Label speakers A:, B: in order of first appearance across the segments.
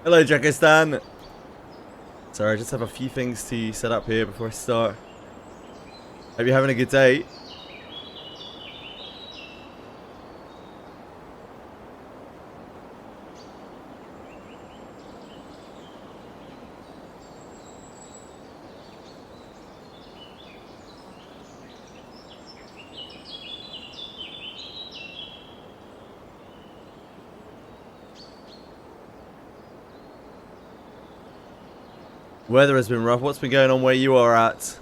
A: Hello, Jakistan. Sorry, I just have a few things to set up here before I start. Hope you're having a good day. Weather has been rough. What's been going on where you are at?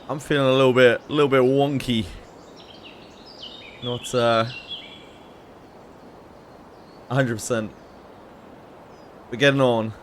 A: I'm feeling a little bit wonky. Not 100%. We're getting on.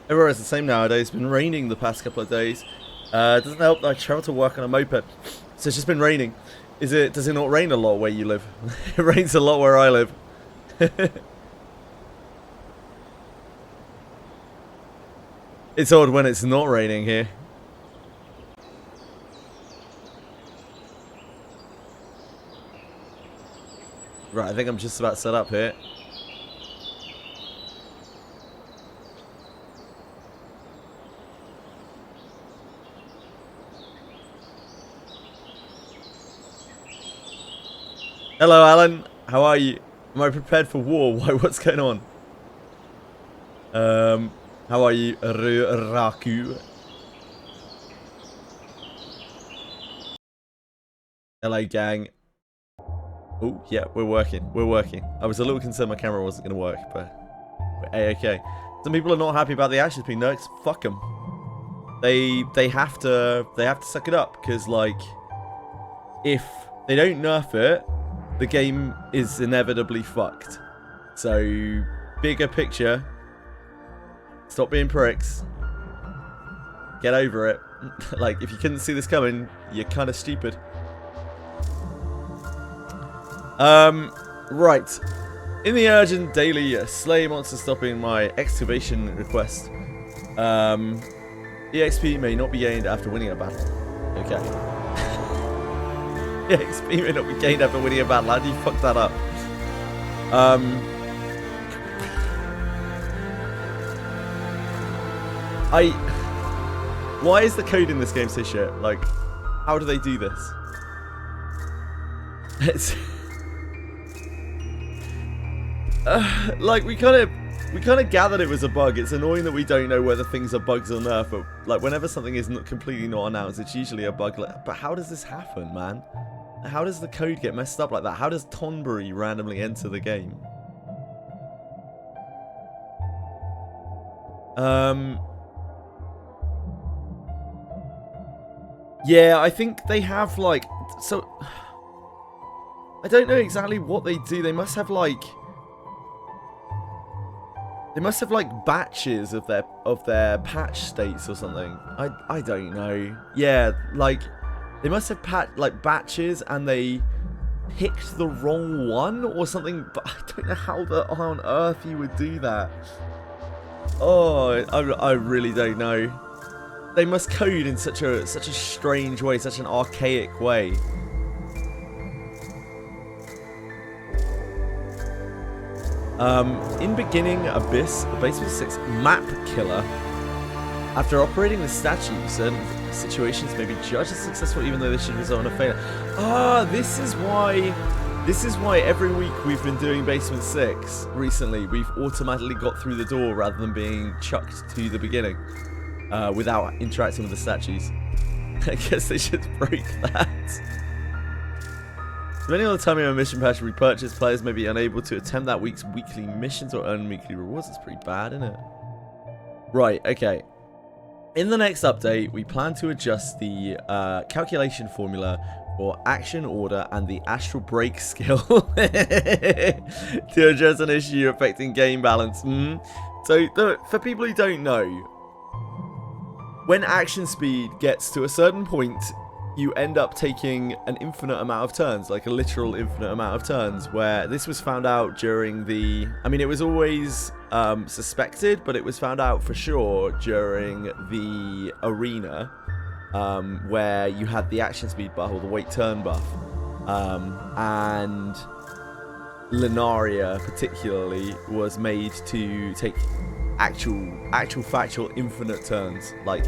A: Everywhere is the same nowadays. It's been raining the past couple of days. It doesn't help that I travel to work on a moped. So it's just been raining. Does it not rain a lot where you live? It rains a lot where I live. It's odd when it's not raining here. Right, I think I'm just about set up here. Hello, Alan. How are you? Am I prepared for war? Why? What's going on? How are you, Raku? Hello, gang. Oh, yeah, we're working. We're working. I was a little concerned my camera wasn't going to work, but we're A-okay. Some people are not happy about the actions being nerfed. Fuck them. They have to suck it up, because like, if they don't nerf it, the game is inevitably fucked. So, bigger picture. Stop being pricks. Get over it. Like, if you couldn't see this coming, you're kind of stupid. Right. In the urgent daily slay monster stopping my excavation request. EXP may not be gained after winning a battle. Okay. EXP may not be gained after winning a battle. How do you fuck that up? Why is the code in this game so shit? Like, how do they do this? It's like we kind of gathered it was a bug. It's annoying that we don't know whether things are bugs or nerf, but like whenever something is completely not announced, it's usually a bug. But how does this happen, man? How does the code get messed up like that? How does Tonbury randomly enter the game? Yeah, I think they have like, so I don't know exactly what they do. They must have like batches of their patch states or something. I don't know. Yeah, like they must have batches and they picked the wrong one or something, but I don't know how on earth you would do that. Oh, I really don't know. They must code in such a strange way, such an archaic way. In beginning Abyss, the base was 6 map killer. After operating the statue, certain situations may be judged as successful even though they should result in a failure. Ah, this is why This is why every week we've been doing Basement 6 recently. We've automatically got through the door rather than being chucked to the beginning without interacting with the statues. I guess they should break that. Depending on the timing of a mission patch repurchase, players may be unable to attempt that week's weekly missions or earn weekly rewards. It's pretty bad, isn't it? Right, okay. In the next update, we plan to adjust the calculation formula for action order and the astral break skill to address an issue affecting game balance. So, for people who don't know, when action speed gets to a certain point, you end up taking an infinite amount of turns, like a literal infinite amount of turns, where this was found out during the... I mean, it was always suspected, but it was found out for sure during the arena, where you had the action speed buff, or the wait turn buff, and Lunaria particularly was made to take actual factual infinite turns, like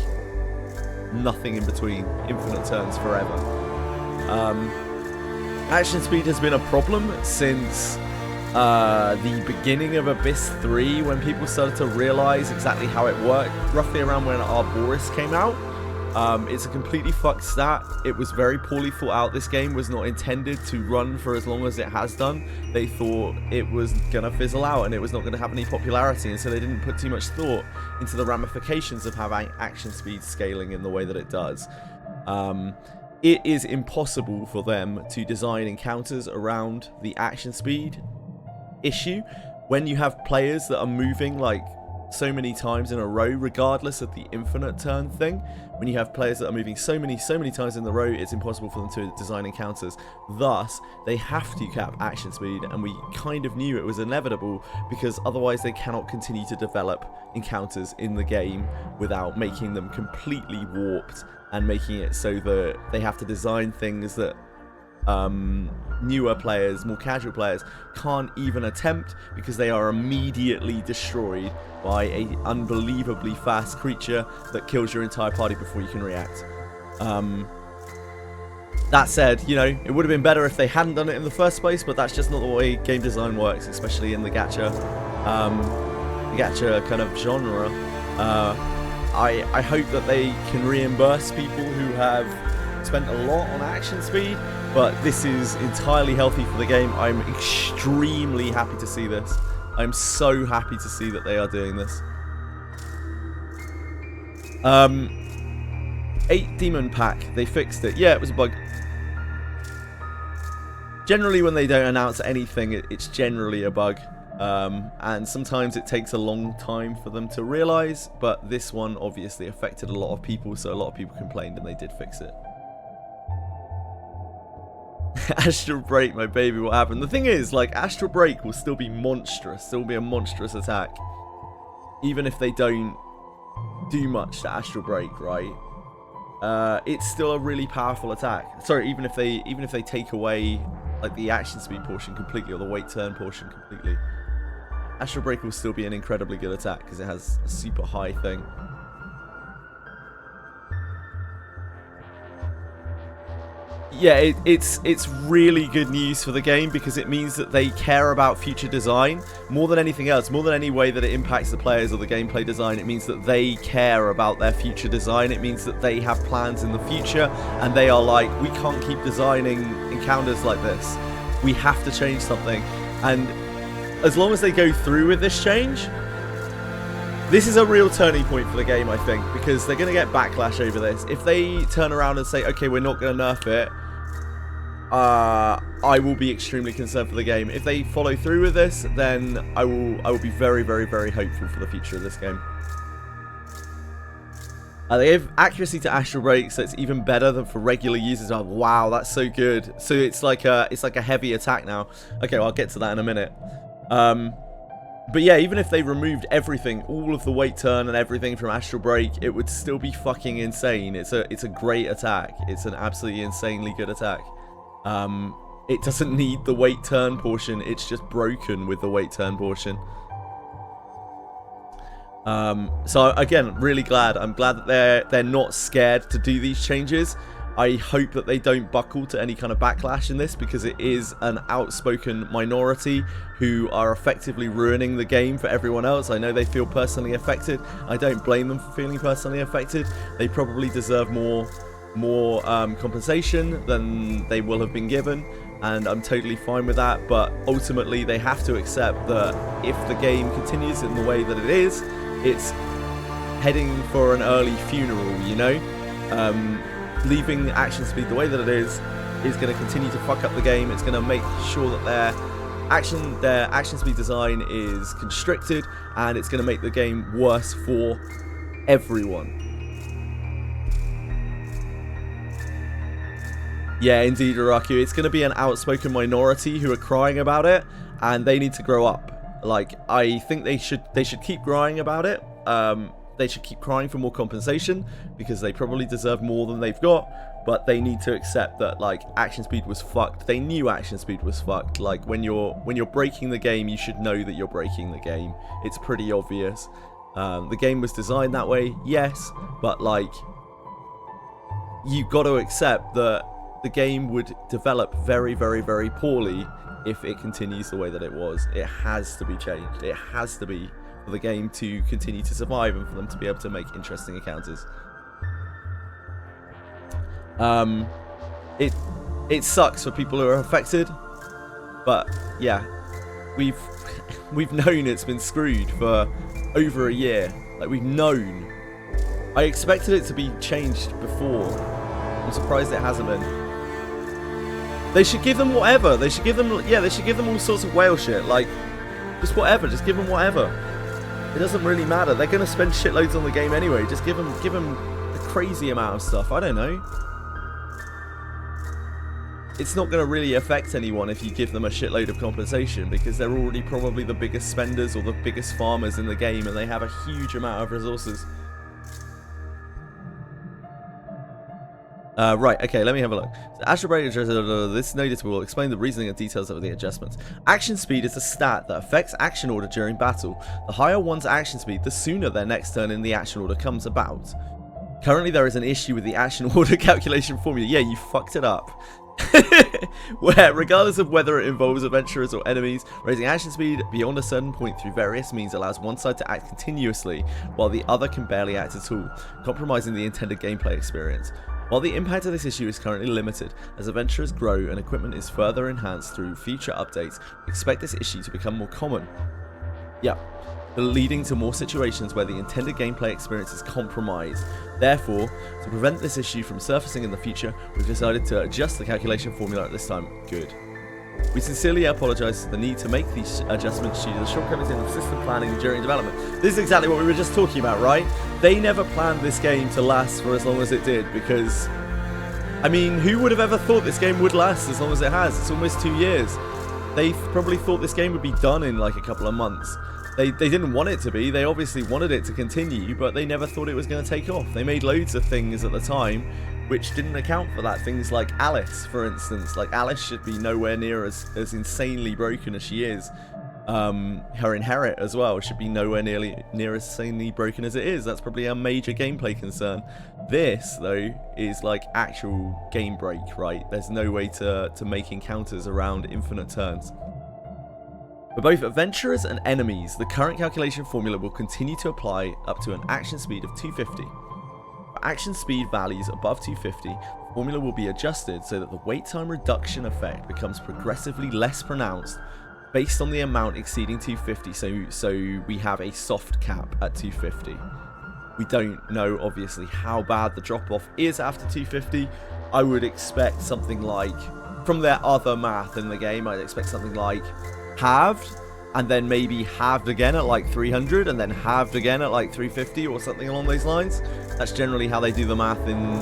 A: nothing in between, infinite turns forever. Action speed has been a problem since the beginning of Abyss 3, when people started to realize exactly how it worked, roughly around when Arboris came out. It's a completely fucked stat. It was very poorly thought out. This game was not intended to run for as long as it has done. They thought it was gonna fizzle out and it was not gonna have any popularity, and so they didn't put too much thought into the ramifications of having action speed scaling in the way that it does. It is impossible for them to design encounters around the action speed issue when you have players that are moving like so many times in a row, regardless of the infinite turn thing. When you have players that are moving so many times in a row, it's impossible for them to design encounters. Thus, they have to cap action speed, and we kind of knew it was inevitable, because otherwise they cannot continue to develop encounters in the game without making them completely warped and making it so that they have to design things that newer players, more casual players, can't even attempt, because they are immediately destroyed by an unbelievably fast creature that kills your entire party before you can react. That said, you know, it would have been better if they hadn't done it in the first place, but that's just not the way game design works, especially in the gacha kind of genre. I hope that they can reimburse people who have spent a lot on action speed, but this is entirely healthy for the game. I'm extremely happy to see this. I'm so happy to see that they are doing this. 8 Demon Pack, they fixed it. Yeah, it was a bug. Generally, when they don't announce anything, it's generally a bug. And sometimes it takes a long time for them to realize, but this one obviously affected a lot of people, so a lot of people complained and they did fix it. Astral Break, my baby, what happened? The thing is, like, Astral Break will still be monstrous, still be a monstrous attack, even if they don't do much to Astral Break, right? It's still a really powerful attack. Sorry, even if they take away like the action speed portion completely, or the wait turn portion completely, Astral Break will still be an incredibly good attack because it has a super high thing. Yeah, it's really good news for the game, because it means that they care about future design more than anything else, more than any way that it impacts the players or the gameplay design. It means that they care about their future design. It means that they have plans in the future, and they are like, we can't keep designing encounters like this. We have to change something. And as long as they go through with this change, this is a real turning point for the game, I think, because they're going to get backlash over this. If they turn around and say, okay, we're not going to nerf it, I will be extremely concerned for the game. If they follow through with this, then I will be very, very, very hopeful for the future of this game. They give accuracy to Astral Break, so it's even better than for regular users. Oh, wow, that's so good. So it's like a heavy attack now. Okay, well, I'll get to that in a minute. But yeah, even if they removed everything, all of the wait turn and everything from Astral Break, it would still be fucking insane. It's a great attack. It's an absolutely insanely good attack. It doesn't need the wait turn portion. It's just broken with the wait turn portion. So again, really glad. I'm glad that they're not scared to do these changes. I hope that they don't buckle to any kind of backlash in this, because it is an outspoken minority who are effectively ruining the game for everyone else. I know they feel personally affected. I don't blame them for feeling personally affected. They probably deserve more compensation than they will have been given, and I'm totally fine with that. But ultimately, they have to accept that if the game continues in the way that it is, it's heading for an early funeral, you know? Leaving action speed the way that it is going to continue to fuck up the game. It's going to make sure that their action speed design is constricted, and it's going to make the game worse for everyone. Yeah, indeed, Araku. It's going to be an outspoken minority who are crying about it, and they need to grow up. Like, I think they should keep crying about it. They should keep crying for more compensation, because they probably deserve more than they've got, but they need to accept that, like, action speed was fucked. They knew action speed was fucked. Like, when you're breaking the game, you should know that you're breaking the game. It's pretty obvious. The game was designed that way, yes, but, like, you've got to accept that the game would develop very, very, very poorly if it continues the way that it was. It has to be changed. It has to be, for the game to continue to survive and for them to be able to make interesting encounters. It sucks for people who are affected, but yeah, we've known it's been screwed for over a year. Like, we've known. I expected it to be changed before. I'm surprised it hasn't been. They should give them whatever. They should give them all sorts of whale shit. Like, just whatever. Just give them whatever. It doesn't really matter. They're going to spend shitloads on the game anyway. Just give them a crazy amount of stuff. I don't know. It's not going to really affect anyone if you give them a shitload of compensation, because they're already probably the biggest spenders or the biggest farmers in the game, and they have a huge amount of resources. Right, okay, let me have a look. So this notice will explain the reasoning and details of the adjustments. Action speed is a stat that affects action order during battle. The higher one's action speed, the sooner their next turn in the action order comes about. Currently, there is an issue with the action order calculation formula. Yeah, you fucked it up. Where, regardless of whether it involves adventurers or enemies, raising action speed beyond a certain point through various means allows one side to act continuously, while the other can barely act at all, compromising the intended gameplay experience. While the impact of this issue is currently limited, as adventurers grow and equipment is further enhanced through future updates, we expect this issue to become more common. Yeah, leading to more situations where the intended gameplay experience is compromised. Therefore, to prevent this issue from surfacing in the future, we've decided to adjust the calculation formula at this time. Good. We sincerely apologise for the need to make these adjustments due to the shortcomings in the system planning during development. This is exactly what we were just talking about, right? They never planned this game to last for as long as it did, because, I mean, who would have ever thought this game would last as long as it has? It's almost 2 years. They probably thought this game would be done in like a couple of months. They didn't want it to be. They obviously wanted it to continue, but they never thought it was going to take off. They made loads of things at the time which didn't account for that. Things like Alice, for instance. Like, Alice should be nowhere near as insanely broken as she is. Her Inherit as well should be nowhere near as insanely broken as it is. That's probably a major gameplay concern. This, though, is like actual game break, right? There's no way to make encounters around infinite turns. For both adventurers and enemies, the current calculation formula will continue to apply up to an action speed of 250. For action speed values above 250, the formula will be adjusted so that the wait time reduction effect becomes progressively less pronounced based on the amount exceeding 250, so we have a soft cap at 250. We don't know, obviously, how bad the drop-off is after 250. I would expect something like, from their other math in the game, I'd expect something like halved, and then maybe halved again at like 300, and then halved again at like 350 or something along those lines. That's generally how they do the math in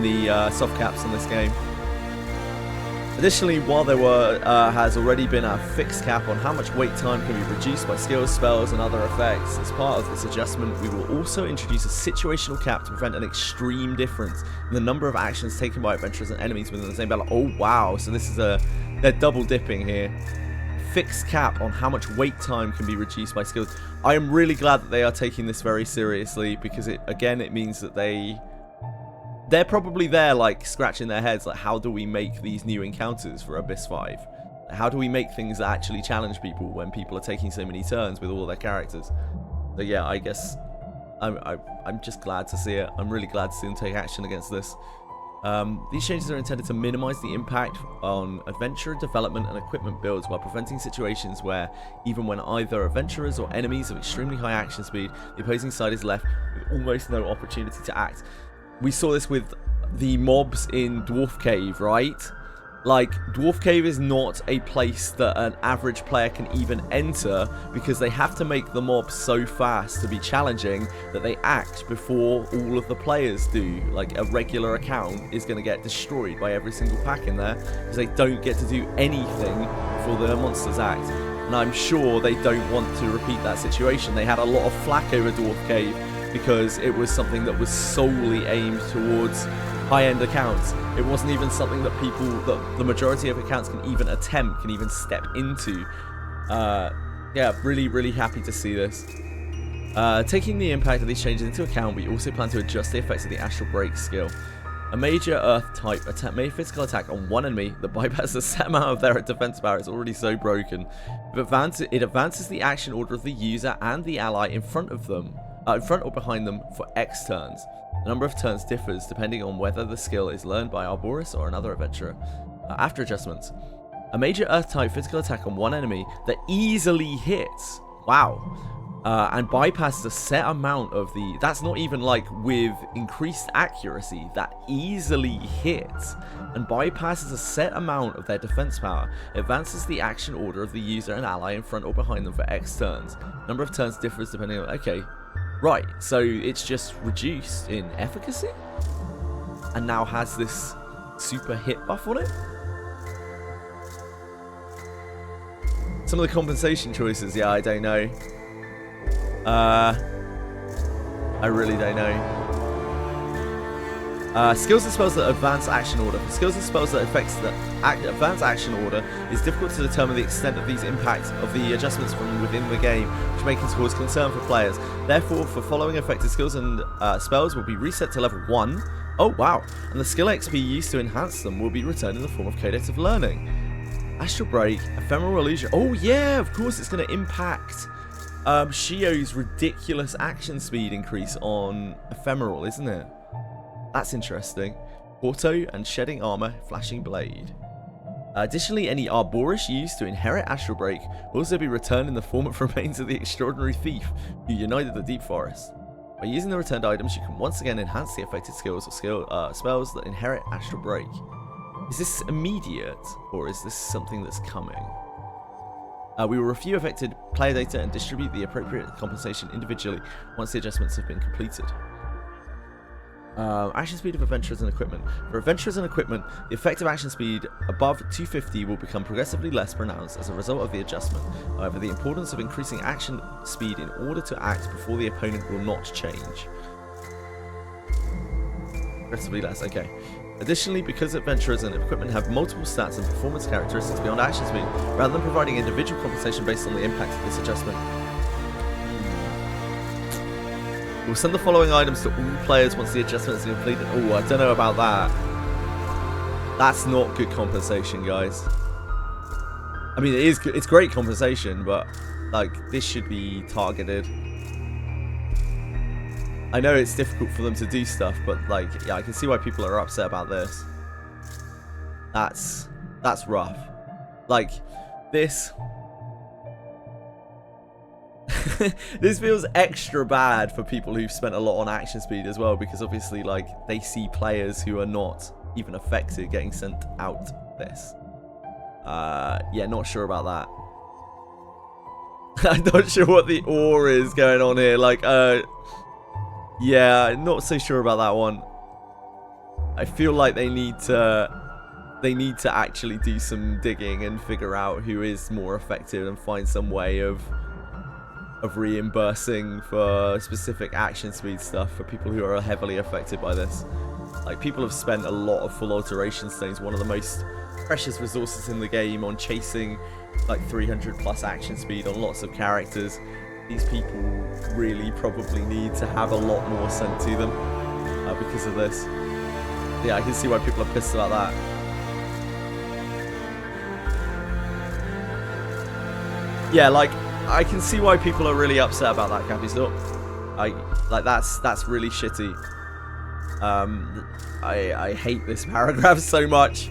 A: the soft caps on this game. Additionally, while there has already been a fixed cap on how much wait time can be reduced by skills, spells, and other effects, as part of this adjustment, we will also introduce a situational cap to prevent an extreme difference in the number of actions taken by adventurers and enemies within the same battle. Oh wow, so this is they're double dipping here. Fixed cap on how much wait time can be reduced by skills. I am really glad that they are taking this very seriously, because it means that they they're probably there, like, scratching their heads, like, how do we make these new encounters for Abyss 5? How do we make things that actually challenge people when people are taking so many turns with all their characters? So yeah, I guess I'm just glad to see it. I'm really glad to see them take action against this. These changes are intended to minimize the impact on adventurer development and equipment builds while preventing situations where, even when either adventurers or enemies have extremely high action speed, the opposing side is left with almost no opportunity to act. We saw this with the mobs in Dwarf Cave, right? Like, Dwarf Cave is not a place that an average player can even enter because they have to make the mobs so fast to be challenging that they act before all of the players do. Like, a regular account is going to get destroyed by every single pack in there because they don't get to do anything before the monsters act. And I'm sure they don't want to repeat that situation. They had a lot of flack over Dwarf Cave because it was something that was solely aimed towards high-end accounts. It wasn't even something that people, that the majority of accounts can even attempt, can even step into. Yeah, really happy to see this. Taking the impact of these changes into account, we also plan to adjust the effects of the Astral Break skill. A major Earth-type made physical attack on one enemy that bypasses a set amount of their defense power is already so broken. It advances the action order of the user and the ally in front of them, in front or behind them for X turns. The number of turns differs depending on whether the skill is learned by Arboris or another adventurer. After adjustments, a major Earth-type physical attack on one enemy that easily hits, and bypasses a set amount of the, that's not even like with increased accuracy, that easily hits and bypasses a set amount of their defense power, advances the action order of the user and ally in front or behind them for X turns. Number of turns differs depending on, okay. Right, so it's just reduced in efficacy and now has this super hit buff on it. Some of the compensation choices, yeah, I don't know. I really don't know. Skills and spells that advance action order. For skills and spells that affects the advance action order, it's difficult to determine the extent of these impacts of the adjustments from within the game, which may cause concern for players. Therefore, for following affected skills and spells will be reset to level 1. Oh wow! And the skill XP used to enhance them will be returned in the form of Codex of Learning. Astral Break, Ephemeral Illusion. Oh yeah, of course it's going to impact Shio's ridiculous action speed increase on Ephemeral, isn't it? That's interesting. Porto and Shedding Armor, Flashing Blade. Additionally, any Arboris used to inherit Astral Break will also be returned in the form of remains of the Extraordinary Thief who united the Deep Forest. By using the returned items, you can once again enhance the affected skills or spells that inherit Astral Break. Is this immediate, or is this something that's coming? We will review affected player data and distribute the appropriate compensation individually once the adjustments have been completed. Action speed of adventurers and equipment. For adventurers and equipment, the effective action speed above 250 will become progressively less pronounced as a result of the adjustment. However, the importance of increasing action speed in order to act before the opponent will not change. Progressively less, okay. Additionally, because adventurers and equipment have multiple stats and performance characteristics beyond action speed, rather than providing individual compensation based on the impact of this adjustment, we'll send the following items to all players once the adjustment is completed. Oh, I don't know about that. That's not good compensation, guys. I mean, it's great compensation, but like this should be targeted. I know it's difficult for them to do stuff, but like, yeah, I can see why people are upset about this. That's rough. Like this. This feels extra bad for people who've spent a lot on action speed as well, because obviously like they see players who are not even affected getting sent out this. Yeah, not sure about that. I'm not sure what the ore is going on here. Like, yeah, not so sure about that one. I feel like they need to actually do some digging and figure out who is more effective and find some way of reimbursing for specific action speed stuff for people who are heavily affected by this. Like, people have spent a lot of full alteration stones, one of the most precious resources in the game, on chasing like 300 plus action speed on lots of characters. These people really probably need to have a lot more sent to them. because of this. Yeah, I can see why people are pissed about that. Yeah, like, I can see why people are really upset about that, Cappy Stop. Like, that's really shitty. I hate this paragraph so much.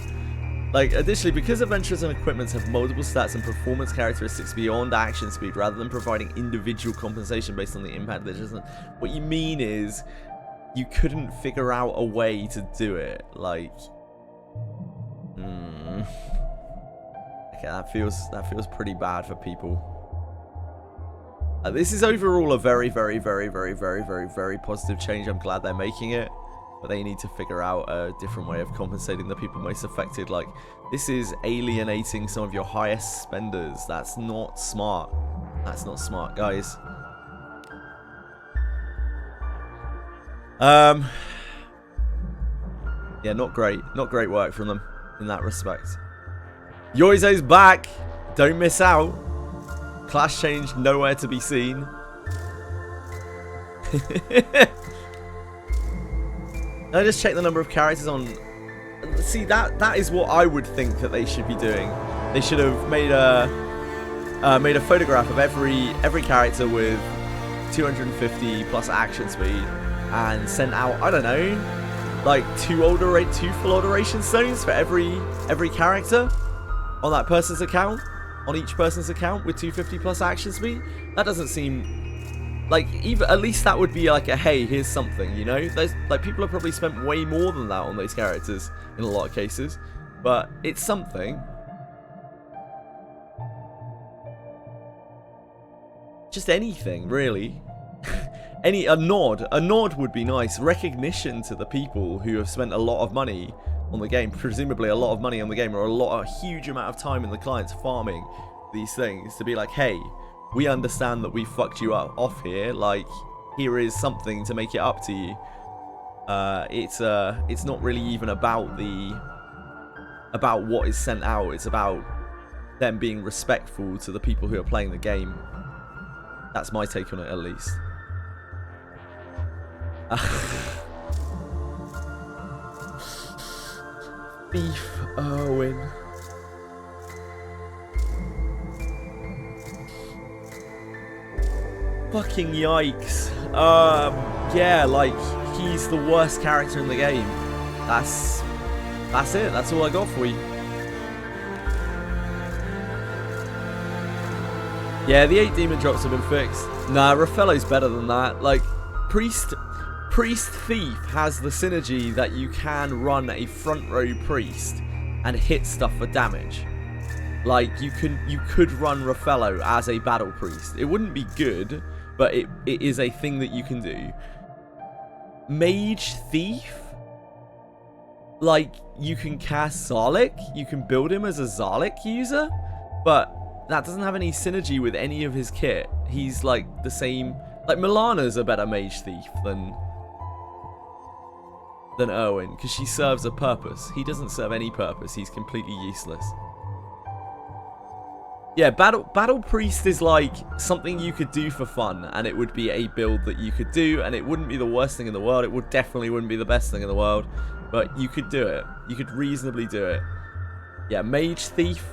A: Like, additionally, because adventurers and equipments have multiple stats and performance characteristics beyond action speed, rather than providing individual compensation based on the impact that doesn't... What you mean is, you couldn't figure out a way to do it. Like... Okay, that feels pretty bad for people. This is overall a very, very, very, very, very, very, very positive change. I'm glad they're making it. But they need to figure out a different way of compensating the people most affected. Like, this is alienating some of your highest spenders. That's not smart. That's not smart, guys. Yeah, not great. Not great work from them in that respect. Yoizo's back. Don't miss out. Class change nowhere to be seen. I just check the number of characters on. See, that is what I would think that they should be doing. They should have made a photograph of every character with 250 plus action speed and sent out, I don't know, like two full alteration stones for every character on that person's account, on each person's account with 250 plus action speed. That doesn't seem like, even at least that would be like a, hey, here's something, you know. There's, like, people have probably spent way more than that on those characters in a lot of cases, but it's something. Just anything, really. A nod would be nice. Recognition to the people who have spent a lot of money on the game, presumably a lot of money on the game, or a huge amount of time in the clients farming these things, to be like, hey, we understand that we fucked you off here. Like, here is something to make it up to you. It's not really even about what is sent out. It's about them being respectful to the people who are playing the game. That's my take on it, at least. Beef ERWIN. Fucking yikes. Yeah, like, he's the worst character in the game. That's it. That's all I got for you. Yeah, the 8 demon drops have been fixed. Nah, Raffello's better than that. Like, Priest Thief has the synergy that you can run a front row Priest and hit stuff for damage. Like, you could run Raffello as a battle priest. It wouldn't be good, but it is a thing that you can do. Mage Thief? Like, you can cast Zarlik, you can build him as a Zarlik user, but that doesn't have any synergy with any of his kit. He's like the same... Like, Milana's a better Mage Thief than ERWIN, because she serves a purpose. He doesn't serve any purpose. He's completely useless. Yeah, Battle Priest is like something you could do for fun, and it would be a build that you could do, and it wouldn't be the worst thing in the world. It definitely wouldn't be the best thing in the world, but you could do it. You could reasonably do it. Yeah, Mage Thief,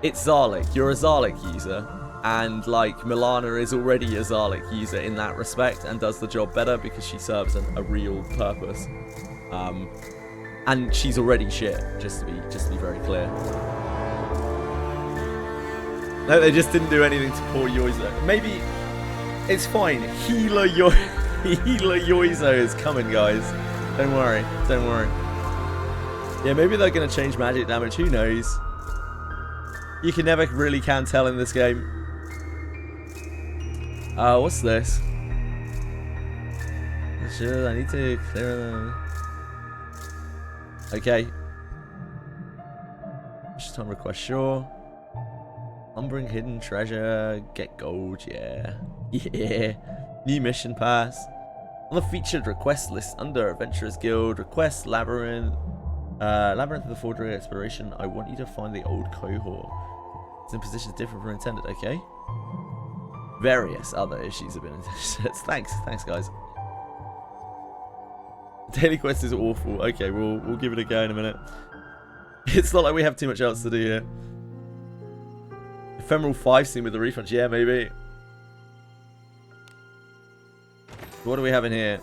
A: it's Zarlik. You're a Zarlik user, and like Milana is already a Zarlik user in that respect, and does the job better because she serves a real purpose. And she's already shit, just to be very clear. No, they just didn't do anything to poor Yoizo. Maybe it's fine. Healer Yoizo is coming, guys. Don't worry. Don't worry. Yeah, maybe they're going to change magic damage. Who knows? You can never really tell in this game. What's this? I need to clear them. Okay. Just time request, sure. Umbring hidden treasure, get gold, yeah. Yeah. New mission pass. On the featured request list under Adventurers Guild, request Labyrinth. Labyrinth of the Forgery Exploration. I want you to find the old cohort. It's in positions different from intended, okay? Various other issues have been thanks guys. Daily quest is awful. Okay, we'll give it a go in a minute. It's not like we have too much else to do here. Ephemeral 5 scene with the refunds. Yeah, maybe. What do we have in here?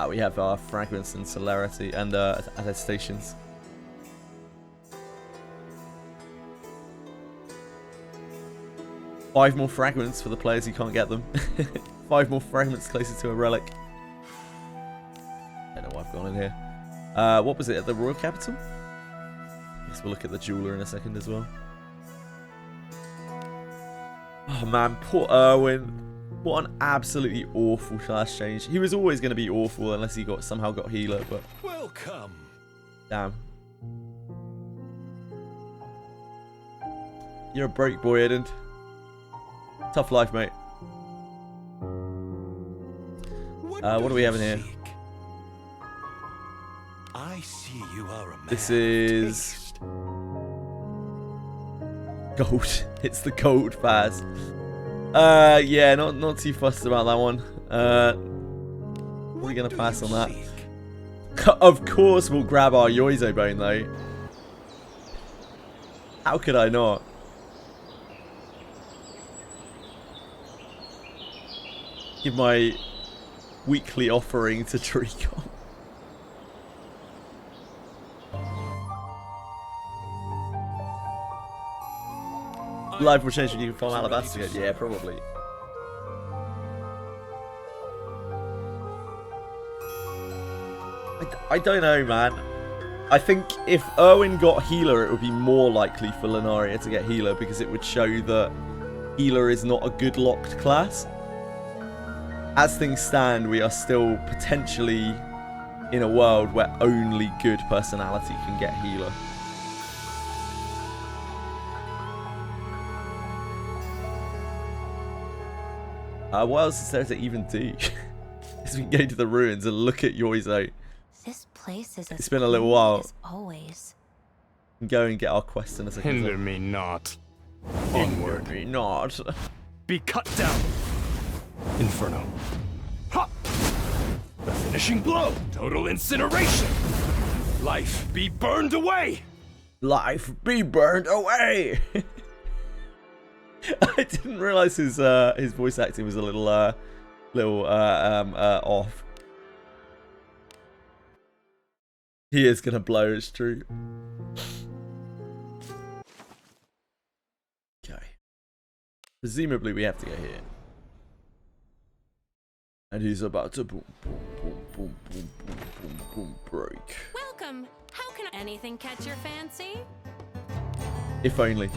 A: We have our fragments and celerity and attestations. Five more fragments for the players who can't get them. 5 more fragments closer to a relic. I don't know what I've gone in here. What was it at the Royal Capital? I guess we'll look at the jeweler in a second as well. Oh man, poor ERWIN. What an absolutely awful class change. He was always going to be awful unless he somehow got healer, but
B: welcome.
A: Damn. You're a broke boy, Eden. Tough life, mate. What do we have in here?
B: I see you are a man.
A: This is gold. It's the gold fast. Yeah, not too fussed about that one. We're gonna pass on that. Of course, we'll grab our Yoizo bone though. How could I not? Give my weekly offering to Tricon. Life will change when you can farm Alabaster again. Yeah, probably. I don't know, man. I think if ERWIN got healer, it would be more likely for Lunaria to get healer because it would show that healer is not a good locked class. As things stand, we are still potentially in a world where only good personality can get healer. What else is there to even do? Is we can go to the ruins and look at Yoizo.
C: This place is
A: it's been a little while.
C: As always.
A: We can go and get our quest in a second.
D: Hinder me not.
A: Hinder me not.
D: Be cut down. Inferno. Ha! The finishing blow. Total incineration. Life be burned away.
A: Life be burned away. I didn't realize his voice acting was a little off. He is gonna blow. It's true. Okay. Presumably we have to go here. And he's about to boom, boom, boom, boom, boom, boom, boom, boom, break.
E: Welcome. How can anything catch your fancy?
A: If only.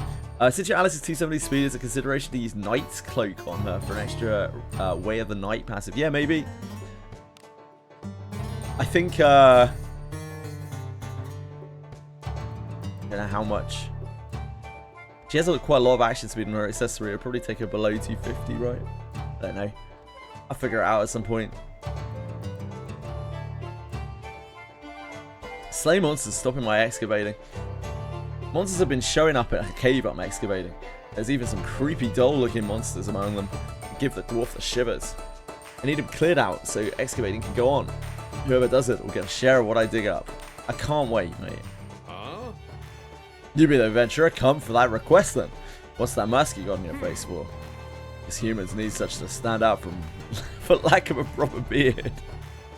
A: Since your Alice's 270 speed is a consideration to use Knight's Cloak on her for an extra Way of the Night passive. Yeah, maybe. I think, I don't know how much. She has quite a lot of action speed in her accessory. It'll probably take her below 250, right? I don't know. I'll figure it out at some point. Slay monsters stopping my excavating. Monsters have been showing up at a cave I'm excavating. There's even some creepy doll-looking monsters among them. Give the dwarf the shivers. I need them cleared out so excavating can go on. Whoever does it will get a share of what I dig up. I can't wait, mate.
B: Huh?
A: You be the adventurer, come for that request then. What's that mask you got on your face for? Because humans need such to stand out from for lack of a proper beard.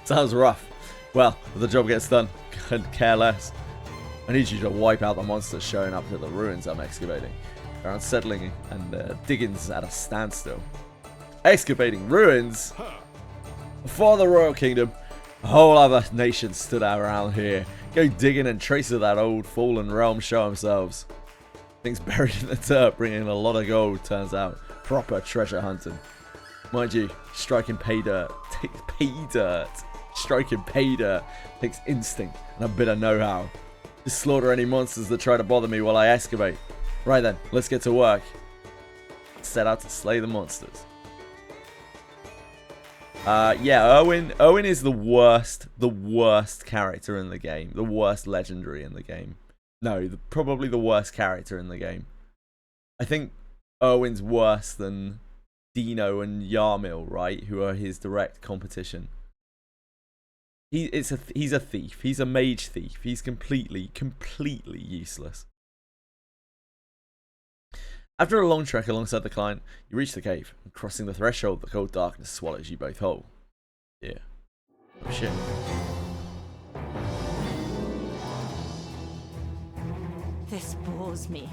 A: Sounds rough. Well, if the job gets done, couldn't care less. I need you to wipe out the monsters showing up at the ruins I'm excavating. They're unsettling and digging's at a standstill. Excavating ruins? Before the Royal Kingdom, a whole other nation stood out around here. Go digging and traces of that old fallen realm show themselves. Things buried in the dirt, bringing a lot of gold, turns out. Proper treasure hunting. Mind you, striking pay dirt takes pay dirt. Striking pay dirt takes instinct and a bit of know-how. Just slaughter any monsters that try to bother me while I excavate. Right then, let's get to work. Set out to slay the monsters. Yeah, ERWIN is the worst character in the game. The worst legendary in the game. No, probably the worst character in the game. I think ERWIN's worse than Dino and Yarmil, right? Who are his direct competition. He's a thief. He's a mage thief. He's completely useless. After a long trek alongside the client, you reach the cave, and crossing the threshold, the cold darkness swallows you both whole. Yeah. Oh shit.
C: This bores me.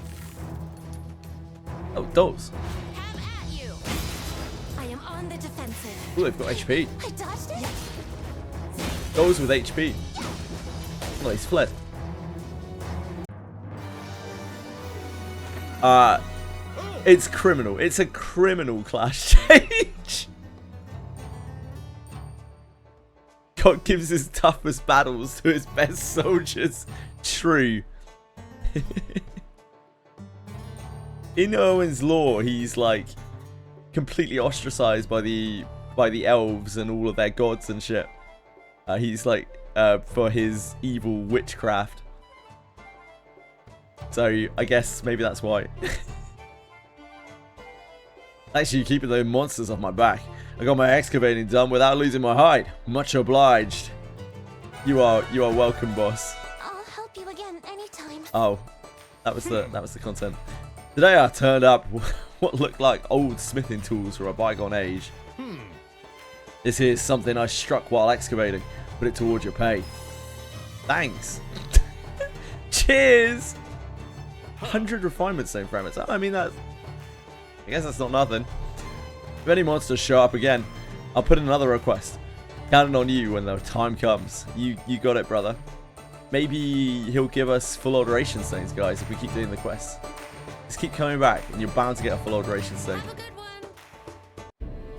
A: Oh, dolls.
C: Have at you! I am on the defensive.
A: Oh, they've got HP.
C: I dodged it?
A: Dolls with HP. Oh, he's fled. It's criminal. It's a criminal class change. God gives his toughest battles to his best soldiers. True. In ERWIN's lore, he's like completely ostracized by the elves and all of their gods and shit. He's like for his evil witchcraft. So I guess maybe that's why. Actually, keeping those monsters off my back. I got my excavating done without losing my hide. Much obliged. You are welcome, boss.
C: I'll help you again anytime.
A: Oh, that was the content. Today I turned up what looked like old smithing tools from a bygone age. This here's something I struck while excavating. Put it towards your pay. Thanks. Cheers. 100 refinement stone fragments. I mean, I guess that's not nothing. If any monsters show up again, I'll put in another request. Counting on you when the time comes. You got it, brother. Maybe he'll give us full alteration stones, guys, if we keep doing the quests. Just keep coming back, and you're bound to get a full alteration stone.
E: Have a good one.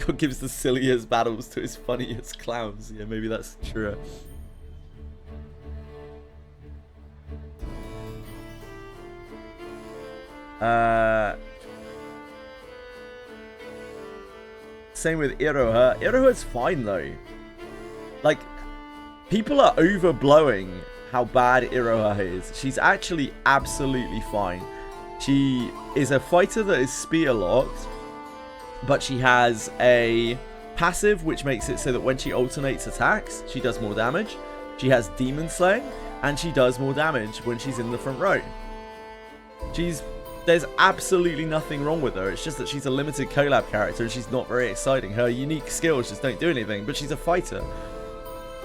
A: God gives the silliest battles to his funniest clowns. Yeah, maybe that's true. Same with Iroha. Iroha's fine though. Like, people are overblowing how bad Iroha is. She's actually absolutely fine. She is a fighter that is spear locked, but she has a passive which makes it so that when she alternates attacks, she does more damage. She has demon slaying, and she does more damage when she's in the front row. There's absolutely nothing wrong with her. It's just that she's a limited COLLAB character and she's not very exciting. Her unique skills just don't do anything, but she's a fighter.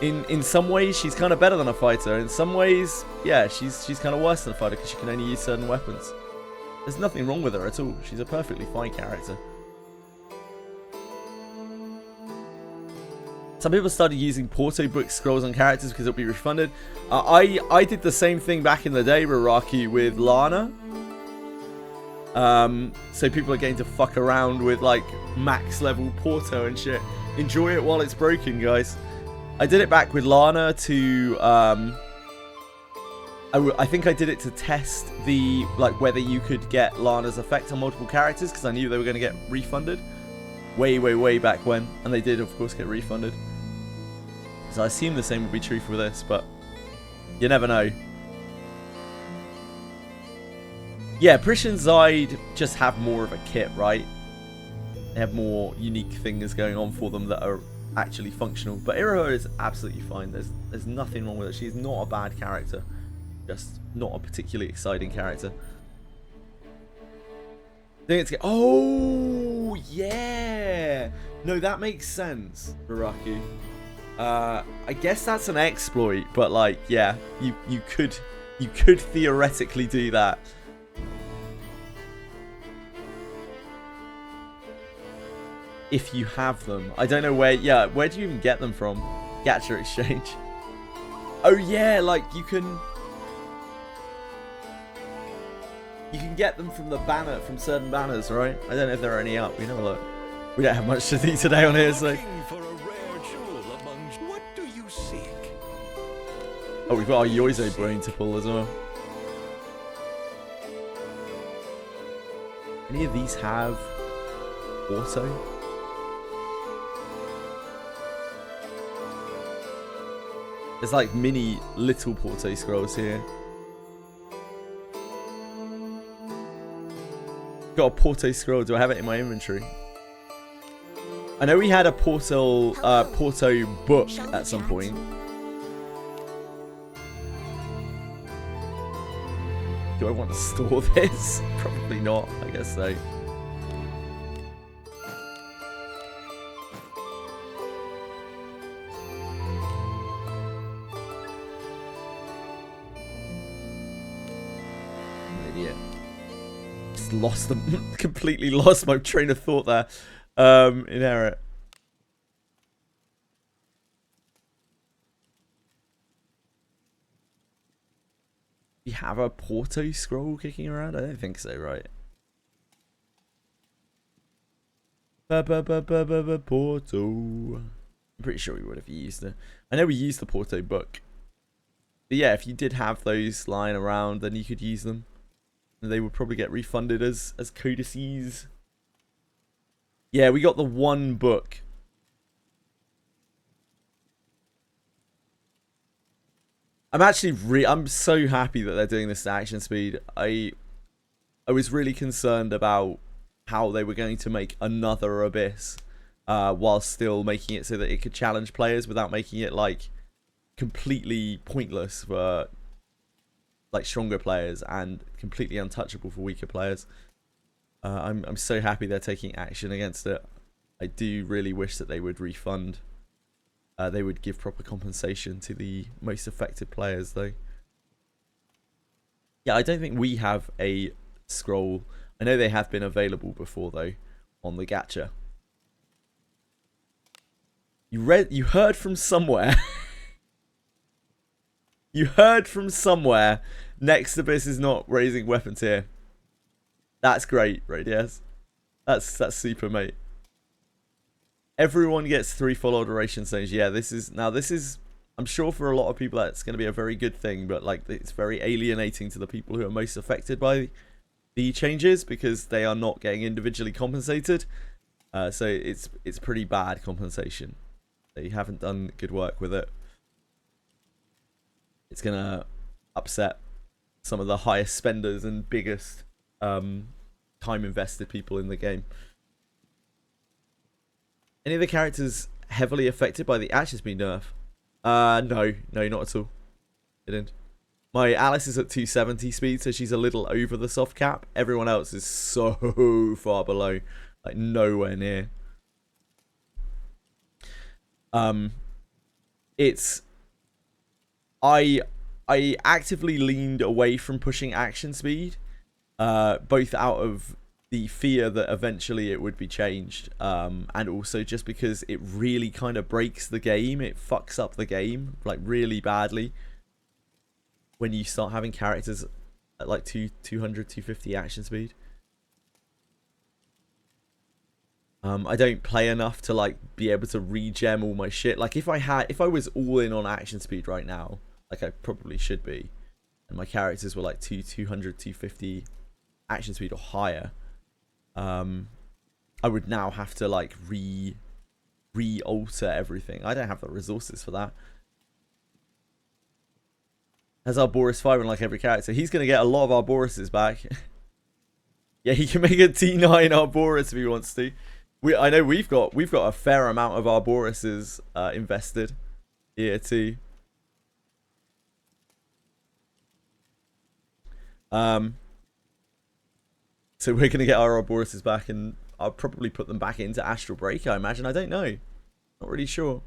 A: In some ways, she's kind of better than a fighter. In some ways, yeah, she's kind of worse than a fighter because she can only use certain weapons. There's nothing wrong with her at all. She's a perfectly fine character. Some people started using Porto book scrolls on characters because it'll be refunded. I did the same thing back in the day, Raraki, with Lana. So people are getting to fuck around with like max level Porto and shit. Enjoy it while it's broken, guys. I did it back with Lana to I think I did it to test the whether you could get Lana's effect on multiple characters because I knew they were going to get refunded way back when, and they did of course get refunded. So I assume the same would be true for this, but you never know. Yeah, Prish and Zide just have more of a kit, right? They have more unique things going on for them that are actually functional. But Iroha is absolutely fine. There's nothing wrong with her. She's not a bad character. Just not a particularly exciting character. Oh, yeah! No, that makes sense, Raraki. I guess that's an exploit, but like, yeah, you could theoretically do that. If you have them. I don't know where do you even get them from? Gacha exchange. Oh yeah, like you can get them from the banner, from certain banners, right? I don't know if there are any up. We never look. We don't have much to do today on here, so.
B: Looking for a rare jewel among... What do you seek?
A: Oh, we've got our Yoizo brain to pull as well. Any of these have auto? There's like mini little Porto scrolls here. Got a Porto scroll. Do I have it in my inventory? I know we had a Porto book at some point. Do I want to store this? Probably not. I guess so. Idiot. Just lost them. Completely lost my train of thought there. Inherit. You have a Porto scroll kicking around? I don't think so, right? Porto. I'm pretty sure we would have used it. I know we used the Porto book. But yeah, if you did have those lying around, then you could use them. And they would probably get refunded as codices. Yeah, we got the one book. I'm so happy that they're doing this to action speed. I was really concerned about how they were going to make another Abyss while still making it so that it could challenge players without making it like completely pointless for like stronger players and completely untouchable for weaker players. I'm so happy they're taking action against it. I do really wish that they would refund. They would give proper compensation to the most affected players, though. Yeah, I don't think we have a scroll. I know they have been available before, though, on the gacha. You heard from somewhere. You heard from somewhere. Next Abyss is not raising weapon tier. That's great, Radius. That's super, mate. Everyone gets 3 full duration zones. Yeah, this is I'm sure for a lot of people that's going to be a very good thing, but like it's very alienating to the people who are most affected by the changes because they are not getting individually compensated. So it's pretty bad compensation. They haven't done good work with it. It's going to upset some of the highest spenders and biggest time invested people in the game. Any of the characters heavily affected by the action speed nerf? No, not at all. Didn't. My Alice is at 270 speed, so she's a little over the soft cap. Everyone else is so far below, like nowhere near. I actively leaned away from pushing action speed, both out of the fear that eventually it would be changed, and also just because it really kind of breaks the game. It fucks up the game like really badly when you start having characters at like 200 250 action speed. I don't play enough to like be able to regem all my shit. Like if I was all in on action speed right now, like I probably should be, and my characters were like 200 250 action speed or higher, I would now have to like re-alter everything. I don't have the resources for that. Has Arboris 5 on like every character. He's going to get a lot of Arborises back. Yeah, he can make a T9 Arboris if he wants to. I know we've got a fair amount of Arborises invested here too. So we're going to get our Arborises back, and I'll probably put them back into Astral Break, I imagine. I don't know. Not really sure.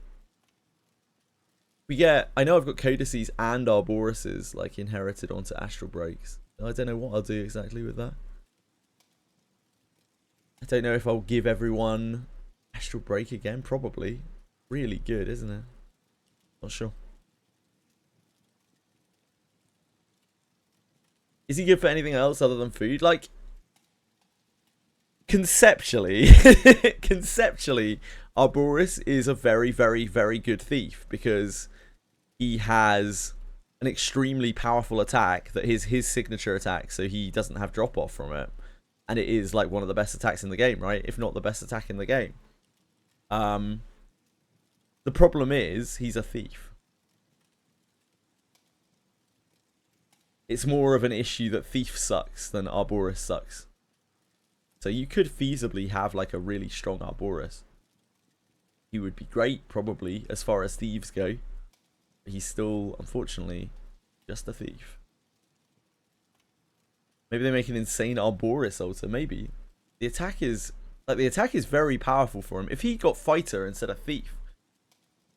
A: I know I've got Codices and Arborises, like, inherited onto Astral Breaks. I don't know what I'll do exactly with that. I don't know if I'll give everyone Astral Break again. Probably. Really good, isn't it? Not sure. Is he good for anything else other than food? Like, conceptually, Arboris is a very, very, very good thief because he has an extremely powerful attack that is his signature attack, so he doesn't have drop off from it, and it is like one of the best attacks in the game, right? If not the best attack in the game. The problem is he's a thief. It's more of an issue that Thief sucks than Arboris sucks. So you could feasibly have like a really strong Arboris. He would be great, probably, as far as thieves go. But he's still, unfortunately, just a thief. Maybe they make an insane Arboris altar. Maybe the attack is very powerful for him. If he got fighter instead of thief,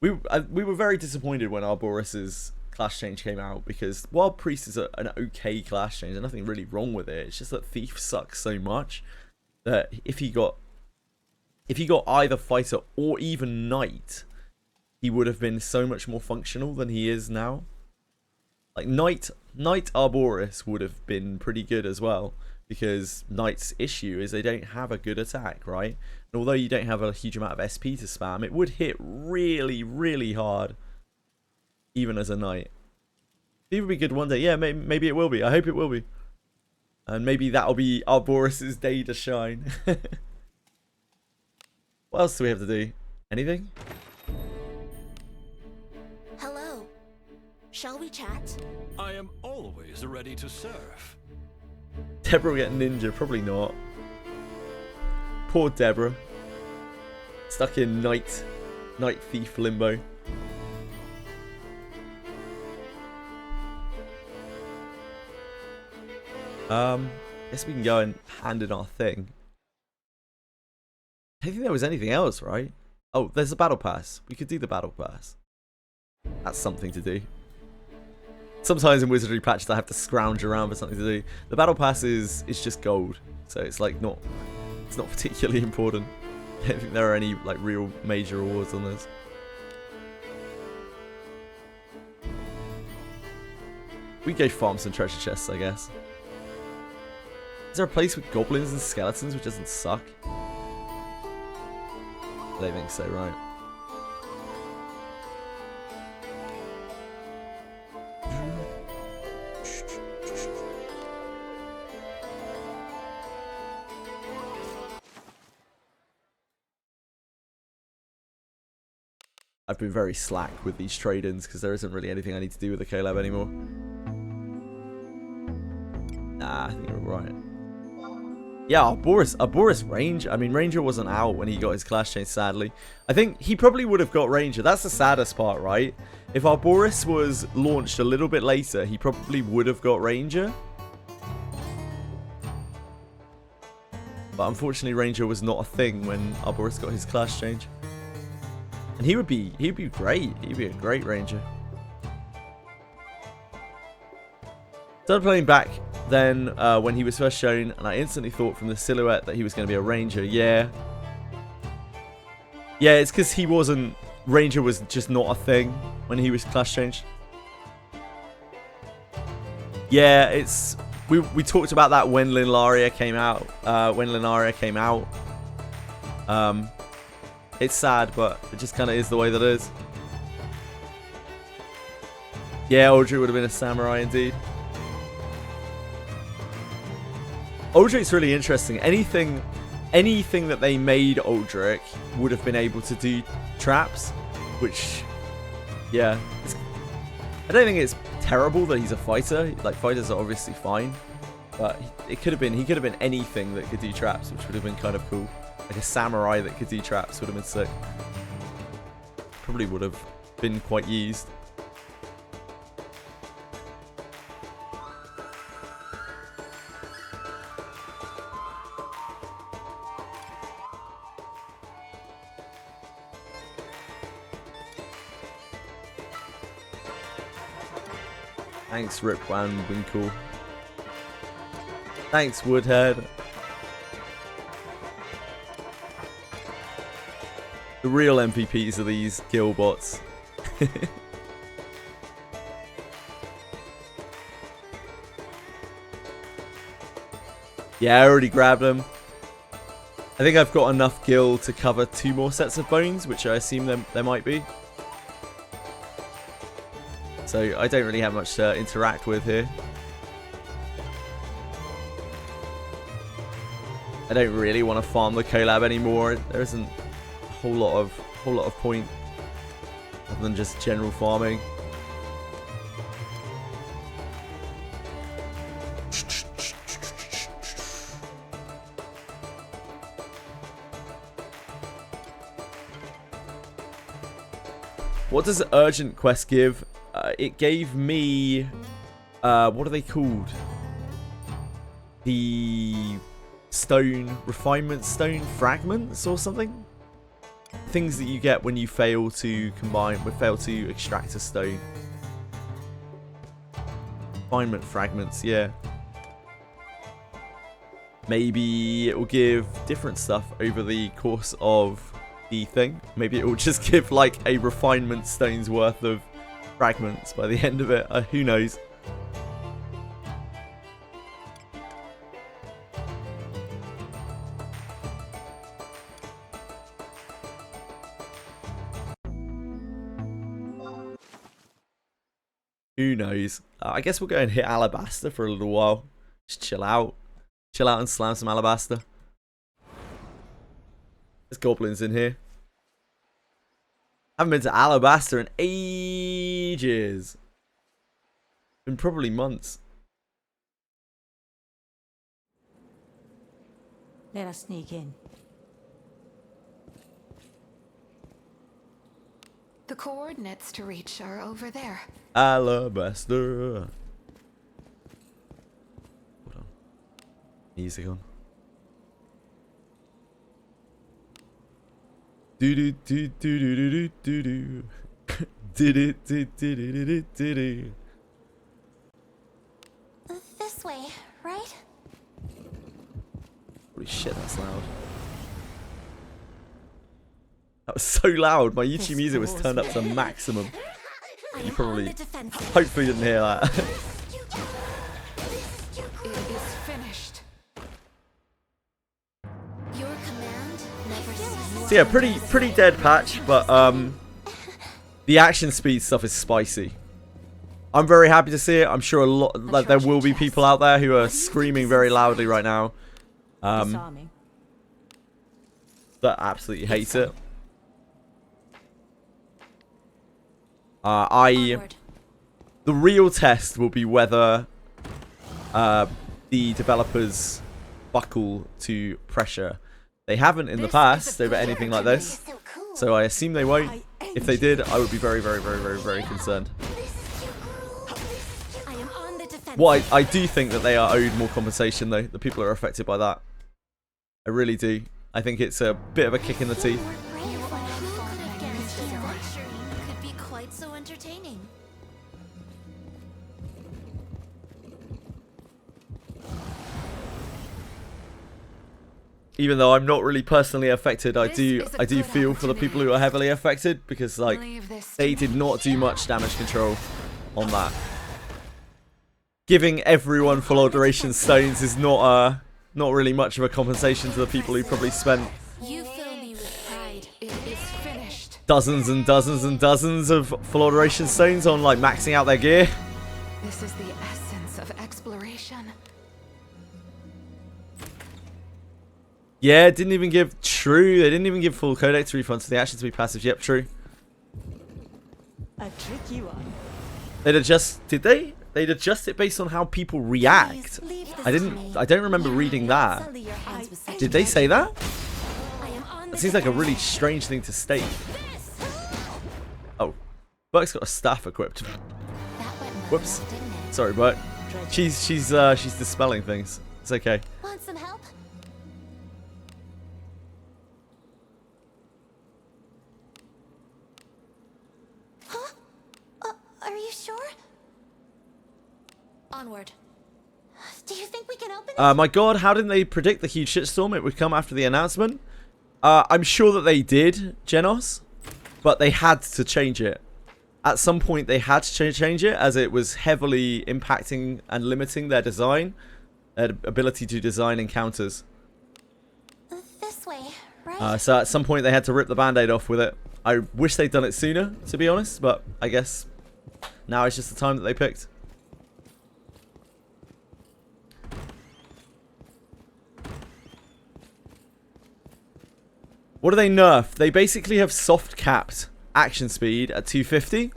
A: we were very disappointed when Arboris's class change came out, because while priest is an okay class change, there's nothing really wrong with it. It's just that thief sucks so much that if he got either fighter or even knight, he would have been so much more functional than he is now. Like Knight Arboris would have been pretty good as well, because Knight's issue is they don't have a good attack, right? And although you don't have a huge amount of SP to spam, it would hit really, really hard, even as a Knight. It would be good one day. Yeah, maybe it will be. I hope it will be. And maybe that'll be Arboris's day to shine. What else do we have to do? Anything?
C: Hello. Shall we chat?
B: I am always ready to serve.
A: Deborah will get ninja. Probably not. Poor Deborah. Stuck in Knight Thief limbo. Guess we can go and hand in our thing. I don't think there was anything else, right? Oh, there's a battle pass. We could do the battle pass. That's something to do. Sometimes in Wizardry patches I have to scrounge around for something to do. The battle pass is just gold, so it's like it's not particularly important. I don't think there are any like real major awards on this. We go farm some treasure chests, I guess. Is there a place with goblins and skeletons which doesn't suck? I don't think so, right? I've been very slack with these trade-ins because there isn't really anything I need to do with the COLLAB anymore. Nah, I think you're right. Yeah, Arboris range. I mean, Ranger wasn't out when he got his class change, sadly. I think he probably would have got Ranger. That's the saddest part, right? If Arboris was launched a little bit later, he probably would have got Ranger. But unfortunately, Ranger was not a thing when Arboris got his class change. And he'd be great. He'd be a great Ranger. Started playing back then when he was first shown, and I instantly thought from the silhouette that he was going to be a Ranger. Yeah, it's because he wasn't. Ranger was just not a thing when he was class changed. Yeah, it's we talked about that when Linaria came out. It's sad, but it just kind of is the way that it is. Yeah, Audrey would have been a samurai indeed. Aldrich's really interesting. Anything that they made Aldrich would have been able to do traps, which, yeah, I don't think it's terrible that he's a fighter. Like, fighters are obviously fine, but he could have been anything that could do traps, which would have been kind of cool. Like a samurai that could do traps would have been sick. Probably would have been quite used. Thanks, Rip Van Winkle. Thanks, Woodhead. The real MVPs are these guild bots. Yeah, I already grabbed them. I think I've got enough gil to cover 2 more sets of bones, which I assume there might be. So I don't really have much to interact with here. I don't really want to farm the COLLAB anymore. There isn't a whole lot of point other than just general farming. What does Urgent Quest give? It gave me... what are they called? the stone refinement stone fragments or something. Things that you get when you fail to extract a stone. Refinement fragments, yeah. Maybe it will give different stuff over the course of the thing. Maybe it will just give like a refinement stone's worth of fragments by the end of it. Who knows? Who knows? I guess we'll go and hit Alabaster for a little while. Just chill out. Chill out and slam some Alabaster. There's goblins in here. Haven't been to Alabaster in ages. Been probably months.
F: Let us sneak in.
G: The coordinates to reach are over there.
A: Alabaster. Hold on. Music on. Do do do do do do do do do do do do do do do.
C: This way, right?
A: Holy shit, that's loud. That was so loud. My YouTube music was turned up to maximum. You probably, hopefully didn't hear that.
G: It is finished.
C: Your command never ceases.
A: So yeah, pretty dead patch, but the action speed stuff is spicy. I'm very happy to see it. I'm sure like there will be people out there who are screaming very loudly right now.
F: Disarming.
A: That absolutely hate it.
C: Onward.
A: The real test will be whether the developers buckle to pressure. They haven't in the past over anything like this,
C: So cool.
A: so I assume they won't. If they did, I would be very, very, very, very, very concerned.
C: I am on the defense.
A: Well, I do think that they are owed more compensation, though. The people who are affected by that. I really do. I think it's a bit of a kick in the teeth.
C: Who could have guessed that lecturing could be quite so entertaining?
A: Even though I'm not really personally affected, I
G: This
A: do
G: is a good
A: feel for the people who are heavily affected, because like
G: Leave this
A: they
G: to
A: did
G: me.
A: not do much damage control on that. Giving everyone full alteration stones is not really much of a compensation to the people who probably spent
C: You fill me with pride.
G: It is finished.
A: dozens and dozens and dozens of full alteration stones on like maxing out their gear.
G: This is the essence of exploration.
A: Yeah, it didn't even give true. They didn't even give full codex refunds for the action to be passive. Yep, true.
F: A tricky one.
A: They'd adjust. Did they? They'd adjust it based on how people react.
C: Please, leave this
A: I
C: to
A: didn't.
C: me.
A: I don't remember reading that.
C: Sully your hands with such
A: Did they say that?
C: I am on the
A: That seems like a
C: defense.
A: really strange thing to state. Oh, Burke's got a staff equipped.
C: That went well
A: Whoops.
C: enough, didn't it?
A: Sorry, Burke. She's dispelling things. It's okay.
C: Want some help? Huh? Are you sure? Onward. Do you think we can open it?
A: My God, how didn't they predict the huge shitstorm? It would come after the announcement. I'm sure that they did, Genos, but they had to change it. At some point, they had to change it as it was heavily impacting and limiting their design, their ability to design encounters.
C: This way, right?
A: So at some point, they had to rip the band-aid off with it. I wish they'd done it sooner, to be honest, but I guess now it's just the time that they picked. What do they nerf? They basically have soft capped action speed at 250.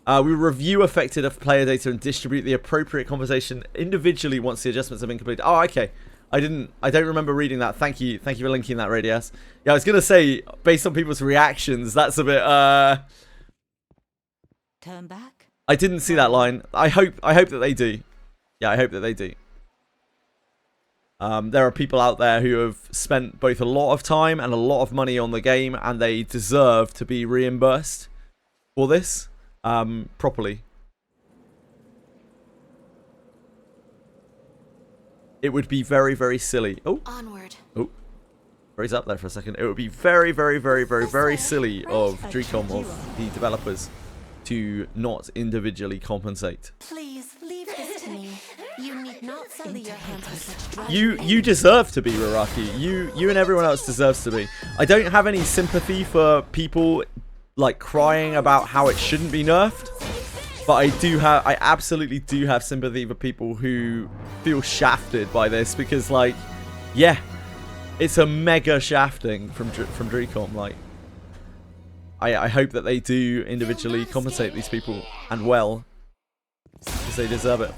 A: We review affected player data and distribute the appropriate compensation individually once the adjustments have been completed. Oh, okay. I don't remember reading that. Thank you for linking that, Radius. Yeah, I was gonna say, based on people's reactions, that's a bit
F: Turn back.
A: I didn't see that line. I hope that they do. Yeah, I hope that they do. There are people out there who have spent both a lot of time and a lot of money on the game, and they deserve to be reimbursed for this properly. It would be very, very silly. Oh,
C: Onward.
A: oh, raise up there for a second. It would be very, very, very, very, very silly of DRECOM, of the developers, to not individually compensate.
C: Please leave this to me. You need not sully your hands with such drugs.
A: You deserve to be, Raraki. You and everyone else deserves to be. I don't have any sympathy for people like crying about how it shouldn't be nerfed, but I absolutely do have sympathy for people who feel shafted by this, because like, yeah, it's a mega shafting from DRECOM. Like, I hope that they do individually compensate these people, and well, because they deserve it.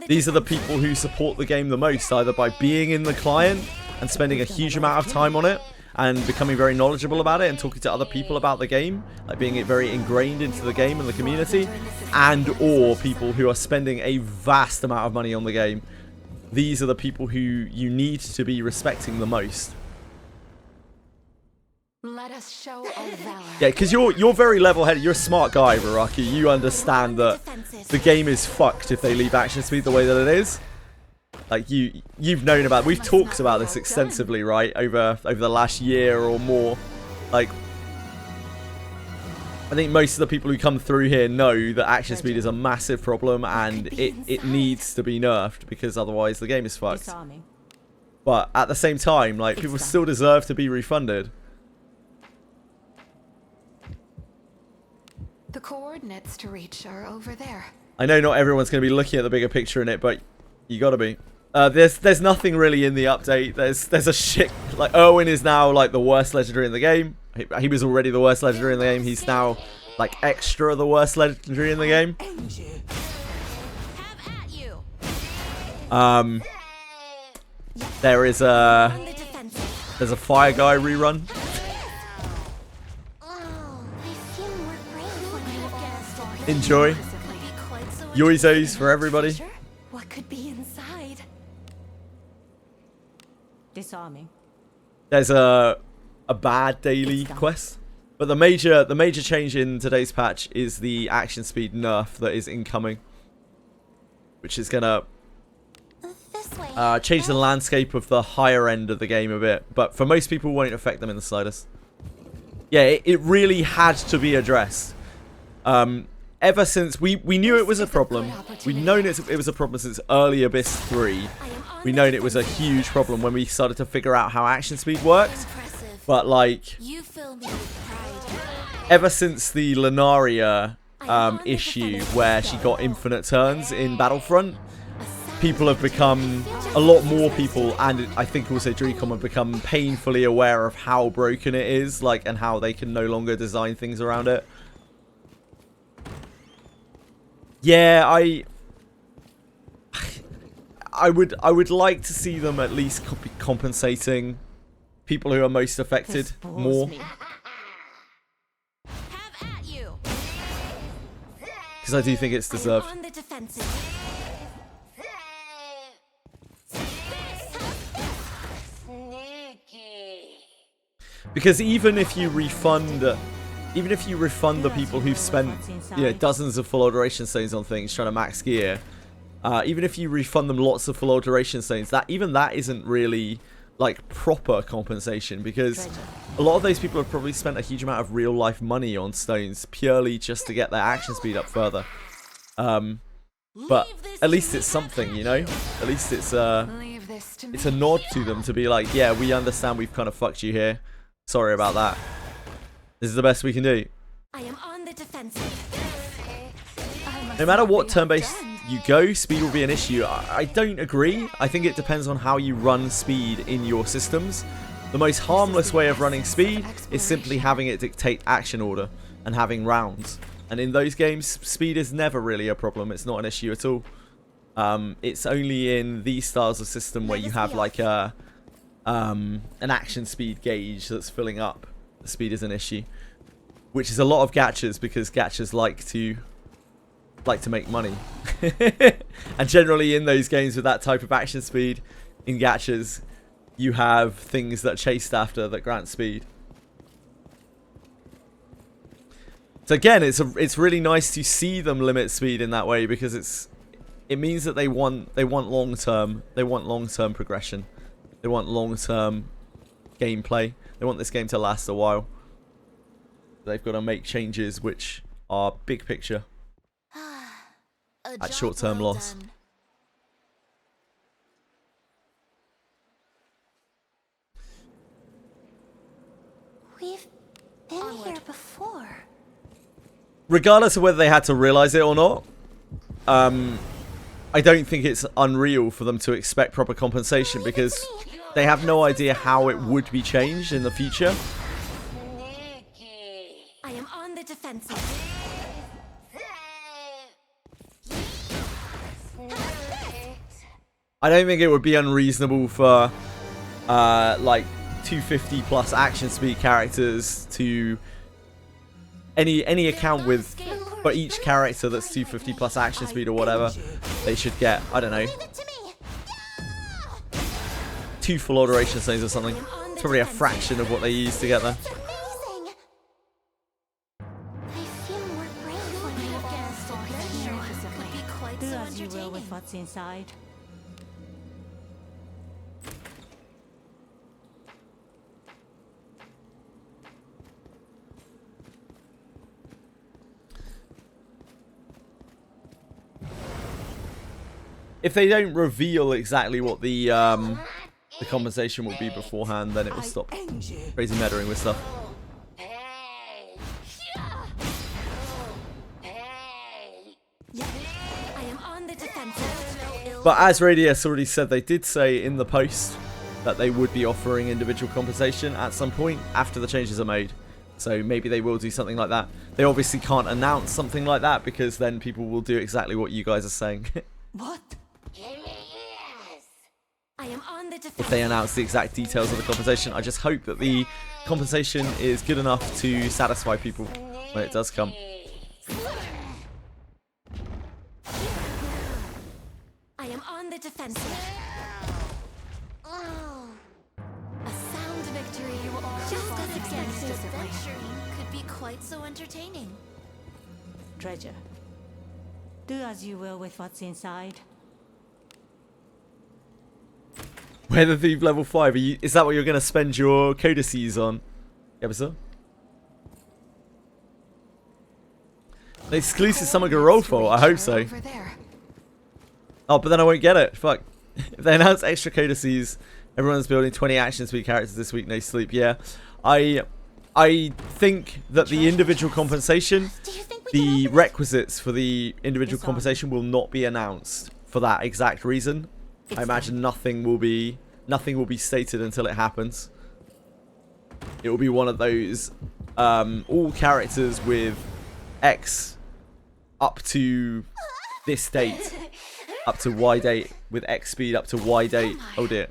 A: These are the people who support the game the most, either by being in the client and spending a huge amount of time on it and becoming very knowledgeable about it and talking to other people about the game, like being very ingrained into the game and the community, and or people who are spending a vast amount of money on the game. These are the people who you need to be respecting the most.
G: Let us show our valor.
A: Yeah, because you're very level-headed. You're a smart guy, Raraki. You understand that the game is fucked if they leave action speed the way that it is. Like, you've known about, we've talked about this extensively, right, over the last year or more. Like, I think most of the people who come through here know that action speed is a massive problem, and it needs to be nerfed, because otherwise the game is fucked. But at the same time, like, people still deserve to be refunded.
G: The coordinates to reach are over there.
A: I know not everyone's going to be looking at the bigger picture in it, but you got to be. There's nothing really in the update. There's a shit, like, ERWIN is now like the worst legendary in the game. He was already the worst legendary in the game. He's now like extra the worst legendary in the game. There's a fire guy rerun. Enjoy. Yoizos for everybody.
C: What could be inside?
F: Disarming.
A: There's a bad daily quest, but the major change in today's patch is the action speed nerf that is incoming, which is gonna change the landscape of the higher end of the game a bit, but for most people won't affect them in the slightest. Yeah, it really had to be addressed. Ever since we knew it was a problem, we've known it was a problem since early Abyss 3. We've known it was a huge problem when we started to figure out how action speed worked. But like, ever since the Lunaria issue where she got infinite turns in Battlefront, people have become, a lot more people, and I think also DRECOM have become painfully aware of how broken it is, like, and how they can no longer design things around it. Yeah, I would like to see them at least be compensating people who are most affected more. Because I do think it's deserved. Because even if you refund the people who've spent, you know, dozens of full alteration stones on things trying to max gear, even if you refund them lots of full alteration stones, that isn't really like proper compensation, because a lot of those people have probably spent a huge amount of real life money on stones purely just to get their action speed up further. But at least it's something, you know. At least it's a nod to them to be like, yeah, we understand we've kind of fucked you here. Sorry about that. This is the best we can do.
C: I am on the defensive.
A: No matter what turn-based you go, speed will be an issue. I don't agree. I think it depends on how you run speed in your systems. The most harmless way of running speed is simply having it dictate action order and having rounds. And in those games, speed is never really a problem. It's not an issue at all. It's only in these styles of system where you have like an action speed gauge that's filling up. The speed is an issue. which is a lot of gachas because gachas like to make money. And generally in those games with that type of action speed in gachas, you have things that are chased after that grant speed. So again, it's really nice to see them limit speed in that way because it means that they want long-term progression. They want long-term gameplay. They want this game to last a while. They've got to make changes which are big picture at short-term loss.
C: Done. We've been here before.
A: Regardless of whether they had to realize it or not, I don't think it's unreal for them to expect proper compensation because they have no idea how it would be changed in the future.
E: I am on the defensive.
A: I don't think it would be unreasonable for like 250 plus action speed characters to any account with, for each character that's 250 plus action speed or whatever, they should get, I don't know,
C: Leave it to me.
A: 2 full alteration stones or something. It's probably a fraction of what they use to get there.
C: It's amazing. I feel more brave when I have guessed adventure could be quite
F: Do
C: so
F: as you will
C: entertaining.
F: with what's inside.
A: If they don't reveal exactly what the compensation will be beforehand, then it will stop crazy meddling with stuff.
E: I am on the defensive.
A: But as Radius already said, they did say in the post that they would be offering individual compensation at some point after the changes are made. So maybe they will do something like that. They obviously can't announce something like that because then people will do exactly what you guys are saying.
F: What?
E: I am on the defensive.
A: If they announce the exact details of the compensation. I just hope that the compensation is good enough to satisfy people when it does come.
E: I am on the defensive.
C: Oh,
E: A sound victory.
C: just as expected, adventuring could be quite so entertaining.
F: Treasure. Do as you will with what's inside.
A: Where the Thief level 5? Is that what you're going to spend your codices on? Episode? An exclusive Summer Roll for? I hope so.
G: Over there.
A: Oh, but then I won't get it. Fuck. If they announce extra codices, everyone's building 20 action speed characters this week, no sleep. Yeah. I think that the individual compensation,
C: Do you think we can
A: the
C: open it?
A: requisites for the individual
F: It's on.
A: compensation will not be announced for that exact reason. I imagine nothing will be stated until it happens. It will be one of those all characters with X up to this date, up to Y date, with X speed up to Y date. Oh dear.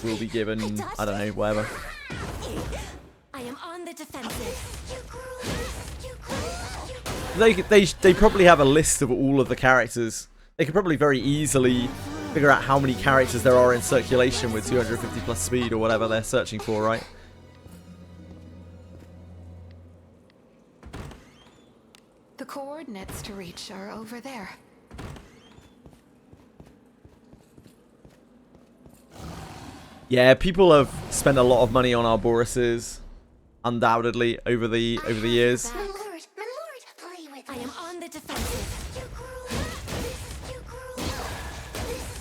A: Will be given, I don't know, whatever.
E: I am on the defensive.
A: They probably have a list of all of the characters. They could probably very easily figure out how many characters there are in circulation with 250 plus speed or whatever they're searching for, right?
G: The coordinates to reach are over there.
A: Yeah, people have spent a lot of money on Arboruses, undoubtedly, over the years.
C: My lord, play with
E: I
C: me.
E: am on the defensive.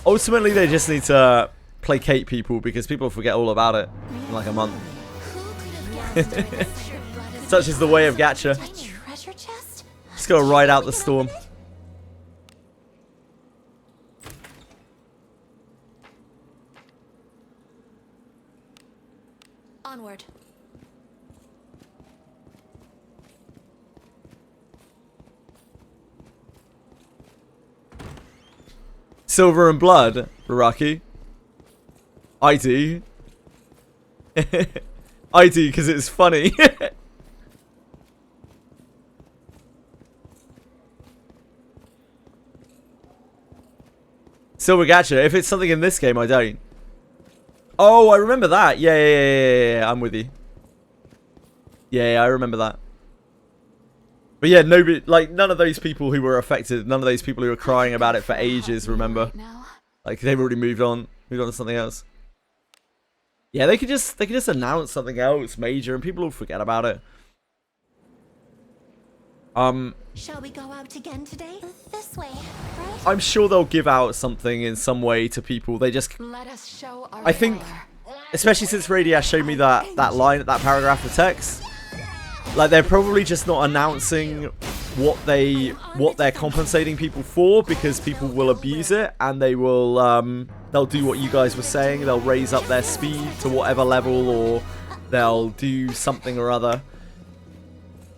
A: Ultimately, they just need to placate people because people forget all about it in like a month.
C: Who could have guessed adventure brought us
A: Such is the way of gacha.
C: a treasure chest?
A: Just gotta ride out the storm.
C: Onward.
A: Silver and blood, Baraki. I do. I do because it's funny. Silver Gacha. If it's something in this game, I don't. Oh, I remember that. Yeah. I'm with you. Yeah, I remember that. But yeah, nobody, like, none of those people who were affected, none of those people who were crying about it for ages, remember? Like, they've already moved on to something else. Yeah, they could just announce something else major and people will forget about it.
E: Shall we go out again today?
C: This way, right?
A: I'm sure they'll give out something in some way to people. They just,
G: Let us show our
A: I think, especially since Radiash showed me that paragraph of text, like they're probably just not announcing what they're compensating people for, because people will abuse it and they will they'll do what you guys were saying. They'll raise up their speed to whatever level, or they'll do something or other.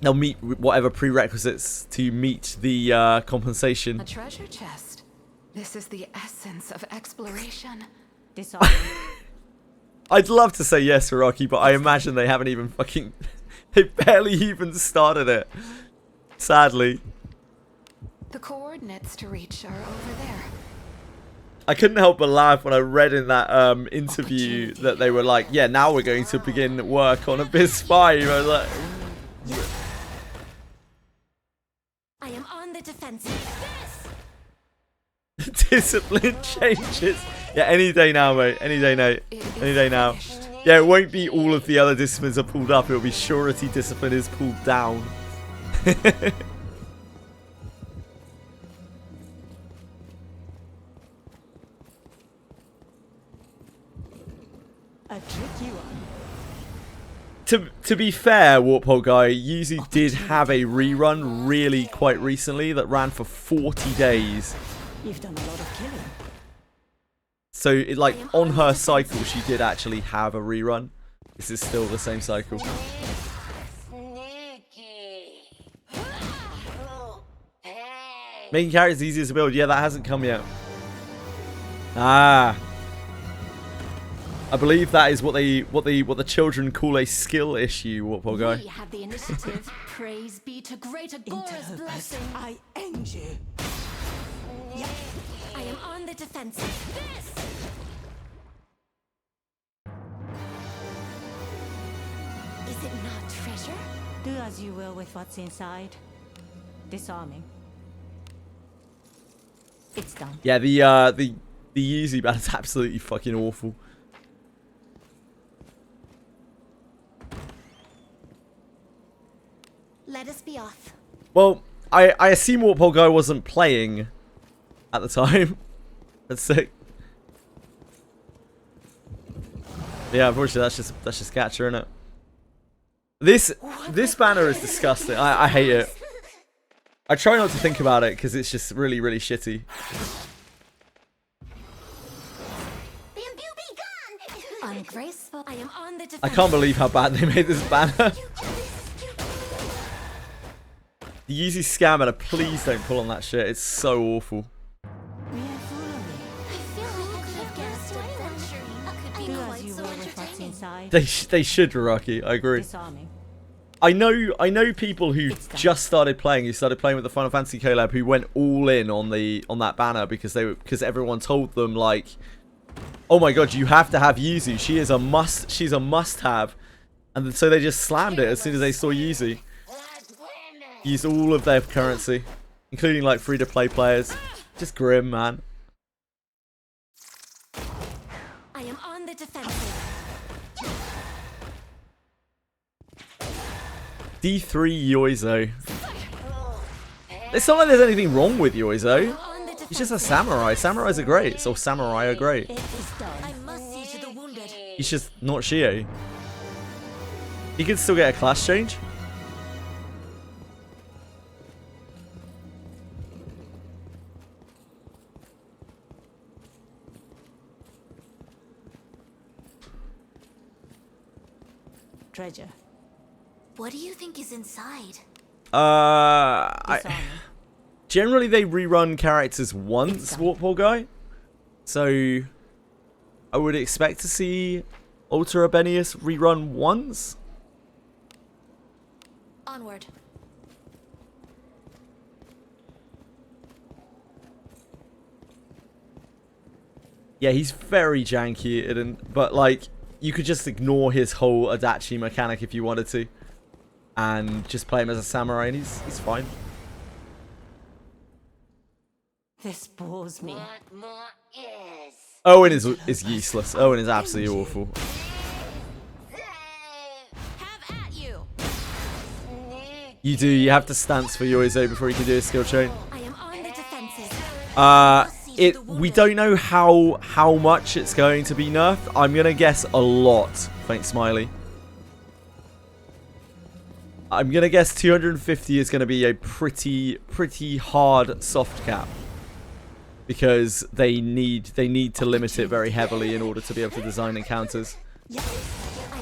A: They'll meet whatever prerequisites to meet the compensation.
G: A treasure chest. This is the essence of exploration.
F: Disarming.
A: I'd love to say yes, Rocky, but I imagine they haven't even fucking... They barely even started it. Sadly.
G: The coordinates to reach are over there.
A: I couldn't help but laugh when I read in that interview that they were like, yeah, now we're going to begin work on Abyss 5. I was like...
E: I am on the defensive.
A: Discipline changes. Yeah, any day now, mate. Any day now. Any day now. Yeah, it won't be all of the other disciplines are pulled up. It'll be surety discipline is pulled down.
F: A tricky one.
A: To be fair, Warphole Guy, Yuzu did have a rerun really quite recently that ran for 40 days.
F: You've done a lot of killing.
A: So, like, on her cycle, she did actually have a rerun. This is still the same cycle. Making characters easier to build. Yeah, that hasn't come yet. Ah. I believe that is what the children call a skill issue, Warphole Guy.
E: We have the initiative. Praise be to great Agora's blessing.
F: I end you.
E: I am on the defensive. Is it not treasure?
F: Do as you will with what's inside. Disarming. It's done.
A: Yeah, the Yuzu ban is absolutely fucking awful.
E: Let us be off.
A: Well, I assume Warphole Guy wasn't playing at the time. That's sick. Yeah, unfortunately, that's just Gacha, innit? This banner is disgusting. I hate it. I try not to think about it because it's just really, really shitty.
C: LIMBU be gone!
E: Ungraceful. I am on the defensive.
A: I can't believe how bad they made this banner. The Yuzu scam banner, please don't pull on that shit. It's so awful.
F: We are foolery.
C: I feel like I could have guessed adventuring could be
F: Do as
C: quite
F: you
C: so
F: will with what's
C: entertaining.
F: inside.
A: They should, Rocky. I agree.
F: Disarming.
A: I know people who just started playing, who started playing with the Final Fantasy collab, who went all in on that banner because everyone told them, like, oh my god, you have to have Yuzu. She's a must have. And so they just slammed it as soon as they saw Yuzu. Used all of their currency, including like free to play players. Just grim, man.
E: I am on the defensive.
A: D3 Yoizo. It's not like there's anything wrong with Yoizo.
E: On the defensive.
A: He's just a samurai. Samurais are great. So samurai are great.
F: It is done.
E: I must see to the wounded.
A: He's just not Shio. He can still get a class change.
F: Treasure.
C: What do you think is inside?
F: Disarming.
A: Generally they rerun characters once, Warphole Guy. So I would expect to see Alter Abenius rerun once.
E: Onward.
A: Yeah, he's very janky, but like you could just ignore his whole Adachi mechanic if you wanted to, and just play him as a samurai, and he's fine.
F: This bores me.
A: Owen is useless. Owen is absolutely awful.
C: Have at you.
A: You have to stance for Yoizo before you can do a skill chain.
C: I am on the defensive.
A: We don't know how much it's going to be nerfed. I'm gonna guess a lot. Faint smiley. I'm gonna guess 250 is gonna be a pretty hard soft cap, because they need to limit it very heavily in order to be able to design encounters.
C: I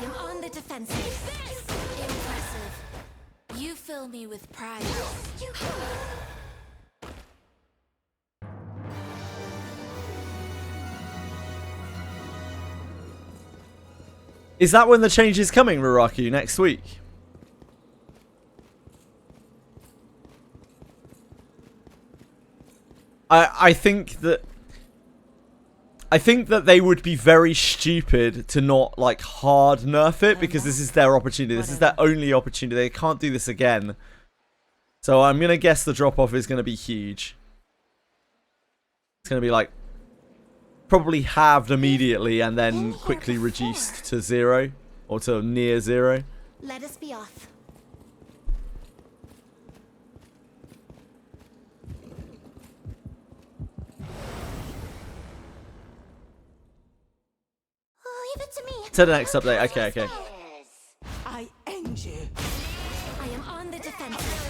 C: am on the defensive. Impressive. You fill me with pride.
A: Is that when the change is coming, Ruraku? Next week? I think that they would be very stupid to not like hard nerf it, because this is their opportunity. This is their only opportunity. They can't do this again. So I'm gonna guess the drop off is gonna be huge. It's gonna be like probably halved immediately and then quickly reduced to 0 or to near 0.
C: Let us be off. Leave it to me.
A: To the next update. Okay.
F: I end you.
C: I am on the defensive.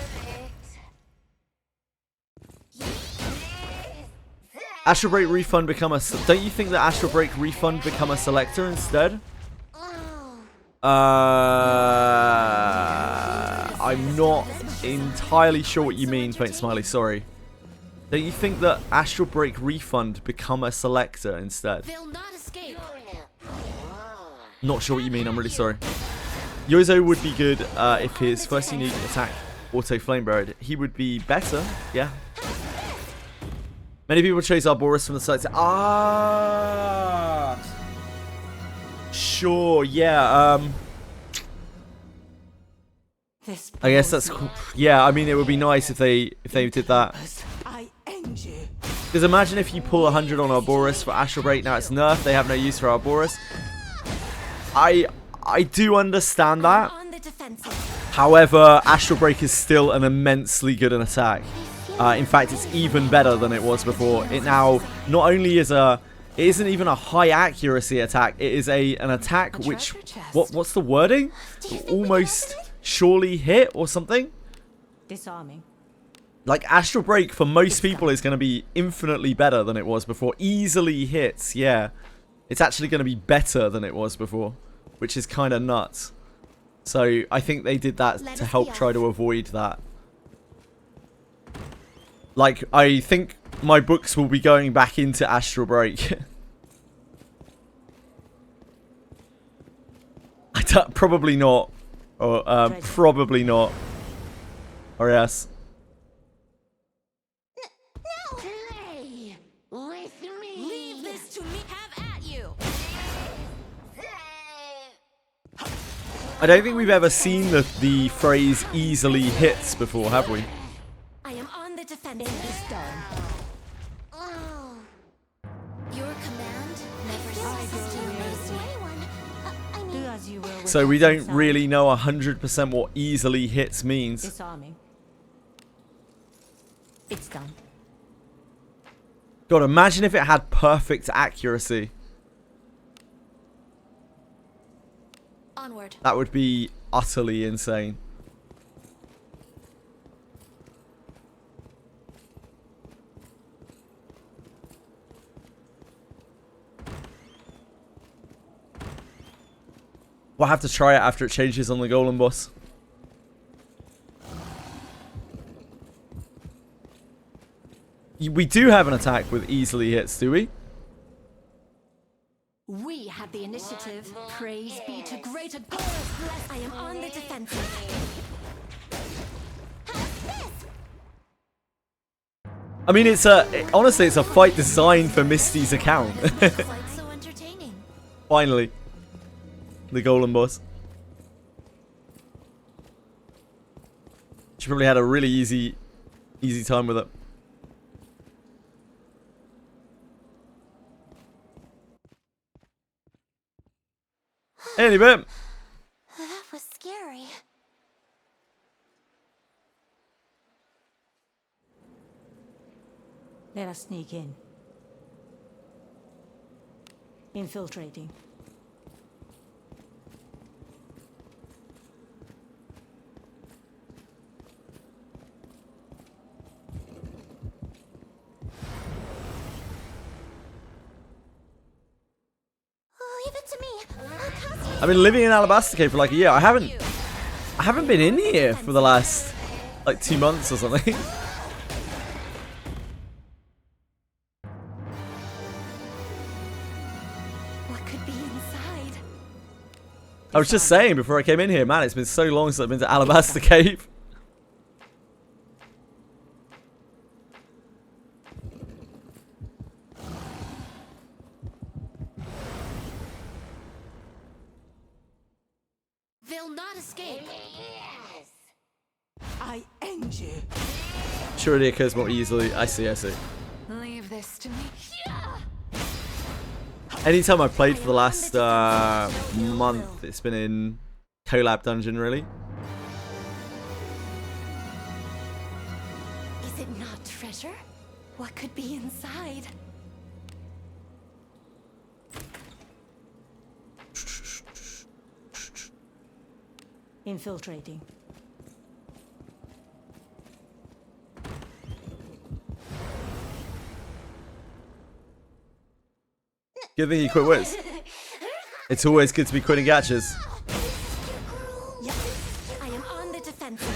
A: Astral Break Refund become a... Don't you think that Astral Break Refund become a selector instead? I'm not entirely sure what you mean, Faint Smiley, sorry. Don't you think that Astral Break Refund become a selector instead?
C: They'll not escape.
A: Not sure what you mean, I'm really sorry. Yoizo would be good if his first unique attack auto flame buried. He would be better, yeah. Many people chose Arboris from the site. Sure, yeah. I guess that's cool. Yeah. I mean, it would be nice if they did that.
F: I end you.
A: Because imagine if you pull 100 on Arboris for Astral Break. Now it's nerfed. They have no use for Arboris. I do understand that.
C: On the defensive.
A: However, Astral Break is still an immensely good attack. In fact, it's even better than it was before. It now not only is it isn't even a high accuracy attack. It is an attack which what's the wording? Almost surely hit or something.
F: Disarming.
A: Like Astral Break for most people is going to be infinitely better than it was before. Easily hits, yeah. It's actually going to be better than it was before, which is kind of nuts. So I think they did that to help try to avoid that. Like, I think my books will be going back into Astral Break. Probably not. Or, probably not. Or yes.
C: No! Play with me. Leave this to me. Have at you.
A: I don't think we've ever seen the phrase easily hits before, have we?
C: I am on the defensive. Oh. Your command never ceases to amaze me.
F: Do as you will. with
A: So we
F: that
A: don't
F: inside.
A: really know 100% what easily hits means.
F: Disarming. It's done.
A: God, imagine if it had perfect accuracy.
C: Onward.
A: That would be utterly insane. We'll have to try it after it changes on the Golem boss. We do have an attack with easily hits, do we?
E: We have the initiative. Praise be to greater God.
C: I am on the defensive.
A: I mean, honestly, it's a fight designed for Misty's account.
C: Looks like so entertaining.
A: Finally. The golem boss. She probably had a really easy time with it. Any bit.
C: That was scary.
F: Let us sneak in. Infiltrating.
C: Oh, leave it to me. I'll cast you.
A: I've been living in Alabaster Cave for like a year. I haven't been in here for the last like 2 months or something.
C: What could be inside?
A: I was just saying before I came in here, man, it's been so long since I've been to Alabaster Cave.
C: They'll not escape.
F: I end you.
A: Surely occurs more easily. I see.
G: Leave this to me.
A: Anytime I've played for the last month, it's been in COLLAB dungeon, really.
C: Is it not treasure? What could be inside?
F: Infiltrating.
A: Good thing you quit Wiz. It's always good to be quitting gachas.
C: I am on the defensive.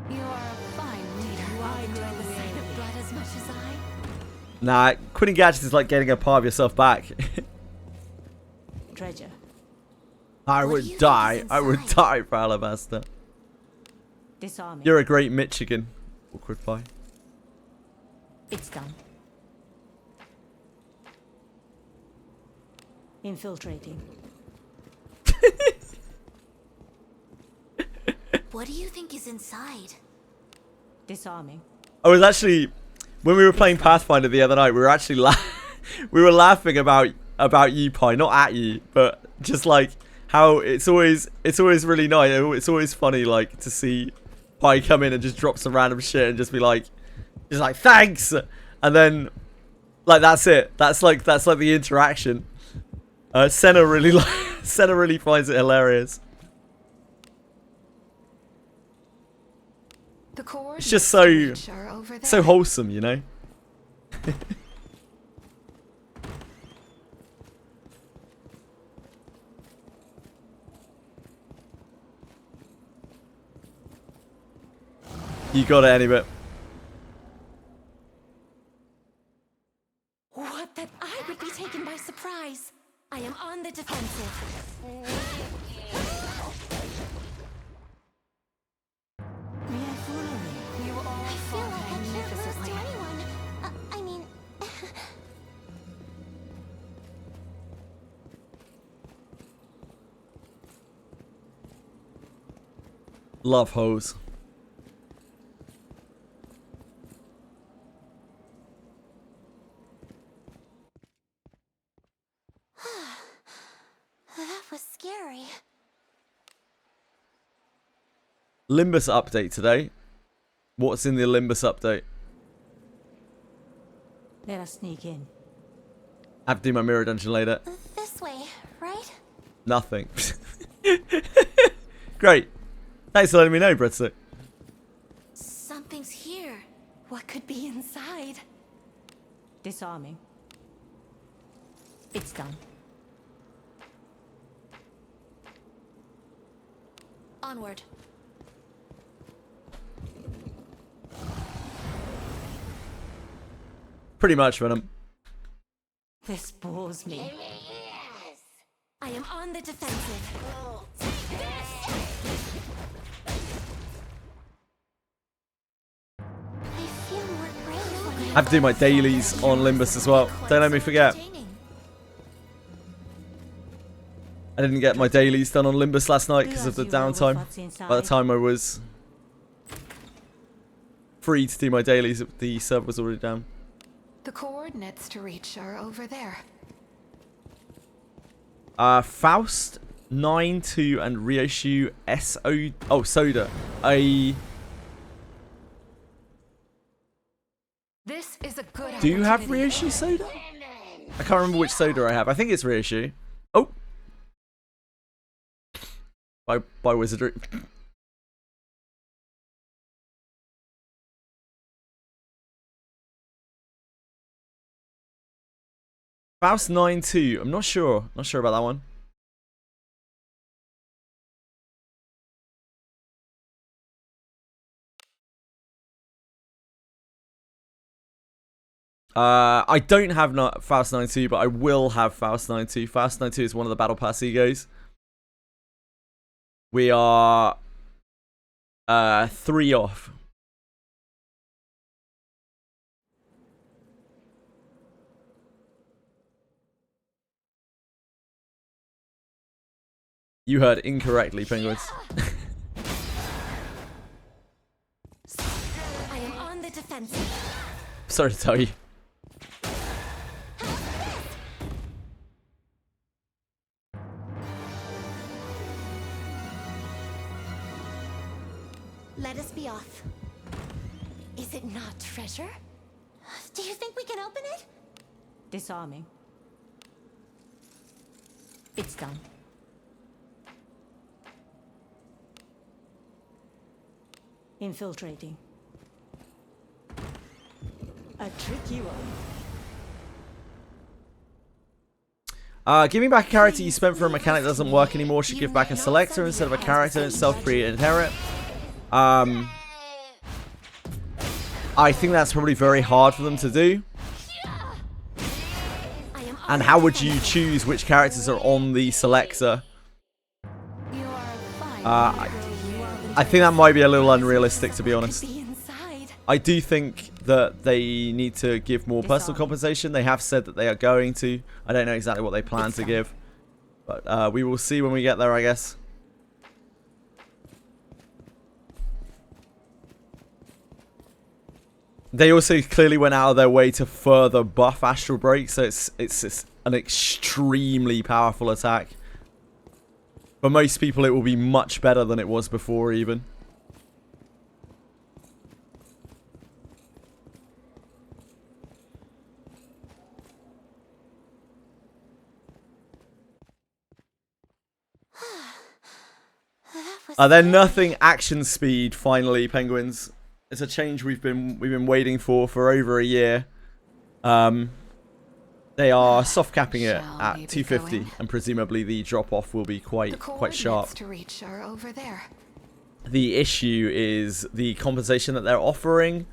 G: You are a fine leader.
C: You enjoy the sight of blood as much as I.
A: Nah, quitting gachas is like getting a part of yourself back.
F: Treasure.
A: I
C: What do you
A: would
C: think
A: die.
C: is
A: I would
C: inside?
A: die for Alabaster.
F: Disarming.
A: You're a great Michigan. Awkward pie.
F: It's done. Infiltrating.
C: What do you think is inside?
F: Disarming.
A: I was actually, when we were playing Pathfinder the other night, we were actually we were laughing about you, Pi, not at you, but just like how it's always really nice. It's always funny like to see Pi come in and just drop some random shit and just be like, thanks, and then like that's it. That's like the interaction. Senna really finds it hilarious.
G: The
A: It's just so
G: over there.
A: so wholesome, you know. You got it, any bit.
C: What that I would be taken by surprise. I am on the defensive.
F: May I follow me?
G: You all
C: I feel
G: fought
C: like I can't lose
G: magnificently.
C: to anyone. I mean...
A: Love hoes.
C: That was scary.
A: Limbus update today. What's in the Limbus update?
F: Let us sneak in.
A: I have to do my mirror dungeon later.
C: This way, right?
A: Nothing. Great. Thanks for letting me know, Bretso.
C: Something's here. What could be inside?
F: Disarming. It's done.
C: Onward.
A: Pretty much, Venom.
F: This bores me.
C: I am on the defensive. I feel more brave.
A: I have to do my dailies on Limbus as well. Don't let me forget. I didn't get my dailies done on Limbus last night because of the downtime. By the time I was free to do my dailies, the server was already down.
G: The coordinates to reach are over there.
A: Faust, 9-2, and Ryoshu SO. Oh, Soda.
G: This is a good
A: Do you have
G: opportunity.
A: Ryoshu Soda? I can't remember which Soda I have. I think it's Ryoshu. Oh. By Wizardry. Faust 9-2. I'm not sure. Not sure about that one. I don't have Faust 9-2, but I will have Faust 9-2. Faust 9-2 is one of the Battle Pass egos. We are 3 off. You heard incorrectly, penguins.
C: I am on the defensive.
A: Sorry to tell you.
C: Let us be off. Is it not treasure? Do you think we can open it?
F: Disarming. It's done. Infiltrating. A tricky one.
A: Giving back a character you spent for a mechanic that doesn't work anymore should give back a selector instead of a character itself pre-inherit. I think that's probably very hard for them to do. And how would you choose which characters are on the selector? I think that might be a little unrealistic, to be honest. I do think that they need to give more personal compensation. They have said that they are going to. I don't know exactly what they plan to give. But we will see when we get there, I guess. They also clearly went out of their way to further buff Astral Break, so it's an extremely powerful attack. For most people, it will be much better than it was before, even. They're nothing action speed, finally, penguins. It's a change we've been waiting for over a year. They are soft capping it at 250, and presumably the drop off will be quite sharp.
G: To reach are over there.
A: The issue is the compensation that they're offering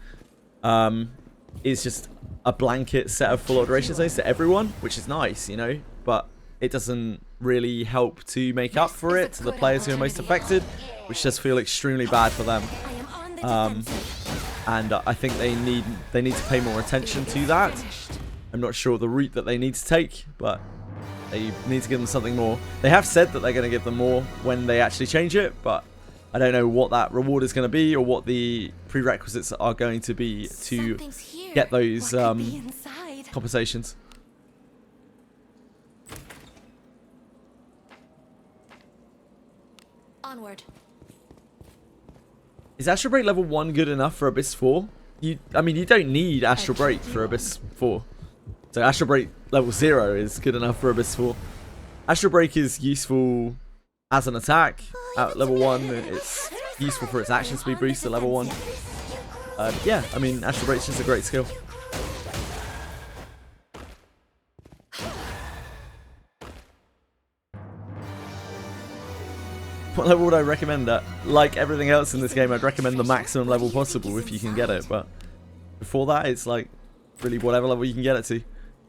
A: is just a blanket set of full alteration zones to everyone, which is nice, you know, but it doesn't really help to make up for it to the players who are most affected, which does feel extremely bad for them. And I think they need to pay more attention to that. I'm not sure the route that they need to take, but they need to give them something more. They have said that they're going to give them more when they actually change it, but I don't know what that reward is going to be or what the prerequisites are going to be to get those compensations.
C: Onward.
A: Is Astral Break level 1 good enough for Abyss 4? I mean, you don't need Astral Break for Abyss 4. So Astral Break level 0 is good enough for Abyss 4. Astral Break is useful as an attack at level 1. It's useful for its action speed boost at level 1. Yeah, I mean, Astral Break's just a great skill. What level would I recommend at? Like everything else in this game, I'd recommend the maximum level possible if you can get it, but before that, it's like really whatever level you can get it to.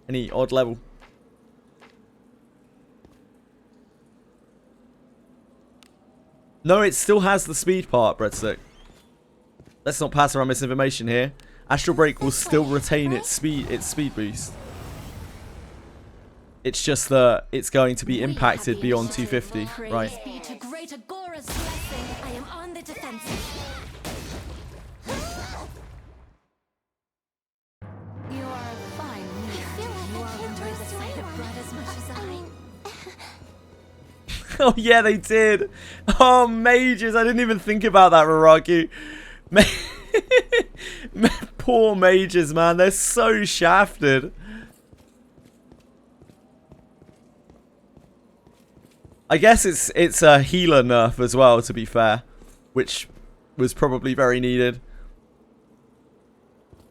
A: Any odd level. No, it still has the speed part, Breadstick. Let's not pass around misinformation here. Astral Break will still retain its speed boost. It's just that it's going to be impacted beyond 250, right?
C: Praise be to great Agora's blessing. I am on the defensive.
G: You are a fine
C: I
G: leader.
C: feel like
G: You
C: I
G: are
C: can't
G: under
C: trust
G: the sight of
C: anyone.
G: blood as much as
C: I
G: I.
C: mean,
A: Oh yeah, they did. Oh, mages. I didn't even think about that, Raraki. Poor mages, man. They're so shafted. I guess it's a healer nerf as well, to be fair, which was probably very needed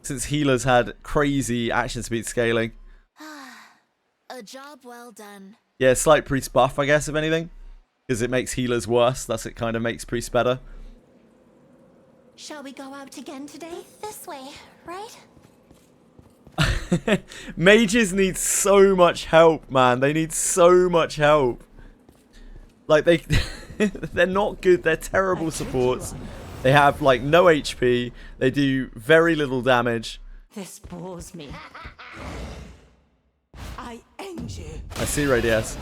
A: since healers had crazy action speed scaling.
C: a job well done.
A: Yeah, slight priest buff, I guess, if anything, because it makes healers worse. Thus, it kind of makes priests better.
C: Shall we go out again today? This way, right?
A: Mages need so much help, man. They need so much help. Like, they're not good. They're terrible supports. They have, like, no HP. They do very little damage.
F: This bores me. I end you.
A: I see, Radius.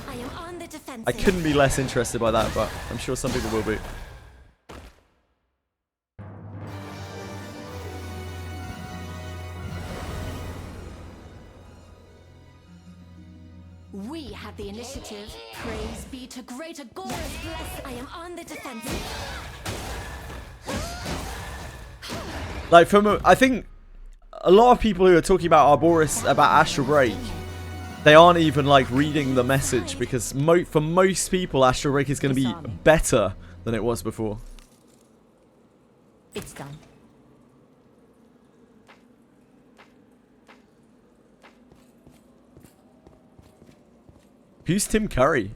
C: I am on the defensive.
A: I couldn't be less interested by that, but I'm sure some people will be.
E: We have the initiative. Praise be to great Agora's blessing.
C: I am on the defensive.
A: Like, I think a lot of people who are talking about Arboris, about Astral Break, they aren't even, like, reading the message, because for most people, Astral Break is going to be better than it was before.
F: It's done.
A: Who's Tim Curry?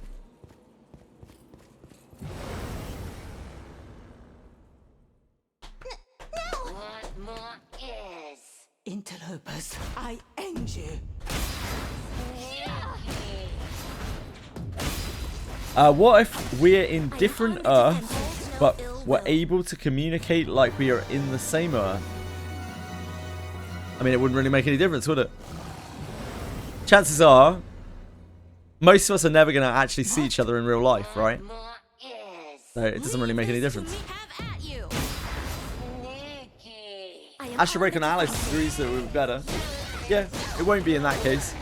F: Interlopers, I end you.
A: What if we're in different Earths, but we're able to communicate like we are in the same Earth? I mean, it wouldn't really make any difference, would it? Chances are, most of us are never going to actually see each other in real life, right? So it doesn't really make any difference. Astral Break on Alice agrees that it would be better. Yeah, it won't be in that case.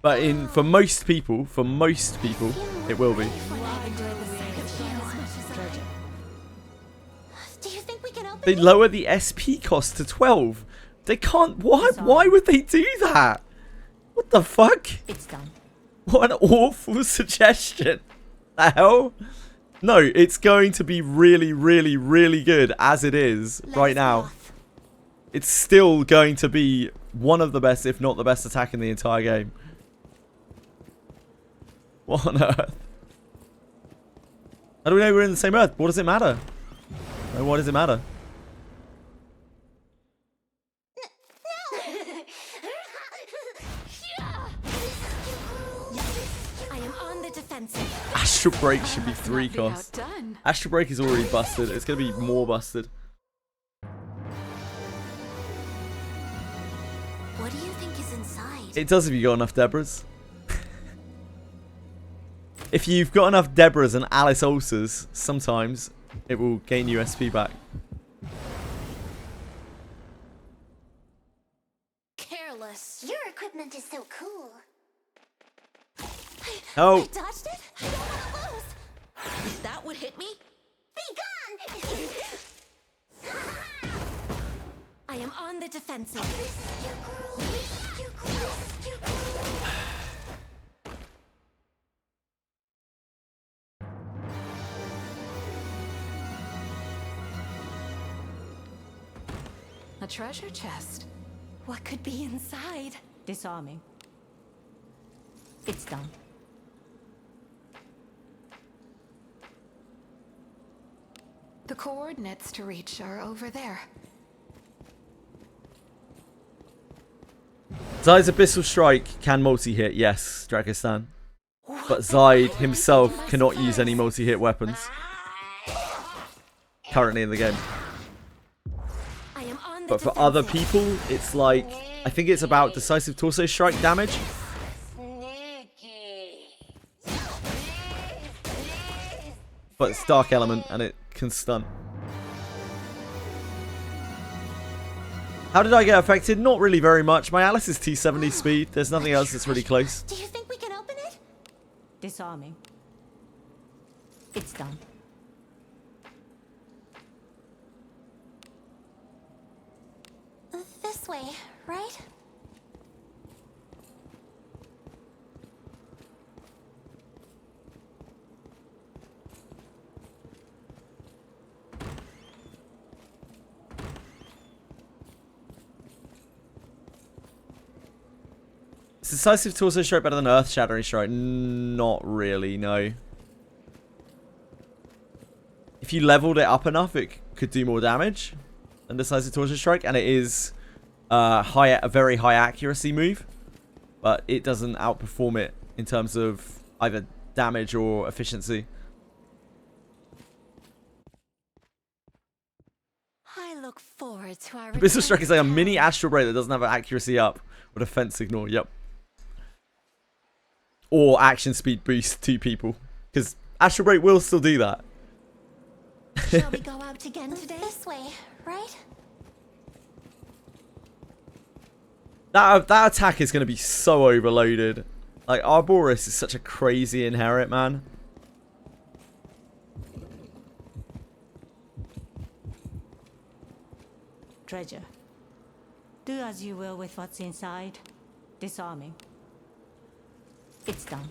A: But for most people, it will be.
C: Do you think we can open
A: They lower the SP cost to 12. They can't. Why would they do that? What the fuck?
F: It's done.
A: What an awful suggestion. The hell? No, it's going to be really, really, really good as it is right now. It's still going to be one of the best, if not the best attack in the entire game. What on earth? How do we know we're in the same Earth? What does it matter? No, what does it matter?
C: I am on the defensive.
A: Astral Break should be 3
G: Not be
A: costs.
G: outdone.
A: Astral Break is already busted. It's going to be more busted.
C: What do you think is inside?
A: It does if you got enough Debras. If you've got enough Debras and Alice ulcers, sometimes it will gain you SP back.
C: Careless.
H: Your equipment is so cool.
A: Oh,
C: I dodged it? I don't want to lose. That would hit me?
H: Be gone!
C: I am on the defensive.
G: A treasure chest.
C: What could be inside?
F: Disarming. It's done.
G: The coordinates to reach are over there.
A: Zai's Abyssal Strike can multi-hit. Yes, Dragistan.
C: What?
A: But Zide himself cannot use any multi-hit weapons currently in the game.
C: I am on the
A: But for other people, it's like, I think it's about decisive torso strike damage. But it's dark element and it can stun. How did I get affected? Not really very much. My Alice is T70 speed. There's nothing else that's really close.
C: Do you think we can open it?
F: Disarming. It's done.
C: This way, right?
A: Is decisive torso strike better than earth shattering strike? Not really, no. If you leveled it up enough, it could do more damage than decisive torso strike, and it is a very high accuracy move, but it doesn't outperform it in terms of either damage or efficiency.
C: I look forward to our
A: Business strike is like a
C: return to
A: mini
C: town.
A: astral break that doesn't have an accuracy up with a fence signal. Yep. Or action speed boost to people, because astral break will still do that.
C: Shall we go out again today? This way, right?
A: That attack is going to be so overloaded. Like, Arboris is such a crazy inherit, man.
F: Treasure. Do as you will with what's inside. Disarming. It's done.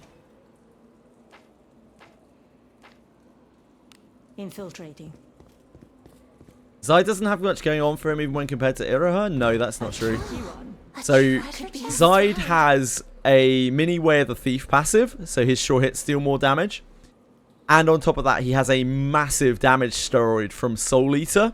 F: Infiltrating.
A: Zai doesn't have much going on for him even when compared to Iroha? No, that's not true.
F: Huron.
A: So,
C: Could be
A: Zide has a mini Way of the Thief passive, so his sure hits deal more damage. And on top of that, he has a massive damage steroid from Soul Eater.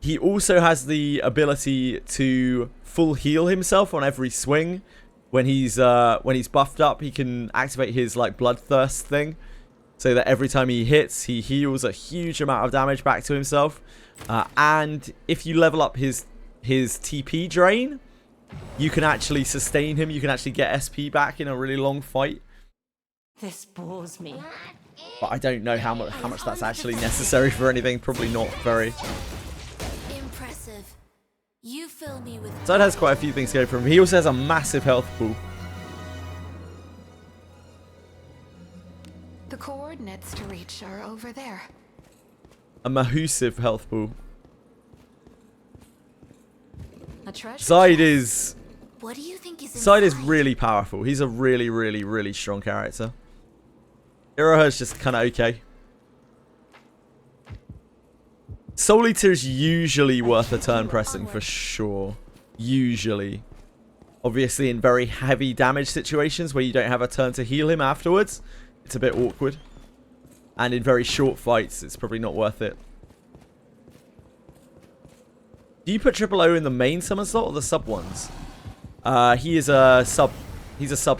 A: He also has the ability to full heal himself on every swing. When he's buffed up, he can activate his like bloodthirst thing, so that every time he hits, he heals a huge amount of damage back to himself. And if you level up his TP drain, you can actually sustain him. You can actually get SP back in a really long fight.
F: This bores me.
A: But I don't know how much that's actually necessary for anything. Probably not very.
C: impressive. You fill me with
A: Zide has quite a few things going for him. He also has a massive health pool.
G: The coordinates to reach are over there.
A: A massive health pool.
G: A treasure
A: Zide
G: chest.
A: is
C: What do you think is
A: Zide is
C: inside?
A: really powerful. He's a really, really, really strong character. Iroha's just kind of okay. Soul Eater is usually worth a turn pressing for sure. Usually. Obviously in very heavy damage situations where you don't have a turn to heal him afterwards, it's a bit awkward. And in very short fights, it's probably not worth it. Do you put Triple O in the main summon slot or the sub ones? He's a sub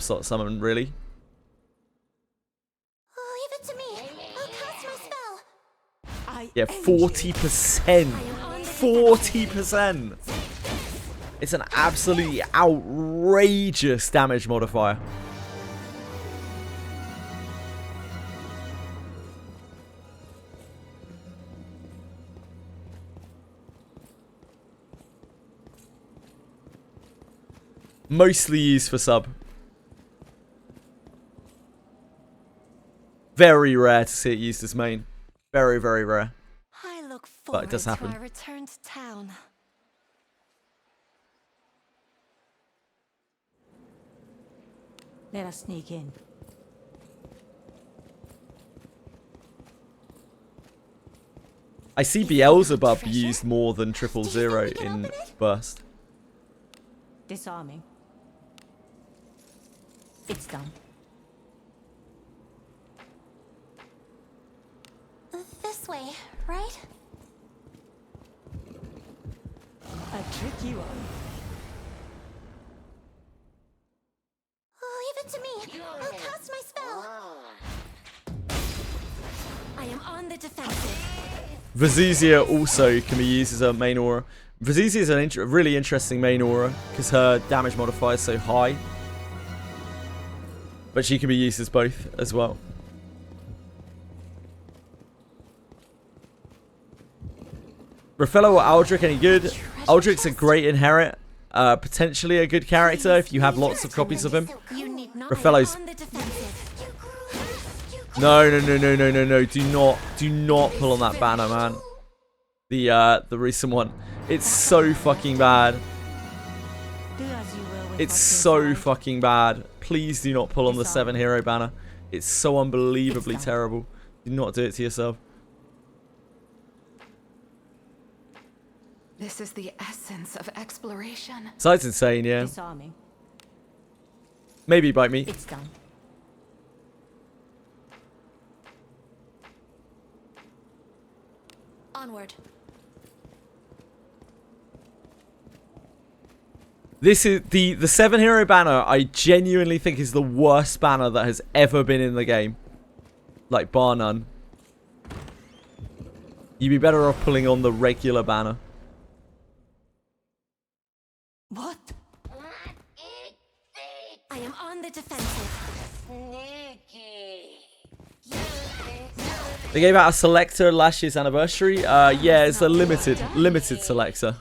A: slot summon, really.
C: Oh, leave it to me. I'll cast my spell.
A: Yeah, 40%. 40%. It's an absolutely outrageous damage modifier. Mostly used for sub. Very rare to see it used as main. Very, very rare.
C: I look
A: But
C: forward
A: it does happen.
C: to our return to town.
F: Let us sneak in.
A: I see Beelzebub used more than 000 in Burst.
F: Disarming. It's done.
C: This way, right?
F: A tricky one.
C: Oh, leave it to me. I'll cast my spell. the defensive.
A: Vizuzia also can be used as a main aura. Vizuzia is a really interesting main aura because her damage modifier is so high. But she can be used as both as well. Raffello or Aldrich any good? Aldrich's a great inherit. Potentially a good character if you have lots of copies of him.
C: You need not.
A: Raffello's...
C: On the defensive.
A: No. Do not pull on that banner, man. The recent one. It's so fucking bad.
F: Do as you will with
A: It's
F: what's
A: so
F: inside.
A: fucking bad. Please do not pull on the 7 hero banner. It's so unbelievably terrible. Do not do it to yourself.
G: This is the essence of exploration.
A: Sight's insane, yeah.
F: Disarming.
A: Maybe bite me.
F: It's done.
C: Onward.
A: This is the 7 hero banner. I genuinely think is the worst banner that has ever been in the game. Like bar none. You'd be better off pulling on the regular banner.
F: What?
C: I am on the defensive.
A: They gave out a selector last year's anniversary. Yeah, it's a limited selector.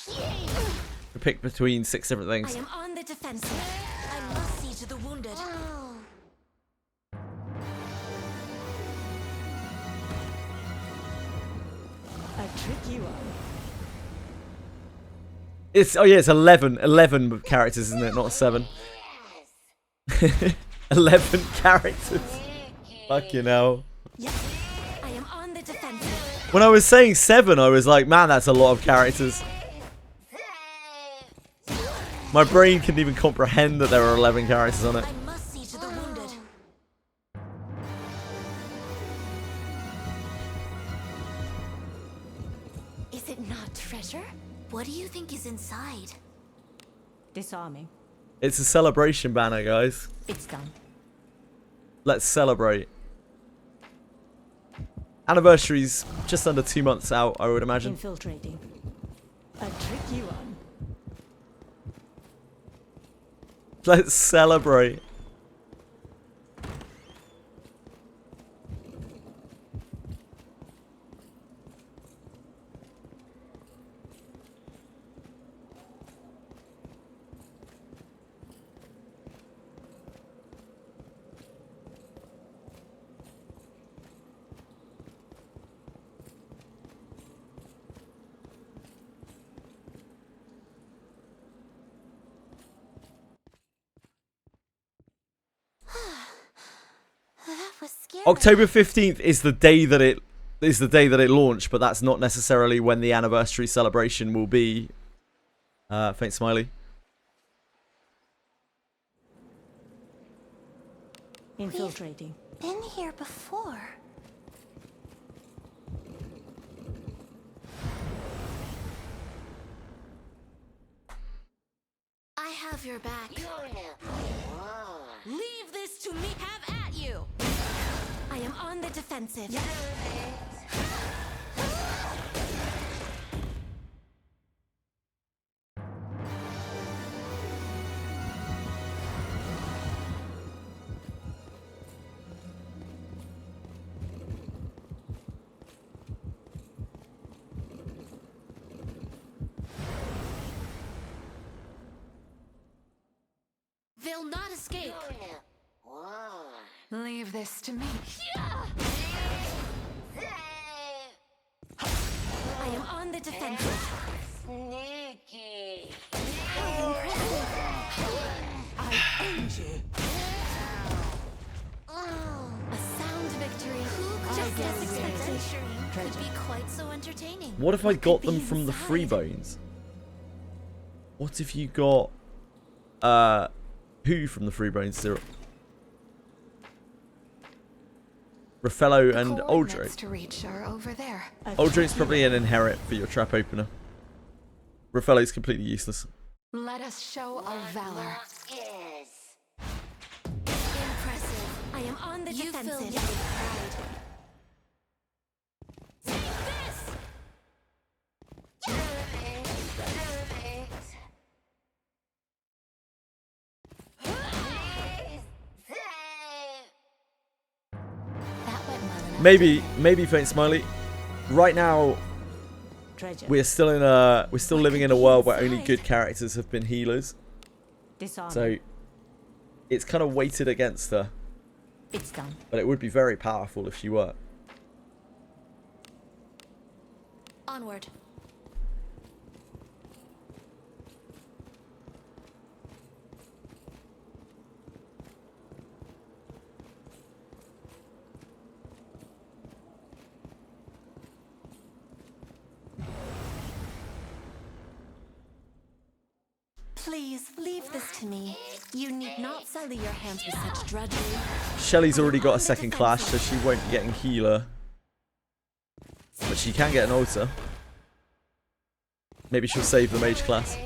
A: You pick between 6 different
C: I
A: things.
C: am on the defensive. I must see to the wounded.
F: A tricky one.
A: It's it's 11 characters, isn't it? Not 7. 11 characters. Fucking hell.
C: I am on the defensive.
A: When I was saying 7, I was like, man, that's a lot of characters. My brain couldn't even comprehend that there were 11 characters on it.
C: I must see to the wounded. Is it not treasure? What do you think is inside?
F: Disarming.
A: It's a celebration banner, guys.
F: It's done.
A: Let's celebrate. Anniversary's just under 2 months out, I would imagine.
F: Infiltrating. A tricky one.
A: Let's celebrate.
C: That was scary.
A: October 15th is the day that it launched, but that's not necessarily when the anniversary celebration will be. Faint smiley.
F: Infiltrating.
C: Been here before. I have your back. Leave this to me. Have at you. I am on the defensive. They'll not escape.
G: Leave this to me.
C: I am on the defensive. A sound victory. Who just as expected? Could be quite so entertaining.
A: What if I got them from the free bones? What if you got who from the free bones? Zero. Raffello and Aldrich.
G: Coordinates to reach are over there.
A: Aldrich's probably an inherit for your trap opener. Raffello's completely useless.
G: Let us show our valor.
C: Impressive. I am on the defensive.
A: maybe Faint Smiley. Right now,
F: Treasure.
A: we're still living in a world where only good characters have been healers.
F: Disarming.
A: So it's kind of weighted against her.
F: It's done.
A: But it would be very powerful if she were.
C: Onward.
E: Please leave this to me. You need not sully your hands with such drudgery.
A: Shelly's already got a second clash, so she won't be getting healer. But she can get an altar. Maybe she'll save the mage class.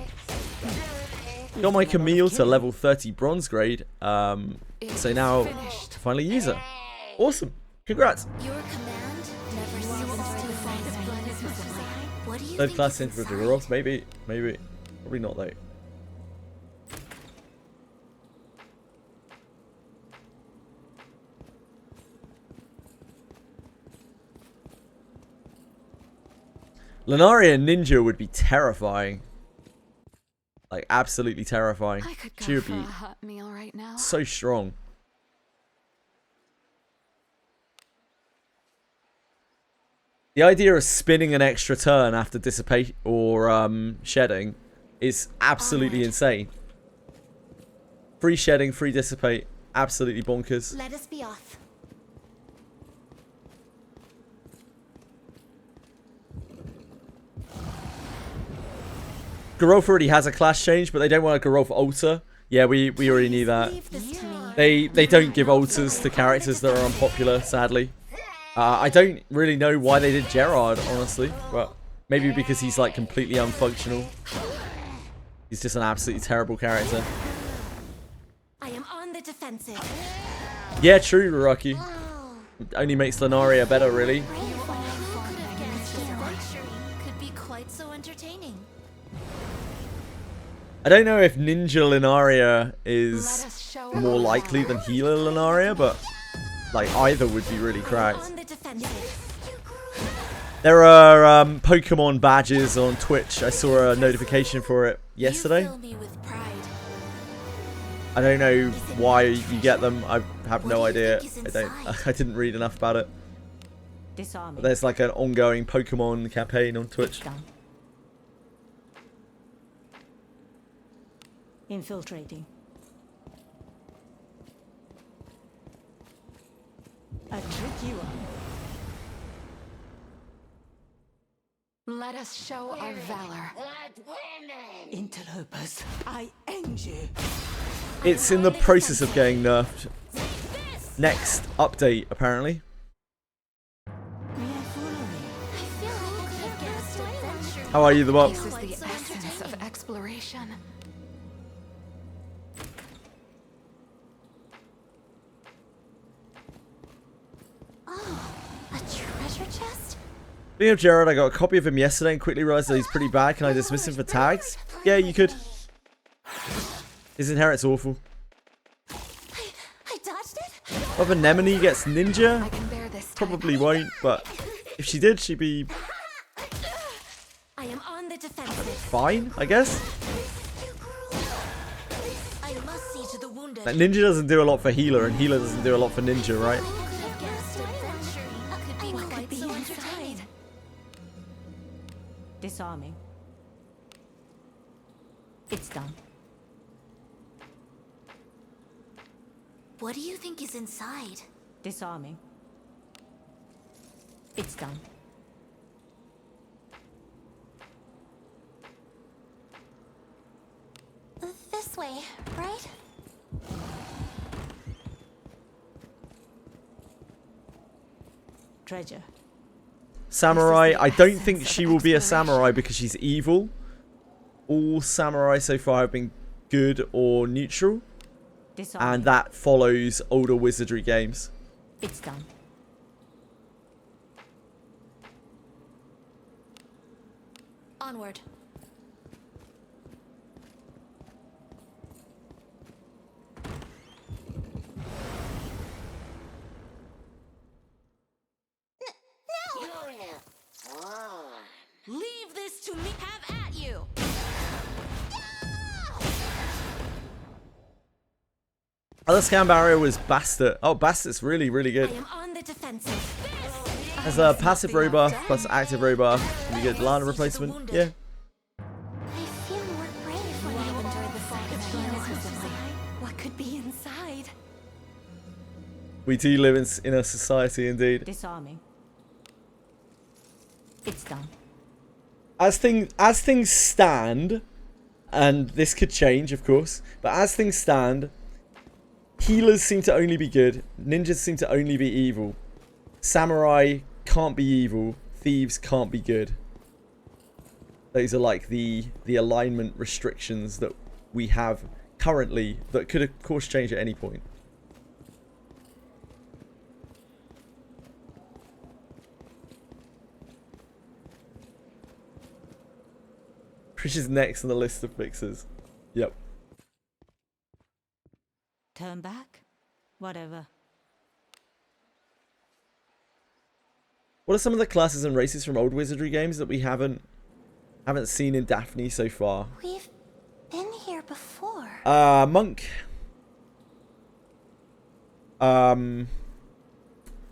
A: Got my Camille to level 30 bronze grade. So now to finally use her. Awesome. Congrats.
C: Your command never ceases to find his blood is necessary. What do you
A: Third
C: think
A: class
C: is
A: infantry
C: inside?
A: rolls. Maybe. Probably not though. Lunaria Ninja would be terrifying. Like, absolutely terrifying.
G: I could
A: She
G: go
A: would
G: for
A: be
G: a hot meal right now.
A: so strong. The idea of spinning an extra turn after dissipate or shedding is absolutely insane. Free shedding, free dissipate, absolutely bonkers.
C: Let us be off.
A: Garolf already has a class change, but they don't want a Garolf altar. Yeah, we already knew that.
C: Leave this to me.
A: They don't give altars to characters that are unpopular, sadly. I don't really know why they did Gerard, honestly, but maybe because he's like completely unfunctional. He's just an absolutely terrible character.
C: I am on the defensive.
A: Yeah, true, Ruraki. Only makes Lunaria better, really.
C: Who could have guessed this adventuring could be quite so entertaining?
A: I don't know if Ninja Lunaria
G: Let
A: is
G: us show
A: more
G: our
A: likely
G: power.
A: than Healer Lunaria, but like either would be really cracked.
C: On the defensive.
A: There are Pokemon badges on Twitch. I saw a notification for it yesterday.
C: You fill me with pride.
A: I don't know why you get them. I have no
C: What do you
A: idea.
C: think is
A: I don't.
C: inside?
A: I didn't read enough about it.
F: Disarming.
A: But there's like an ongoing Pokemon campaign on Twitch.
F: Done. Infiltrating. A tricky one.
G: Let us show our valor.
F: Interlopers, I end you.
A: It's in the process of getting nerfed. Next update, apparently.
F: May I follow me?
C: I feel like who could have guessed adventuring.
A: How are you, the Bob?
G: This is the
C: Quite so
G: essence of
C: entertaining.
G: exploration.
C: Oh, a treasure chest?
A: Speaking of Jared, I got a copy of him yesterday and quickly realized that he's pretty bad. Can I dismiss him for tags? Yeah, you could. His inherit's awful.
C: I dodged it?
A: If Anemone gets
G: I
A: Ninja,
G: can bear this.
A: probably won't, but if she did, she'd be
C: I am on the defensive.
A: fine, I guess.
C: I must see to the wounded.
A: Like, Ninja doesn't do a lot for Healer, and Healer doesn't do a lot for Ninja, right?
C: Who could have guessed adventuring could be
G: What
C: quite
G: could be
C: so
G: inside?
C: entertaining?
F: Disarming. It's done.
C: What do you think is inside?
F: Disarming. It's done.
C: This way, right?
F: Treasure.
A: Samurai, I don't think she will be a samurai because she's evil. All samurai so far have been good or neutral,
F: Disarming.
A: and that follows older Wizardry games.
F: It's done.
C: Onward.
A: Other scan barrier was Bastard. Oh, Bastard's really, really good.
C: I am on the defensive.
A: Has a passive row buff plus active row buff. Can you get Lana replacement? Yeah.
H: I feel more brave when
C: You
H: I
C: enjoyed the sight of being
E: What
C: inside.
E: What could be inside?
A: We do live in a society indeed.
F: Disarming. It's done.
A: As things stand, and this could change, of course, but as things stand, healers seem to only be good. Ninjas seem to only be evil. Samurai can't be evil. Thieves can't be good. Those are like the alignment restrictions that we have currently that could, of course, change at any point. Trish is next on the list of fixes. Yep.
F: Turn back? Whatever.
A: What are some of the classes and races from old Wizardry games that we haven't seen in Daphne so far?
H: We've been here before.
A: Monk.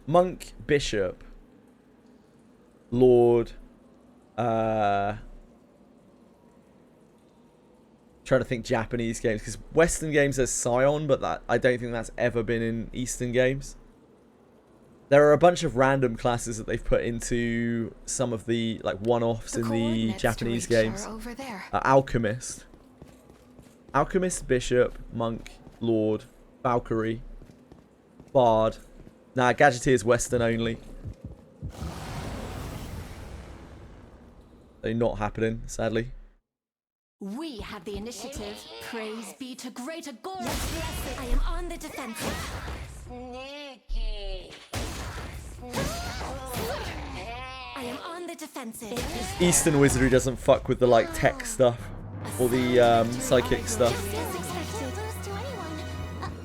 A: Monk, Bishop, Lord, trying to think Japanese games, because Western games there's Scion, but that I don't think that's ever been in Eastern games. There are a bunch of random classes that they've put into some of the like one-offs in the Japanese games.
G: Over there.
A: Alchemist, Bishop, Monk, Lord, Valkyrie, Bard. Nah, Gadgeteer is Western only. They're not happening, sadly.
C: We have the initiative. Praise be to greater God. I am on the defensive. I am on the defensive.
A: Eastern Wizardry doesn't fuck with the like tech stuff or the psychic stuff.
H: As expected. Lose to anyone.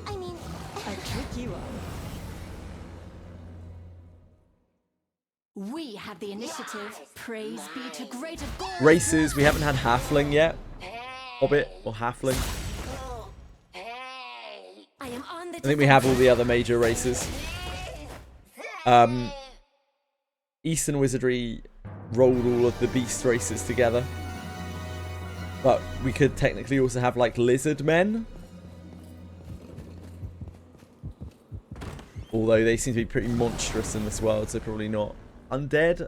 H: I mean,
F: I trick you up.
C: We have the initiative. Praise be to greater God.
A: Races, we haven't had Halfling yet. Hobbit or Halfling.
C: I am on the
A: I think we have all the other major races. Eastern Wizardry rolled all of the beast races together. But we could technically also have like lizard men. Although they seem to be pretty monstrous in this world, so probably not. Undead?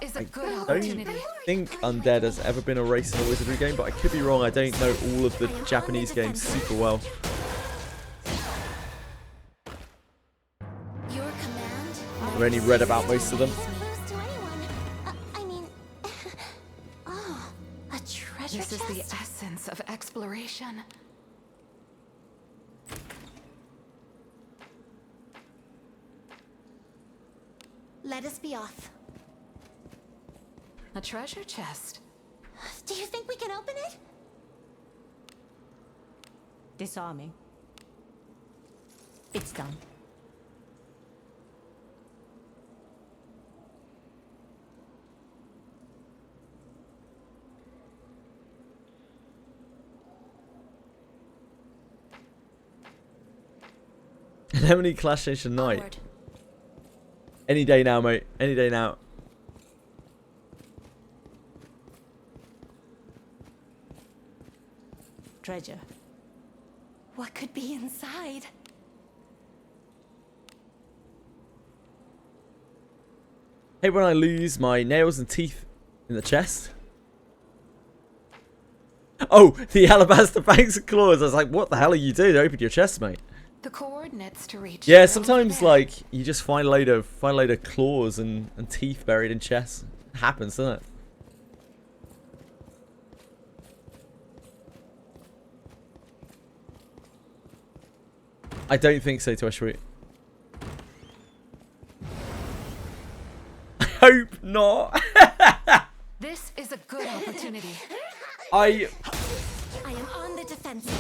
G: This is a good
A: I don't
G: opportunity.
A: think Undead has ever been a race in a Wizardry game, but I could be wrong. I don't know all of the Japanese games super well.
C: Your command.
A: I've only read about most of them.
H: lose to anyone. I mean, oh, a treasure
G: This is
H: chest.
G: the essence of exploration.
C: Let us be off.
G: A treasure chest.
H: Do you think we can open it?
F: Disarming. It's done.
A: And how many Clash Nation night?
C: Onward.
A: Any day now, mate. Any day now.
F: Treasure.
E: What could be inside?
A: Hey, when I lose my nails and teeth in the chest. Oh, the alabaster fangs and claws. I was like, what the hell are you doing? Open your chest, mate.
G: The coordinates to reach.
A: Yeah,
G: are over
A: sometimes
G: there.
A: like you just find a load of claws and teeth buried in chests. It happens, doesn't it? I don't think so, Twishweet. I hope not.
G: This is a good opportunity.
A: I
C: I am on the defensive.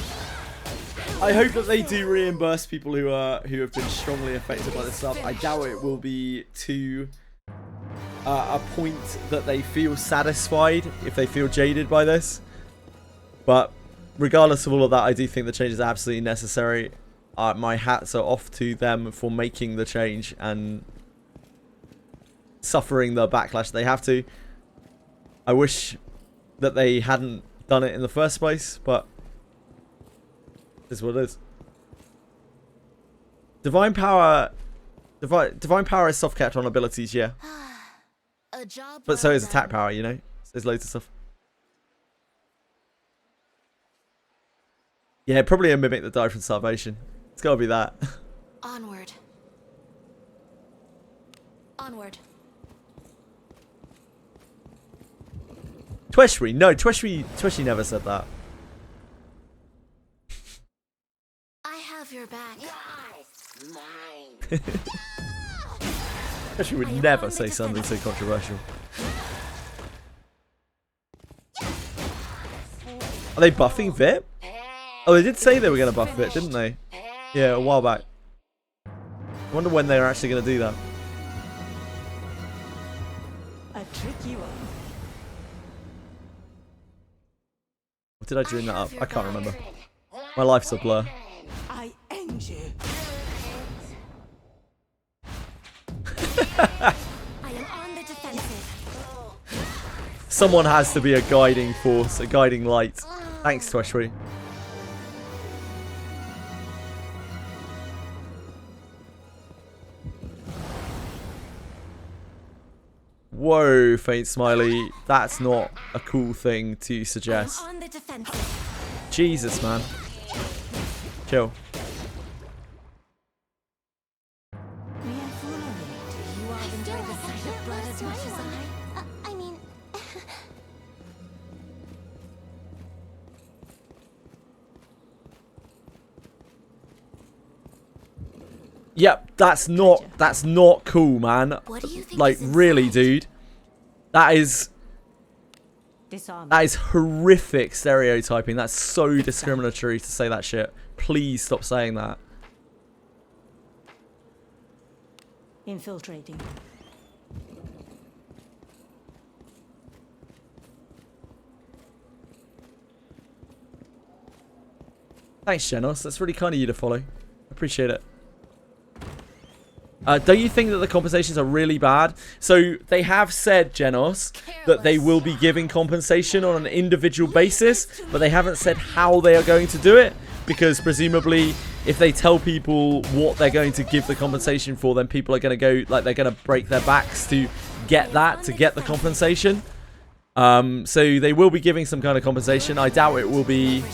A: hope that they do reimburse people who have been strongly affected by this stuff. I doubt it will be to a point that they feel satisfied if they feel jaded by this. But regardless of all of that, I do think the change is absolutely necessary. My hats are off to them for making the change and suffering the backlash they have to. I wish that they hadn't done it in the first place, but this is what it is. Divine power is soft capped on abilities, yeah.
C: A job
A: But so
C: well
A: is attack
C: done.
A: power, you know? There's loads of stuff. Yeah, probably a mimic that died from starvation. It's gotta be that.
C: Onward. Onward.
A: Tweshry, no, Tweshry never said that.
C: I have your back.
A: Tweshry would never say something so controversial. Are they buffing Vip? Oh, they did say they were going to buff Vip, didn't they? Yeah, a while back. I wonder when they're actually going to do that.
F: A tricky one.
A: Or did I dream that up? I can't remember. My life's a blur.
F: I end you.
C: I am on the defensive.
A: Someone has to be a guiding force, a guiding light. Thanks, Tweshry. Whoa, faint smiley. That's not a cool thing to suggest.
C: On the defensive.
A: Jesus, man. Chill.
F: We are foolery.
C: Do you all enjoy the sight of blood as much as I?
H: I mean,
A: Yep, that's not cool, man.
C: What do you think
A: Like,
C: is
A: really,
C: inside?
A: dude. That is
F: Disarming.
A: horrific stereotyping. That's so discriminatory to say that shit. Please stop saying that.
F: Infiltrating.
A: Thanks, Genos. That's really kind of you to follow. Appreciate it. Don't you think that the compensations are really bad? So they have said, Genos, that they will be giving compensation on an individual basis, but they haven't said how they are going to do it, because presumably if they tell people what they're going to give the compensation for, then people are going to go, like, they're going to break their backs to get that, to get the compensation. So they will be giving some kind of compensation. I doubt it will be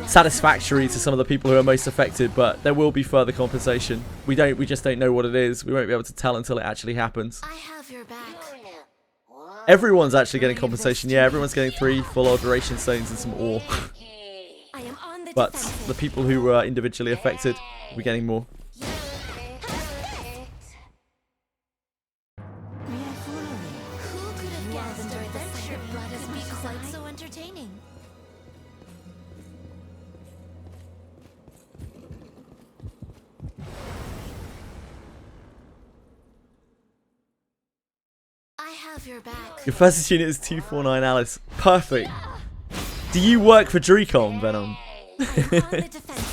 A: satisfactory to some of the people who are most affected, but there will be further compensation. We just don't know what it is. We won't be able to tell until it actually happens.
C: I have your back.
A: Everyone's actually getting compensation. Yeah, everyone's getting 3 full alteration stones and some ore.
C: I am on the
A: But
C: defensive.
A: the people who were individually affected will be getting more.
F: We are foolery.
C: Who could have guessed enjoyed the sight of blood as much as I? So entertaining. I have your back.
A: Your first unit is 249 Alice. Perfect. Do you work for Drecom, Venom?
C: I am on the defensive.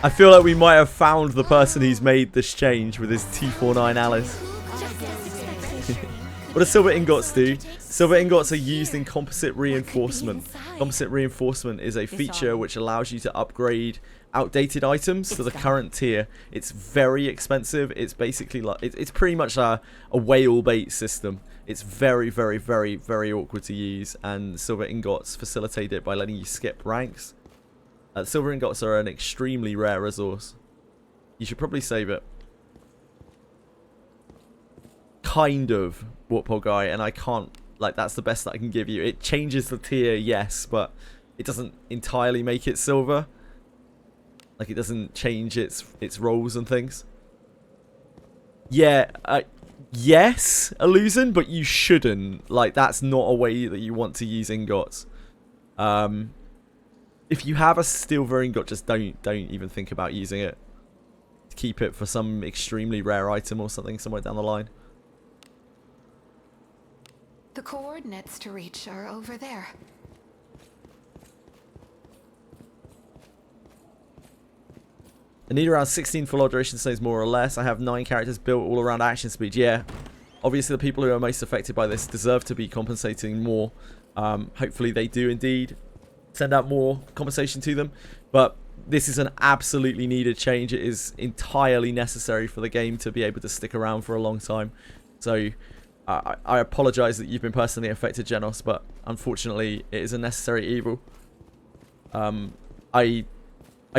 A: I feel like we might have found the person who's made this change with his 249 Alice. What do silver ingots do? Silver ingots are used in composite reinforcement. Composite reinforcement is a feature which allows you to upgrade outdated items to the current tier. It's very expensive. It's basically like it's pretty much a whale bait system. It's very, very, very, very awkward to use, and silver ingots facilitate it by letting you skip ranks. Silver ingots are an extremely rare resource. You should probably save it. Kind of, Warthog guy, and I can't, like, that's the best that I can give you. It changes the tier, yes, but it doesn't entirely make it silver. Like, it doesn't change its roles and things. Yeah, yes, Illusion, but you shouldn't. Like, that's not a way that you want to use ingots. If you have a silver ingot, just don't even think about using it. Keep it for some extremely rare item or something somewhere down the line.
G: The coordinates to reach are over there.
A: I need around 16 full alteration stones, more or less. I have 9 characters built all around action speed. Yeah, obviously the people who are most affected by this deserve to be compensating more. Hopefully they do indeed send out more compensation to them. But this is an absolutely needed change. It is entirely necessary for the game to be able to stick around for a long time. So I apologize that you've been personally affected, Genos, but unfortunately it is a necessary evil. I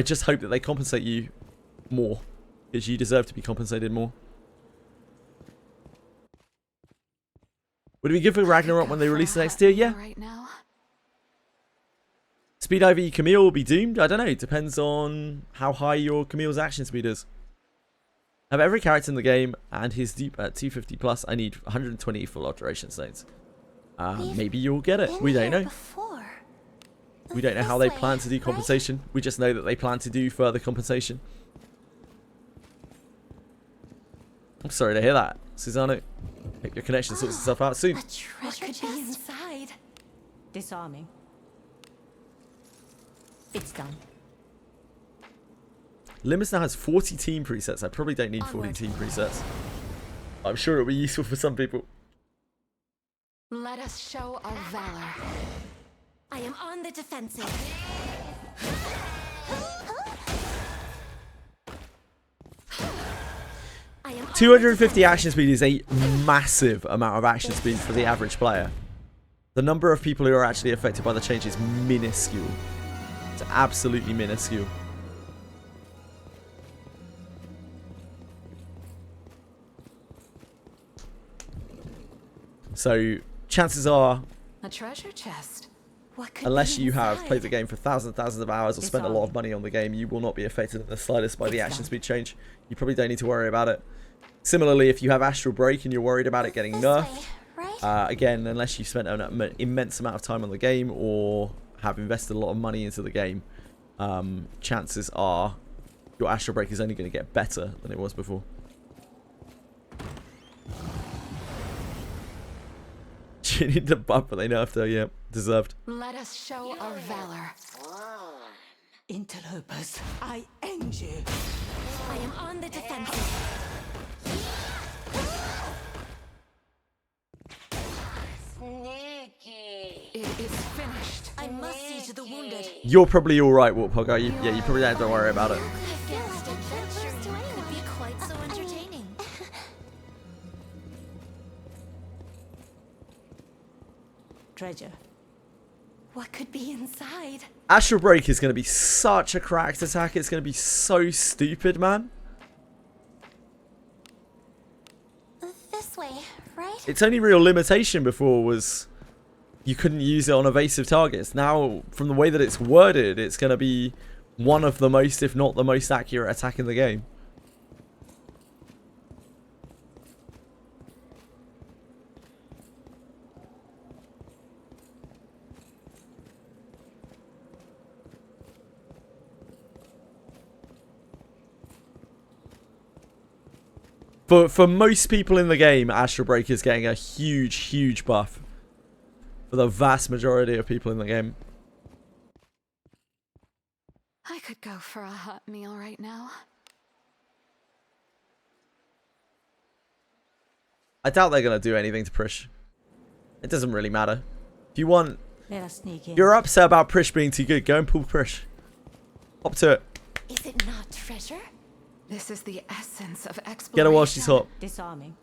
A: just hope that they compensate you more, because you deserve to be compensated more. Would it be good for Ragnarok when they release the next tier? Yeah.
G: Right now.
A: Speed IV Camille will be doomed? I don't know. It depends on how high your Camille's action speed is. I have every character in the game and his deep at 250 plus. I need 120 full alteration stones. Maybe you'll get it. We don't know. We don't know how they plan to do compensation. We just know that they plan to do further compensation. I'm sorry to hear that, Susano. Hope your connection sorts itself out soon.
E: A treasure chest inside.
F: Disarming. It's done.
A: Limbus now has 40 team presets. I probably don't need 40 team presets. I'm sure it'll be useful for some people.
G: Let us show our valor.
C: I am on the defensive.
A: 250 action speed is a massive amount of action speed for the average player. The number of people who are actually affected by the change is minuscule. It's absolutely minuscule. So chances are,
G: A treasure chest.
E: What could
A: unless
E: be
A: you have
E: inside?
A: played the game for thousands and thousands of hours or spent a lot of money on the game, you will not be affected in the slightest by the action speed change. You probably don't need to worry about it. Similarly, if you have Astral Break and you're worried about it getting
H: This
A: nerfed,
H: way, right?
A: again, unless you spent an immense amount of time on the game or have invested a lot of money into the game, chances are your Astral Break is only going to get better than it was before. She needed a buff, but they nerfed her. Yeah, deserved.
G: Let us show our valor.
F: Interlopers, I end you.
C: I am on the defensive.
G: It is finished.
C: I must see to the wounded.
A: You're probably all right, Warthog. You probably don't have to worry about it.
C: I feel like adventure could be quite so entertaining.
F: Treasure.
E: What could be inside?
A: Astral Break is going to be such a cracked attack. It's going to be so stupid, man.
H: This way, right?
A: Its only real limitation before was you couldn't use it on evasive targets. Now, from the way that it's worded, it's going to be one of the most, if not the most accurate attack in the game. For most people in the game, Astral Break is getting a huge, huge buff. For the vast majority of people in the game.
G: I could go for a hot meal right now.
A: I doubt they're going to do anything to Prish. It doesn't really matter. If you want...
F: Let us sneak in.
A: You're upset about Prish being too good. Go and pull Prish. Hop to it.
E: Is it not treasure?
G: This is the essence of exploration.
A: Get her while she's hot.
F: Disarming.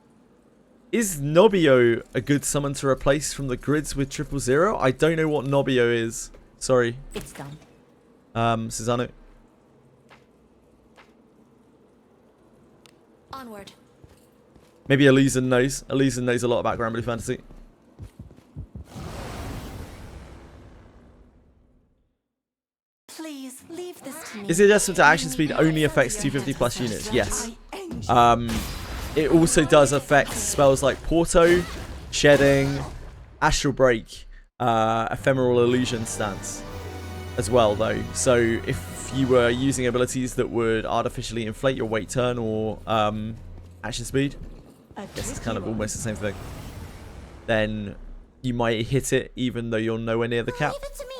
A: Is Nobio a good summon to replace from the grids with 000? I don't know what Nobio is. Sorry.
F: It's done.
A: Susano.
C: Onward.
A: Maybe Elysian knows. Elysian knows a lot about Granblue Fantasy.
E: Please leave this to me.
A: Is the adjustment to action speed only affects 250 plus units? Yes. It also does affect spells like Porto, Shedding, Astral Break, Ephemeral Illusion stance as well, though. So if you were using abilities that would artificially inflate your wait turn or action speed, I guess it's kind of almost the same thing, then you might hit it even though you're nowhere near the cap.
H: Leave it to me.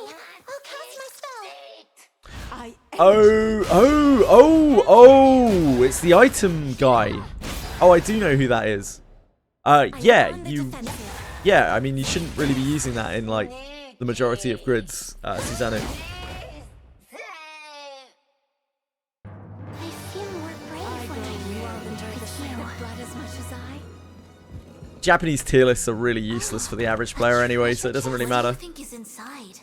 H: I'll cast my spell.
A: Oh, it's the item guy. Oh, I do know who that is. Yeah, I mean, you shouldn't really be using that in, like, the majority of grids, Susanna.
H: I feel more brave when I with blood as much as I.
A: Japanese tier lists are really useless for the average player anyway, so it doesn't really matter.
C: What do you think is inside?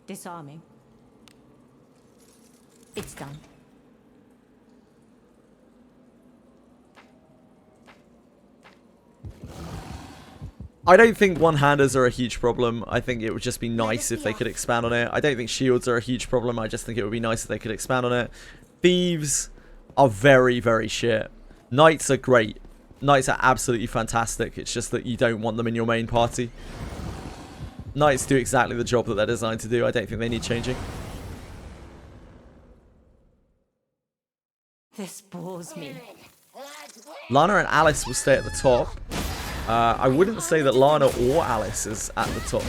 F: Disarming. It's done.
A: I don't think one-handers are a huge problem. I think it would just be nice if they could expand on it. I don't think shields are a huge problem. I just think it would be nice if they could expand on it. Thieves are very, very shit. Knights are great. Knights are absolutely fantastic. It's just that you don't want them in your main party. Knights do exactly the job that they're designed to do. I don't think they need changing.
F: This bores me.
A: Lana and Alice will stay at the top. I wouldn't say that Lana or Alice is at the top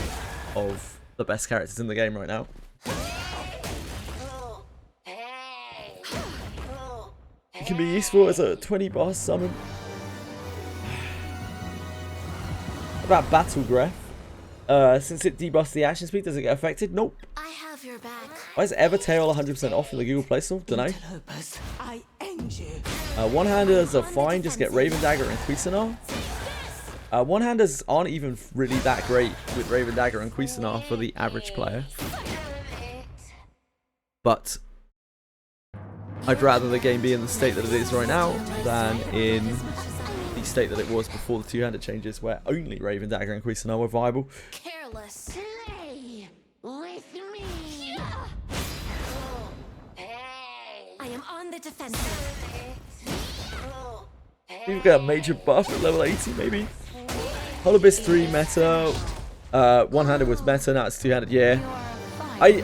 A: of the best characters in the game right now. It can be useful as a 20-bar summon. What about Battle Breath? Since it debuffs the action speed, does it get affected? Nope.
C: I have your back.
A: Why is Evertail 100% off in the Google Play Store? Dunno.
F: I end you.
A: One-handers are fine, just get Raven Dagger and Cuisinart. One-handers aren't even really that great with Raven Dagger and Cuisinart for the average player. But I'd rather the game be in the state that it is right now than in the state that it was before the two-handed changes, where only Raven Dagger and Cuisinart were viable.
C: Careless.
H: Play with me.
C: I am on the defensive.
A: We've got a major buff at level 80, maybe. Holobis 3 meta. One-handed was meta, now it's two-handed. Yeah. I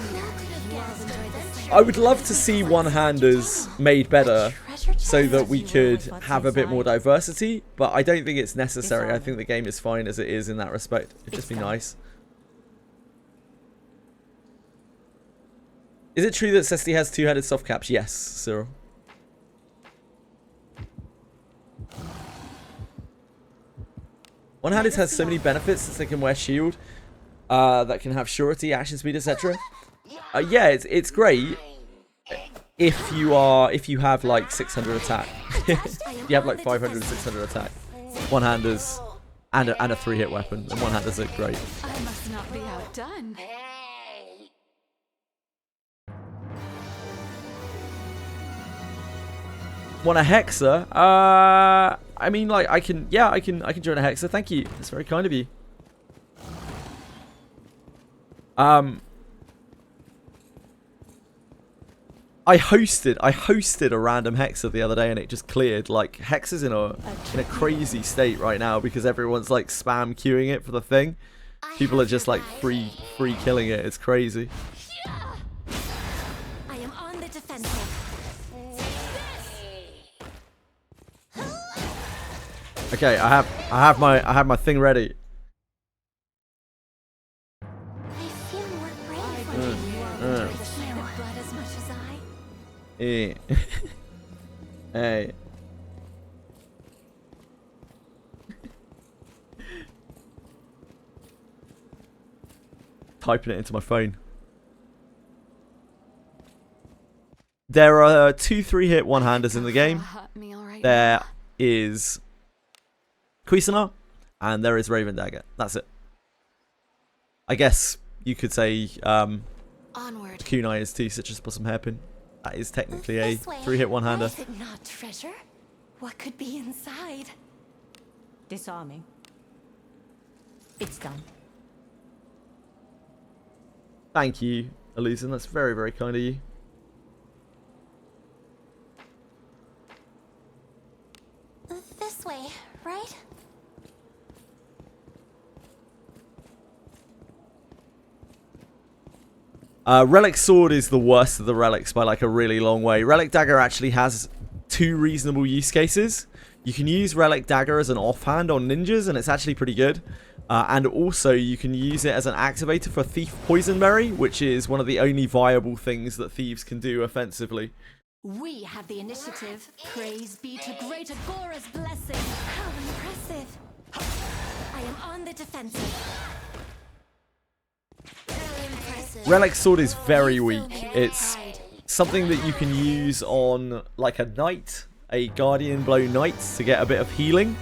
A: would love to see one-handers made better so that we could have a bit more diversity, but I don't think it's necessary. I think the game is fine as it is in that respect. It'd just be nice. Is it true that Cesti has two-handed soft caps? Yes, Cyril. One-handed has so many benefits since they can wear shield, that can have surety, action speed, etc. Yeah, it's great if you have like 600 attack. You have like 500, 600 attack. One-handers and a 3-hit weapon, and one-handers are great.
G: I must not be outdone.
A: Want a Hexa? I mean, like, I can join a Hexa. Thank you. That's very kind of you. I hosted a random Hexa the other day and it just cleared. Like, Hexa's in a crazy state right now because everyone's like spam queuing it for the thing. People are just like free killing it. It's crazy.
C: I am on the defensive.
A: Okay, I have my thing ready.
H: I feel more brave when I with blood as much as I.
A: Hey. Typing it into my phone. There are 2 3-hit one-handers in the game. There is Cuisinart and there is Raven Dagger. That's it. I guess you could say
C: Onward.
A: Kunai is too, such as Blossom Hairpin. That is technically a
H: This way.
A: 3-hit one-hander.
E: Is it not treasure? What could be inside?
F: Disarming. It's done.
A: Thank you, Elusen. That's very, very kind of you.
H: This way, right?
A: Relic Sword is the worst of the relics by like a really long way. Relic Dagger actually has 2 reasonable use cases. You can use Relic Dagger as an offhand on ninjas and it's actually pretty good. And also you can use it as an activator for Thief Poisonberry, which is one of the only viable things that thieves can do offensively.
E: We have the initiative. Praise be to great Agora's blessing.
C: How impressive. I am on the defensive. How impressive.
A: Relic Sword is very weak.
C: You fill me with
A: It's
C: pride.
A: something that you can use on like a knight, a Guardian Blow knight, to get a bit of healing.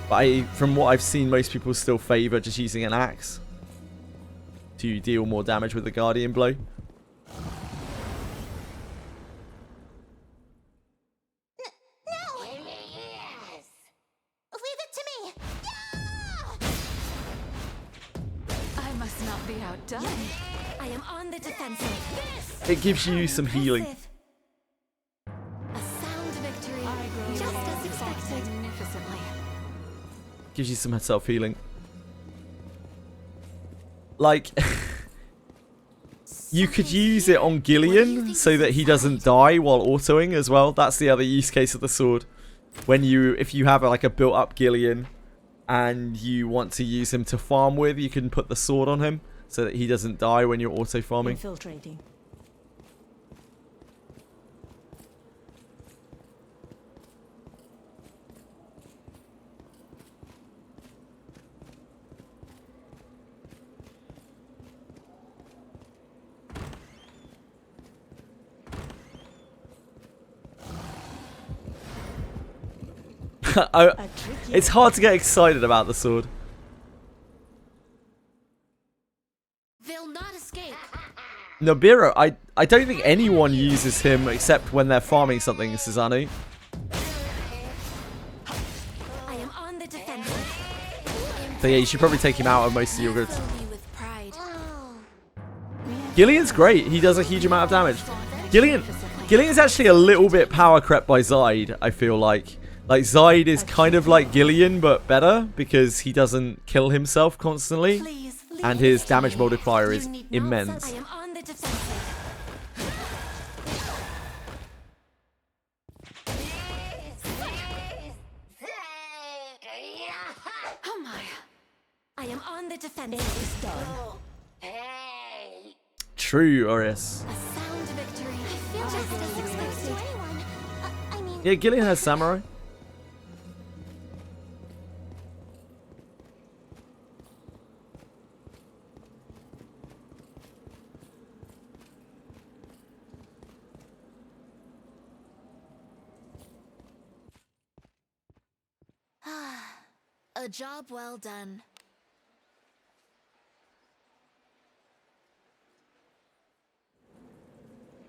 A: But from what I've seen, most people still favour just using an axe to deal more damage with the Guardian Blow.
H: No! Yes! Leave it to me! Yeah!
G: I must not be outdone.
C: I am on the defensive.
A: It gives you some healing.
C: Impressive. A sound victory. Just as expected.
G: Magnificently.
A: Gives you some self-healing. Like, you could use it on Gillian so that he doesn't die while autoing as well. That's the other use case of the sword. If you have like a built-up Gillian and you want to use him to farm with, you can put the sword on him so that he doesn't die when you're auto-farming.
F: Infiltrating.
A: It's hard to get excited about the sword.
C: They'll not escape.
A: Nibiru, I don't think anyone uses him except when they're farming something, Susanoo.
C: I am on the defensive.
A: So yeah, you should probably take him out of most of your goods.
C: Fill me with pride.
A: Gillian's great. He does a huge amount of damage. Gillian's actually a little bit power crept by Zide, I feel like. Like, Zide is kind of like Gillian, but better, because he doesn't kill himself constantly.
C: Please leave
A: And his
C: this to
A: damage
C: me.
A: multiplier
C: You
A: is
C: need not
A: immense.
C: I am on the defensive.
G: Oh my.
C: I am on the defensive.
A: True, Orius.
C: A sound victory.
H: I feel just as expected. Anyone. I mean,
A: Yeah, Gillian has Samurai.
C: A job well done.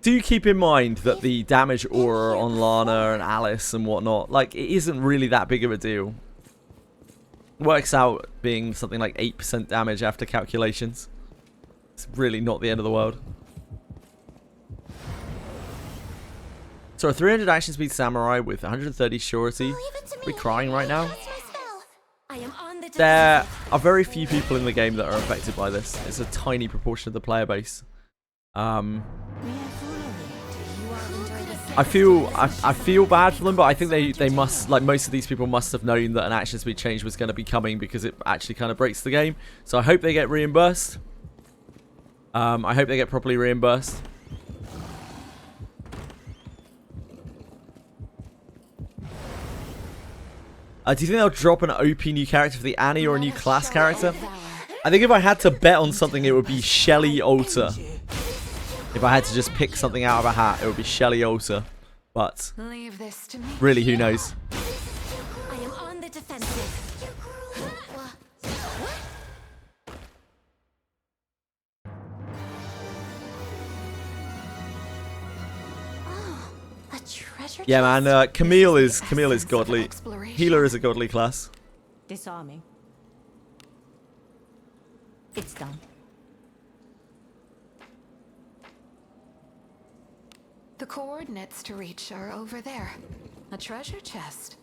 A: Do keep in mind that the damage aura on Lana and Alice and whatnot, like, it isn't really that big of a deal. Works out being something like 8% damage after calculations. It's really not the end of the world. So a 300 action speed samurai with 130 surety.
H: leave it to me.
A: Are we crying right now?
H: Cast my spell.
C: I am on the defensive.
A: There are very few people in the game that are affected by this. It's a tiny proportion of the player base. I feel bad for them, but I think they must, like, most of these people must have known that an action speed change was going to be coming because it actually kind of breaks the game. So I hope they get reimbursed. I hope they get properly reimbursed. Do you think they'll drop an OP new character for the Annie or a new class character? I think if I had to bet on something, it would be Shelly Alter. If I had to just pick something out of a hat, it would be Shelly Alter. But
G: Leave this to me.
A: really, who knows?
C: I am on the defensive.
H: A treasure
A: Yeah,
H: chest?
A: man. Camille
G: This
A: is
G: the essence of
A: godly.
G: exploration.
A: Healer is a godly class.
F: Disarming. It's done.
G: The coordinates to reach are over there. A treasure chest.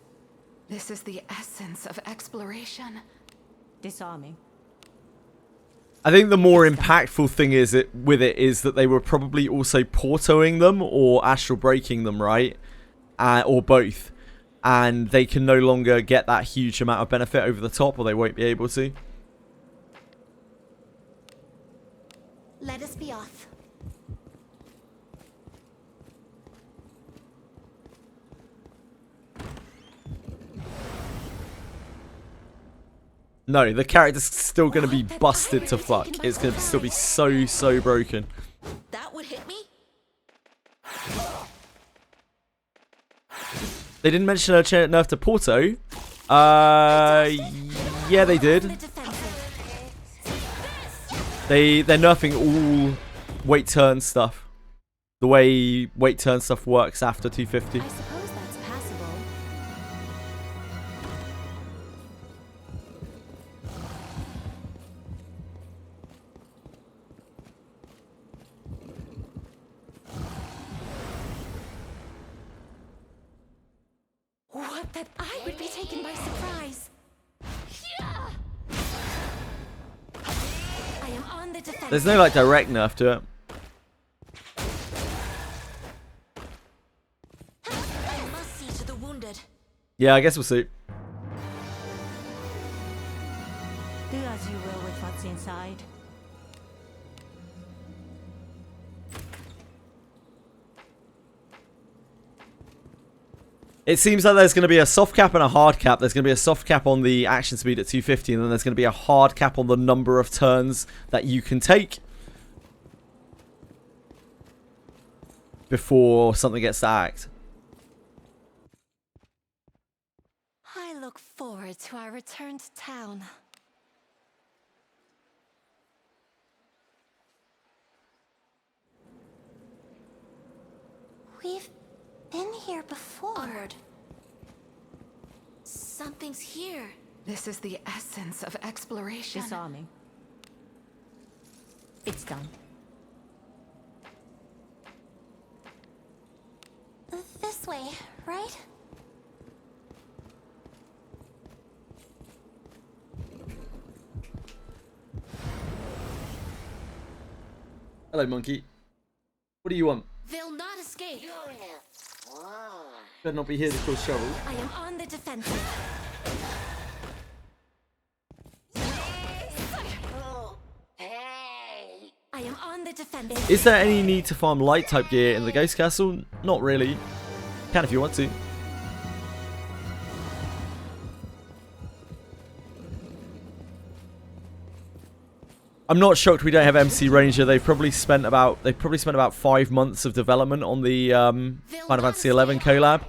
G: This is the essence of exploration.
F: Disarming.
A: I think the more impactful thing is that they were probably also portoing them or astral breaking them, right? Or both. And they can no longer get that huge amount of benefit over the top, or they won't be able to.
H: Let us be off.
A: No, the character's still going to be busted to fuck. It's going to still be so broken.
C: That would hit me?
A: They didn't mention a nerf to Porto. Yeah, they did. They're nerfing all weight turn stuff. The way weight turn stuff works after 250.
E: I suppose that's passable.
C: What? That I would be taken by surprise. I am on the defense.
A: There's no like direct nerf to it.
C: I must see to the wounded.
A: Yeah, I guess we'll see.
F: Do as you will with what's inside.
A: It seems like there's going to be a soft cap and a hard cap. There's going to be a soft cap on the action speed at 250, and then there's going to be a hard cap on the number of turns that you can take before something gets to act.
E: I look forward to our return to town.
H: We've been here before.
C: Onward. Something's here.
G: This is the essence of exploration.
F: Disarming. It's done.
H: This way, right?
A: Hello, monkey. What do you want?
C: They'll not escape.
A: Better not be here to cause trouble.
C: I am on the defensive. I am on the defensive.
A: Is there any need to farm light type gear in the Ghost Castle? Not really. Can if you want to. I'm not shocked we don't have MC Ranger. They've probably spent about 5 months of development on the Final Fantasy 11 collab.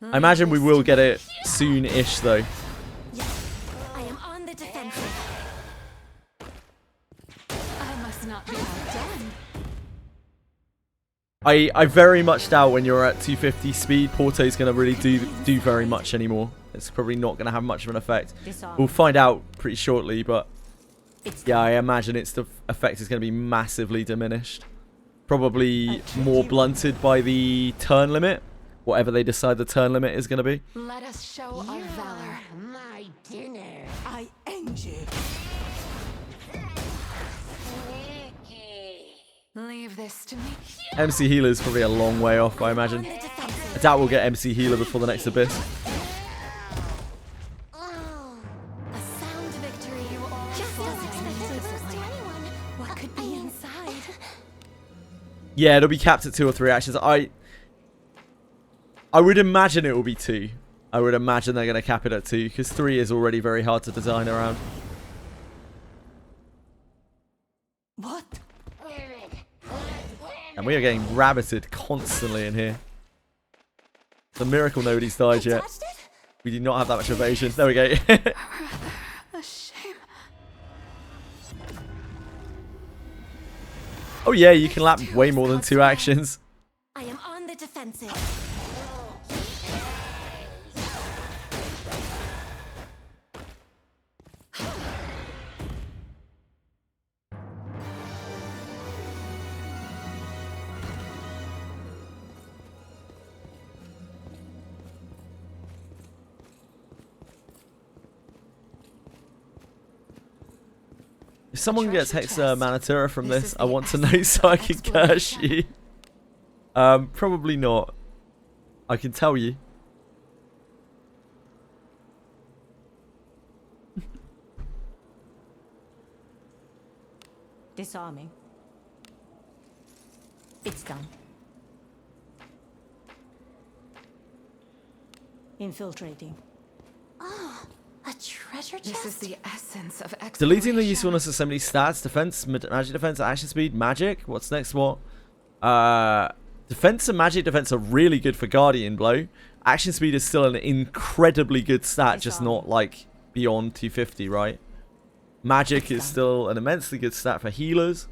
A: I imagine we will get it soon-ish though.
C: I am on the defensive.
G: I must not be outdone.
A: I very much doubt when you're at 250 speed, Porto's going to really do very much anymore. It's probably not going to have much of an effect. We'll find out pretty shortly, but yeah, I imagine the effect is going to be massively diminished. Probably more blunted by the turn limit, whatever they decide the turn limit is going to be.
G: Let us show our valor.
H: My dinner.
F: I end you.
G: Leave this to me.
A: MC Healer is probably a long way off, I imagine. I doubt we'll get MC Healer before the next Abyss.
E: A sound victory. You all
H: Just
E: fought
H: don't expect it to lose to anyone.
E: What could be inside?
A: Yeah, it'll be capped at 2 or 3 actions. I would imagine it will be 2. I would imagine they're going to cap it at 2, because 3 is already very hard to design around.
F: What?
A: And we are getting rabbited constantly in here. It's a miracle nobody's died yet.
H: Touched it?
A: We do not have that much evasion. There we go.
G: A shame.
A: Oh yeah, you can lap way more than 2 actions.
C: I am on the defensive.
A: If someone gets Hexa Manatura from this, I want to know so I can curse you. Probably not. I can tell you.
F: Disarming. It's done. Infiltrating.
H: Oh, a treasure chest?
G: This is the essence of exploration.
A: Deleting the usefulness of so many stats, defense, magic defense, action speed, magic. What's next? What? Defense and magic defense are really good for Guardian Blow. Action speed is still an incredibly good stat, just not like beyond 250, right? Magic is still an immensely good stat for healers.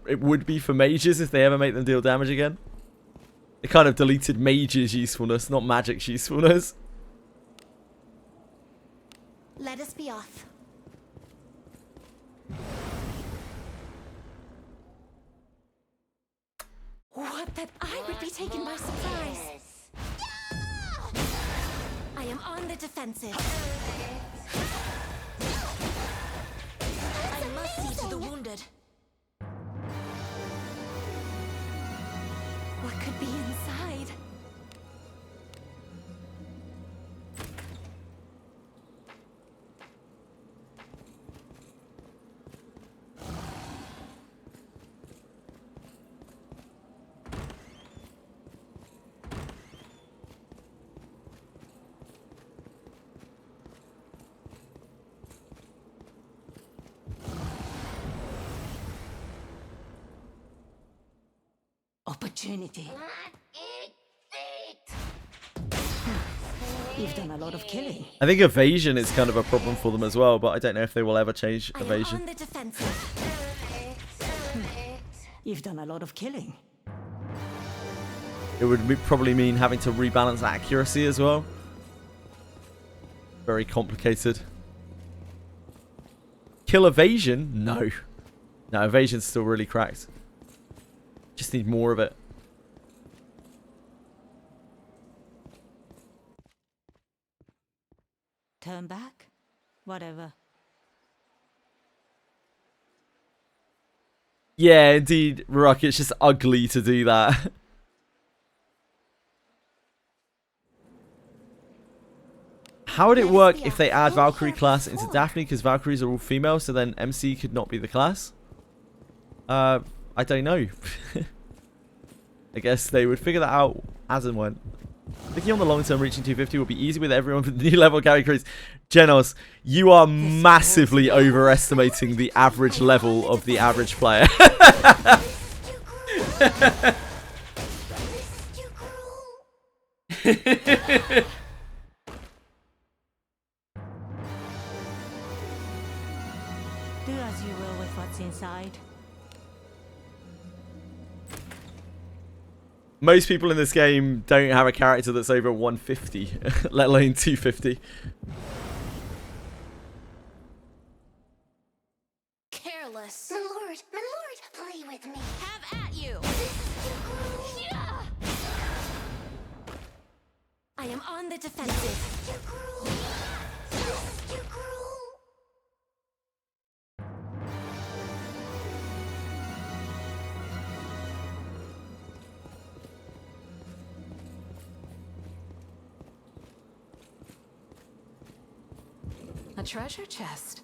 A: It would be for mages if they ever make them deal damage again. It kind of deleted mages' usefulness, not magic's usefulness.
H: Let us be off.
E: What that I would be taken by surprise.
C: I am on the defensive. I must see to the wounded.
E: What could be inside?
F: Opportunity. You've done a lot of killing.
A: I think evasion is kind of a problem for them as well, but I don't know if they will ever change
C: I am
A: evasion.
C: on the defensive.
F: You've done a lot of killing.
A: It would probably mean having to rebalance accuracy as well. Very complicated. Kill evasion? No. No, evasion's still really cracked. Just need more of it.
F: Turn back? Whatever.
A: Yeah, indeed, Rock, it's just ugly to do that. How would it work if they add Valkyrie class into Daphne, because Valkyries are all female, so then MC could not be the class? I don't know. I guess they would figure that out as and when. Thinking on the long term, reaching 250 will be easy with everyone with new level characters. Genos, you are massively overestimating the average level of the average player.
F: Do as you will with what's inside.
A: Most people in this game don't have a character that's over 150, let alone 250.
C: Careless.
H: My lord, play with me.
C: Have at you. Yeah. I am on the defensive.
H: Too cruel. This is too cruel.
G: A treasure chest.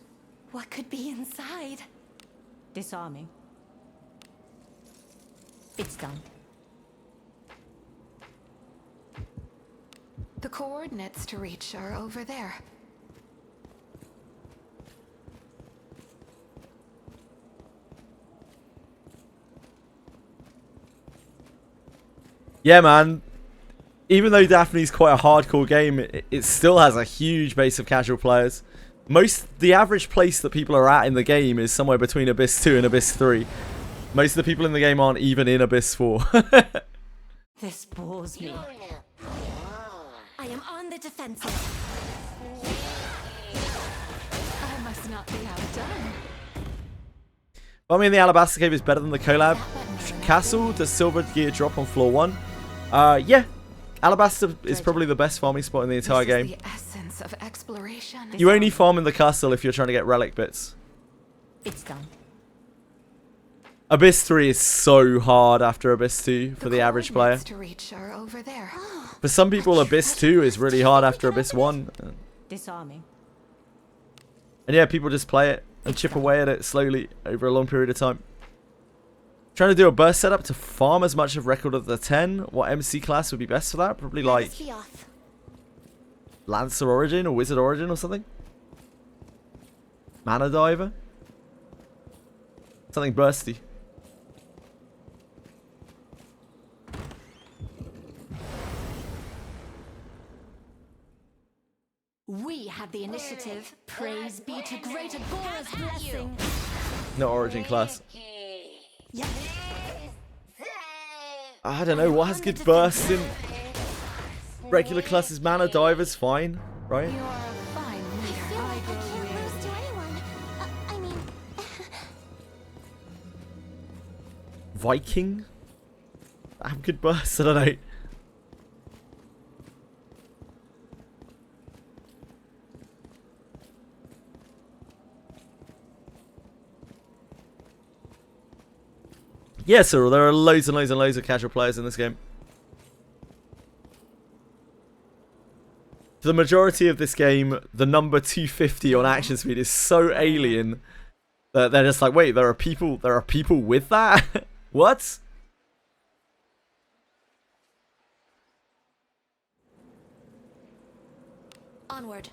E: What could be inside?
F: Disarming. It's done.
G: The coordinates to reach are over there.
A: Yeah, man. Even though Daphne's quite a hardcore game, it still has a huge base of casual players. The average place that people are at in the game is somewhere between Abyss 2 and Abyss 3. Most of the people in the game aren't even in Abyss 4.
F: This bores me.
C: I am on the defensive.
G: I must not be outdone.
A: I mean, the Alabaster Cave is better than the COLLAB Castle. Does Silver Gear drop on floor 1? Yeah. Alabaster is probably the best farming spot in the entire game.
G: The essence of exploration.
A: You only farm in the castle if you're trying to get relic bits.
F: It's done.
A: Abyss 3 is so hard after Abyss 2 for the average player.
G: To reach are over there.
A: For some people, Abyss 2 is really hard after Abyss 1.
F: Disarming.
A: And yeah, people just play it and chip away at it slowly over a long period of time. Trying to do a burst setup to farm as much of Record of the 10. What MC class would be best for that? Probably like Lancer Origin or Wizard Origin or something. Mana Diver. Something bursty.
E: We have the initiative. Praise be to great Agora's blessing.
A: No Origin class. I don't know, what has good bursts in regular classes? Mana Diver's fine, right?
G: You're a fine leader.
H: I can't lose to anyone. I mean,
A: Viking? I have good bursts, I don't know. Yeah, Cyril, there are loads and loads and loads of casual players in this game. For the majority of this game, the number 250 on action speed is so alien that they're just like, wait, there are people with that? What?
C: Onward.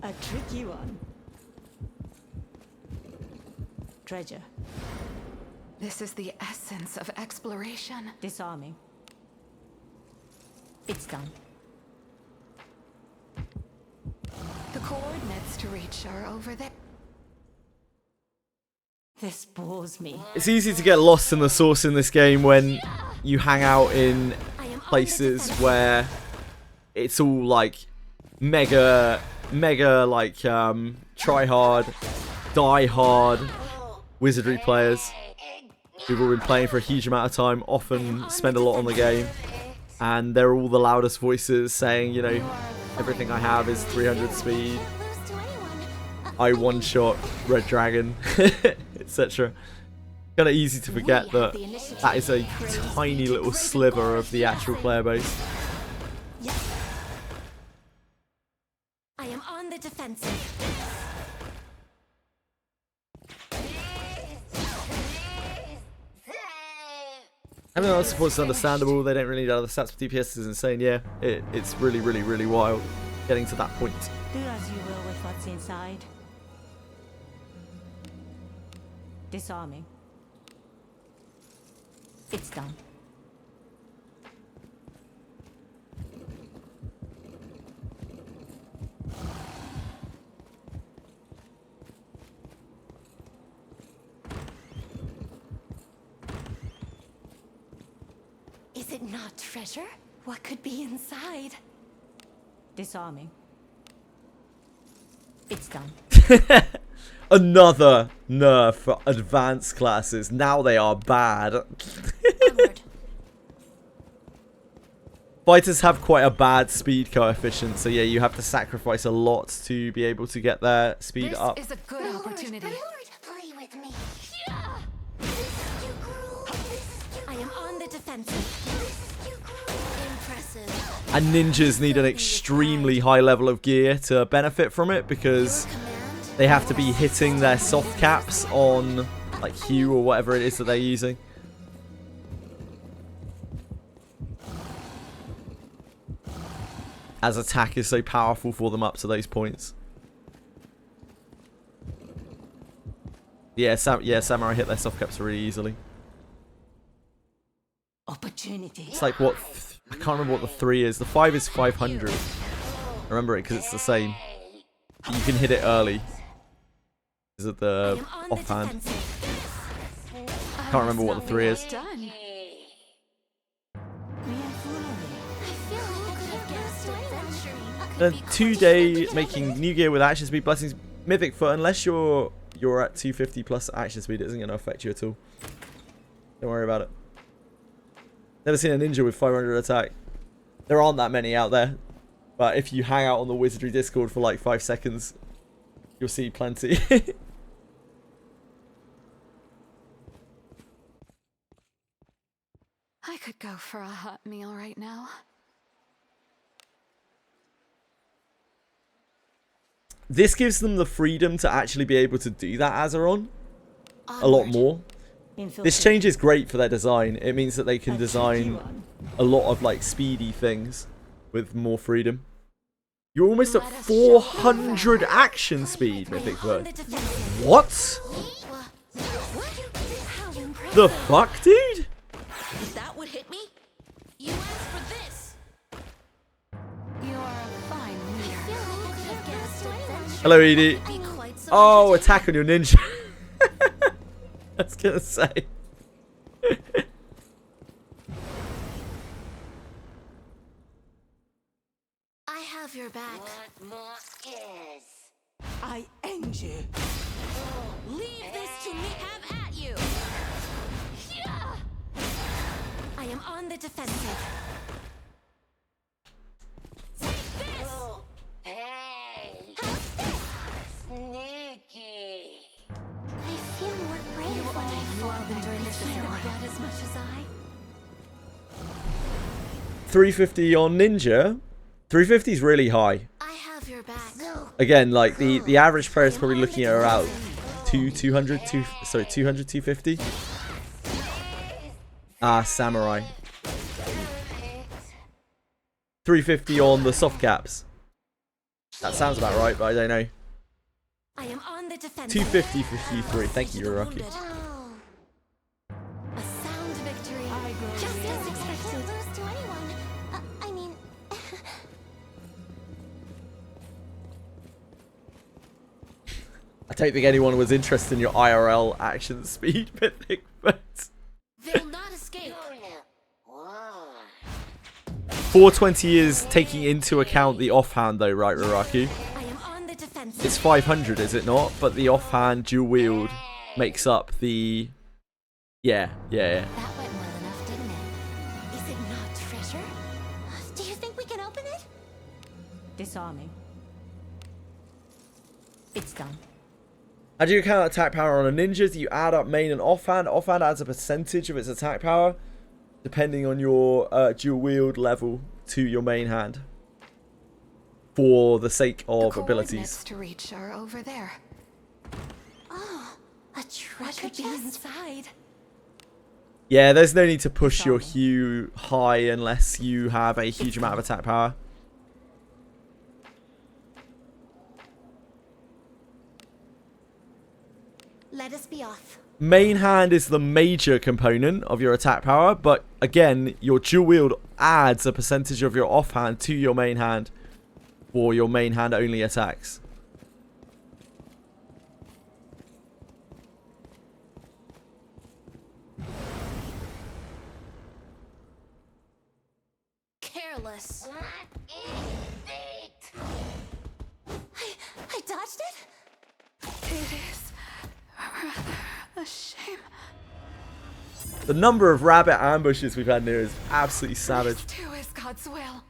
F: A tricky one. Treasure.
G: This is the essence of exploration.
F: Disarming. It's done.
G: The coordinates to reach are over there.
F: This bores me.
A: It's easy to get lost in the source in this game when you hang out in places where it's all like mega like try hard, die hard Wizardry players who've all been playing for a huge amount of time, often spend a lot on the game, and they're all the loudest voices saying, you know, everything I have is 300 speed, I one-shot Red Dragon, etc. Kind of easy to forget that that is a tiny little sliver of the actual player base.
C: I am on the defensive.
A: I mean, our support's understandable. They don't really need other stats, but DPS is insane. Yeah, it's really, really, really wild getting to that point.
F: Do as you will with what's inside. Disarming. It's done.
E: Is it not treasure? What could be inside?
F: Disarming. It's done.
A: Another nerf for advanced classes. Now they are bad.
C: Onward.
A: Fighters have quite a bad speed coefficient, so yeah, you have to sacrifice a lot to be able to get their speed
G: This
A: up.
G: is a good opportunity.
H: play with me.
C: I am on the defensive. Impressive.
A: And ninjas need an extremely high level of gear to benefit from it, because they have to be hitting their soft caps on like Hue or whatever it is that they're using. As attack is so powerful for them up to those points. Yeah, Samurai hit their soft caps really easily.
F: Opportunity.
A: It's like what, I can't remember what the 3 is. The 5 is 500. I remember it because it's the same. You can hit it early. Is it the offhand? Can't remember what the 3 is.
G: Done.
A: Then 2-day making new gear with action speed blessings. Mythic Foot, unless you're at 250 plus action speed, it isn't going to affect you at all. Don't worry about it. Never seen a ninja with 500 attack. There aren't that many out there. But if you hang out on the Wizardry Discord for like 5 seconds, you'll see plenty.
G: I could go for a hot meal right now.
A: this gives them the freedom to actually be able to do that Azeron a lot more. This change is great for their design. It means that they can design a lot of like speedy things with more freedom. You're almost at 400 action speed, Mythic Bird. What? The fuck, dude?
C: That would hit me? You asked for this.
G: You are a fine leader.
A: Hello, Edie. Oh, attack on your ninja. I was gonna say.
C: I have your back.
F: I end you.
C: Leave this to me. Have at you. I am on the defensive.
H: I feel more brave when I fall into this
C: Not as much as I.
A: 350 on ninja. 350 is really high.
C: I have your back.
A: Again, like the average player is probably looking at around 250. Ah, samurai. 350 on the soft caps. That sounds about right, but I don't know.
C: I am on the defensive.
A: 250 for Q3. Thank you, Rocky.
C: A sound victory.
H: Just as expected. Can't lose to anyone. I mean,
A: I don't think anyone was interested in your IRL action speed, Mythic, but
C: They'll not escape.
A: 420 is taking into account the offhand, though, right, Raraki?
C: I am on the defensive.
A: It's 500, is it not? But the offhand dual wield makes up the... Yeah.
C: That went well enough, didn't it? Is it not treasure?
H: do you think we can open it?
F: Disarming. It's done.
A: How do you count attack power on a ninja? Do you add up main and offhand? Offhand adds a percentage of its attack power, depending on your dual wield level to your main hand, for the sake of
G: The
A: abilities.
G: coordinates to reach are over there.
H: Oh, a treasure
C: What could be
H: chest?
C: inside?
A: Yeah, there's no need to push your hue high unless you have a huge amount of attack power.
H: Let us be off.
A: Main hand is the major component of your attack power, but again, your dual wield adds a percentage of your offhand to your main hand for your main hand only attacks.
C: Careless.
H: I dodged it?
G: It is rather a shame.
A: The number of rabbit ambushes we've had here is absolutely savage.
G: This too is God's will.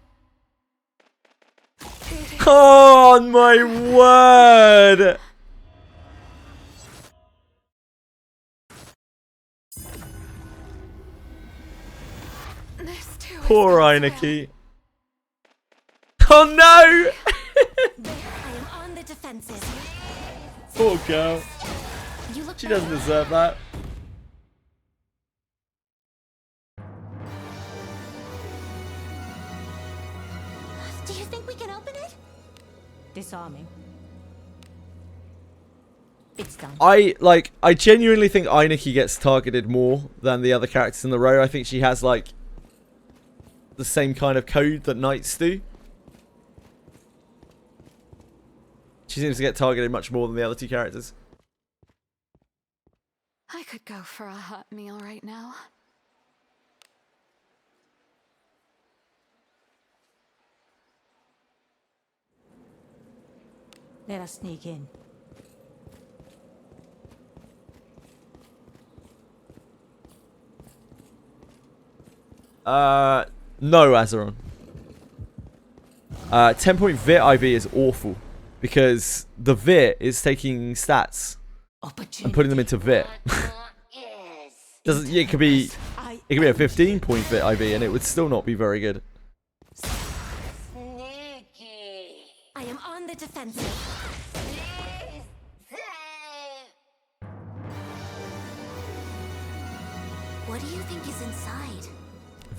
A: Oh my word!
G: This too
A: Poor
G: is God's will.
A: Eineke. Oh no!
C: I am on the defensive.
A: Poor girl.
C: You look
A: She doesn't deserve that.
H: Do you think we can open it?
F: Disarming. It's done.
A: I genuinely think Eineke gets targeted more than the other characters in the row. I think she has like the same kind of code that knights do. She seems to get targeted much more than the other two characters.
G: I could go for a hot meal right now.
F: Let us sneak in.
A: No, Azeron. 10-point VIT IV is awful because the VIT is taking stats and putting them into VIT. It could be a 15-point VIT IV and it would still not be very good.
C: I am on the defensive. What do you think is inside?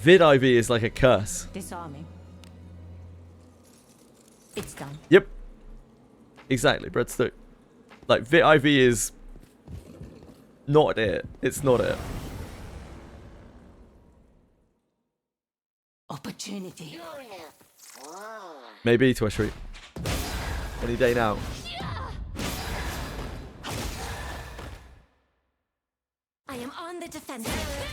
A: VidIV is like a curse.
F: Disarming. It's done.
A: Yep. Exactly, breadstick. Like, VidIV is not it. It's not it.
F: Opportunity.
A: Maybe to a street. Any day now.
C: I am on the defensive.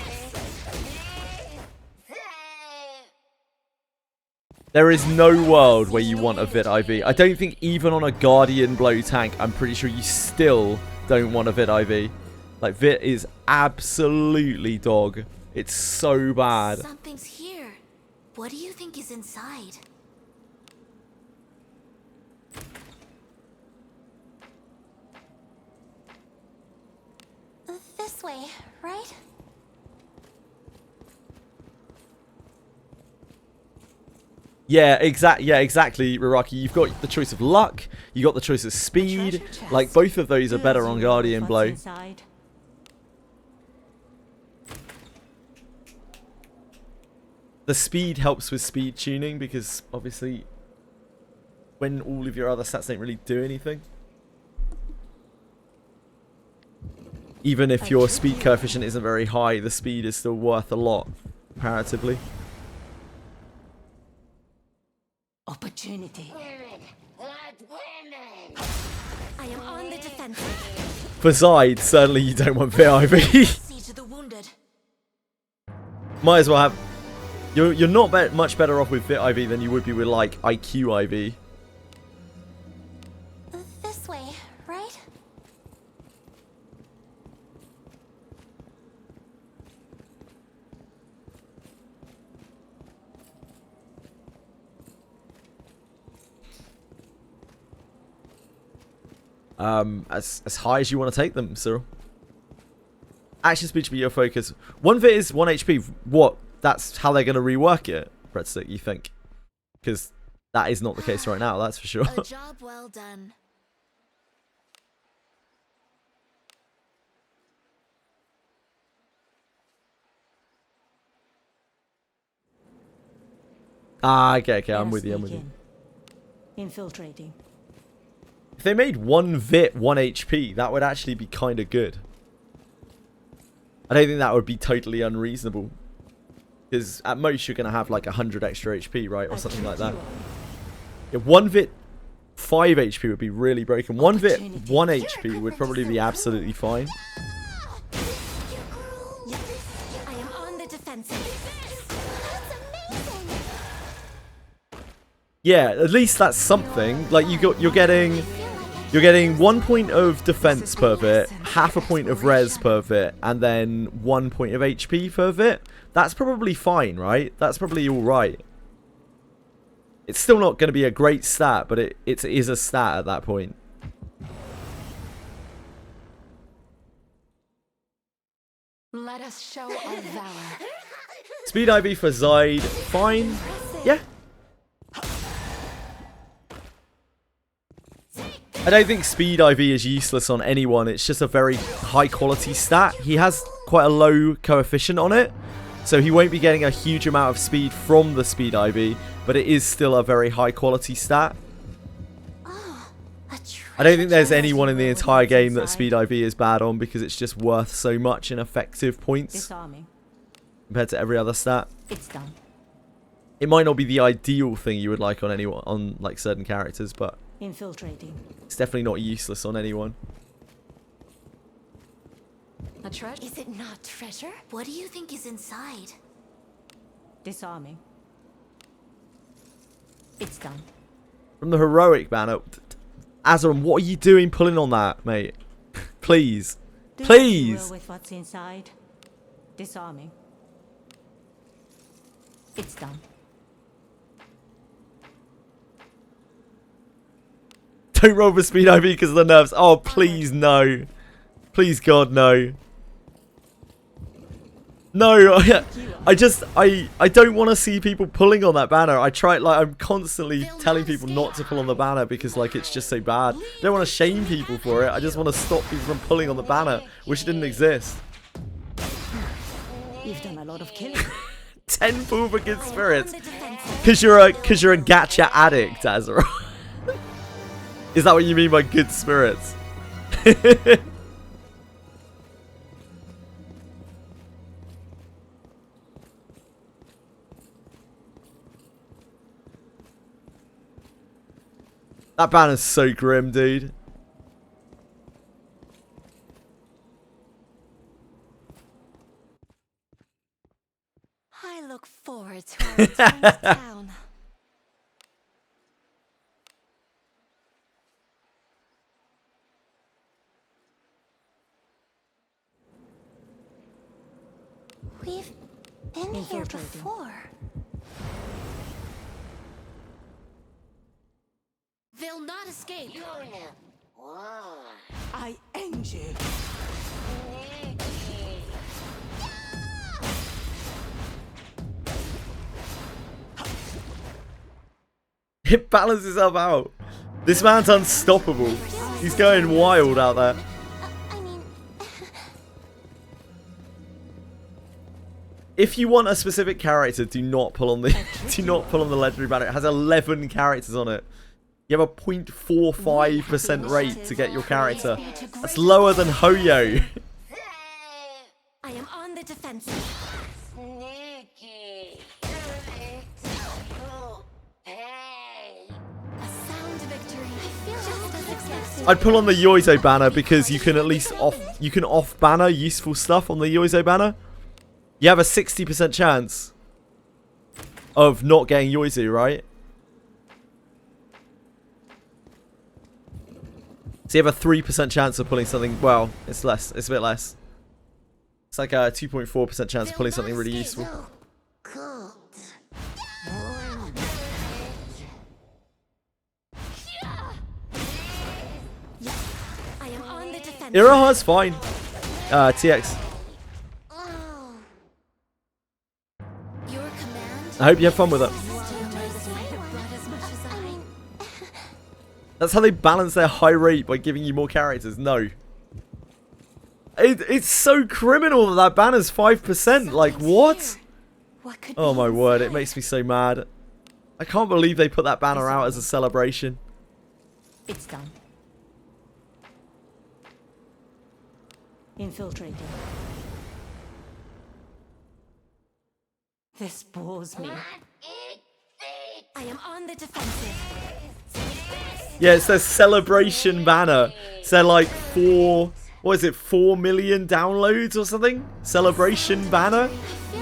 A: There is no world where you want a VidIV. I don't think even on a Guardian blow tank, I'm pretty sure you still don't want a VidIV. Like, Vid is absolutely dog. It's so bad.
C: Something's here. What do you think is inside?
H: This way, right?
A: Yeah, exactly, Riraki. You've got the choice of luck. You got the choice of speed. Like, both of those are better on Guardian blow.
F: Inside.
A: The speed helps with speed tuning because obviously when all of your other stats don't really do anything. Even if your speed coefficient isn't very high, the speed is still worth a lot comparatively.
F: Opportunity.
C: I am on the defensive.
A: Besides, certainly you don't want VIV.
C: See to the wounded.
A: Might as well have... You're not much better off with VitIV than you would be with, like, IQIV.
H: This way, right?
A: As high as you want to take them, Cyril. Action speed should be your focus. One Vit is 1 HP. What? That's how they're going to rework it, Breadstick, you think? Because that is not the case right now, that's for sure.
C: A job well done.
A: Ah, okay, I'm with you,
F: Infiltrating.
A: If they made one Vit 1 HP, that would actually be kind of good. I don't think that would be totally unreasonable. Because at most you're going to have like 100 extra HP, right? Or something like that. Yeah, one Vit 5 HP would be really broken. One Vit 1 HP would probably be absolutely fine.
C: I am on the defensive.
A: Yeah, at least that's something. Like you're getting 1 point of defense per Vit, half a point of res per Vit, and then 1 point of HP per Vit. That's probably fine, right? That's probably alright. It's still not going to be a great stat, but it is a stat at that point.
G: Let us show our valor.
A: Speed IV for Zide, fine. Yeah. I don't think Speed IV is useless on anyone. It's just a very high quality stat. He has quite a low coefficient on it, so he won't be getting a huge amount of speed from the Speed IV, but it is still a very high quality stat. I don't think there's anyone in the entire game that Speed IV is bad on because it's just worth so much in effective points
F: Disarming.
A: compared to every other stat.
F: It's done.
A: It might not be the ideal thing you would like on anyone, on like certain characters, but
F: Infiltrating.
A: it's definitely not useless on anyone.
G: A treasure?
C: Is it not treasure? What do you think is inside?
F: Disarming. It's done.
A: From the heroic banner, Azaram, what are you doing pulling on that, mate? Please.
F: Do
A: Please.
F: well with what's inside. Disarming. It's done.
A: Don't roll for Speed IV because of the nerfs. Oh, please, no. Please, God, no. No, I don't want to see people pulling on that banner. I'm constantly telling people not to pull on the banner because, like, it's just so bad. I don't want to shame people for it. I just want to stop people from pulling on the banner, which didn't exist.
F: You've done a lot of killing.
A: 10 pool for good spirits.
C: On the defensive.
A: Cause you're a gacha addict, Azra. Is that what you mean by good spirits? That banner's so grim, dude.
C: I look forward to our return to town.
H: We've been here
F: Infiltrating.
H: before.
C: They'll not escape.
F: I end you.
A: It balances itself out. This man's unstoppable. He's going wild out there.
H: I mean,
A: If you want a specific character, do not pull on the legendary banner. It has 11 characters on it. You have a 0.45% rate to get your character. That's lower than Hoyo.
C: I am on the defensive. A sound victory. Just as expected.
A: I'd pull on the Yoizo banner because you can at least off banner useful stuff on the Yoizo banner. You have a 60% chance of not getting Yoizo, right? So you have a 3% chance of pulling something. Well, it's less. It's a bit less. It's like a 2.4% chance of pulling something really useful.
C: I am on the defensive.
A: Iraha's fine. TX.
C: Your command.
A: I hope you have fun with it. That's how they balance their high rate, by giving you more characters. No. It's so criminal that that banner's 5%. Like, what?
E: What could
A: Oh
E: be
A: my word, it
E: inside?
A: makes me so mad. I can't believe they put that banner out as a celebration.
F: It's done. Infiltrating. This bores me.
C: I am on the defensive.
A: Yeah, it's their celebration banner. It's their like 4 million downloads or something? Celebration banner?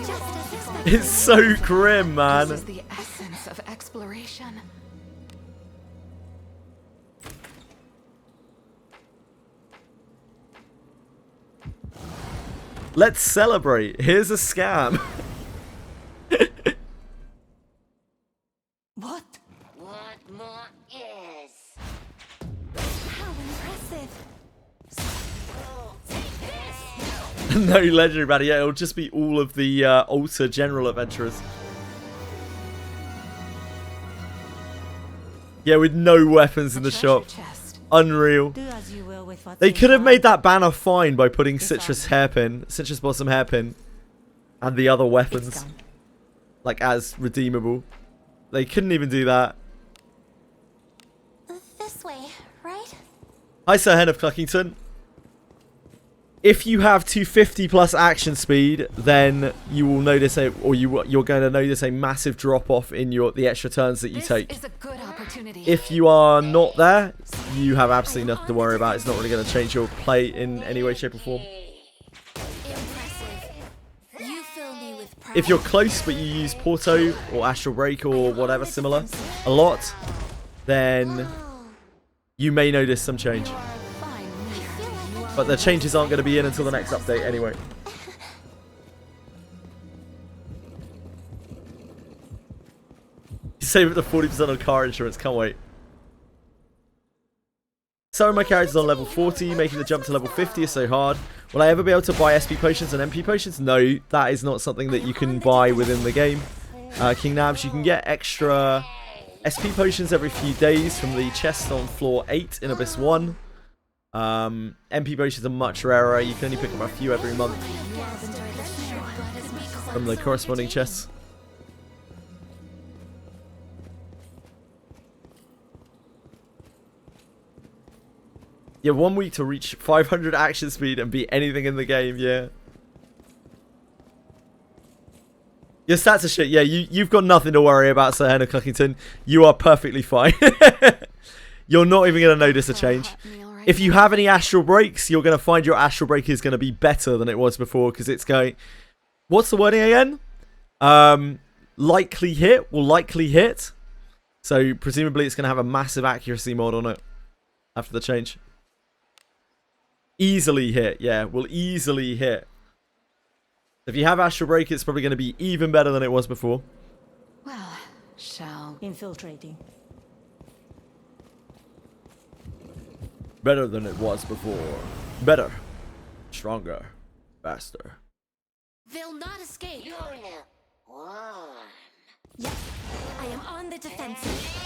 C: Just as expected.
A: It's so grim, man.
G: This is the essence of exploration.
A: Let's celebrate. Here's a scam.
F: What?
C: How impressive.
A: No legendary banner. Yeah, it'll just be all of the Alta General Adventurers. Yeah, with no weapons in the shop.
G: Chest.
A: Unreal.
F: Do as you will with what's
A: They could have
F: inside.
A: made that banner fine by putting Citrus Blossom Hairpin, and the other
F: It's
A: weapons,
F: done.
A: like, as redeemable. They couldn't even do that.
H: this way, right?
A: Hi, Sir Hen of Cluckington. If you have 250 plus action speed, then you will notice you're going to notice a massive drop off in the extra turns that you
G: This
A: take.
G: is a good opportunity.
A: If you are not there, you have absolutely nothing to worry about. It's not really going to change your play in any way, shape, or form.
C: Impressive. You fill me with pride.
A: If you're close but you use Porto or Astral Break or whatever similar a lot, then you may notice some change.
G: You are a fine leader. You are
A: But the changes aren't going to be in until the next update anyway. You save up to 40% on car insurance, can't wait. So my character's on level 40, making the jump to level 50 is so hard. Will I ever be able to buy SP potions and MP potions? No, that is not something that you can buy within the game. King Nabs, you can get extra SP potions every few days from the chest on floor 8 in Abyss 1. MP potions are much rarer, you can only pick up a few every month. from the corresponding chests. Yeah, 1 week to reach 500 action speed and beat anything in the game, yeah. Your stats are shit. Yeah, you've got nothing to worry about, Sir Henna Cluckington. You are perfectly fine. You're not even going to notice a change. If you have any astral breaks, you're going to find your astral break is going to be better than it was before, because it's going... What's the wording again? Likely hit will likely hit. So presumably it's going to have a massive accuracy mod on it after the change. Easily hit, yeah, will easily hit. If you have astral break, it's probably going to be even better than it was before.
G: Well, shall...
F: Infiltrating.
A: Better than it was before. Better. Stronger. Faster.
C: They'll not escape. Yep, I am on the defensive.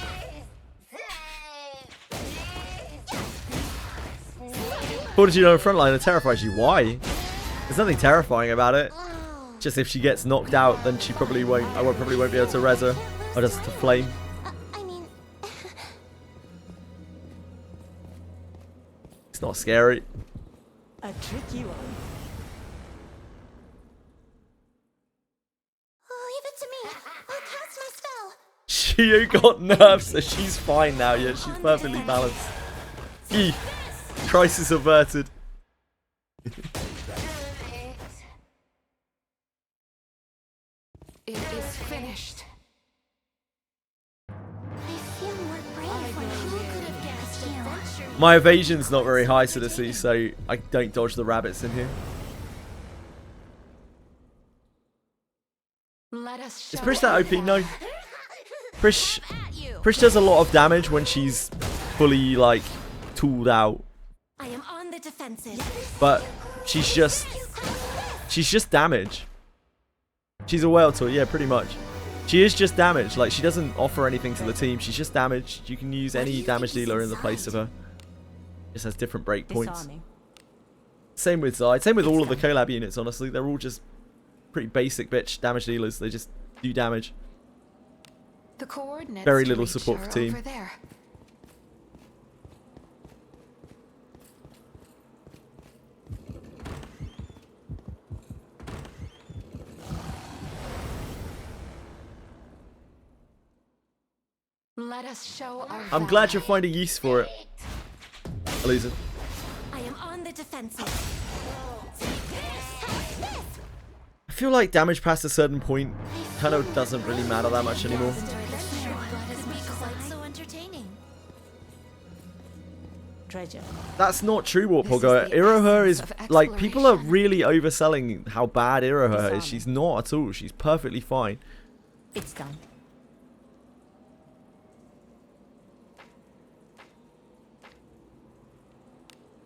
A: What did you know in frontliner terrifies you? Why? There's nothing terrifying about it. Just if she gets knocked out, then she probably won't. Probably won't be able to res her. Or just to flame.
H: I mean...
A: It's not scary.
F: A tricky one.
H: Leave it to me. I'll cast my spell.
A: She got nerfs, so she's fine now. Yeah, she's perfectly balanced. Gee. Crisis averted.
G: It is finished.
H: I feel more brave when
C: Who could have guessed adventure?
A: My evasion's not very high, Sidisi, so I don't dodge the rabbits in here.
G: Let us show
A: Is Prish that OP? No. Prish
C: At you.
A: does a lot of damage when she's fully, like, tooled out.
C: I am on the defensive.
A: But she's just damage. She's a whale tool, yeah, pretty much. She is just damage. Like, she doesn't offer anything to the team. She's just damage. You can use any damage dealer in the place of her. Just has different break points.
F: Disarming.
A: Same with Zide. Same with all of the COLLAB units, honestly. They're all just pretty basic bitch damage dealers. They just do damage.
G: The coordinates
A: Very
G: to
A: little
G: reach
A: support
G: are
A: for team.
G: over there. Let us show our
A: I'm glad you're finding use for it, Elisa.
C: I am on the defensive.
A: I feel like damage past a certain point kind of doesn't really matter that much anymore.
C: Quite so entertaining.
F: Treasure.
A: That's not true,
G: This
A: Warthog.
G: is the
A: Iroha is,
G: essence of
A: like, people are
G: exploration.
A: really overselling how bad Iroha is. She's not at all. She's perfectly fine.
F: It's done.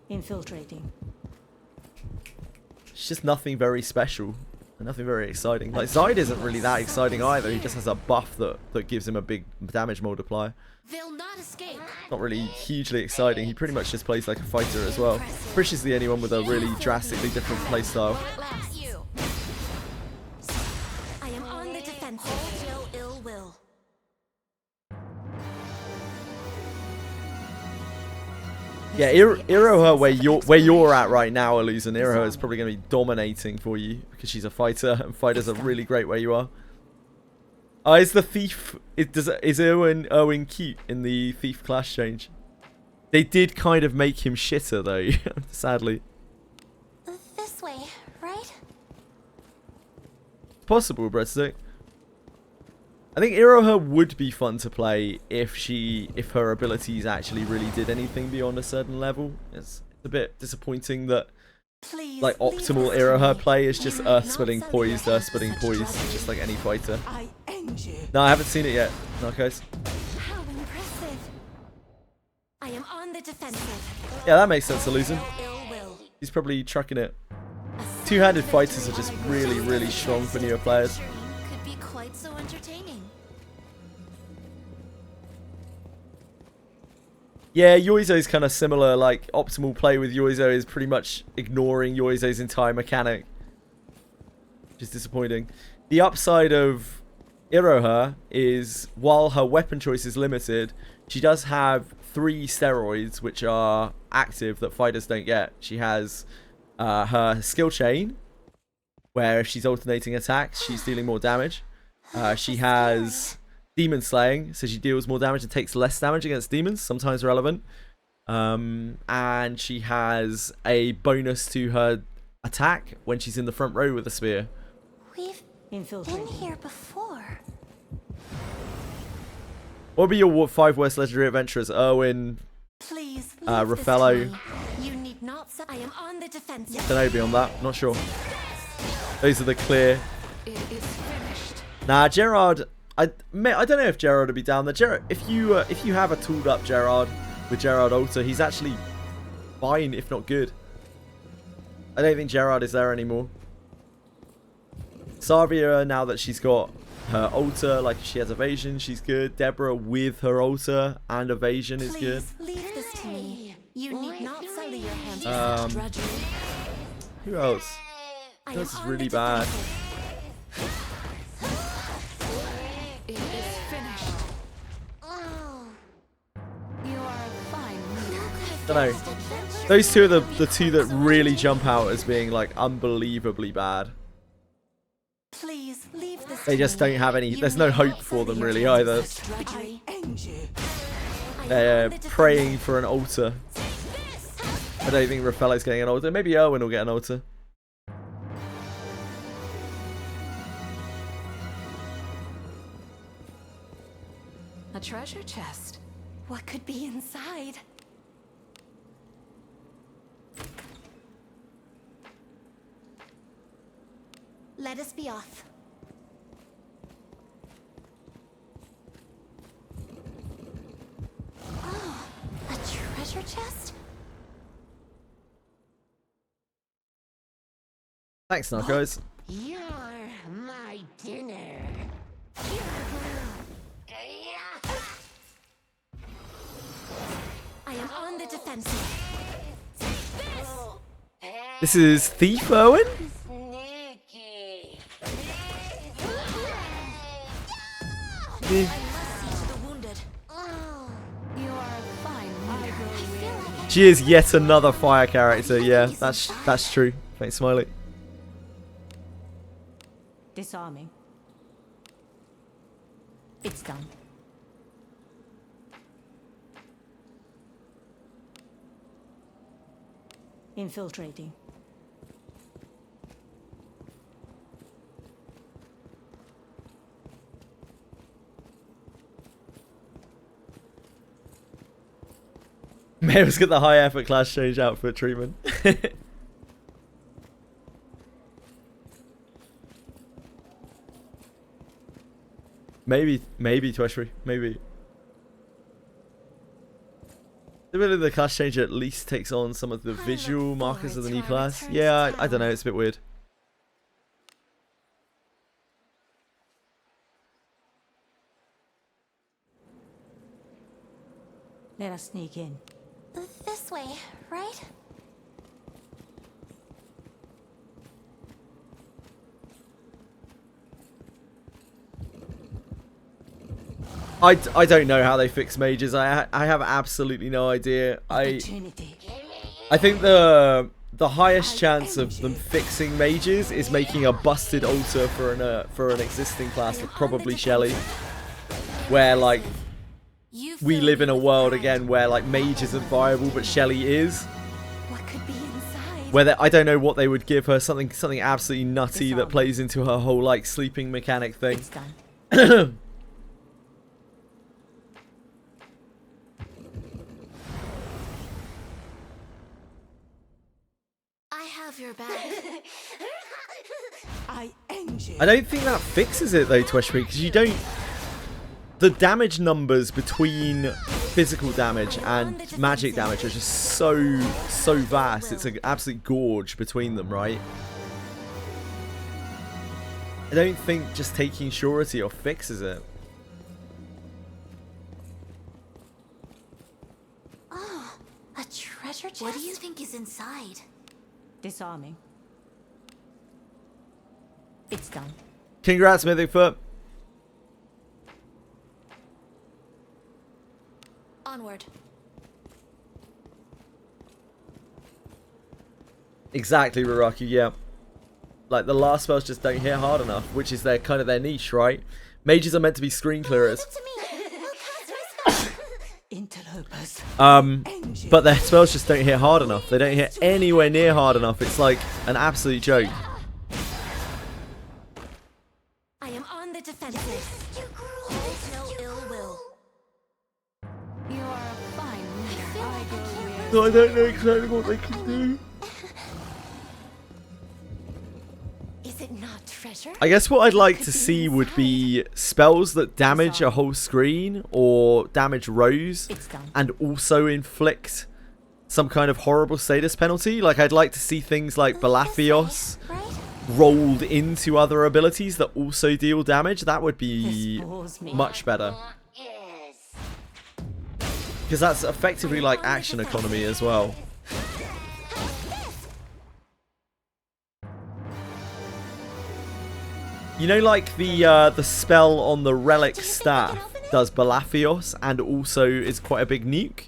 F: Infiltrating.
A: It's just nothing very special. And nothing very exciting. Like, Zide isn't really that exciting either. He just has a buff that gives him a big damage multiplier.
C: They'll not escape.
A: Not really hugely exciting. He pretty much just plays like a fighter as well. Prish is the only one with a really drastically different playstyle.
C: At you. I am on the defensive. Hold no ill will.
A: Yeah, Iroha, where you're at right now, Illusion, Iroha is probably going to be dominating for you because she's a fighter, and fighters are really great where you are. Is the thief? Is Erwin cute in the thief class change? They did kind of make him shitter though, sadly.
H: This way, right?
A: It's possible, Breadstick. I think Iroha would be fun to play if her abilities actually really did anything beyond a certain level. It's a bit disappointing that
H: Please,
A: like
H: leave
A: optimal
H: this to
A: Iroha
H: me.
A: play is just
H: You
A: Earth
H: not
A: splitting
H: sell
A: poised,
H: your
A: Earth splitting
H: hands for
A: poised,
H: such
A: just like any fighter.
F: I end you.
A: No, I haven't seen it yet. Narcos.
C: How impressive. I am on the defensive.
A: Yeah, that makes sense, Illusion.
C: Ill will.
A: He's probably trucking it. Two-handed fighters are just really, really strong for newer players.
C: Could be quite so entertaining.
A: Yeah, Yoizo's kind of similar. Like, optimal play with Yoizo is pretty much ignoring Yoizo's entire mechanic. which is disappointing. The upside of Iroha is, while her weapon choice is limited, she does have 3 steroids which are active that fighters don't get. She has her skill chain, where if she's alternating attacks, she's dealing more damage. She has demon slaying, so she deals more damage and takes less damage against demons, sometimes relevant. And she has a bonus to her attack when she's in the front row with a spear.
H: We've been here before.
A: What would be your 5 worst legendary adventurers? ERWIN,
E: Please,
A: Raffaello.
E: You need not. I am on the defensive.
A: Don't know beyond that. Not sure. Those are the clear.
G: It is finished.
A: Nah, Gerard. I don't know if Gerard would be down there. Gerard, if you have a tooled up Gerard with Gerard Alter, he's actually fine, if not good. I don't think Gerard is there anymore. Savia, now that she's got her altar, like if she has evasion, she's good. Deborah with her altar and evasion is good.
E: Please leave this to me. You need not sully your hands. Drudgery.
A: Who else?
E: I
A: This
E: am
A: is
E: on
A: really
E: the
A: bad.
E: defensive.
G: It is finished. You are a fine leader.
A: Don't know. Those two are the 2 that really jump out as being like unbelievably bad.
E: Please leave this.
A: They just don't have any. There's no hope for them really either. They're praying for an altar. I don't think Raffaello's getting an altar. Maybe ERWIN will get an altar.
G: A treasure chest.
E: What could be inside? Let us be off.
H: Oh, a treasure chest?
A: Thanks, Narcos.
H: You're my dinner.
E: I am on the defensive.
A: This is Thief ERWIN?
H: Sneaky.
E: Mercy to the wounded.
G: You are a fine leader.
A: She is yet another fire character. Yeah, that's true. Thanks, Smiley.
F: Disarming. It's done. Infiltrating.
A: Mayor's got the high effort class change outfit treatment. Maybe Tweshry, maybe. The bit of the class change at least takes on some of the visual markers of the new class. Yeah, I don't know, it's a bit weird.
F: Let us sneak in.
H: This way, right?
A: I don't know how they fix mages. I have absolutely no idea.
F: Opportunity.
A: I think the highest chance of them fixing mages is making a busted altar for an existing class, like probably Shelly, where like we live in a world again where like mage isn't viable but Shelly is.
E: What could be inside?
A: Where I don't know what they would give her, something absolutely nutty that plays into her whole like sleeping mechanic thing.
F: It's done.
E: I have your back.
F: I end you.
A: I don't think that fixes it though, Tweshby, because you don't. The damage numbers between physical damage and magic damage are just so vast. It's an absolute gorge between them, right? I don't think just taking surety off fixes it.
H: Oh, a treasure chest?
C: What do you think is inside?
F: Disarming. It's done.
A: Congrats, Mythicfoot.
C: Onward.
A: Exactly, Raraku, yeah. Like, the last spells just don't hit hard enough, which is their kind of their niche, right? Mages are meant to be screen clearers.
F: Interlopers.
A: But their spells just don't hit hard enough. They don't hit anywhere near hard enough. It's like an absolute joke.
C: I am on the defensive. Hold no ill will.
G: You are a fine leader.
A: No, I don't know exactly what they can do.
C: Is it not treasure?
A: I guess what I'd like to see would be spells that damage a whole screen or damage rows and also inflict some kind of horrible status penalty. Like, I'd like to see things like Balafios rolled into other abilities that also deal damage. That would be much better. Because that's effectively like action economy as well. You know, like the spell on the relic staff does Balafios and also is quite a big nuke.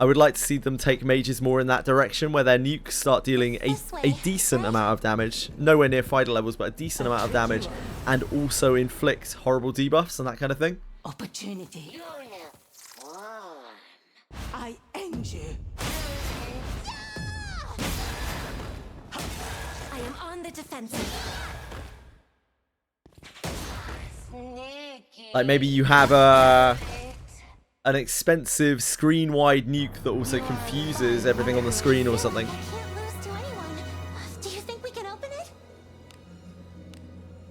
A: I would like to see them take mages more in that direction, where their nukes start dealing a decent amount of damage, nowhere near fighter levels, but a decent amount of damage, and also inflict horrible debuffs and that kind of thing.
F: Opportunity. I end you.
C: I am on the defensive.
A: Like, maybe you have an expensive screen-wide nuke that also confuses everything on the screen or something.
H: I can't lose to anyone. Do you think we can open it?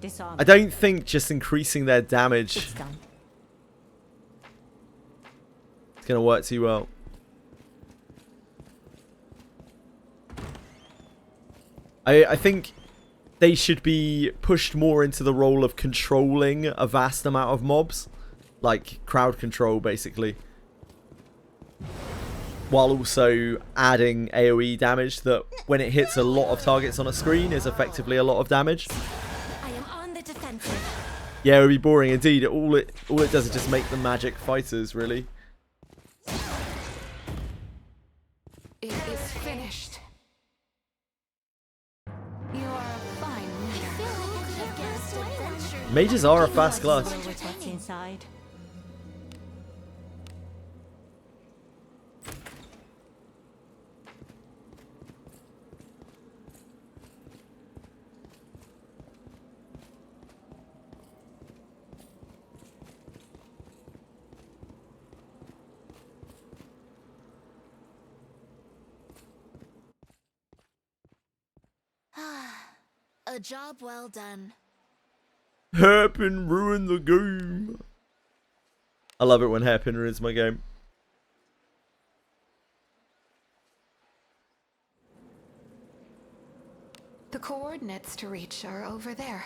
F: Disarm.
A: I don't think just increasing their damage
F: It's done.
A: is going to work too well. I think they should be pushed more into the role of controlling a vast amount of mobs. Like, crowd control, basically. While also adding AoE damage that, when it hits a lot of targets on a screen, is effectively a lot of damage.
C: I am on the defensive.
A: Yeah, it would be boring indeed. All it does is just make them magic fighters, really.
G: It is finished. You are a fine leader.
A: Mages are a fast class.
F: With what's inside.
C: A job well done.
A: Hairpin ruined the game. I love it when Hairpin ruins my game.
G: The coordinates to reach are over there.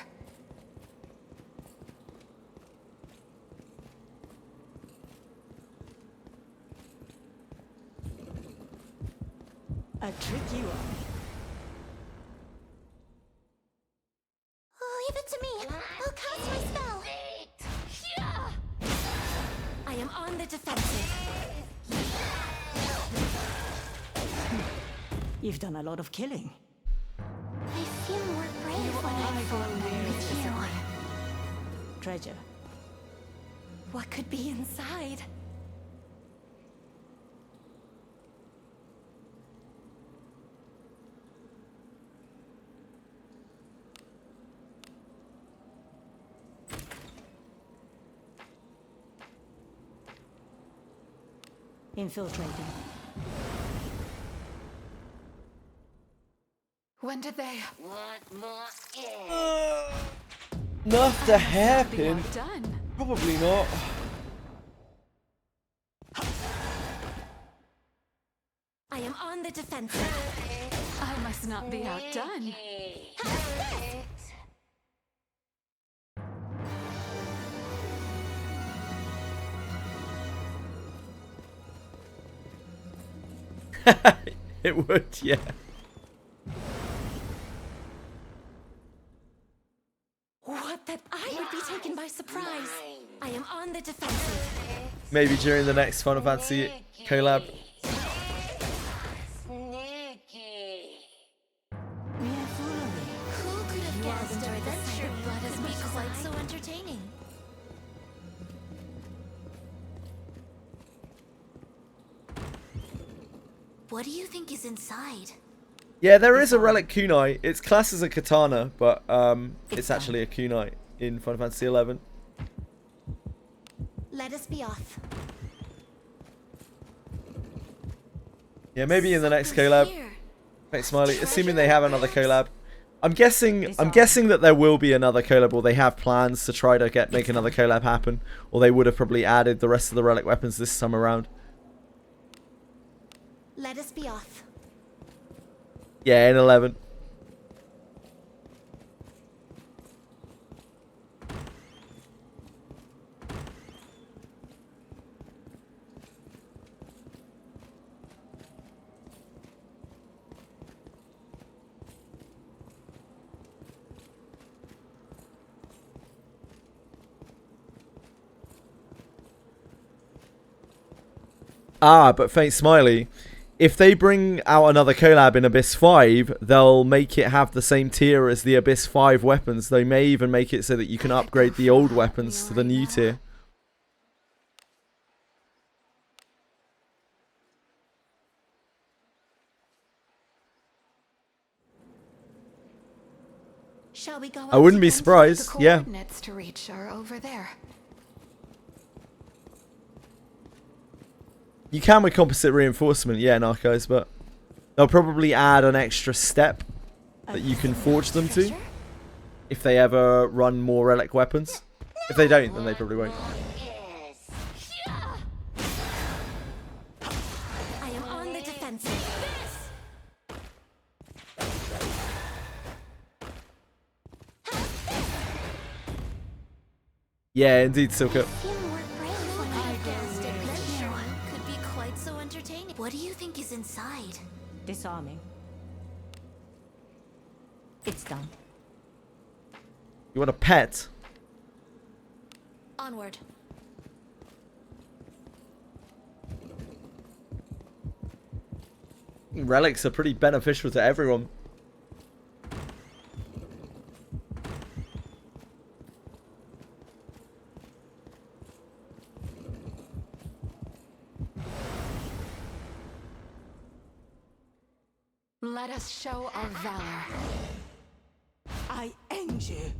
F: A tricky one.
H: Leave it to me. I'll cast my spell.
C: I am on the defensive.
F: You've done a lot of killing.
H: I feel more brave when I'm familiar with you.
F: Treasure.
C: What could be inside?
F: Infiltrating.
G: When did they?
A: Nerf the Hairpin?
G: Done.
A: Probably not.
C: I am on the defensive.
G: I must not be outdone.
A: It would, yeah.
C: defensive.
A: Maybe during the next Final Fantasy collab.
C: Who could have guessed adventure would be quite so entertaining? What do you think is inside?
A: Yeah, there is a relic kunai. It's classed as a katana, but it's actually a kunai in Final Fantasy 11.
C: Let us be off.
A: Yeah, maybe in the next collab. Thanks, Smiley. Assuming they have another collab. I'm guessing that there will be another collab, or they have plans to try to make another collab happen, or they would have probably added the rest of the relic weapons this time around.
C: Let us be off.
A: Yeah, in 11. Ah, but Faint Smiley, if they bring out another collab in Abyss 5, they'll make it have the same tier as the Abyss 5 weapons. They may even make it so that you can upgrade the old weapons to the new tier.
C: Shall we go?
A: I wouldn't be surprised,
G: The
A: yeah.
G: coordinates to reach are over there.
A: You can with composite reinforcement, yeah, Narcos, but they'll probably add an extra step that you can forge them to if they ever run more relic weapons. If they don't, then they probably won't.
C: I am on the defensive.
A: Yeah, indeed, Silka.
C: Could be quite so entertaining. What do you think is inside?
F: Disarming. It's done.
A: You want a pet?
C: Onward.
A: Relics are pretty beneficial to everyone.
G: Let us show our valor.
F: I end you.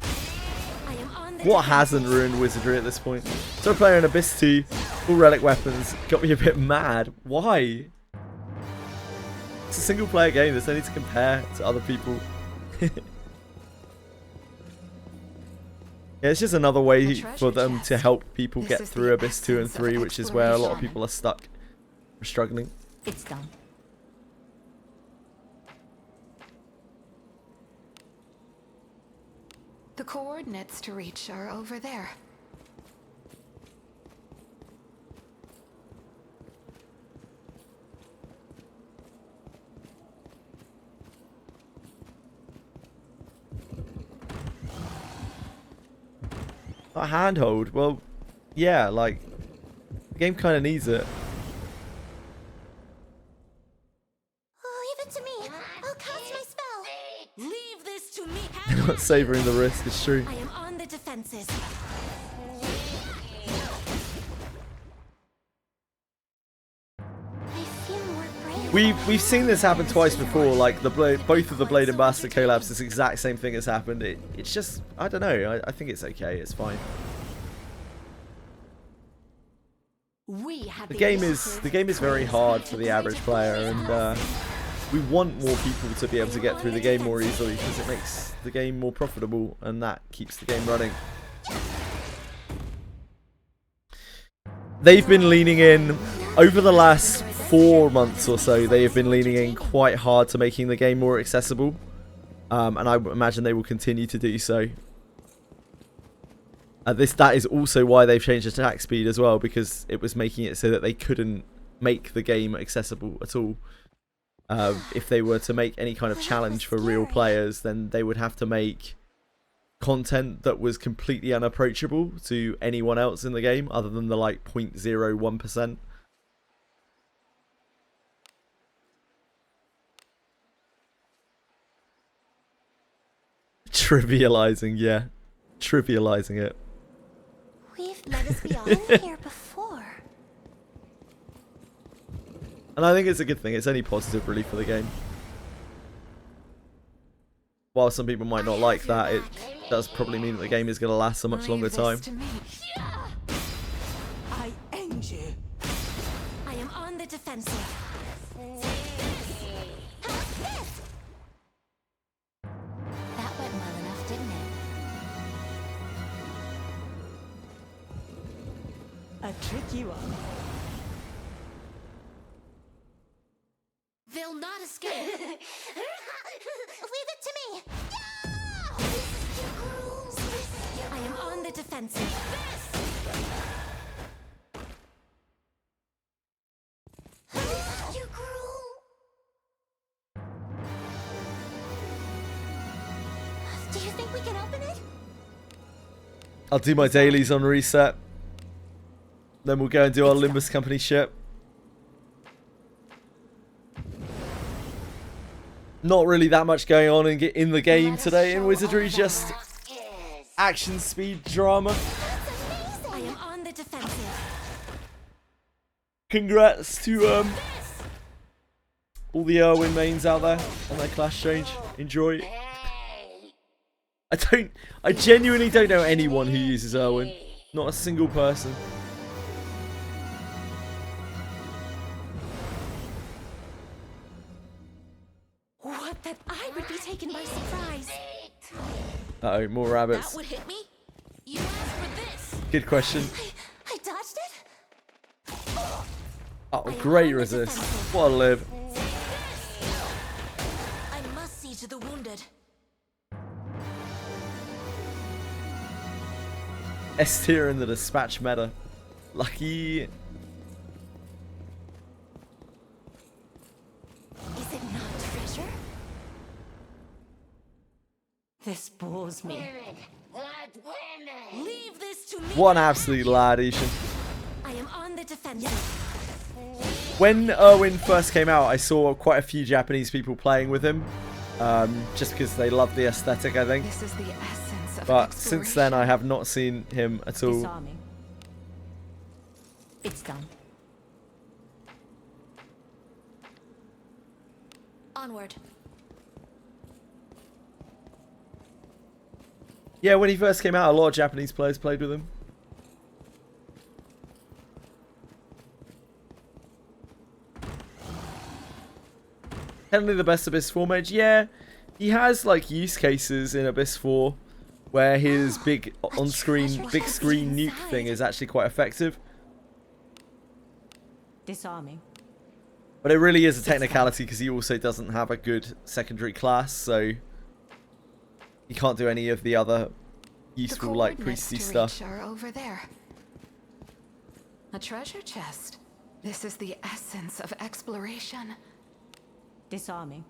C: I am on the
A: What hasn't ruined Wizardry at this point? So playing Abyss 2, all relic weapons, got me a bit mad. Why? It's a single player game, there's no need to compare to other people. Yeah, it's just another way for them to help people get through Abyss 2 and 3, which is where a lot of people are stuck, or struggling.
F: It's done.
G: The coordinates to reach are over there.
A: A handhold? Well, yeah, like, the game kind of needs it.
H: Leave it to me. I'll cast my spell.
C: Leave this to me.
A: They're not savouring the risk, it's true.
C: I am on the defensive.
H: I feel more brave.
A: We've seen this happen twice before, like both of the Blade and Bastard collabs, this exact same thing has happened. It's just, I don't know, I think it's okay, it's fine.
C: We have
A: The game is very hard for the average player, and we want more people to be able to get through the game more easily because it makes the game more profitable, and that keeps the game running. They've been leaning in over the last 4 months or so. They have been leaning in quite hard to making the game more accessible, and I imagine they will continue to do so. That is also why they've changed attack speed as well, because it was making it so that they couldn't make the game accessible at all. If they were to make any kind of challenge for real players, then they would have to make content that was completely unapproachable to anyone else in the game other than the like 0.01%. Trivializing, yeah. Trivializing it.
H: We've let us be on here before.
A: And I think it's a good thing. It's only positive really for the game. While some people might not like that, it does probably mean that the game is going to last a much longer time.
F: I end you.
C: I am on the defensive.
H: That went well enough, didn't it?
F: A tricky one.
C: They'll not escape.
H: Leave it to me!
C: I am on the defensive.
H: You girl! Do you think we can open it?
A: I'll do my dailies on reset. Then we'll go and do our Limbus Company ship. Not really that much going on in the game today in Wizardry, just action, speed, drama.
C: I am on the defensive.
A: Congrats to all the ERWIN mains out there on their Clash Change. Enjoy. I genuinely don't know anyone who uses ERWIN. Not a single person.
C: What, that I would be taken by surprise?
A: Uh-oh, more
C: That
A: rabbits.
C: would hit me? You asked for this.
A: Good question.
H: I dodged it?
A: Oh, great resist. What a live.
C: I must see to the wounded.
A: S tier in the dispatch meta. Lucky.
C: Is it not treasure?
F: This bores me.
C: Leave this to me.
A: What an absolute lad, Ishan.
C: I am on the defensive.
A: When ERWIN first came out, I saw quite a few Japanese people playing with him. Just because they love the aesthetic, I think.
G: This is the essence of
A: But since then, I have not seen him at all.
F: Disarming. It's done.
C: Onward.
A: Yeah, when he first came out, a lot of Japanese players played with him. Technically the best Abyss 4 mage, yeah. He has like use cases in Abyss 4 where his big on-screen, big screen nuke thing is actually quite effective.
F: Disarming.
A: But it really is a technicality because he also doesn't have a good secondary class, so he can't do any of the other useful like priesty stuff.
G: Are over there. A treasure chest. This is the essence of exploration.
F: Disarming.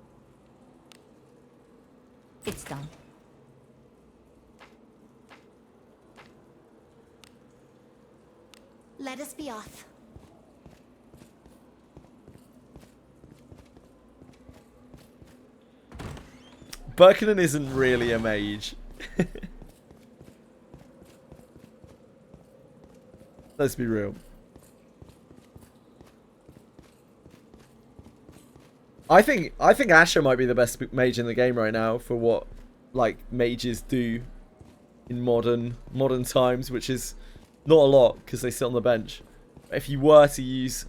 F: It's done.
H: Let us be off.
A: Birkenan isn't really a mage. Let's be real. I think Asher might be the best mage in the game right now for what like mages do in modern times, which is not a lot because they sit on the bench. But if you were to use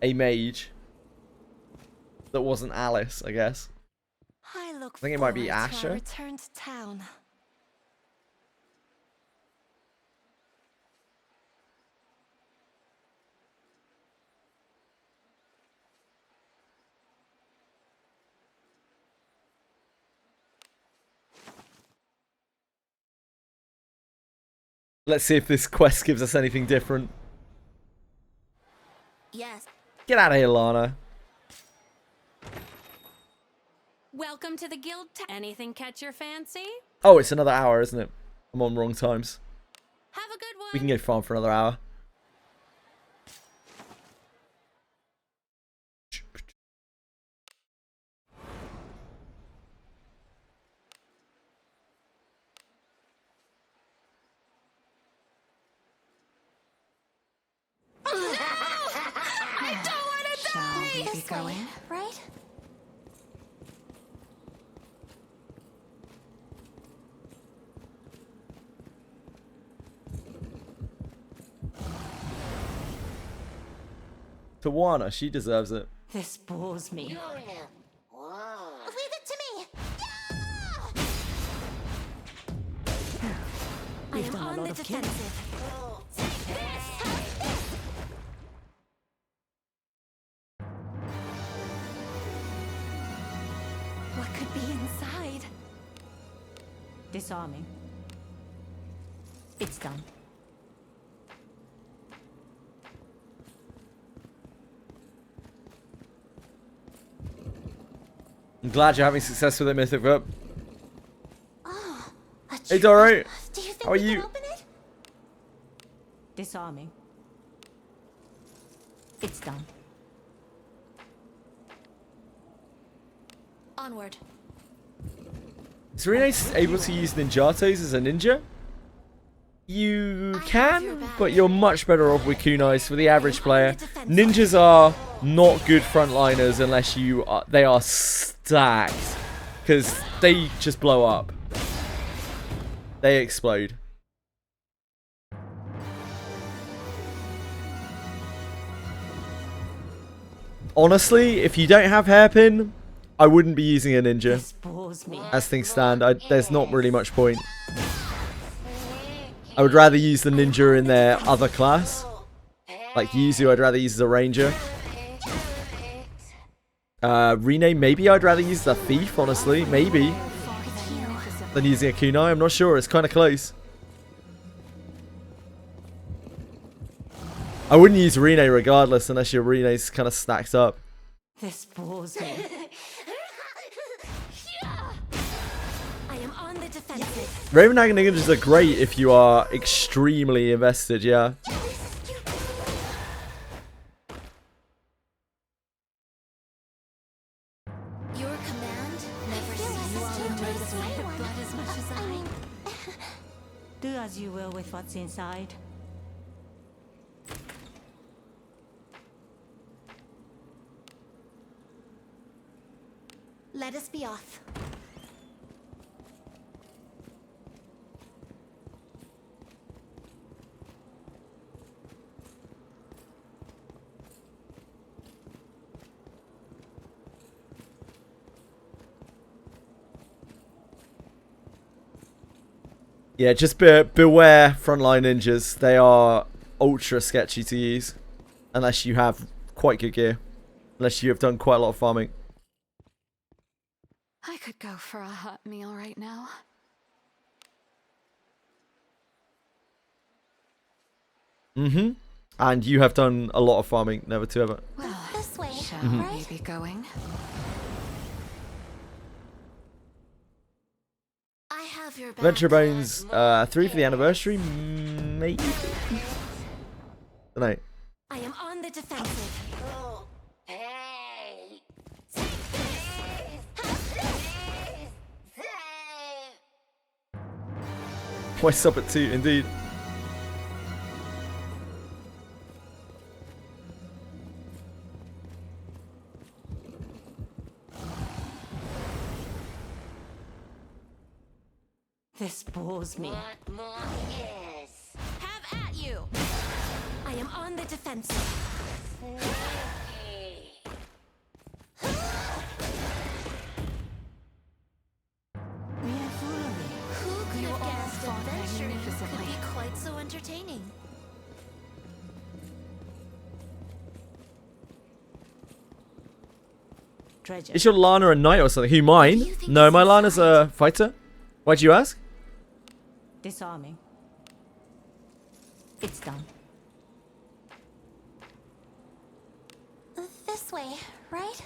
A: a mage that wasn't Alice, I guess.
H: I
A: think it might be
H: forward to our
A: Asher.
H: return to town.
A: Let's see if this quest gives us anything different.
C: Yes.
A: Get out of here, Lana.
C: Welcome to the guild. Anything catch your fancy?
A: Oh, it's another hour, isn't it? I'm on wrong times.
C: Have a good one.
A: We can go farm for another hour.
G: Shall we be
H: This way,
G: going?
H: right?
A: Tawana, she deserves it.
F: This bores me.
H: Leave it to me.
C: I
F: We've
C: am
F: done a
C: on
F: lot
C: the
F: of killing.
C: defensive.
E: What could be inside?
F: Disarming. It's done.
A: I'm glad you're having success with it, Mythic Vip.
H: Oh, a
A: Hey, Doro.
H: Do you think
A: How are
H: we can
A: you?
H: open it?
F: Disarming. It's done.
C: Onward.
A: Is Rene able to use ninjatos as a ninja? You can, but you're much better off with kunais for the average player. Ninjas are not good frontliners unless you are, they are stacked, because they just blow up. They explode. Honestly, if you don't have hairpin, I wouldn't be using a ninja.
F: This bores me.
A: As things stand, there's not really much point. I would rather use the ninja in their other class. Like Yuzu, I'd rather use as a ranger. Rene, maybe I'd rather use the thief, honestly. Maybe. Than using a kunai. I'm not sure. It's kind of close. I wouldn't use Rene regardless unless your Rene's kind of stacked up.
F: This bores me.
C: I am on the defensive.
A: Raven Naga ninjas are great if you are extremely invested, yeah.
C: Your command never ceases to amaze me. The blood as much as I.
F: Do as you will with what's inside.
H: Let us be off.
A: Yeah, just beware frontline ninjas. They are ultra sketchy to use. Unless you have quite good gear. Unless you have done quite a lot of farming.
G: I could go for a hot meal right now.
A: Mm-hmm. And you have done a lot of farming, never to ever.
G: Well,
H: This way,
G: shall
H: right?
G: we be going?
C: I have your back.
A: Venture Bones 3 for the anniversary, maybe? Dunno.
C: I am on the defensive.
A: Why sub at 2, indeed.
F: This bores me.
C: Have at you. I am on the defensive.
F: We are foolery.
C: Who could
G: You
C: have
G: all
C: guessed
G: fought
C: adventuring could
G: magnificently.
C: be quite so entertaining?
F: Treasure.
A: Is your Lana a knight or something? Who, mine?
C: Do you think
A: No,
C: it's
A: my Lana's
C: inside?
A: a fighter. Why'd you ask?
F: Disarming. It's done.
H: This way, right?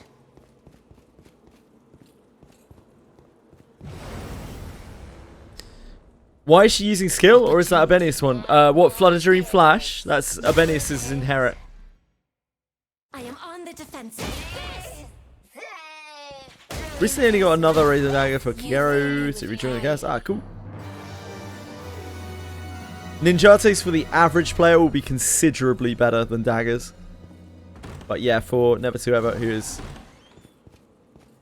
A: Why is she using skill, or is that Abenius one? What, Flutter Dream Flash? That's Abenius's inherit.
C: I am on the defensive.
A: Recently only got another Razor Dagger for Kagero to rejoin the cast. Ah, cool. Ninjates for the average player will be considerably better than daggers. But yeah, for Never to Ever, who is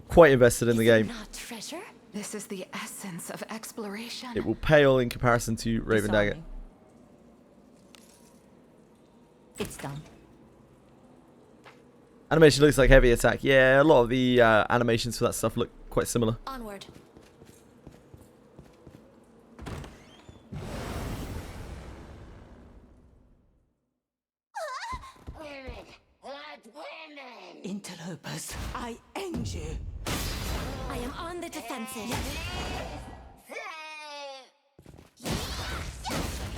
A: quite invested in the game,
C: Not treasure?
G: This is the essence of exploration.
A: it will pale in comparison to Raven Dagger.
F: Disarming. It's done.
A: Animation looks like heavy attack. Yeah, a lot of the animations for that stuff look quite similar.
C: Onward.
F: Interlopers, I end you.
C: I am on the defensive.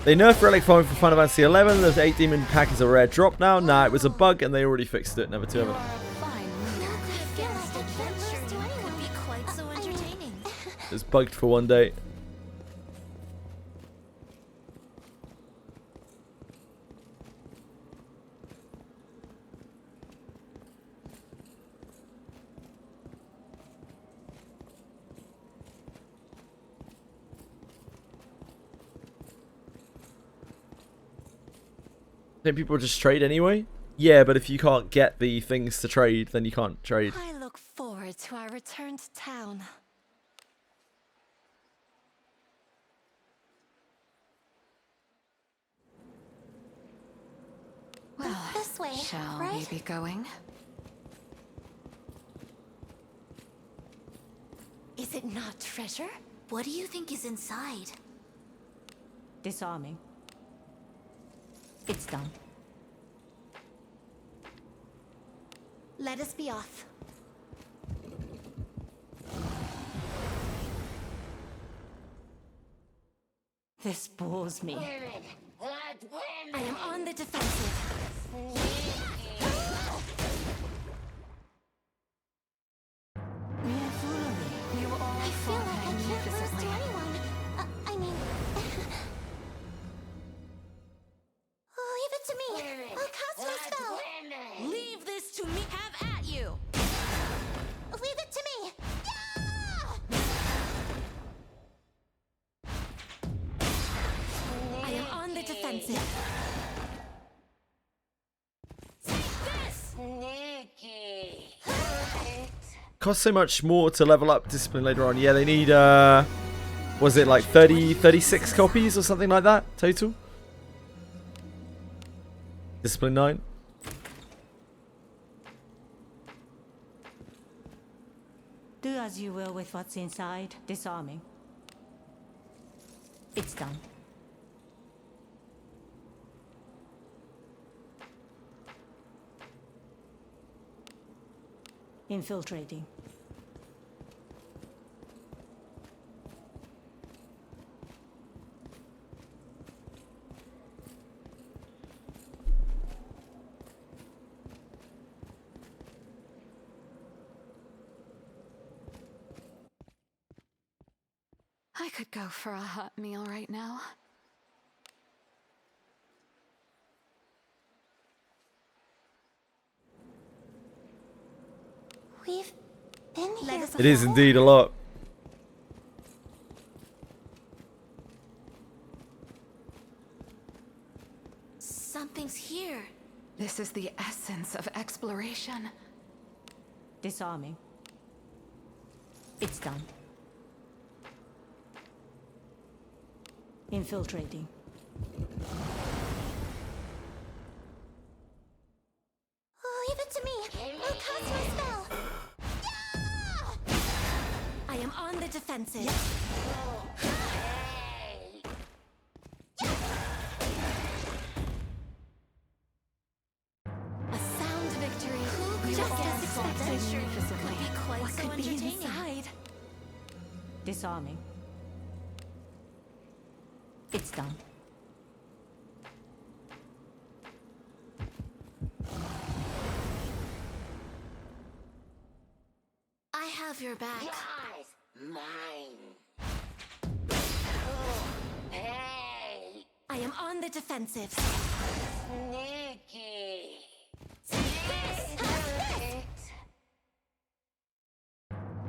A: They nerfed Relic Farming for Final Fantasy 11. There's 8 demon pack is a rare drop now. Nah, it was a bug and they already fixed it. Never to Ever.
C: Fine.
H: I feel like I can't lose to anyone.
C: Could be quite so entertaining.
A: It was bugged for one day. Don't people just trade anyway? Yeah, but if you can't get the things to trade, then you can't trade.
C: I look forward to our return to town.
G: Well,
H: This way,
G: shall
H: right?
G: we be going?
C: Is it not treasure?
H: What do you think is inside?
F: Disarming. It's done.
C: Let us be off.
F: This bores me.
C: I am on the defensive.
F: Mere foolery.
G: You all
H: I feel
G: fought
H: like I can't lose to
G: magnificently.
H: anyone. I mean... Leave it to me. I'll cast my spell.
C: Leave this to me. Have at you.
H: Leave it to me. Yeah!
C: I am on the defensive.
A: Costs so much more to level up Discipline later on. Yeah, they need, was it like 36 copies or something like that total? Discipline 9.
F: Do as you will with what's inside. Disarming. It's done. Infiltrating.
G: I could go for a hot meal right now.
H: We've been here
A: It is indeed a lot.
C: Something's here.
G: This is the essence of exploration.
F: Disarming. It's done. Infiltrating.
H: Leave it to me. I'll cast my spell. Yeah!
C: I am on the defensive. A sound victory. Just as expected. Could be quite
F: What
C: so
F: could be
C: entertaining.
F: inside? Disarming. It's done.
C: I have your back. the defensive.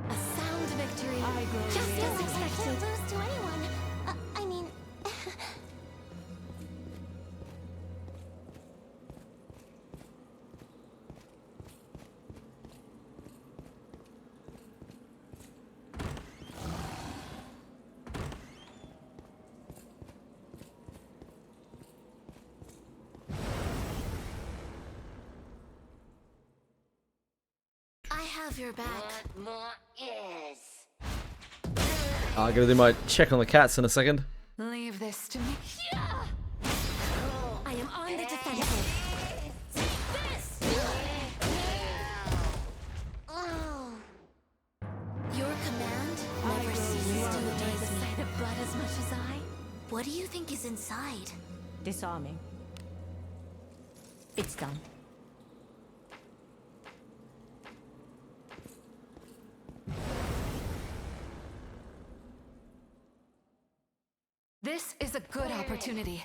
C: A sound victory. Just as
H: I
C: expected.
H: can't lose to anyone. I mean...
C: I have your back.
A: I'm gonna do my check on the cats in a second.
G: Leave this to me.
C: I am on the defensive.
H: Oh.
C: Your command never ceases to amaze the sight of blood as much as I. What do you think is inside?
F: Disarming. It's done.
G: This is a good opportunity.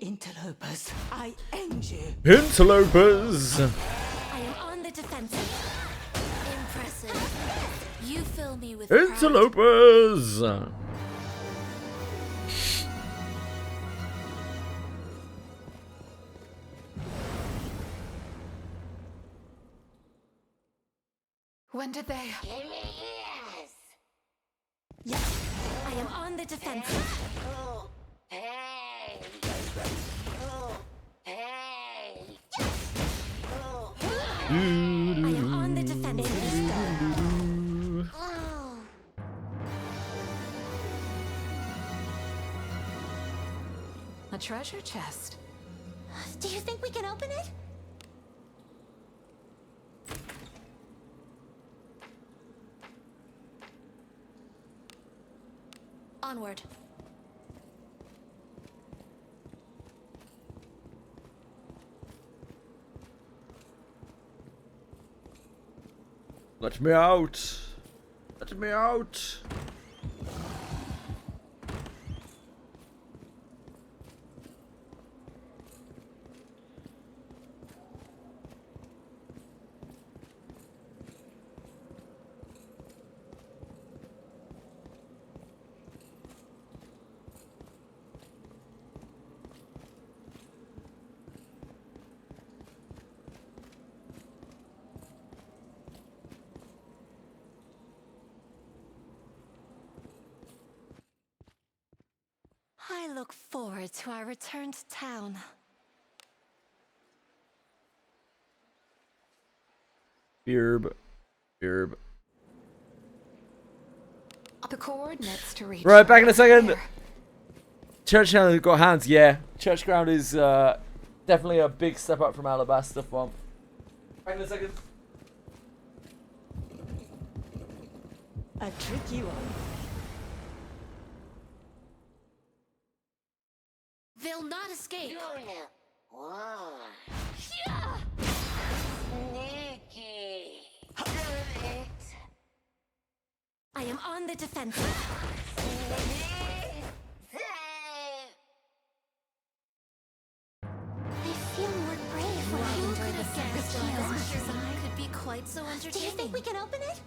F: Interlopers, I end you.
A: Interlopers!
C: I am on the defensive. Impressive. You fill me with pride.
A: Interlopers!
G: When did they?
C: Yes, I am on the defensive. I am on the defensive.
H: Oh.
G: A treasure chest.
H: Do you think we can open it?
C: Onward.
A: Let me out! Let me out!
C: I look forward to our return to town.
A: Beerb. Beerb.
G: The coordinates to reach.
A: Right, back in a
G: are
A: second.
G: there.
A: Church Ground has got hands, yeah. Church Ground is definitely a big step up from Alabaster Swamp. Back in a second.
F: A tricky one.
C: They'll not escape. I am on the defensive.
H: I feel more brave when I
C: You
H: enjoy
C: could
H: the
C: have guessed
H: sacrifice
C: as
H: as
C: much
H: much
C: as
H: as
C: I
H: I.
C: could be quite so entertaining.
H: Do you think we can open it?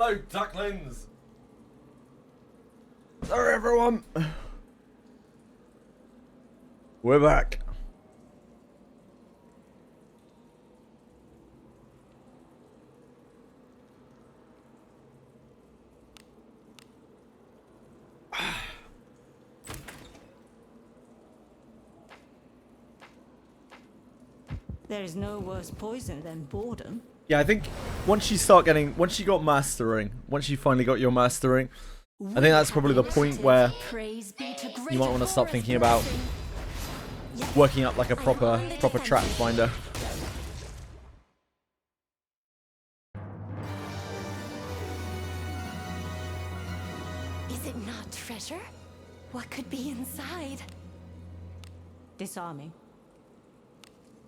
A: Hello, ducklings. Sorry, everyone. We're back.
F: There is no worse poison than boredom.
A: Yeah, I think once you got mastering, once you finally got your mastering, I think that's probably the point where you might want to start thinking about working up like a proper trap finder.
E: Is it not treasure? What could be inside?
F: Disarming.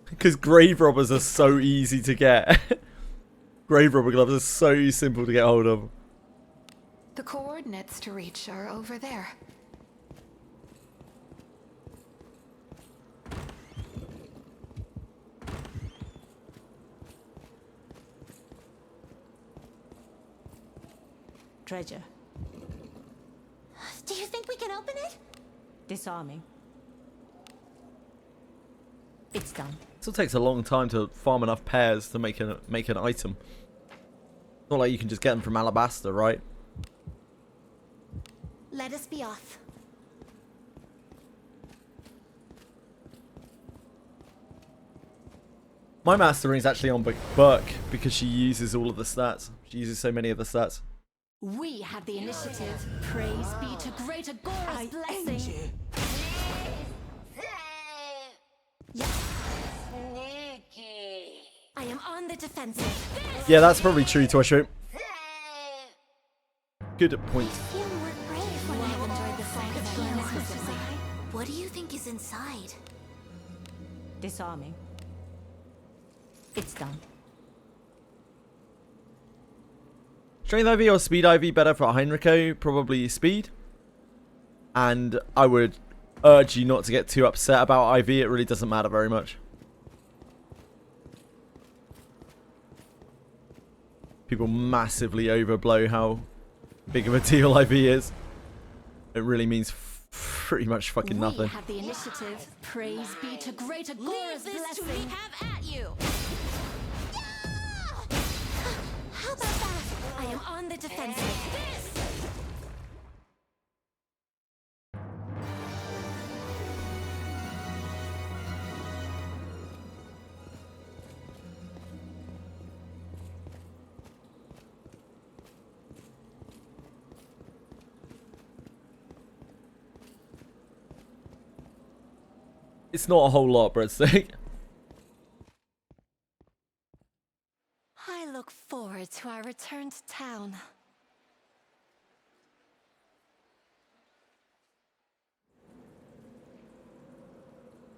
A: Because grave robbers are so easy to get. Grave robber gloves are so simple to get hold of.
G: The coordinates to reach are over there.
F: Treasure.
H: Do you think we can open it?
F: Disarming. It's done.
A: Still takes a long time to farm enough pairs to make an item. It's not like you can just get them from Alabaster, right?
H: Let us be off.
A: My mastering is actually on Burke because she uses all of the stats. She uses so many of the stats.
E: We have the initiative. Praise be to Great Agora's blessing.
H: I am on the defensive.
A: Yeah, that's probably true, Toshio. Good point.
H: I feel more brave when I enjoyed the sight of blood as much as I.
C: What do you think is inside?
F: Disarming. It's done.
A: Strength IV or Speed IV better for Heinricho? Probably Speed. And I would urge you not to get too upset about IV. It really doesn't matter very much. People massively overblow how big of a deal IV is. It really means pretty much fucking nothing.
E: We have the initiative. Praise be to Great Agora's blessing. Have at you.
H: How about that?
E: I am on the defensive.
A: It's not a whole lot, breadstick.
E: I look forward to our return to town.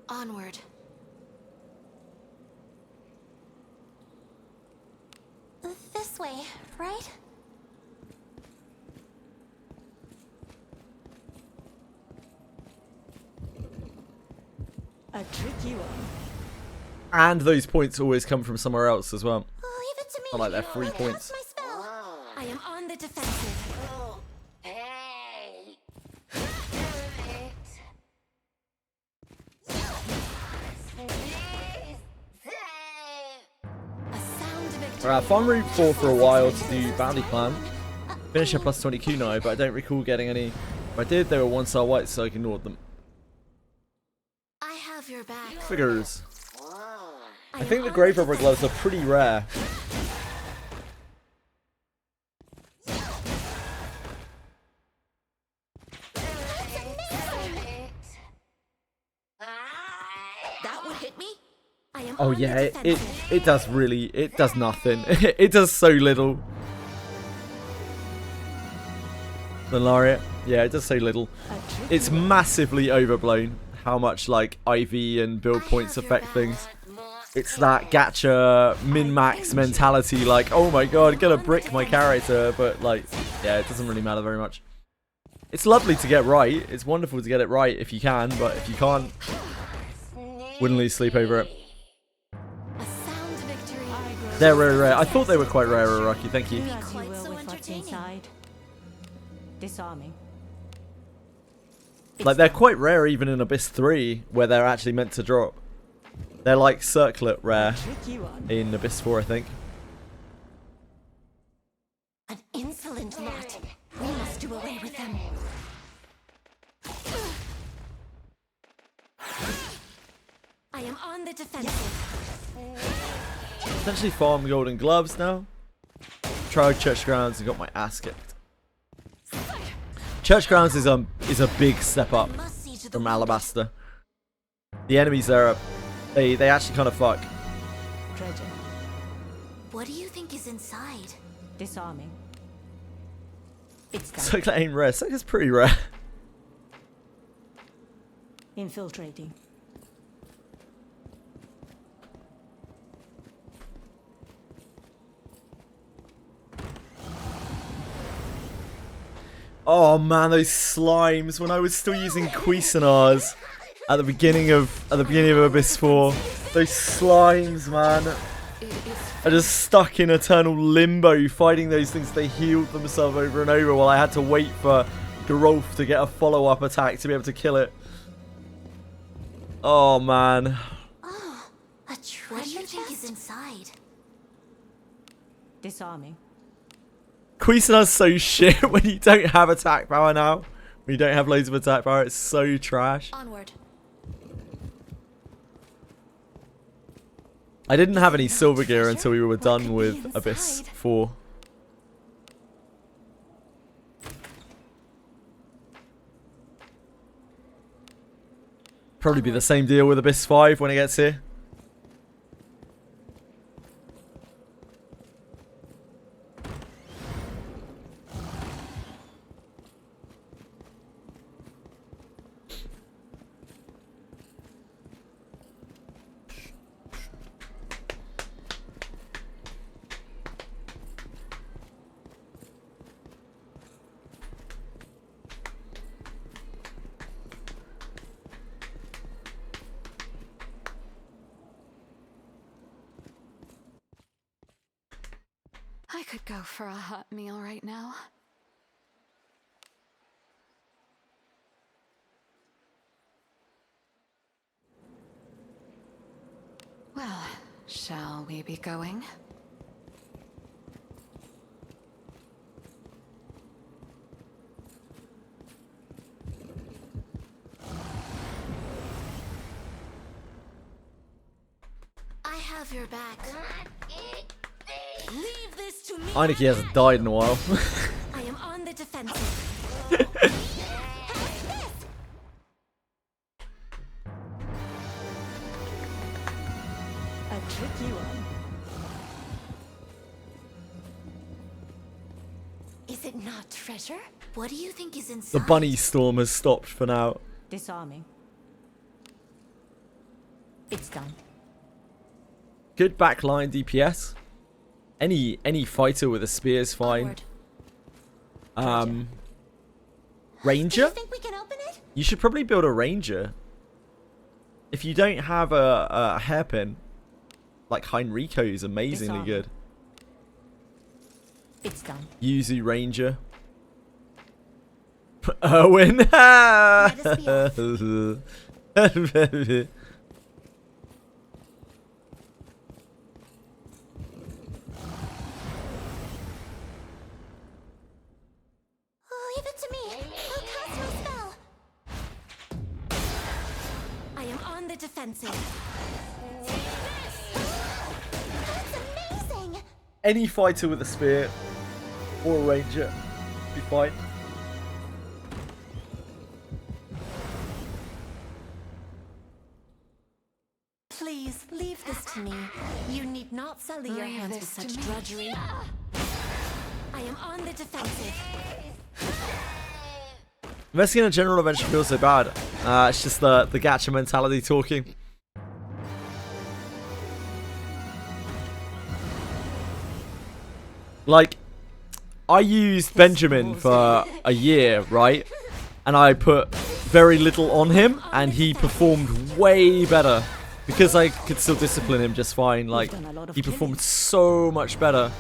H: Onward. This way, right?
F: A tricky one.
A: And those points always come from somewhere else as well.
H: Leave it to me.
A: Not like they're free points.
H: Cast my spell.
E: I am on the defensive. A sound victory.
A: Alright, farm Route 4 for a while to do Bounty Clan. Finish at plus 20 now, but I don't recall getting any. If I did, they were 1-star whites, so I ignored them.
H: I have your back.
A: Figures. I think the Grave Robber gloves are pretty rare.
H: That would hit me.
E: I am
A: Oh
E: on
A: yeah,
E: the
A: it
E: defensive.
A: does really, it does nothing. It does so little. The Lariat, yeah, it does so little. It's massively overblown how much like IV and build points affect things. It's that gacha min-max mentality, like, oh my god, I'm gonna brick my character, but like, yeah, it doesn't really matter very much. It's lovely to get right, it's wonderful to get it right if you can, but if you can't, wouldn't lose sleep over it.
E: A sound victory.
A: They're very rare. I thought they were quite rare, Rocky. Thank you.
F: Do as you
C: Quite
F: will
C: so
F: with what's
C: entertaining.
F: inside. Disarming.
A: Like, they're quite rare even in Abyss 3, where they're actually meant to drop. They're like circlet rare
F: Tricky one.
A: in Abyss 4, I think.
H: An insolent lot. We must do away with them.
C: I am on the defensive.
A: Essentially farm golden gloves now. Tried Church Grounds and got my ass kicked. Church Grounds is a big step up
C: Must see to the
A: from
C: wounded.
A: Alabaster. The enemies there are, they actually kind of fuck.
F: Treasure.
C: What do you think is inside?
F: Disarming. It's done.
A: Circlet ain't rare. Circlet's pretty rare.
F: Infiltrating.
A: Oh man, those slimes when I was still using Cuisinards at the beginning of Abyss 4. Those slimes, man.
G: It is
A: I just stuck in eternal limbo fighting those things. They healed themselves over and over while I had to wait for Geralf to get a follow-up attack to be able to kill it. Oh man.
C: Oh, a
H: What do
C: treasure
H: you think
C: chest?
H: is inside?
F: Disarming.
A: Cuisinar's so shit when you don't have attack power now. When you don't have loads of attack power, it's so trash.
C: Onward.
A: I didn't have any silver gear until we were
C: What
A: done
C: could be
A: with Abyss
C: inside?
A: 4. Probably be the same deal with Abyss 5 when it gets here.
G: I could go for a hot meal right now. Well, shall we be going?
C: I have your back. Leave this to me.
A: Eineke hasn't died in a while.
C: I am on the defensive.
F: A tricky one.
H: Is it not treasure?
C: What do you think is inside?
A: The bunny storm has stopped for now.
F: Disarming. It's done.
A: Good backline DPS. Any fighter with a spear is fine.
C: Onward.
H: Do
A: Ranger?
H: you think we can open it?
A: You should probably build a ranger. If you don't have a hairpin, like Heinrico is amazingly
F: Disarm.
A: good.
F: It's done.
A: Yuzu ranger. Erwin.
H: Oh, leave it to me. I'll cast my spell.
C: I am on the defensive.
H: That's amazing.
A: Any fighter with a spear or a ranger be fine.
E: Please leave this to me. You need not sully your
G: Leave
E: hands with
G: this
E: such
G: to me.
E: drudgery.
C: I am on the defensive.
A: Investigating a general eventually feels so bad. It's just the gacha mentality talking. Like, I used Benjamin for a year, right? And I put very little on him, and he performed way better Because I could still discipline him just fine. Like, he performed so much better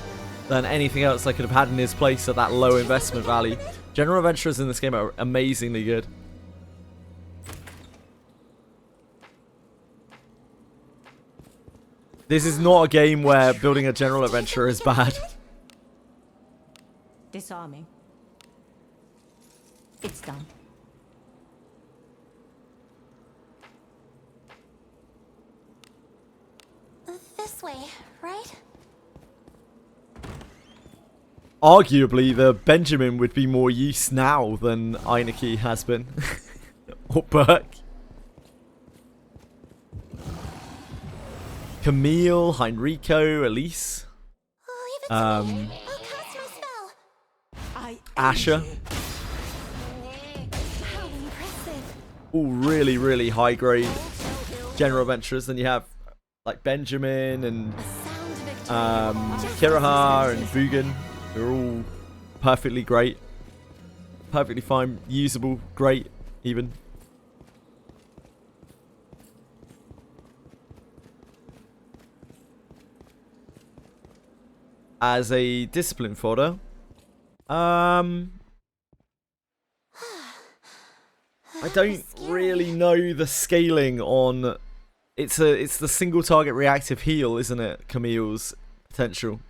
A: than anything else I could have had in his place at that low investment value. General adventurers in this game are amazingly good. This is not a game where building a general adventurer is bad.
F: Disarming. It's done.
H: This way, right?
A: Arguably, the Benjamin would be more use now than Eineke has been. Or Burke. Camille, Heinrico, Elise.
H: Oh, leave it to me. I'll cast my spell.
A: Asher.
H: How impressive.
A: All really, really high grade general adventurers. Then you have like Benjamin and Kiraha and Vugan. They're all perfectly great. Perfectly fine, usable, great even. As a discipline fodder, I don't really know the scaling on. It's the single target reactive heal, isn't it? Camille's potential.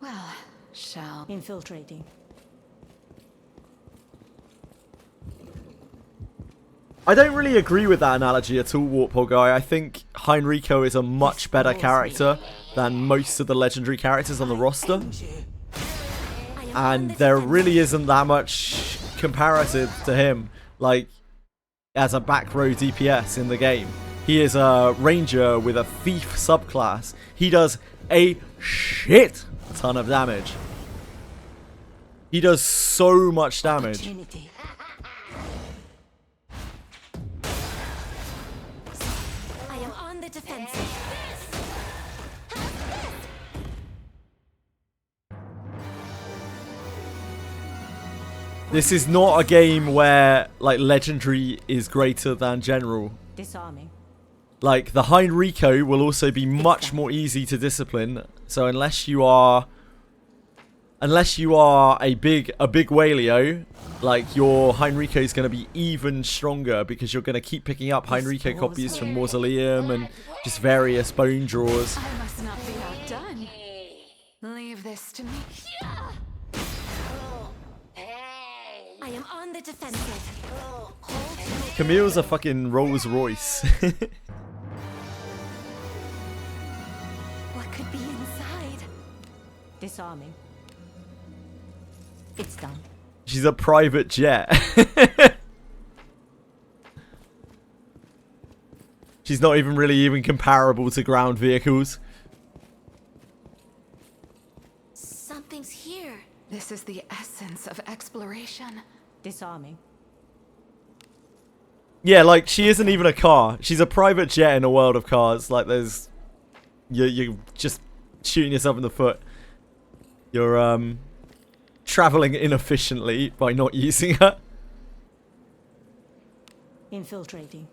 G: Well, shall
F: Infiltrating.
A: I don't really agree with that analogy at all, Warthog guy. I think Heinrico is a much better character than most of the legendary characters on the roster. And there really isn't that much comparative to him, like, as a back row DPS in the game. He is a ranger with a thief subclass. He does a shit ton of damage. He does so much damage.
H: I am on the defensive.
A: This is not a game where, like, legendary is greater than general.
F: Disarming.
A: Like, the Heinrico will also be much more easy to discipline. So unless you are a big Whalio, like, your Heinrico is going to be even stronger because you're going to keep picking up Heinrico copies from Mausoleum and just various bone drawers.
G: I must not be outdone. Leave this to me.
H: I am on the defensive.
A: Camille's a fucking Rolls Royce.
H: What could be inside?
F: Disarming. It's done.
A: She's a private jet. She's not even really comparable to ground vehicles.
H: Something's here.
G: This is the essence of exploration.
F: Disarming.
A: Yeah, like, she isn't even a car. She's a private jet in a world of cars. Like, there's... You're just shooting yourself in the foot. You're, traveling inefficiently by not using her.
F: Infiltrating.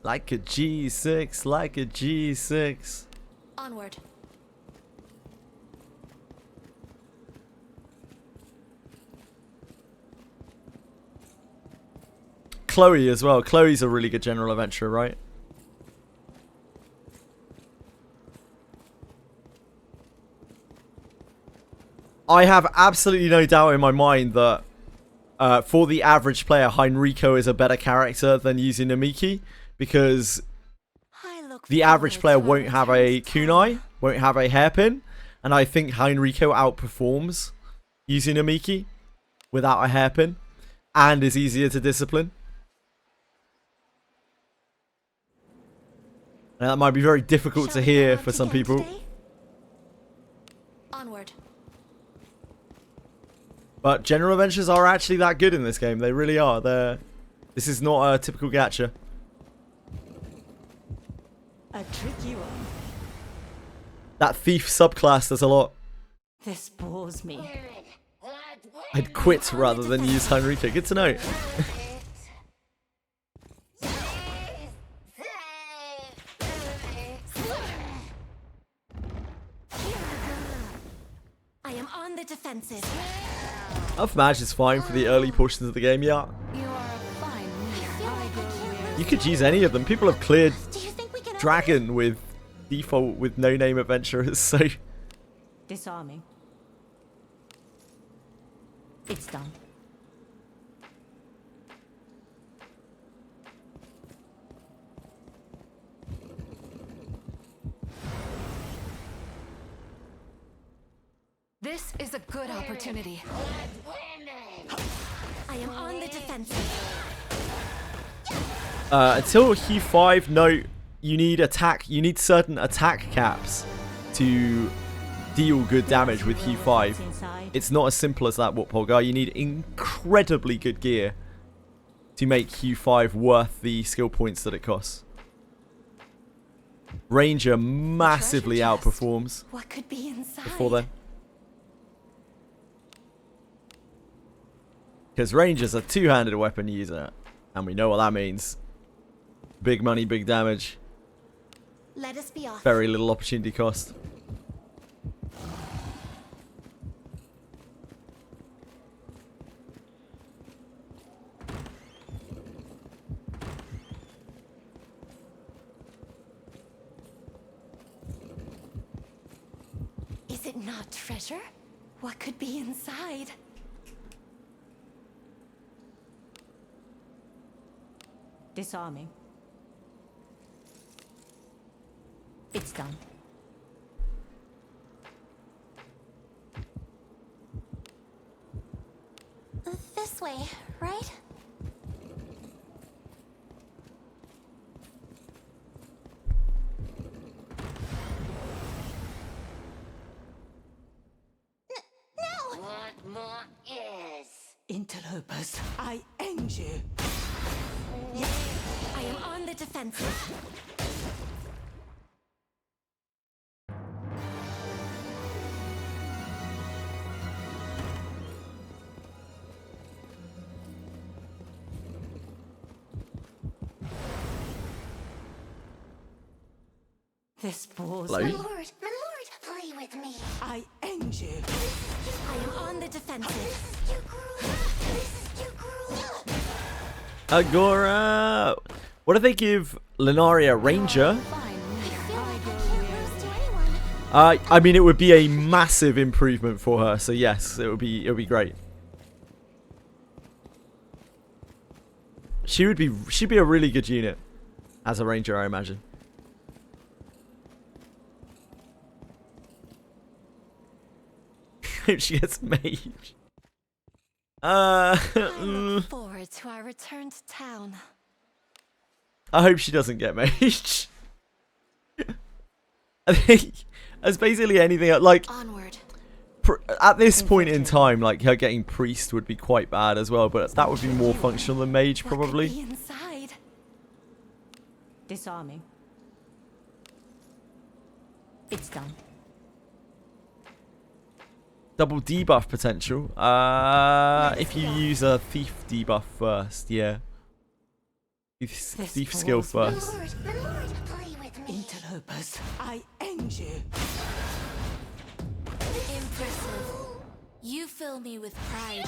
A: Like a G6, like a G6.
H: Onward.
A: Chloe as well. Chloe's a really good general adventurer, right? I have absolutely no doubt in my mind that for the average player, Heinrico is a better character than using Namiki, because the average player won't have a kunai, won't have a hairpin, and I think Heinrico outperforms using Namiki without a hairpin, and is easier to discipline. Now, that might be very difficult to hear for some people.
H: Onward.
A: But general adventures are actually that good in this game. They really are. This is not a typical gacha.
F: A tricky one.
A: That thief subclass does a lot.
F: This bores me.
A: I'd quit rather than use Heinrika. Good to know.
E: I am on the defensive.
A: Elf Mage is fine for the early portions of the game, yeah.
G: You are a fine leader.
A: You could use any of them. People have cleared
H: Do you think we can
A: Dragon with default with no name adventurers, so
F: Disarming. It's done.
G: This is a good opportunity.
E: I am on the defensive.
A: until Hue 5, no, you need certain attack caps to deal good damage with Hue 5. It's not as simple as that, Warthog. You need incredibly good gear to make Hue 5 worth the skill points that it costs. Ranger massively outperforms
E: What could be inside?
A: before then. Because Ranger's a two-handed weapon user, and we know what that means. Big money, big damage,
E: Let us be off.
A: very little opportunity cost.
E: Is it not treasure? What could be inside?
F: Disarming. It's done.
H: This way, right?
F: Interlopers, I end you.
E: I am on the defensive.
F: This ball's
A: Hello?
H: My lord, play with me.
F: I end you.
E: I am on the defensive.
H: Too cruel. This is too cruel.
A: Agora! What if they give Lunaria Ranger?
G: Fine
H: I
G: leader.
H: feel like I can't lose to anyone.
A: I mean, it would be a massive improvement for her. So yes, it would be great. She'd be a really good unit as a Ranger, I imagine. Hope she gets mage.
E: I look forward to our return to town.
A: I hope she doesn't get mage. I think as basically anything like
E: Onward.
A: at this point in time, like her getting priest would be quite bad as well, but that would be more functional than mage
E: What could
A: probably.
E: be inside?
F: Disarming. It's done.
A: Double debuff potential. If you use a thief debuff first, yeah. Thief skill first.
H: My lord, play with me.
F: Interlopers, I end you.
E: Impressive. You fill me with pride.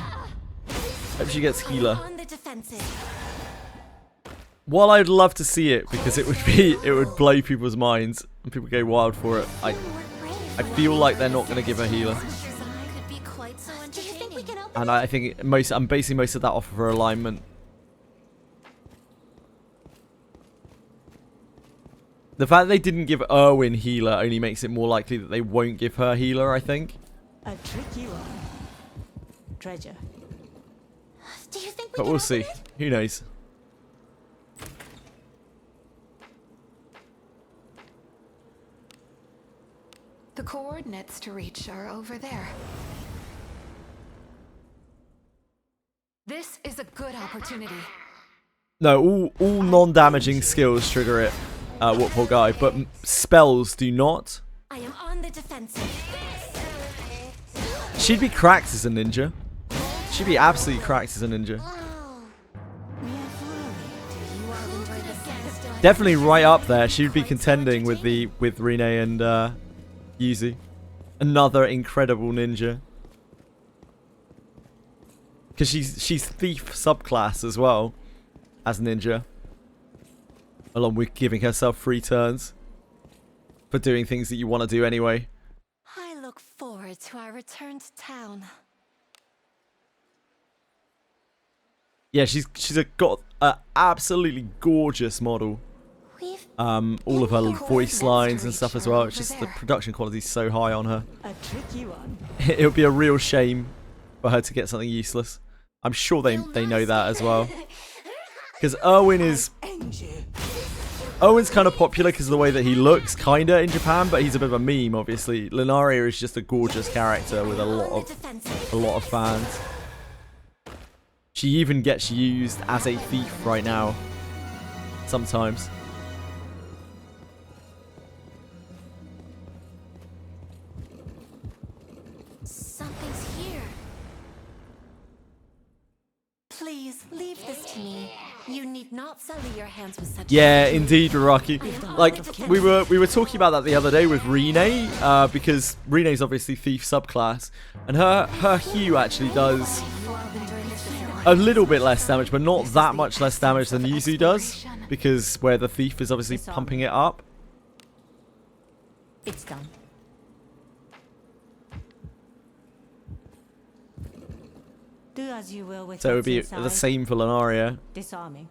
A: Hope she gets
E: I am
A: healer.
E: on the defensive.
A: While I'd love to see it because it would blow people's minds and people go wild for it. I feel like they're not going to give her healer.
E: Design could be quite so
H: Do you think we
E: entertaining.
H: can open
A: And I think I'm basing most of that off of her alignment. The fact they didn't give ERWIN healer only makes it more likely that they won't give her healer, I think.
F: A tricky one. Treasure.
H: Do you think we
A: But
H: can
A: we'll
H: open
A: see.
H: it?
A: Who knows?
G: The coordinates to reach are over there. This is a good opportunity.
A: No, all non-damaging skills trigger it, Warthog Guy, but spells do not.
E: I am on the defensive.
A: She'd be cracked as a ninja. She'd be absolutely cracked as a ninja. Definitely right up there. She'd be contending with Rine and Yuzu. Another incredible ninja. Because she's thief subclass as well as ninja. Along with giving herself free turns for doing things that you want to do anyway.
E: I look forward to our return to town.
A: Yeah, she's got an absolutely gorgeous model. All of her voice lines and stuff as well. It's just the production quality is so high on her.
F: A tricky one.
A: It would be a real shame for her to get something useless. I'm sure they know that as well. Because Erwin's kind of popular because of the way that he looks, kinda, in Japan, but he's a bit of a meme, obviously. Lunaria is just a gorgeous character with a lot of fans. She even gets used as a thief right now. Sometimes.
E: Something's here. Please leave this to me. You need not sully your hands with such.
A: Yeah, indeed, Raraki. Like we were talking about that the other day with Rine, because Rine's obviously thief subclass, and her Hue actually does a little bit less damage, but not that much less damage than Yuzu does, because where the thief is obviously pumping it up.
F: It's done. Do as you will with
A: So it would be
F: what's
A: the
F: inside.
A: same for Lunaria.
F: Disarming.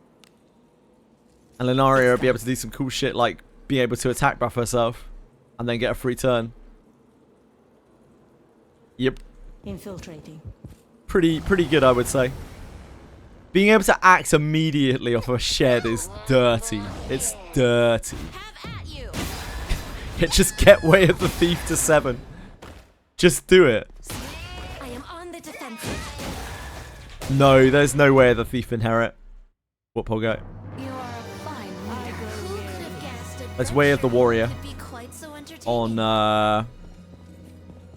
A: And Lunaria would be able to do some cool shit like being able to attack buff herself and then get a free turn. Yep.
F: Infiltrating.
A: Pretty good, I would say. Being able to act immediately off a shed is dirty. It's dirty.
C: Have at you.
A: Just get way of the thief to 7. Just do it.
E: I am on the defensive.
A: No, there's no way of the thief inherit. What, Pogo?
G: You are a fine leader.
C: Who could have guessed
A: There's Way of the Warrior
C: could be quite so entertaining?
A: on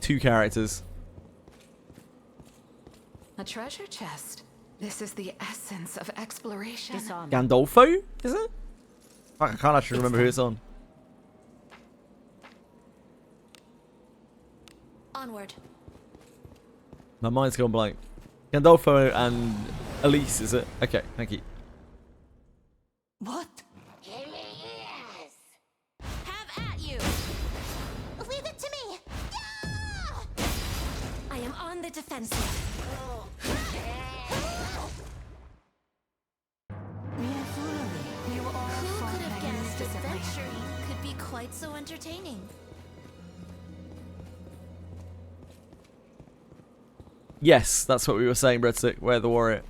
A: 2 characters.
G: A treasure chest. This is the essence of exploration.
F: Disarming.
A: Gandolfo? Is it? Fuck, I can't actually remember who it's on.
C: Onward.
A: My mind's gone blank. Gandolfo and Elise, is it? Okay, thank you.
F: What?
C: Have at you.
H: Leave it to me.
E: I am on the defensive.
G: You all
C: Who
G: fought
C: could have guessed
G: magnificently.
C: adventuring could be quite so entertaining?
A: Yes, that's what we were saying, Breadstick. Way of the Warrior.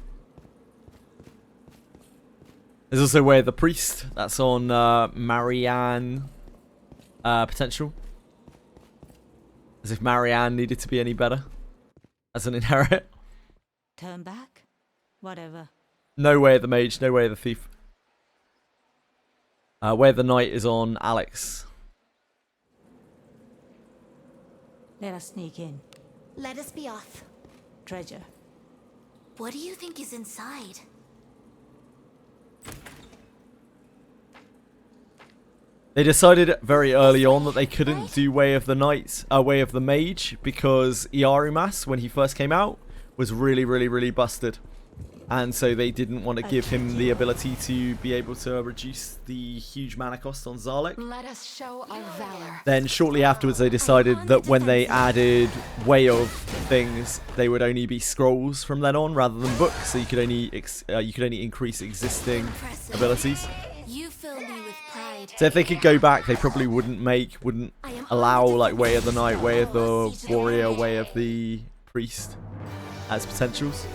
A: There's also Way of the Priest. That's on Marianne potential. As if Marianne needed to be any better as an inherit.
F: Turn back? Whatever.
A: No Way of the Mage, no Way of the Thief. Way of the Knight is on Alex.
F: Let us sneak in.
C: Let us be off.
F: Treasure.
C: What do you think is inside?
A: They decided very early on that they couldn't do Way of the Knight, Way of the Mage, because ERWIN, when he first came out, was really busted. And so they didn't want to give him the ability to be able to reduce the huge mana cost on Zarlek.
G: Let us show our valor.
A: Then shortly afterwards they decided that when they added Way of things, they would only be scrolls from then on rather than books, so you could only increase existing abilities.
C: You fill me with pride.
A: So if they could go back, they probably wouldn't allow like Way of the Knight, Way of the Warrior, Way of the Priest as potentials.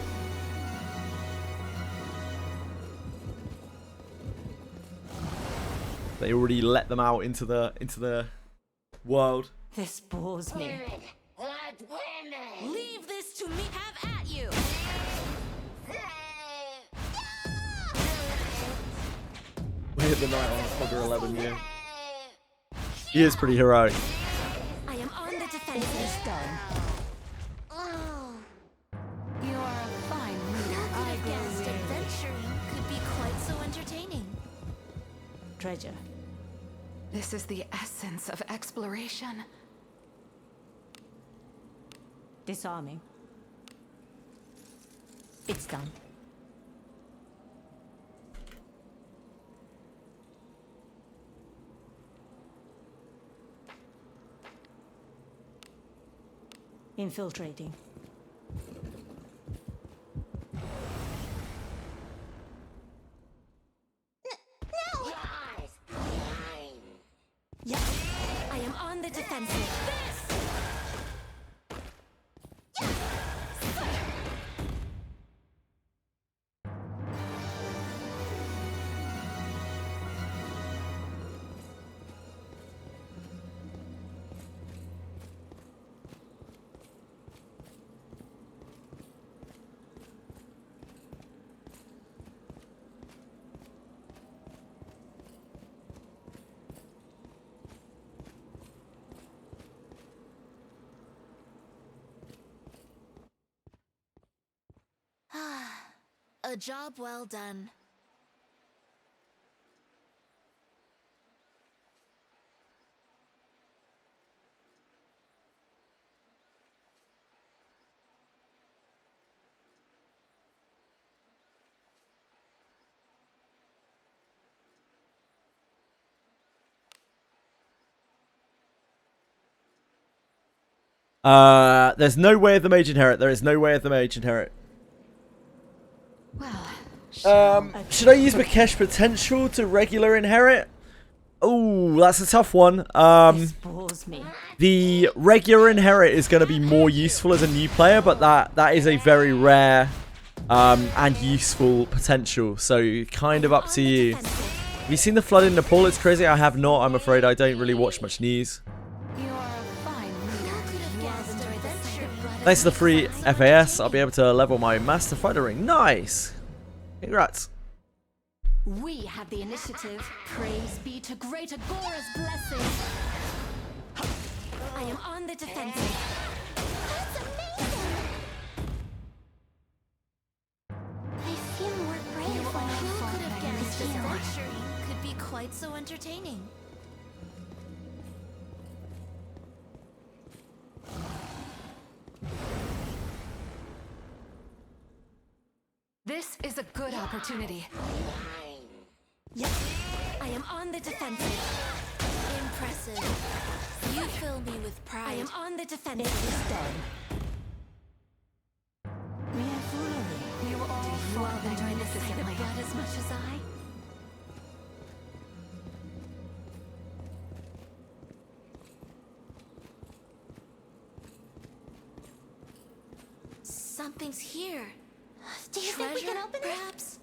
A: They already let them out into the world.
F: This bores me.
C: Leave this to me. Have at you.
A: Way of the Night on Fogger 11, yeah. He is pretty heroic.
E: I am on the defensive.
F: Done.
H: Oh.
G: You are a
F: treasure.
G: This is the essence of exploration.
F: Disarming. It's done. Infiltrating.
C: Yes, I am on the defensive. A job well done.
A: There's no way of the mage inherit. There is no way of the mage inherit.
G: Well,
A: Should I use Makesh potential to regular inherit? Oh, that's a tough one.
F: This bores me.
A: The regular inherit is going to be more useful as a new player, but that is a very rare and useful potential. So kind of up to you. Have you seen the flood in Nepal? It's crazy. I have not. I'm afraid I don't really watch much news.
G: you are a fine leader.
A: Thanks to the free FAS, I'll be able to level my Master Fighter ring. Nice. Congrats.
E: We have the initiative. Praise be to great Agora's blessing.
C: I am on the defensive.
H: That's amazing! I feel more brave.
G: You all
C: Who
G: fought
C: could have guessed this
G: magnificently.
C: adventuring could be quite so entertaining?
G: This is a good opportunity.
C: Yes, I am on the defensive. Impressive. You fill me with pride. I am on the defensive.
F: It's done. Mere foolery.
G: You all fought
C: Enjoy the sight of
G: magnificently.
C: blood as much as I. Something's here.
H: Do you think we can
C: Treasure,
H: open it?
C: perhaps?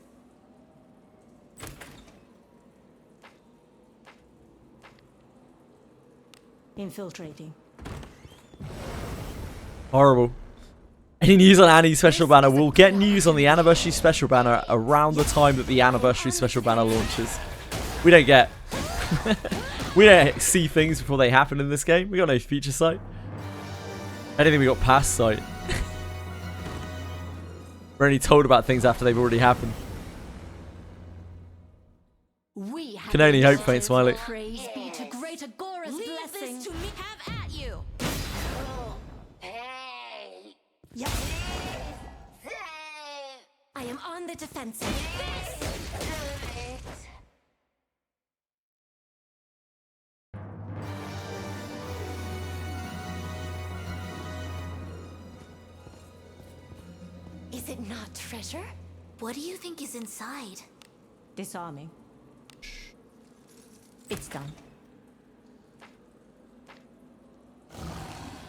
F: Infiltrating.
A: Horrible. Any news on Annie's special banner? We'll get news on the anniversary special banner around the time that the anniversary special banner launches. We don't get... we don't see things before they happen in this game. We got no feature sight. I don't think we got past sight. We're only told about things after they've already happened.
E: We have
A: Can only
E: the
A: hope, Faint
E: initiative.
A: Smiley.
E: Praise be to great Agora's
C: Leave
E: blessing.
C: this to me. Have at you. Yes. I am on the defensive.
H: Is it not treasure?
C: What do you think is inside?
F: Disarming. It's done.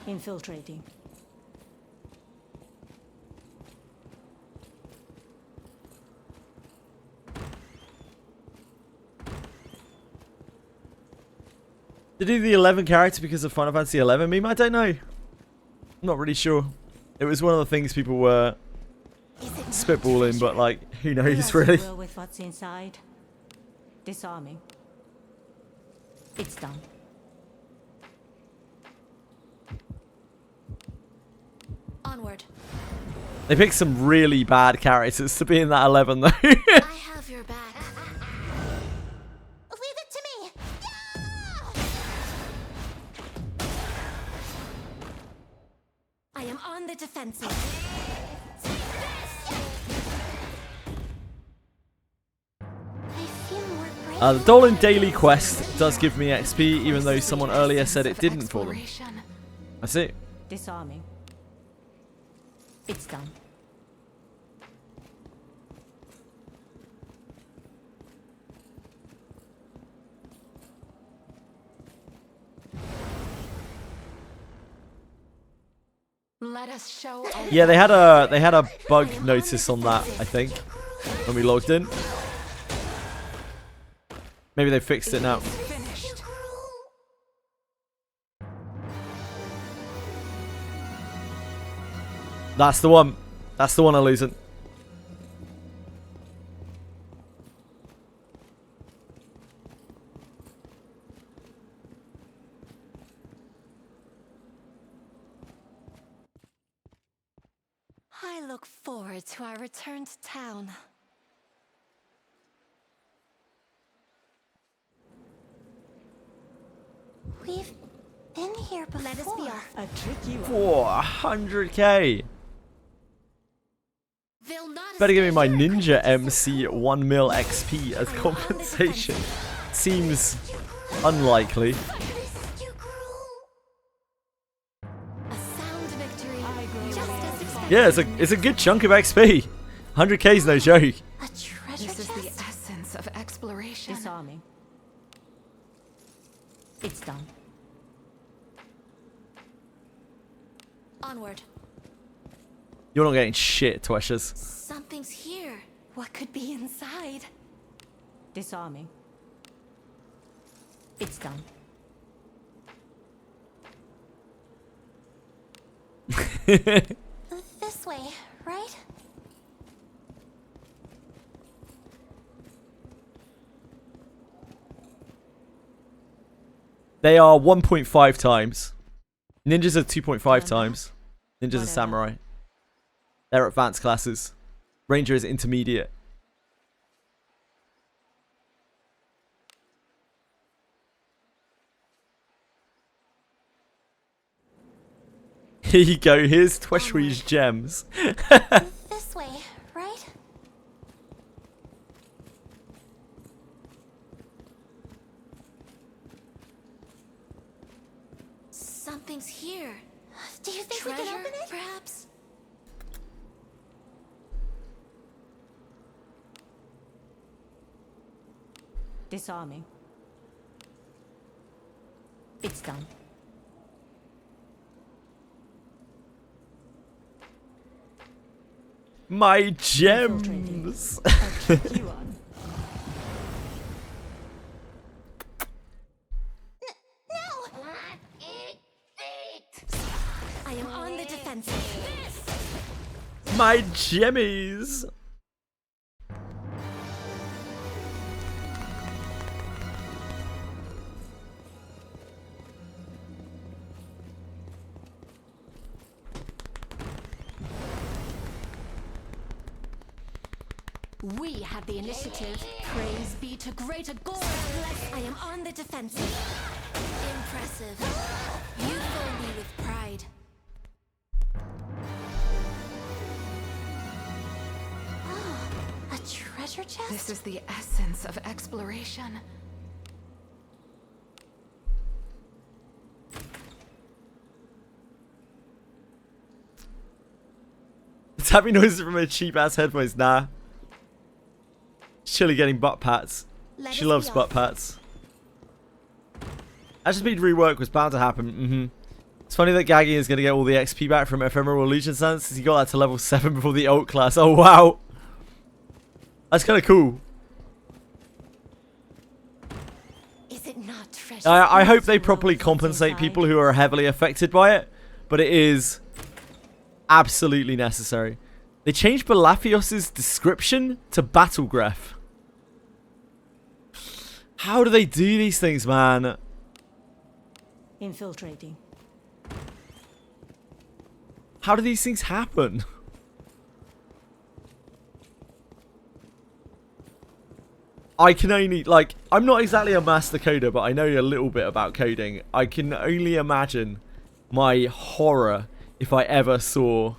F: Infiltrating.
A: Did he do the 11 character because of Final Fantasy 11 meme? I don't know. I'm not really sure. It was one of the things people were
H: Is it not
A: spitballing,
H: treasure?
A: but like, who
F: Do
A: knows
F: as you
A: really?
F: will with what's inside. Disarming. It's done.
C: Onward.
A: They picked some really bad characters to be in that 11 though.
C: I have your back.
H: Leave it
E: I am on the defensive.
H: I feel more brave.
A: The Dolan Daily Quest does give me XP, even though someone earlier said it didn't for them. I see.
F: Disarming. It's done.
G: Let us show.
A: Yeah, they had a bug notice on that, I think, when we logged in. Maybe they fixed it now.
G: Finished.
A: That's the one. That's the one I'm losing.
E: I look forward to our return to town.
H: We've been here before.
E: Let us be off.
F: A tricky one.
A: 400k.
C: They'll not
A: Better give me my
C: escape.
A: Ninja MC 1 mil XP as compensation. Seems unlikely.
H: This is too cruel.
E: A sound victory. Just as expected.
A: Yeah, it's a good chunk of XP. 100k is no joke.
H: A treasure
G: This is
H: chest.
G: the essence of exploration.
F: Disarming. It's done.
C: Onward.
A: You're not getting shit, Tweshers.
C: Something's here.
E: What could be inside?
F: Disarming. It's done.
H: This way, right?
A: They are 1.5 times. Ninjas are 2.5 times. Ninjas are samurai. They're advanced classes. Ranger is intermediate. Here you go. Here's Tweshri's gems.
H: This way, right?
C: Something's here.
H: Do you think we
C: Treasure,
H: can open it?
C: perhaps?
F: Disarming. It's done.
A: My gems.
F: A tricky one.
E: I am on the defensive.
A: My gemmies.
E: We have the initiative. Praise be to greater God. I am on the defensive.
C: Impressive. You fill me with pride.
H: A treasure chest?
G: This is the essence of exploration.
A: Tapping noises from her cheap ass headphones. Nah. Chilly getting butt pats.
E: Let
A: She
E: us
A: loves
E: be
A: butt
E: off.
A: pats. ASPD rework was bound to happen. It's funny that Gaggy is going to get all the XP back from Ephemeral Legion Stance since he got that to level 7 before the ult class. Oh wow. That's kind of cool.
E: Is it not treasure?
A: I hope they
F: Roll
A: properly
F: what's
A: compensate
F: inside.
A: people who are heavily affected by it, but it is absolutely necessary. They changed Balafios' description to Battlegraph. How do they do these things, man?
F: Infiltrating.
A: How do these things happen? I can only, like, I'm not exactly a master coder, but I know a little bit about coding. I can only imagine my horror if I ever saw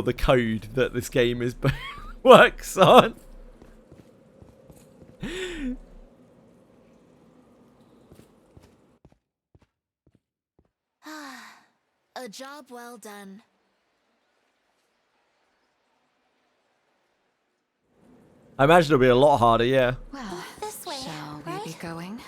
A: the code that this game is works on.
C: A job well done.
A: I imagine it'll be a lot harder, yeah.
G: Well,
H: This way,
G: shall we
H: right?
G: be going?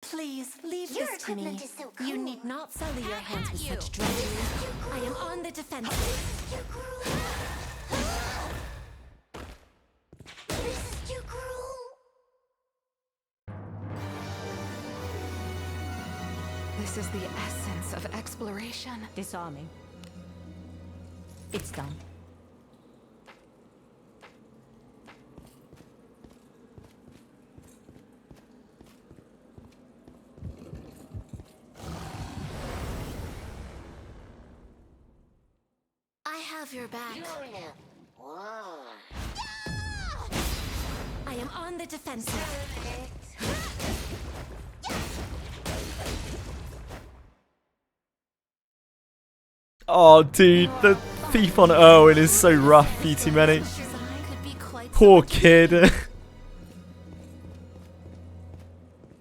E: Please leave
H: Your
E: this to me.
H: equipment is so
E: You
H: cool.
E: need not sully your hands with
C: you.
E: such drudgery. I am on the defensive.
H: This is too cruel.
G: This is the essence of exploration.
F: Disarming. It's done.
C: I have your back.
E: I am on the defensive.
A: Oh, dude, the thief on Erwin is so rough, too many.
C: Could be quite
A: Poor kid.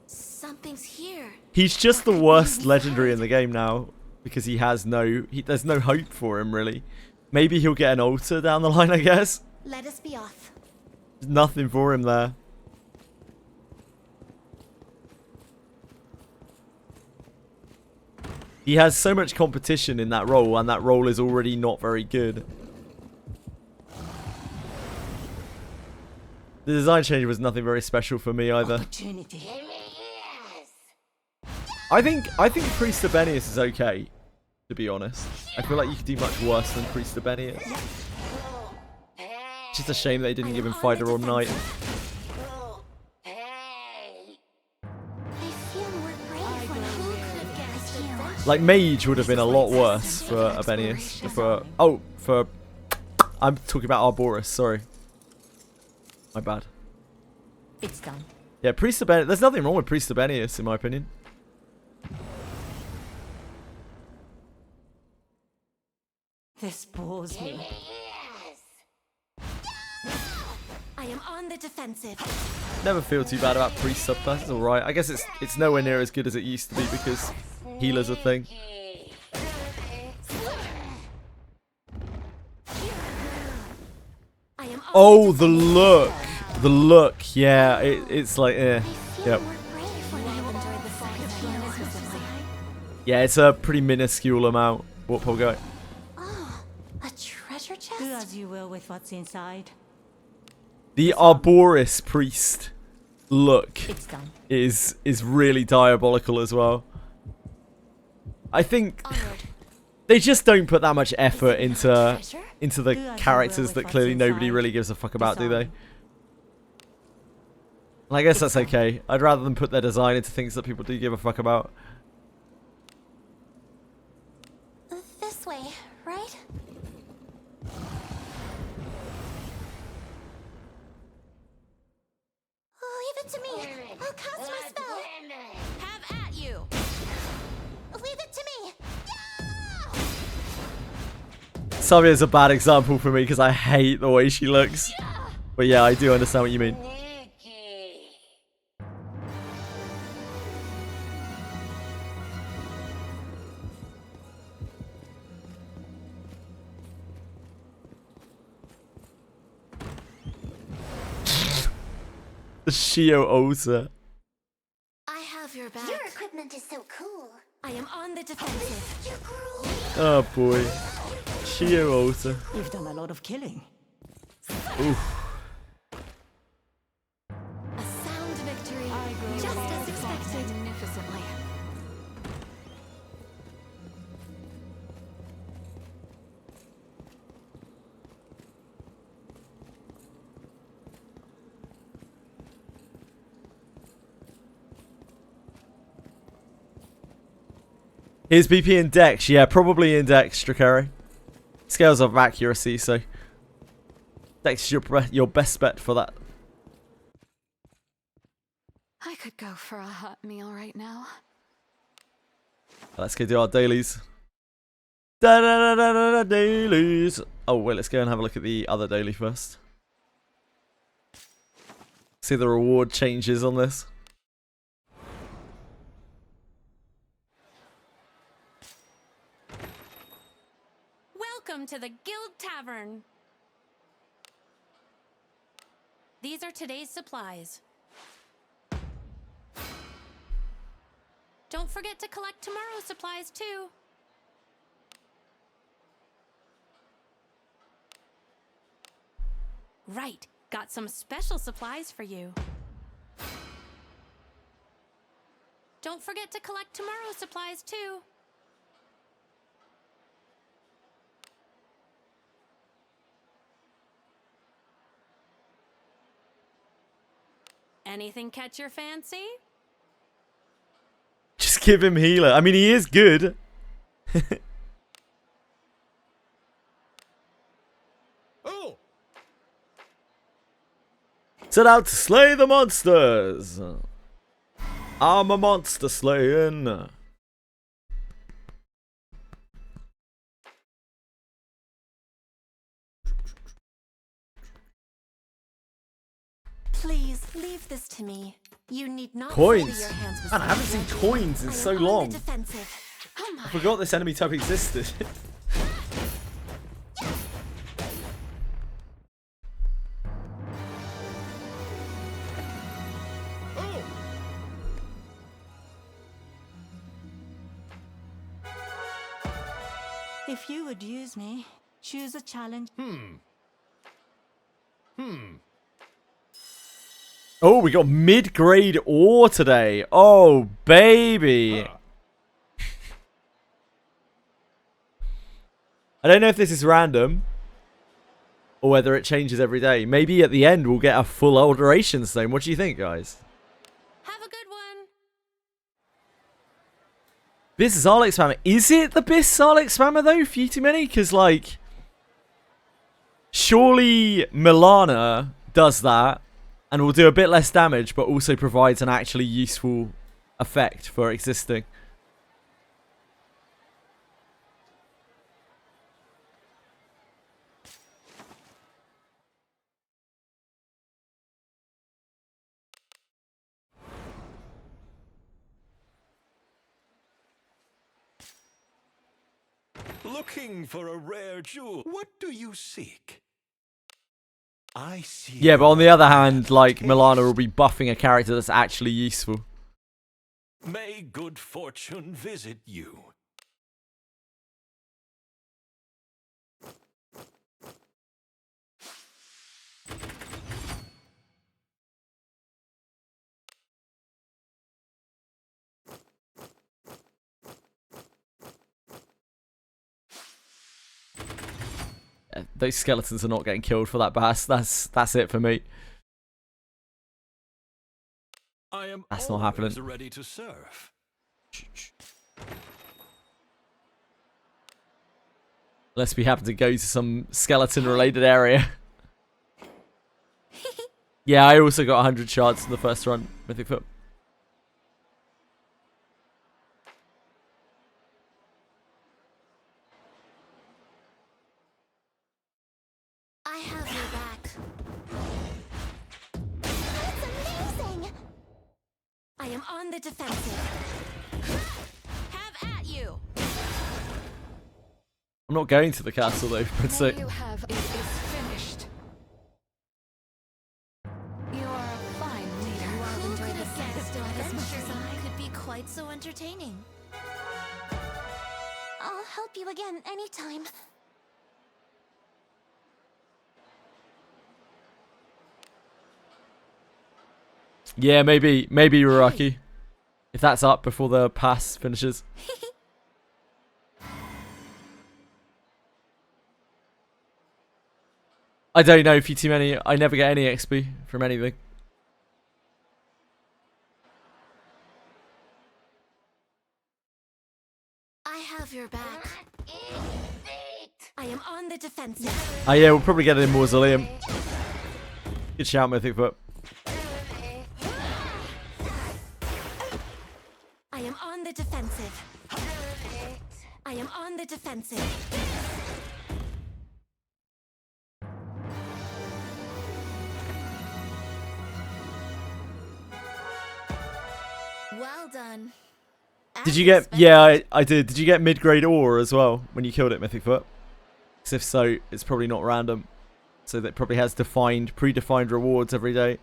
C: Something's here.
A: He's just the worst legendary in the game now because he has there's no hope for him really. Maybe he'll get an altar down the line, I guess.
E: Let us be off.
A: There's nothing for him there. He has so much competition in that role, and that role is already not very good. The design change was nothing very special for me either.
F: Opportunity.
A: I think Priest of Benius is okay, to be honest. I feel like you could do much worse than Priest of Benius. It's just a shame they didn't give him Fighter or Knight.
H: I feel more brave when
C: Who could guess that
A: Like Mage would have been a lot worse for Abenius. I'm talking about Arboris, sorry. My bad.
F: It's done.
A: Yeah, Priest of Benius. There's nothing wrong with Priest of Benius, in my opinion.
F: This bores me.
E: I am on the defensive.
A: Never feel too bad about Priest subclass. It's alright. I guess it's nowhere near as good as it used to be because healer's a thing.
E: I am on
A: Oh, the look. The look. Yeah, it's like, eh. Yep.
H: more brave when I
E: enjoyed the sight of pianos.
A: Yeah, it's a pretty minuscule amount. What Paul go?
H: Oh, a treasure chest?
F: Do as you will with what's inside.
A: The Arboris priest look
F: It's done.
A: is really diabolical as well. I think
C: onward.
A: they just don't put that much effort into
C: Treasure?
A: the
F: Do as you will
A: characters
F: with
A: that
F: what's
A: clearly nobody
F: inside.
A: really gives a fuck about, do they?
F: Disarm.
A: And I guess that's okay. I'd rather than put their design into things that people do give a fuck about.
H: This way, right? Leave it to me. I'll cast my spell.
C: Have at you.
H: Leave it to me.
A: Savia's a bad example for me because I hate the way she looks. But yeah, I do understand what you mean. The Shio altar.
C: I have your back.
H: Your equipment is so cool.
E: I am on the defensive.
H: Too cruel.
A: Oh boy. Shio altar.
F: You've done a lot of killing.
A: Oof.
E: A sound victory.
F: I grow
E: Just
F: weary
E: as
F: of
E: expected.
G: Magnificently.
A: Here's BP Index. Yeah, probably Index, Drakari. Scales of accuracy, so Dex is your best bet for that.
G: could go for a hot meal right now.
A: Let's go do our dailies. Da da da da da da dailies. Oh wait, let's go and have a look at the other daily first. See the reward changes on this.
I: Welcome to the Guild Tavern. These are today's supplies. Don't forget to collect tomorrow's supplies too. Right, got some special supplies for you. Don't forget to collect tomorrow's supplies too. Anything catch your fancy?
A: Just give him healer. I mean, he is good.
B: Oh!
A: Set out to slay the monsters. I'm a monster slaying.
E: Please leave this to me. You need not
A: Coins.
E: sully your hands with
A: Man, I haven't
E: such
A: seen
E: drudgery.
A: coins in
E: I am
A: so
E: on the
A: long.
E: defensive. Oh my.
A: I forgot this enemy type existed.
B: Oh!
F: If you would use me, choose a challenge.
A: Oh, we got mid-grade ore today. Oh, baby. I don't know if this is random or whether it changes every day. Maybe at the end we'll get a full alteration stone. What do you think, guys?
I: Have a good one.
A: This is Alex Spammer. Is it the Biss Alex Spammer though? Few too many? Because, like, surely Milana does that and will do a bit less damage, but also provides an actually useful effect for existing.
B: Looking for a rare jewel. What do you seek? I see.
A: Yeah, but on the other hand, like, Milana will be buffing a character that's actually useful.
B: May good fortune visit you.
A: Those skeletons are not getting killed for that bass. That's it for me.
B: I am
A: That's not happening.
B: always ready to serve.
A: Unless we happen to go to some skeleton-related area. Yeah, I also got 100 shards in the first run, Mythic Foot.
C: I have your back. That's amazing!
E: I am on the defensive.
I: Have at you.
A: I'm not going to the castle though, but so
G: What you have is finished. You are a fine leader.
C: Who could have guessed blood as much as I could be quite so entertaining?
H: I'll help you again anytime.
A: yeah, maybe Uraraki. If that's up before the pass finishes. I don't know if you too many. I never get any XP from anything.
E: I have your back. I am on the defensive.
A: Oh yeah, we'll probably get it in Mausoleum. Good shout, Mythic Foot.
E: am on the defensive.
C: Well done.
A: Did
C: As
A: you get...
C: expected.
A: Yeah, I did. Did you get mid-grade ore as well when you killed it, Mythic Foot? Because if so, it's probably not random. So that probably has predefined rewards every day.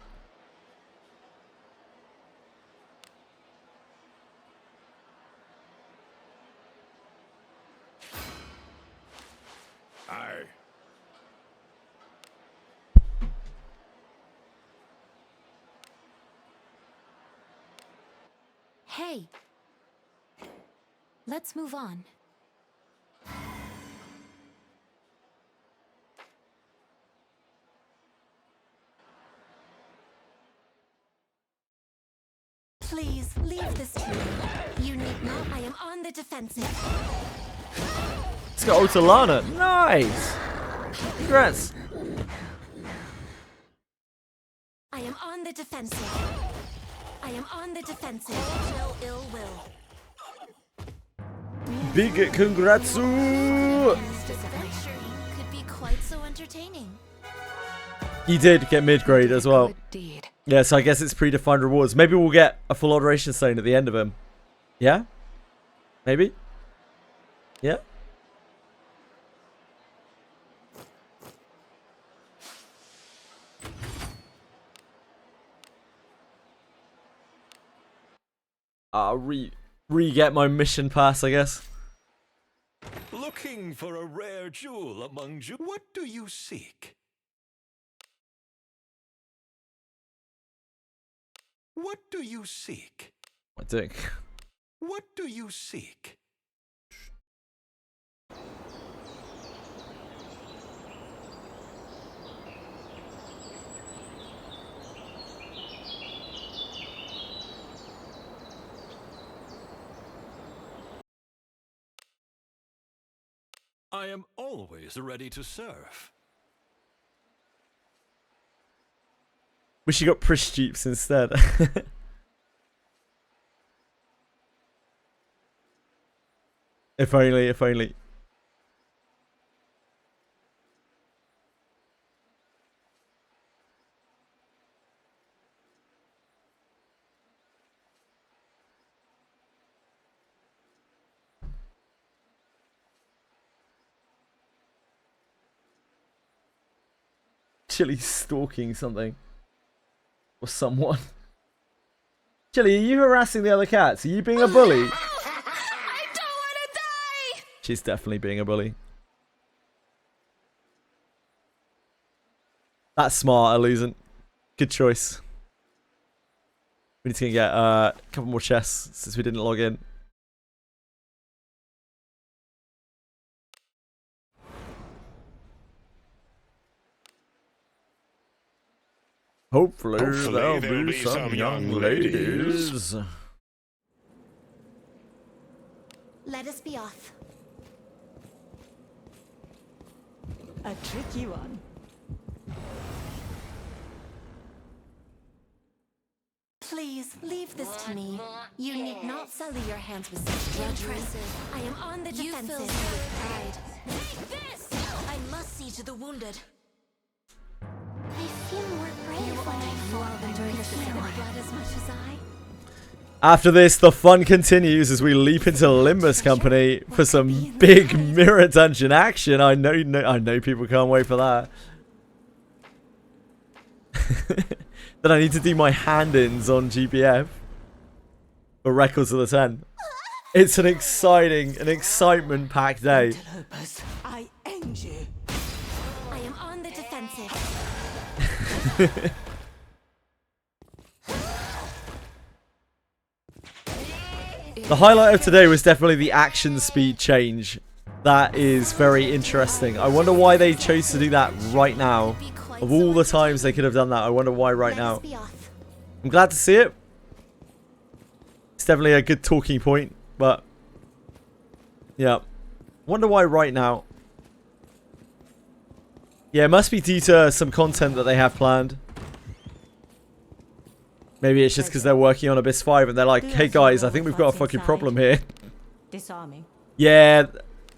B: Aye.
C: Hey. Let's move on.
E: Please leave this to me. You need not. I am on the defensive.
A: It's got Otolana. Nice. Congrats.
E: I am on the defensive. I am on the defensive. No ill will.
A: Big congratsu.
C: This adventure could be quite so entertaining.
A: You did get mid-grade as well.
G: Good deed.
A: Yeah, so I guess it's predefined rewards. Maybe we'll get a full Adoration Stone at the end of him. Yeah? Maybe? Yeah? I'll re-get my mission pass, I guess.
B: Looking for a rare jewel among what do you seek? What do you seek?
A: I do.
B: What do you seek? I am always ready to serve.
A: Wish you got Prish Jeeps instead. If only, if only. Chili stalking something. Or someone. Chili, are you harassing the other cats? Are you being a bully?
C: I don't want to die!
A: She's definitely being a bully. That's smart, Illusion. Good choice. We need to get a couple more chests since we didn't log in. Hopefully there'll be some young ladies.
E: Let us be off.
F: A tricky one.
E: Please leave this to me. You need not sully your hands with such drudgery.
C: Impressive.
E: I am on the
C: You fill me
E: defensive.
C: with pride. Take this! I must see to the wounded.
H: I feel more brave
C: You
H: when I
C: all
H: fall
C: fall
H: under
C: under
H: the
C: the
H: sight of
C: blood
H: blood
C: as much as I.
A: After this, the fun continues as we leap into Limbus Company for some big mirror dungeon action. I know people can't wait for that. Then I need to do my hand-ins on GBF for Records of the 10. It's an excitement-packed day.
F: Interlopers, I end you.
E: I am on the defensive.
A: The highlight of today was definitely the action speed change. That is very interesting. I wonder why they chose to do that right now. Of all the times they could have done that, I wonder why right
E: Let us
A: now.
E: be off.
A: I'm glad to see it. It's definitely a good talking point, but yeah. Wonder why right now. Yeah, it must be due to some content that they have planned. Maybe it's just because they're working on Abyss 5 and they're like, hey guys, I think we've got a fucking problem here.
F: Disarming.
A: Yeah,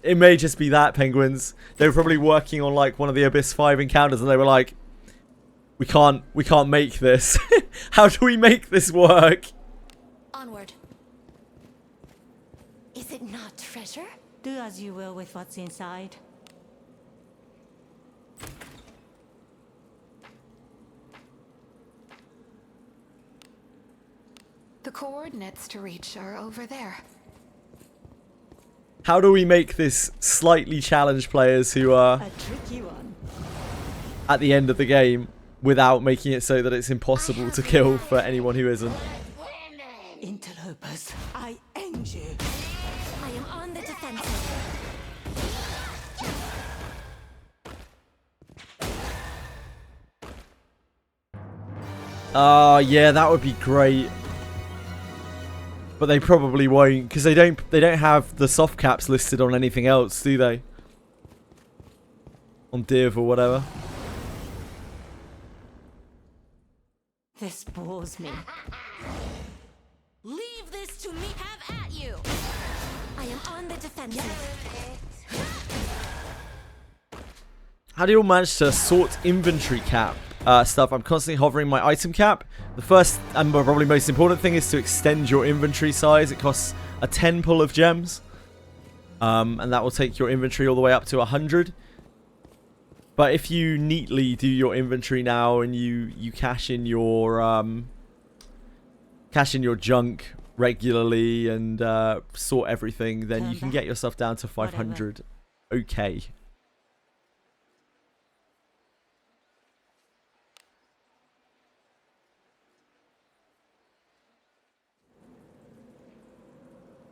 A: it may just be that, Penguins. They were probably working on like one of the Abyss 5 encounters and they were like, we can't make this. How do we make this work?
C: Onward.
E: Is it not treasure?
F: Do as you will with what's inside.
G: The coordinates to reach are over there.
A: How do we make this slightly challenged players who are
F: A tricky one.
A: at the end of the game without making it so that it's impossible to kill for anyone who isn't?
F: Interlopers, I end you.
C: I am on the defensive.
A: Yeah, that would be great. But they probably won't, because they don't have the soft caps listed on anything else, do they? On div or whatever.
F: This bores me.
C: Leave this to me. Have at you. I am on the defensive.
A: How do you all manage to sort inventory cap stuff? I'm constantly hovering my item cap. The first and probably most important thing is to extend your inventory size. It costs a 10 pull of gems. And that will take your inventory all the way up to 100. But if you neatly do your inventory now and you cash in your junk regularly and sort everything, then you can get yourself down to 500. Okay.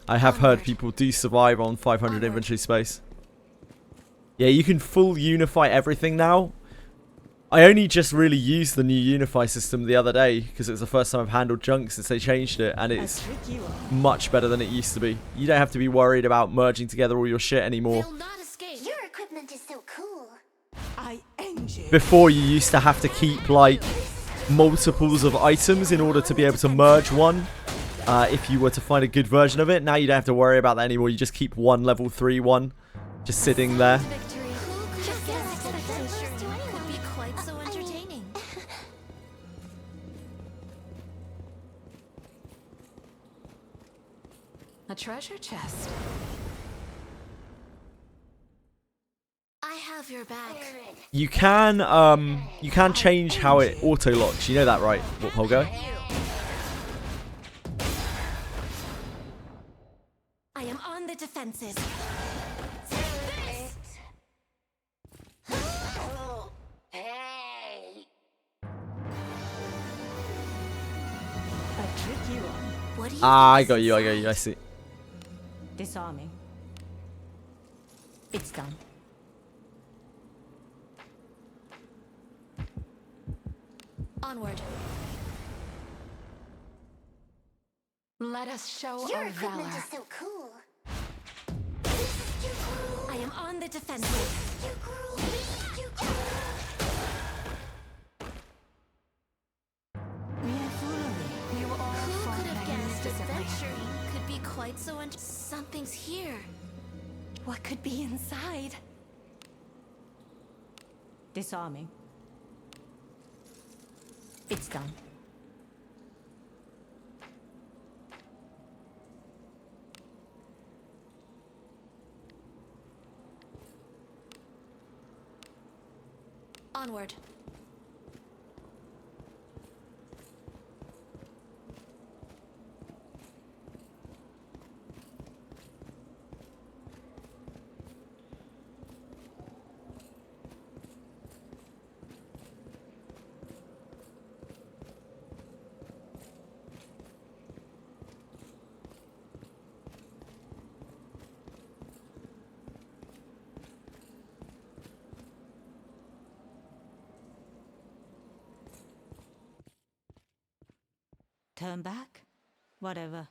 A: I have heard people do survive on 500 inventory space. Yeah, you can full unify everything now. I only just really used the new unify system the other day because it was the first time I've handled junk since they changed it, and it's much better than it used to be. You don't have to be worried about merging together all your shit anymore.
C: They'll not escape.
H: Your equipment is so cool.
F: I end you.
A: Before, you used to have to keep like multiples of items in order to be able to merge one. If you were to find a good version of it. Now you don't have to worry about that anymore. You just keep one level 3 one just sitting there.
C: Victory. Who could have guessed that adventure could be quite so entertaining?
G: A treasure chest.
C: I have your back.
A: You can change how it auto locks. You know that, right, Holgo?
C: I am on the defensive.
F: A tricky one.
C: What do you
A: I
C: think
A: got
C: is
A: you,
C: inside?
A: I see.
F: Disarming. It's done.
C: Onward.
G: Let us show
H: Your
G: our
H: equipment
G: valor.
H: is so cool.
C: I am on the defensive.
F: We are foolery.
G: You all
C: Who
G: fought
C: could have guessed
G: magnificently.
C: adventuring could be quite so something's here.
E: What could be inside?
F: Disarming. It's done.
C: Onward.
F: Turn back? Whatever.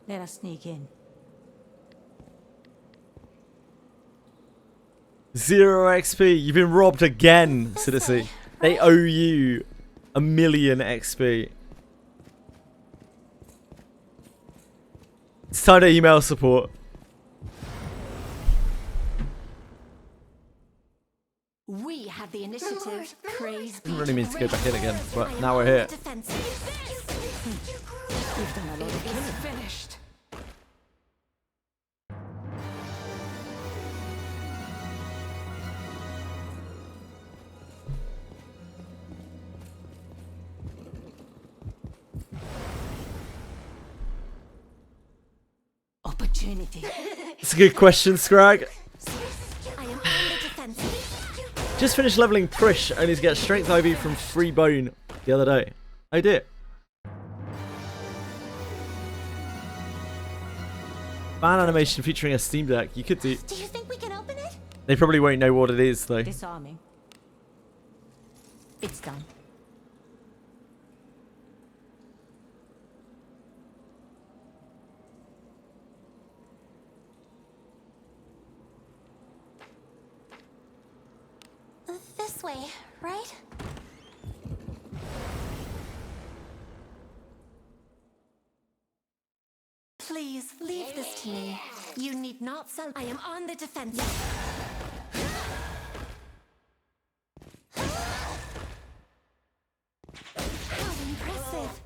F: Let us sneak in.
A: 0 XP. You've been robbed again, Citizen. They owe you 1,000,000 XP. It's time to email support.
E: We have the initiative. Praise be
A: Didn't really mean to go
E: to
A: back in again,
E: Rangers.
A: but
E: I am
A: now we're
E: on
A: here.
E: the defensive.
F: We've done a lot of killing.
G: It's finished.
F: Opportunity.
A: It's a good question, Scrag.
E: I am on the defensive.
A: Just finished leveling Prish, only to get strength IV from Free Bone the other day. I did. Fan animation featuring a Steam Deck. You could do.
H: Do you think we can open it?
A: They probably won't know what it is, though.
F: Disarming. It's done.
H: This way, right?
E: Please leave this to me. You need not sell. I am on the defensive.
H: How impressive.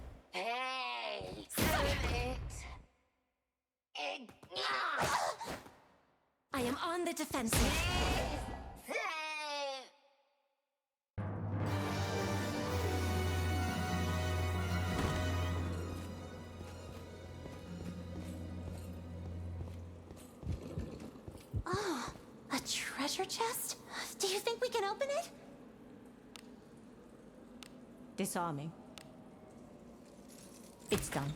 E: I am on the defensive.
H: Oh, a treasure chest? Do you think we can open it?
F: Disarming. It's done.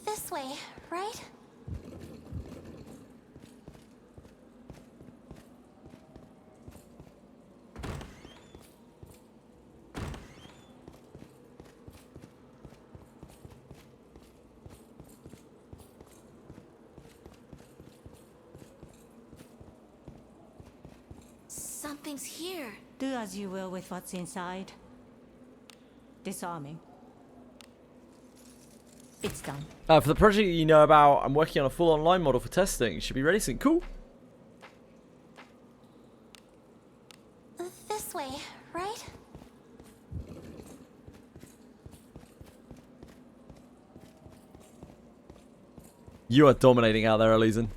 H: This way, right?
E: Something's here.
F: Do as you will with what's inside. Disarming. It's done.
A: For the project you know about, I'm working on a full online model for testing. Should be ready soon. Cool.
H: This way, right?
A: You are dominating out there, Elysian.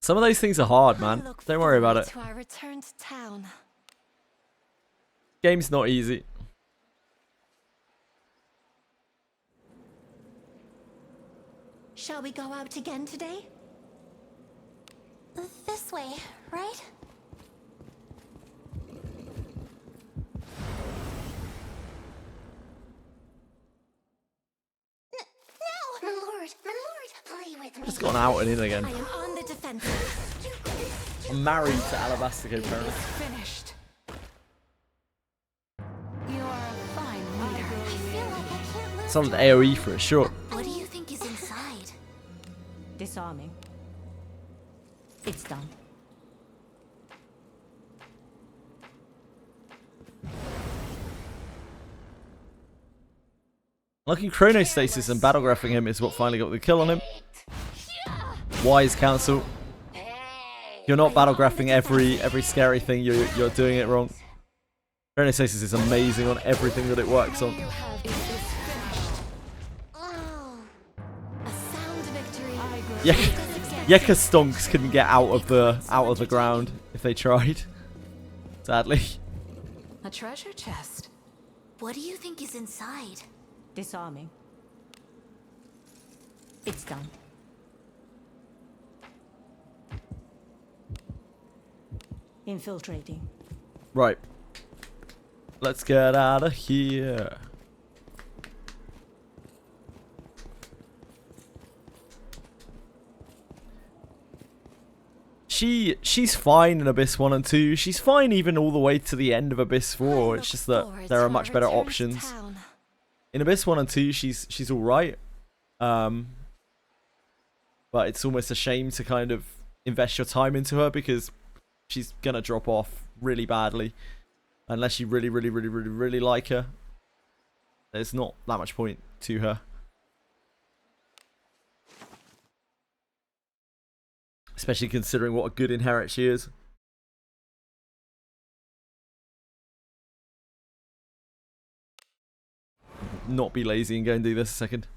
A: Some of those things are hard, man. Don't worry about it.
E: To our return to town.
A: Game's not easy.
E: Shall we go out again today?
H: This way, right? No! My lord, play with me.
A: Just gone out and in again.
E: I am on the defensive.
A: I'm married to Alabaster Cove, apparently.
G: Finished. You are a fine leader.
H: I feel like I can't lose.
A: Solid AoE for a short.
E: What do you think is inside?
F: Disarming. It's done.
A: Looking chronostasis and battlegraphing him is what finally got the kill on him. Wise counsel. You're not battlegraphing every scary thing. You're doing it wrong. Chronostasis is amazing on everything that it works on.
G: You have is finished.
H: Oh.
A: Yeka stonks couldn't get out of the ground if they tried. Sadly.
G: A treasure chest.
C: What do you think is inside?
F: Disarming. It's done. Infiltrating.
A: Right. Let's get out of here. She's fine in Abyss 1 and 2. She's fine even all the way to the end of Abyss 4. It's just that there are much better options. In Abyss 1 and 2, she's alright. But it's almost a shame to kind of invest your time into her because she's gonna drop off really badly. Unless you really like her. There's not that much point to her. Especially considering what a good inherit she is. Not be lazy and go and do this a second.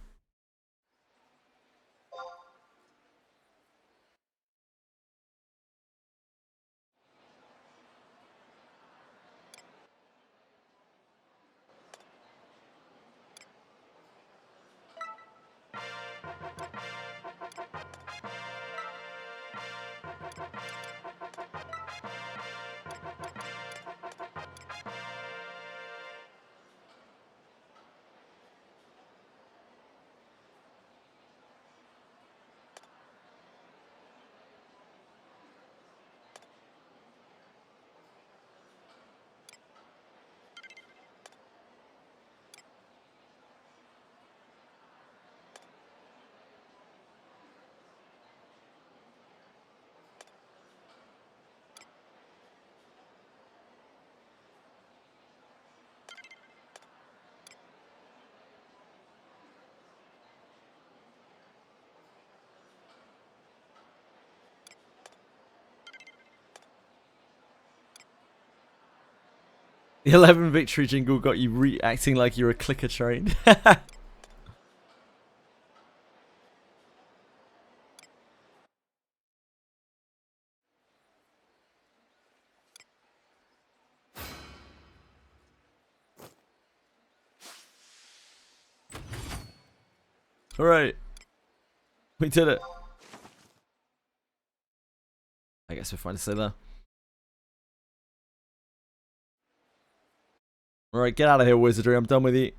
A: The 11 victory jingle got you reacting like you're a clicker train. Alright. We did it. I guess we're fine to say that. Alright, get out of here, Wizardry. I'm done with you.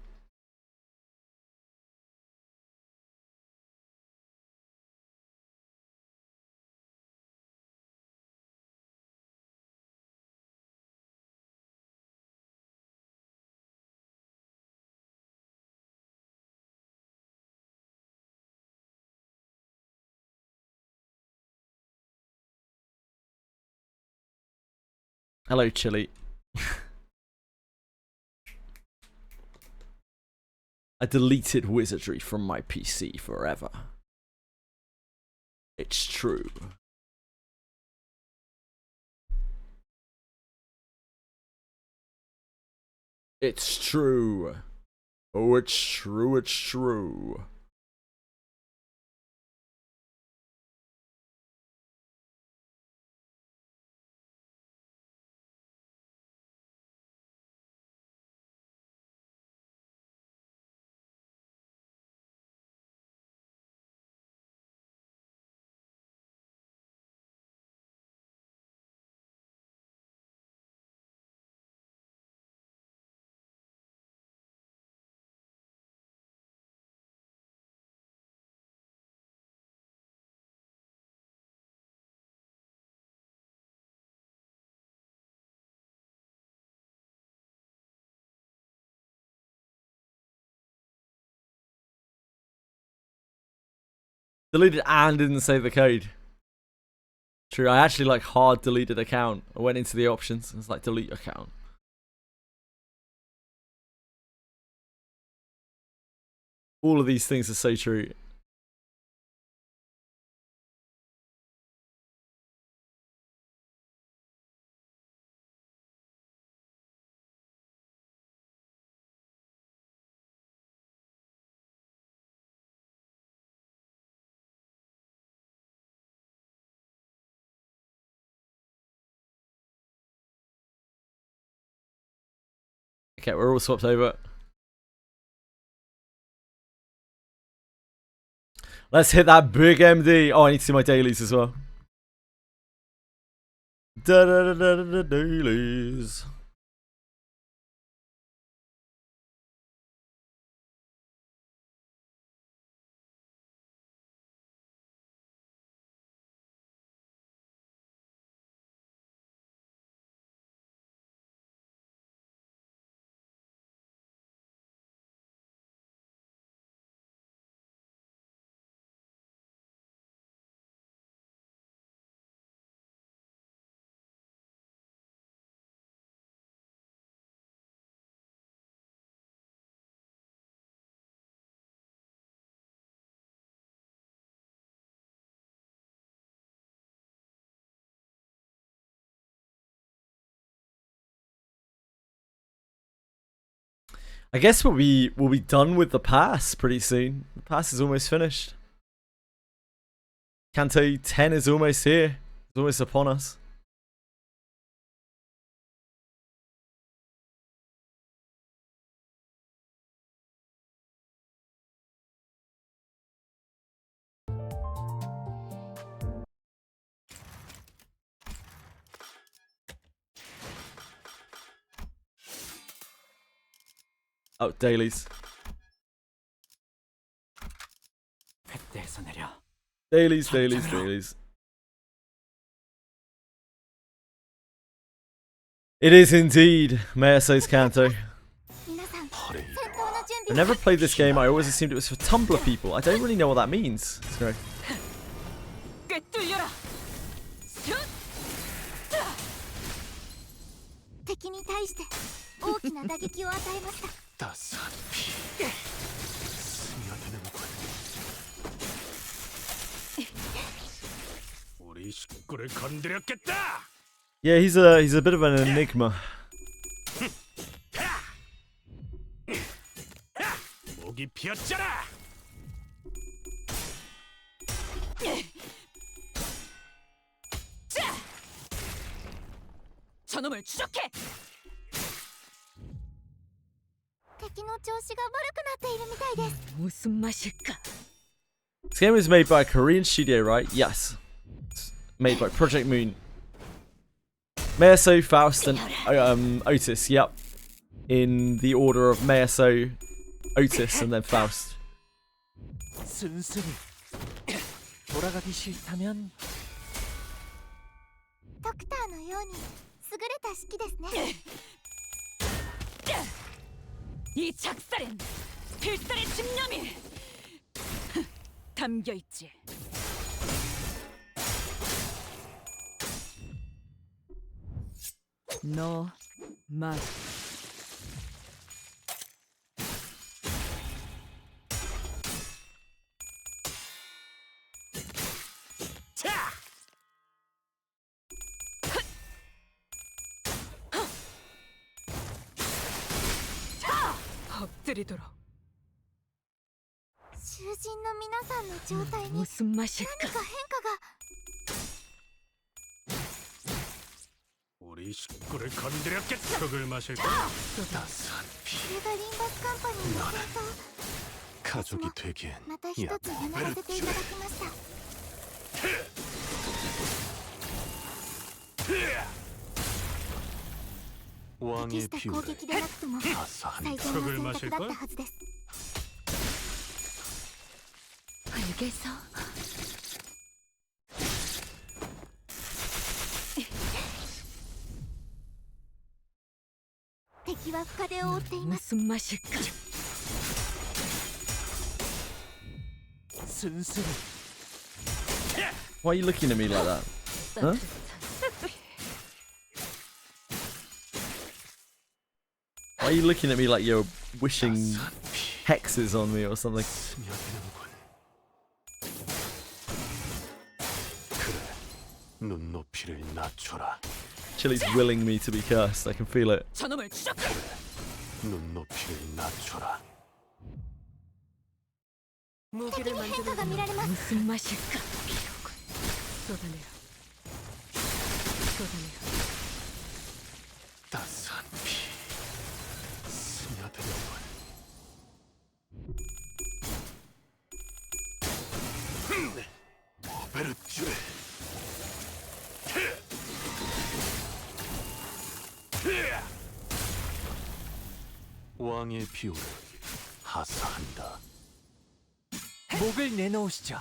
A: Hello, Chili. I deleted Wizardry from my PC forever. It's true. It's true. Oh, it's true, it's true. Deleted and didn't save the code. True, I actually like hard deleted account. I went into the options and it's like delete account. All of these things are so true. Okay, we're all swapped over. Let's hit that big MD. Oh, I need to see my dailies as well. Dailies. I guess we'll be done with the pass pretty soon. The pass is almost finished. Kanto 10 is almost here. It's almost upon us. Oh, dailies. Dailies, dailies, dailies. It is indeed Meyaso's Kanto. I never played this game. I always assumed it was for Tumblr people. I don't really know what that means. So.
H: 敵に対して大きな打撃を与えました。
A: Yeah, he's a bit of an enigma.
H: 저놈을 추적해. 敵の調子が悪くなっているみたいです。무슨 맛일까?
A: This game was made by a Korean studio, right? Yes. It's made by Project Moon. Meyaso, Faust, and Otis. Yep. In the order of Meyaso, Otis, and then Faust.
J: 순순히 돌아가기 싫다면
H: ドクターのように優れた式ですね。
K: 이 작살엔 필살의 집념이 담겨 있지. 너 말. 엎드리도록.
H: 囚人の皆さんの状態に何か
K: 무슨 맛일까?
H: 変化が。
D: 우리 식구를 건드렸겠다. 흙을 마실까?
H: これがリンバスカンパニーの戦争。
B: 가족이 되기엔
H: また一つ学ばせていただきました。 適した攻撃でなくとも最善の選択だったはずです。
K: 알겠어.
H: 敵は深手を負っています。
K: 무슨 맛일까?
J: 순순히
A: Why are you looking at me like that? Huh? Why are you looking at me like you're wishing hexes on me or something?
B: 눈높이를 낮춰라.
A: Chili's willing me to be cursed. I can feel it.
K: 저놈을 추적해.
B: 눈높이를 낮춰라.
H: 무기를 만드는
K: 무슨 맛일까? 쏟아내라. 쏟아내라.
B: 따스한 피, 에베르쥬레. 왕의 비호를 하사한다.
J: 목을 내놓으시죠.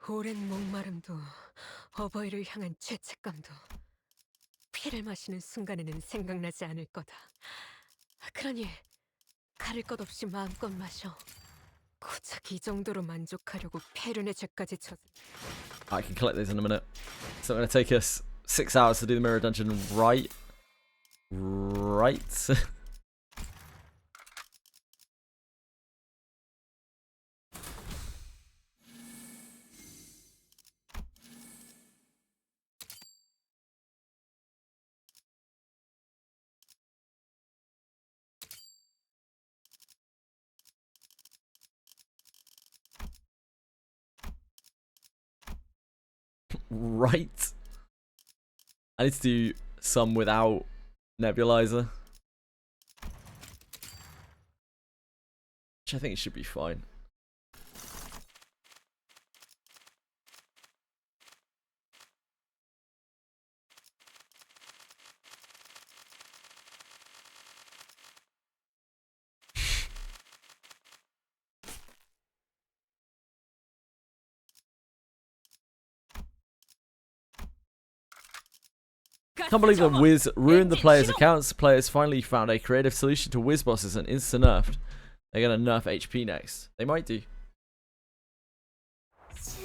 K: 오랜 목마름도 어버이를 향한 죄책감도 피를 마시는 순간에는 생각나지 않을 거다. 그러니 가릴 것 없이 마음껏 마셔. 고작 이 정도로 만족하려고 폐륜의 죄까지 쳐.
A: I can collect these in a minute. So it's going to take us 6 hours to do the mirror dungeon, right? Right? Right. I need to do some without nebulizer, which I think should be fine. Can't believe that Wiz ruined the players' accounts. Players finally found a creative solution to Wiz bosses and insta-nerfed. They're gonna nerf HP next. They might do.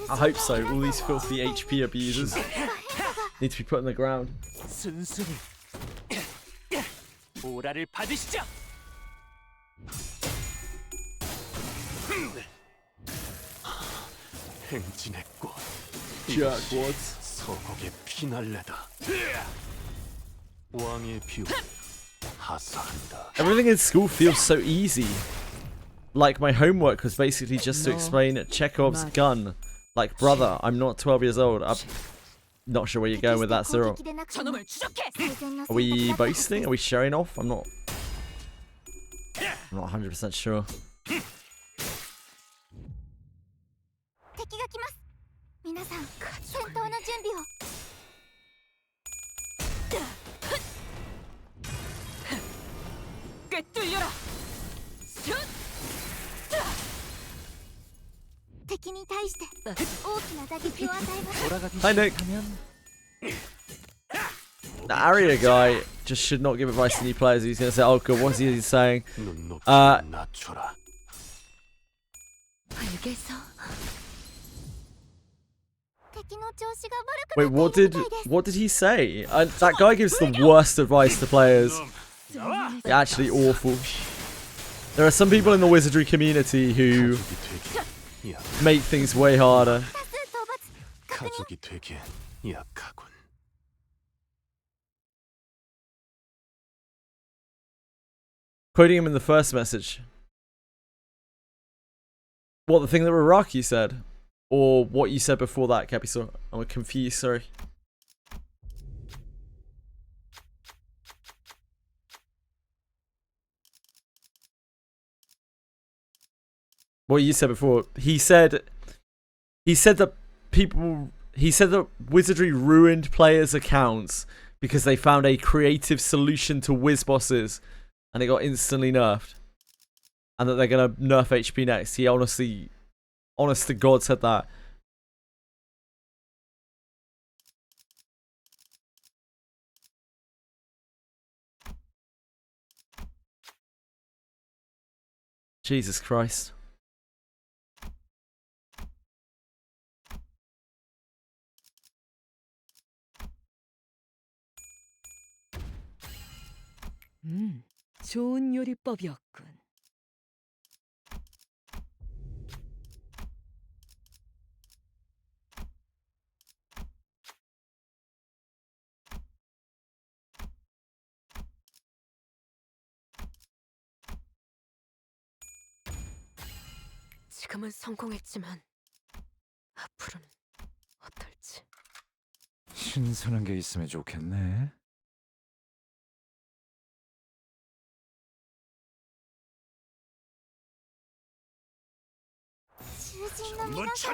A: I hope so. All these filthy HP abusers need to be put on the ground.
J: 순순히 오라를 받으시죠.
B: 행진의 꽃.
A: Jerkwads.
B: 서곡의 피날레다. 왕의 비호 하사한다.
A: Everything in school feels so easy. Like my homework was basically just to explain Chekhov's gun. Like, brother, I'm not 12 years old. I'm not sure where you're going with that, Cyril. Are we boasting? Are we showing off? I'm not 100% sure.
H: 敵が来ます。皆さん、戦闘の準備を。
K: 꿰뚫려라.
H: 敵に対して大きな打撃を与えます。
J: 돌아가기
A: Hi, Nick.
J: 시작하면
A: The Aria guy just should not give advice to new players. He's going to say, oh god, what's he saying?
B: 눈 높이 낮춰라.
K: 알겠어.
H: 敵の調子が悪く
A: Wait,
H: なっているみたいです。
A: what did he say? That guy gives the worst advice to players. Actually awful. There are some people in the Wizardry community who make things way harder.
H: 多数討伐。
B: 가족이 되게 약하군.
A: Quoting him in the first message. What, the thing that Raraki said? Or what you said before that, Capiso? I'm confused, sorry. What you said before. He said that Wizardry ruined players' accounts because they found a creative solution to Wiz bosses and it got instantly nerfed. And that they're gonna nerf HP next. He honestly, honest to God, said that. Jesus Christ.
K: 좋은 요리법이었군. 지금은 성공했지만 앞으로는 어떨지.
L: 신선한 게 있으면 좋겠네.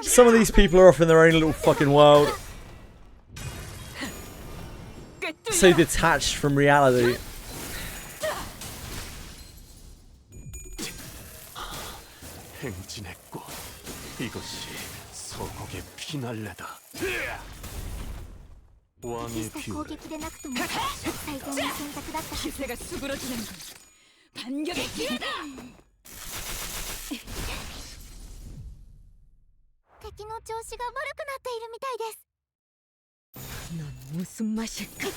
A: Some of these people are off in their own little fucking world. So detached from reality.
B: 행진의 꽃, 이것이 서곡의 피날레다. 왕의 비율을
K: 기세가 수그러지는 건 반격의 기회다. 넌 무슨 맛일까?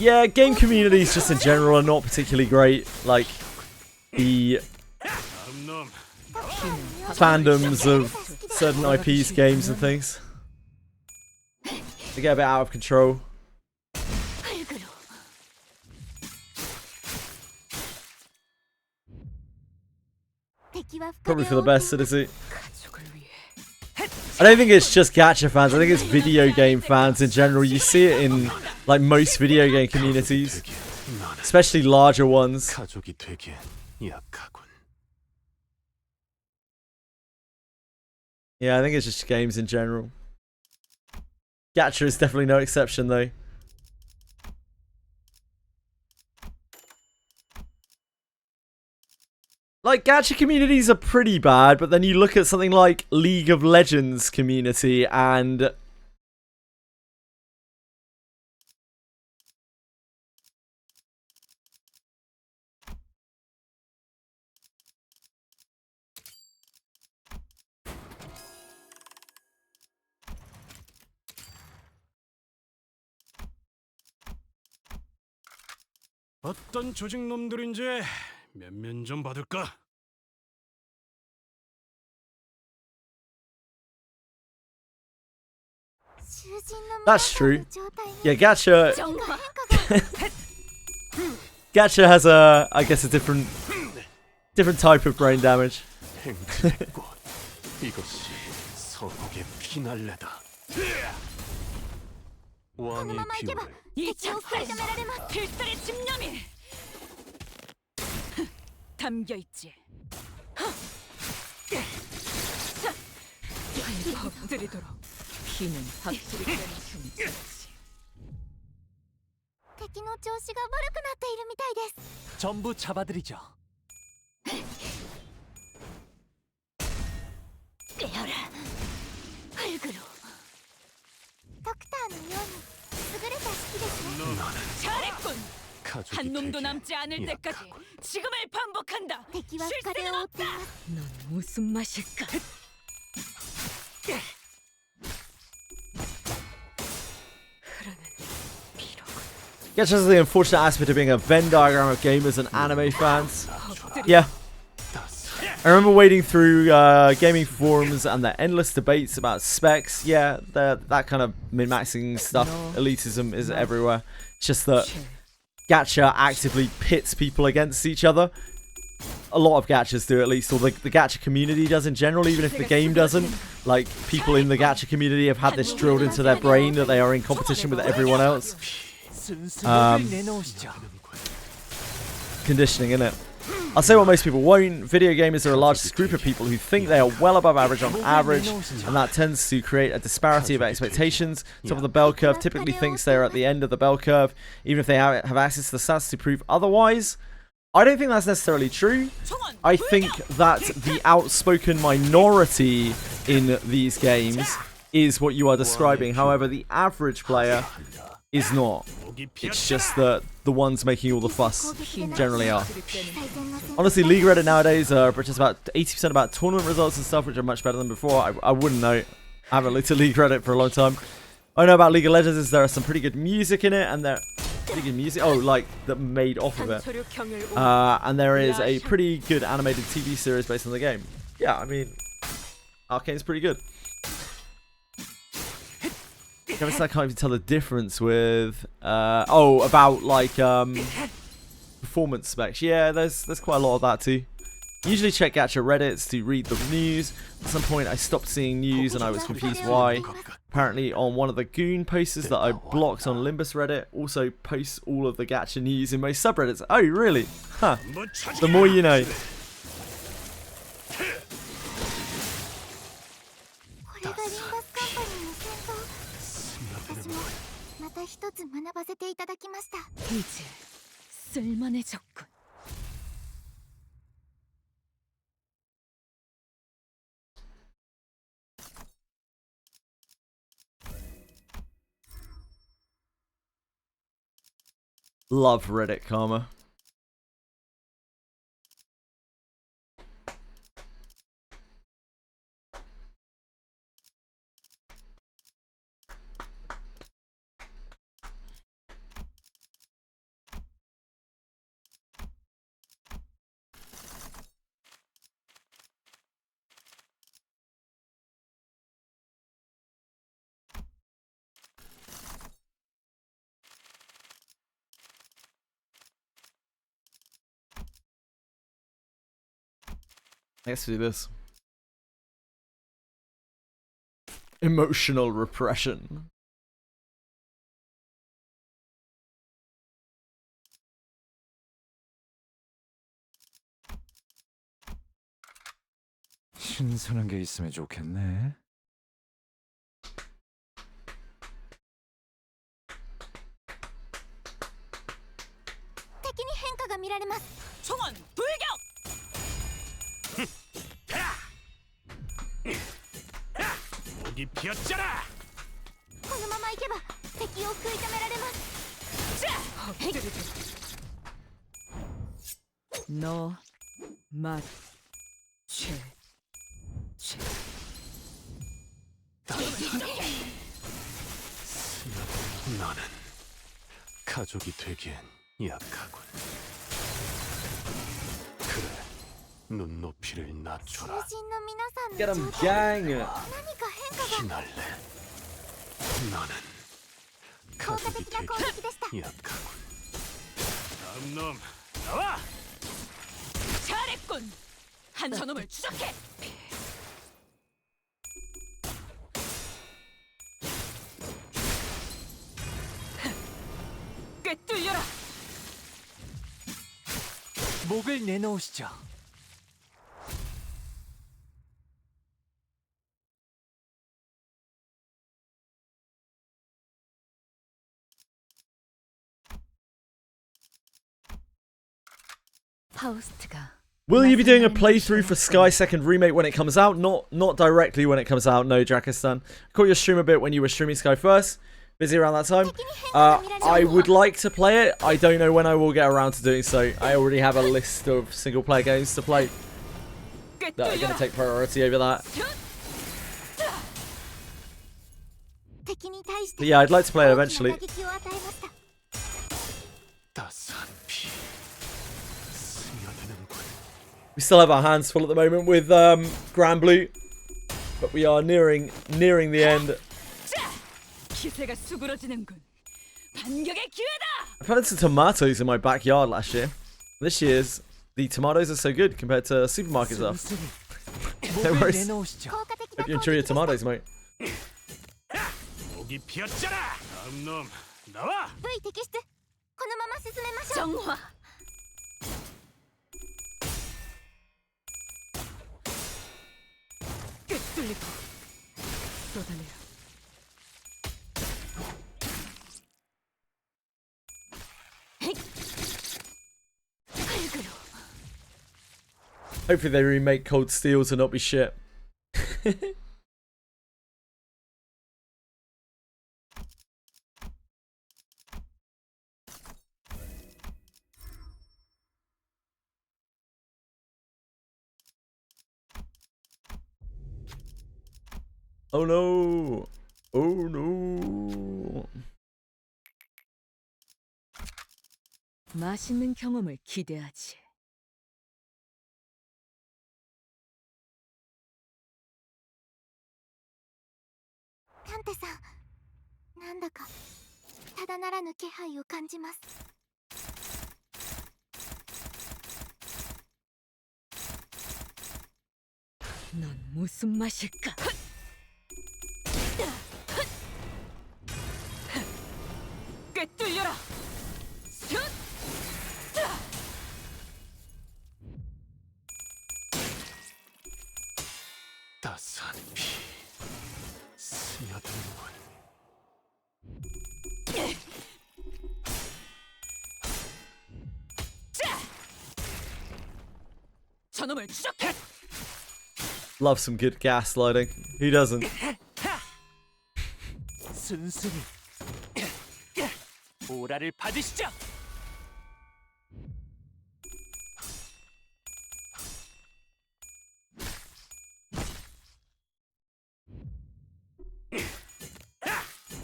A: Yeah, game communities just in general are not particularly great. Like, the fandoms of certain IPs, games and things. They get a bit out of control. Probably for the best, citizen. I don't think it's just gacha fans, I think it's video game fans in general. You see it in like most video game communities, especially larger ones. Yeah, I think it's just games in general. Gacha is definitely no exception though. Like, gacha communities are pretty bad, but then you look at something like League of Legends community and...
D: 어떤 조직 놈들인지 면면 좀 받을까?
A: That's true. Yeah, gacha... gacha has a, I guess, a different type of brain damage.
B: 이것이 서곡의 피날레다. 왕의 비율을
K: 이 작품은 필살의 집념이 담겨있지. 엎드리도록 피는 확실히 되는 흉터지.
J: 전부 잡아드리죠.
K: 깨어라. 흙으로. 잘했군. 한 놈도 남지 않을 때까지 지금을 반복한다. 실수는 없다. 넌 무슨 맛일까?
A: Gacha has the unfortunate aspect of being a Venn diagram of gamers and anime fans. Yeah. I remember wading through gaming forums and their endless debates about specs. Yeah, that kind of min-maxing stuff, elitism is everywhere. It's just that gacha actively pits people against each other. A lot of gachas do, at least, or the gacha community does in general, even if the game doesn't. Like, people in the gacha community have had this drilled into their brain that they are in competition with everyone else. Conditioning, innit? I'll say what most people won't. Video gamers are a largest group of people who think they are well above average on average, and that tends to create a disparity of expectations. Top of the bell curve typically thinks they are at the end of the bell curve, even if they have access to the stats to prove otherwise. I don't think that's necessarily true. I think that the outspoken minority in these games is what you are describing. However, the average player is not. It's just that the ones making all the fuss generally are. Honestly, League Reddit nowadays are just about 80% about tournament results and stuff, which are much better than before. I wouldn't know. I haven't looked at League Reddit for a long time. All I know about League of Legends is there are some pretty good music in it, and there pretty good music. Oh, like that made off of it. And there is a pretty good animated TV series based on the game. Yeah, I mean, Arcane's pretty good. I guess I can't even tell the difference with about like performance specs. Yeah, there's quite a lot of that too. Usually check gacha Reddits to read the news. At some point I stopped seeing news and I was confused why. Apparently on one of the goon posters that I blocked on Limbus Reddit also posts all of the gacha news in most subreddits. Oh really? Huh. The more you know.
H: これがリンバスカンパニーの戦闘。私もまた一つ学ばせていただきました。
K: 이제 쓸만해졌군.
A: Love Reddit karma. Let's do this. Emotional repression.
L: 신선한 게 있으면 좋겠네.
H: 敵に変化が見られます。
K: 총원 돌격!
D: 목이 피었잖아.
H: このまま行けば敵を食い止められます。
K: 너, 맛, 죄.
B: 나는 가족이 되기엔 약하군. 그래, 눈높이를 낮춰라.
H: 囚人の皆さんの
A: Get 'em
H: 状態
A: gang.
H: 何か変化が。
B: 피날레. 나는
H: 効果
B: 가족이
H: 的な攻
B: 되기엔
H: 撃でした。
B: 약하군.
D: 다음 놈 나와.
K: 잘했군. 한 저놈을 추적해. 꿰뚫려라.
J: 목을 내놓으시죠.
K: 파우스트가
A: Will you be doing a playthrough for Sky Second Remake when it comes out? Not directly when it comes out, no, Drakistan. Caught your stream a bit when you were streaming Sky first. Busy around that time. I would like to play it. I don't know when I will get around to doing so. I already have a list of single player games to play that are going to take priority over that. But yeah, I'd like to play it eventually.
B: 따스한 피 스며드는군.
A: We still have our hands full at the moment with Granblue, but we are nearing the end.
K: 기세가 수그러지는군. 반격의 기회다.
A: I planted some tomatoes in my backyard last year. This year's the tomatoes are so good compared to supermarket stuff. No
J: 목을
A: worries.
J: 내놓으시죠.
A: Hope you enjoy your tomatoes, mate.
D: 목이 피었잖아. 다음 놈 나와.
H: V 摘出。このまま進めましょう。
K: 정화. 꿰뚫리고 쏟아내라.
A: Hopefully they remake Cold Steel to not be shit. Oh no! Oh no!
K: 맛있는 경험을 기대하지.
H: 探偵さん、なんだかただならぬ気配を感じます。
K: 넌 무슨 맛일까? 꿰뚫려라.
D: 따스한 피 스며드는군.
K: 저놈을 추적해.
A: Love some good gaslighting. Who doesn't?
J: 순순히 오라를 받으시죠.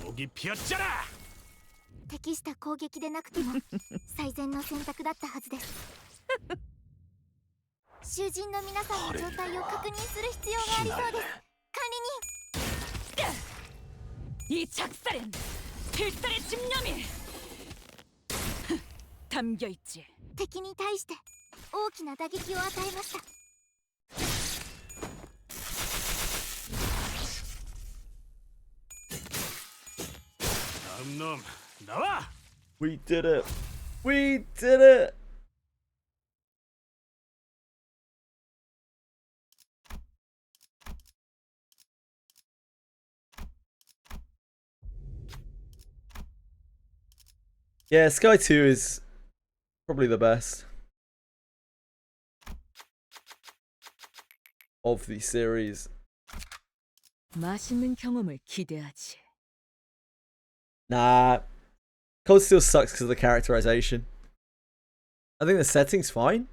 D: 목이 피었잖아.
H: 適した攻撃でなくても最善の選択だったはずです囚人の皆さんの状態を確認する必要がありそうです管理人
K: 이 작살엔 필살의 집념이 담겨 있지.
H: 敵に対して大きな打撃を与えました
D: 다음 놈 나와.
A: We did it. We did it. Yeah, Sky 2 is probably the best of the series.
K: 맛있는 경험을 기대하지.
A: Nah, Cold Steel sucks because of the characterization. I think the setting's fine.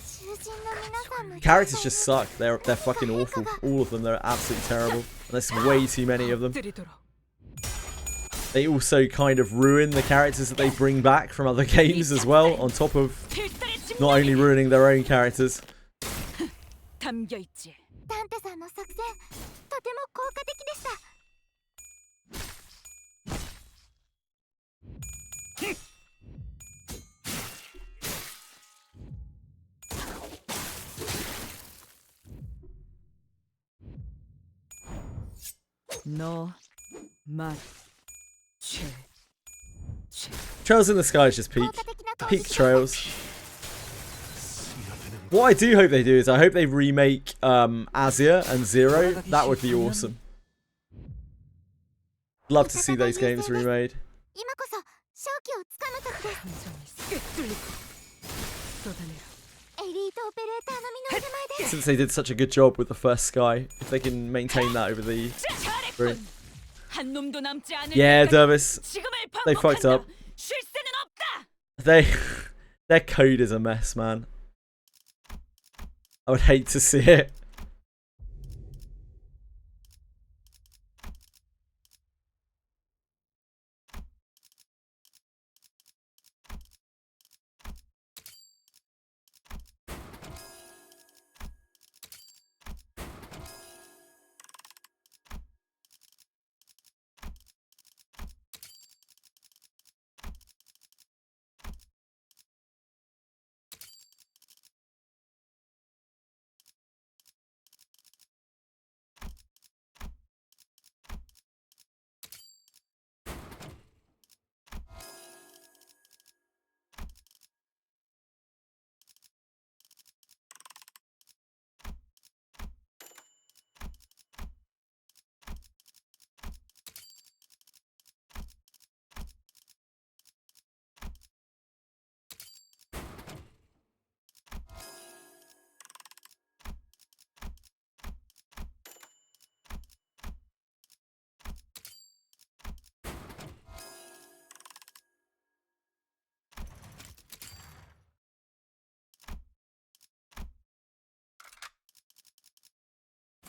H: 囚人の皆さんの
A: Characters just suck. They're fucking awful. All of them. They're absolutely terrible. And there's way too many of them. They also kind of ruin the characters that they bring back from other games as well, on top of not only ruining their own characters.
K: 담겨 있지.
H: ダンテさんの作戦とても効果的でした
K: 너 맛.
A: Trails in the Sky is just peak Trails. What I do hope they do is I hope they remake Azure and Zero. That would be awesome. Love to see those games remade.
H: 今こそ勝機をつかむ時ですエリートオペレーターの身の手前で
A: Since they did such a good job with the first Sky, if they can maintain that over the three.
K: 한 놈도 남지 않을
A: Yeah,
K: 때까지
A: Dervis.
K: 지금을
A: They fucked up.
K: 쉴 새는 없다.
A: Their code is a mess, man. I would hate to see it.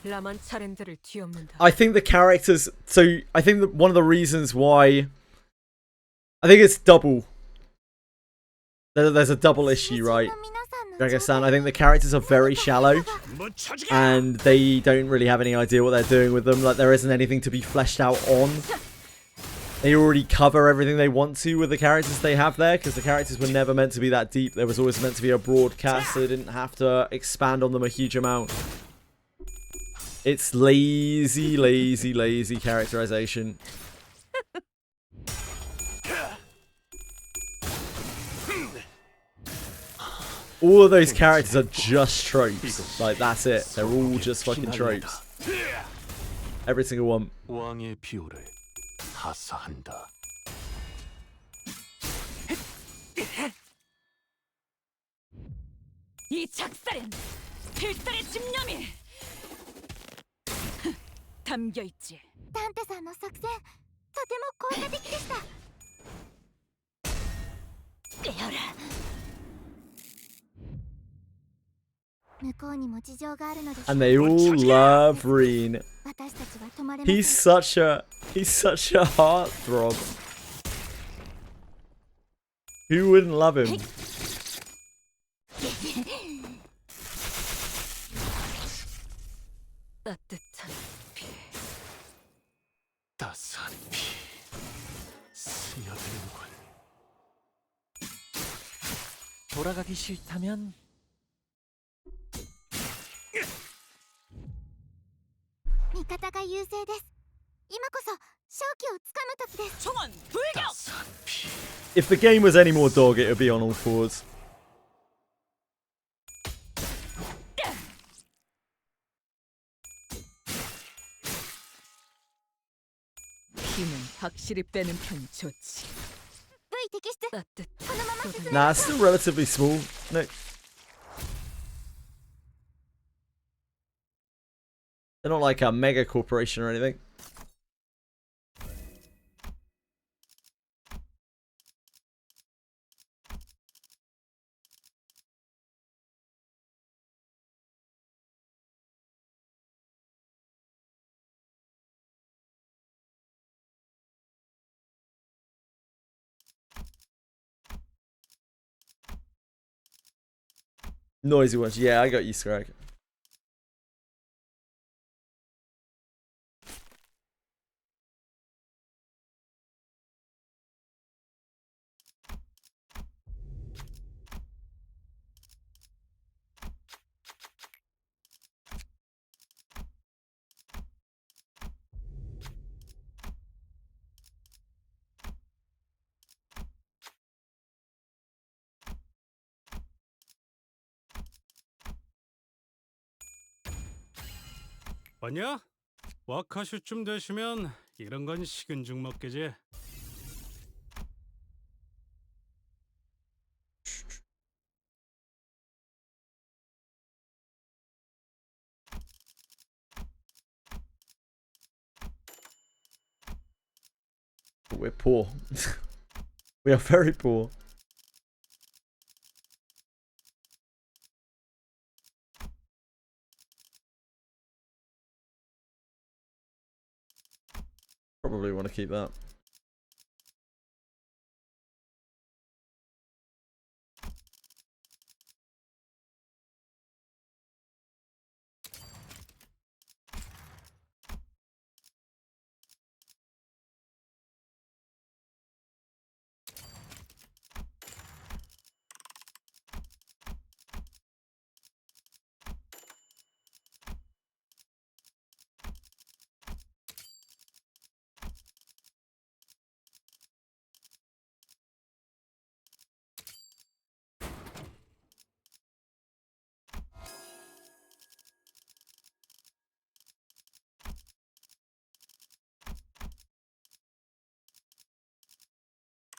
K: 라만 차렌드를 뒤엎는다.
A: I think the characters. So I think that one of the reasons why. I think it's double. There's a double issue, right? Dragon-san, I think the characters are very shallow, and they don't really have any idea what they're doing with them. Like, there isn't anything to be fleshed out on. They already cover everything they want to with the characters they have there, because the characters were never meant to be that deep. There was always meant to be a broad cast, so they didn't have to expand on them a huge amount. It's lazy, lazy, lazy characterization. All of those characters are just tropes. Like, that's it. They're all just fucking tropes. Every single one.
B: 왕의 비호를 하사한다.
K: 이 작살엔 필살의 집념이 담겨 있지.
H: ダンテさんの作戦、とても効果的でした。向こうにも事情があるのでしょう。
A: And they all love Reen.
H: 私たちは止まれません。
A: He's such a heartthrob. Who wouldn't love him?
K: 따뜻한 피.
B: 따스한 피 스며드는군.
J: 돌아가기 싫다면
H: 味方が優勢です。今こそ勝機をつかむ時です。
K: 총원 불격.
B: 따스한 피
A: If the game was any more dog, it would be on all fours.
K: 힘은 확실히 빼는 편이 좋지.
H: 部位摘出。
K: 따뜻한
A: Nah, it's still relatively small. No. They're not like a mega corporation or anything. Noisy ones. Yeah, I got you, Scrag.
D: 왔냐? 와카슈쯤 되시면 이런 건 식은 죽 먹게지.
A: We're poor. We are very poor. Probably want to keep that.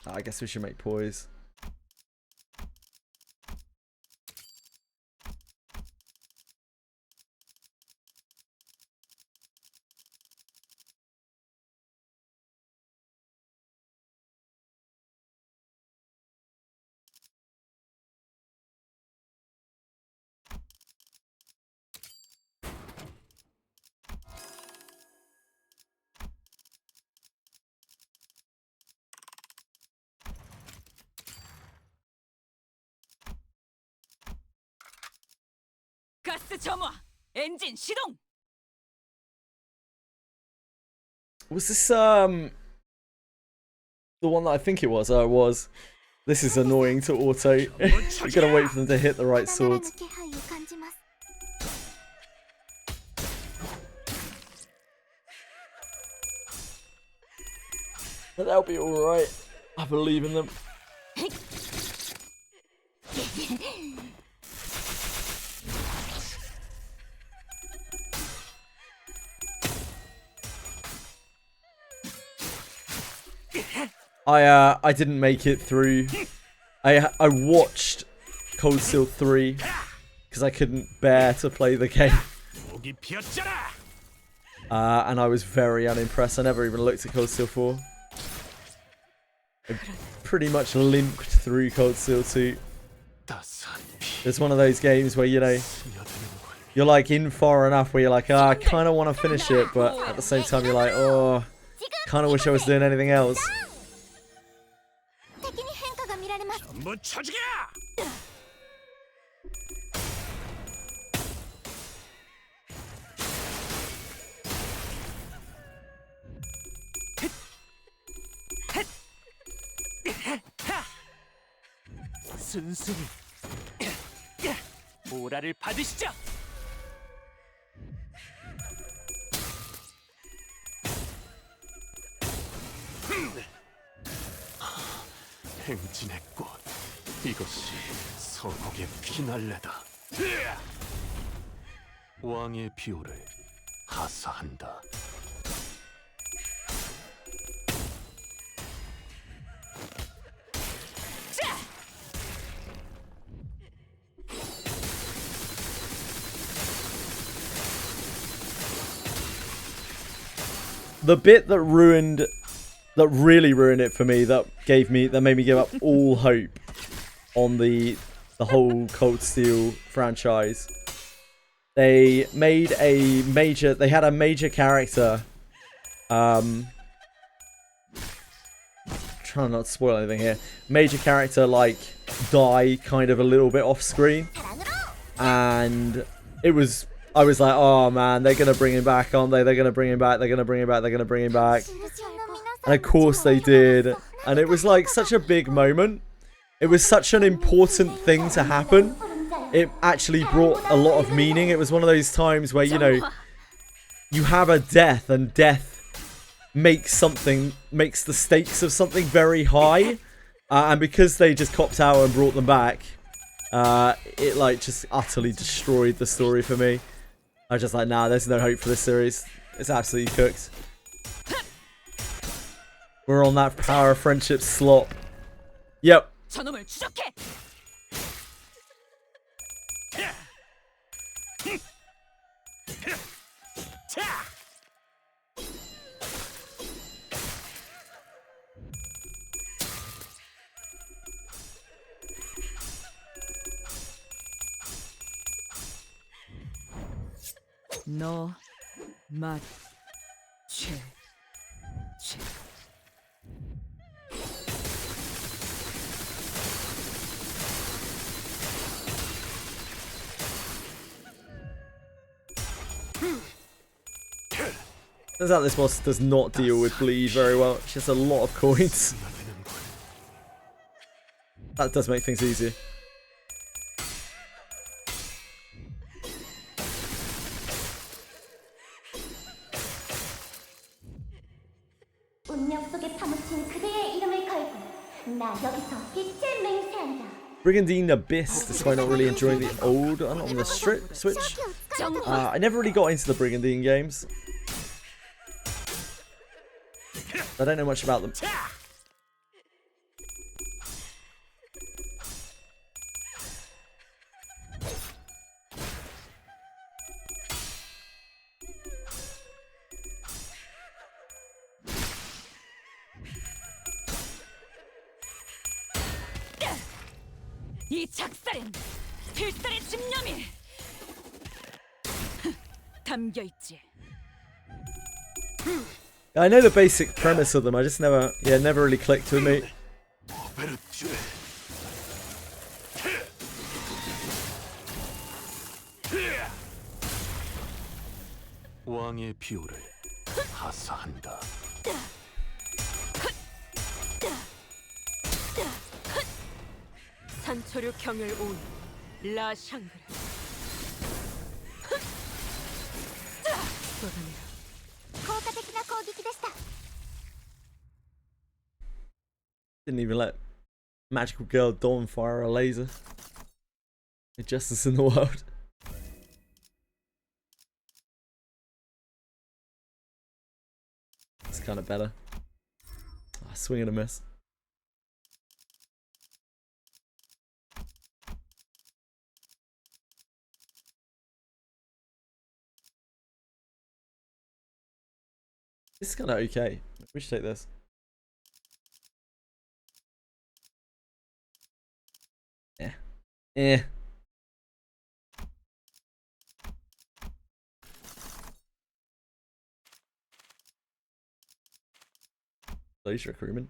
A: I guess we should make poise.
K: 가스 점화. 엔진 시동.
A: Was this the one that I think it was? Oh, it was. This is annoying to auto. You gotta wait for them to hit the right swords. But they'll be alright. I believe in them. I didn't make it through. I watched Cold Steel 3 because I couldn't bear to play the game. And I was very unimpressed. I never even looked at Cold Steel 4. I pretty much limped through Cold Steel 2. It's one of those games where, you know, you're like in far enough where you're like, I kind of want to finish it, but at the same time you're like, oh, kind of wish I was doing anything else.
J: 순순히 보라를 받으시죠.
B: 행진의 꽃, 이것이 서곡의 피날레다. 왕의 비호를 하사한다.
A: The bit that really ruined it for me, that made me give up all hope on the whole Cold Steel franchise. They had a major character, trying not to spoil anything here, major character like die kind of a little bit off screen, and I was like, oh man, they're gonna bring him back, aren't they? They're gonna bring him back, they're gonna bring him back, they're gonna bring him back. And of course they did. And it was like such a big moment. It was such an important thing to happen. It actually brought a lot of meaning. It was one of those times where, you know, you have a death, and death makes the stakes of something very high. And because they just copped out and brought them back, it like just utterly destroyed the story for me. I was just like, nah, there's no hope for this series. It's absolutely cooked. We're on that power of friendship slop. Yep.
M: No, mat, che.
A: Turns out this boss does not deal with bleed very well. It's just a lot of coins. That does make things easier. Brigandine Abyss, despite not really enjoying the old one on the Switch. I never really got into the Brigandine games. I don't know much about them.
M: 이 작살엔 필살의 집념이 담겨 있지.
A: I know the basic premise of them. I just never really clicked with me.
B: 왕의 비호를 하사한다.
K: 산초류 경을 온 라샹그르. 쏟아내라.
A: Didn't even let magical girl Dawn fire a laser. Injustice in the world. It's kind of better. Oh, swing and a miss. This is kind of okay. We should take this. Yeah. Eh. Police recruitment.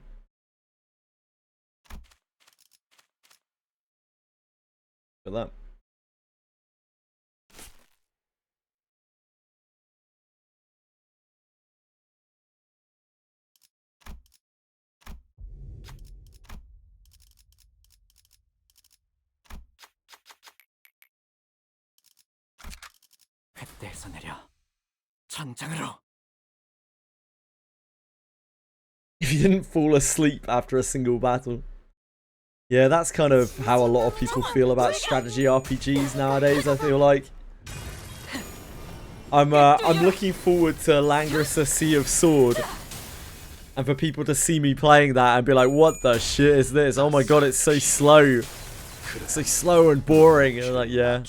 A: Look at that.
J: 뱃대에서 내려 전장으로.
A: If you didn't fall asleep after a single battle. Yeah, that's kind of how a lot of people feel about strategy RPGs nowadays, I feel like. I'm looking forward to Langrisser Sea of Sword. And for people to see me playing that and be like, what the shit is this? Oh my god, it's so slow. It's so slow and boring. And I'm like, yeah.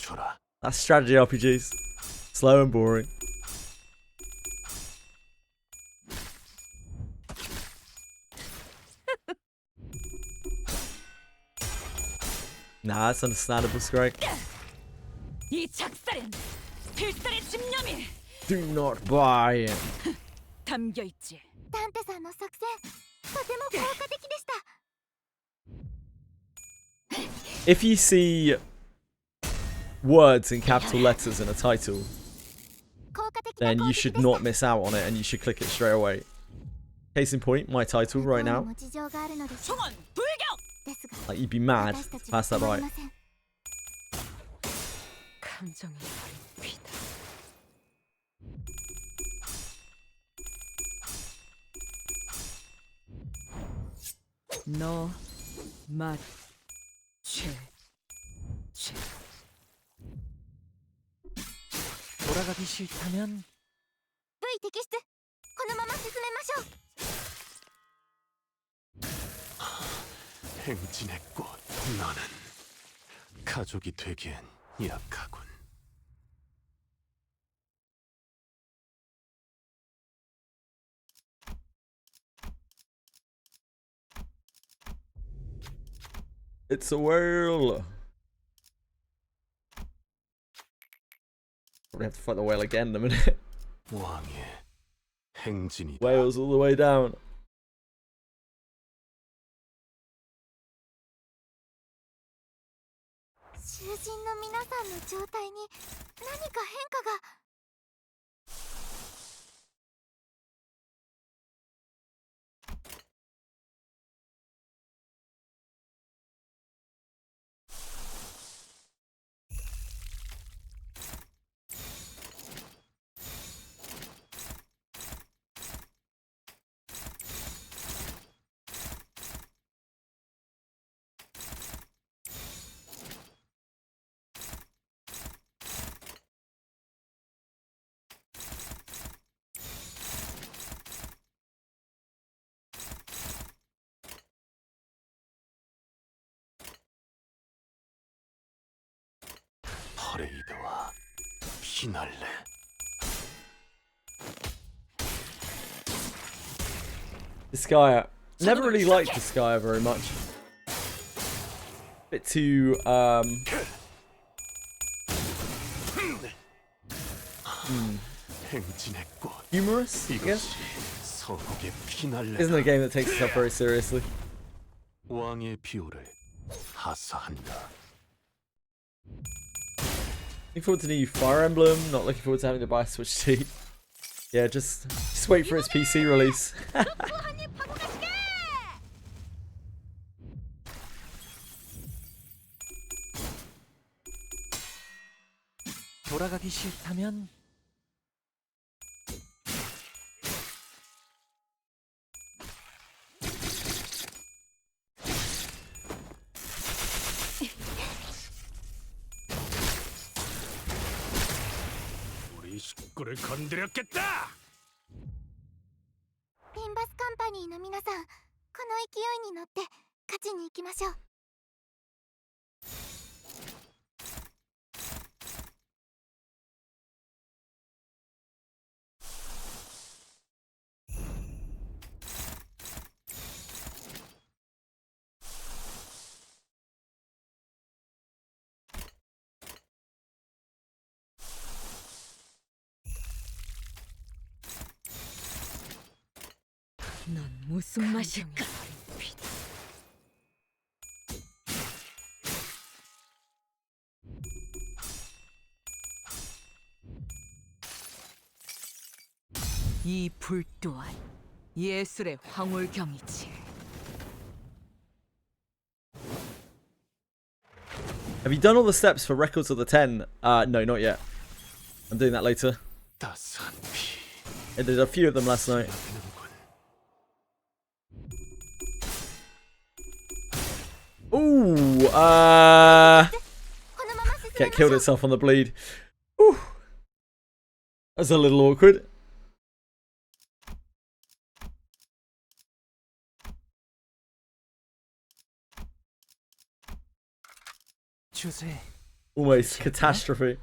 A: That's strategy RPGs. Slow and boring. Nah, that's understandable, Scrake.
M: 이 작살엔 필살의 집념이
A: Do not buy it.
M: 담겨 있지.
H: ダンテさんの作戦とても効果的でした。
A: If you see words in capital letters in a title, then you should not miss out on it and you should click it straight away. Case in point, my title right now. Like, you'd be mad to pass that by.
K: 감정이 어린 피다.
M: 너, 맛, 죄.
J: 돌아가기 싫다면
H: V 摘出このまま進めましょう。
B: 행진의 꽃, 너는 가족이 되기엔 약하군.
A: It's a whale. Probably have to fight the whale again in a minute.
B: 왕의 행진이다.
A: Whales all the way down.
H: 囚人の皆さんの状態に何か変化が。
B: 퍼레이드와 피날레.
A: Disgaea. Never really liked Disgaea very much. Bit too humorous, I guess. Isn't a game that takes itself very seriously.
B: 왕의 비호를 하사한다.
A: Looking forward to the new Fire Emblem. Not looking forward to having to buy a Switch 2. Yeah, just wait for its PC release.
J: 돌아가기 싫다면
D: 입구를 건드렸겠다.
H: リンバスカンパニーの皆さん、この勢いに乗って勝ちに行きましょう。
M: 넌 무슨 맛일까? 이 불 또한 예술의 황홀경이지.
A: Have you done all the steps for Records of the 10? No, not yet. I'm doing that later. I did a few of them last night. Ooh, killed itself on the bleed. Ooh. That's a little awkward. Almost catastrophe.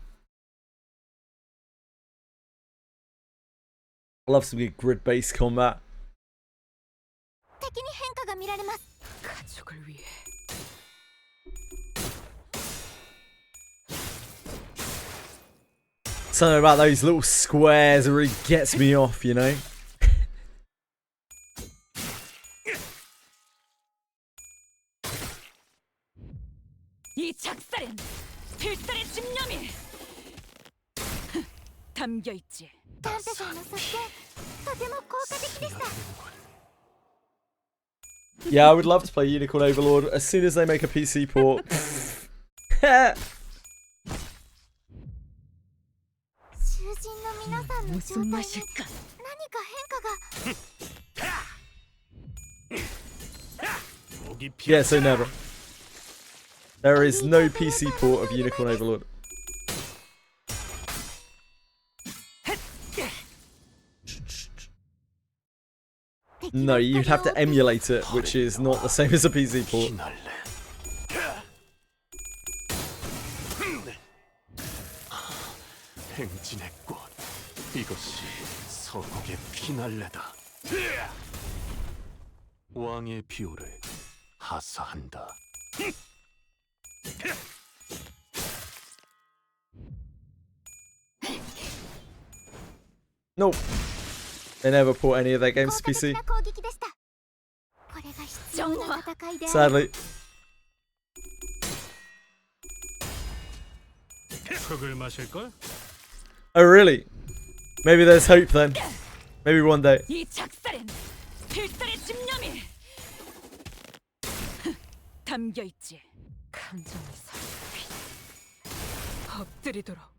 A: I love some good grid-based combat.
K: 가족을 위해.
A: Something about those little squares really gets me off, you know?
M: 이 작살엔 필살의 집념이 담겨 있지.
A: Yeah, I would love to play Unicorn Overlord as soon as they make a PC port.
M: 무슨 맛일까?
A: Yeah, so never. There is no PC port of Unicorn Overlord. No, you'd have to emulate it, which is not the same as a PC port.
B: 행진의 꽃, 이것이 서곡의 피날레다. 왕의 비호를 하사한다.
A: Nope. They never port any of their games to PC. Sadly.
D: 흙을 마실걸?
A: Oh really? Maybe there's hope then. Maybe one day.
M: 이 작살엔 필살의 집념이 담겨 있지.
K: 감정을 살피 엎드리도록.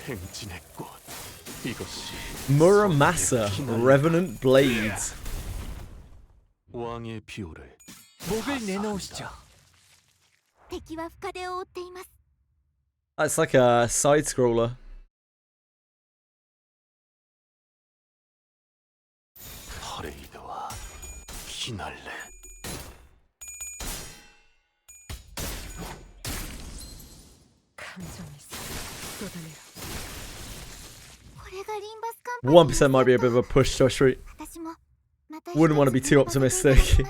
B: 행진의 꽃, 이것이
A: Muramasa, Revenant Blades.
B: 왕의 비호를
J: 목을 내놓으시죠.
A: That's like a side scroller.
B: 퍼레이드와 피날레.
K: 감정을 쏟아내라.
A: 1% might be a bit of a push, Joshua. Wouldn't want to be too optimistic.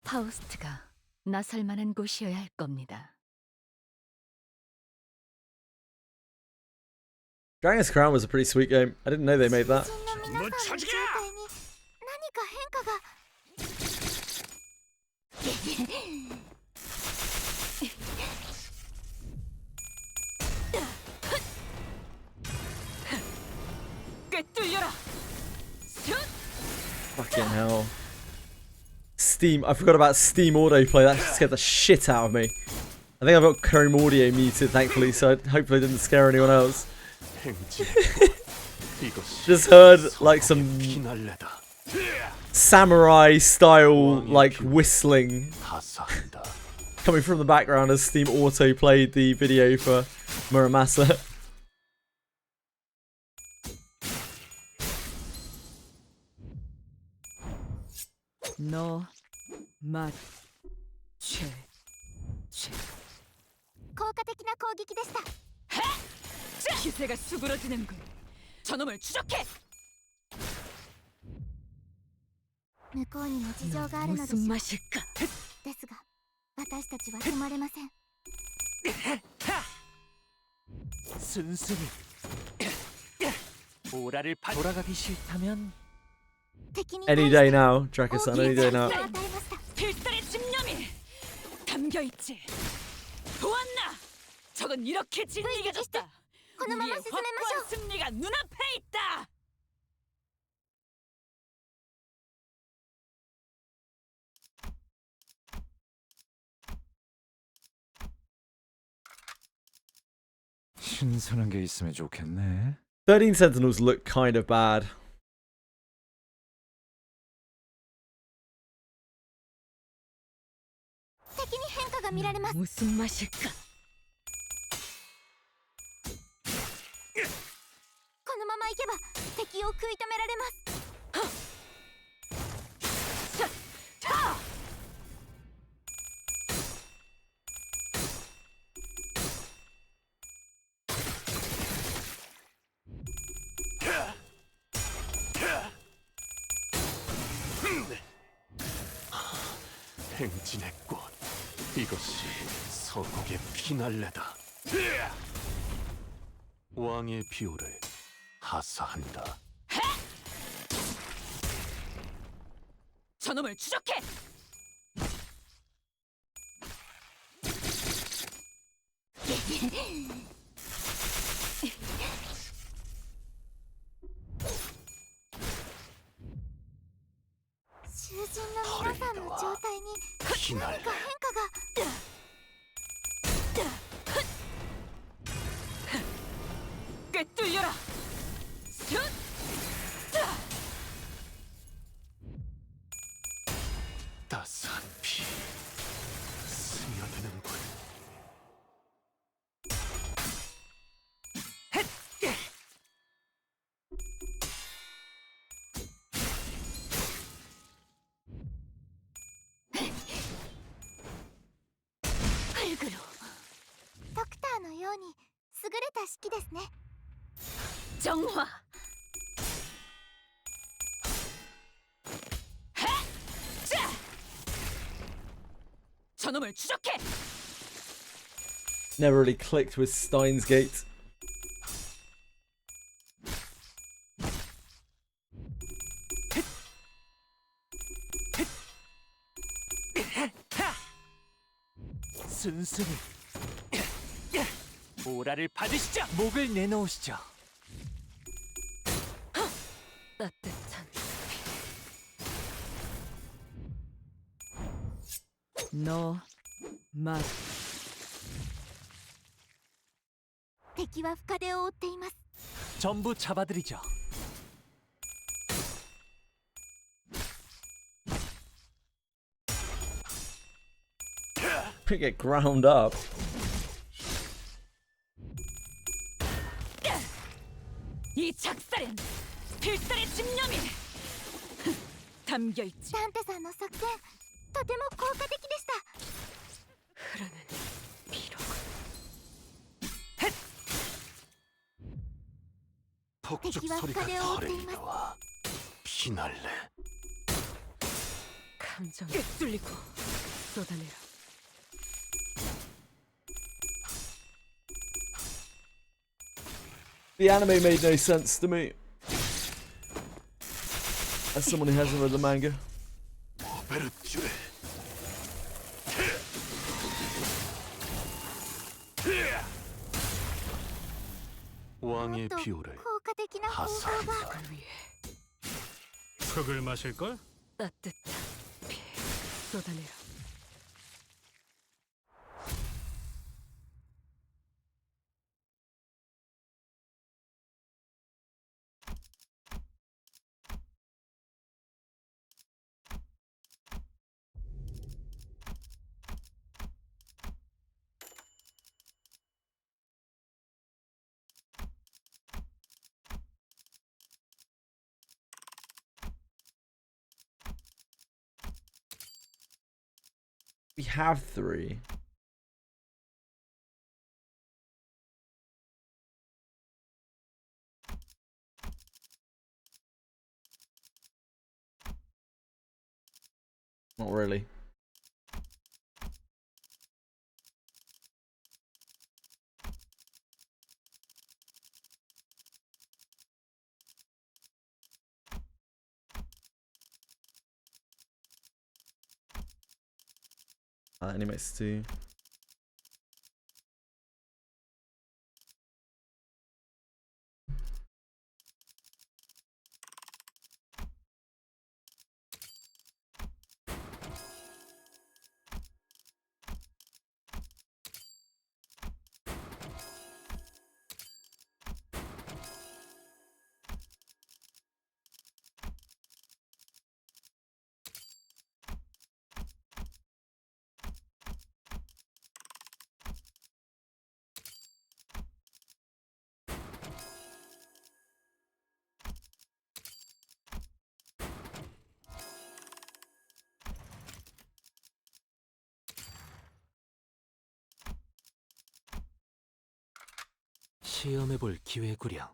M: 파우스트가 나설 만한 곳이어야 할 겁니다.
A: Dragon's Crown was a pretty sweet game. I didn't know they made that. Fucking hell. Steam. I forgot about Steam autoplay. That scared the shit out of me. I think I've got Chrome Audio muted, thankfully, so hopefully it didn't scare anyone else. Just heard like some samurai style like whistling coming from the background as Steam auto played the video for Muramasa.
M: No, mat, che.
H: 効果的な攻撃でした。
M: 기세가 수그러지는군. 저놈을 추적해.
H: 向こうにも事情があるのでしょう。
M: 무슨 맛일까?
H: ですが、私たちは止まれません。
J: 순순히 오라를 돌아가기 싫다면
A: Any day now, Drakus-san, any day now.
M: 필살의 집념이 담겨있지. 보았나? 저건 이렇게 진리해졌다. 우리의 확고한 승리가 눈앞에 있다.
L: 신선한 게 있으면 좋겠네.
A: 13 Sentinels look kind of bad.
M: 무슨 맛일까?
H: このまま行けば敵を食い止められます。
B: 행진의 꽃, 이것이 서곡의 피날레다. 왕의 비호를 하사한다.
M: 저놈을 추적해!
B: 피날레.
M: 꿰뚫려라!
B: 따스한 피 스며드는군.
M: 정화! 저놈을 추적해!
A: Never really clicked with Steins Gate.
J: 순순히 오라를 받으시죠. 목을 내놓으시죠.
M: 따뜻한 너 맛.
H: 敵は深手を負っています。
J: 전부 잡아드리죠.
A: Get ground up.
M: 이 작살엔 필살의 집념이 담겨있지.
H: ダンテさんの作戦、とても効果的でした。
K: 흐르는 피로군.
B: 폭죽 소리가 더레이더와 피날레.
K: 감정이 뚫리고 쏟아내라.
A: The anime made no sense to me. As someone who hasn't read the manga.
B: 왕의 비호를 하사한다.
D: 흙을 마실걸?
K: 따뜻한 피 쏟아내라.
A: have 3. Not really. Animates 2.
J: 시험해볼 기회구려.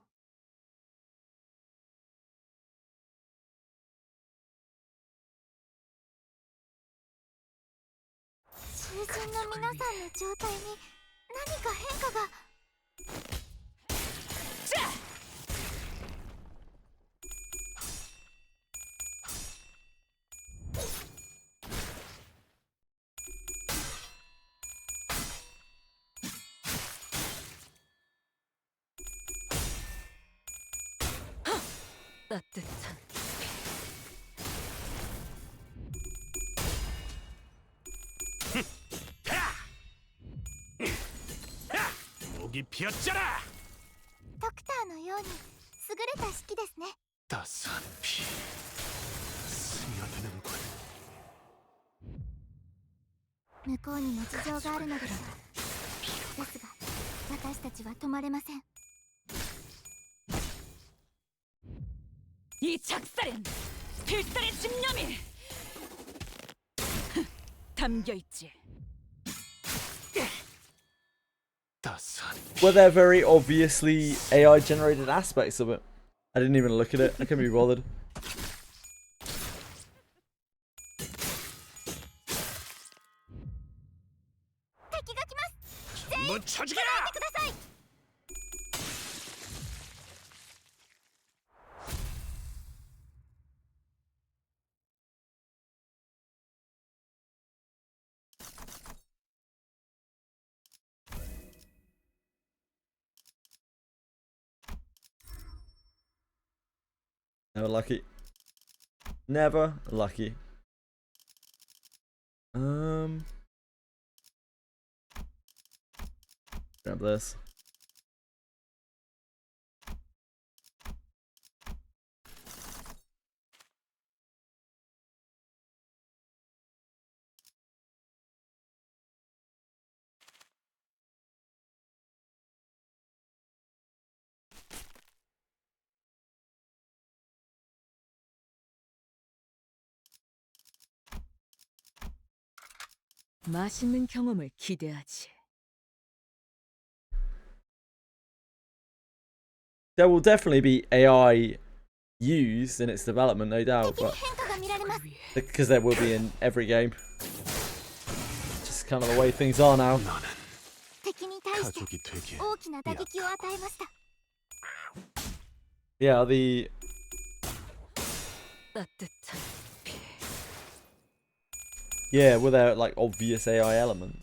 M: 따뜻한
D: 목이 피었잖아.
H: ドクターのように優れた式ですね。
B: 따스한 피 스며드는군.
H: 向こうにも事情があるのでしょう。ですが、私たちは止まれません。
M: 이 작살엔 필살의 집념이 담겨있지.
B: 따스한
A: Were there very obviously AI generated aspects of it? I didn't even look at it. I couldn't be bothered.
D: 전부 쳐죽여라.
A: Never lucky. Never lucky. Grab this.
M: 맛있는 경험을 기대하지.
A: There will definitely be AI used in its development, no doubt, but because there will be in every game. Just kind of the way things are now.
H: 敵に対して大きな打撃を与えました。
A: Yeah, the
M: 따뜻한
A: yeah, were there like obvious AI elements?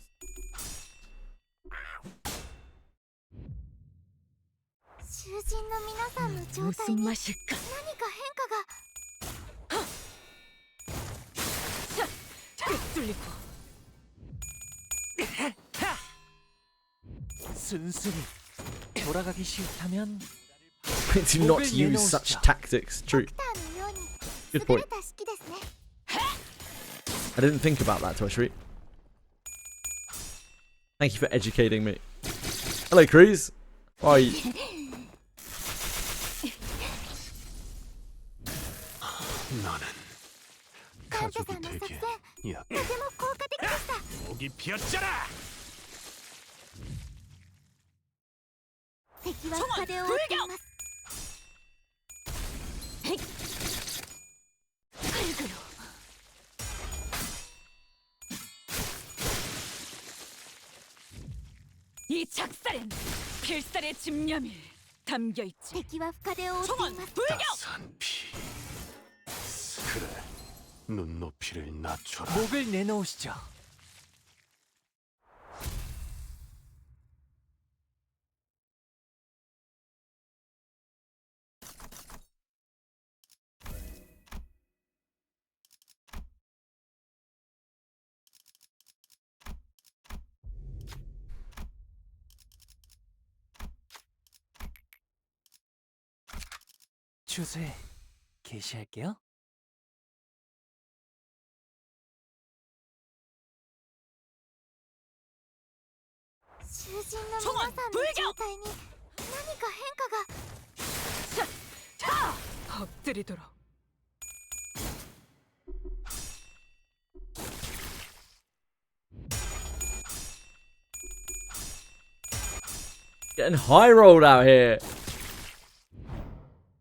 M: 무슨 맛일까? 뚫리고
J: 순순히 돌아가기 싫다면
A: Do not use such tactics. True. Good point. I didn't think about that, Toshri. Thank you for educating me. Hello, Cruz. How are you?
B: 나는 가족이 되게 약.
H: ました。
D: 목이 피었잖아.
H: 敵は深手を追っています。
M: 이 작살엔 필살의 집념이 담겨있지.
H: 敵は深手を追っています。
B: 따스한 피. 그래, 눈높이를 낮춰라.
J: 목을 내놓으시죠. 주소에 게시할게요.
H: 囚人の皆さんの状態に何か変化が。
K: 자, 엎드리도록.
A: Getting high rolled out here.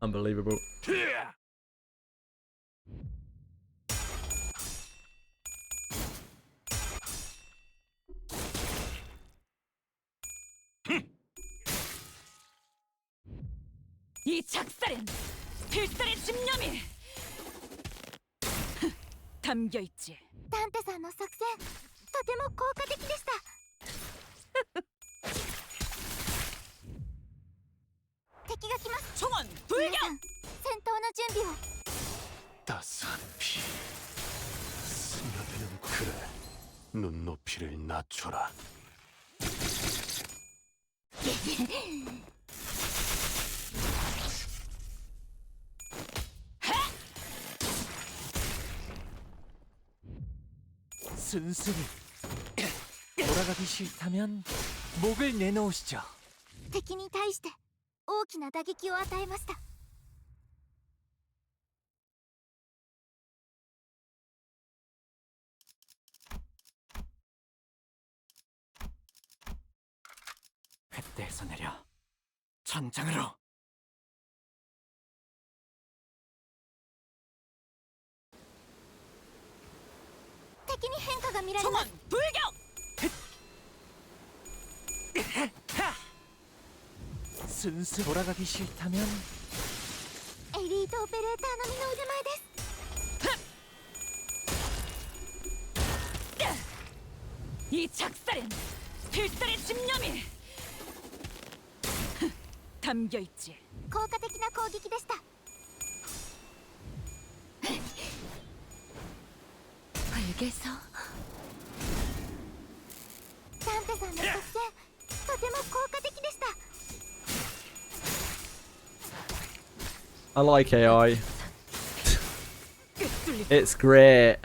A: Unbelievable.
M: 이 작살엔 필살의 집념이 담겨있지.
H: ダンテさんの作戦とても効果的でした。敵が来ます。
M: 총원
H: 皆
M: 불격!
H: さん戦闘の準備を。
B: 따스한 피. 스며드는 그래, 눈높이를 낮춰라.
J: 순순히 돌아가기 싫다면 목을 내놓으시죠.
H: 敵に対して大きな打撃を与えました。
J: 횃대에서 내려 전장으로.
H: 敵に変化が見られます。
M: 총원 불격!
J: 순수 돌아가기 싫다면
H: エリートオペレーター並みの腕前です。
M: 이 작살엔 필살의 집념이 담겨있지.
H: 効果的な攻撃でした。
C: 알겠어.
H: ダンテさんの作戦とても効果的でした。
A: I like AI. It's great.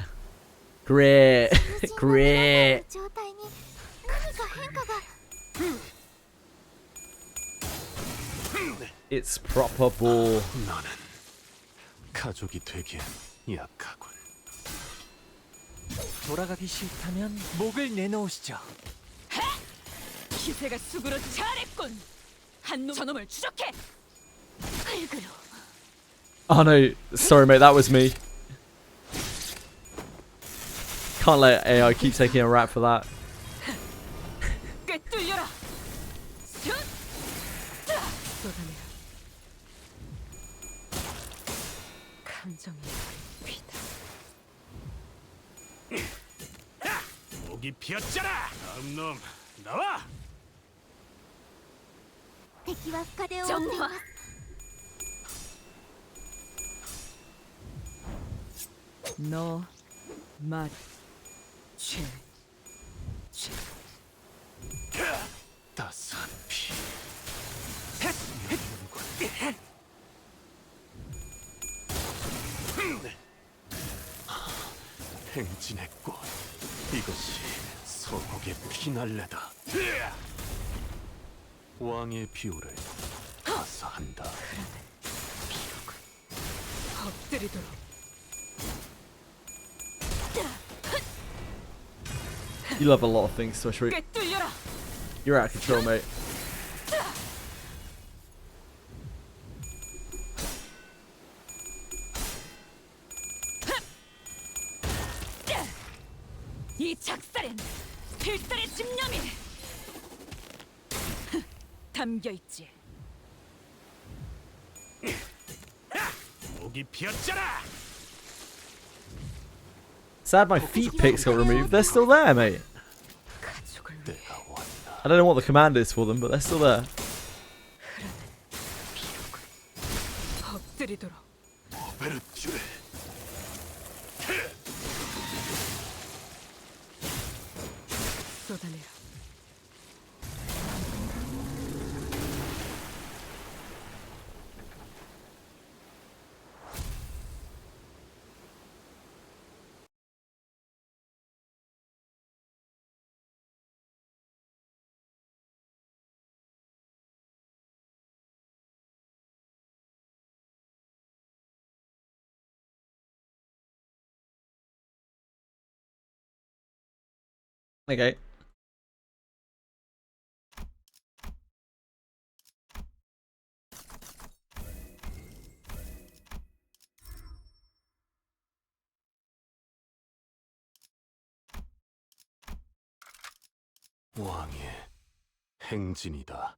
A: Great. Great.
H: 状態に何か変化が。
A: It's proper ball.
B: 나는 가족이 되기엔 약하군.
J: 돌아가기 싫다면 목을 내놓으시죠.
M: 기세가 수그러 잘했군. 한놈 저놈을 추적해.
H: 얼굴로.
A: Oh no, sorry mate, that was me. Can't let AI keep taking a rap for that.
M: 꿰뚫려라.
K: 쏟아내라. 감정이 피다.
D: 목이 피었잖아. 다음 놈 나와.
H: 敵は深手を追っています。
M: 너 말. 최.
B: 따스한 피. 행진의 꽃. 이것이 서곡의 피날레다. 왕의 비호를 가사한다.
K: 엎드리도록.
A: You love a lot of things, Swishry. You're out of control, mate.
M: 이 작살엔 필살의 집념이 담겨 있지.
D: 목이 피었잖아.
A: Sad my feet picks got removed. They're still there, mate. I don't know what the command is for them, but they're still there.
K: 엎드리도록. 쏟아내라.
A: Okay.
B: 왕의 행진이다.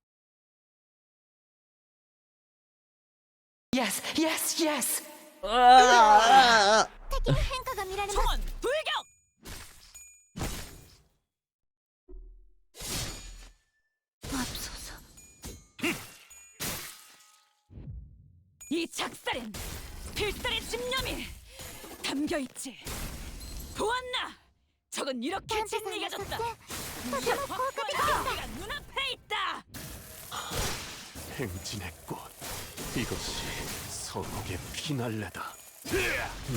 J: Yes, yes, yes.
H: 敵の変化が見られます。
M: 총원 불격!
H: 맙소사.
M: 이 작살엔 필살의 집념이 담겨 있지. 보았나? 저건 이렇게 진리가졌다. 내가 눈앞에 있다.
B: 행진의 꽃. 이것이 서곡의 피날레다.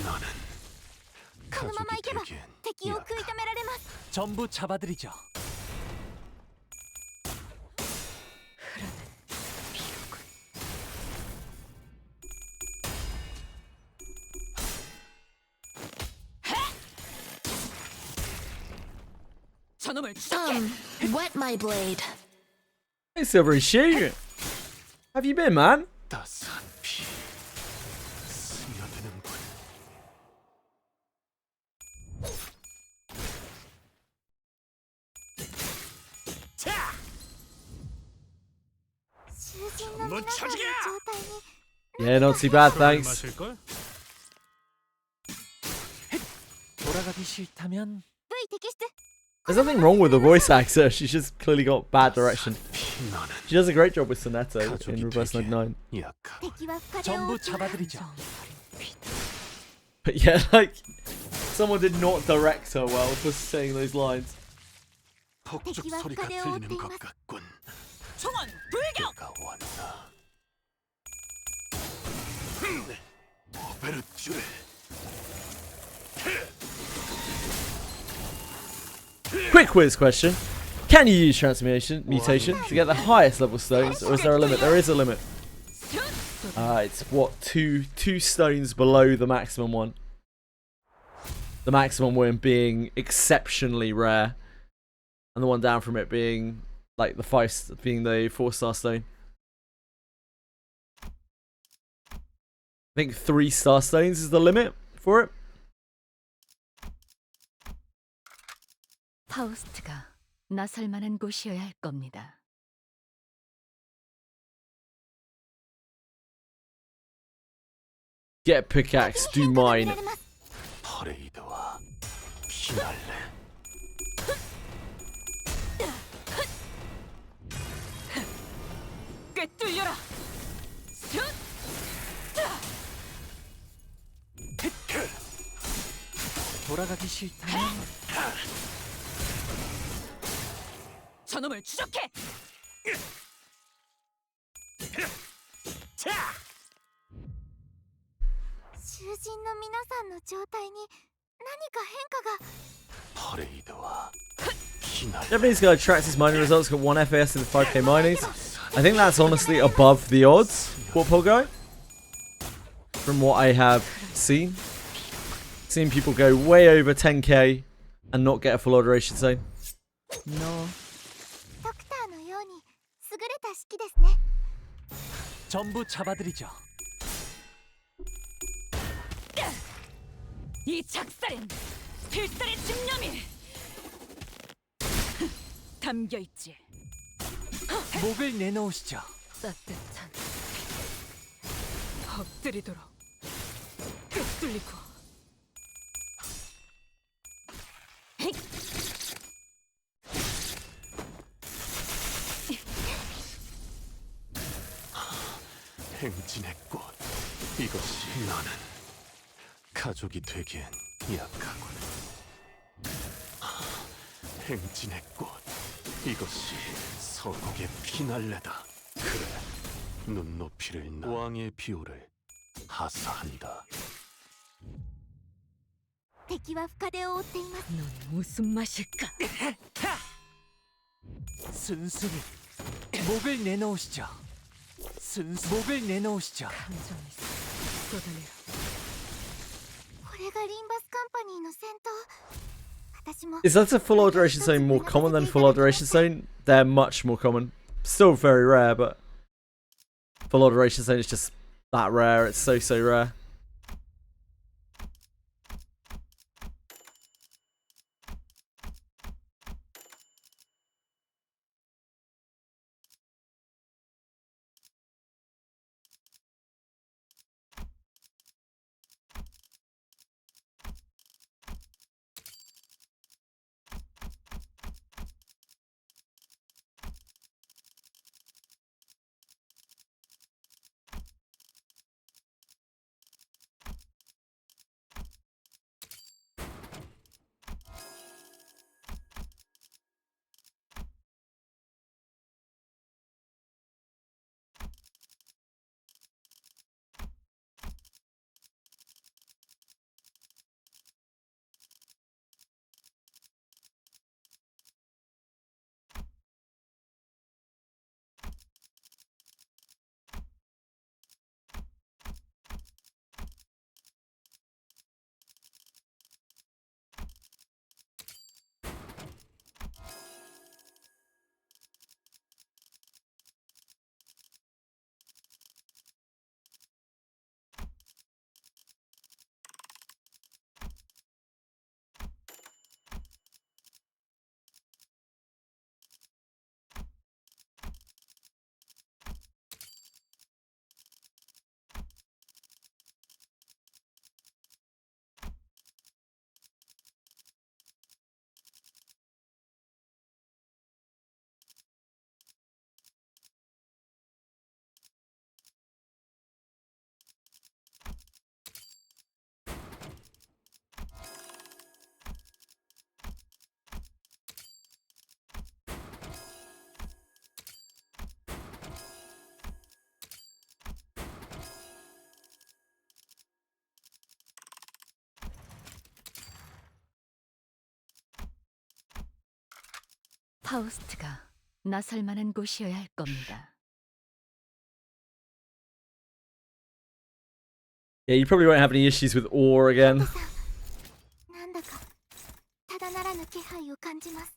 B: 나는
H: このままいけば
B: 가족이 되기엔
H: 敵を食い止められます。
J: 전부 잡아드리죠.
M: 저놈을 추적해.
C: Wet my blade.
A: Hey, Silvery Shoe. Have you been, man?
B: 따스한 피 스며드는군.
D: 자,
H: 囚人の皆さんの状態に
A: Yeah, not too bad, thanks.
D: 마실걸?
J: 돌아가기 싫다면
H: V 摘出。
A: There's nothing wrong with the voice actor. She's just clearly got bad direction. She does a great job with Sonetto in Reverse 99.
H: 敵は深手を
J: 전부 잡아드리죠.
A: But yeah, like, someone did not direct her well for saying those lines.
B: 폭죽 소리가 들리는 것 같군.
M: 총원 불격!
B: 내가 왔나. 오베르츄레.
A: Quick quiz question. Can you use transmutation mutation to get the highest level stones, or is there a limit? There is a limit. It's what, two stones below the maximum one. The maximum one being exceptionally rare, and the one down from it being like the 4-star stone. I think 3-star stones is the limit for it.
M: 파우스트가 나설 만한 곳이어야 할 겁니다.
A: Get pickaxe, do mine.
B: 퍼레이드와 피날레.
M: 꿰뚫려라.
J: 돌아가기 싫다면
M: 저놈을 추적해.
H: 囚人の皆さんの状態に何か変化が。
B: 퍼레이드와 피날레.
A: Japanese guy tracks his mining results, got 1 FAS in the 5k minings. I think that's honestly above the odds for Pogo. From what I have seen. Seen people go way over 10k and not get a full adoration zone.
J: 너
H: ドクターのように優れた式ですね。
J: 전부 잡아드리죠.
M: 이 작살엔 필살의 집념이 담겨 있지.
J: 목을 내놓으시죠.
K: 따뜻한 엎드리도록 꿰뚫리고
B: 행진의 꽃. 이것이 나는 가족이 되기엔 약하군. 행진의 꽃. 이것이 서곡의 피날레다. 그래, 눈높이를 왕의 비호를 하사한다.
H: 敵は深手を負っています。
M: 넌 무슨 맛일까?
J: 순순히 목을 내놓으시죠. 목을 내놓으시죠.
K: 감정을 쏟아내라.
H: これがリンバスカンパニーの戦闘。私も
A: Is that a full alteration zone more common than full alteration zone? They're much more common. Still very rare, but full alteration zone is just that rare. It's so rare.
M: 파우스트가 나설 만한 곳이어야 할 겁니다.
A: Yeah, you probably won't have any issues with ore again.
H: なんだかただならぬ気配を感じます。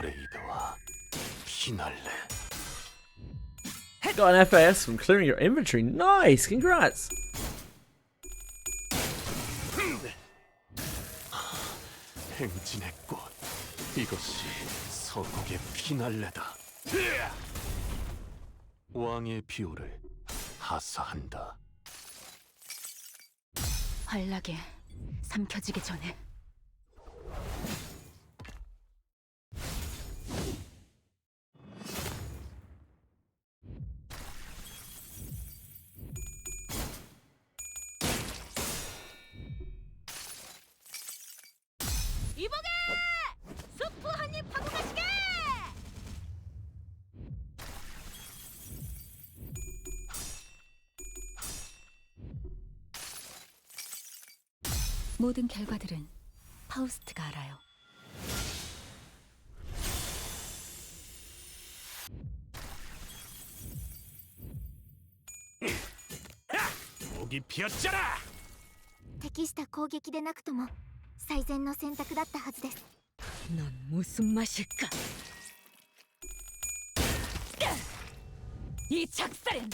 B: 퍼레이드와 피날레.
A: Got an FAS from clearing your inventory. Nice, congrats.
B: 행진의 꽃, 이것이 서곡의 피날레다. 왕의 비호를 하사한다.
M: 환락에 삼켜지기 전에.
I: 이보게! 수프 한입 하고 가시게!
M: 모든 결과들은 파우스트가 알아요.
B: 목이 피었잖아.
H: 適した攻撃でなくとも最善の選択だったはずです。
K: 넌 무슨 맛일까?
M: 이 작살엔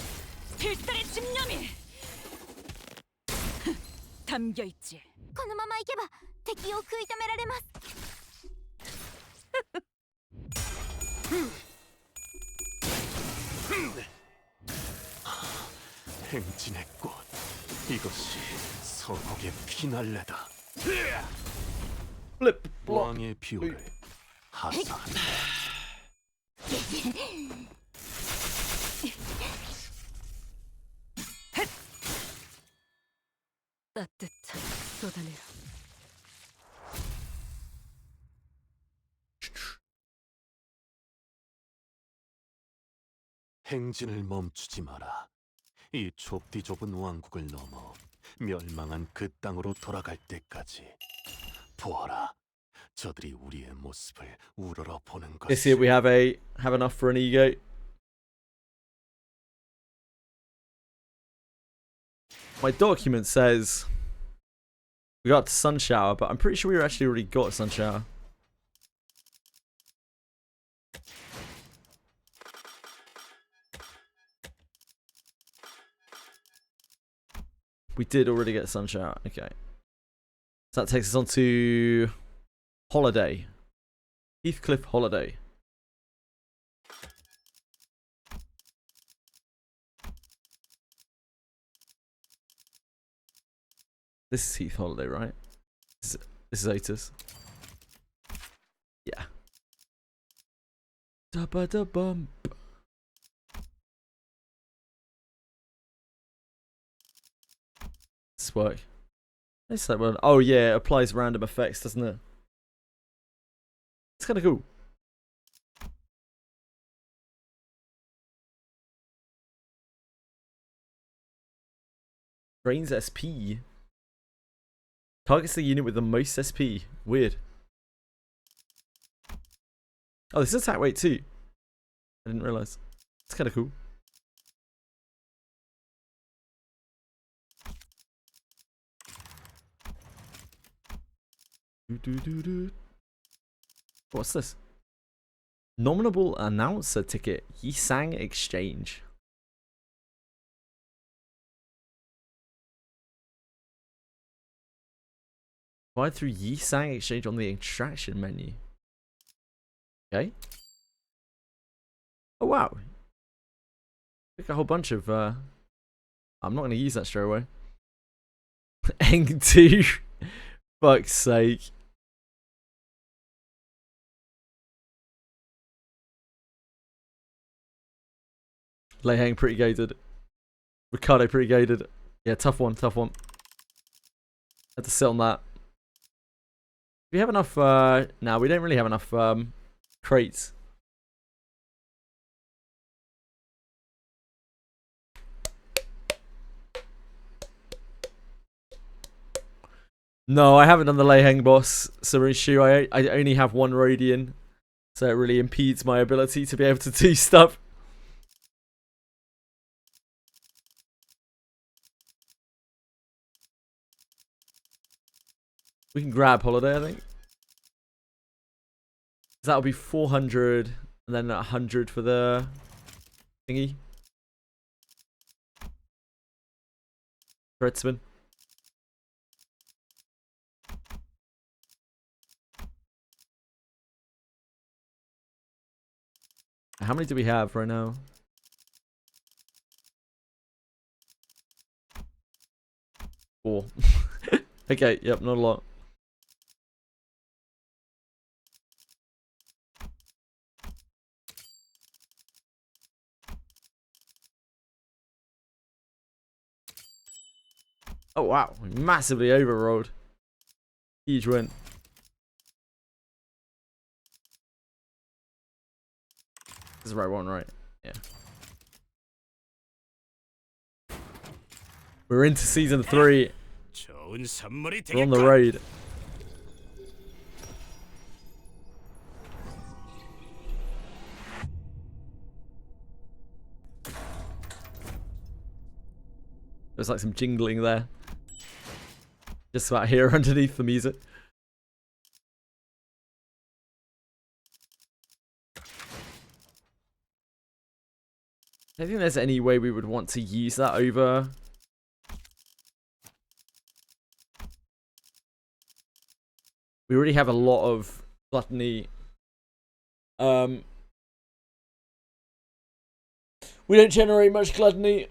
M: 필살의 집념이 담겨 있지.
H: このままいけば敵を食い止められます。
B: 행진의 꽃, 이것이 서곡의 피날레다. 왕의 비호를 하사한다.
K: 따뜻한 쏟아내라.
B: 행진을 멈추지 마라. 이 좁디 좁은 왕국을 넘어 멸망한 그 땅으로 돌아갈 때까지. 보아라, 저들이 우리의 모습을 우러러 보는
A: Let's see if we
B: 것을.
A: have enough for an ego. My document says we got to sun shower, but I'm pretty sure we actually already got a sun shower. We did already get a sun shower. Okay. So that takes us on to Holiday. Heathcliff Holiday. This is Heath Holiday, right? This is Otis. Yeah. Da-ba-da-bump. This work. It's that one. Oh yeah, it applies random effects, doesn't it? It's kind of cool. Drains SP. Targets the unit with the most SP. Weird. Oh, this is attack weight too. I didn't realize. It's kind of cool. What's this? Nominable announcer ticket. Yisang Exchange. Provide through Yisang Exchange on the extraction menu. Okay. Oh wow. Pick a whole bunch of I'm not gonna use that straight away. Eng 2. Fuck's sake. Lei Hang pretty gated. Ricardo pretty gated. Yeah, tough one, tough one. Had to sit on that. Do we have enough no, we don't really have enough crates. No, I haven't done the Lei Hang boss, Sarushu. I only have one Rodian, so it really impedes my ability to be able to do stuff. We can grab Holiday, I think. That'll be 400, and then 100 for the thingy. Redspin. How many do we have right now? Four. Okay, yep, not a lot. Oh wow, we massively overrolled. Huge win. This is the right one, right? Yeah. We're into season 3. We're on the road. There's like some jingling there. Just about here underneath the music. I don't think there's any way we would want to use that over. We already have a lot of gluttony. We don't generate much gluttony.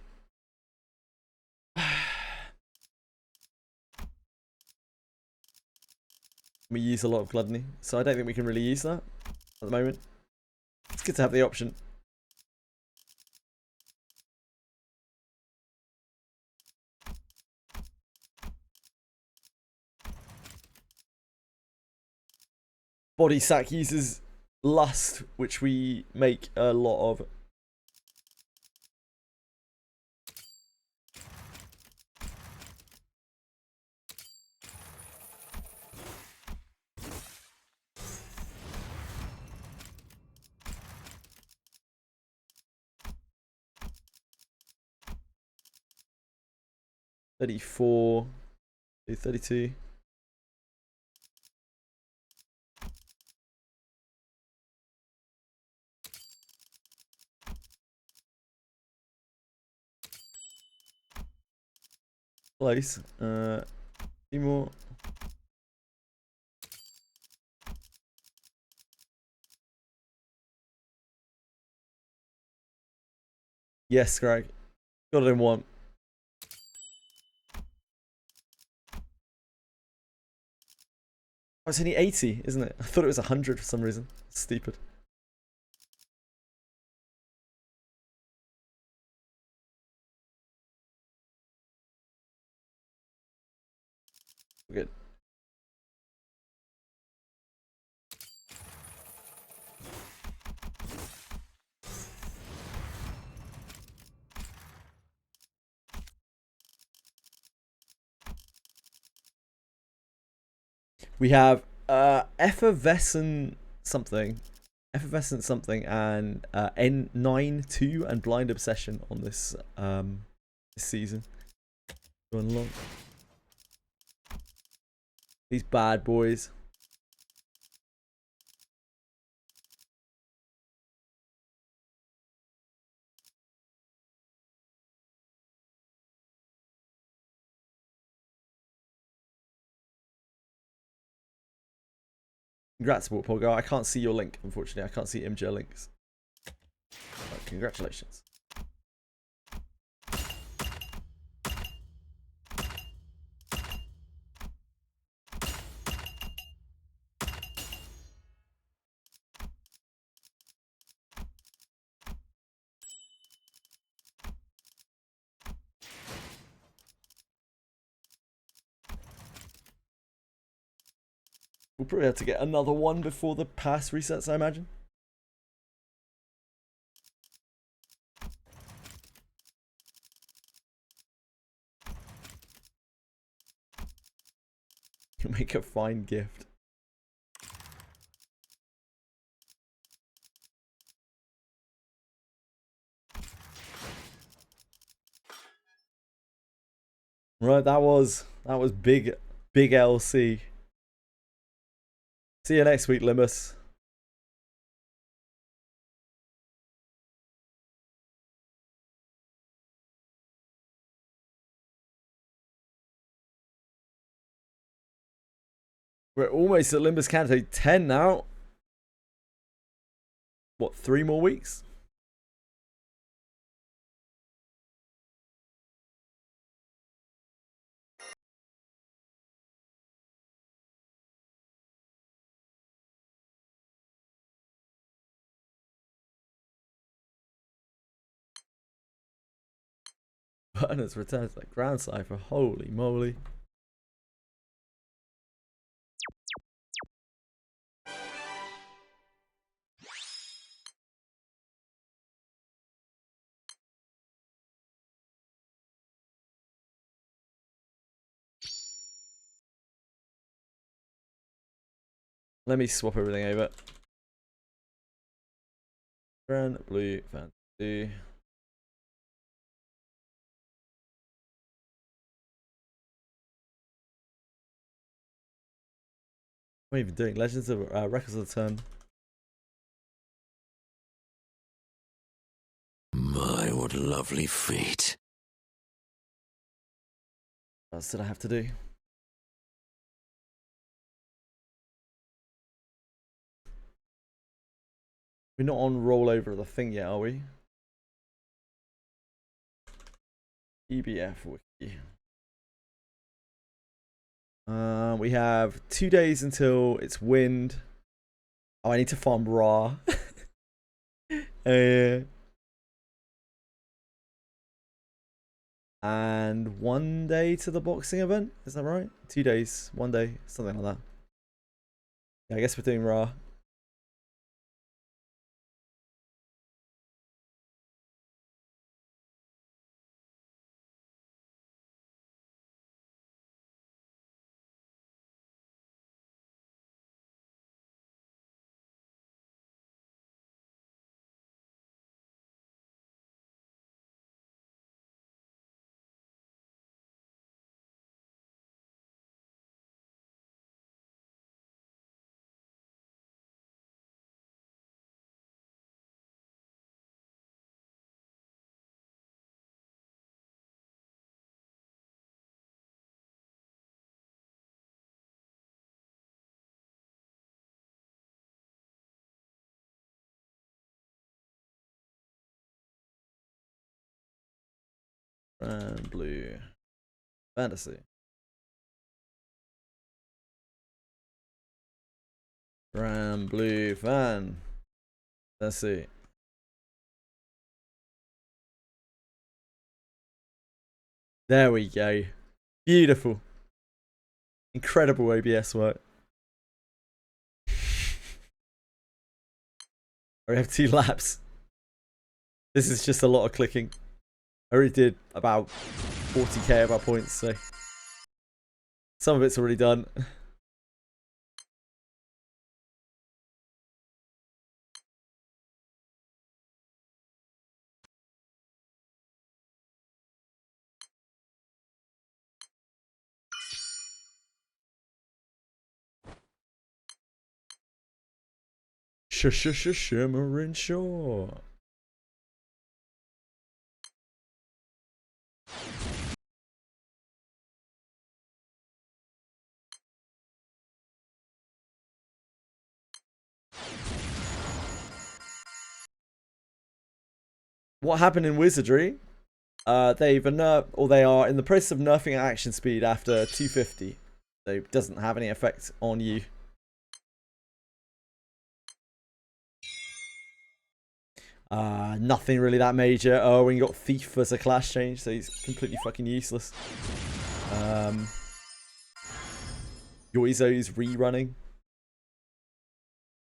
A: We use a lot of gluttony, so I don't think we can really use that at the moment. It's good to have the option. Body sack uses lust, which we make a lot of. $34, $32. Close. Few more. Yes, Greg. Got it in one. Oh, it's only 80, isn't it? I thought it was 100 for some reason. Stupid. We're good. We have effervescent something, and N92 and Blind Obsession on this this season. Going along. These bad boys. Congrats, Pogo. I can't see your link, unfortunately. I can't see Imgur links. But congratulations. We'll probably have to get another one before the pass resets, I imagine. You'll make a fine gift. Right, that was big LC. See you next week, Limbus. We're almost at Limbus Canto 10 now. what, 3 more weeks? Burners returns to the Grand Cipher. Holy moly. Let me swap everything over. Granblue Fantasy. What are you even doing? Legends of Records of the Turn.
B: My, what lovely fate.
A: What else did I have to do? We're not on rollover of the thing yet, are we? EBF wiki. We have 2 days until it's wind. Oh, I need to farm raw. And 1 day to the boxing event. Is that right? 2 days, 1 day, something like that. Yeah, I guess we're doing raw. Granblue Fantasy. Granblue Fan. Let's see. There we go. Beautiful. Incredible OBS work. I have 2 laps. This is just a lot of clicking. I already did about 40k of our points, so some of it's already done. Shimmering Shore. What happened in Wizardry? They've they are in the process of nerfing action speed after 250. So it doesn't have any effect on you. Nothing really that major. Oh, when you got Thief as a class change, so he's completely fucking useless. Yoizo's rerunning.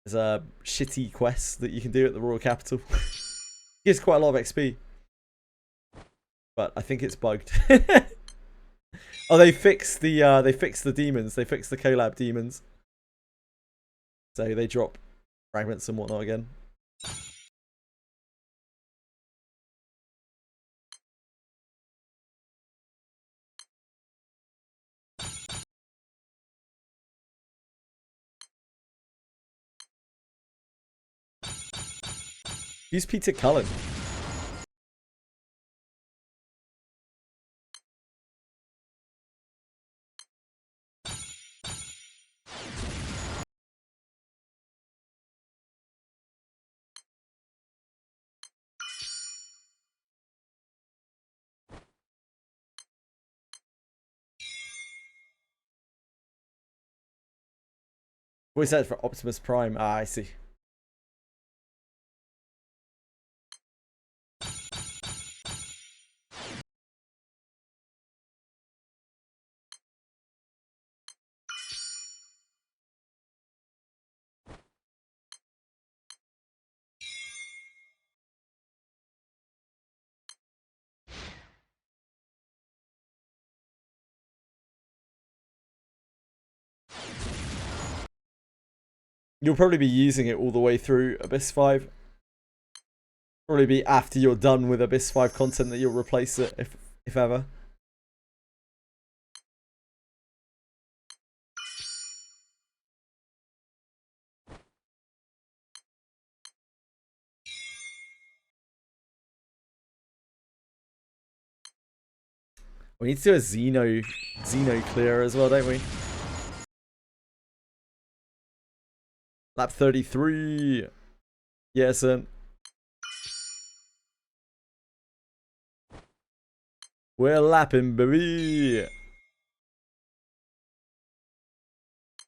A: There's a shitty quest that you can do at the Royal Capital. Gives quite a lot of XP. But I think it's bugged. Oh, they fixed the demons. They fixed the COLLAB demons. So they drop fragments and whatnot again. Who's Peter Cullen? Voice actor for Optimus Prime. Ah, I see. You'll probably be using it all the way through Abyss 5. Probably be after you're done with Abyss 5 content that you'll replace it, if ever. We need to do a Xeno clear as well, don't we? Lap 33. Yes, son. We're lapping, baby.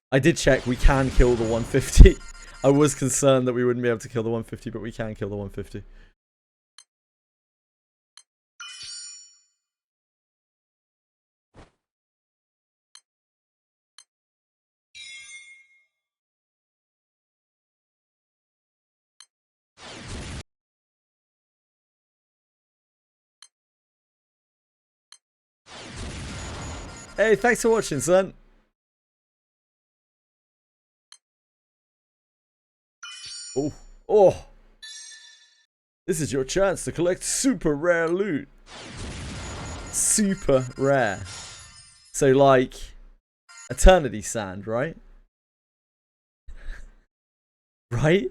A: I did check. We can kill the 150. I was concerned that we wouldn't be able to kill the 150, but we can kill the 150. Hey, thanks for watching, son. Oh, oh. This is your chance to collect super rare loot. Super rare. So, like, Eternity Sand, right? Right?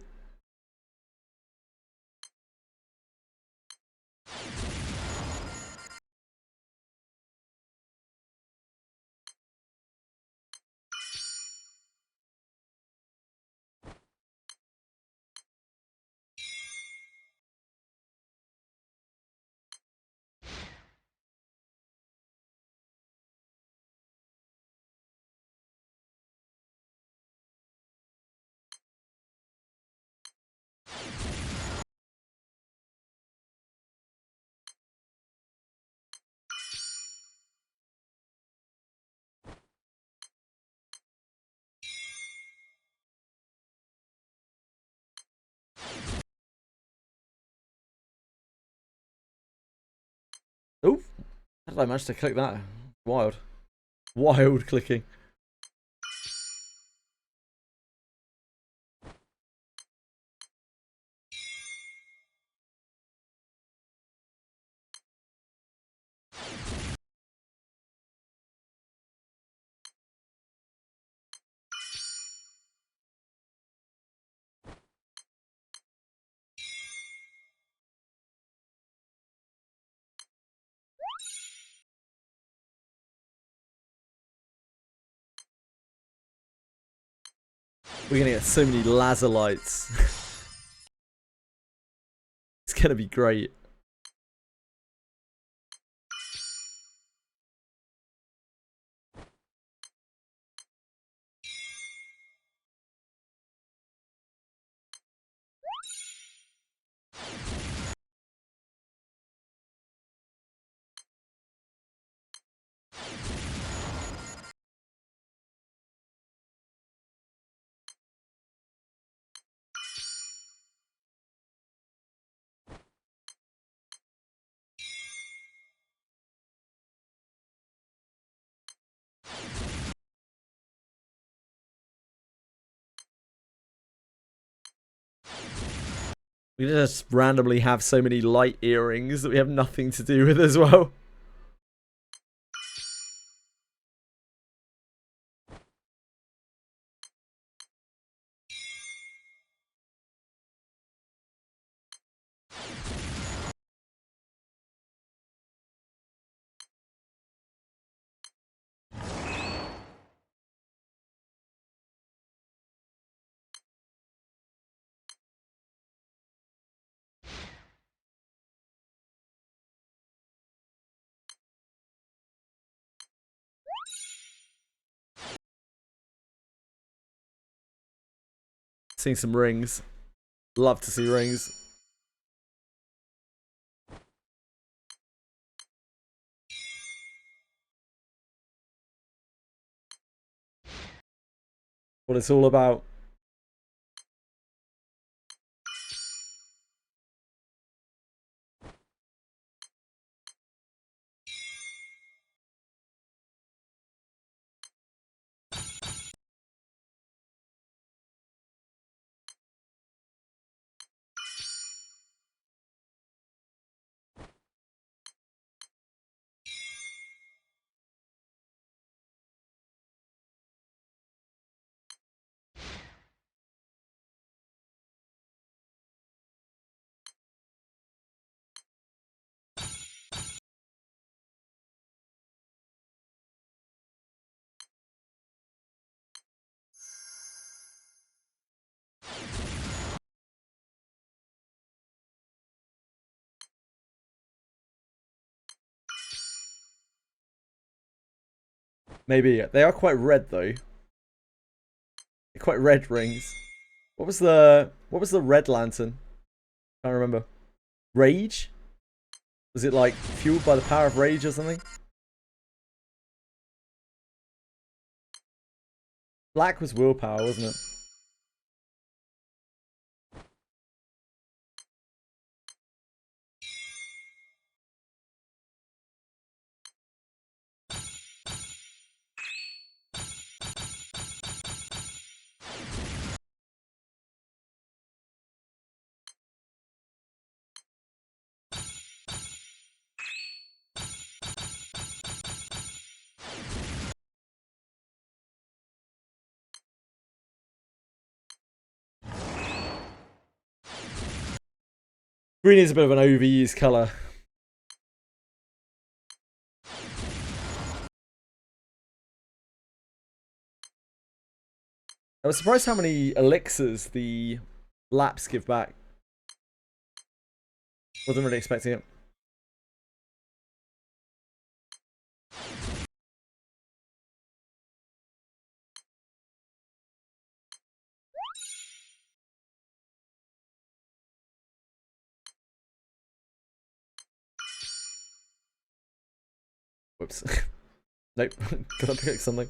A: Oh, how did I manage to click that? Wild. Wild clicking. We're gonna get so many laser lights. It's gonna be great. We just randomly have so many light earrings that we have nothing to do with as well. Seeing some rings. Love to see rings. What it's all about. Maybe. They are quite red though. They're quite red rings. What was the red lantern? Can't remember. Rage? Was it like fueled by the power of rage or something? Black was willpower, wasn't it? Green is a bit of an overused colour. I was surprised how many elixirs the laps give back. Wasn't really expecting it. Whoops. Nope. Gotta pick something.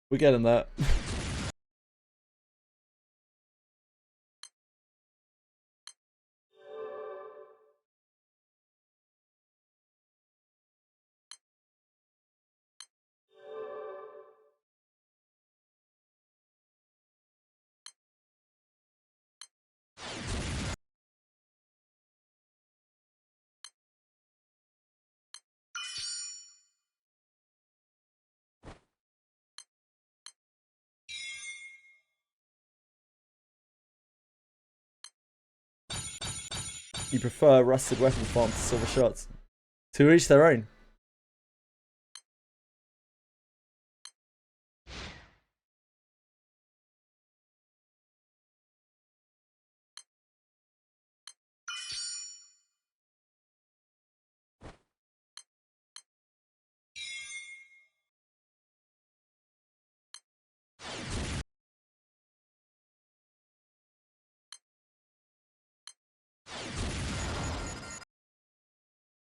A: We're getting that. You prefer rusted weapon farm to silver shots? To each their own.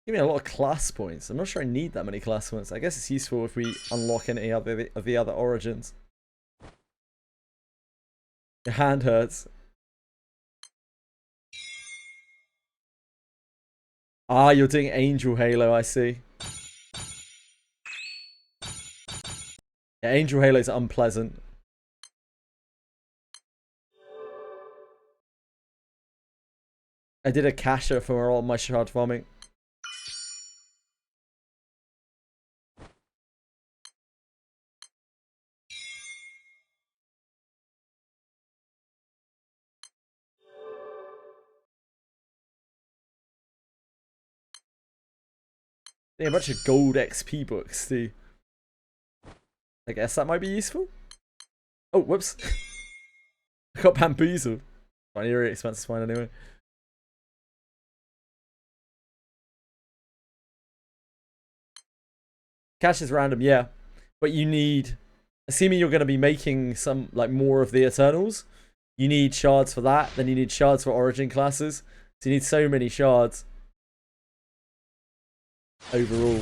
A: Give me a lot of class points. I'm not sure I need that many class points. I guess it's useful if we unlock any other of the other origins. Your hand hurts. Ah, you're doing Angel Halo, I see. Yeah, Angel Halo's unpleasant. I did a cacher for all my shard farming. Yeah, a bunch of gold XP books too. I guess that might be useful. Oh, whoops. I got bamboozled. Funny, really expensive to find anyway. Cash is random, yeah. But you need, assuming you're going to be making some, like, more of the Eternals, you need shards for that. Then you need shards for origin classes. So you need so many shards. Overall.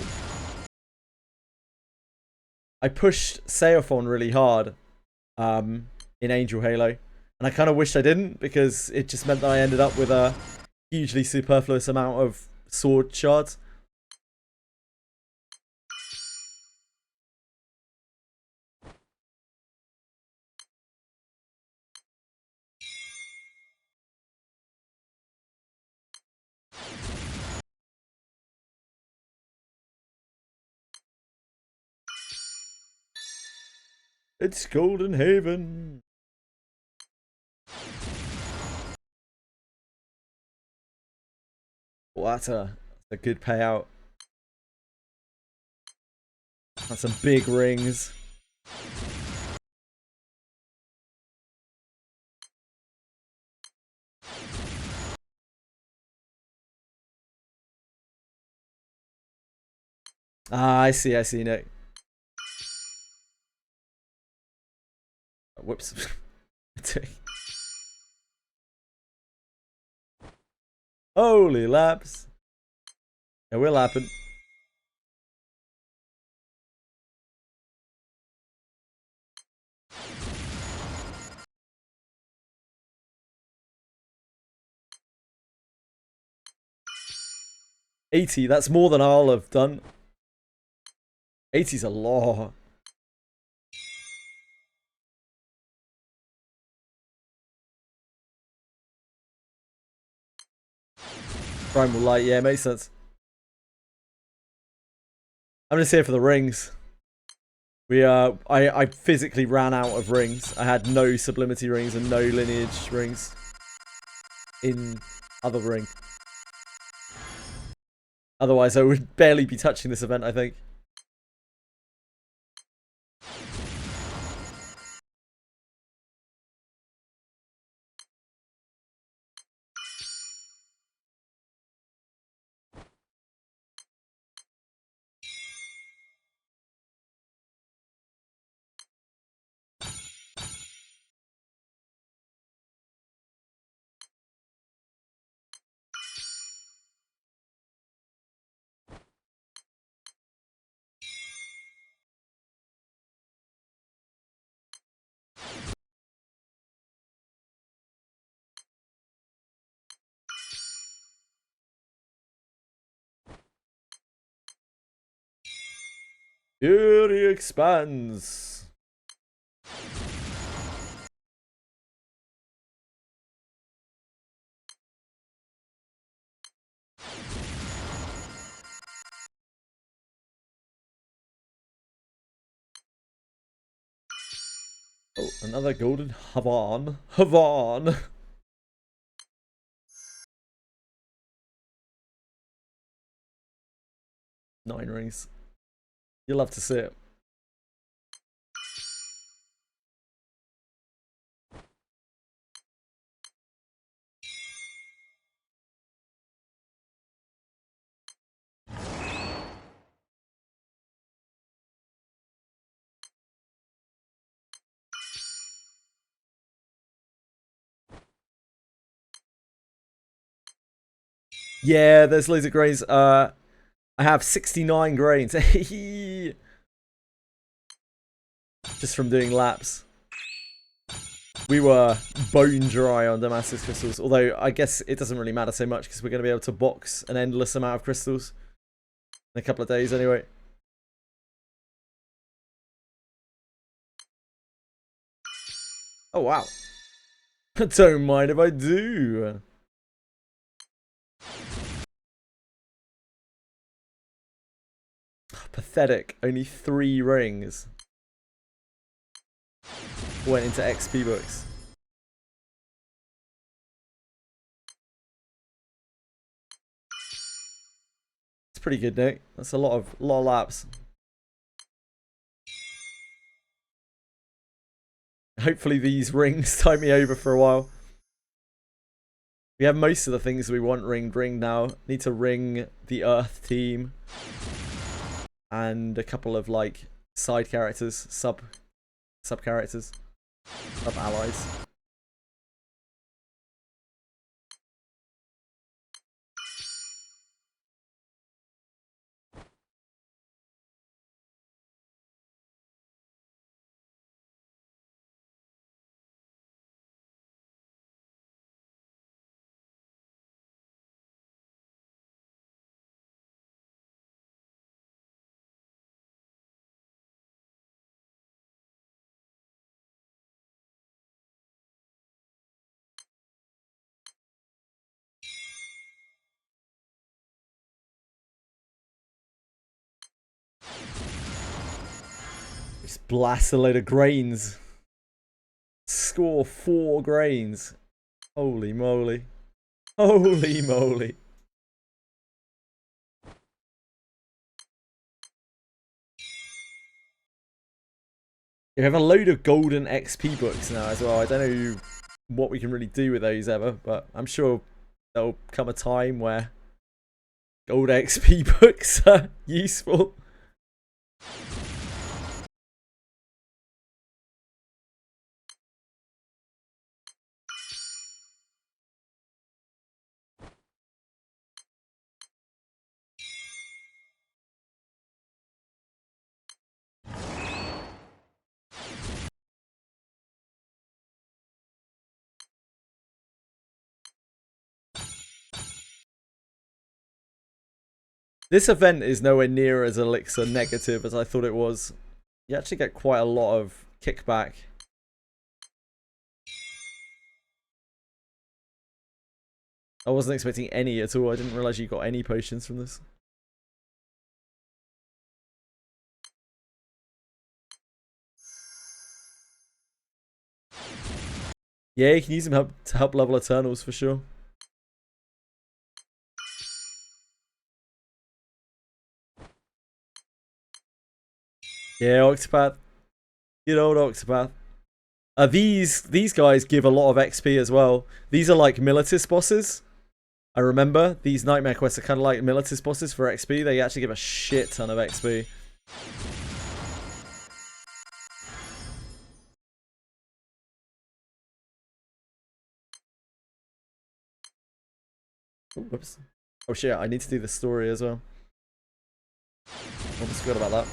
A: I pushed Seophon really hard in Angel Halo. And I kind of wished I didn't, because it just meant that I ended up with a hugely superfluous amount of sword shards. It's Golden Haven. Well, that's a good payout. That's some big rings. Ah, I see, Nick. Whoops. Holy laps. It will happen. $80, that's more than I'll have done. 80's a lot. Primal Light, yeah, makes sense. I'm just here for the rings. I physically ran out of rings. I had no sublimity rings and no lineage rings in other ring. Otherwise, I would barely be touching this event, I think. Fury expands. Oh, another golden Havan. Havan. Nine rings. You'll love to see it. Yeah, there's loads of greys. I have 69 grains. Just from doing laps. We were bone dry on Damascus crystals, although I guess it doesn't really matter so much because we're going to be able to box an endless amount of crystals in a couple of days anyway. Oh wow. Don't mind if I do. Pathetic. Only 3 rings went into XP books. It's pretty good, Nick. That's a lot of laps. Hopefully these rings tie me over for a while. We have most of the things we want ringed now. Need to ring the Earth team. And a couple of like side characters, sub characters, sub allies. Just blast a load of grains. Score 4 grains. Holy moly. Holy moly. We have a load of golden XP books now as well. I don't know what we can really do with those ever, but I'm sure there'll come a time where gold XP books are useful. This event is nowhere near as elixir negative as I thought it was. You actually get quite a lot of kickback. I wasn't expecting any at all. I didn't realize you got any potions from this. Yeah, you can use them to help level Eternals for sure. Yeah, Octopath. Good old Octopath. These guys give a lot of XP as well. These are like Militis bosses. I remember these Nightmare quests are kind of like Militis bosses for XP. They actually give a shit ton of XP. Ooh, whoops. Oh shit, I need to do the story as well. Almost forgot about that.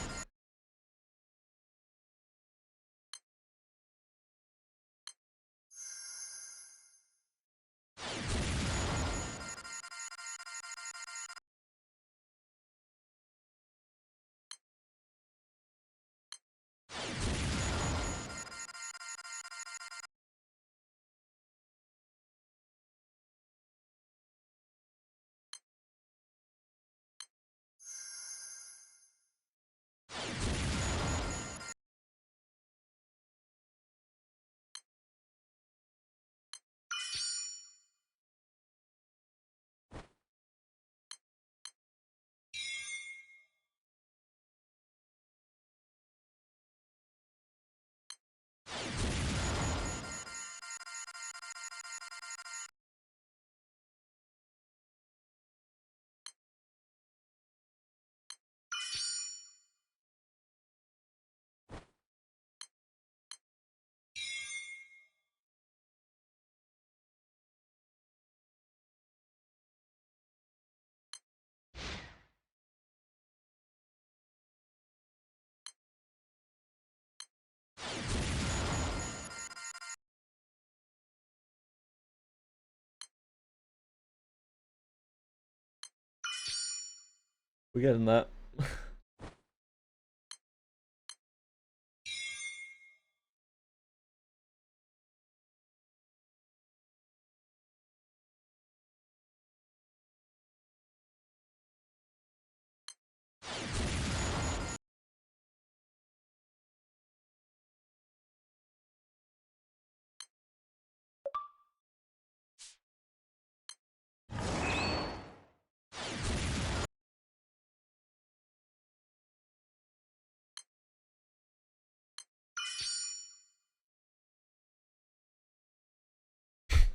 A: We're getting that.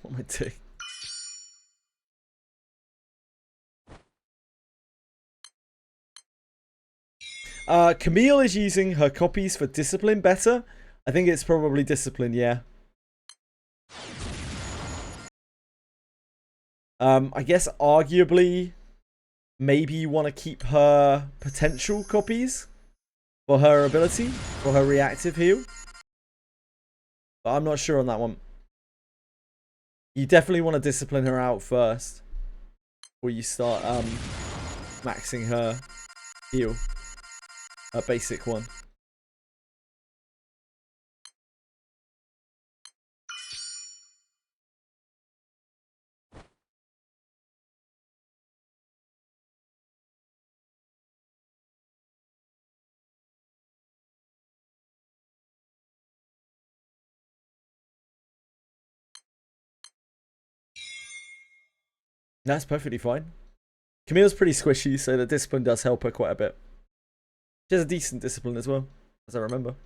A: What am I doing? Camille is using her copies for discipline better. I think it's probably discipline, yeah. I guess arguably, maybe you want to keep her potential copies for her ability, for her reactive heal. But I'm not sure on that one. You definitely want to discipline her out first before you start maxing her heal. A basic one. That's perfectly fine. Camille's pretty squishy, so the discipline does help her quite a bit. She has a decent discipline as well, as I remember.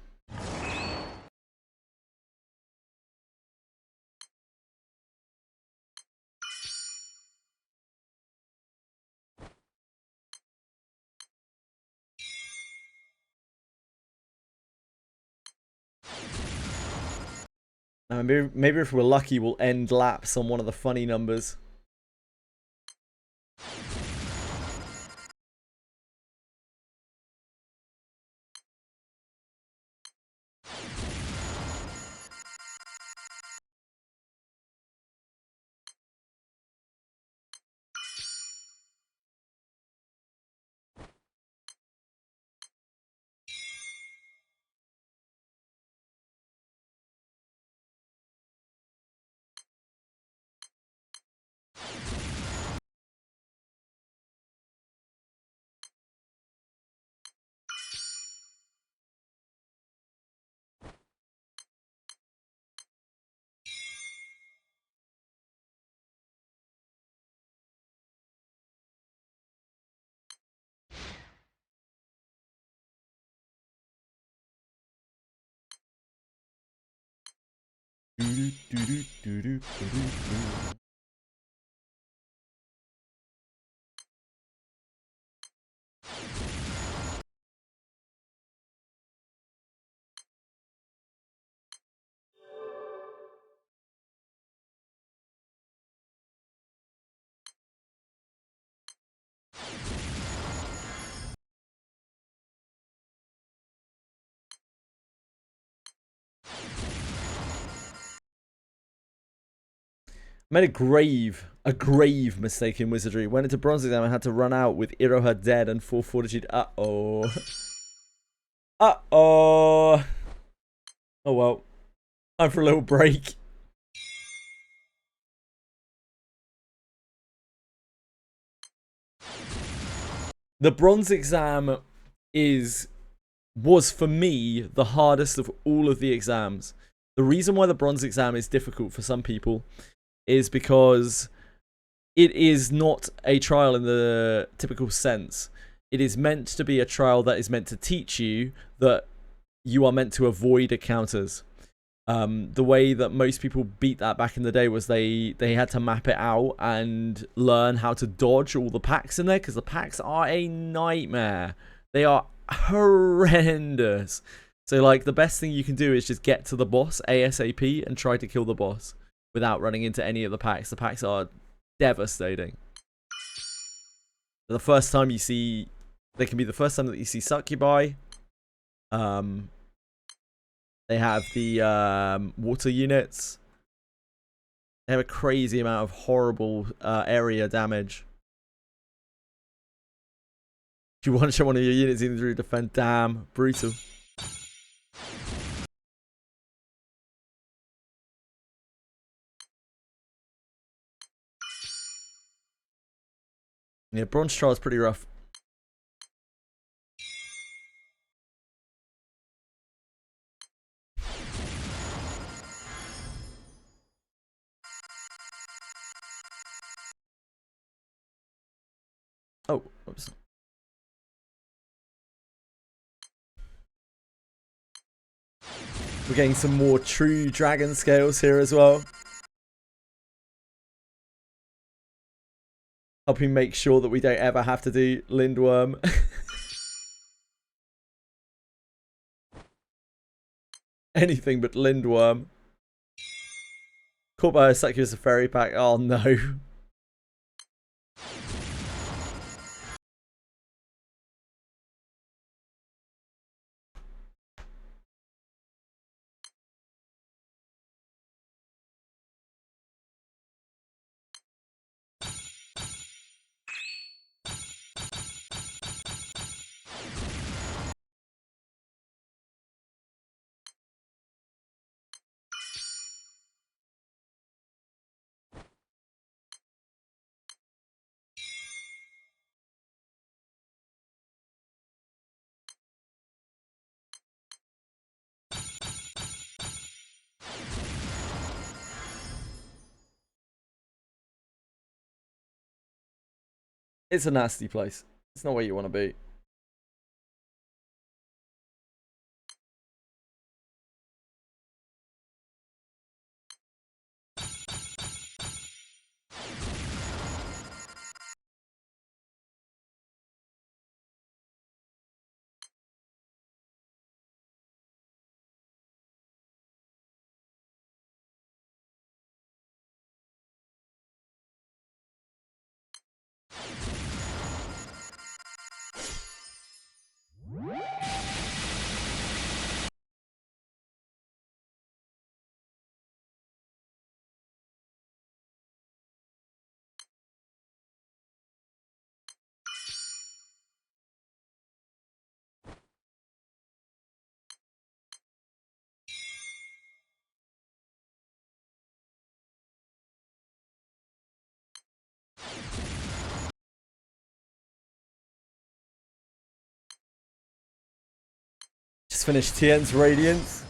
A: Maybe if we're lucky, we'll end laps on one of the funny numbers. Made a grave mistake in Wizardry. Went into bronze exam and had to run out with Iroha dead and 4 fortitude. Uh-oh. Uh-oh. Oh well. Time for a little break. The bronze exam was for me the hardest of all of the exams. The reason why the bronze exam is difficult for some people is because it is not a trial in the typical sense. It is meant to be a trial that is meant to teach you that you are meant to avoid encounters. The way that most people beat that back in the day was they had to map it out and learn how to dodge all the packs in there, because the packs are a nightmare. They are horrendous. So like the best thing you can do is just get to the boss ASAP and try to kill the boss without running into any of the packs. The packs are devastating. The first time you see, they can be the first time that you see Succubi. They have the water units. They have a crazy amount of horrible area damage. You want to show one of your units in through defend. Damn, brutal. Yeah, Bronze Trial's pretty rough. Oh, oops. We're getting some more true dragon scales here as well. Helping make sure that we don't ever have to do Lindworm. Anything but Lindworm. Caught by a Succubus Fairy Pack. Oh no. It's a nasty place. It's not where you want to be. Just finished Tien's Radiance.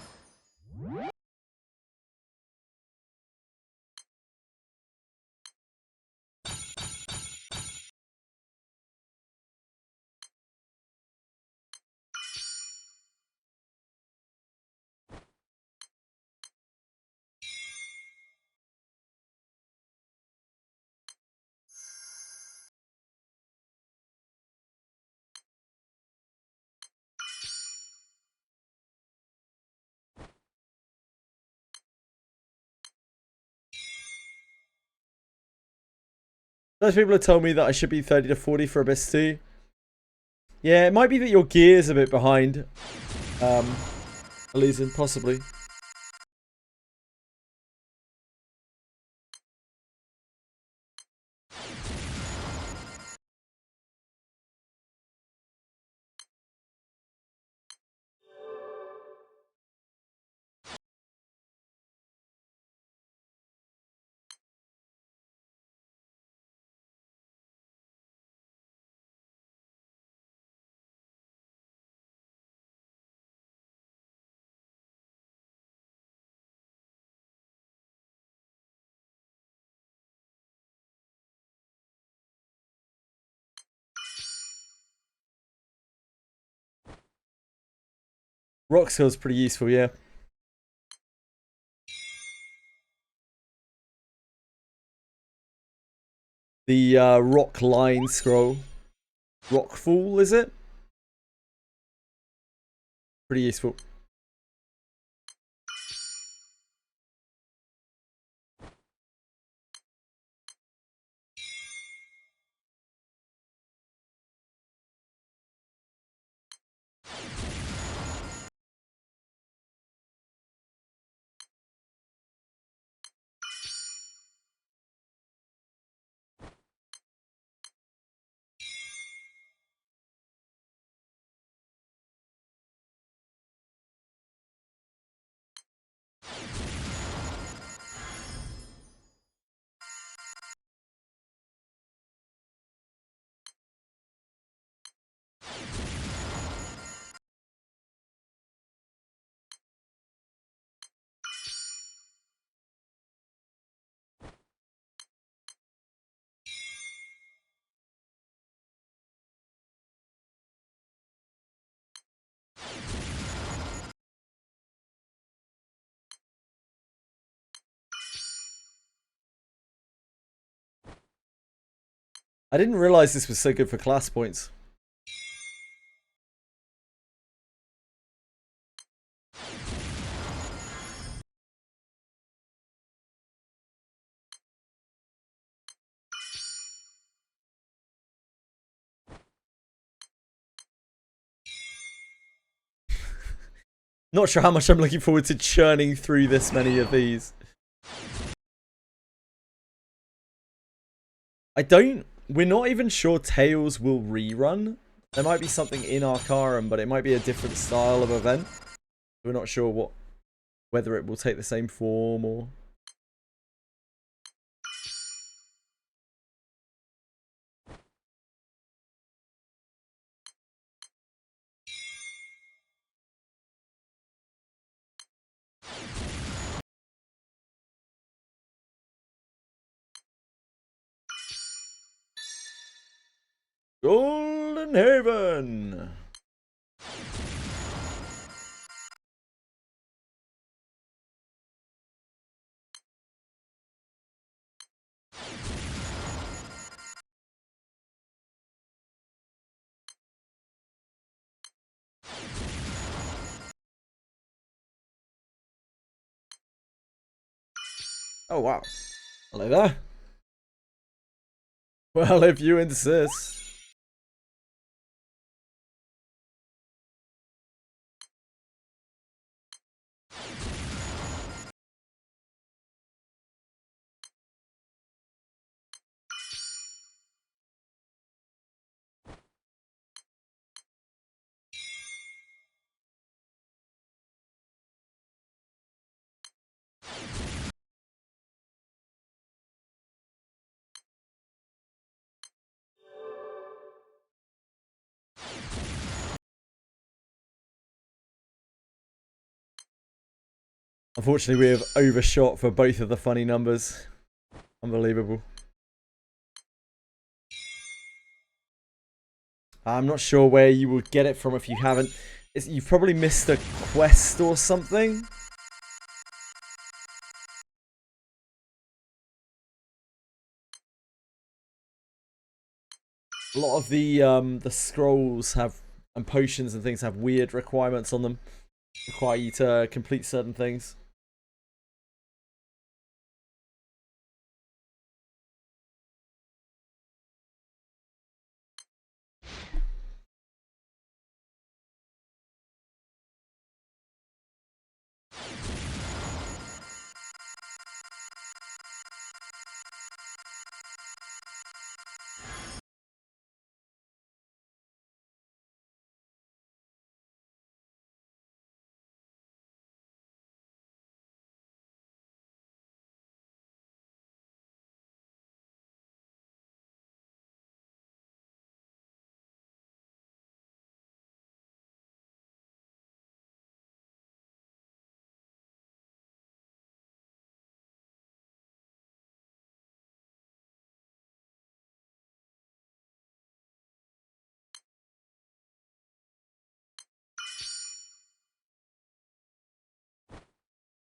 A: Those people have told me that I should be 30 to 40 for Abyss 2. Yeah, it might be that your gear's a bit behind. Elysian, possibly. Rock skill's pretty useful, yeah. The rock line scroll. Rockfall, is it? Pretty useful. I didn't realize this was so good for class points. Not sure how much I'm looking forward to churning through this many of these. We're not even sure Tails will rerun. There might be something in Arcarum, but it might be a different style of event. We're not sure whether it will take the same form or... Golden Haven! Oh wow. Hello there. Well, if you insist. Unfortunately, we have overshot for both of the funny numbers. Unbelievable. I'm not sure where you will get it from if you haven't. You've probably missed a quest or something. A lot of the scrolls have and potions and things have weird requirements on them. Require you to complete certain things.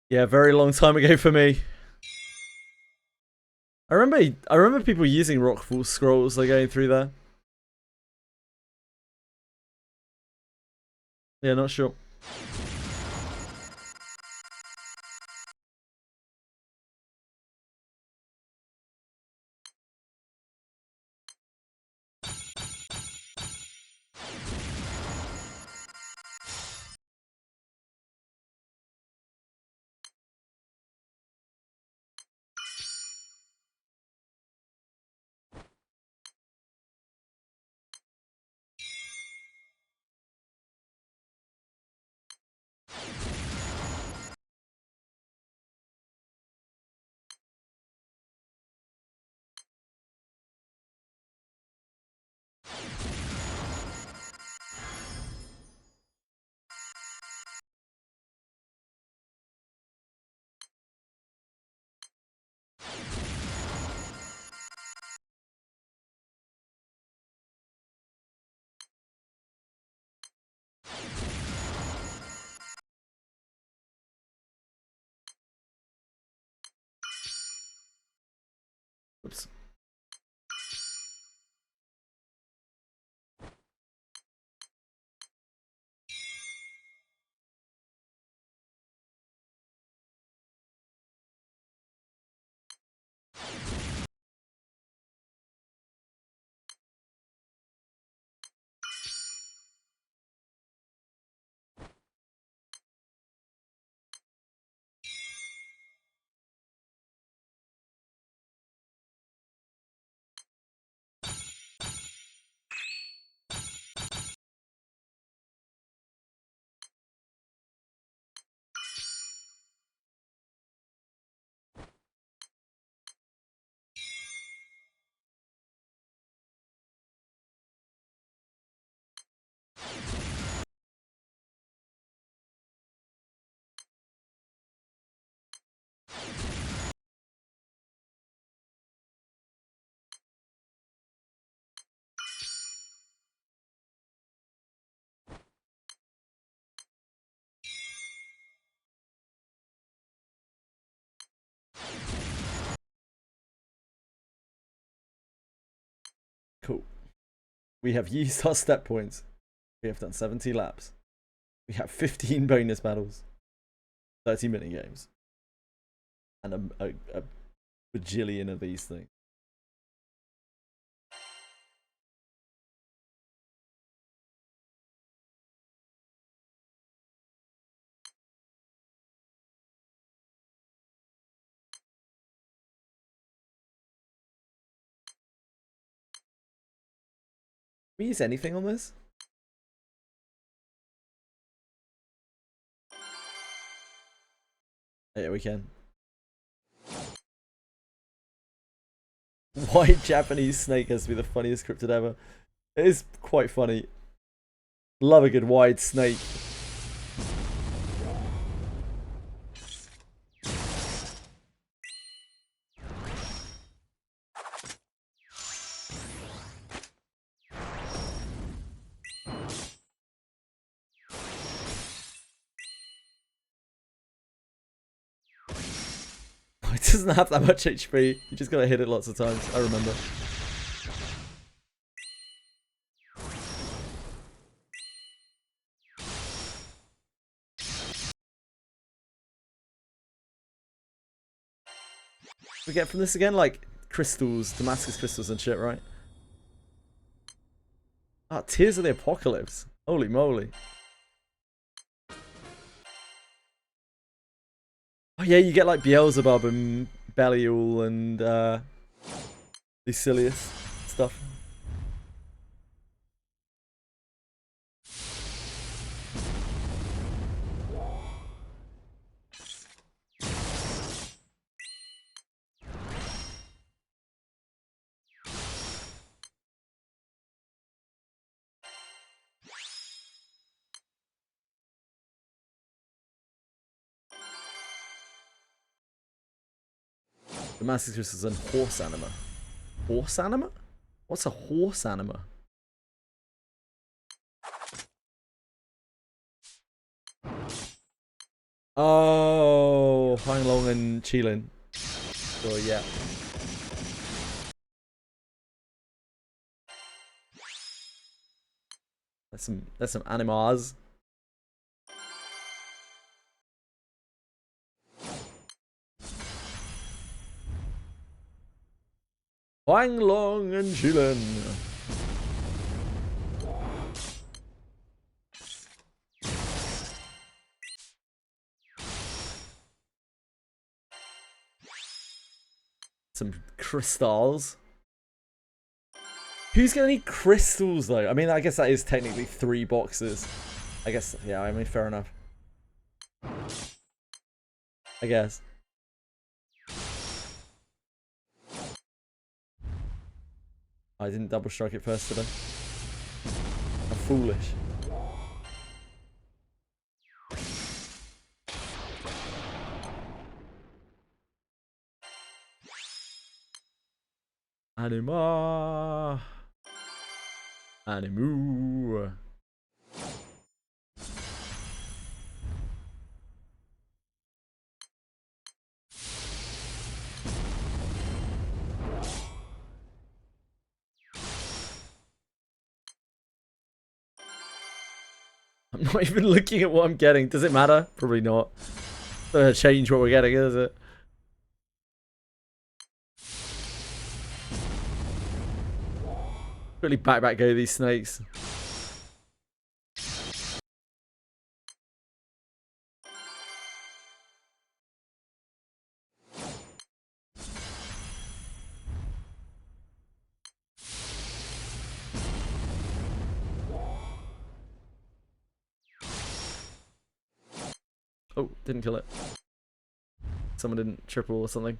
A: Yeah, very long time ago for me. I remember people using Rockfall scrolls like going through there. Yeah, not sure. Oops. Cool. We have used our step points. We have done 70 laps. We have 15 bonus battles, 30 mini games, and a bajillion of these things. Can we use anything on this? Yeah, we can. White Japanese snake has to be the funniest cryptid ever. It is quite funny. Love a good wide snake. It doesn't have that much HP. You just gotta hit it lots of times. I remember. We get from this again, like crystals, Damascus crystals and shit, right? Ah, Tears of the Apocalypse. Holy moly. Oh yeah, you get like Beelzebub and Belial and Lucilius stuff. Damascus crystals and horse anima. Horse anima? What's a horse anima? Oh, Huang Long and Qilin. Sure, yeah. That's some animas. Huang Long and Qilin. Some crystals. Who's gonna need crystals though? I mean, I guess that is technically 3 boxes. I guess, yeah, I mean, fair enough. I guess. I didn't double strike it first today. I'm foolish. Anima. Animu. I'm not even looking at what I'm getting. Does it matter? Probably not. It's not gonna change what we're getting, is it? Really back go these snakes. Oh, didn't kill it. Someone didn't triple or something.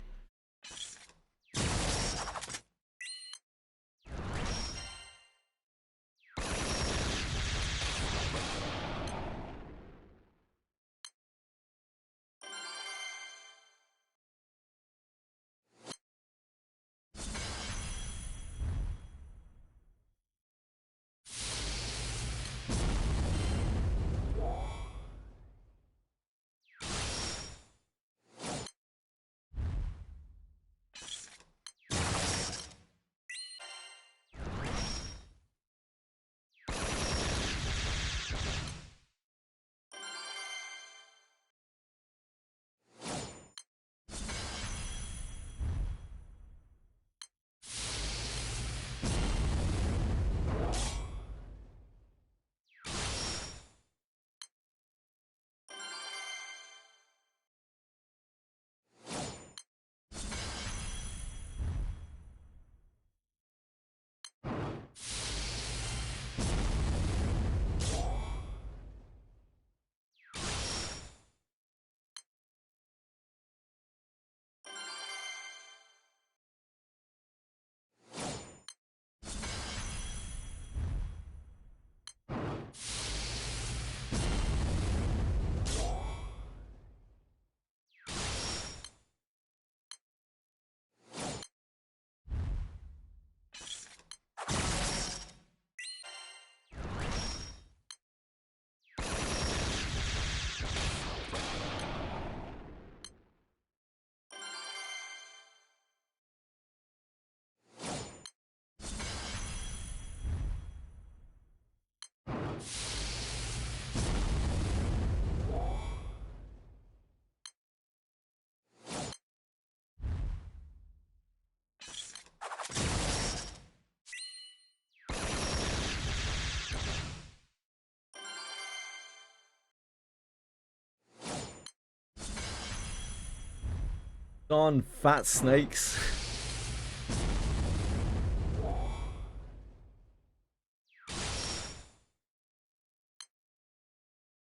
A: Gone, fat snakes.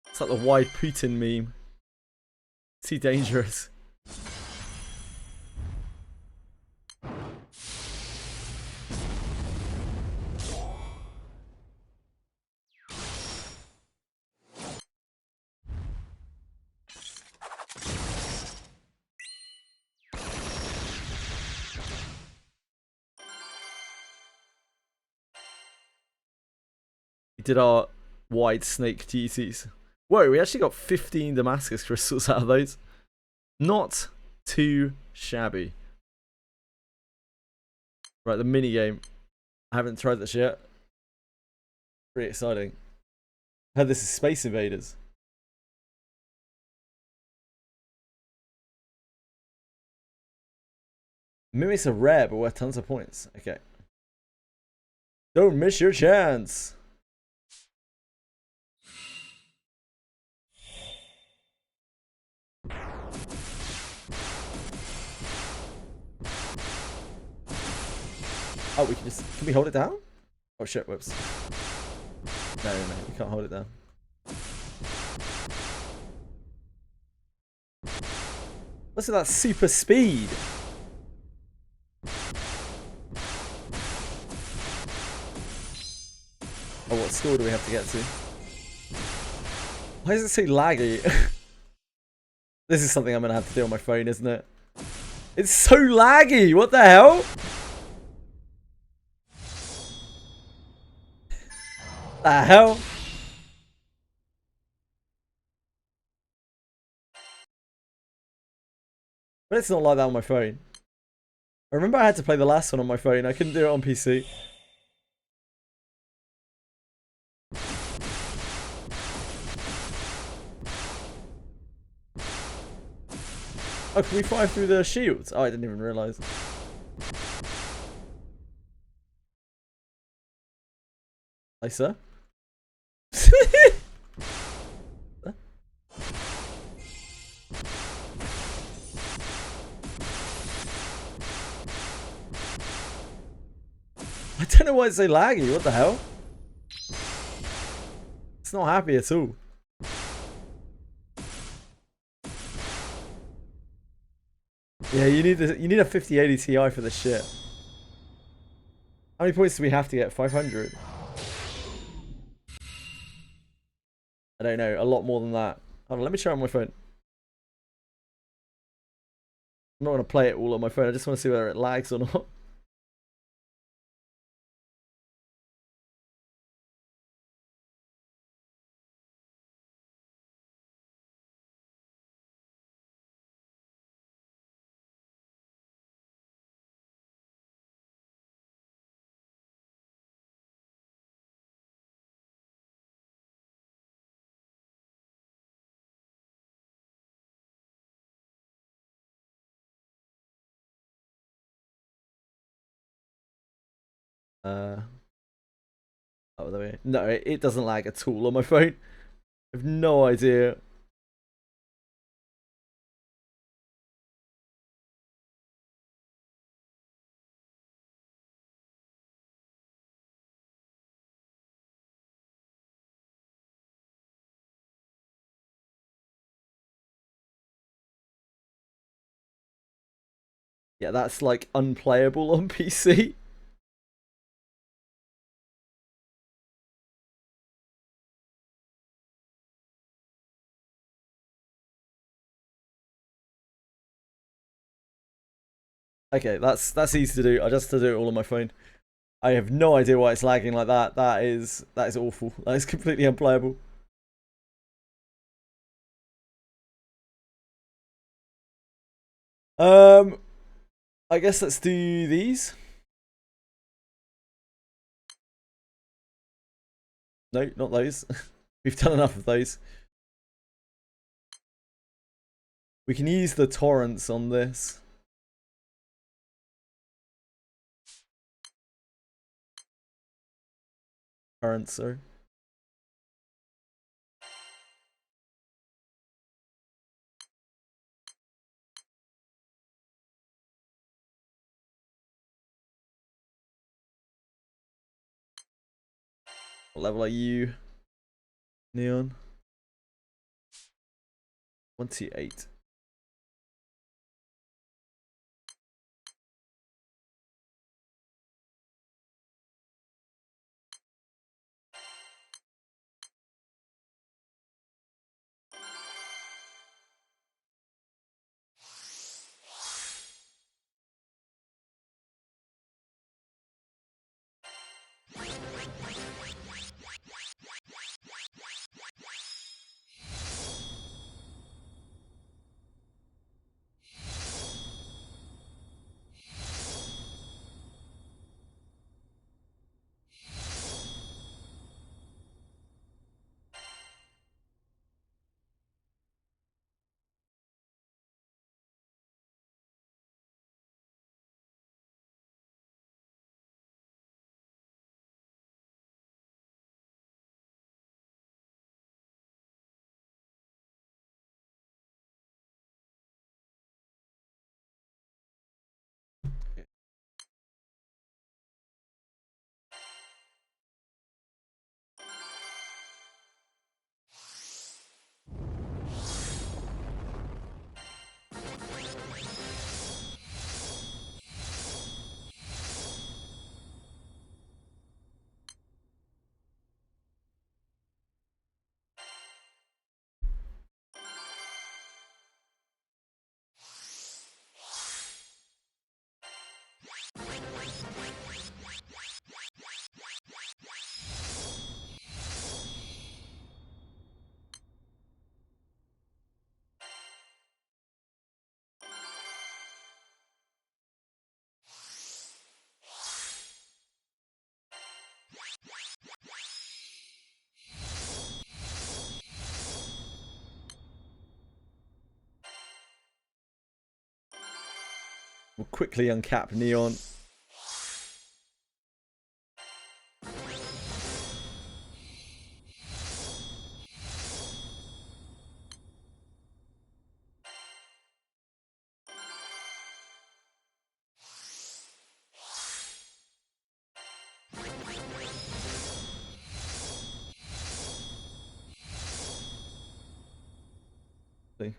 A: It's like the why Putin meme. Is he dangerous? We did our wide snake duties. Whoa, we actually got 15 Damascus crystals out of those. Not too shabby. Right, the mini game. I haven't tried this yet. Pretty exciting. I heard this is Space Invaders. Mimics are rare, but worth tons of points. Okay. Don't miss your chance. Oh, we can just... Can we hold it down? Oh shit, whoops. No, we can't hold it down. What's with that super speed? Oh, what score do we have to get to? Why does it say laggy? This is something I'm going to have to do on my phone, isn't it? It's so laggy! What the hell? The hell? But it's not like that on my phone. I remember I had to play the last one on my phone. I couldn't do it on PC. Oh, can we fire through the shields? Oh, I didn't even realise. Hi, sir. I don't know why it's so laggy. What the hell? It's not happy at all. Yeah, you need a 5080 Ti for this shit. How many points do we have to get? 500. I don't know. A lot more than that. Hold on, let me try on my phone. I'm not going to play it all on my phone. I just want to see whether it lags or not. Oh, there we go. No, it doesn't lag at all on my phone. I have no idea. Yeah, that's like unplayable on PC. Okay, that's easy to do. I just have to do it all on my phone. I have no idea why it's lagging like that. That is awful. That is completely unplayable. I guess let's do these. No, not those. We've done enough of those. We can use the torrents on this. Torrents, sorry. What level are you, Neon? 28. We'll quickly uncap Neon. See?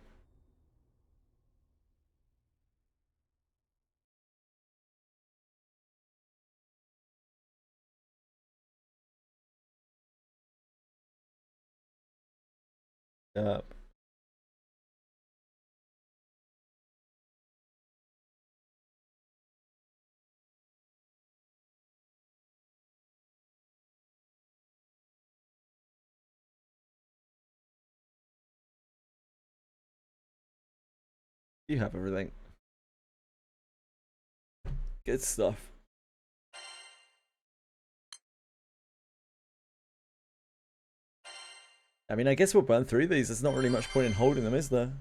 A: Up. You have everything. Good stuff. I mean, I guess we'll burn through these. There's not really much point in holding them, is there?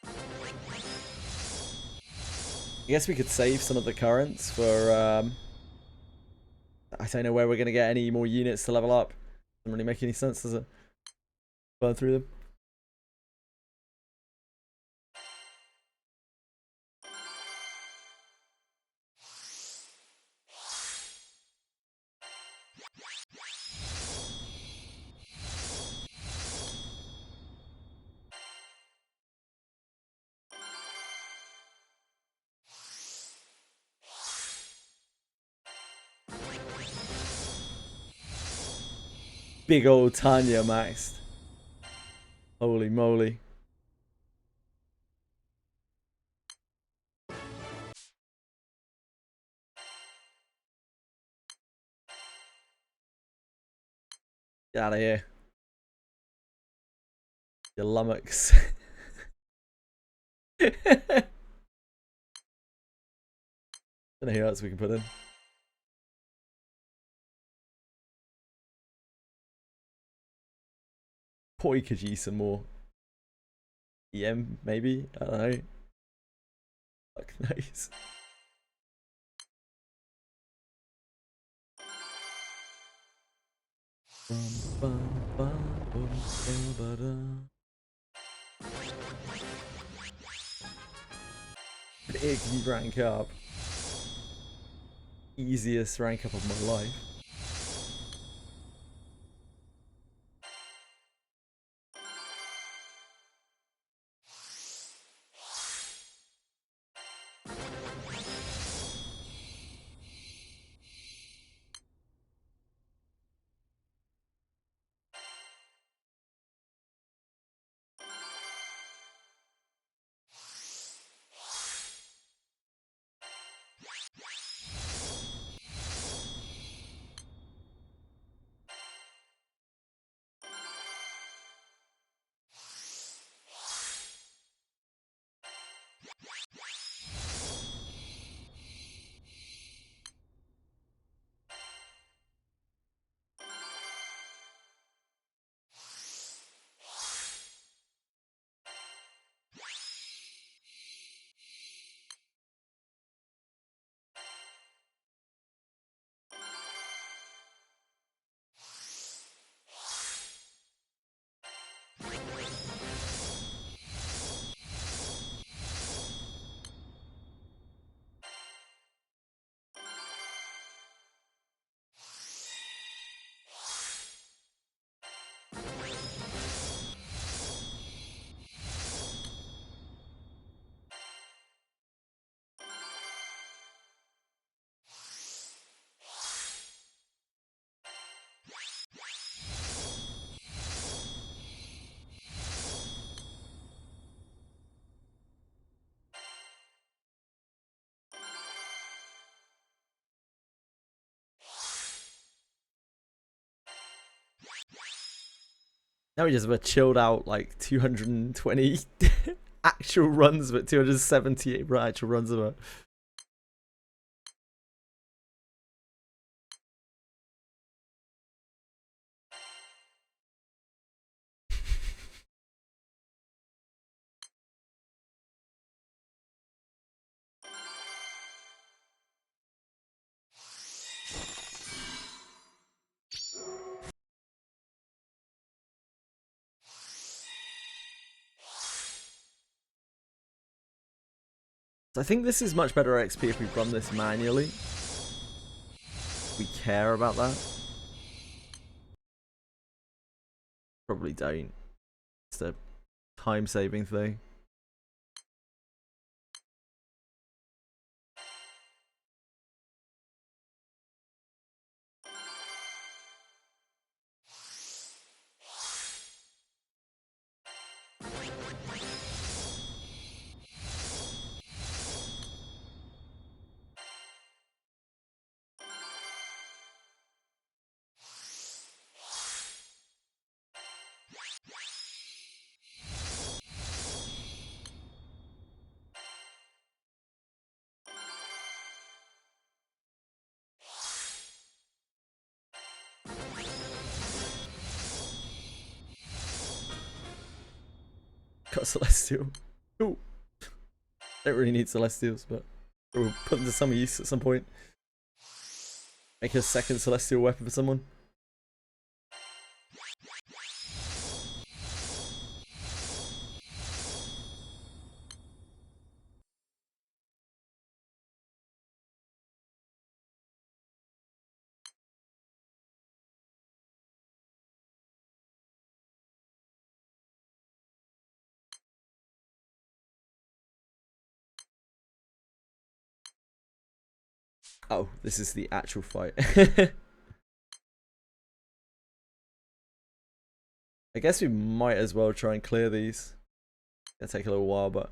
A: I guess we could save some of the currents for, I don't know where we're going to get any more units to level up. Doesn't really make any sense, does it? Burn through them. Big old Tanya maxed. Holy moly. Get out of here. You lummox. Don't know who else we can put in. Poi could use some more EM, maybe? I don't know. Fuck knows. Big rank up. easiest rank up of my life. Now we just have a chilled out like 220 actual runs, but 278 actual runs of it. So I think this is much better XP if we run this manually. We care about that. Probably don't. It's a time saving thing. Got Celestial. Cool. Don't really need Celestials, but we'll put them to some use at some point. Make a second Celestial weapon for someone. Oh, this is the actual fight. I guess we might as well try and clear these. It'll take a little while, but...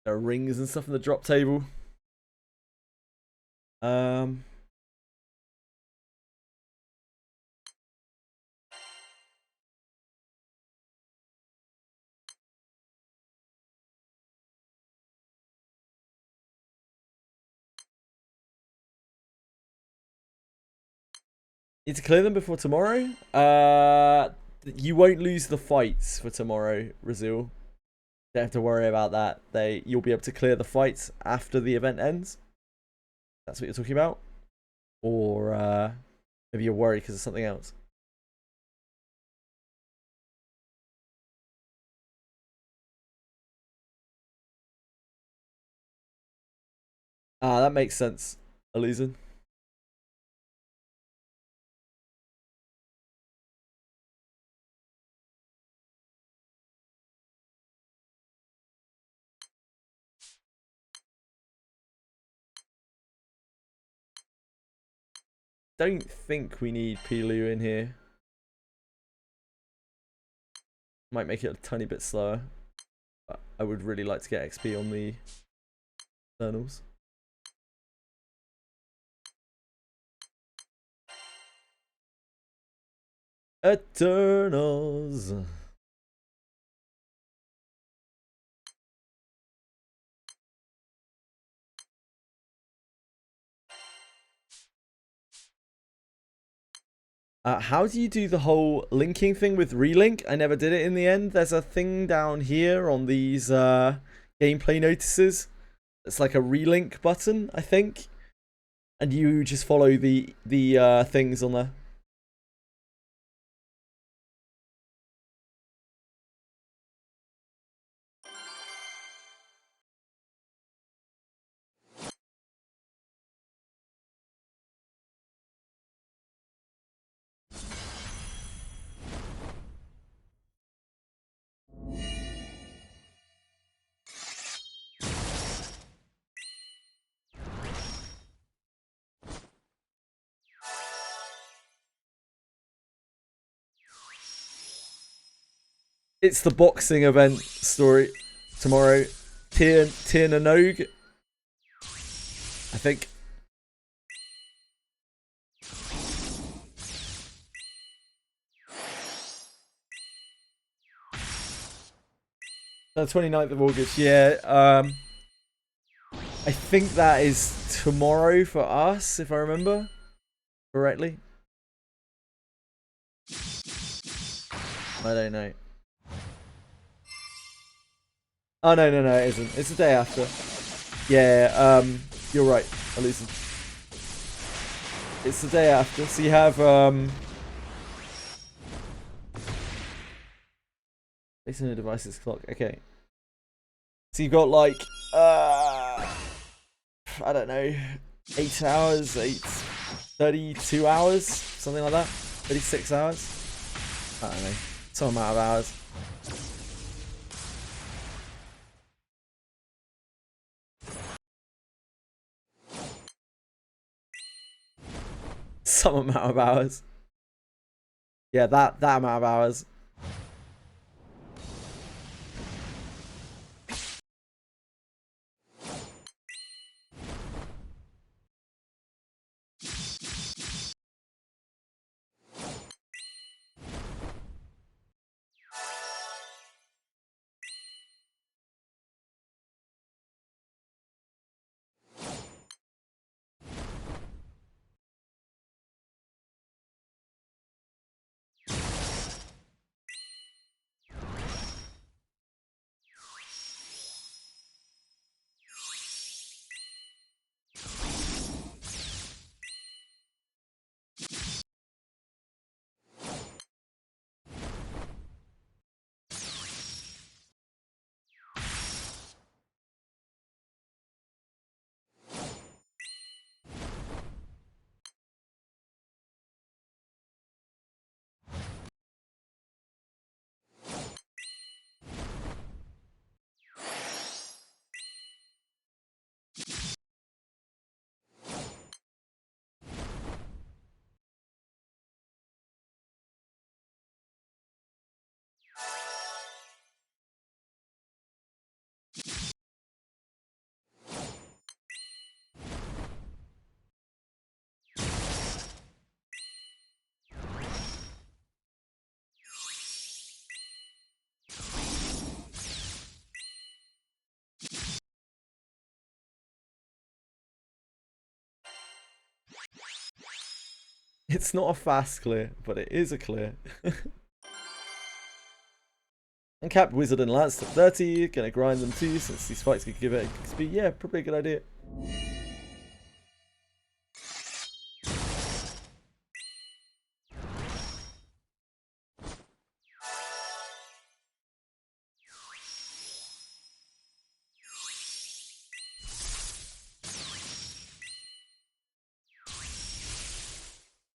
A: There are rings and stuff in the drop table. Need to clear them before tomorrow? You won't lose the fights for tomorrow, Razil. Don't have to worry about that. You'll be able to clear the fights after the event ends. That's what you're talking about? Or maybe you're worried because of something else. Ah, that makes sense, Elysian. Don't think we need Pilu in here. Might make it a tiny bit slower. But I would really like to get XP on the Eternals. Eternals. How do you do the whole linking thing with relink? I never did it in the end. There's a thing down here on these gameplay notices. It's like a relink button, I think. And you just follow the things on there. It's the boxing event story tomorrow. Tir Nanog, I think. The 29th of August, yeah. I think that is tomorrow for us, if I remember correctly. I don't know. Oh, no, it isn't. It's the day after. Yeah, you're right, Elisa. It's the day after. So you have, based on the device's clock. Okay. So you've got, like, I don't know, 8 hours, 32 hours, something like that. 36 hours. I don't know. Some amount of hours. Some amount of hours. Yeah, that amount of hours. It's not a fast clear, but it is a clear. Uncapped Wizard and Lance to 30. Gonna grind them too, since these fights could give it XP. Yeah, probably a good idea.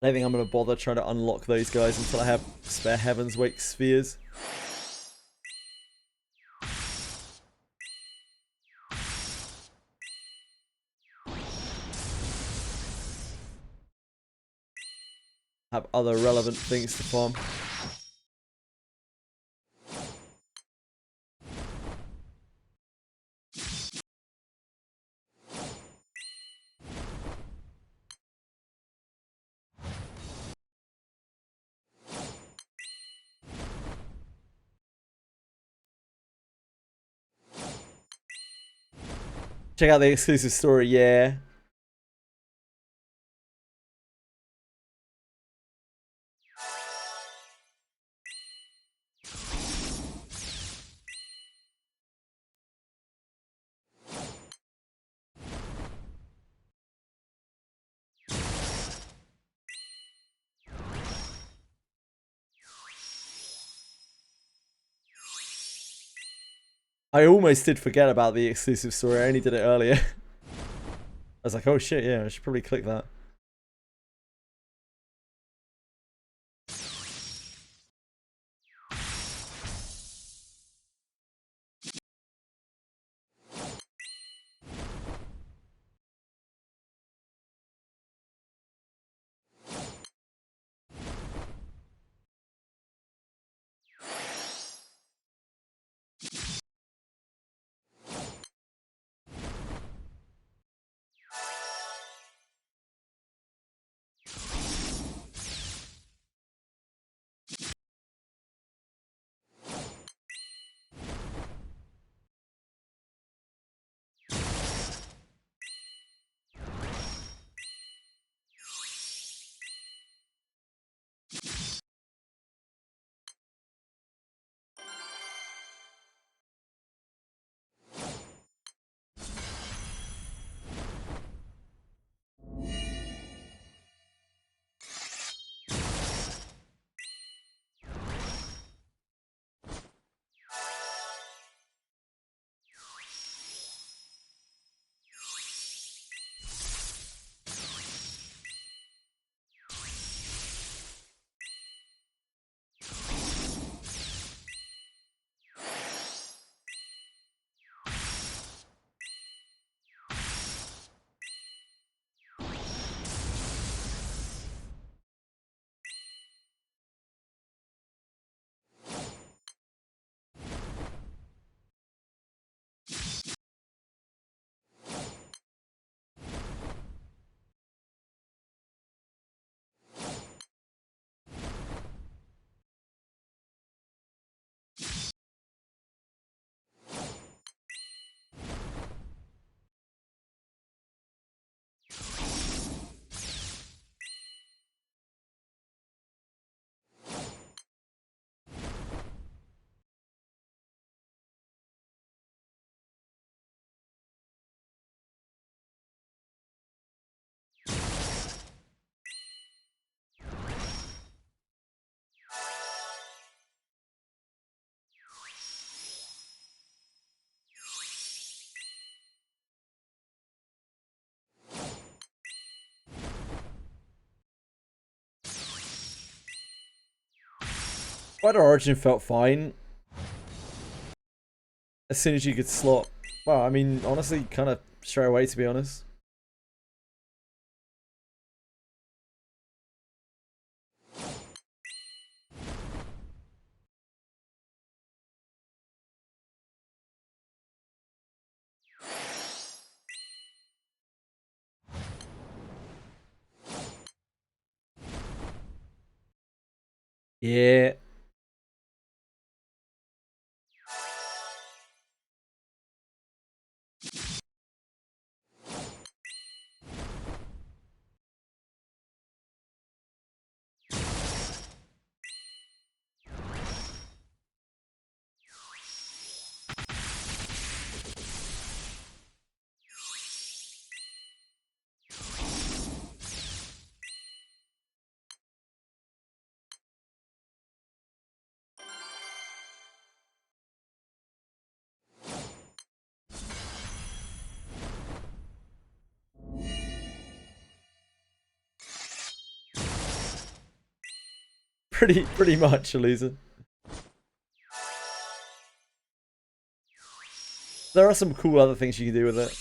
A: I don't think I'm going to bother trying to unlock those guys until I have spare Heaven's Wake spheres. Have other relevant things to farm. Check out the exclusive story, yeah. I almost did forget about the exclusive story. I only did it earlier. I was like, oh shit, yeah, I should probably click that. Spider Origin felt fine. As soon as you could slot. Well, I mean, honestly, kind of straight away, to be honest. Yeah. Pretty much, Elisa. There are some cool other things you can do with it.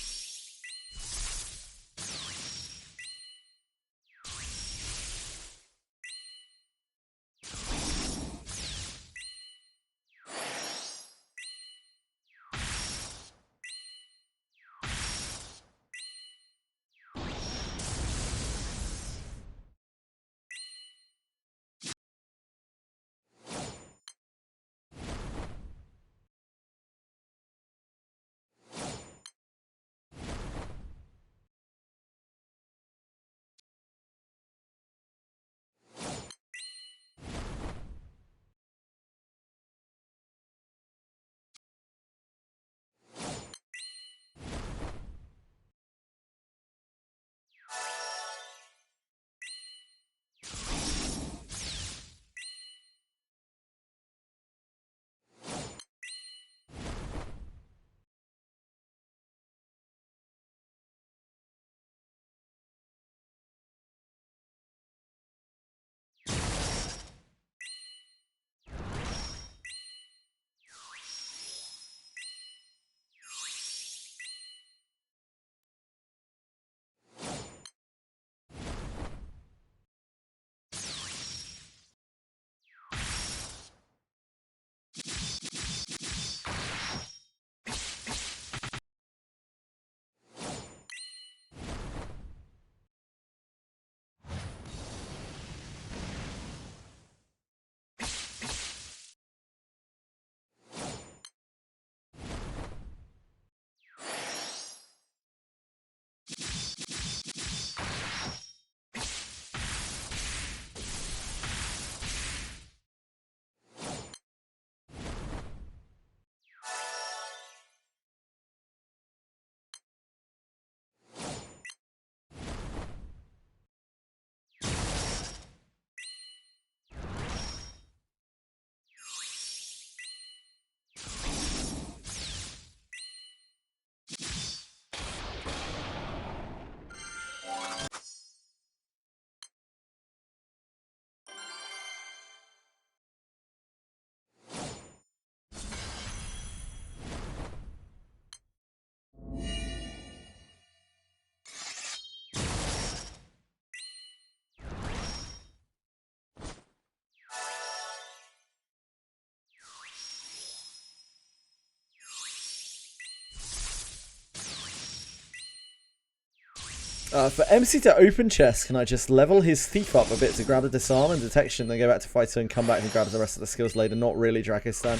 A: For MC to open chest, can I just level his thief up a bit to grab the disarm and detection, then go back to fighter and come back and grab the rest of the skills later? Not really, Drakistan.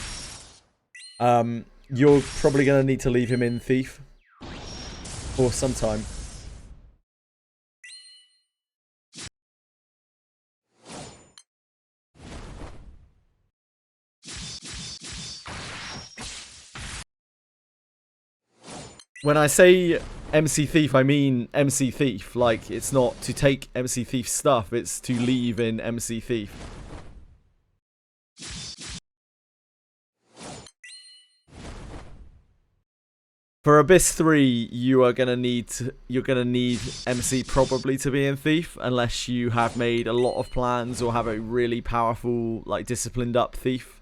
A: You're probably going to need to leave him in thief for some time. When I say MC Thief, I mean MC Thief. Like, it's not to take MC Thief's stuff, it's to leave in MC Thief. For Abyss 3, you're gonna need MC probably to be in Thief, unless you have made a lot of plans or have a really powerful, like, disciplined up Thief.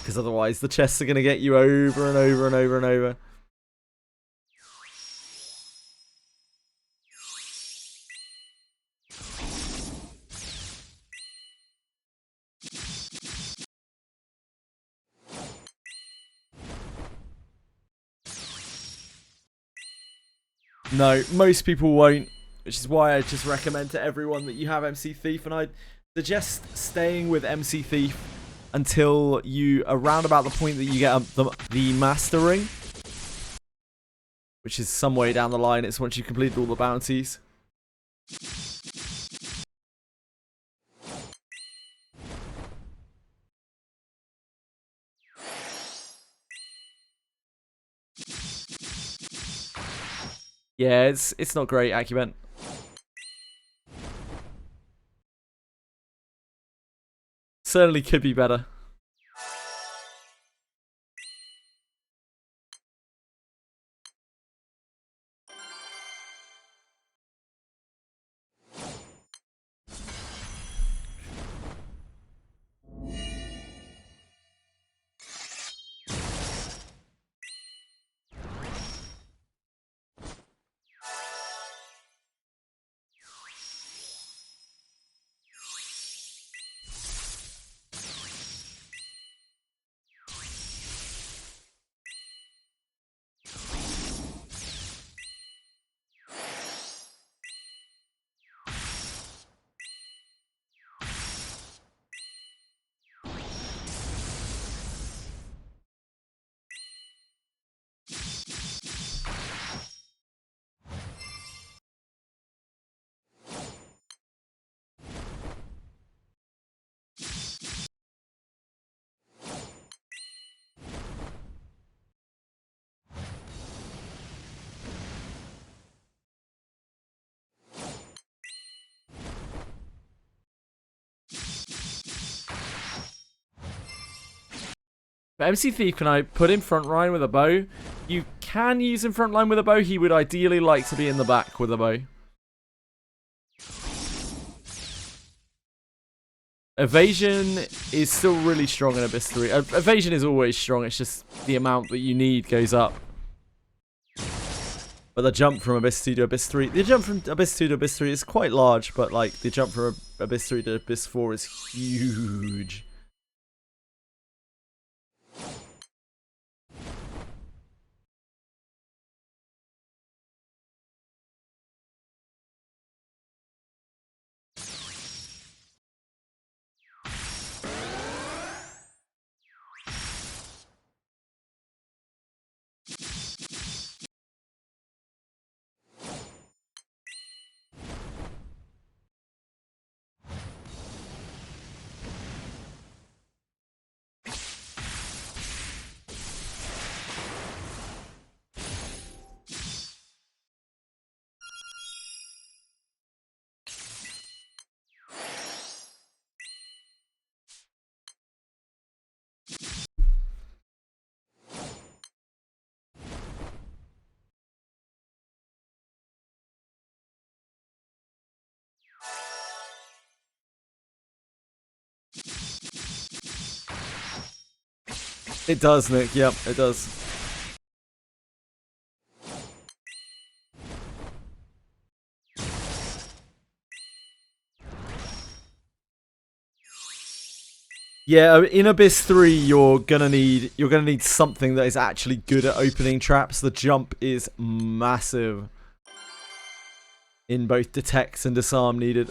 A: Because otherwise the chests are going to get you over and over and over and over. No, most people won't, which is why I just recommend to everyone that you have MC Thief, and I'd suggest staying with MC Thief until you around about the point that you get the Master Ring, which is some way down the line. It's once you've completed all the bounties. Yeah, it's not great, Acument. Certainly could be better.
N: But MC Thief, can I put him front line with a bow? You can use him front line with a bow. He would ideally like to be in the back with a bow. Evasion is still really strong in Abyss 3. Evasion is always strong, it's just the amount that you need goes up. But the jump from Abyss 2 to Abyss 3, the jump from Abyss 2 to Abyss 3 is quite large, but like the jump from Abyss 3 to Abyss 4 is huge. It does, Nick. Yep, it does. Yeah, in Abyss 3, you're gonna need something that is actually good at opening traps. The jump is massive in both detect and disarm needed.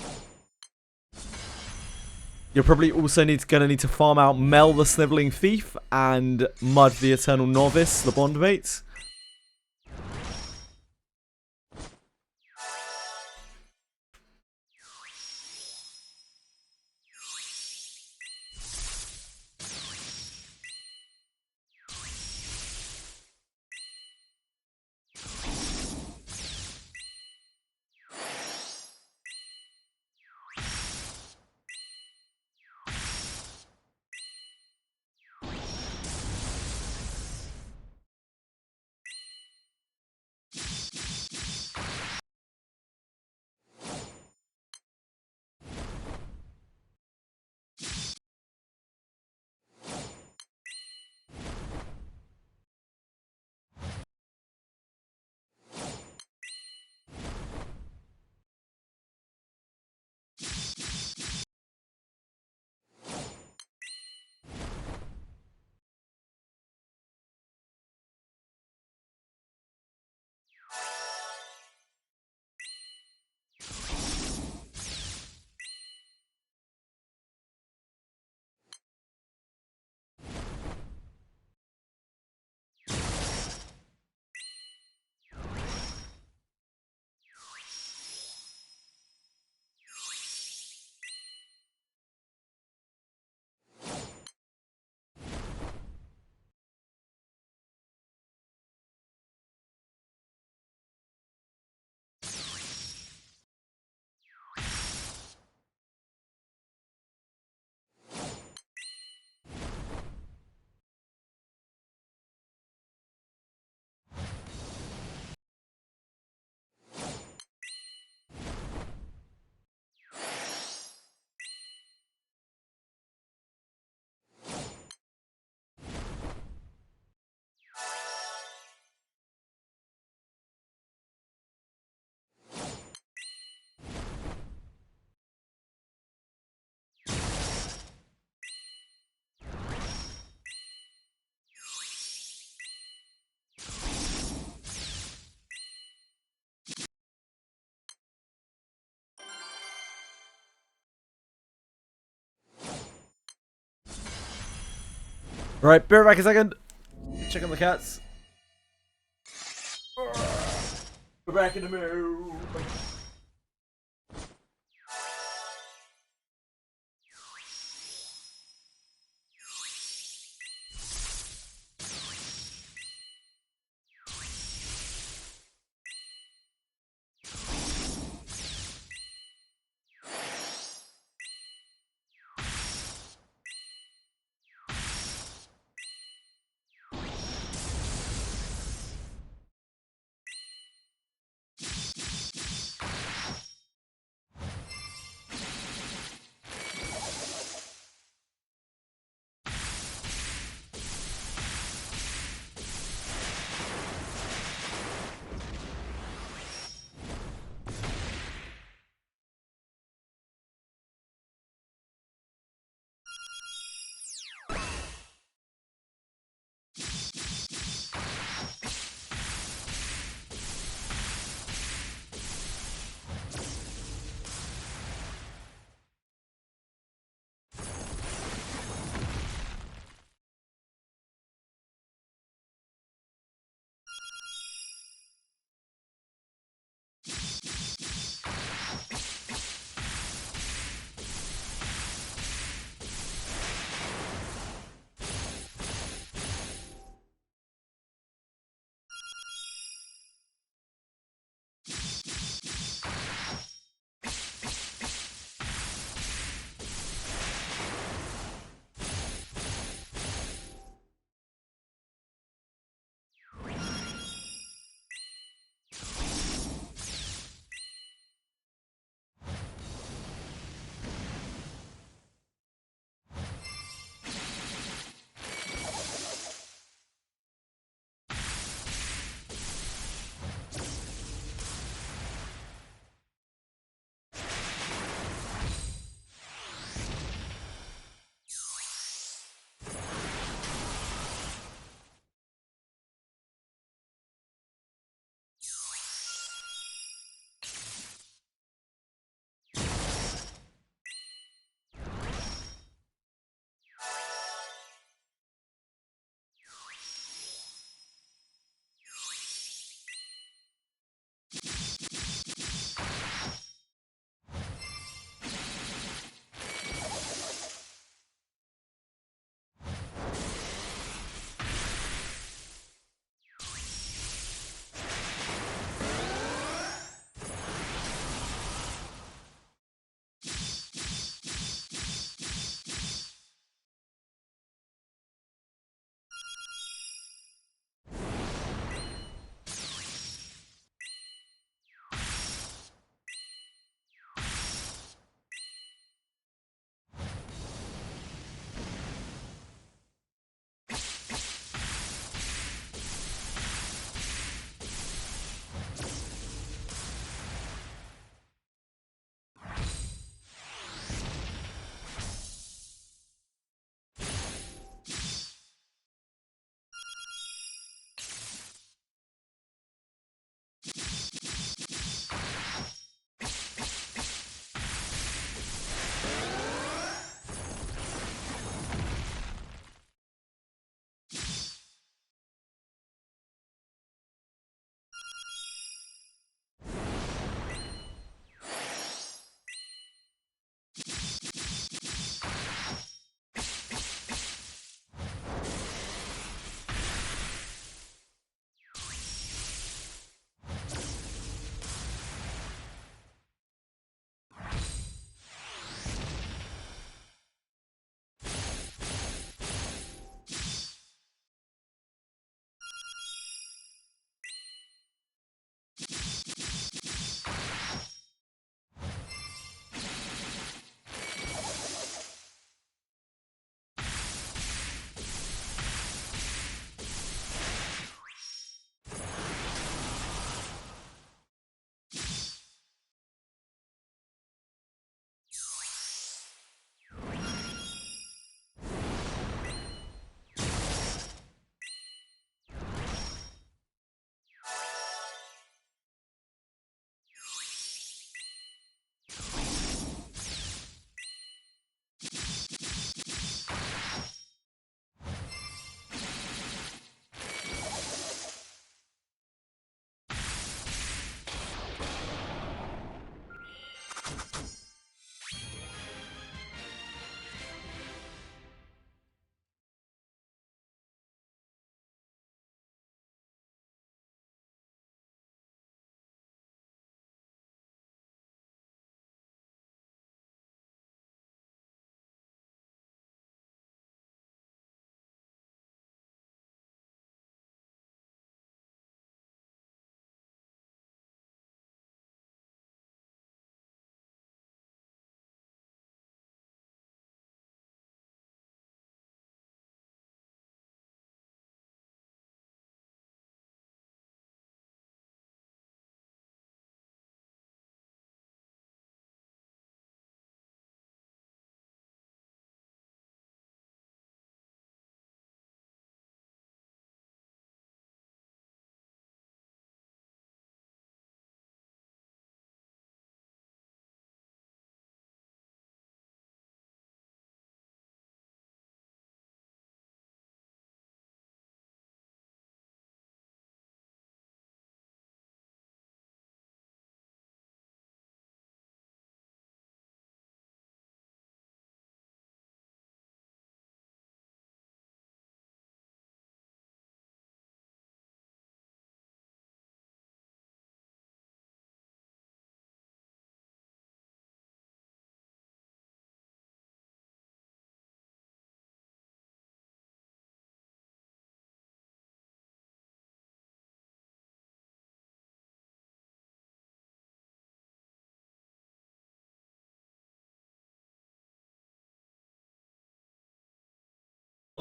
N: You're probably also gonna need to farm out Mel the Sniveling Thief and Mud the Eternal Novice, the bondmates. Right, be right back a second. Check on the cats. We're back in the mood.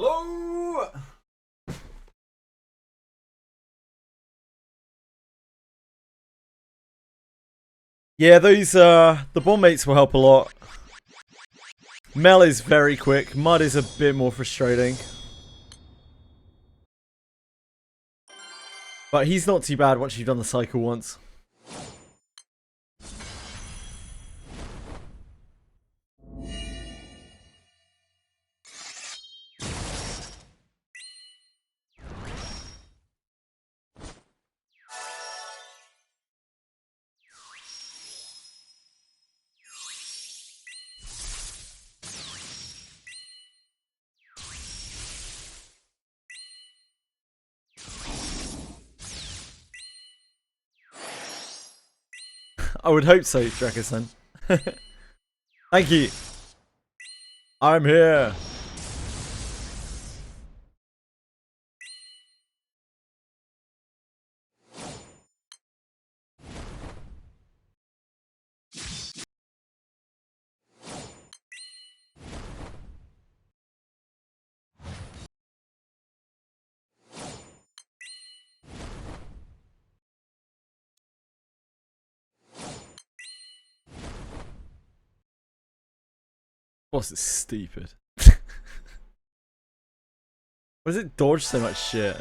A: Hello. Yeah, those the bomb mates will help a lot. Mel is very quick. Mud is a bit more frustrating. But he's not too bad once you've done the cycle once. I would hope so, Dracoson. Thank you. I'm here. Boss is stupid. Why does it dodge so much shit?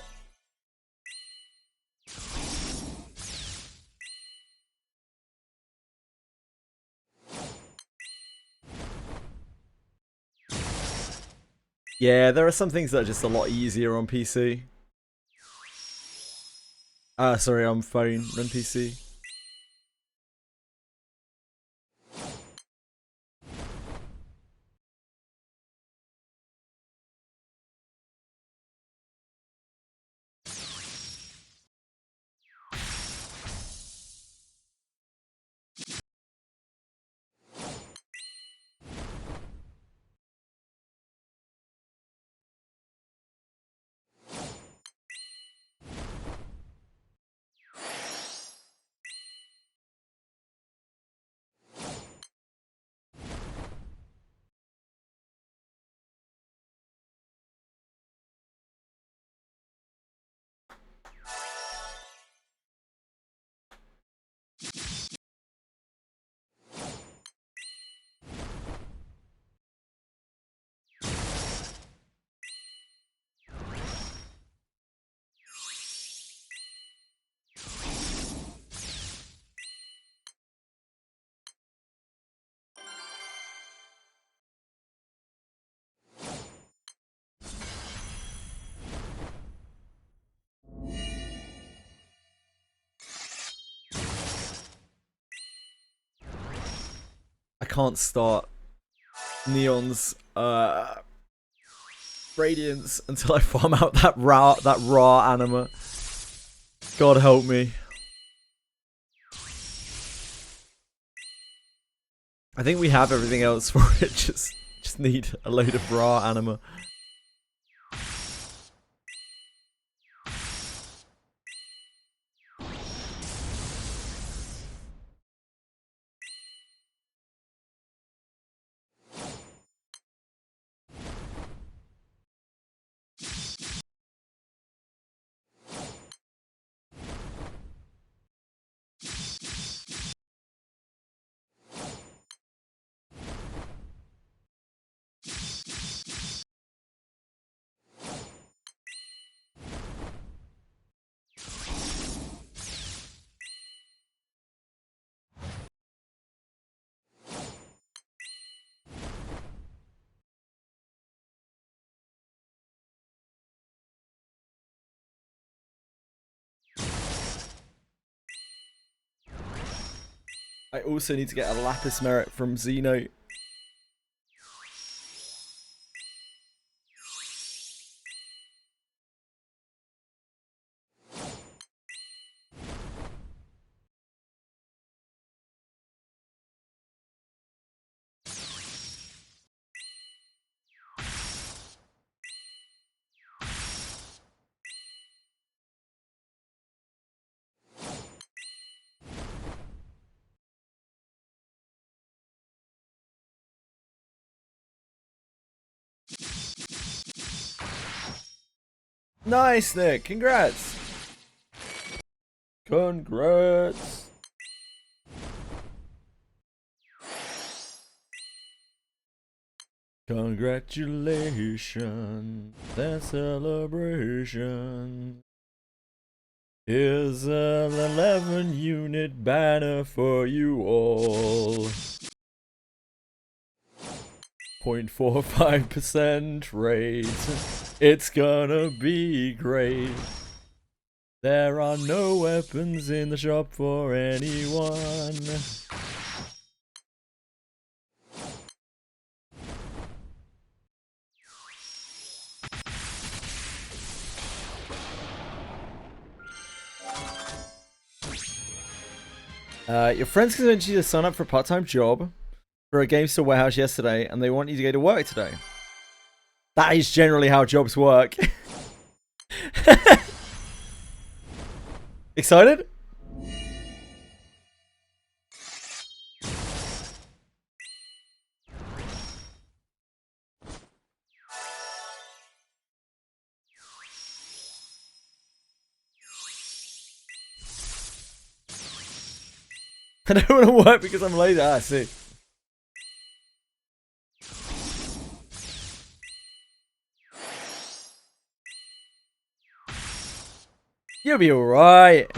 A: Yeah, there are some things that are just a lot easier on PC. Sorry, on phone than PC. I can't start Neon's Radiance until I farm out that raw anima. God help me. I think we have everything else for it. Just need a load of raw anima. I also need to get a Lapis Merit from Xeno. Nice, Nick. Congrats. Congrats. Congratulations and celebration. Here's an 11-unit banner for you all. 0.45% rate. It's gonna be great. There are no weapons in the shop for anyone. Your friends convinced you to sign up for a part-time job for a game store warehouse yesterday, and they want you to go to work today. That is generally how jobs work. Excited? I don't want to work because I'm lazy. Ah, I see. You'll be alright.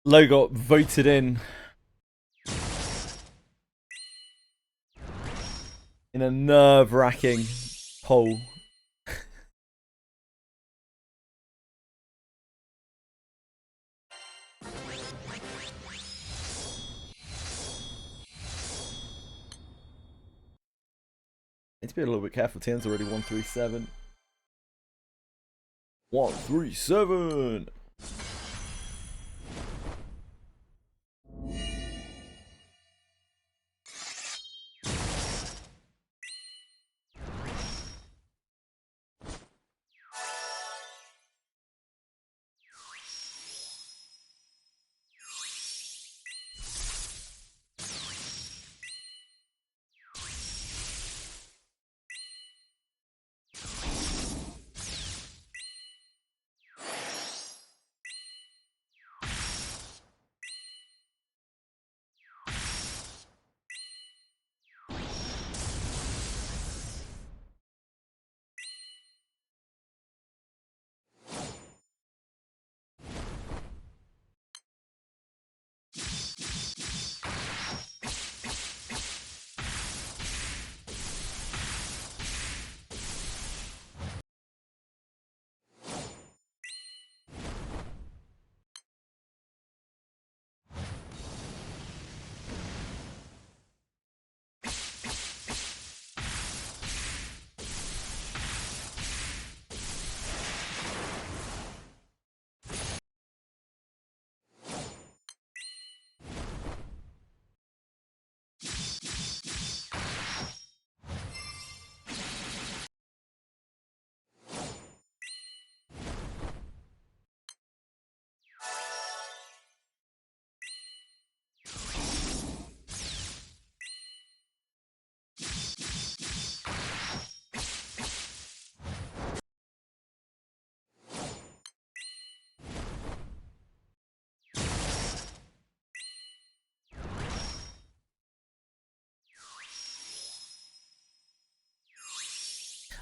A: Lo got voted in a nerve-wracking poll. Need to be a little bit careful. Tian's already 137. 137.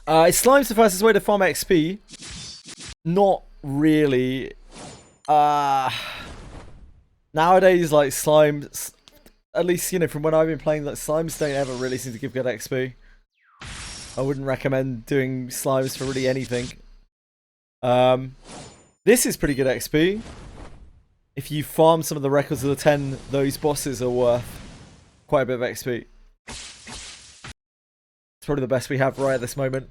N: Is slime's the fastest way to farm XP? Not really. Nowadays, like slime, at least, you know, from when I've been playing, like slimes don't ever really seem to give good XP. I wouldn't recommend doing slimes for really anything. This is pretty good XP. If you farm some of the records of the 10, those bosses are worth quite a bit of XP. It's probably the best we have right at this moment.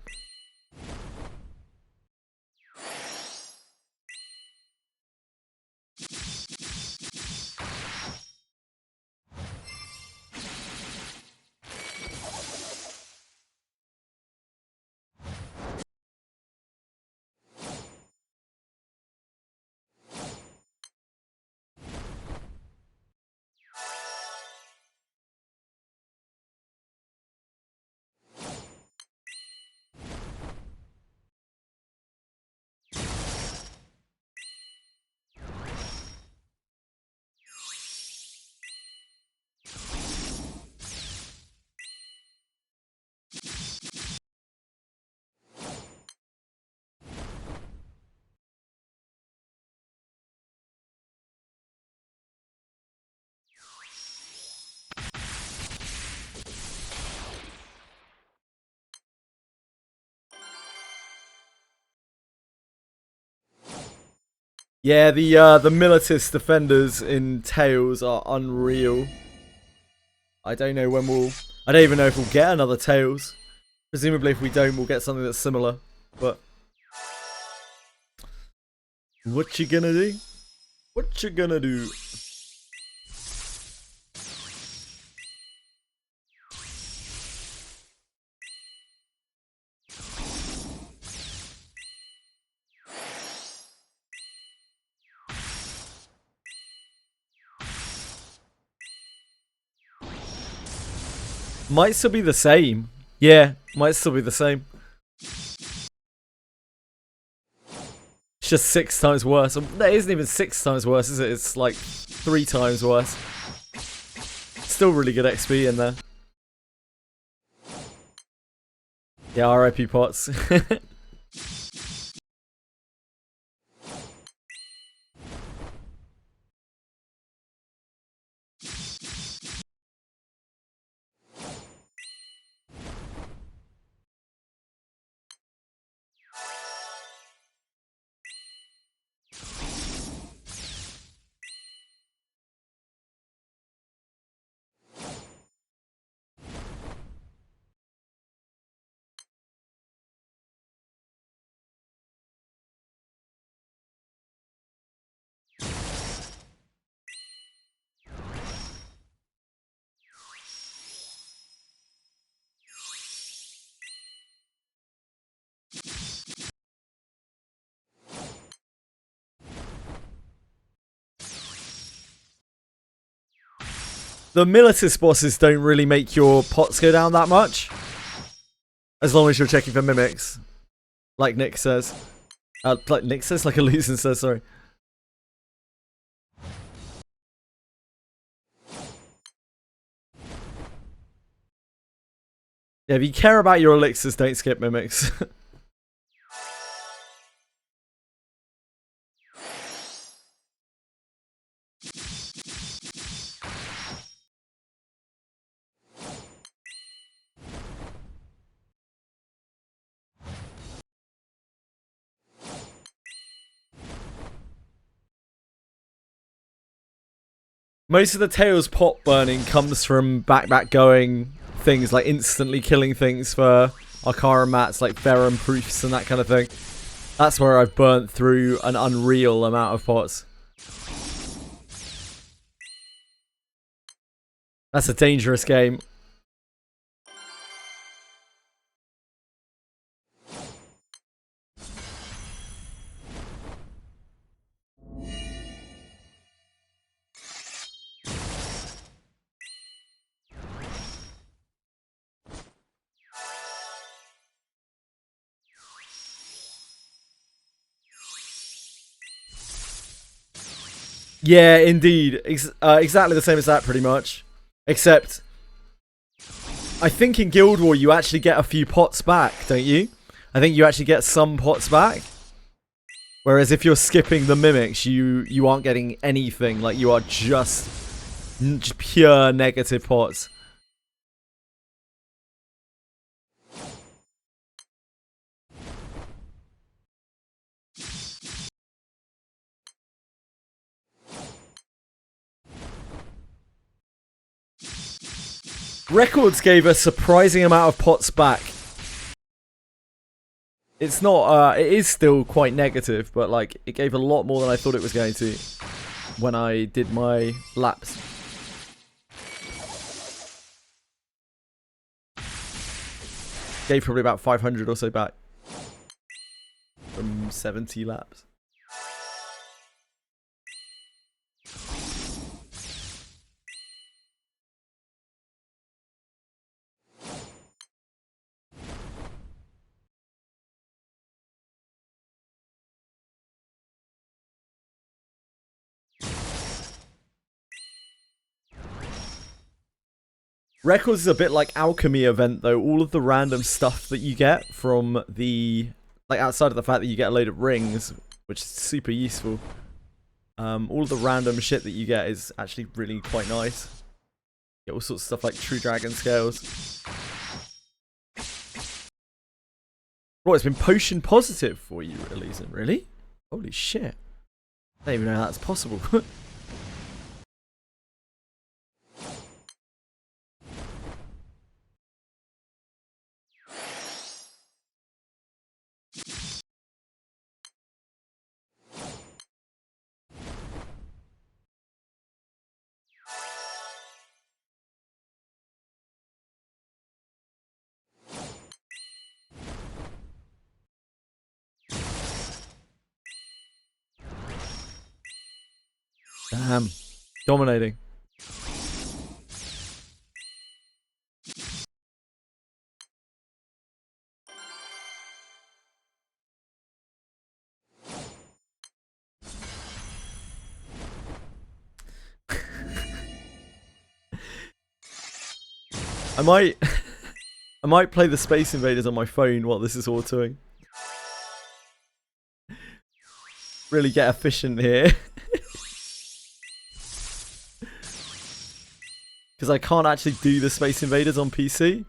N: Yeah, the Militis defenders in Tails are unreal. I don't know when I don't even know if we'll get another Tails. Presumably if we don't, we'll get something that's similar. But what you gonna do? What you gonna do? Might still be the same. Yeah, might still be the same. It's just 6 times worse. That isn't even 6 times worse, is it? It's like 3 times worse. Still really good XP in there. Yeah, RIP pots. The Militis bosses don't really make your pots go down that much. As long as you're checking for mimics. Like Nick says. Like Nick says? Like Illusion says, sorry. Yeah, if you care about your elixirs, don't skip mimics. Most of the Tails pot burning comes from back going things, like instantly killing things for Arcara mats, like Ferrum proofs and that kind of thing. That's where I've burnt through an unreal amount of pots. That's a dangerous game. Yeah, indeed. Exactly the same as that, pretty much. Except, I think in Guild War you actually get a few pots back, don't you? I think you actually get some pots back. Whereas if you're skipping the mimics, you aren't getting anything. Like, you are just pure negative pots. Records gave a surprising amount of pots back. It's not, it is still quite negative, but like, it gave a lot more than I thought it was going to when I did my laps. Gave probably about 500 or so back from 70 laps. Records is a bit like alchemy event though. All of the random stuff that you get from the, like, outside of the fact that you get a load of rings, which is super useful, all of the random shit that you get is actually really quite nice. You get all sorts of stuff like true dragon scales. Oh, it's been potion positive for you, Elisa. Really? Holy shit. I don't even know how that's possible. Damn. Dominating. I might play the Space Invaders on my phone while this is autoing. Really get efficient here. Because I can't actually do the Space Invaders on PC.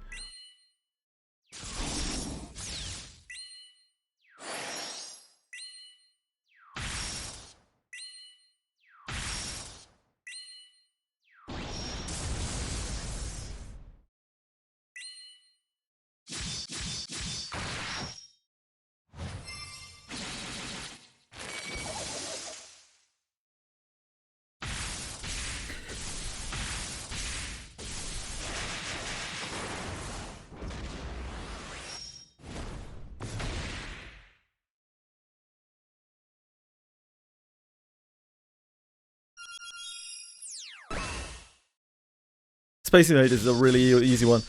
N: Space Invaders is a really easy one.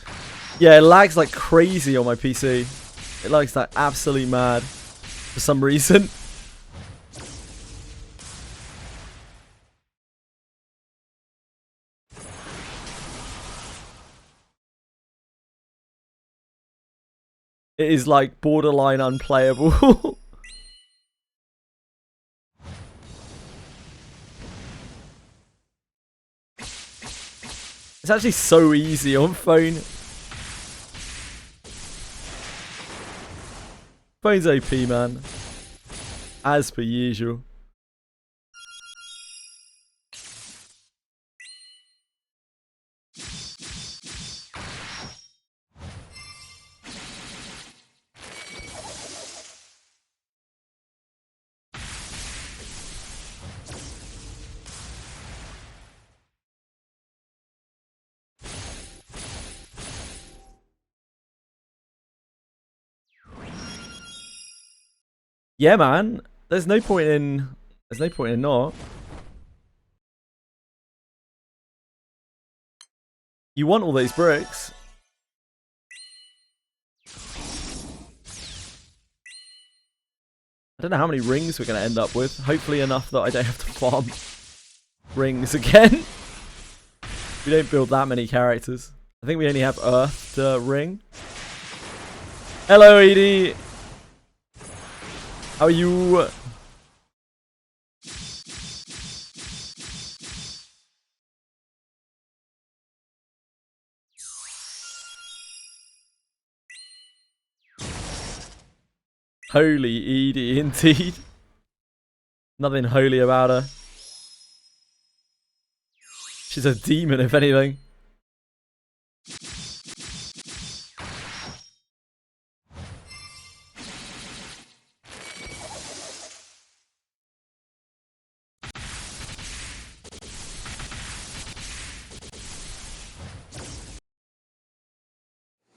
N: Yeah, it lags like crazy on my PC. It lags like absolutely mad for some reason. It is like borderline unplayable. It's actually so easy on phone. Phone's OP, man. As per usual. Yeah, man. There's no point in not. You want all those bricks. I don't know how many rings we're going to end up with. Hopefully enough that I don't have to farm rings again. We don't build that many characters. I think we only have Earth to ring. Hello, Edie. How are you? Holy Edie, indeed. Nothing holy about her. She's a demon, if anything.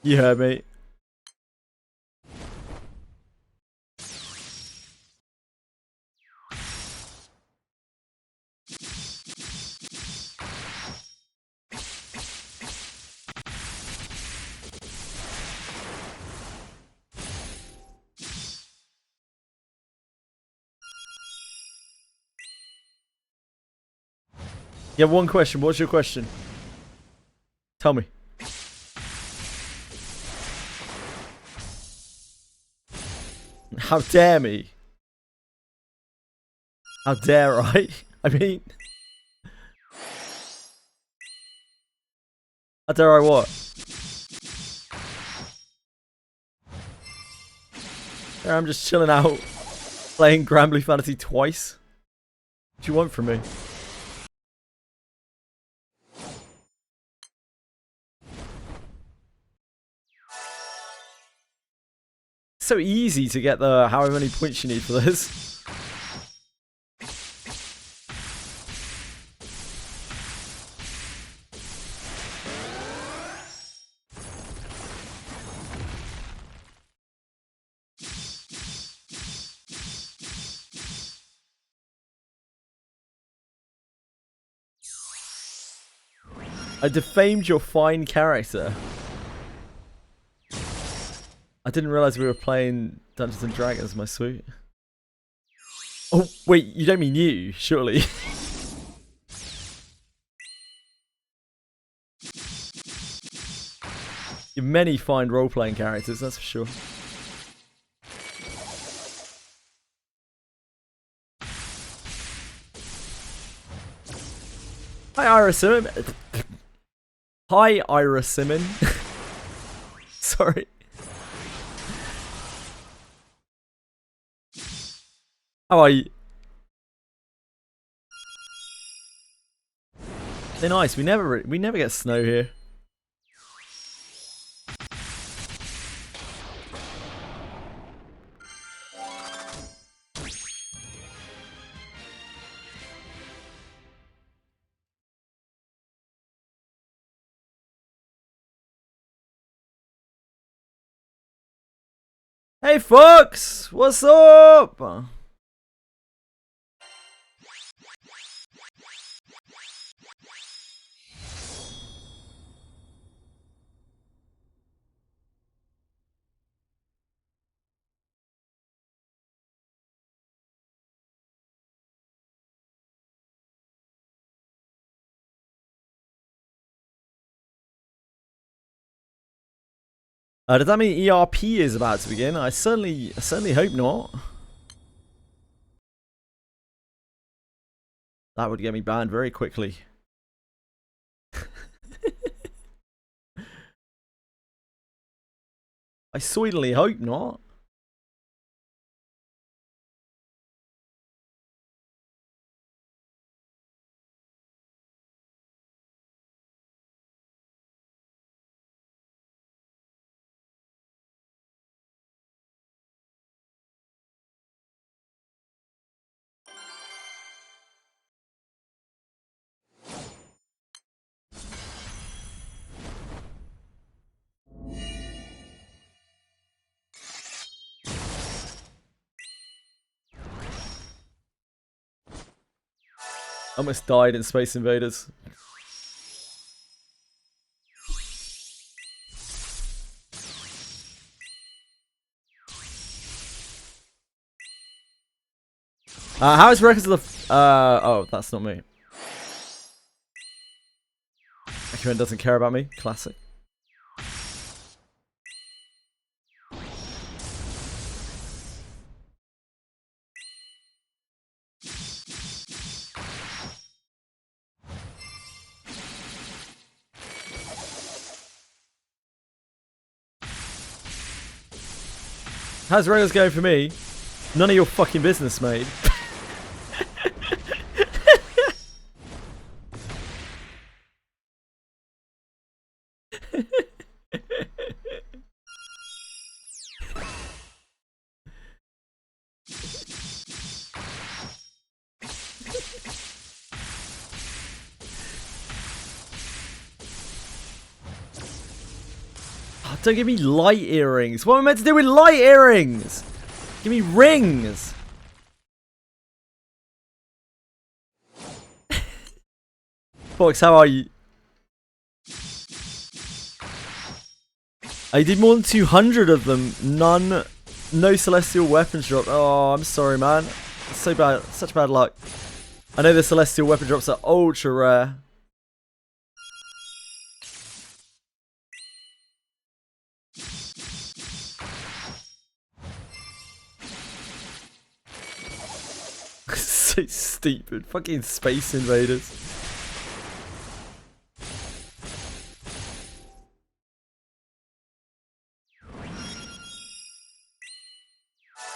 N: You heard me. You have one question. What's your question? Tell me. How dare me? How dare I? I mean... How dare I what? I'm just chilling out, playing Granblue Fantasy twice. What do you want from me? So easy to get the however many points you need for this. I defamed your fine character. I didn't realize we were playing Dungeons and Dragons, my sweet. Oh, wait, you don't mean you, surely. You have many fine role-playing characters, that's for sure. Hi, Iris Simon. Hi, Iris Simon. Sorry. How are you? They're nice. We never get snow here. Hey, Fox! What's up? Does that mean ERP is about to begin? I certainly hope not. That would get me banned very quickly. I certainly hope not. Almost died in Space Invaders. How is records of the... oh, that's not me. Akuan doesn't care about me. Classic. How's regulars going for me? None of your fucking business, mate. Don't give me light earrings. What am I meant to do with light earrings? Give me rings. Fox, how are you? I did more than 200 of them. None. No celestial weapons drop. Oh, I'm sorry, man. It's so bad. Such bad luck. I know the celestial weapon drops are ultra rare. So stupid. Fucking Space Invaders.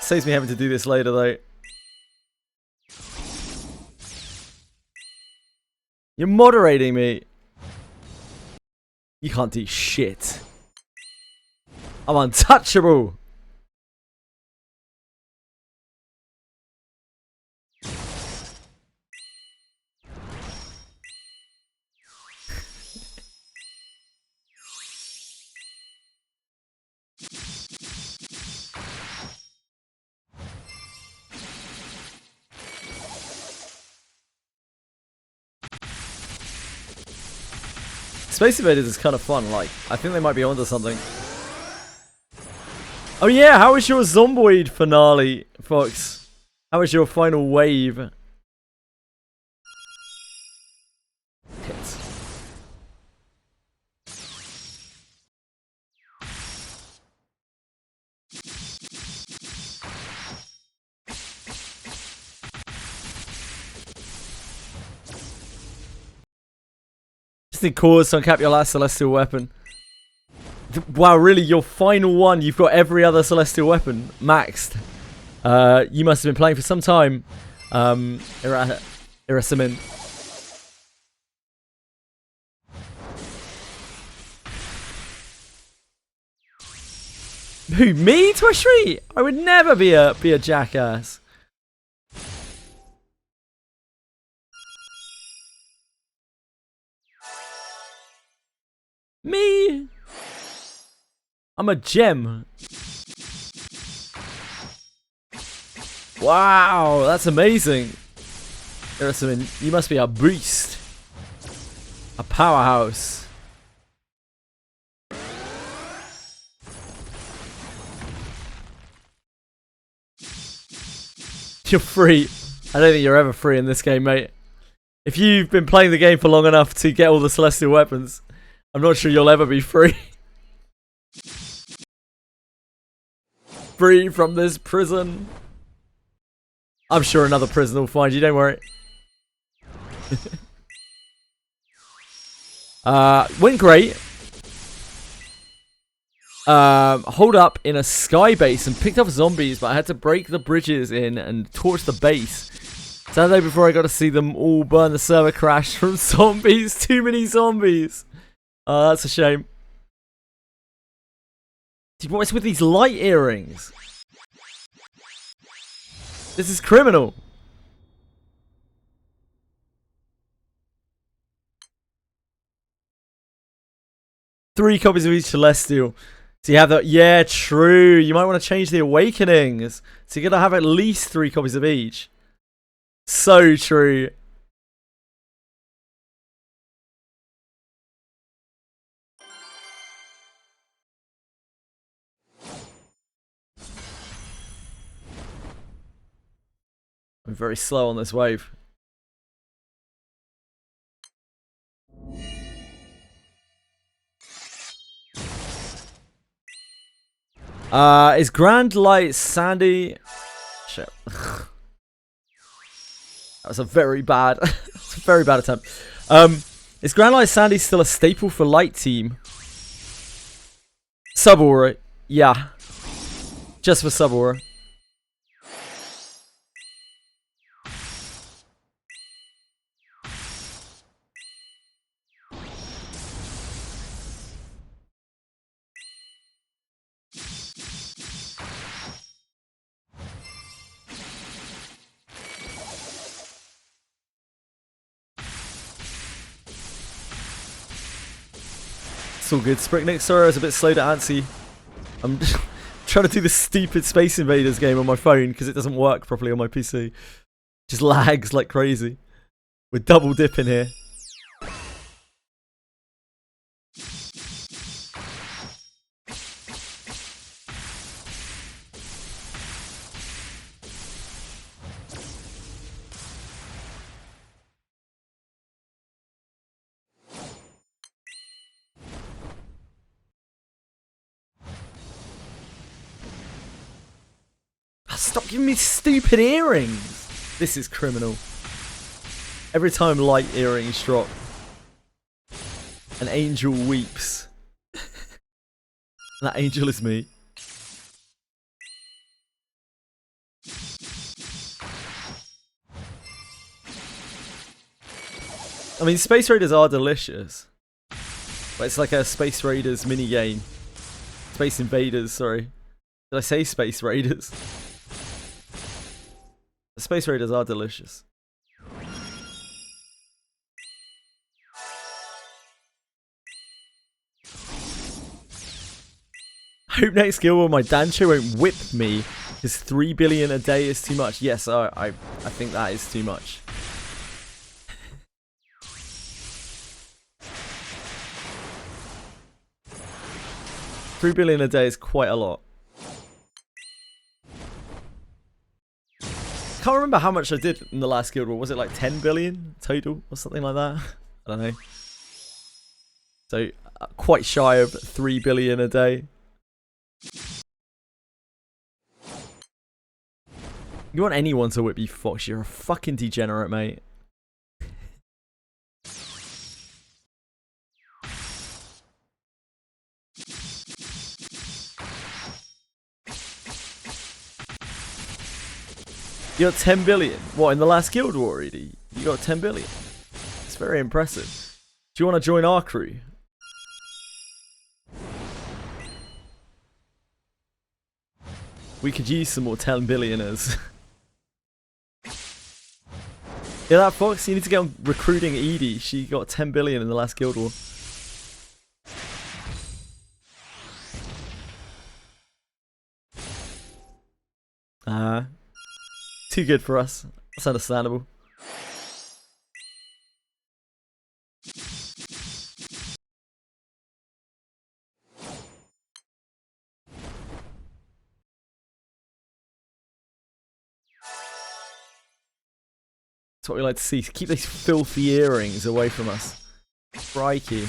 N: Saves me having to do this later though. You're moderating me. You can't do shit. I'm untouchable. Space Invaders is kind of fun, like, I think they might be onto something. Oh yeah, how was your Zomboid finale, Fox? How was your final wave? Hits. Just cause to uncap your last celestial weapon. Wow, really? Your final one? You've got every other celestial weapon maxed. You must have been playing for some time. Irasimin. Who, me, Twishry? I would never be a jackass. Me? I'm a gem. Wow, that's amazing. Irasimin, you must be a beast. A powerhouse. You're free. I don't think you're ever free in this game, mate. If you've been playing the game for long enough to get all the celestial weapons, I'm not sure you'll ever be free. Free from this prison. I'm sure another prison will find you, don't worry. Went great. Hold up in a sky base and picked up zombies, but I had to break the bridges in and torch the base. Saturday before I got to see them all burn, the server crashed from zombies. Too many zombies. Oh, that's a shame. Dude, what is with these light earrings? This is criminal. Three copies of each celestial. So you have that. Yeah, true. You might want to change the awakenings. So you're going to have at least 3 copies of each. So true. I'm very slow on this wave. Is Grand Light Sandy? Shit. That was a very bad, attempt. Is Grand Light Sandy still a staple for Light Team? Sub-Aura, yeah. Just for Sub-Aura. It's all good. Spricknick, sorry I was a bit slow to answer you. I'm trying to do this stupid Space Invaders game on my phone because it doesn't work properly on my PC. Just lags like crazy. We're double dipping here. Stop giving me stupid earrings! This is criminal. Every time light earrings drop, an angel weeps. That angel is me. I mean, Space Raiders are delicious. But it's like a Space Raiders mini game. Space Invaders, sorry. Did I say Space Raiders? The Space Raiders are delicious. Hope next Guild War my Dancho won't whip me because 3 billion a day is too much. Yes, I think that is too much. $3 billion a day is quite a lot. Can't remember how much I did in the last Guild War. Was it like 10 billion total or something like that? I don't know. So quite shy of 3 billion a day. You want anyone to whip you, Fox? You're a fucking degenerate, mate. You got 10 billion. What, in the last Guild War already? You got 10 billion. It's very impressive. Do you want to join our crew? We could use some more 10 billionaires. Yeah, that Fox, you need to get on recruiting Edie. She got 10 billion in the last Guild War. Too good for us. That's understandable. That's what we like to see. Keep these filthy earrings away from us. Crikey.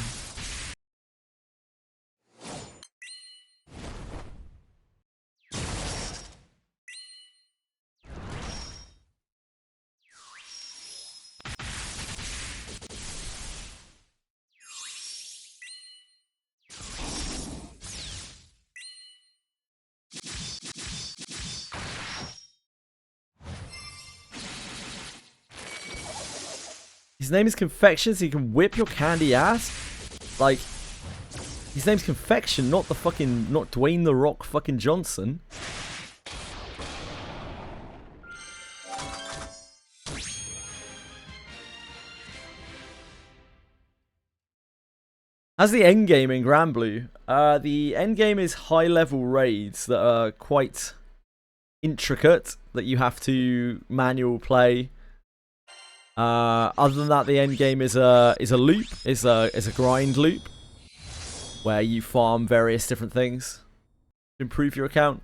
N: His name is Confection, so he can whip your candy ass? Like, his name's Confection, not Dwayne The Rock fucking Johnson. How's the endgame in Granblue? The endgame is high-level raids that are quite intricate, that you have to manual play. Other than that, the end game is a loop, is a grind loop, where you farm various different things to improve your account.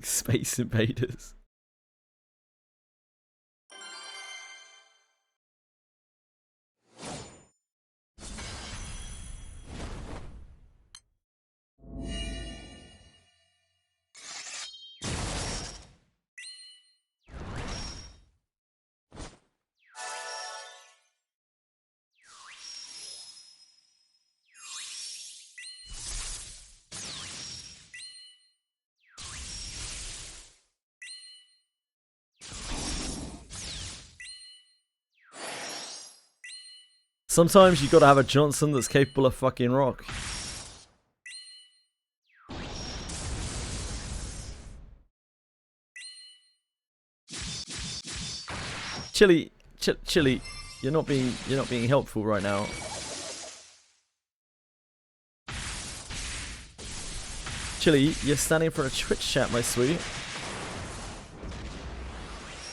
N: Space Invaders. Sometimes you gotta have a Johnson that's capable of fucking rock. Chili, Chili, you're not being helpful right now. Chili, you're standing for a Twitch chat, my sweet.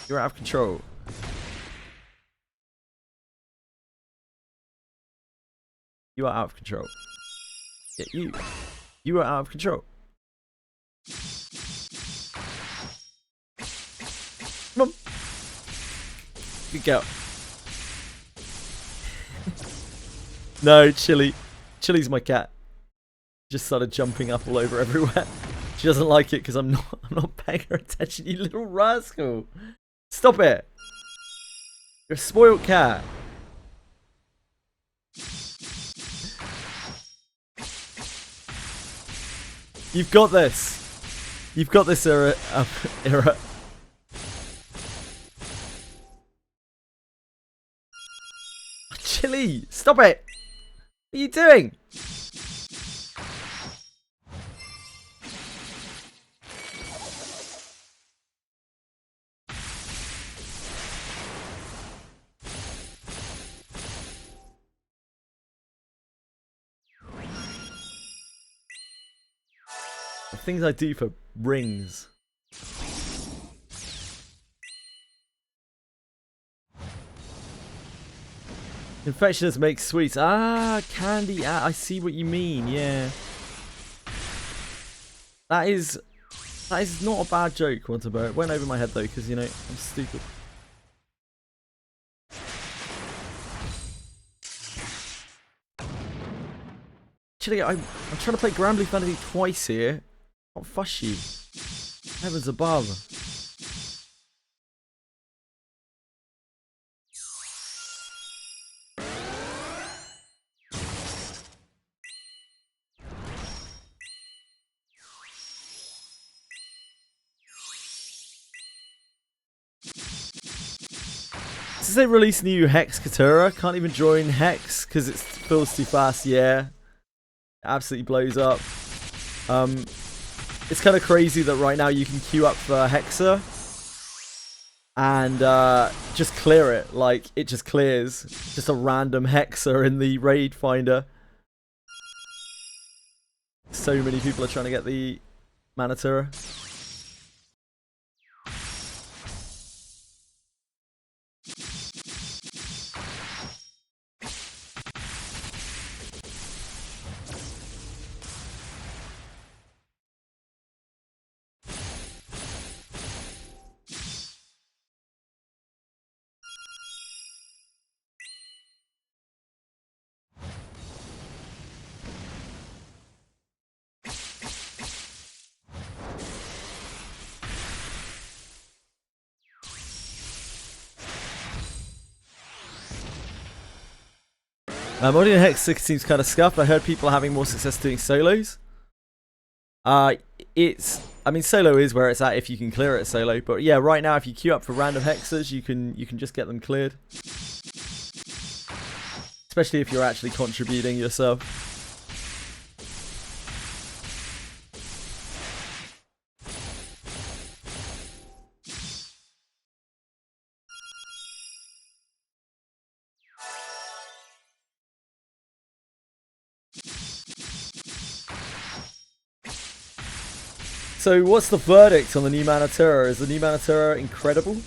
N: You're out of control. You are out of control. Yeah, you are out of control. Come on. Good girl. No, Chili. Chili's my cat. Just started jumping up all over everywhere. She doesn't like it because I'm not paying her attention, you little rascal. Stop it. You're a spoiled cat. You've got this. You've got this, Era. Chili, stop it. What are you doing? The things I do for rings. Confectioners make sweets. Ah, candy. Ah, I see what you mean. Yeah. That is not a bad joke, Wantabout. It went over my head though, because you know I'm stupid. Actually, I'm trying to play Granblue Fantasy twice here. Not fuss you. Heavens above. Since they released new Hex Katura, can't even join Hex because it fills too fast. Yeah, absolutely blows up. It's kind of crazy that right now you can queue up for Hexa and just clear it. Like it just clears, just a random Hexa in the raid finder. So many people are trying to get the Manatura. Modding Hex 6 seems kind of scuffed. I heard people having more success doing solos. I mean, solo is where it's at if you can clear it solo. But yeah, right now if you queue up for random hexes, you can just get them cleared. Especially if you're actually contributing yourself. So what's the verdict on the new Manatura? Is the new Manatura incredible?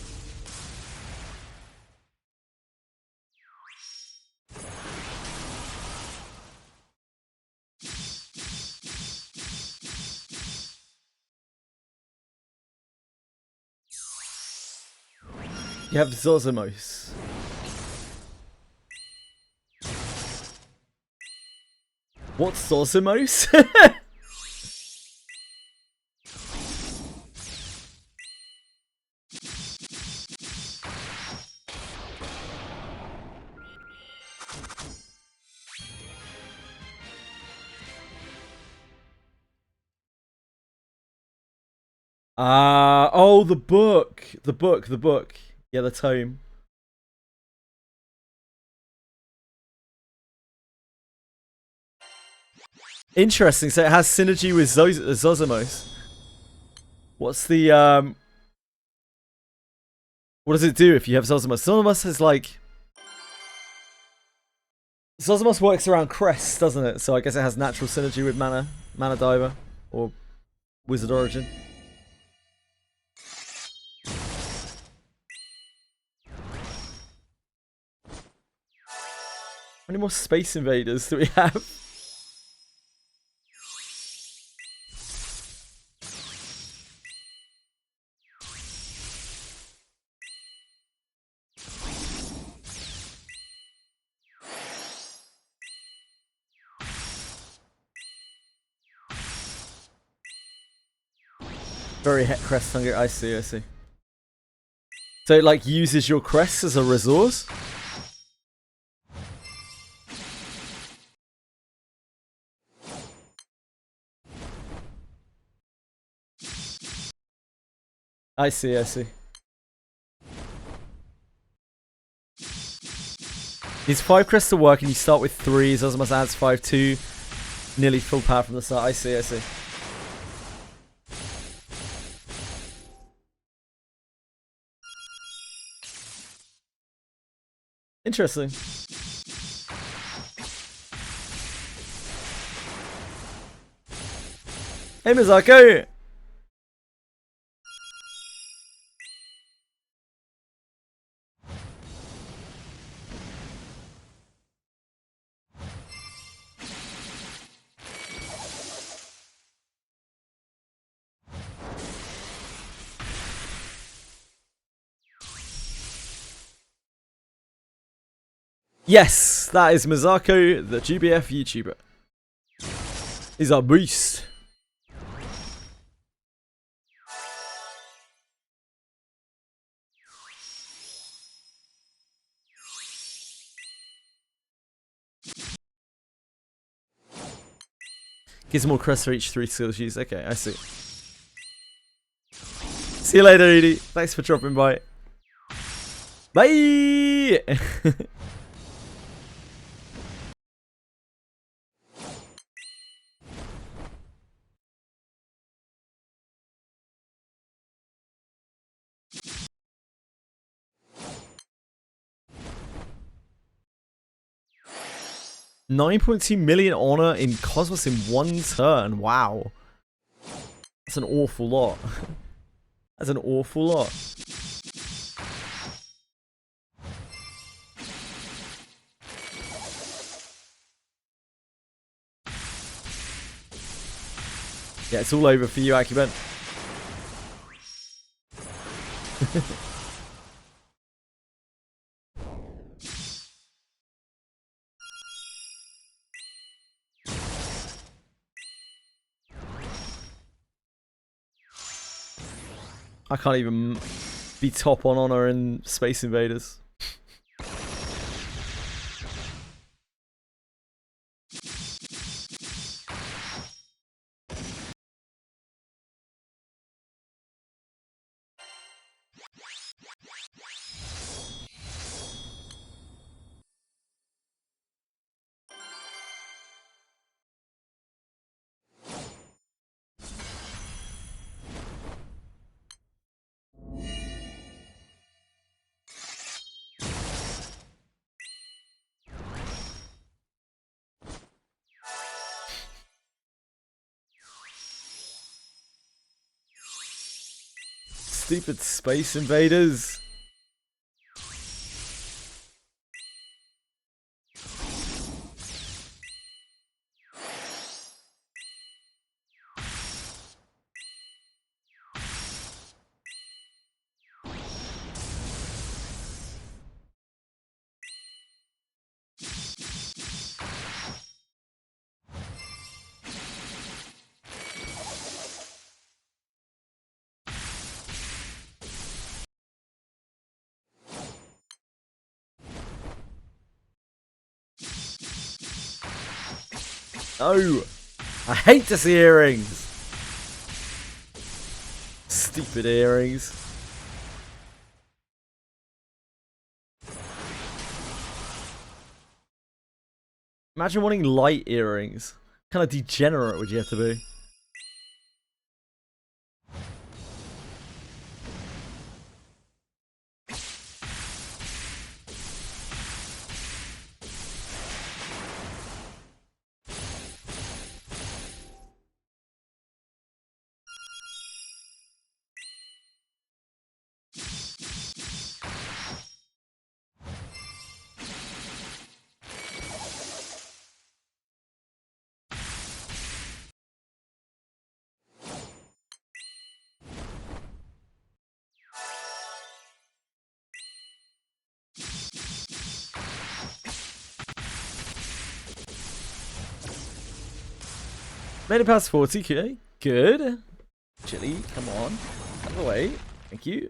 N: You have Zosimos. What's Zosimos? Oh, the book. The book. Yeah, the tome. Interesting. So it has synergy with Zosamos. What's the what does it do if you have Zosamos? Zosamos is like Zosamos works around crests, doesn't it? So I guess it has natural synergy with Mana Diver or Wizard Origin. How many more Space Invaders do we have? Very crest hungry. I see. So it like uses your crests as a resource? I see. These 5 crests to work and you start with 3. Zosamos adds 5-2. Nearly full power from the start. I see. Interesting. Hey Mizako! Yes, that is Mizako, the GBF YouTuber. He's a beast. Gives more crests for each 3 skills used. Okay, I see. See you later, Edie. Thanks for dropping by. Bye! 9.2 million honor in Cosmos in 1 turn. Wow. That's an awful lot. That's an awful lot. Yeah, it's all over for you, Akiben. I can't even be top on honor in Space Invaders. Stupid Space Invaders. Oh, I hate to see earrings. Stupid earrings. Imagine wanting light earrings. kind of degenerate would you have to be? Made it past 40k. Good. Chili, come on. Out of the way. Thank you.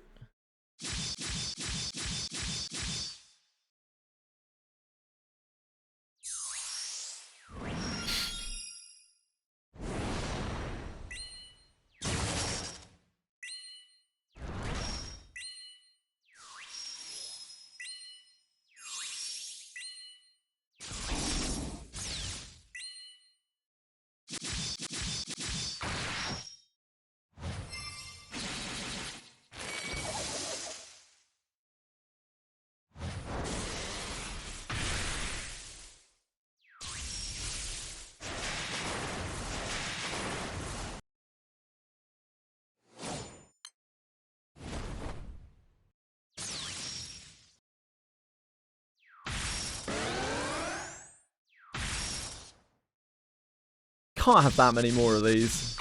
N: Can't have that many more of these.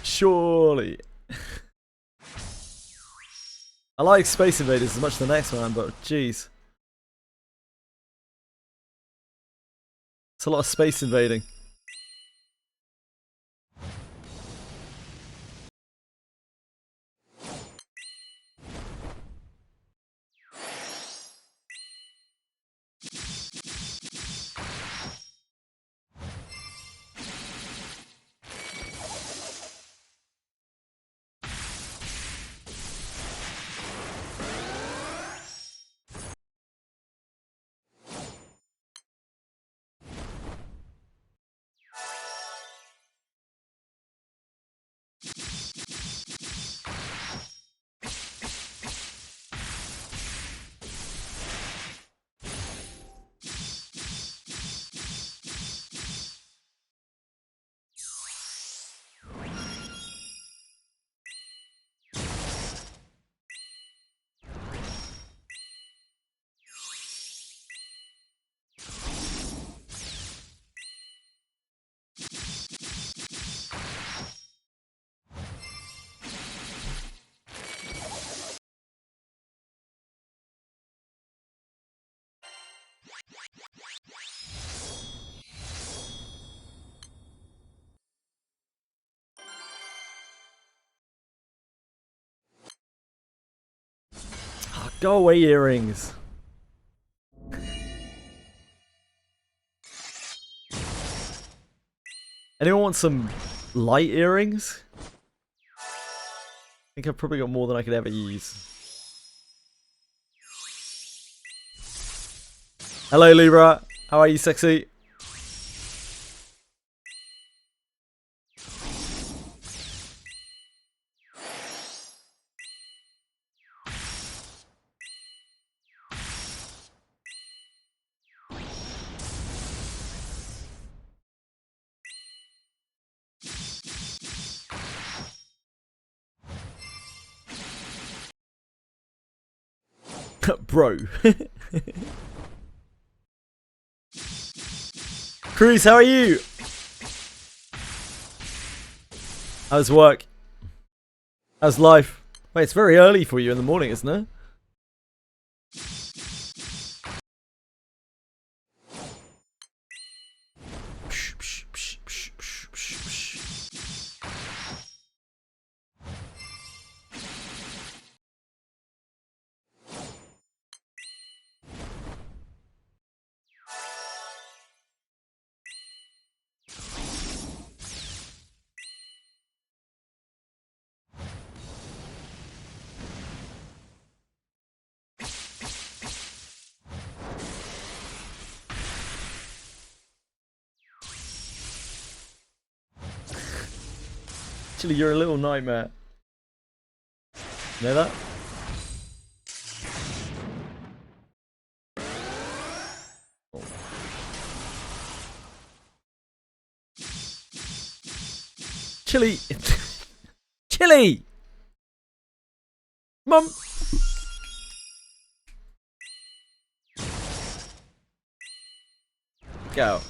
N: Surely. I like Space Invaders as much as the next one, but jeez. It's a lot of space invading. Oh, go away, earrings. Anyone want some light earrings? I think I've probably got more than I could ever use. Hello, Libra. How are you, sexy? Bro. Cruz, how are you? How's work? How's life? Wait, it's very early for you in the morning, isn't it? Actually, you're a little nightmare. Know that? Chili. Chili! Mum! Go.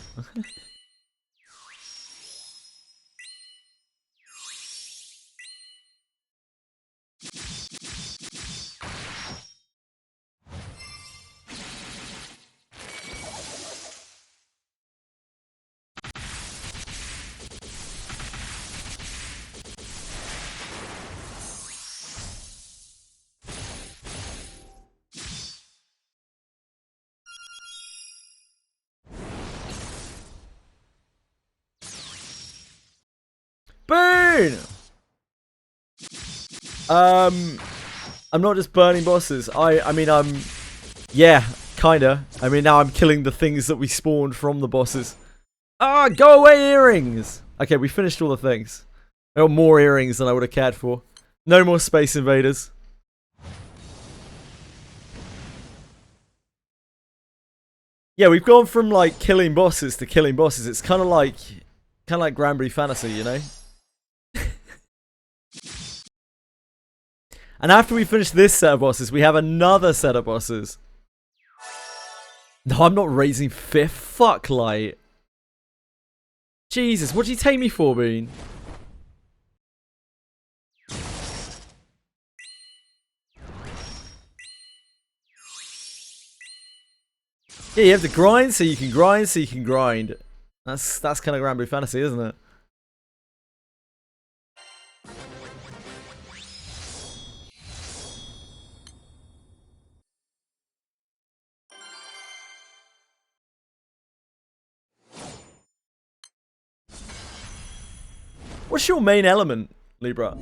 N: Burn! I'm not just burning bosses. I mean, yeah, kinda. I mean, now I'm killing the things that we spawned from the bosses. Ah, go away, earrings! Okay, we finished all the things. There are more earrings than I would have cared for. No more Space Invaders. Yeah, we've gone from, like, killing bosses to killing bosses. It's kind of like Granblue Fantasy, you know? And after we finish this set of bosses, we have another set of bosses. No, I'm not raising 5th. Fuck, Light. Jesus, what did you take me for, Bean? Yeah, you have to grind so you can grind so you can grind. That's kind of Granblue Fantasy, isn't it? What's your main element, Libra?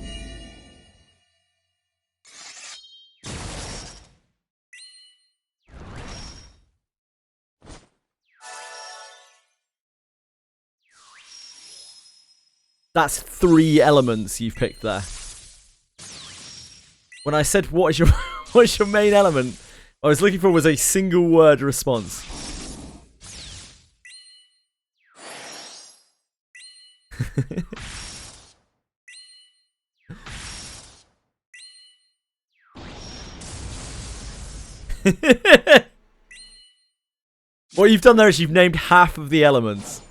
N: That's 3 elements you've picked there. When I said what is your what's your main element, I was looking for was a single word response. What you've done there is you've named half of the elements.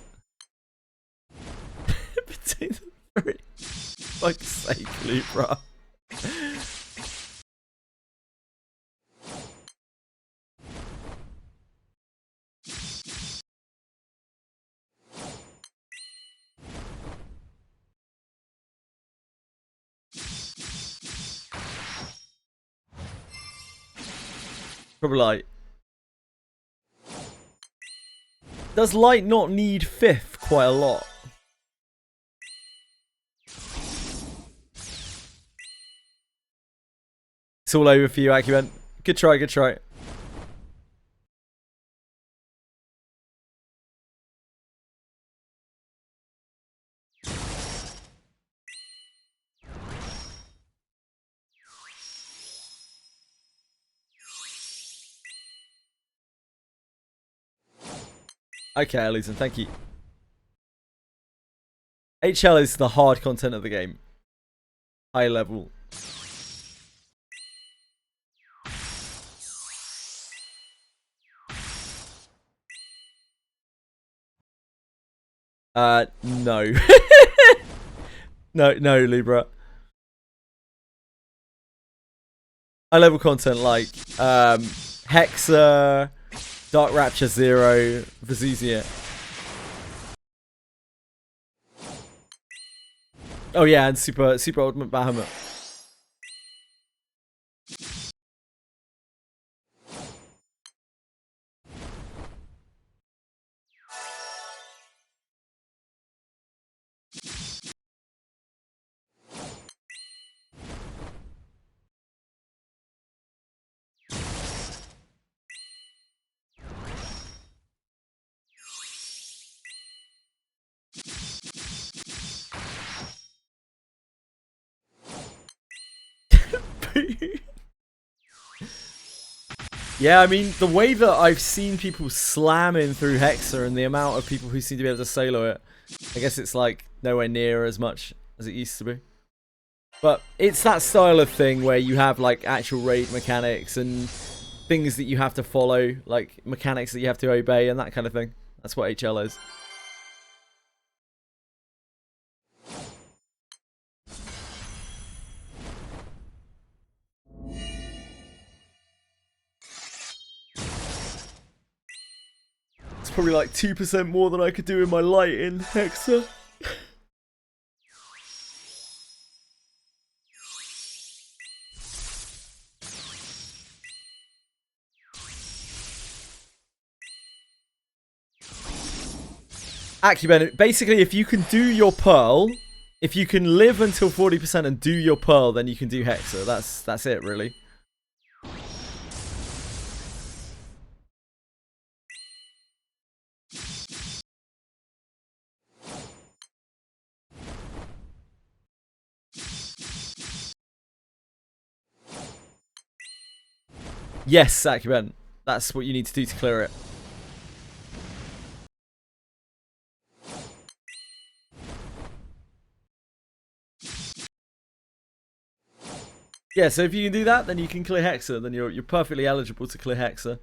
N: Between the 3. Fuck's sake, Libra. Probably Light. Does Light not need 5th quite a lot? It's all over for you, Acumen. Good try, good try. Okay, Alison, thank you. HL is the hard content of the game. High level. No. No, Libra. High level content like, Hexa, Dark Rapture 0, Vizuzia. Oh yeah, and Super Ultimate Bahamut. Yeah, I mean, the way that I've seen people slamming through Hexa and the amount of people who seem to be able to solo it, I guess it's like nowhere near as much as it used to be. But it's that style of thing where you have like actual raid mechanics and things that you have to follow, like mechanics that you have to obey and that kind of thing. That's what HL is. It's probably like 2% more than I could do in my light in Hexa. Acuben, basically if you can do your Pearl, if you can live until 40% and do your Pearl, then you can do Hexa. That's it really. Yes, Acuben. That's what you need to do to clear it. Yeah, so if you can do that, then you can clear Hexa. Then you're perfectly eligible to clear Hexa.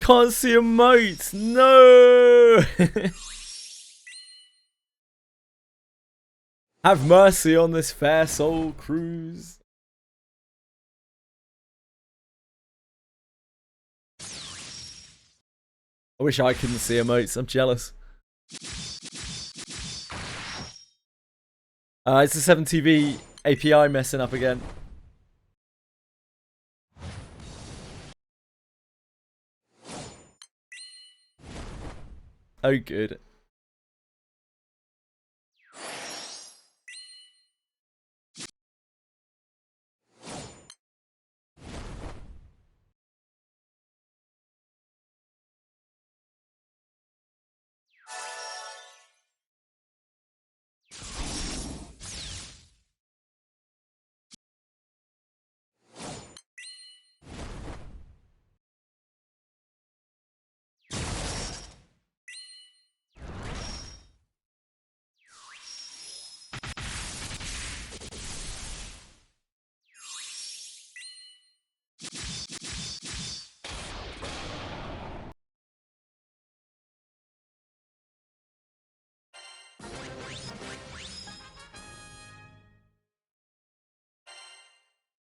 N: Can't see a moat. No. Have mercy on this fair soul cruise. I wish I couldn't see emotes. I'm jealous. It's the 7TV API messing up again. Oh, good.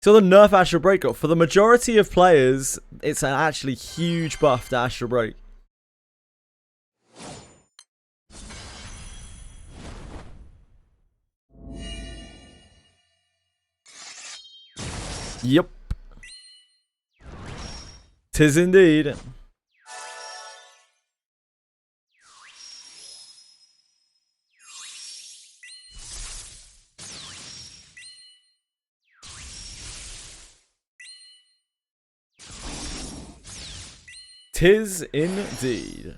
N: So the nerf Astral Break got, for the majority of players, it's an actually huge buff to Astral Break. Yep. 'Tis indeed. Tis indeed.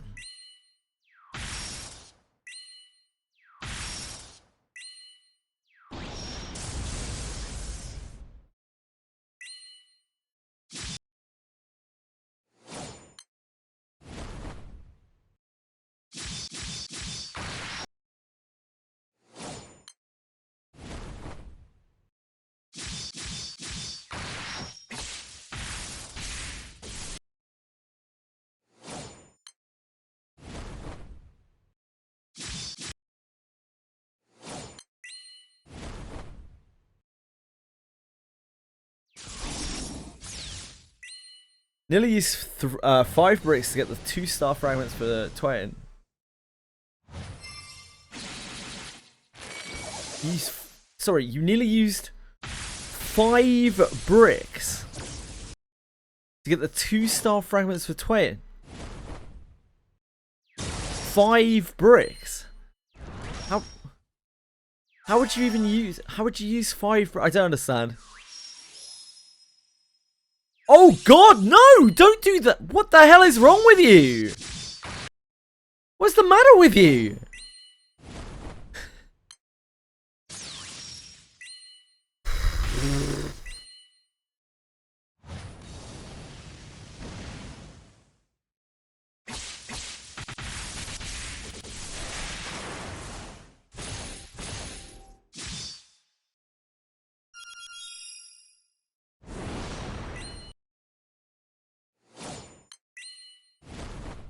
N: Nearly used 5 bricks to get the 2 star fragments for the Titan. Sorry, you nearly used 5 bricks to get the 2 star fragments for Titan. 5 bricks. How? How would you even use... How would you use 5... I don't understand. Oh, God, no! Don't do that! What the hell is wrong with you? What's the matter with you?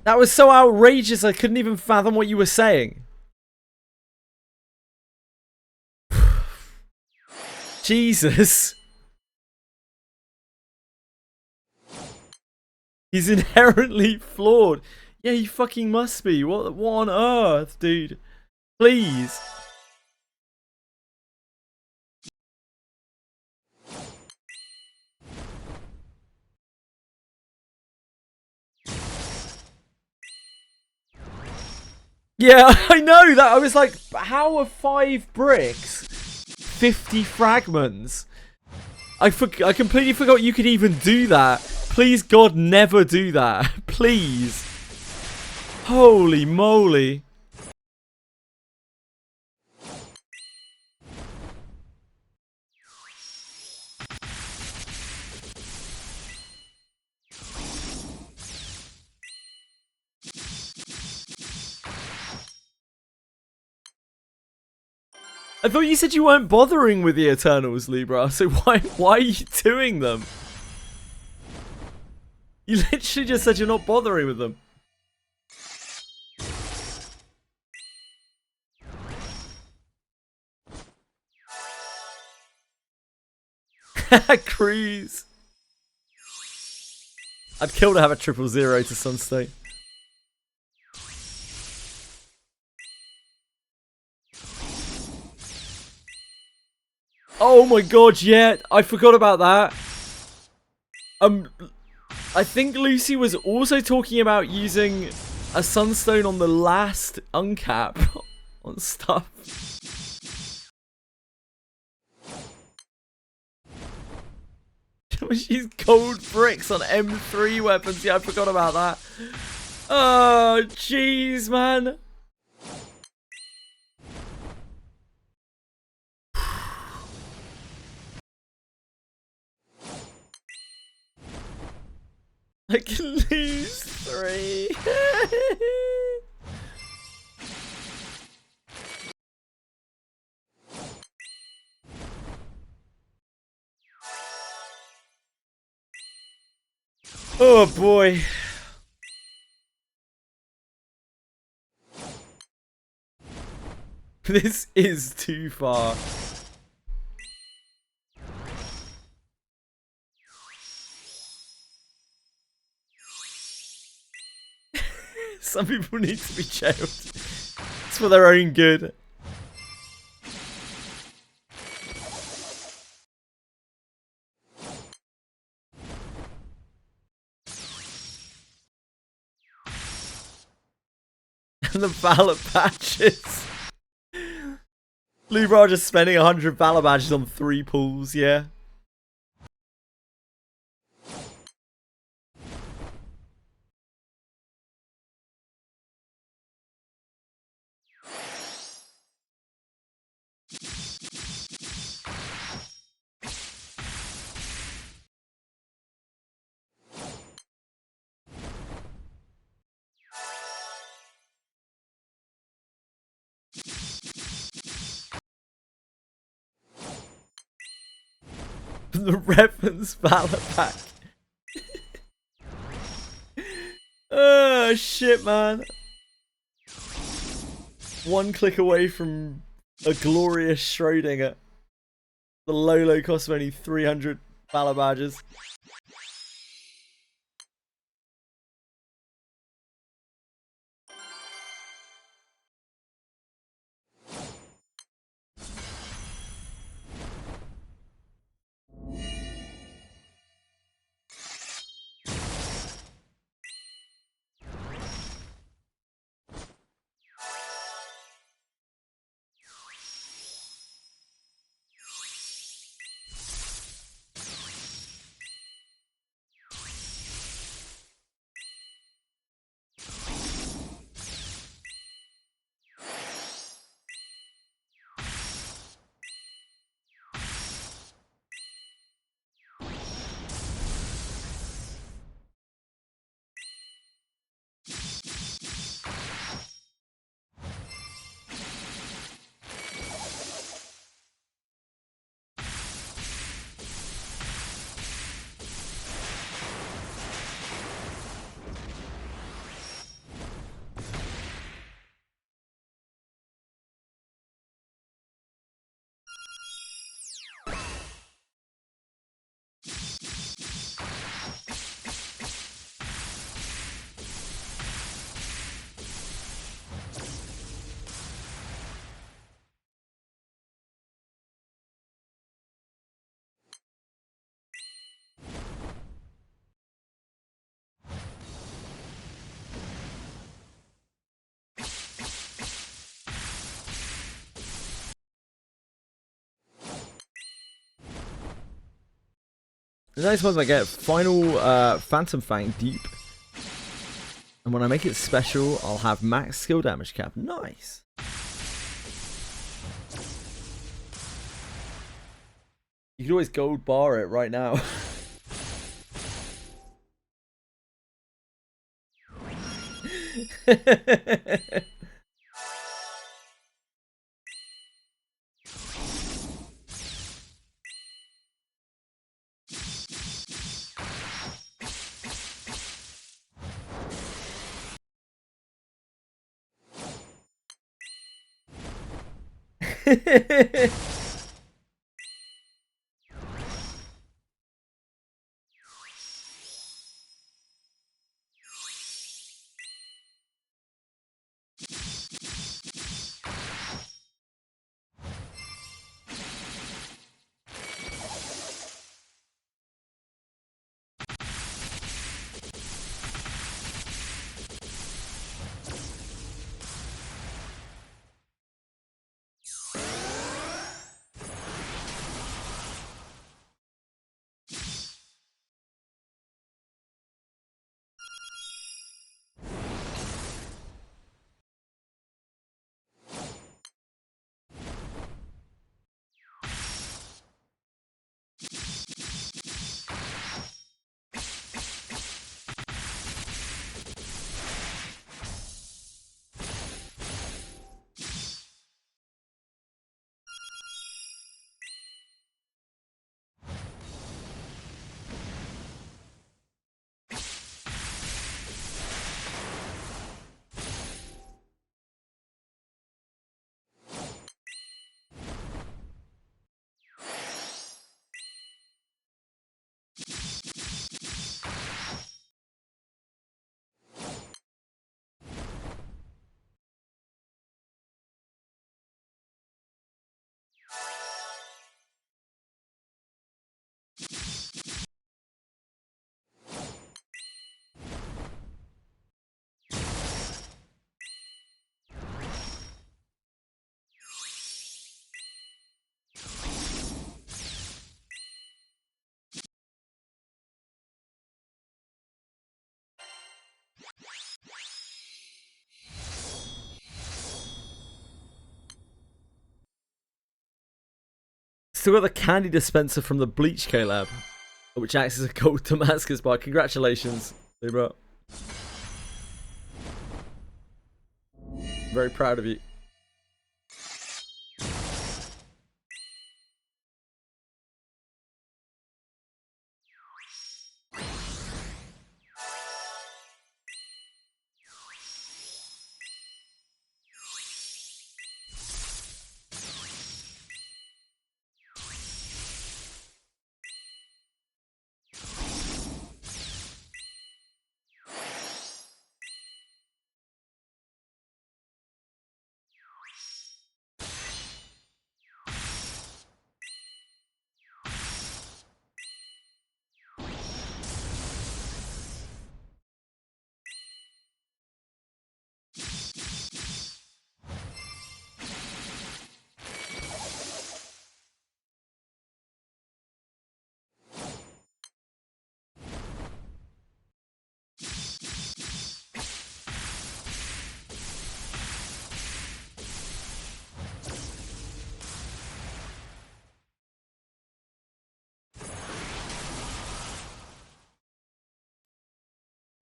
N: That was so outrageous, I couldn't even fathom what you were saying. Jesus. He's inherently flawed. Yeah, he fucking must be. What on earth, dude? Please. Yeah, I know that. I was like, how are 5 bricks 50 fragments? I completely forgot you could even do that. Please, God, never do that. Please. Holy moly. I thought you said you weren't bothering with the Eternals, Libra. So why are you doing them? You literally just said you're not bothering with them. Cruise. I'd kill to have a 000 to Sunstone. Oh my god, yeah, I forgot about that. I think Lucy was also talking about using a Sunstone on the last uncap on stuff. She's gold bricks on M3 weapons. Yeah, I forgot about that. Oh, jeez, man. I can lose 3. Oh boy. This is too far. Some people need to be jailed. It's for their own good. And the ballot badges. Libra just spending 100 ballot badges on 3 pools, yeah. The reference ballot pack. Oh shit, man. 1 click away from a glorious Schrodinger. The low cost of only 300 ballot badges. The next ones I get, final Phantom Fang Deep. And when I make it special, I'll have max skill damage cap. Nice. You can always gold bar it right now. Still got the candy dispenser from the Bleach collab, which acts as a gold Damascus bar. Congratulations, Libra. Very proud of you.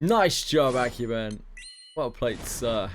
N: Nice job, Akiban. Well played, sir.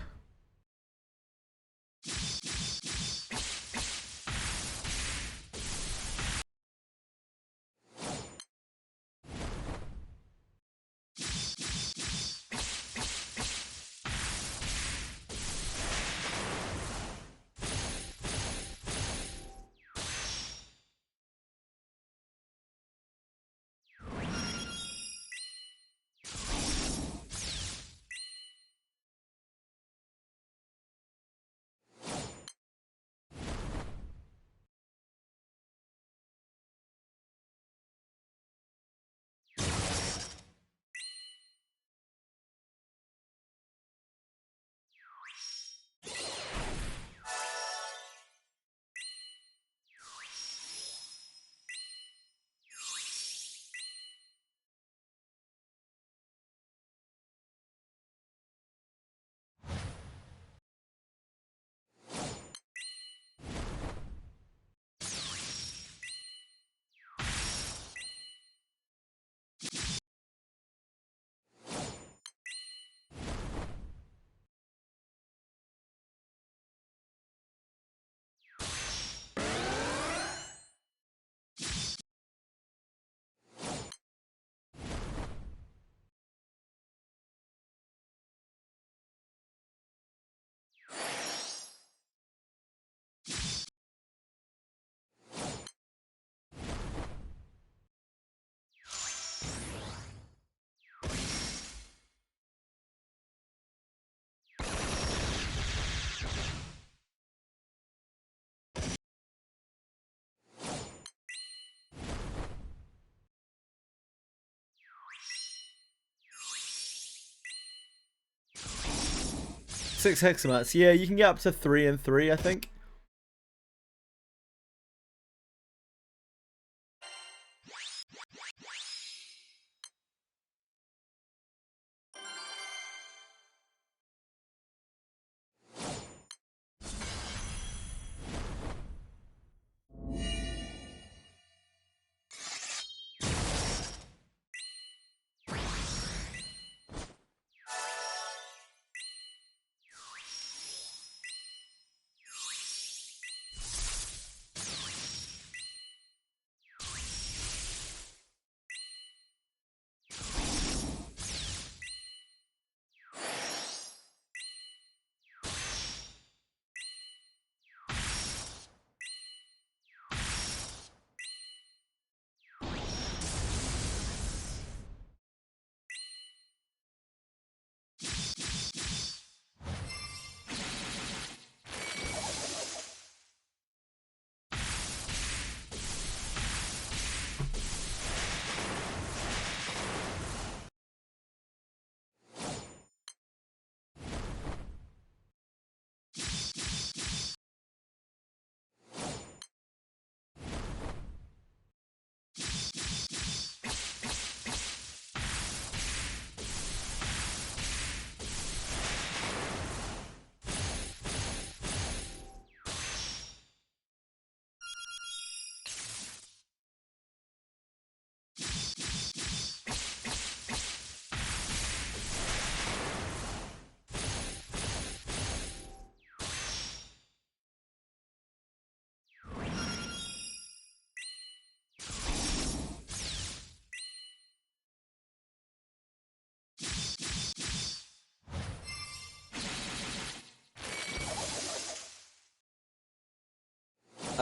N: 6 hexamats. Yeah, you can get up to 3 and 3, I think.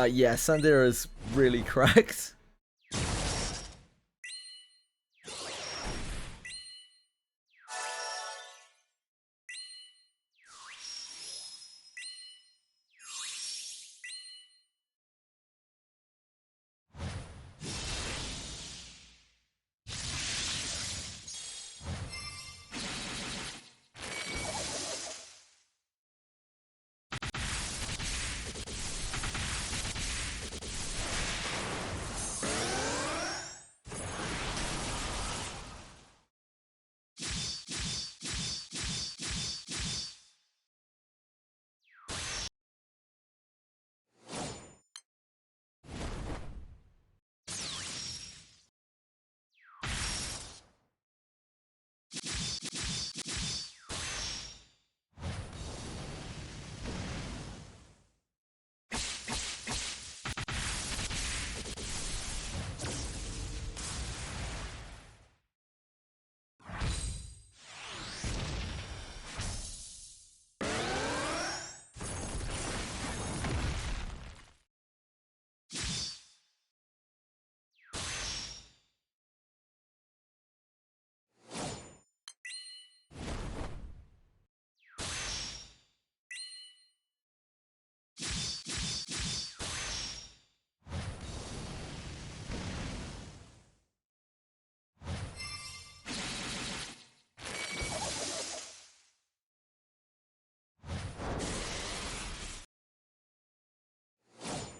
N: Yeah, Sandira is really cracked.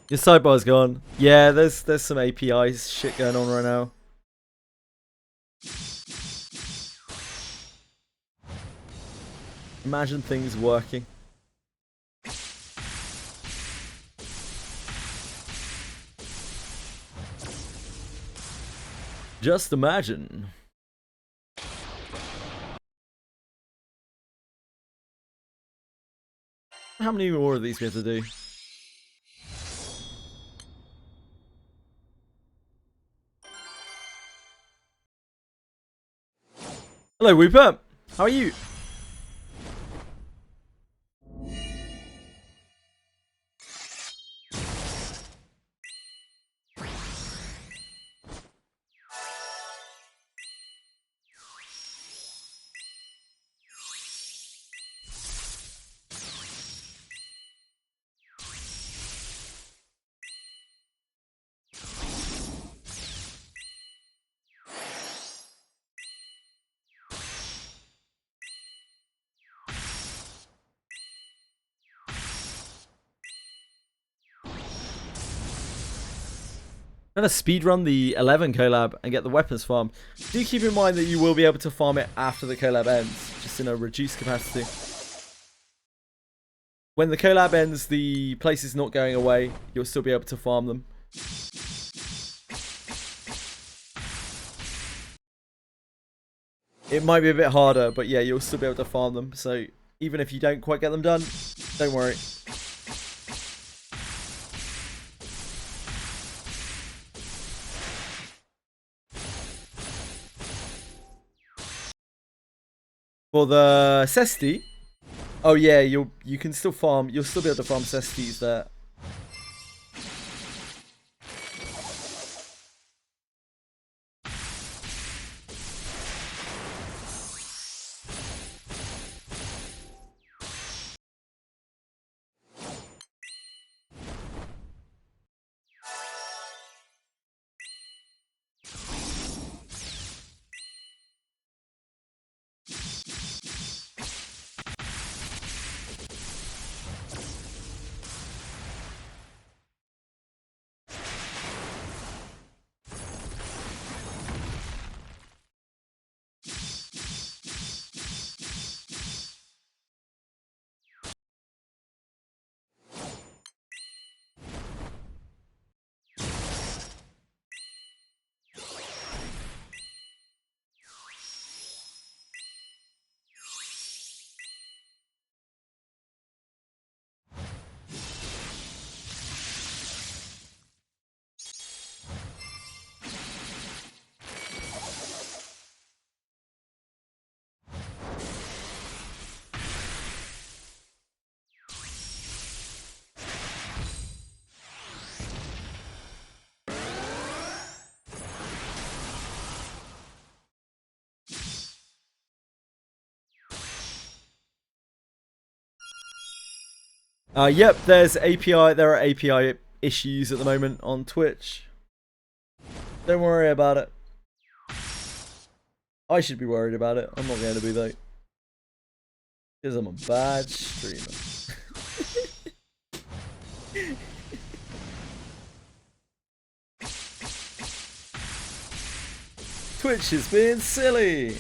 N: Your sidebar's gone. Yeah, there's some API shit going on right now. Imagine things working. Just imagine. How many more of these we have to do? Hello, Wooper. How are you? I'm going to speedrun the 11 collab and get the weapons farm. Do keep in mind that you will be able to farm it after the collab ends, just in a reduced capacity. When the collab ends, the place is not going away. You'll still be able to farm them. It might be a bit harder, but yeah, you'll still be able to farm them. So even if you don't quite get them done, don't worry. For the Cesti, oh yeah, you can still farm. You'll still be able to farm Cestis there. Yep, there are API issues at the moment on Twitch. Don't worry about it. I should be worried about it. I'm not going to be though. Because I'm a bad streamer. Twitch is being silly.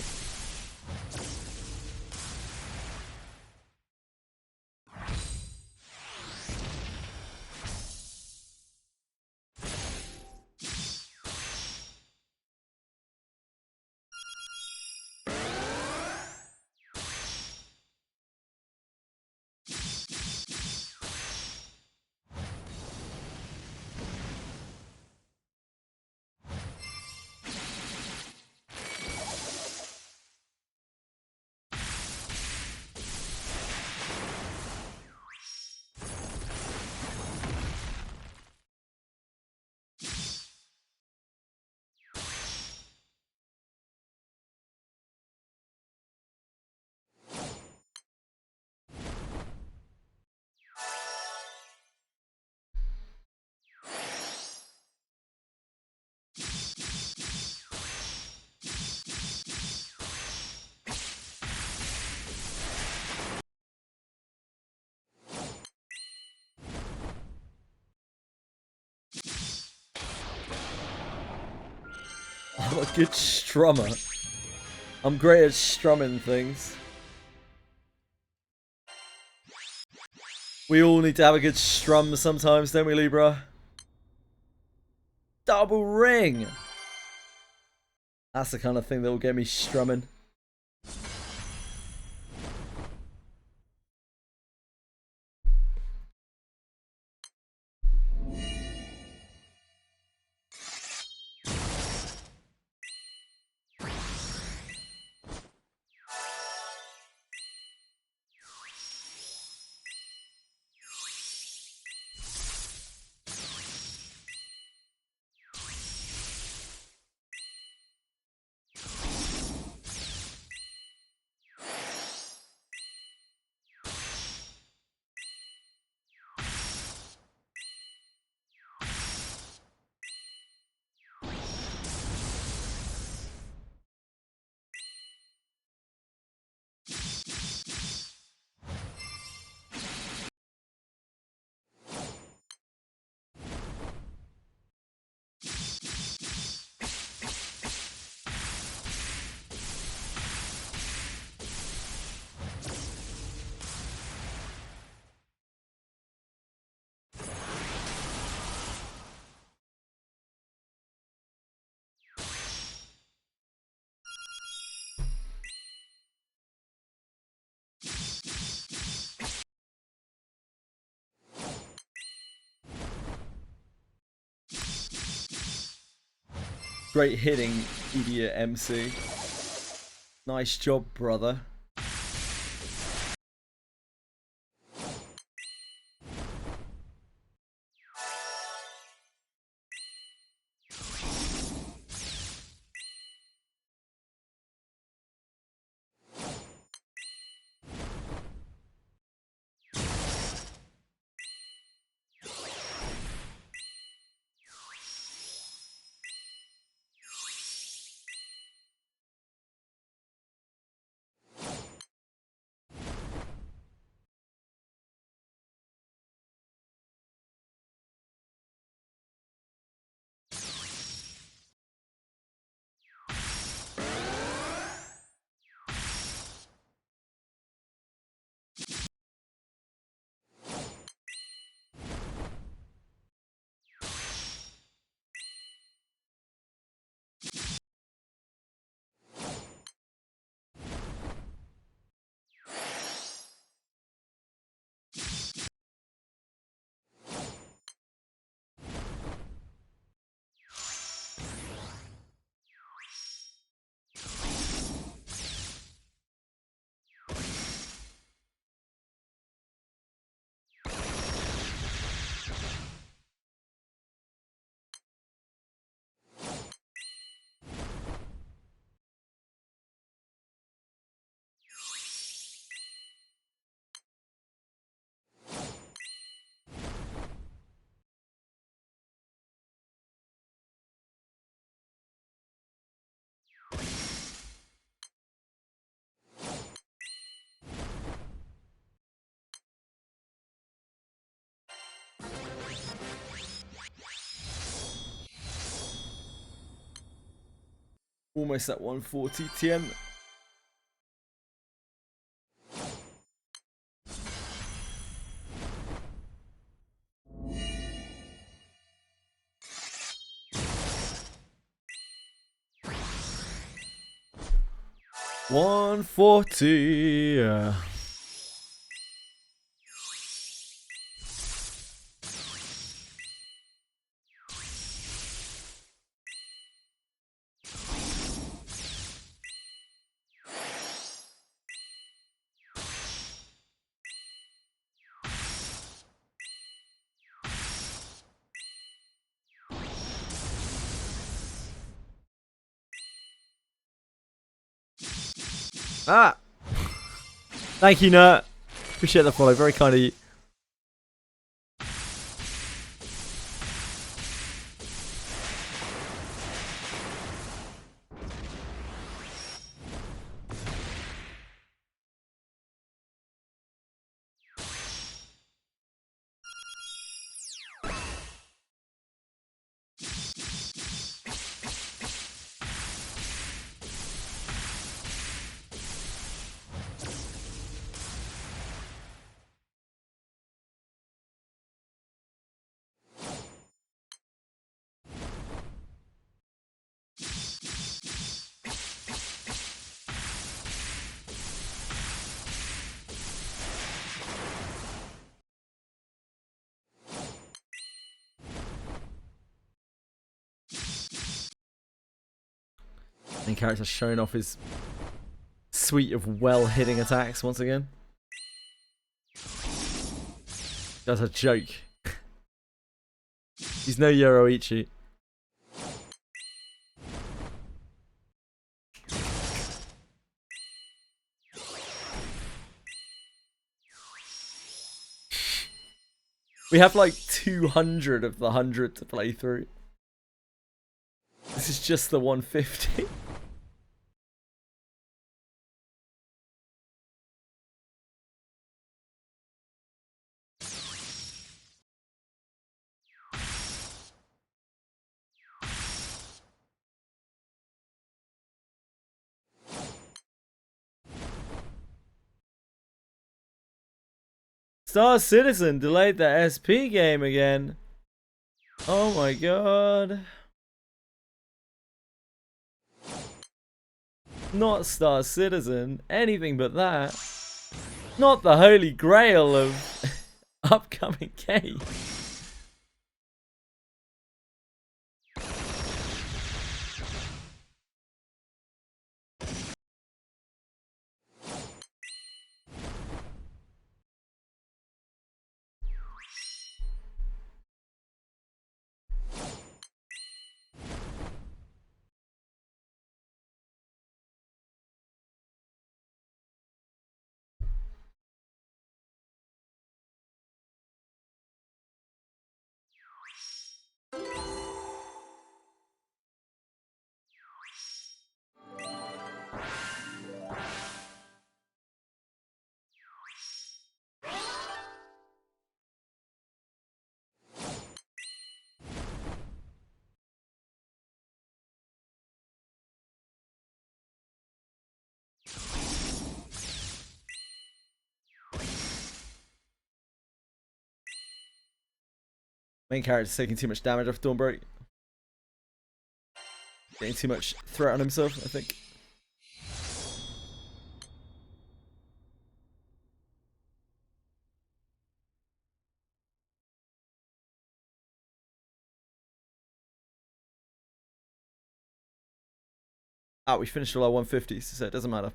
N: I'm a good strummer. I'm great at strumming things. We all need to have a good strum sometimes, don't we, Libra? Double ring! That's the kind of thing that will get me strumming.
A: Great hitting, idiot MC. Nice job, brother. Almost at 140 TM. $140. Ah! Thank you, Nert. Appreciate the follow. Very kind of you. Main character showing off his suite of well-hitting attacks once again. That's a joke. He's no Yoroichi. We have like 200 of the 100 to play through. This is just the 150. Star Citizen delayed the SP game again. Oh my god. Not Star Citizen, anything but that. Not the holy grail of upcoming games.
N: Main character's taking too much damage off Dawnbreak. Getting too much threat on himself, I think. Ah, we finished all our 150s, so it doesn't matter.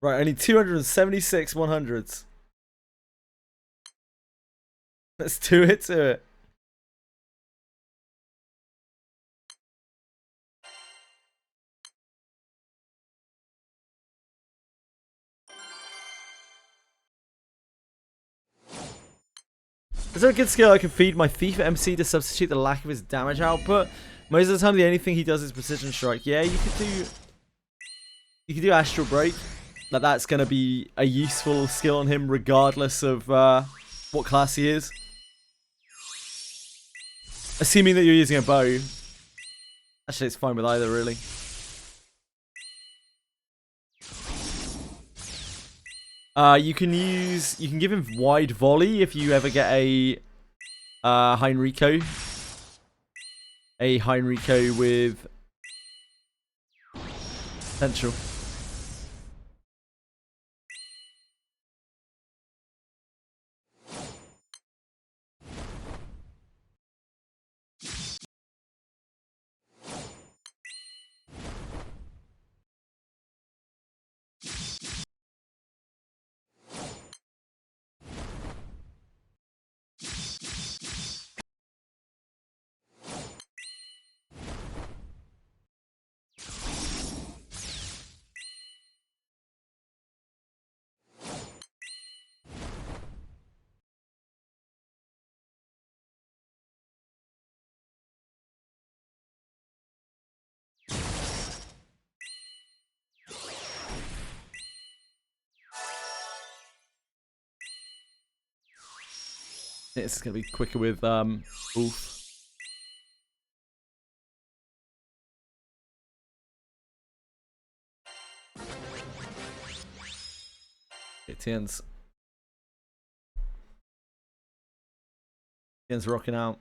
N: Right, only 276 100s. Let's do it to it. Is there a good skill I can feed my Thief MC to substitute the lack of his damage output? Most of the time the only thing he does is Precision Strike. Yeah, you could do Astral Break. Like, that's gonna be a useful skill on him regardless of what class he is. Assuming that you're using a bow. Actually, it's fine with either, really. You can give him Wide Volley if you ever get a Heinrico. A Heinrico with potential. It's gonna be quicker with Wolf. Tien's rocking out.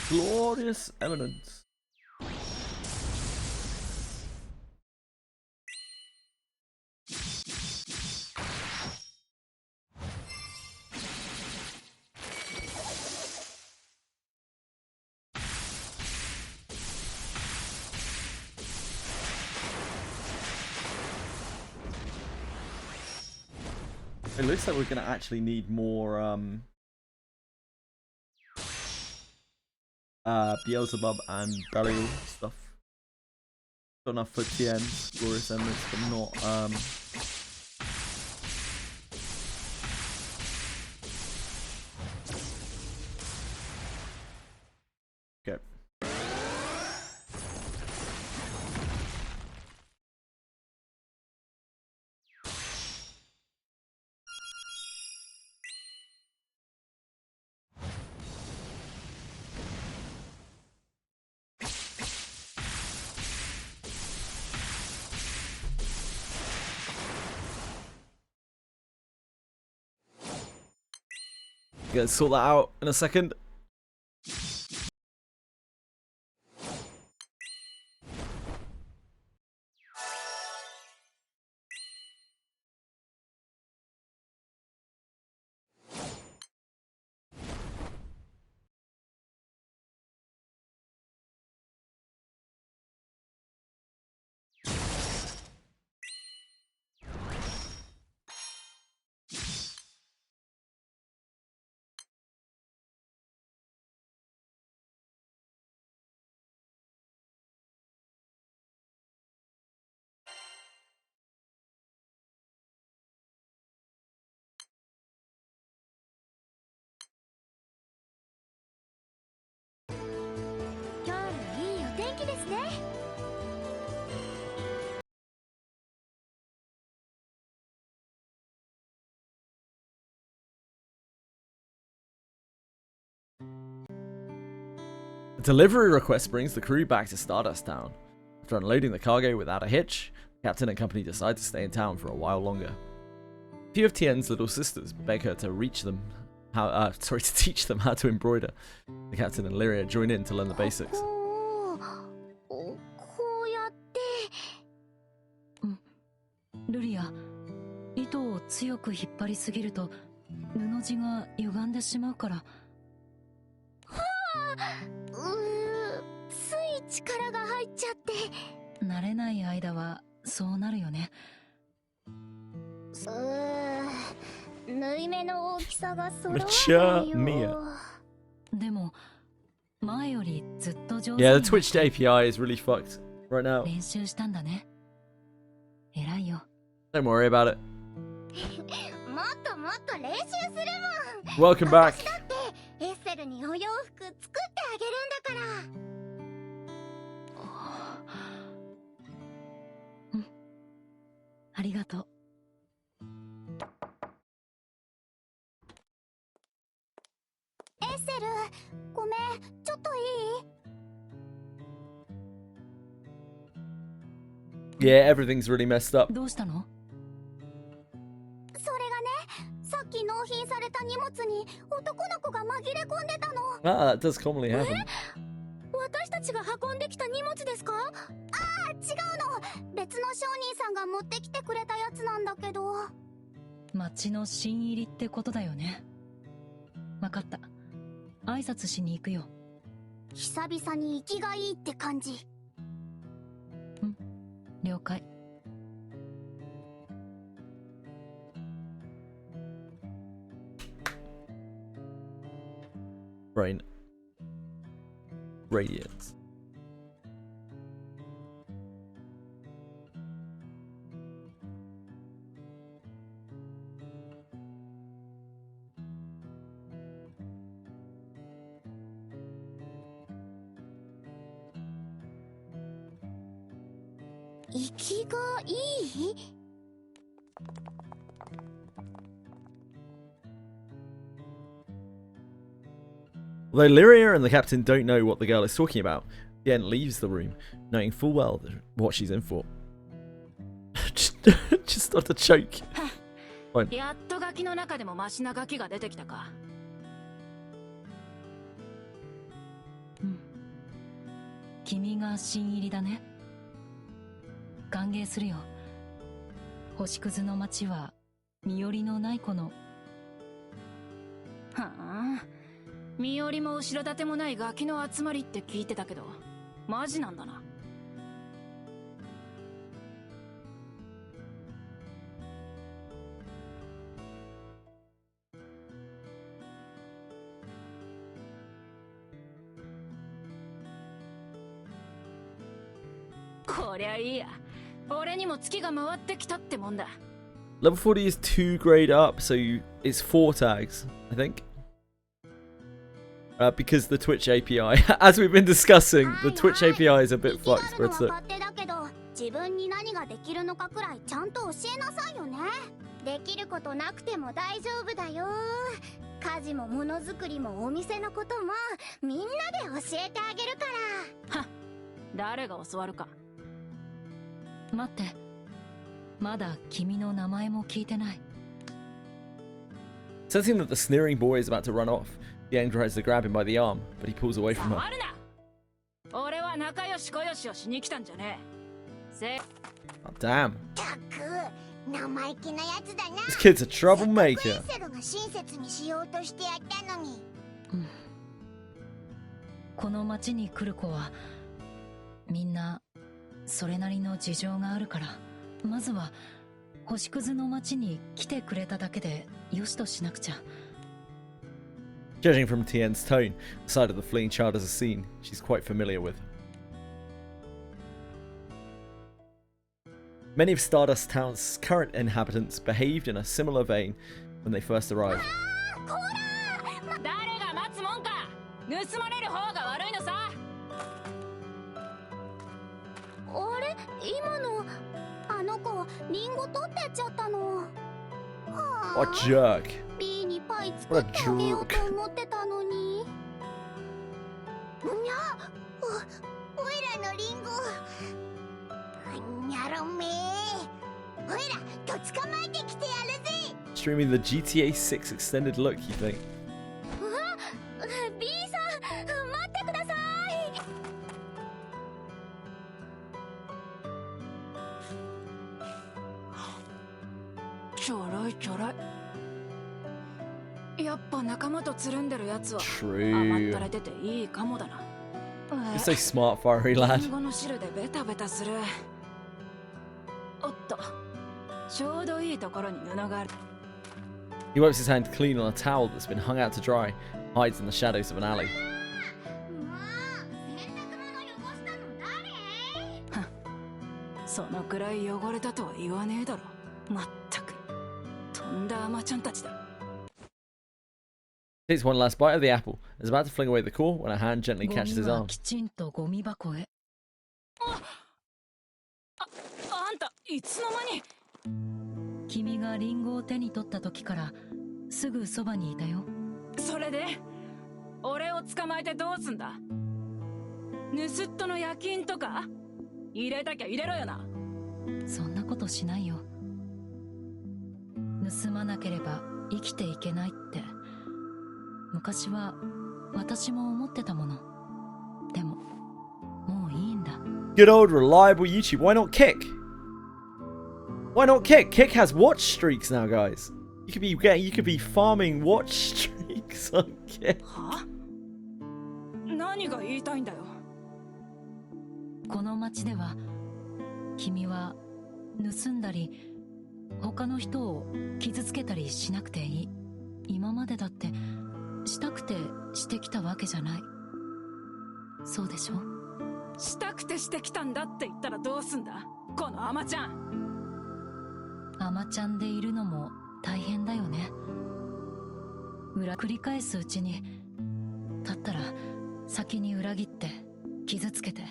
N: Glorious Eminence. It looks like we're going to actually need more Beelzebub and Burial stuff. Got enough for Tien, Glorious Eminence, but not okay. Gonna sort that out in a second. A delivery request brings the crew back to Stardust Town. After unloading the cargo without a hitch, the captain and company decide to stay in town for a while longer. A few of Tien's little sisters beg her to teach them how to embroider. The captain and Lyria join in to learn the basics.
O: ルリア、糸を強く引っ張りすぎると布地が歪んでしまうから。はあ、つい力が入っちゃって。慣れない間はそうなるよね。縫い目の大きさが揃わないよ。でも前よりずっと上手に。
N: Yeah, the Twitch API is really fucked right now.
O: 練習したんだね。偉いよ。
N: Don't worry about it.
H: もっともっと練習するもん。
N: Welcome back.
H: 私だってエッセルにお洋服作ってあげるんだから。
O: うん。ありがとう。
H: エッセル、ごめん、ちょっといい？
N: Yeah, everything's really messed up.
O: どうしたの？
H: それがね、さっき納品された荷物に男の子が紛れ込んでたの。
N: Ah, that does commonly happen.
H: 私たちが運んできた荷物ですか？ああ、違うの。別の商人さんが持ってきてくれたやつなんだけど。
O: 町の新入りってことだよね。わかった。挨拶しに行くよ。
H: 久々に生きがいいって感じ。
O: うん、了解。
N: Brain. Radiance. Although Lyria and the captain don't know what the girl is talking about, Tien leaves the room, knowing full well what she's in for. Just start to choke. Fine.
M: やっとガキの中でもマシなガキが出てきたか。
O: うん。君が新入りだね。歓迎するよ。星屑の町は身寄りのない子の。
M: はあ。身寄りも後ろ盾もないガキの集まりって聞いてたけど、マジなんだな。こりゃいいや。俺にも月が回ってきたってもんだ。
N: Level 40 is 2 grade up, so it's 4 tags, I think. Because the Twitch API, as we've been discussing, the Twitch API is a bit fucked, but it's
H: 自分に何ができるのかくらいちゃんと教えなさいよね。できることなくても大丈夫だよ。家事もものづくりもお店のこともみんなで教えてあげるから。
M: はっ、誰が教わるか。
O: 待って、まだ君の名前も聞いてない。
N: Sensing that the sneering boy is about to run off, Yang tries to grab him by the arm, but he pulls away from her.
M: 俺は仲良しこよしをしに来たんじゃねえ。
N: Oh, damn.
H: 生意気なやつだな。
N: This kid's a troublemaker.
H: セロが親切にしようとしてやったのに。
O: この町に来る子はみんなそれなりの事情があるから、まずは星屑の町に来てくれただけでよしとしなくちゃ。
N: Judging from Tien's tone, the sight of the fleeing child is a scene she's quite familiar with. Many of Stardust Town's current inhabitants behaved in a similar vein when they first arrived.
M: 誰が待つもんか。盗まれる方が悪いのさ。
H: あれ、今のあの子リンゴ取ってっちゃったの。
N: What a jerk.
H: B にパイ作ってあげようと思ってたのに。にゃ、おいらのリンゴ。にゃろめ。おいら、と捕まえてきてやるぜ。
N: Streaming the GTA 6 extended look, you think?
H: B さん、待ってください。
M: ちょろいちょろい。やっぱ仲間とつるんでるやつは甘ったれてていいかもだな。
N: You're so smart, fiery lad.
M: リンゴの汁でベタベタする。おっと、ちょうどいいところに布がある。
N: He wipes his hand clean on a towel that's been hung out to dry, hides in the shadows of an alley.
M: そのくらい汚れたとは言わねえだろ。まったくとんだ甘ちゃんたちだ。
N: Takes one last bite of the apple and is about to fling away the core when a hand gently catches his
O: ゴミは
N: arm.
O: きちんとゴミ箱へ。
M: あんたいつの間に。
O: 君がリンゴを手に取った時からすぐそばにいたよ。
M: それで俺を捕まえてどうすんだ。盗っ人の夜勤とか入れたきゃ入れろよな。
O: そんなことしないよ。盗まなければ生きていけないって昔は私も思ってたもの。でももういいんだ。
N: Good old reliable YouTube. Why not Kick? Why not Kick? Kick has watch streaks now, guys. You could be farming watch streaks on Kick.
M: は？何が言いたいんだよ。
O: この町では君は盗んだり他の人を傷つけたりしなくていい。今までだってしたくてしてきたわけじゃない。そうでしょ。
M: したくてしてきたんだって言ったらどうすんだ、このアマちゃん。
O: アマちゃんでいるのも大変だよね。繰り返すうちにだったら先に裏切って傷つけて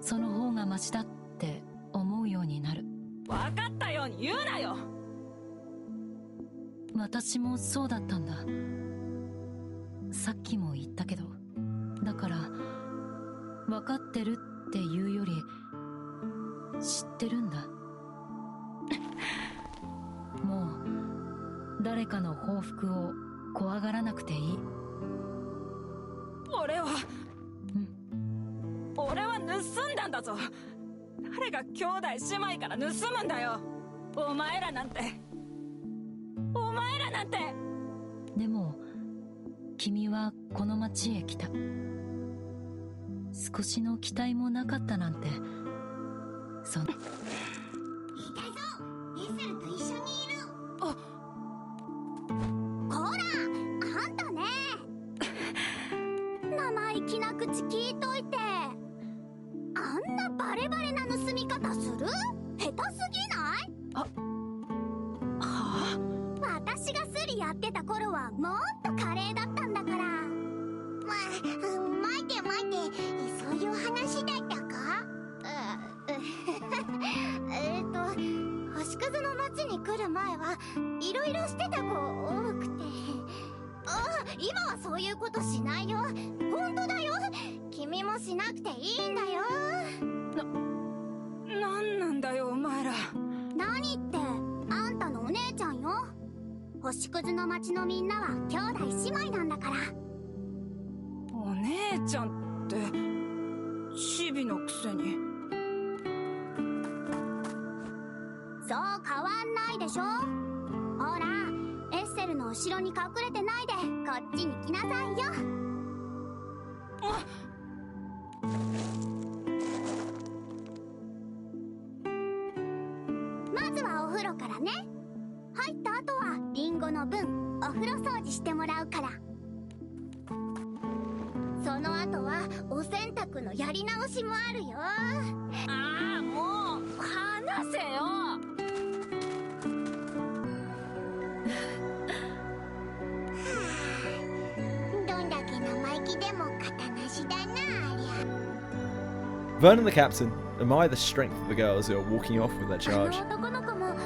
O: その方がマシだって思うようになる。
M: 分かったように言うなよ。
O: 私もそうだったんだ。さっきも言ったけど、だから分かってるっていうより知ってるんだ。もう誰かの報復を怖がらなくていい。
M: 俺は盗んだんだぞ。誰が兄弟姉妹から盗むんだよ。お前らなんて。
O: でも君はこの町へ来た。少しの期待もなかったなんて。そん
H: いたぞ。エセルと一緒にいる。
M: あ、
H: こら、あんたね。生意気な口聞いといて。あんなバレバレな盗み方する？下手すぎない？
M: はあ？
H: 私がスリやってた頃はもっと華麗だったんだから。待て、そういう話だったか？星屑の町に来る前はいろいろしてた子多くて。今はそういうことしないよ。本当だよ。君もしなくていいんだよ。
M: なんなんだよお前ら。
H: 何って、あんたのお姉ちゃんよ。星屑の町のみんなは兄弟姉妹なんだから。
M: お姉ちゃんってチビのくせに。
H: そう変わんないでしょ。ほら、エッセルの後ろに隠れてないでこっちに来なさいよ。まずはお風呂からね。入った後はリンゴの分お風呂掃除してもらうから。その後はお洗濯のやり直しもあるよ。
M: ああ、もう話せよ。
H: どんだけ生意気でも肩なしだなありゃ。
N: Vernon the captain admired the strength of the girls who are walking off with their charge.
C: 男の子も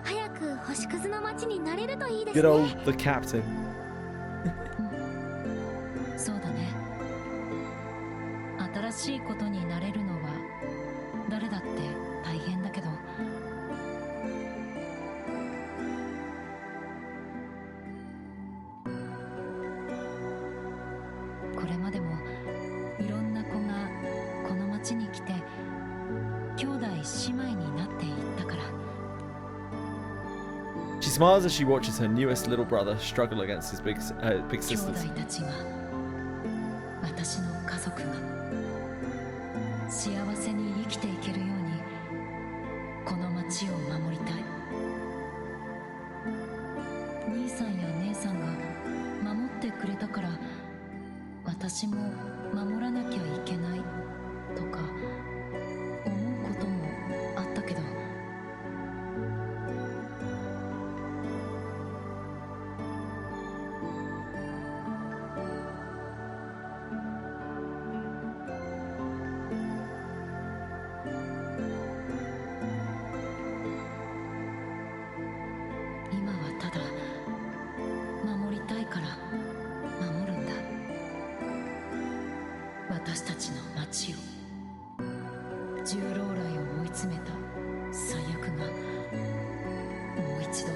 C: 早く星屑の町になれるといいですね。
N: Good old the captain.
O: そうだね。新しいことになれるのは誰だって大変だけど、これまでもいろんな子がこの町に来て兄弟姉妹になっていったから。
N: She smiles as she watches her newest little brother struggle against his big
O: 兄
N: sisters.
O: 弟たちが、私の家族が幸せに生きていけるようにこの町を守りたい。兄さんや姉さんが守ってくれたから私も守らなきゃいけないとか思うこともあったけど、今はただ守りたいから守るんだ。私たちの町を、重老来を追い詰めた最悪がもう一度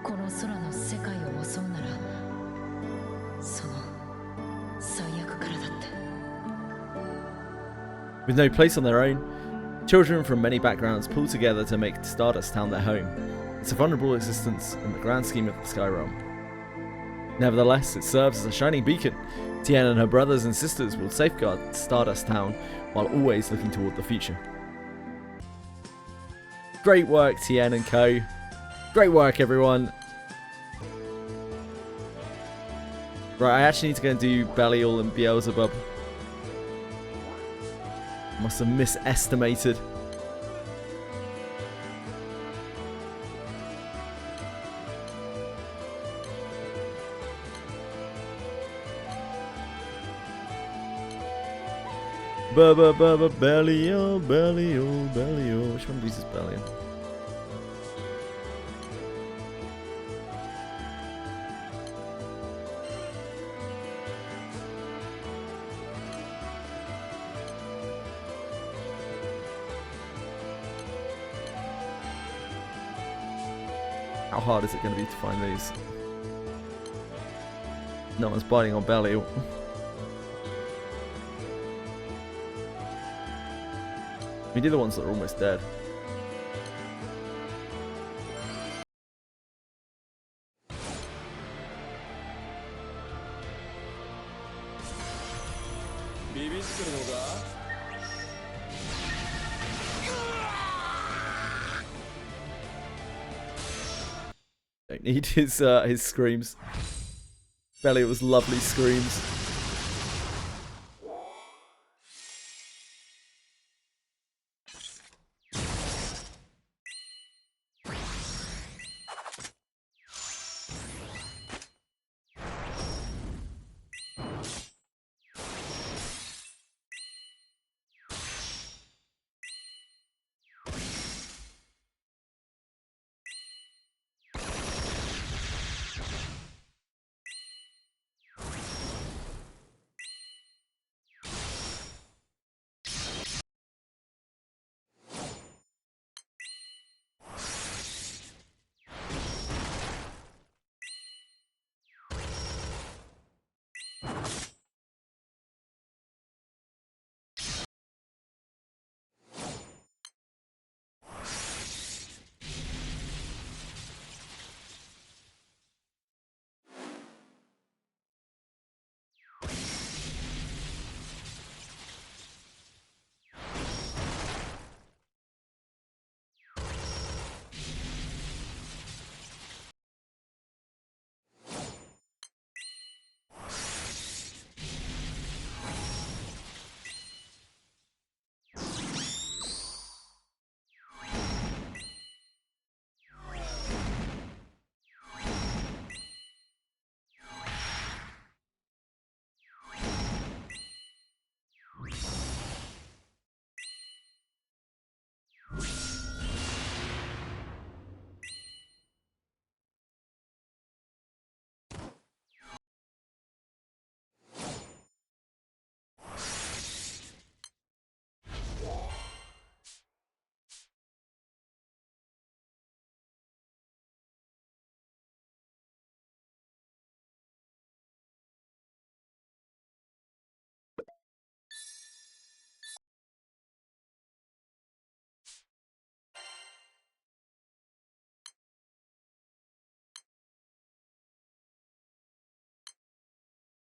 O: この空の世界を襲うなら、その最悪からだって。
N: With no place on their own, children from many backgrounds pull together to make Stardust Town their home. It's a vulnerable existence in the grand scheme of the Sky Realm. Nevertheless, it serves as a shining beacon. Tien and her brothers and sisters will safeguard Stardust Town while always looking toward the future. Great work, Tien and co. Great work, everyone. Right, I actually need to go and do Belial and Beelzebub. Must have misestimated. Belial, Belial, Belial. Which one of these is Belial? How hard is it going to be to find these? No one's biting on Belial. We do the ones that are almost dead. Don't need his screams. Belial was lovely screams.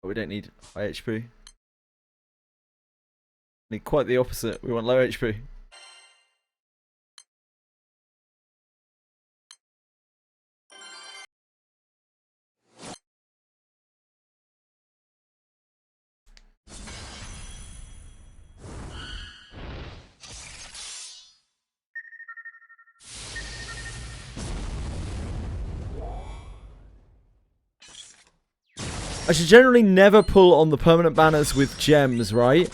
N: But we don't need high HP. We need quite the opposite. We want low HP. I should generally never pull on the permanent banners with gems, right?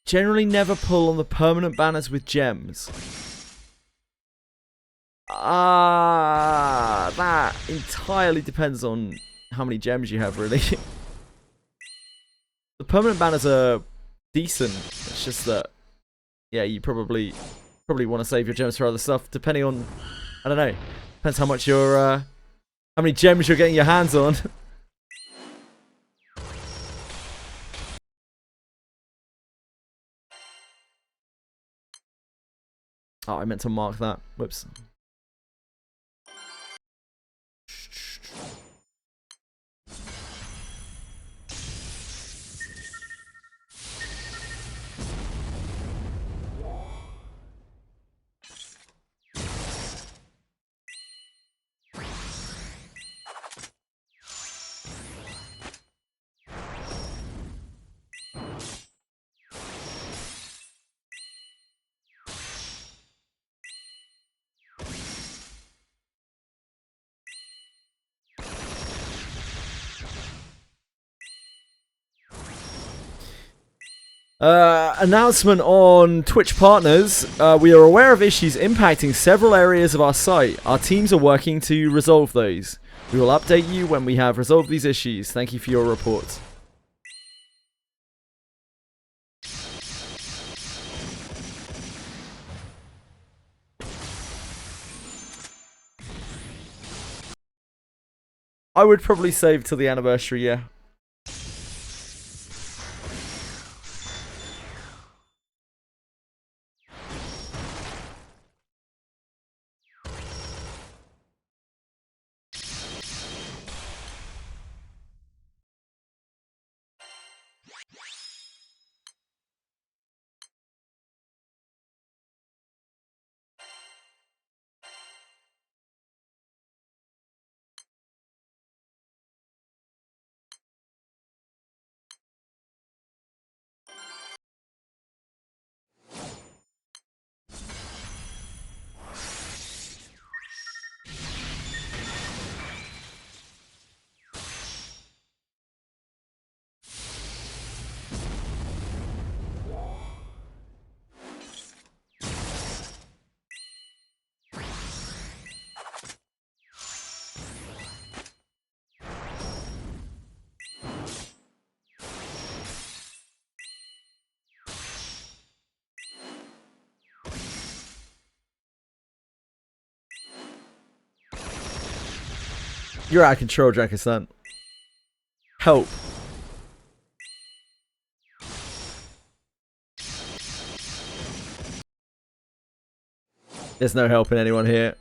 N: Generally never pull on the permanent banners with gems. That entirely depends on how many gems you have, really. The permanent banners are decent. It's just that, yeah, you probably want to save your gems for other stuff, depending on, I don't know, depends how much how many gems you're getting your hands on. Oh, I meant to mark that. Whoops. Announcement on Twitch partners. We are aware of issues impacting several areas of our site. Our teams are working to resolve those. We will update you when we have resolved these issues. Thank you for your report. I would probably save till the anniversary, yeah. You're out of control, Dracosan. Help. There's no helping anyone here.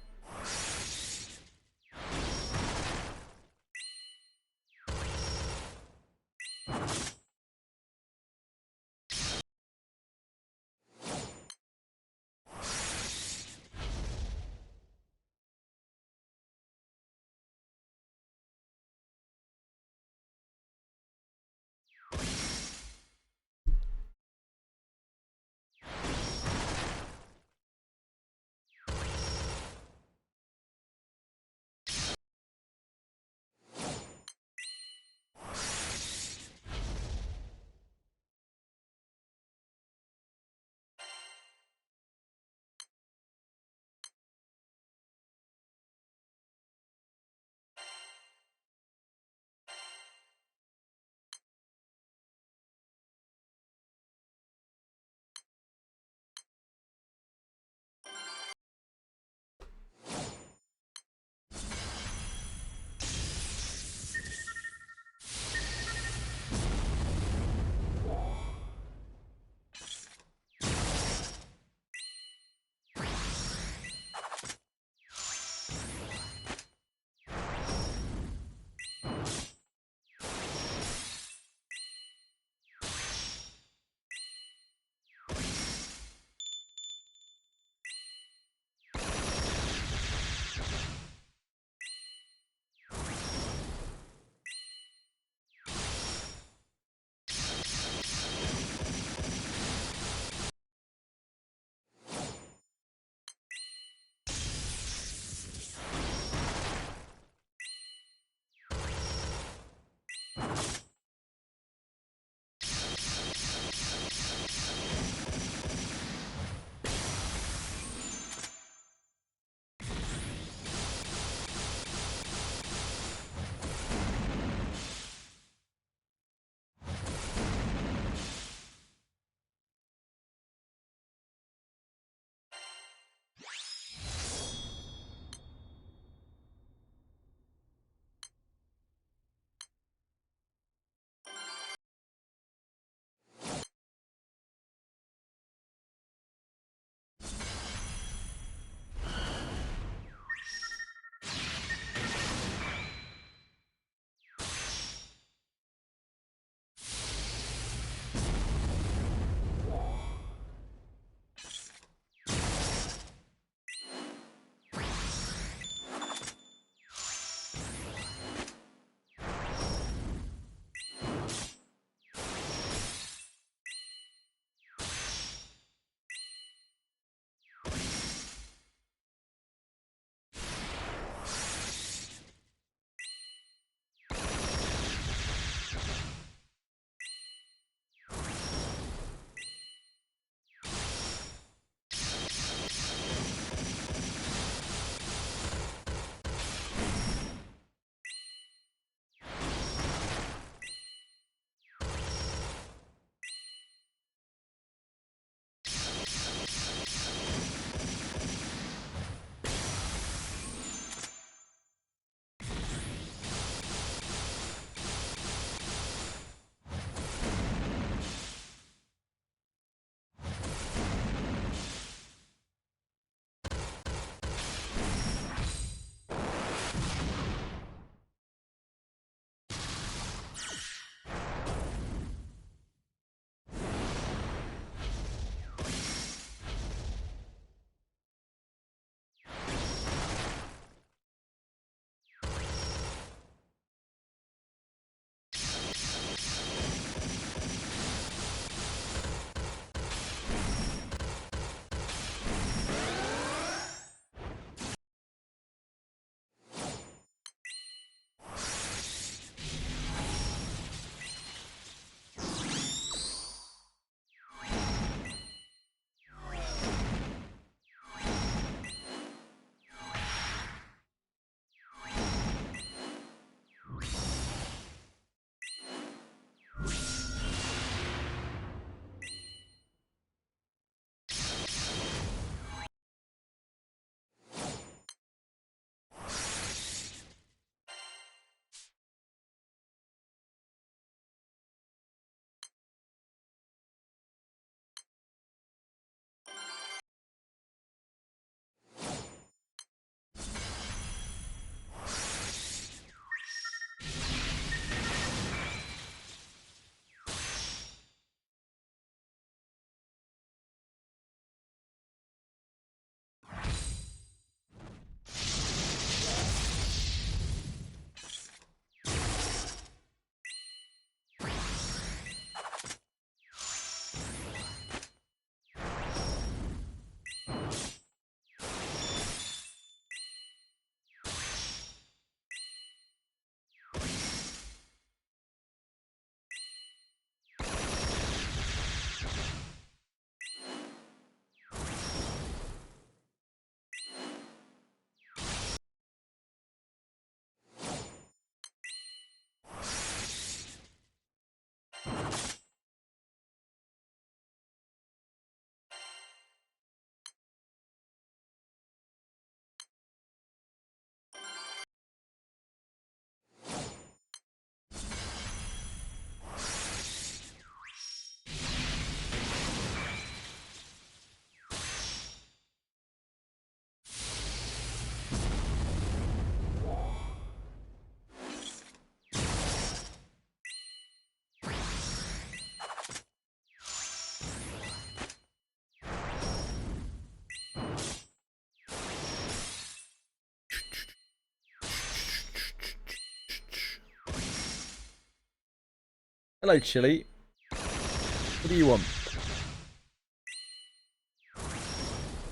N: Hello, Chili. What do you want?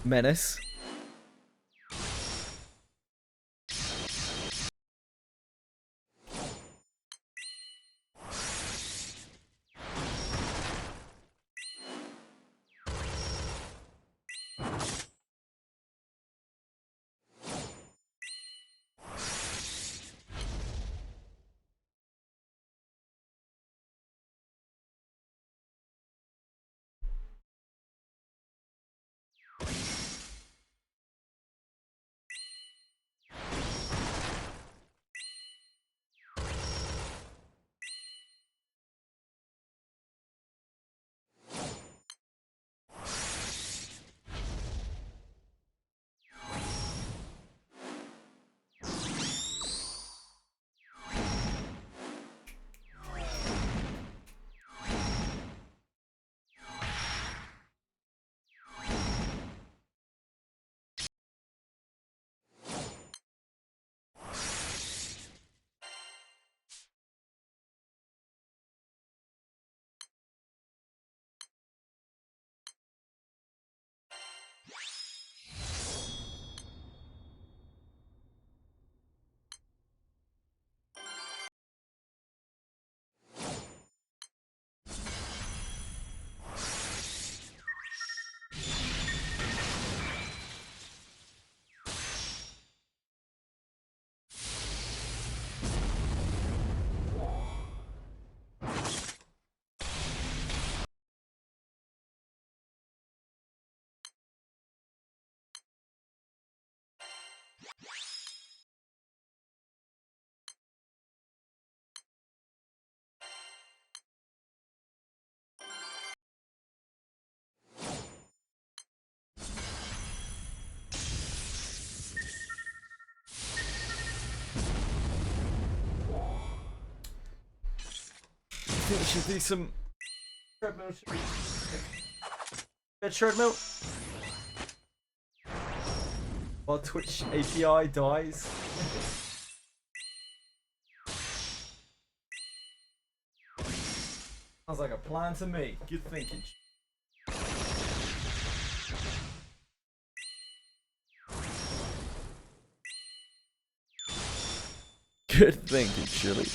N: Menace. I think we should do some treadmill. Treadmill. While Twitch API dies. Sounds like a plan to me. Good thinking. Good thinking, Chili.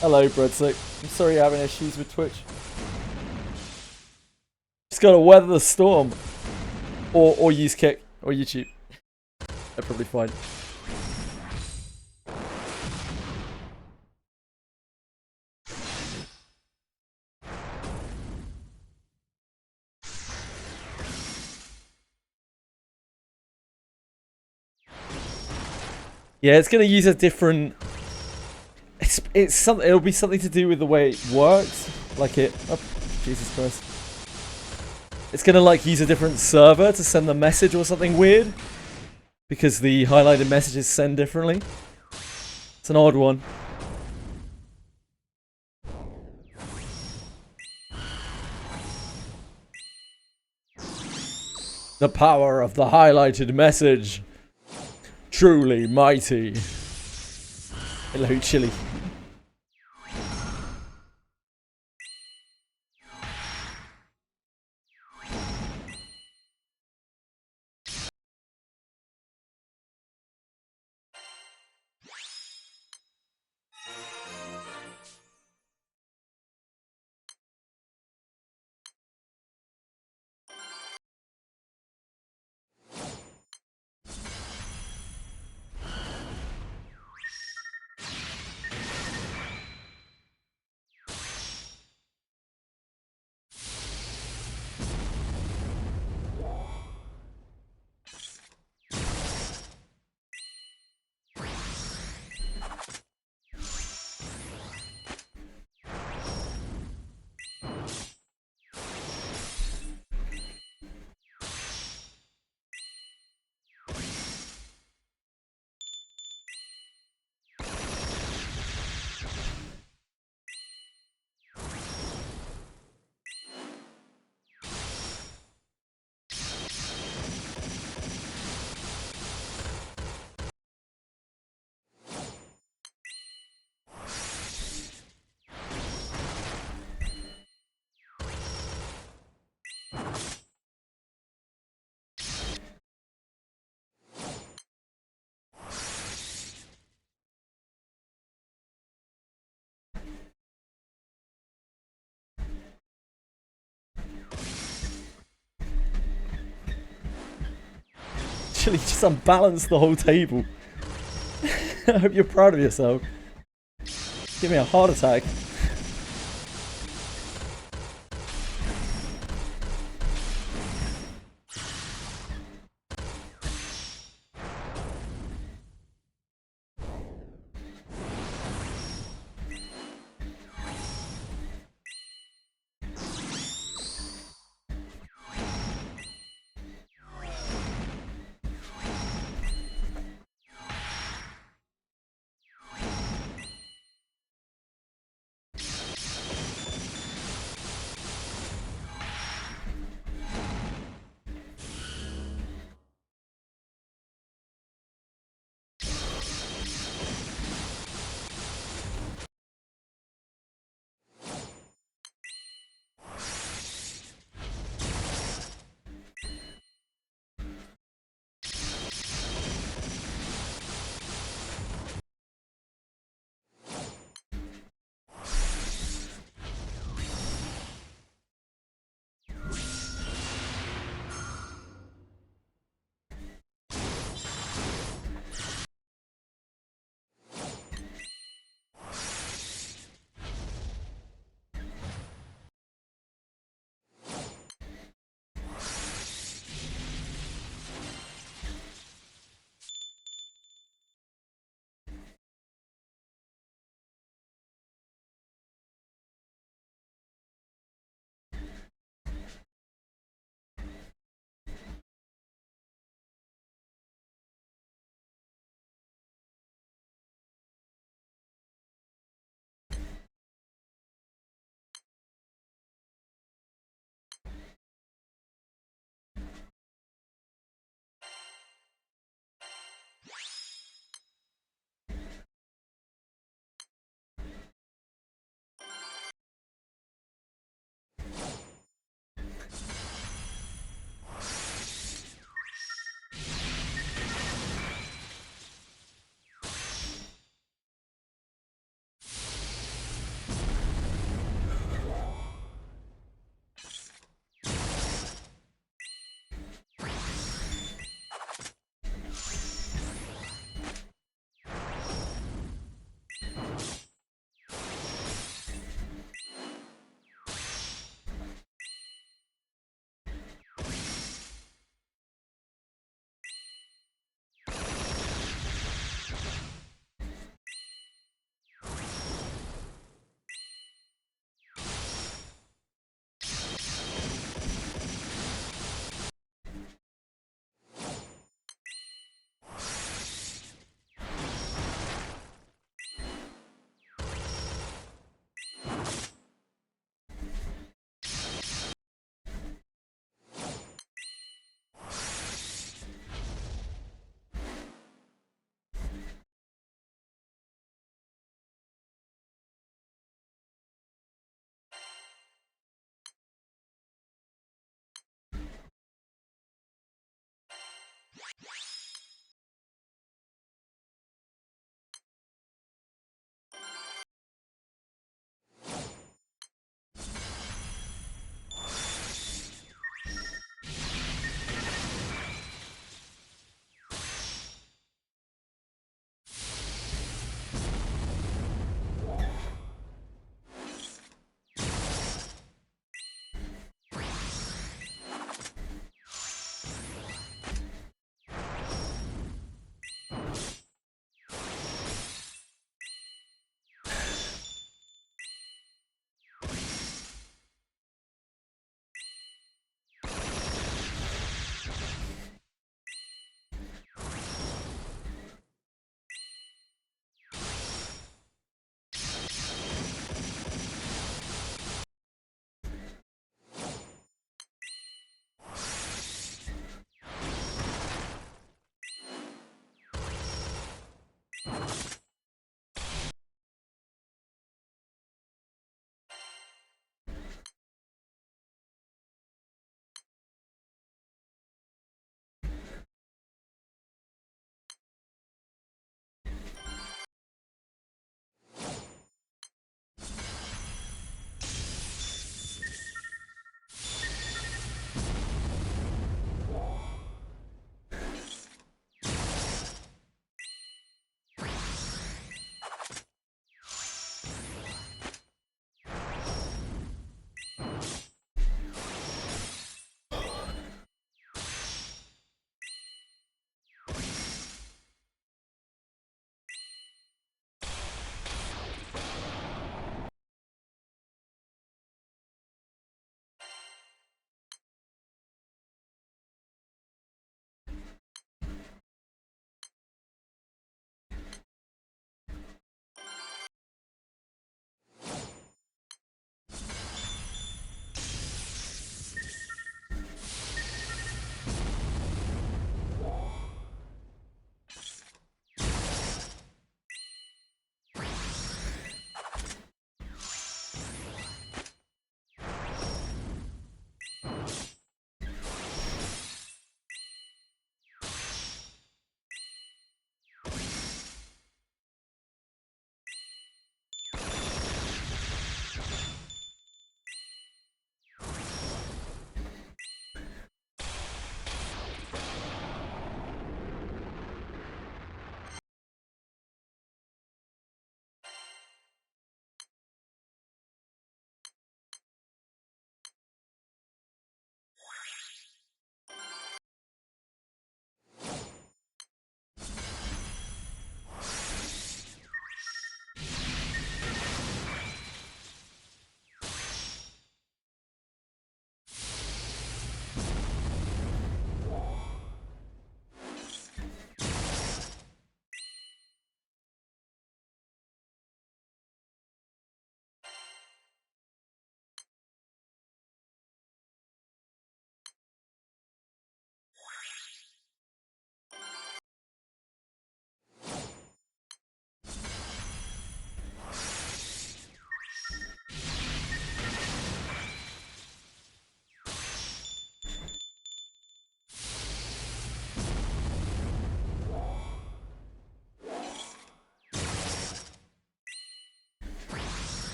N: Hello, Breadstick. I'm sorry you're having issues with Twitch. Just gotta weather the storm. Or use Kick. Or YouTube. They're probably fine. Yeah, it's gonna use a different... It's something. It'll be something to do with the way it works. Like it... Oh, Jesus Christ. It's gonna like use a different server to send the message or something weird. Because the highlighted messages send differently. It's an odd one. The power of the highlighted message. Truly mighty. Hello, Chili. literally just unbalanced the whole table. I hope you're proud of yourself. Give me a heart attack.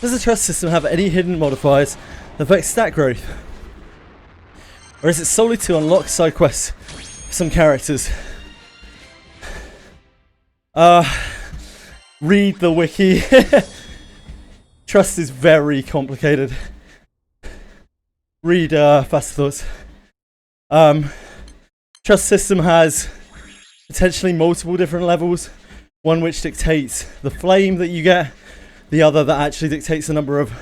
N: Does the trust system have any hidden modifiers that affect stat growth? Or is it solely to unlock side quests for some characters? Read the wiki. Trust is very complicated. Read Fast Thoughts. Trust system has potentially multiple different levels. One which dictates the flame that you get. The other that actually dictates the number of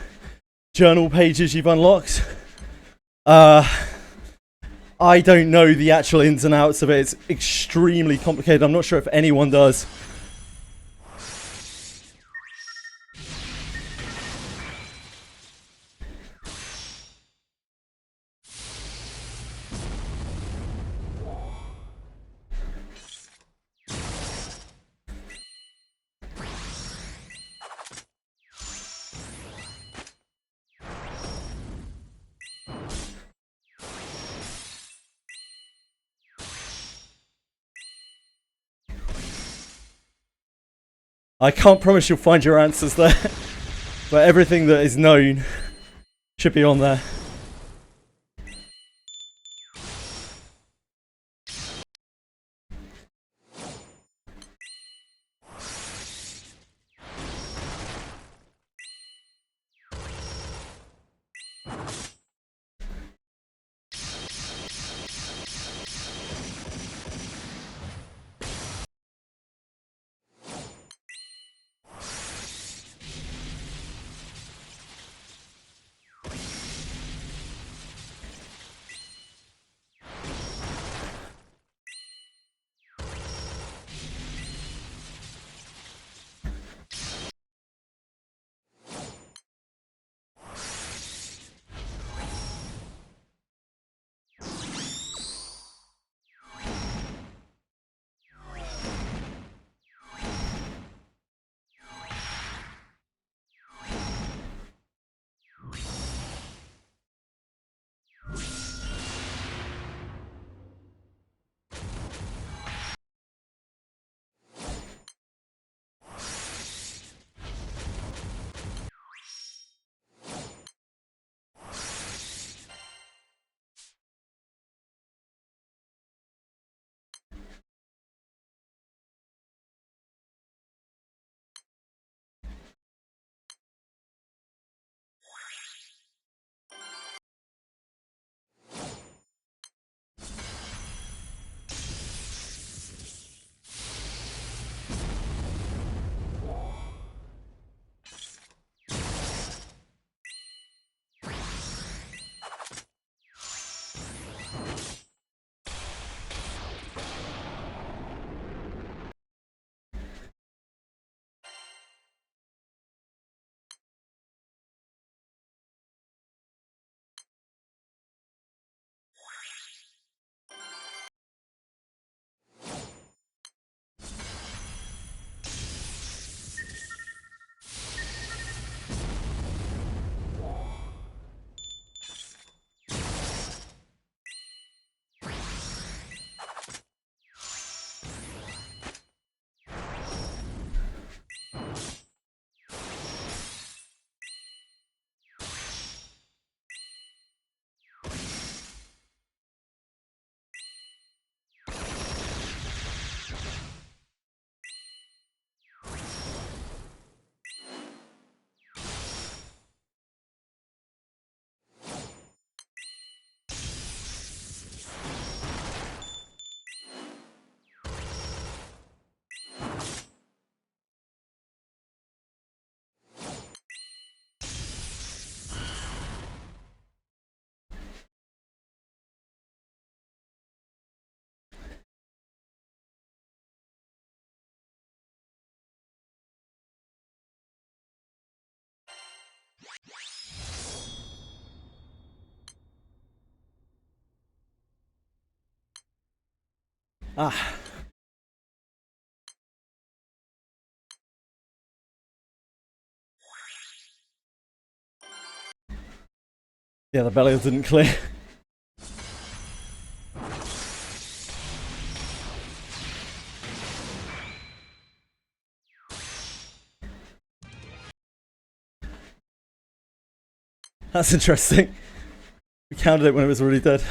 N: journal pages you've unlocked. I don't know the actual ins and outs of it. It's extremely complicated. I'm not sure if anyone does. I can't promise you'll find your answers there, but everything that is known should be on there. Ah. Yeah, the belly didn't clear. That's interesting. We counted it when it was already dead.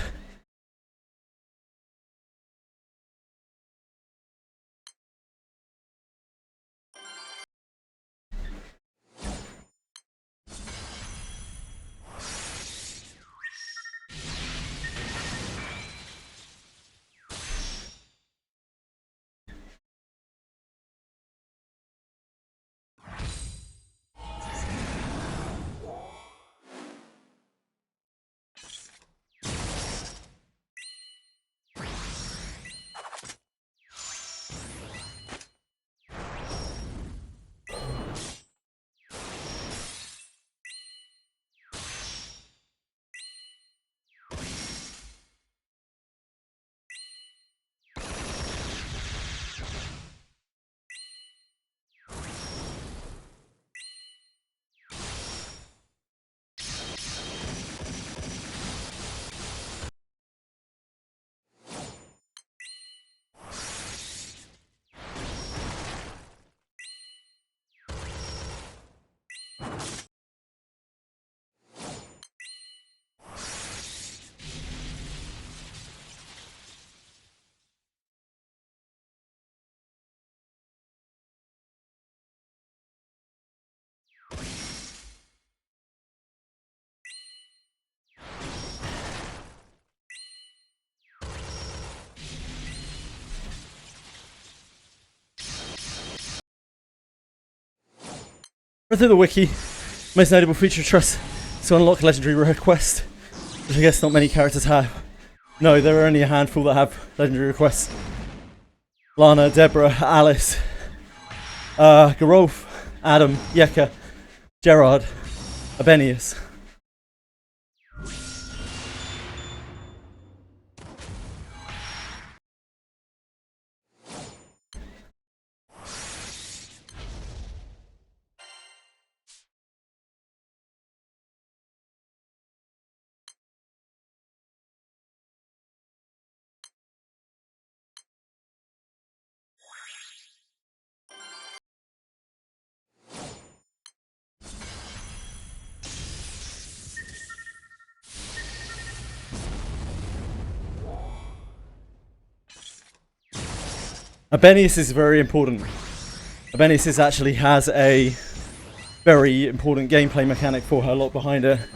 N: Run through the wiki. Most notable feature of Trust is to unlock legendary requests, which I guess not many characters have. No, there are only a handful that have legendary requests. Lana, Deborah, Alice, Garolf, Adam, Yeka, Gerard, Abenius. Abenius is very important. Abenius actually has a very important gameplay mechanic for her lot behind her.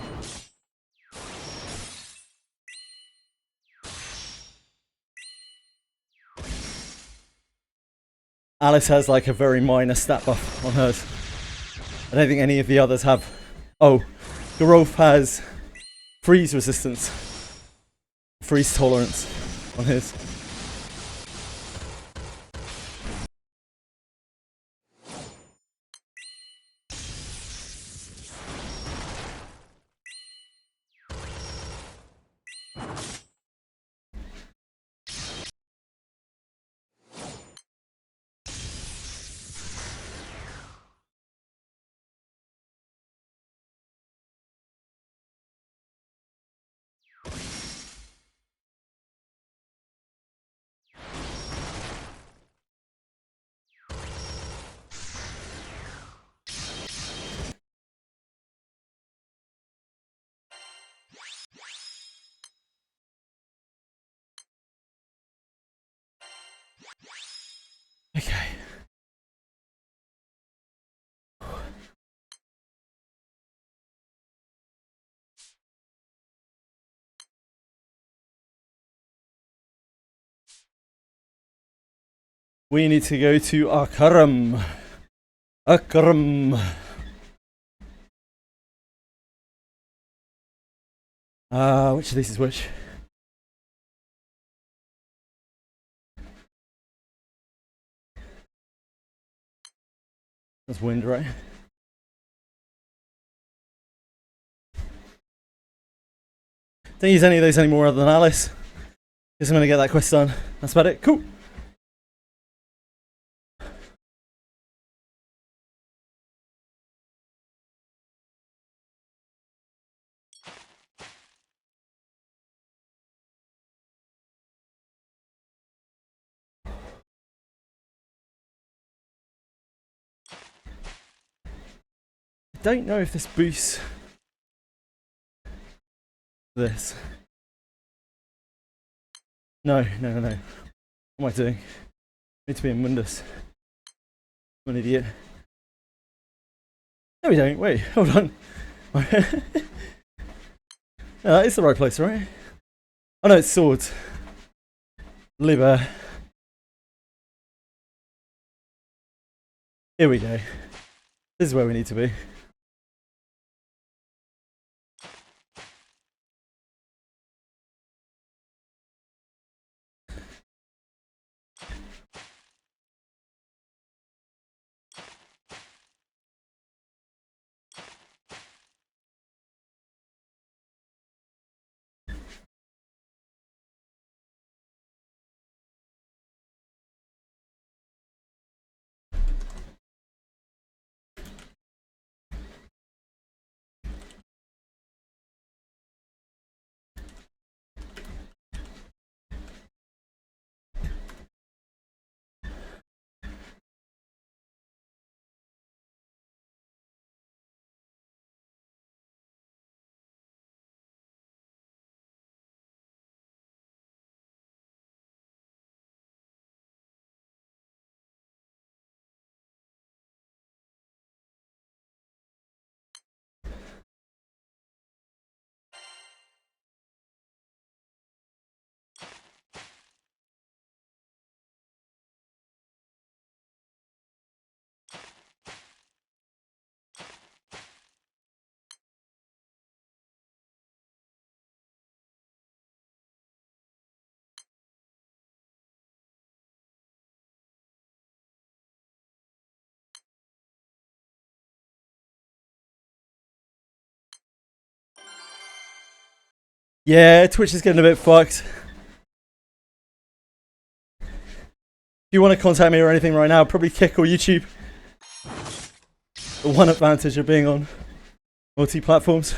N: Alice has like a very minor stat buff on hers. I don't think any of the others have. Oh, Garolf has freeze resistance, freeze tolerance on his. Okay. We need to go to Akaram. Akaram. Which of these is which? That's wind, right? Don't use any of those anymore other than Alice. Guess I'm gonna get that quest done. That's about it. Cool. I don't know if this boosts This. No. What am I doing? I need to be in Mundus. I'm an idiot. No, we don't. Wait, hold on. No, that is the right place, right? Oh no, it's swords. Liber. Here we go. This is where we need to be. Yeah, Twitch is getting a bit fucked. If you want to contact me or anything right now, probably Kick or YouTube. The one advantage of being on multi-platforms.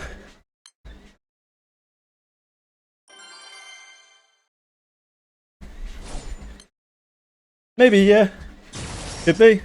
N: Maybe, yeah. Could be.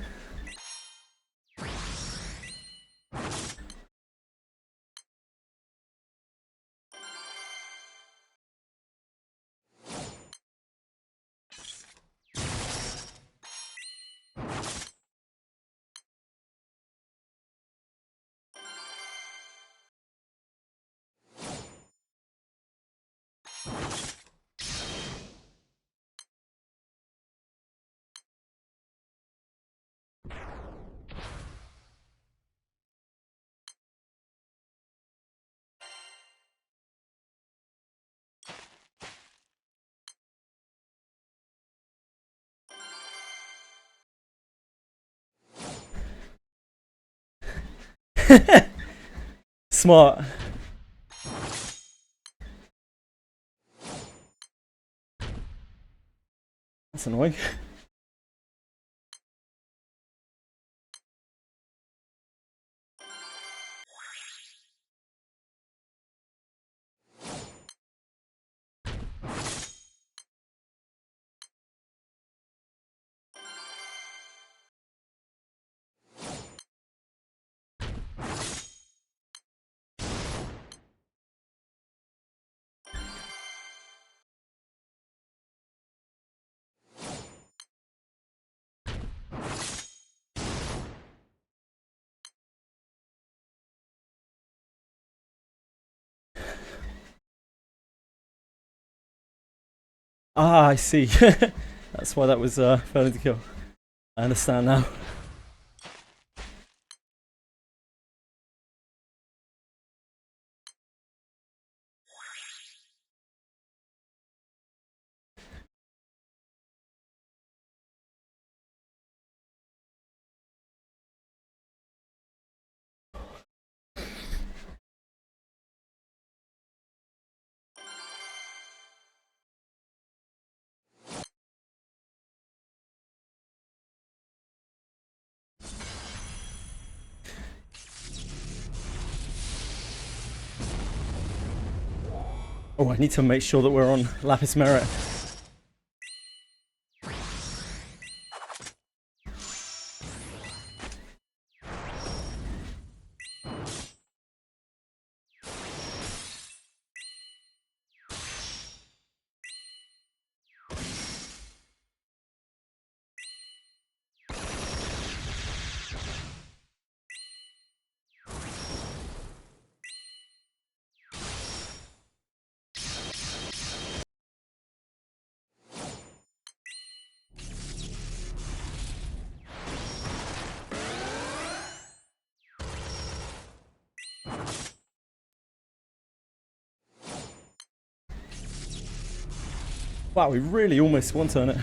N: Smart. That's annoying. Ah, I see. That's why that was failing to kill. I understand now. Oh, I need to make sure that we're on Lapis Merit. Wow, we really almost one-turn it.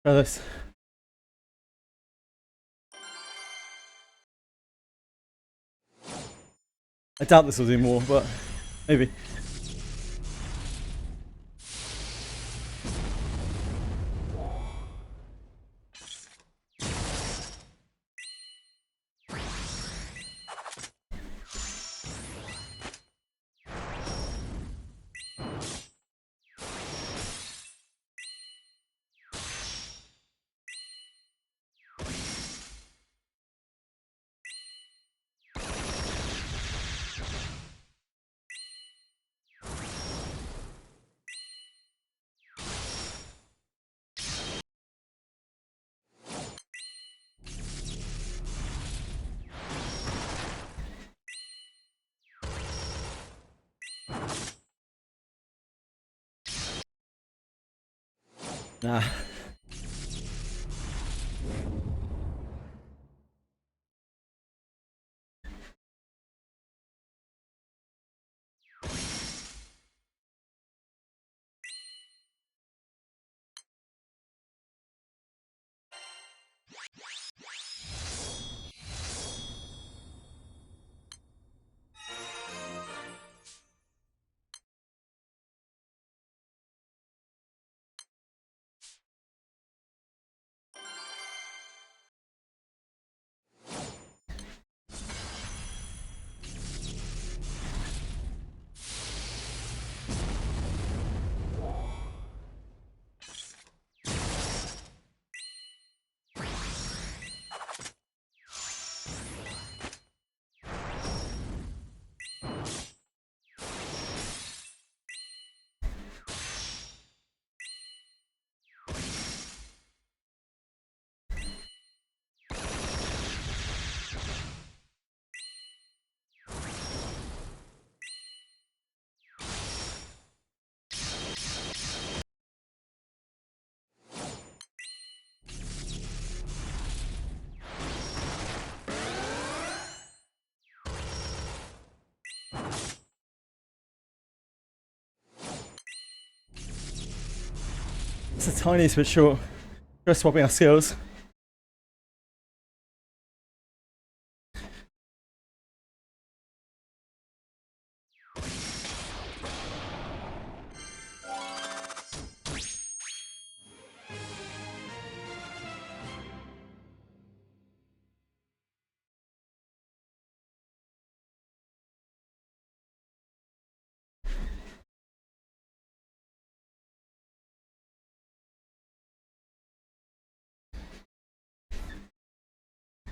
N: Try this. I doubt this will do more, but maybe. Nah. It's the tiniest bit short. Just swapping our skills.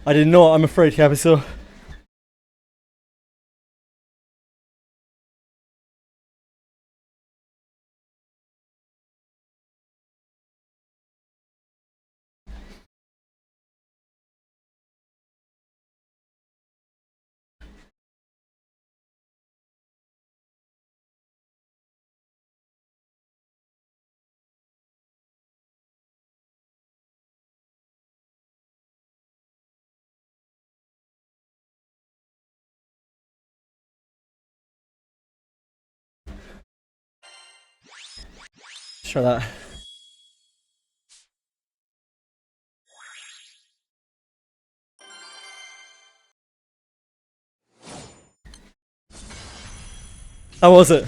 N: I did not, I'm afraid, Capital. Let's try that. How was it?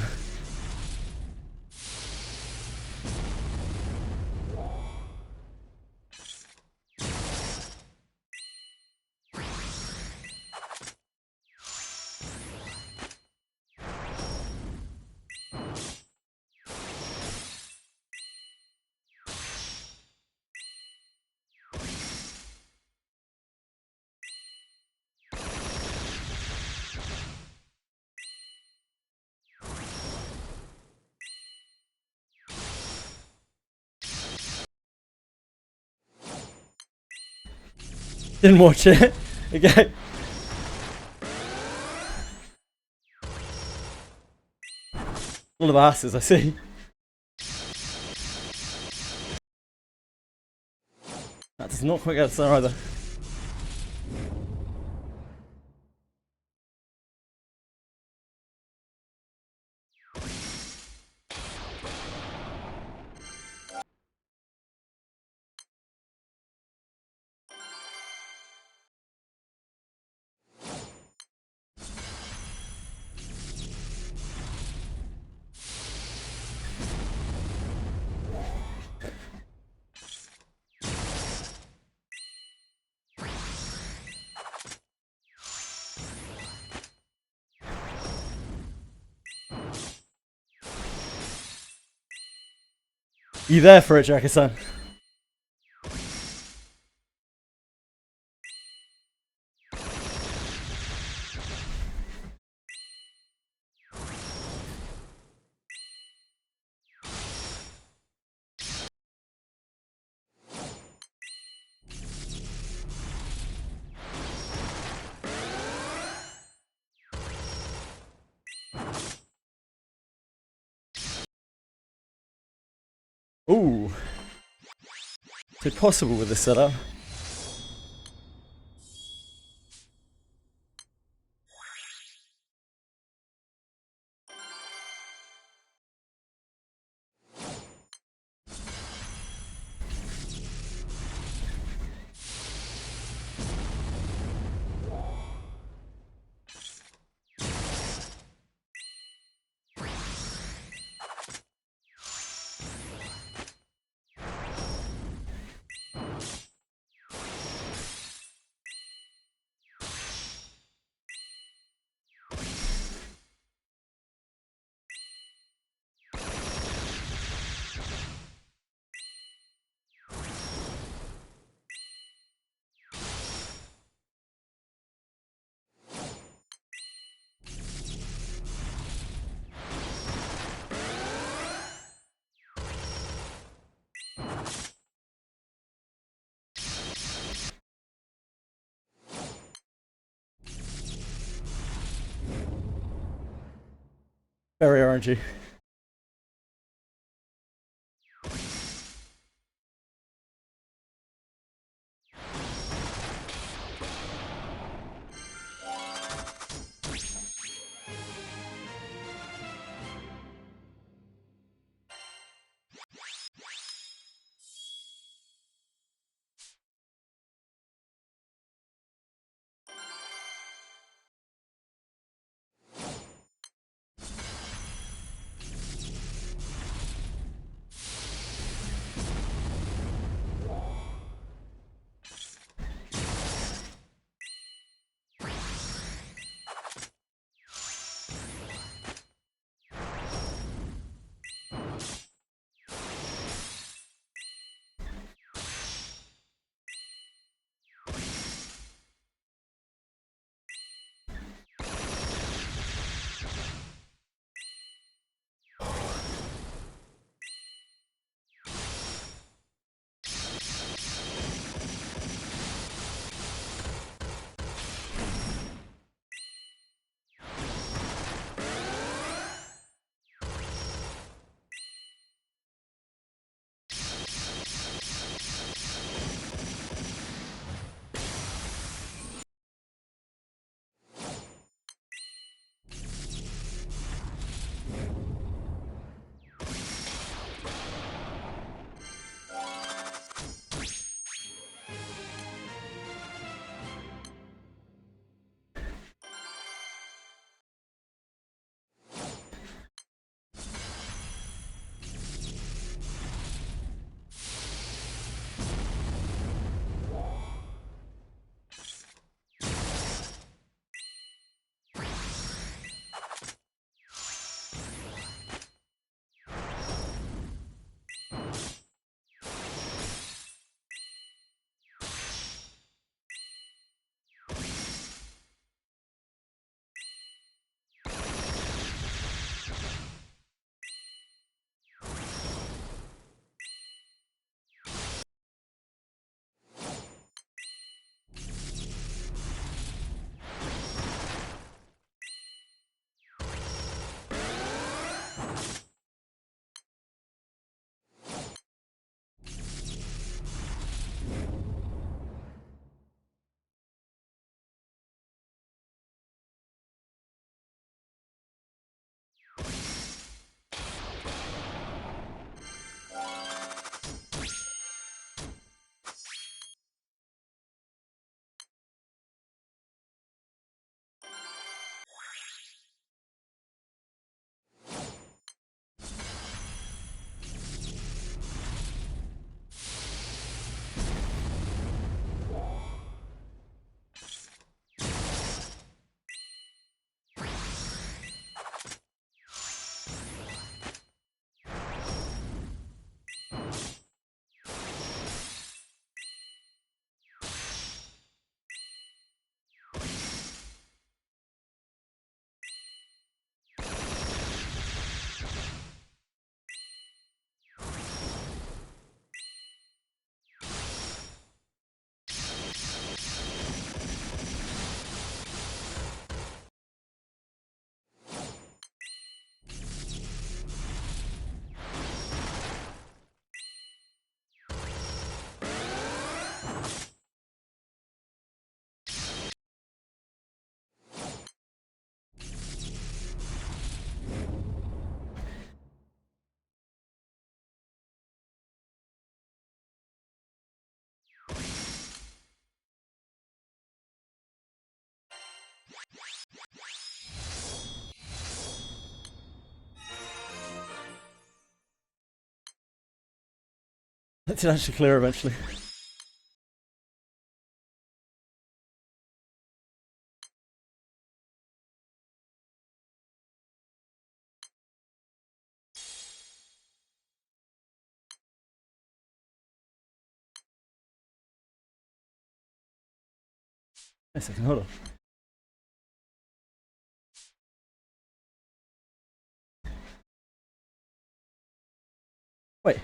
N: Didn't watch it. Okay. A lot of asses, I see. That does not quite get us there either. You there for it, Jackie-san? Ooh. Is it possible with this setup? Very orangey. It did actually clear eventually. Wait a second, hold on. Wait.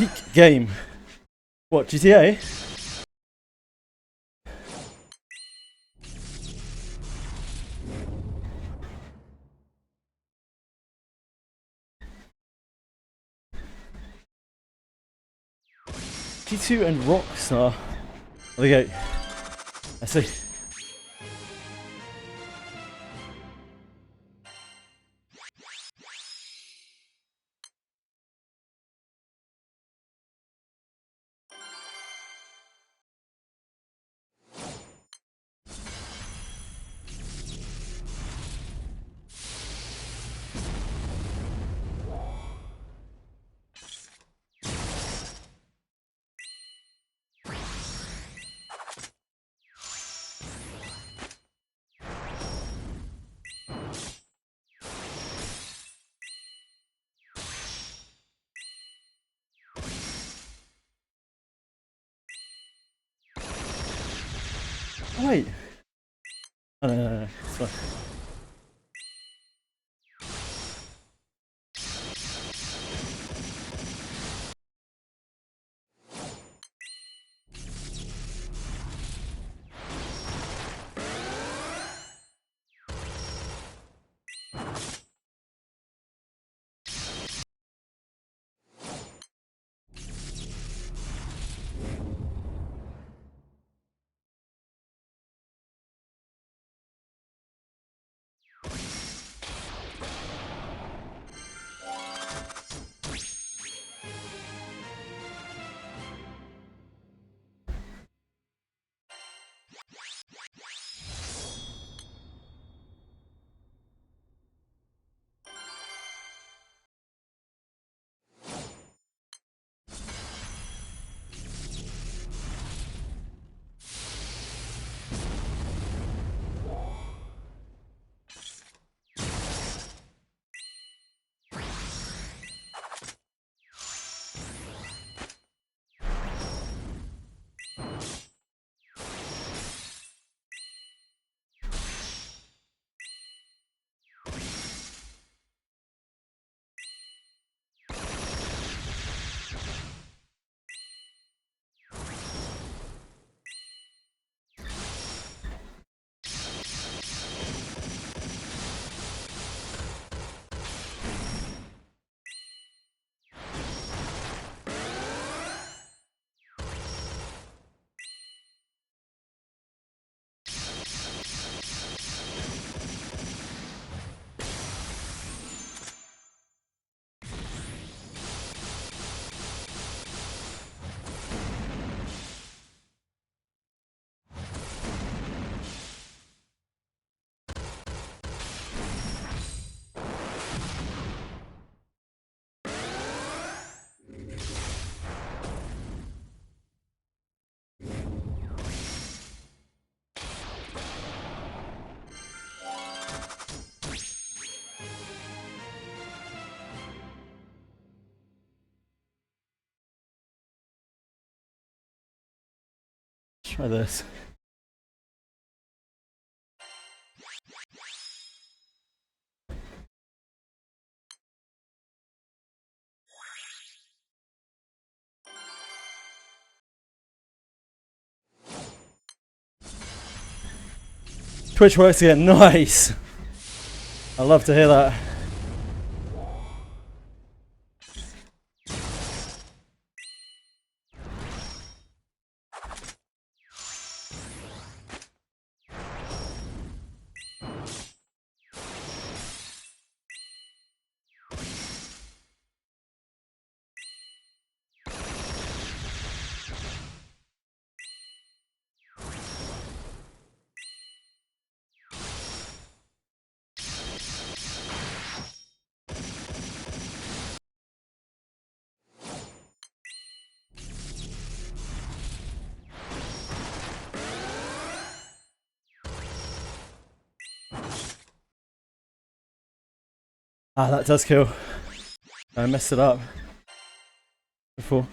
N: Peak game. What, GTA? G2 and Rockstar. There we go. I see. Wait. Oh, no. It's fine. Try this. Twitch works again. Nice. I love to hear that. Ah, that does kill. I messed it up before.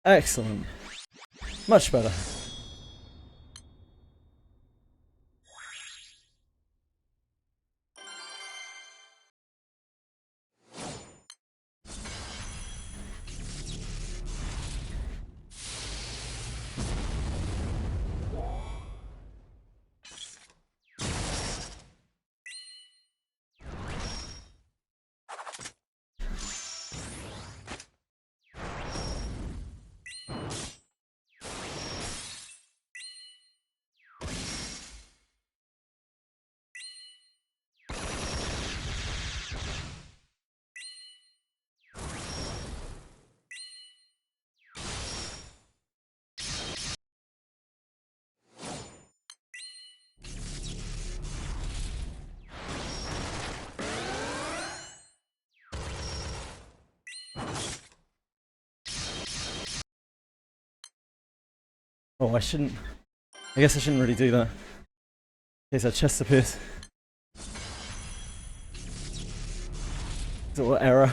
N: Excellent. Much better. Oh, I shouldn't. I guess I shouldn't really do that. In case our chest appears. It's a little error.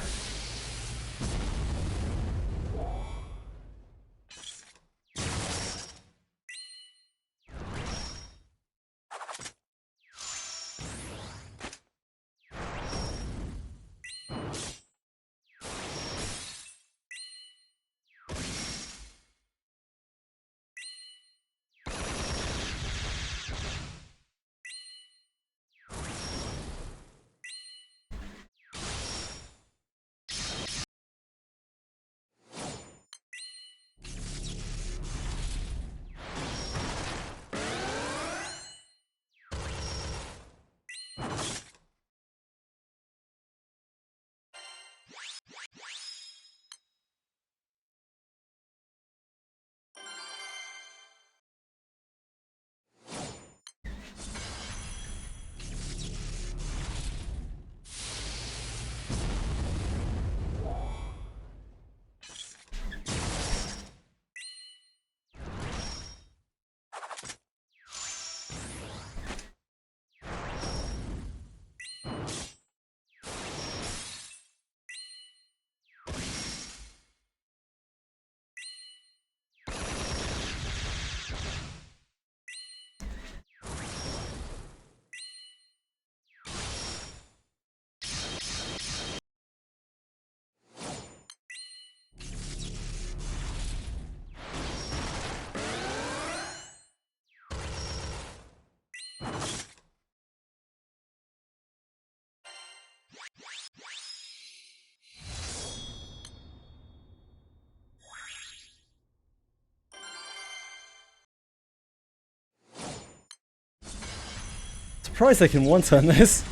N: surprised they can one-turn this.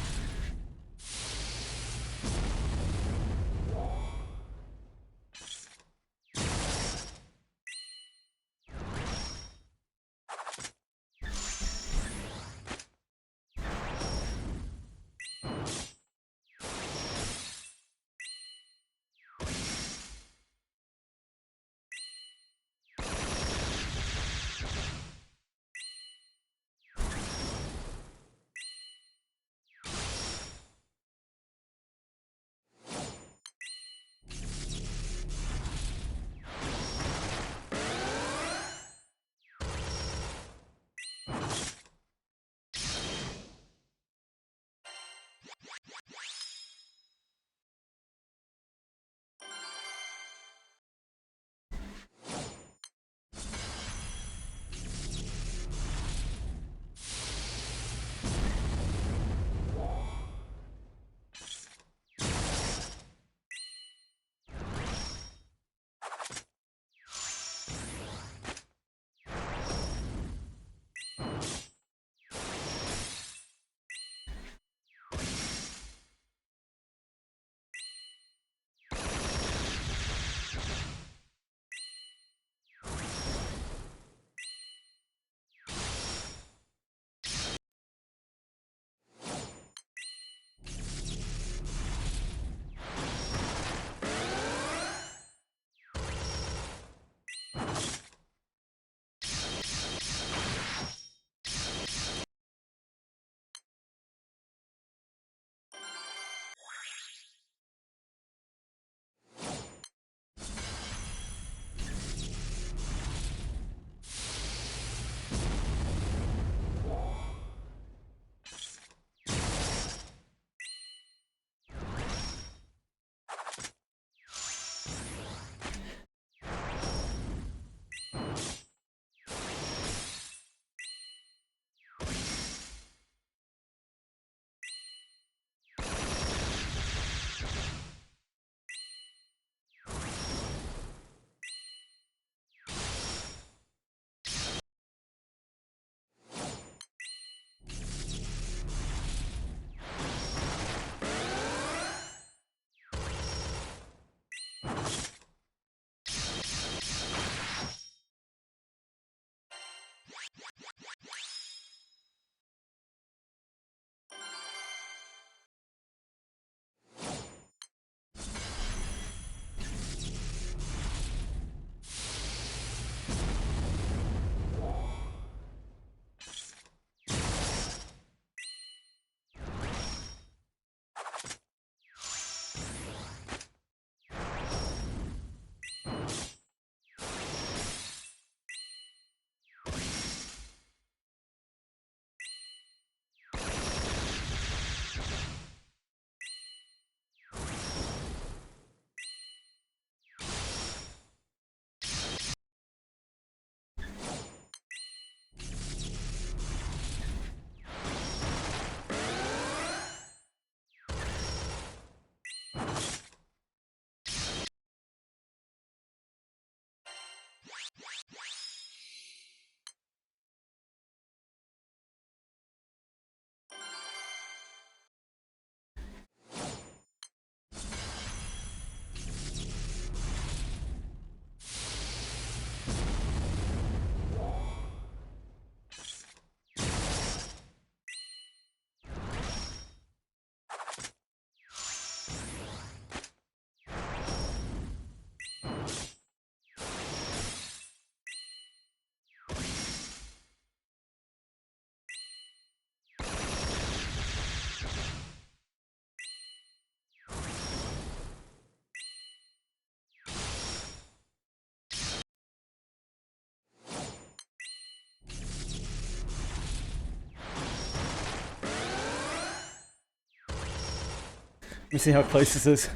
N: Let me see how close this is. See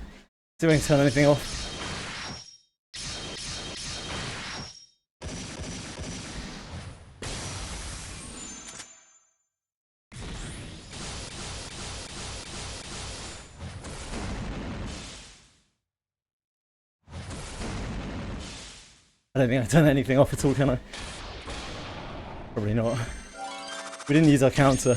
N: if I can turn anything off. I don't think I turned anything off at all, can I? Probably not. We didn't use our counter.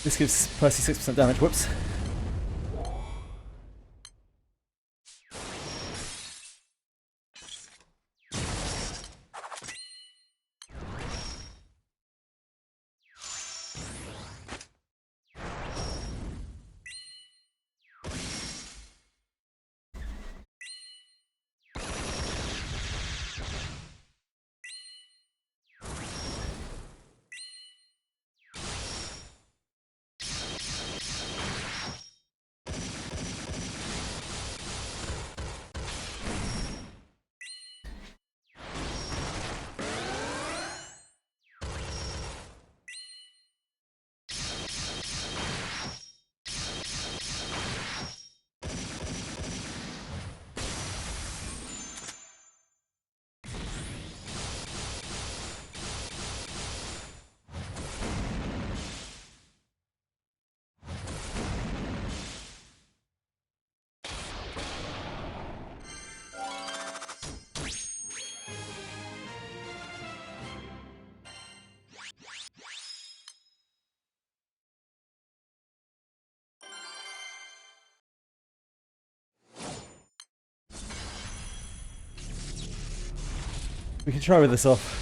N: This gives Percy 6% damage. Whoops. We can try with this off.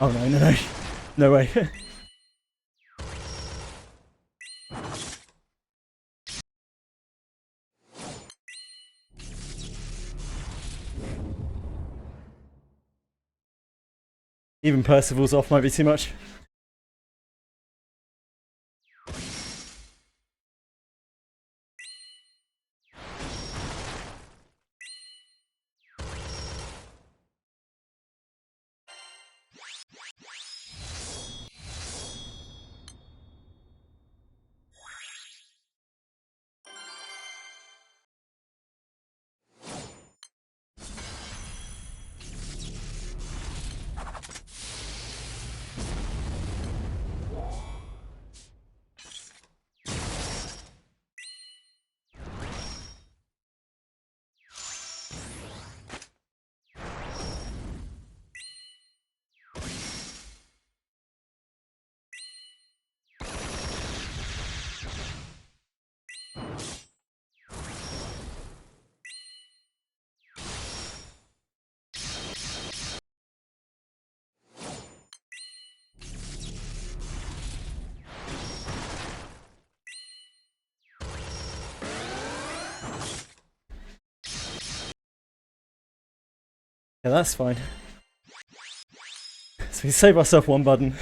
N: Oh no, no, no. No way. Even Percival's off might be too much. Yeah, that's fine. So we save ourselves one button.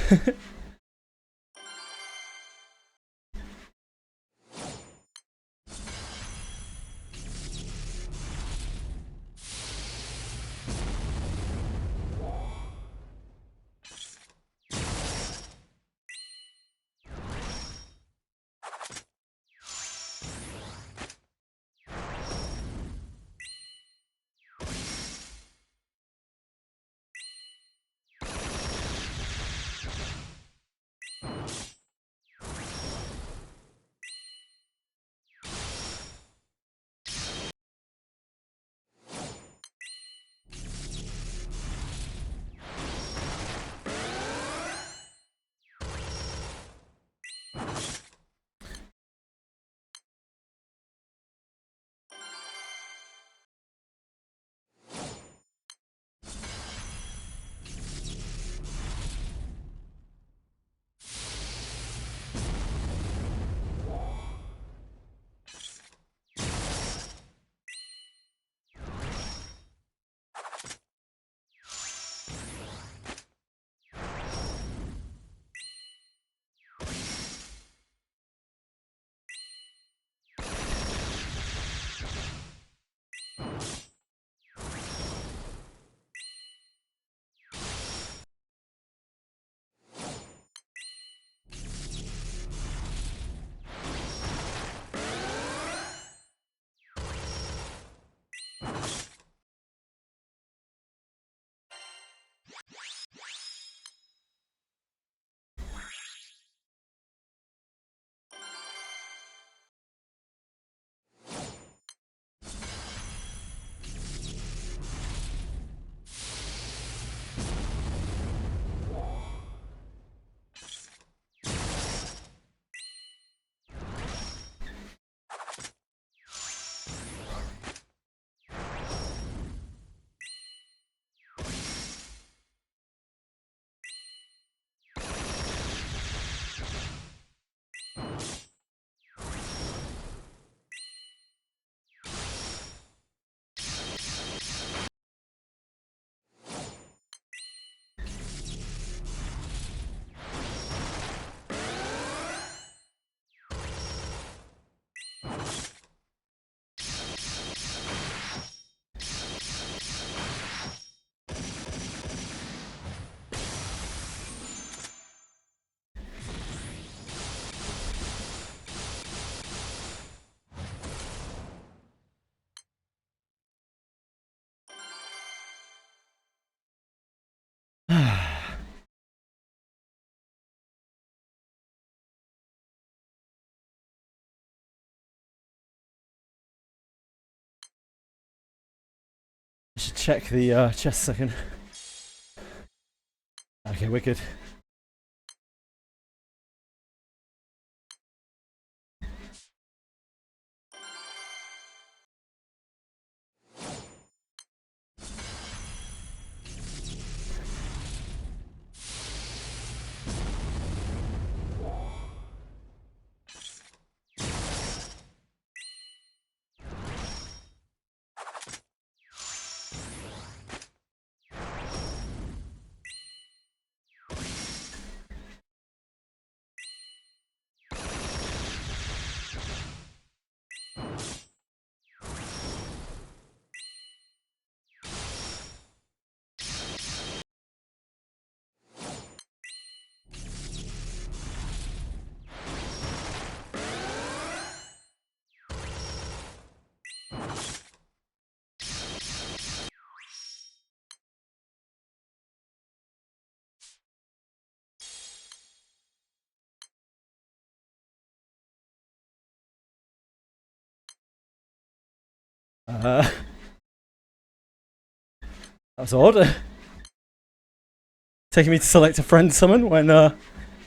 N: I should check the chest a second. Okay, we're good. That was odd. Taking me to select a friend summon when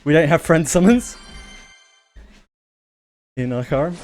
N: we don't have friend summons in Arcarum.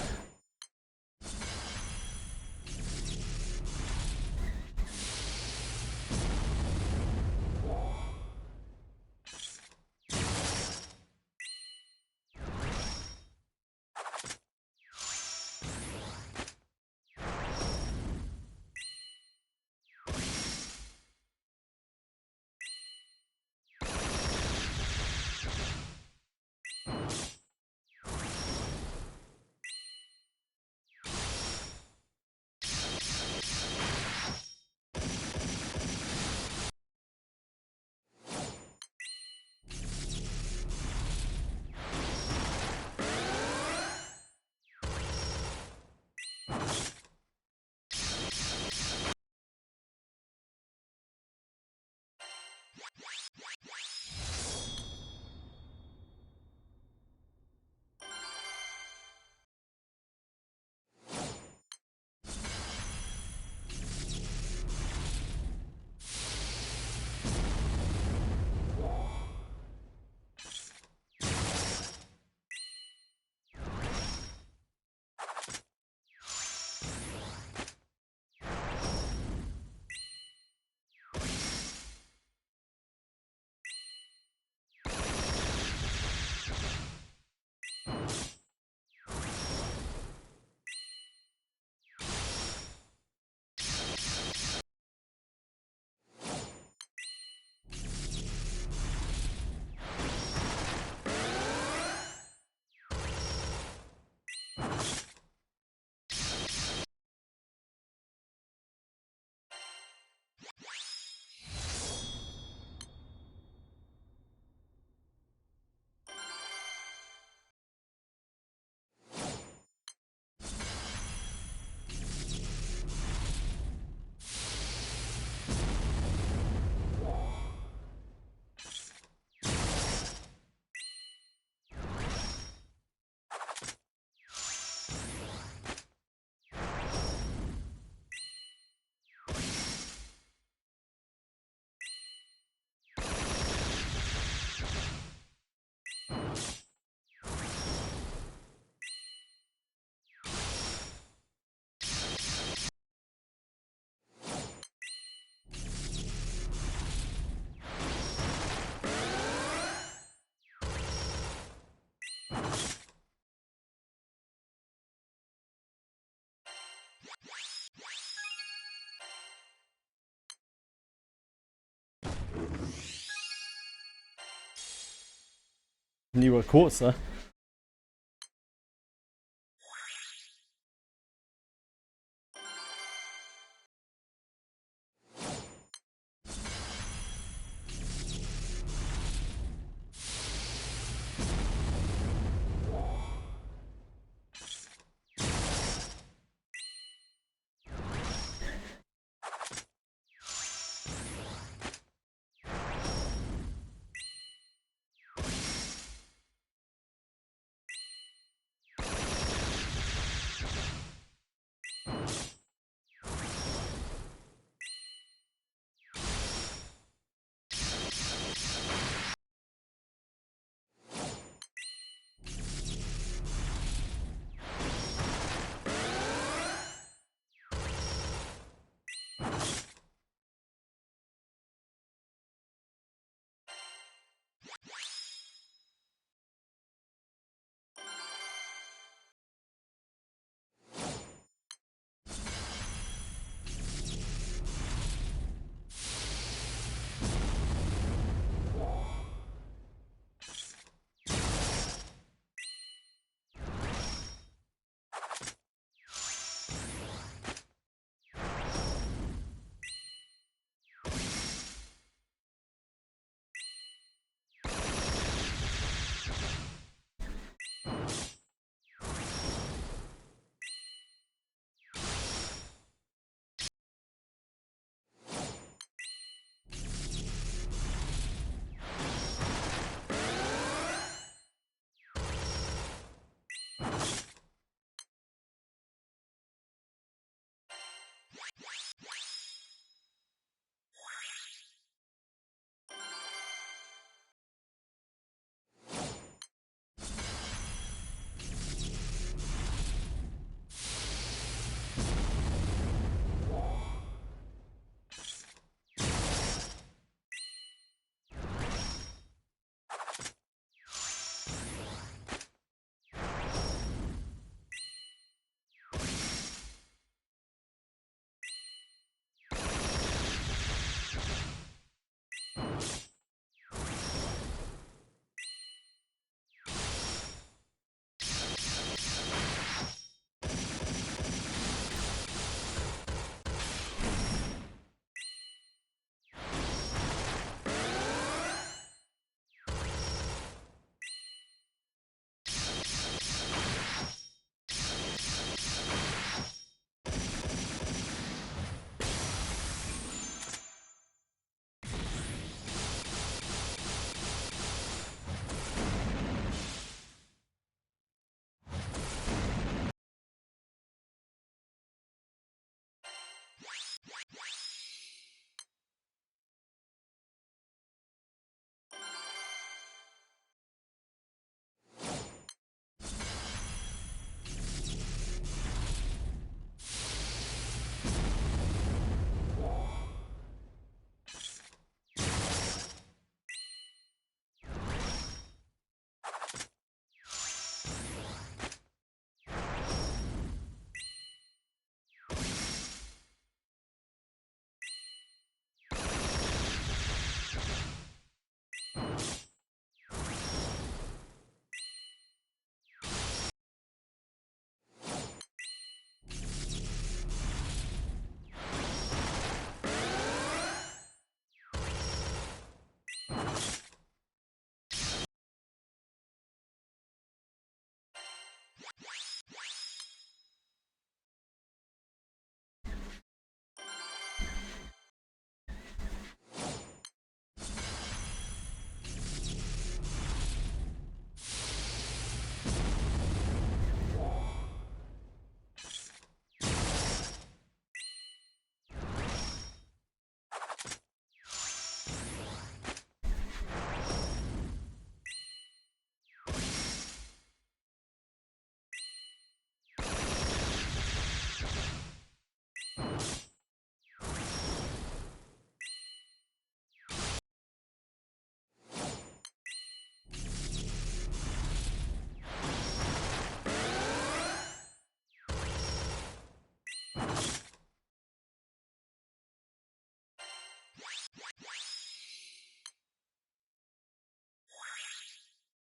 N: Newer quartzer.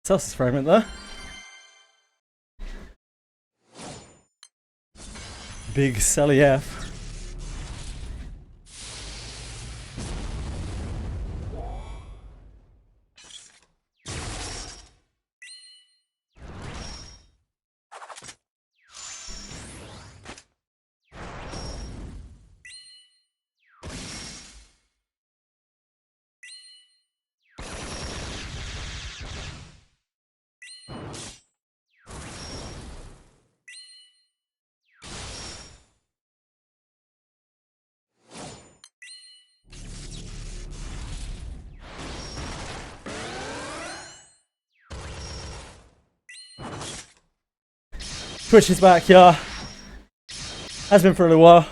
N: Celsius fragment there. Big Sally F. Twitch is back, yeah. Has been for a little while.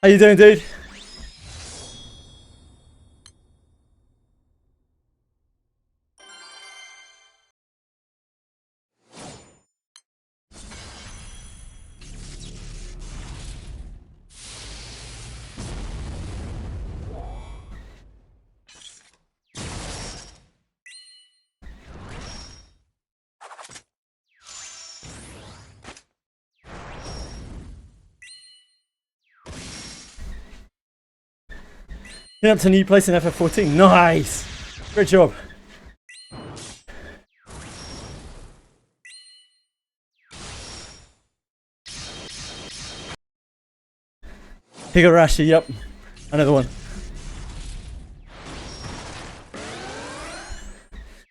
N: How you doing, dude? You're up to a new place in FF14. Nice! Great job. Higurashi, yep. Another one.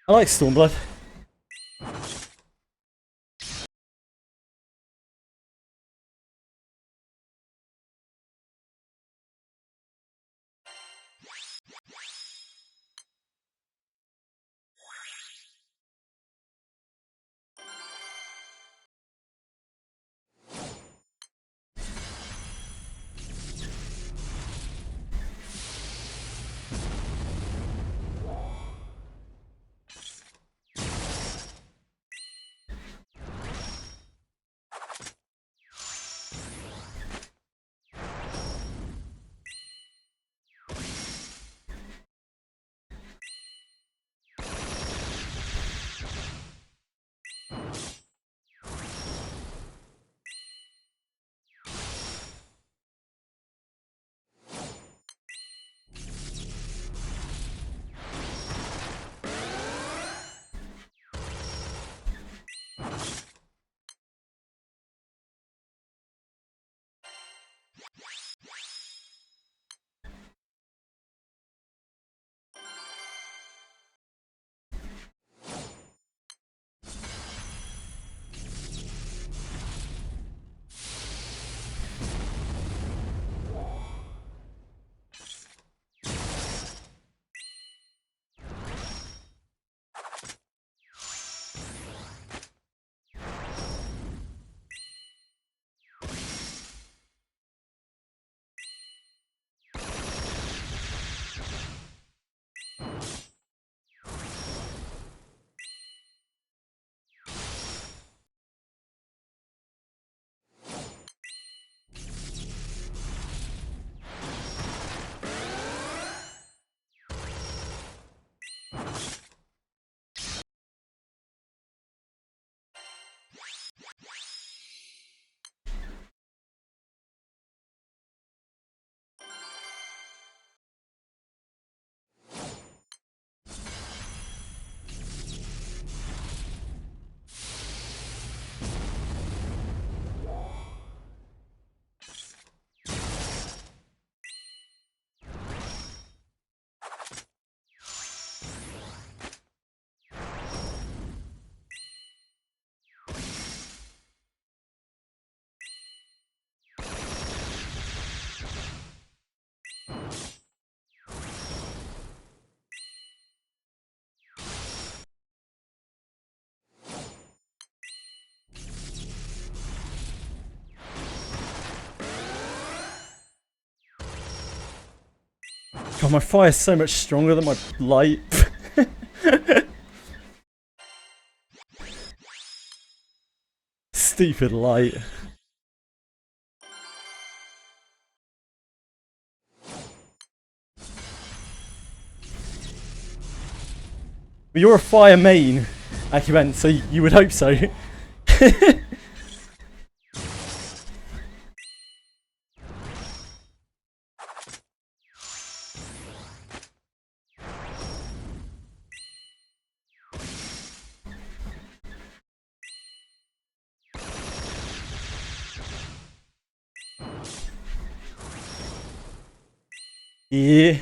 N: I like Stormblood. God, my fire is so much stronger than my light. Stupid light. But you're a fire main, Akiben, so you would hope so. Yeah.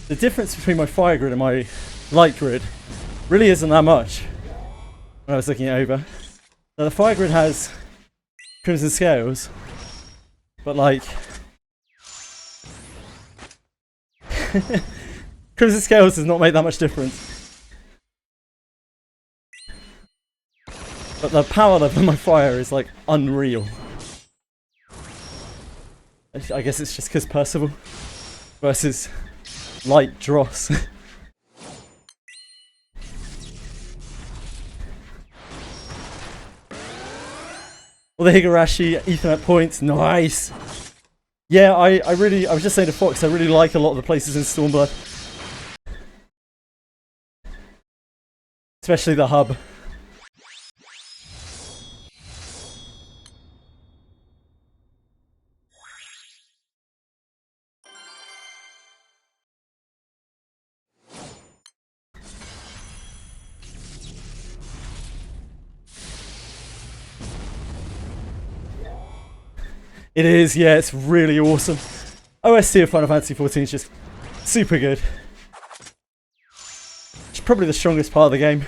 N: The difference between my fire grid and my light grid really isn't that much when I was looking it over. Now the fire grid has crimson scales, but like crimson scales does not make that much difference. But the power level of my fire is like unreal. I guess it's just because Percival versus Light Dross. All the Higurashi Ethernet points, nice! Yeah, I was just saying to Fox, I really like a lot of the places in Stormblood. Especially the hub. It is, yeah, it's really awesome. OST of Final Fantasy XIV is just super good. It's probably the strongest part of the game.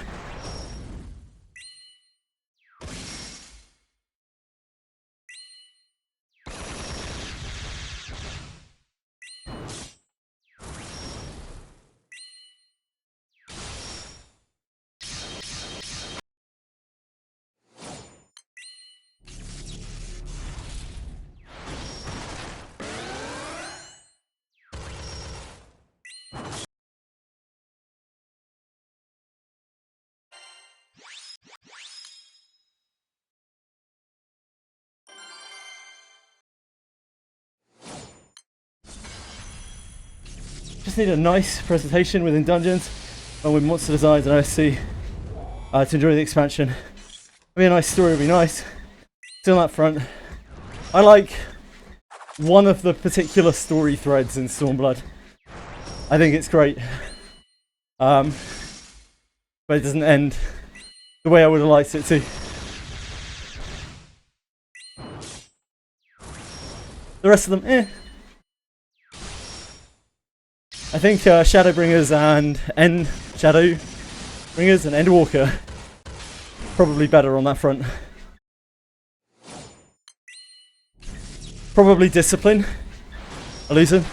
N: Just need a nice presentation within dungeons and with monster designs and OSC to enjoy the expansion. I mean, a nice story would be nice. Still on that front, I like one of the particular story threads in Stormblood. I think it's great. But it doesn't end the way I would have liked it to. The rest of them, eh. I think Shadowbringers and Shadowbringers and Endwalker probably better on that front. Probably Discipline, Illusion.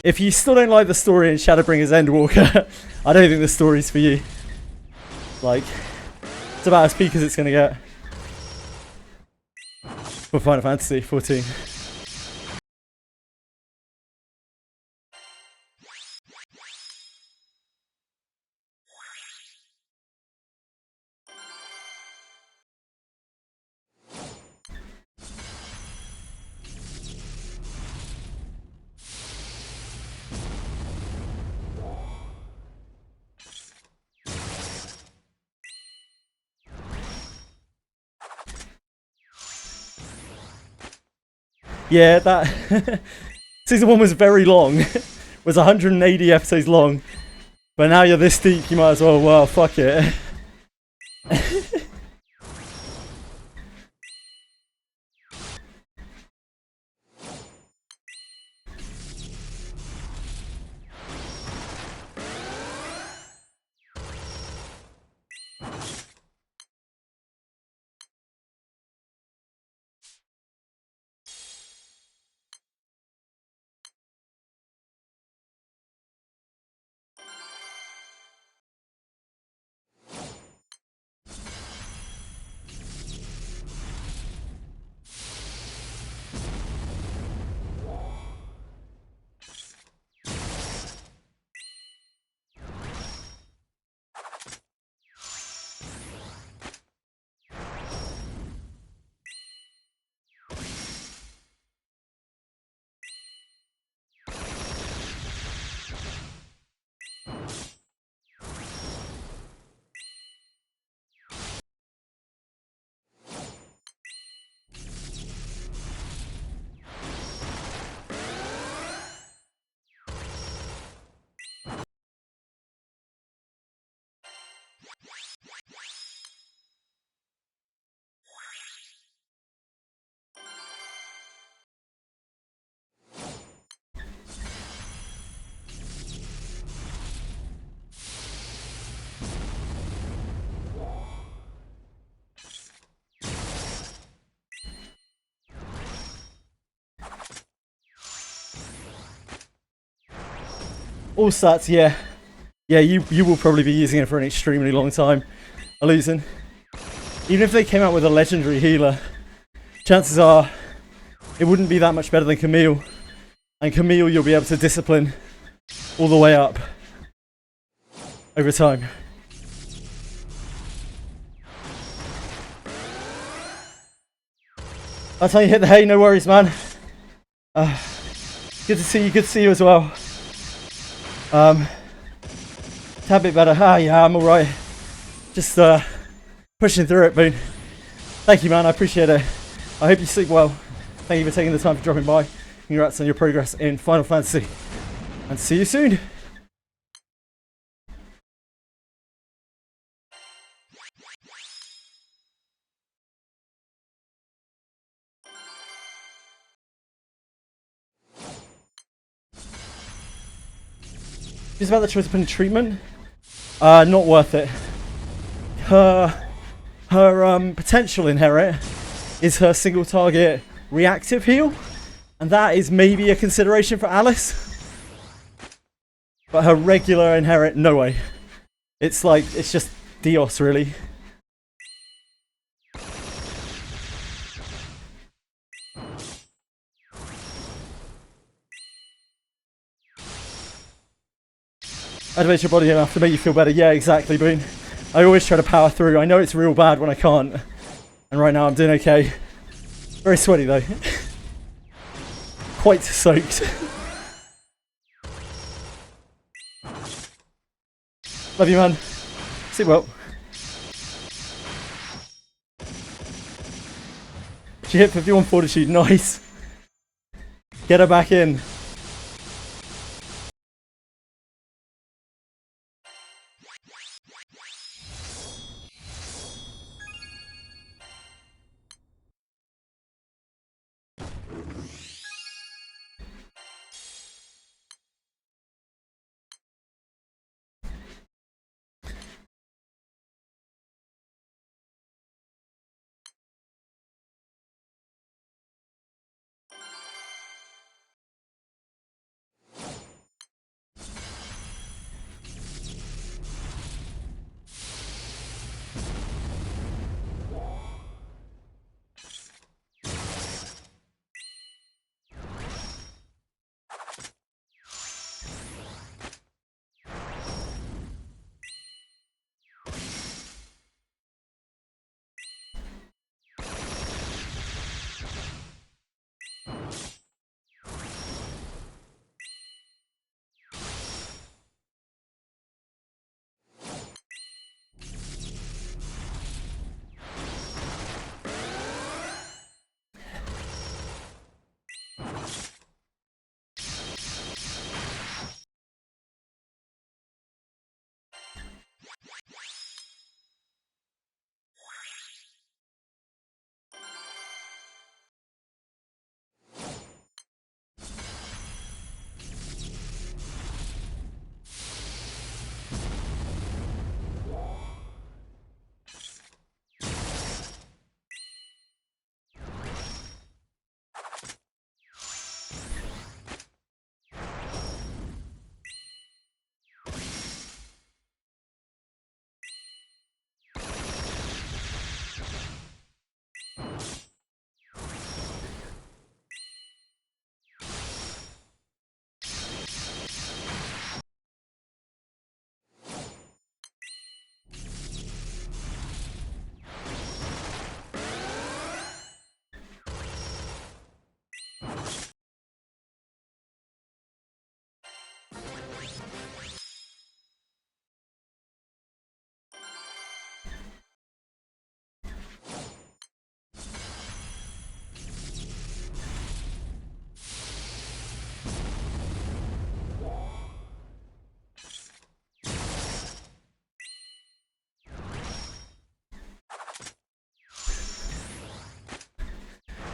N: If you still don't like the story in Shadowbringers Endwalker, I don't think the story's for you. Like, it's about as peak as it's gonna get for Final Fantasy XIV. Yeah, that season 1 was very long. Was 180 episodes long. But now you're this deep, you might as well fuck it. All stats, yeah. Yeah, you will probably be using it for an extremely long time. Illusion. Even if they came out with a legendary healer, chances are it wouldn't be that much better than Camille. And Camille you'll be able to discipline all the way up over time. That's how you hit the hay, no worries, man. Good to see you as well. Tad bit better. Yeah, I'm alright. Just pushing through it, Boone. Thank you, man, I appreciate it. I hope you sleep well. Thank you for taking the time for dropping by. Congrats on your progress in Final Fantasy. And see you soon. Just about the choice of putting treatment. Not worth it. Her potential inherit is her single target reactive heal, and that is maybe a consideration for Alice. But her regular inherit, no way. It's just Dios, really. Activate your body enough to make you feel better. Yeah, exactly, Boone. I always try to power through. I know it's real bad when I can't. And right now I'm doing okay. Very sweaty though. Quite soaked. Love you, man. Sleep well. She hit 51 fortitude. Nice. Get her back in.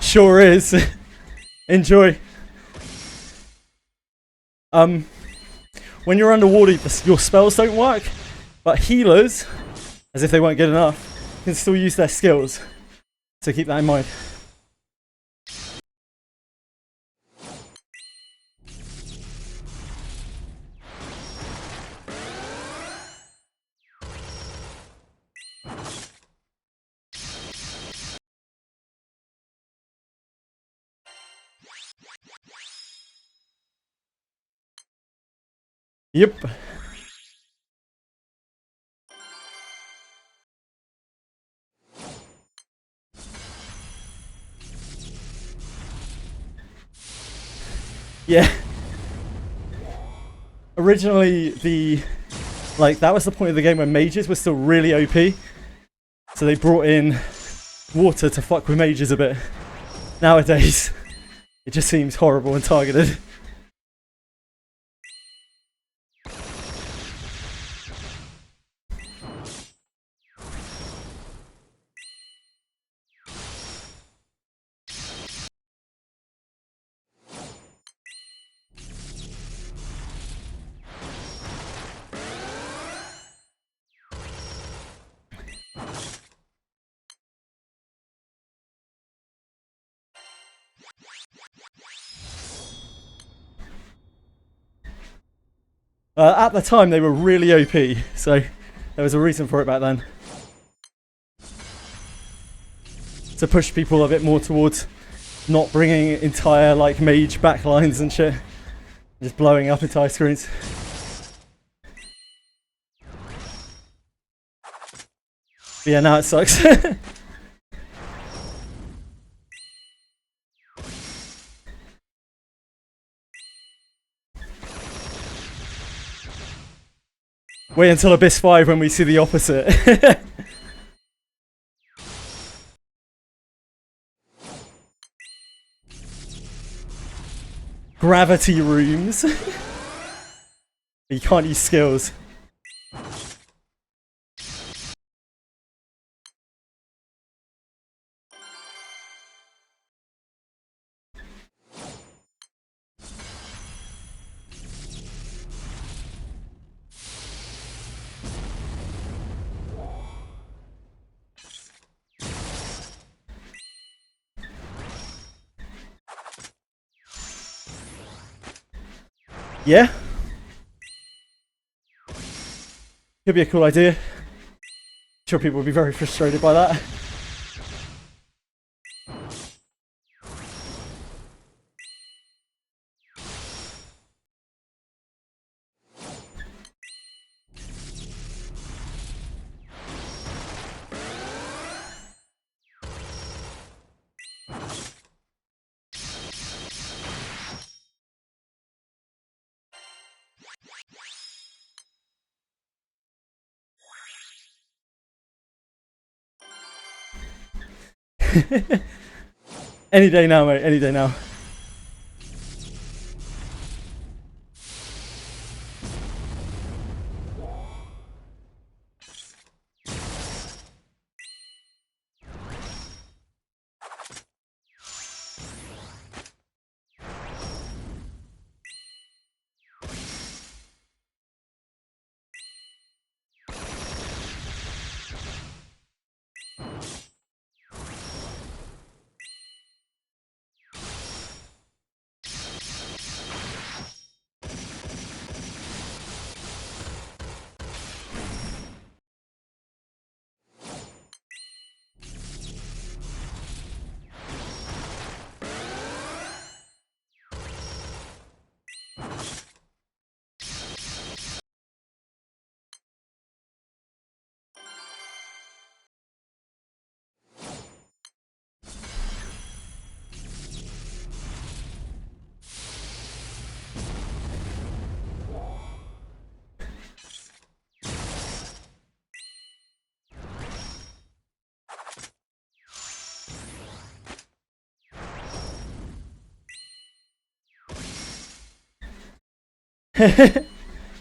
N: Sure is. Enjoy. When you're underwater, your spells don't work, but healers, as if they weren't good enough, can still use their skills. So keep that in mind. Yep. Yeah. Originally, that was the point of the game when mages were still really OP. So they brought in water to fuck with mages a bit. Nowadays, it just seems horrible and targeted. At the time, they were really OP, so there was a reason for it back then. To push people a bit more towards not bringing entire mage backlines and shit, just blowing up entire screens. But yeah, now it sucks. Wait until Abyss 5 when we see the opposite. Gravity rooms. You can't use skills. Yeah. Could be a cool idea. I'm sure people will be very frustrated by that. Any day now, mate. Any day now. Yeah,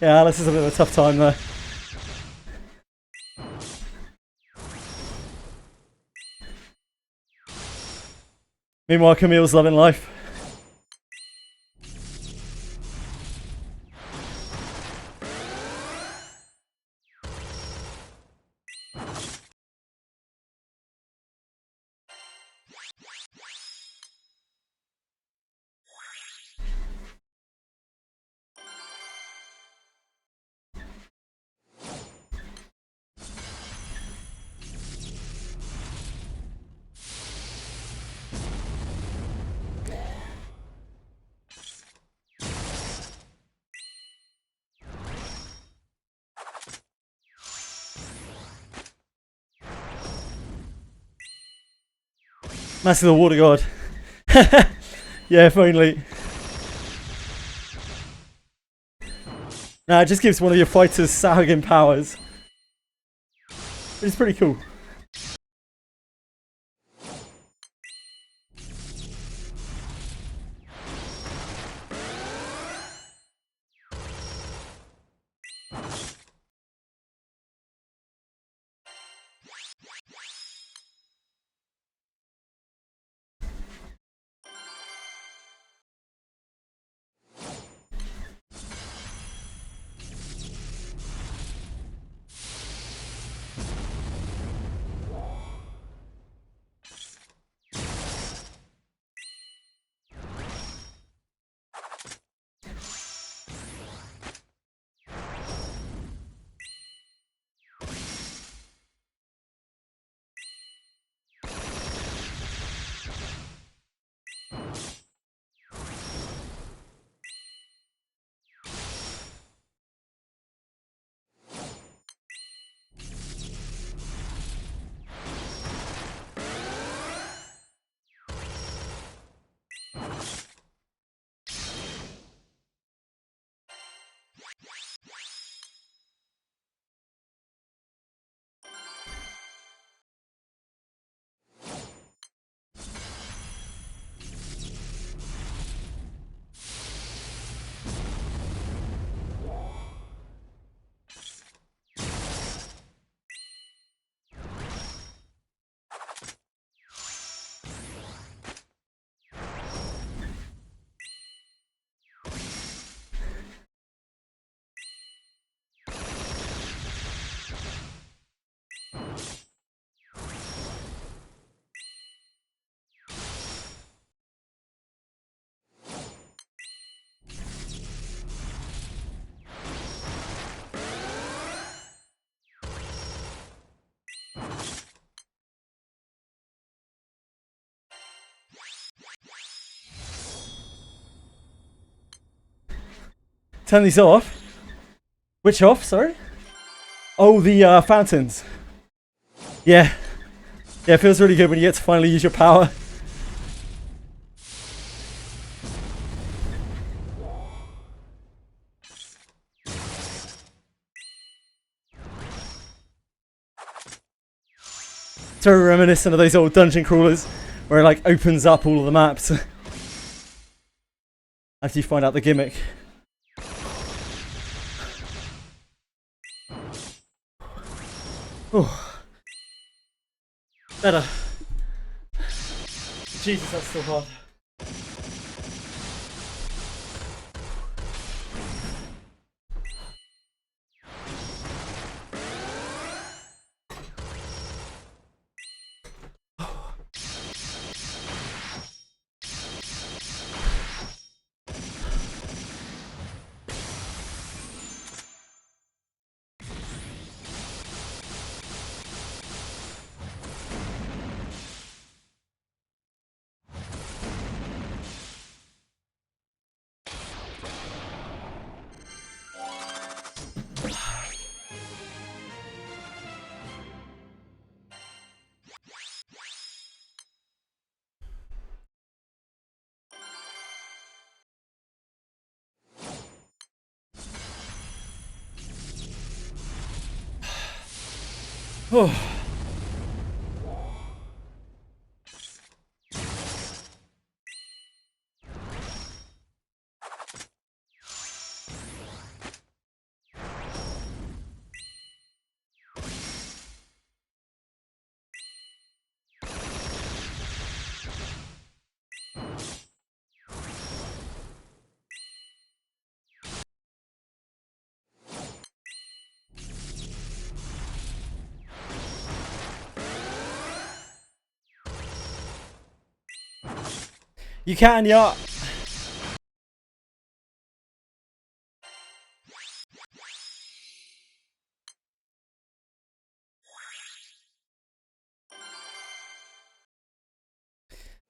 N: Alice is a bit of a tough time there. Meanwhile, Camille's loving life. Master the Water God. Yeah, if only. Nah, it just gives one of your fighters Sahuagin powers. It's pretty cool. Turn these off. Which off, sorry? Oh, the fountains. Yeah. Yeah, it feels really good when you get to finally use your power. It's very reminiscent of those old dungeon crawlers where it like opens up all of the maps after you find out the gimmick. Oh. Better. Jesus, that's still hard. Oh. You can, yeah.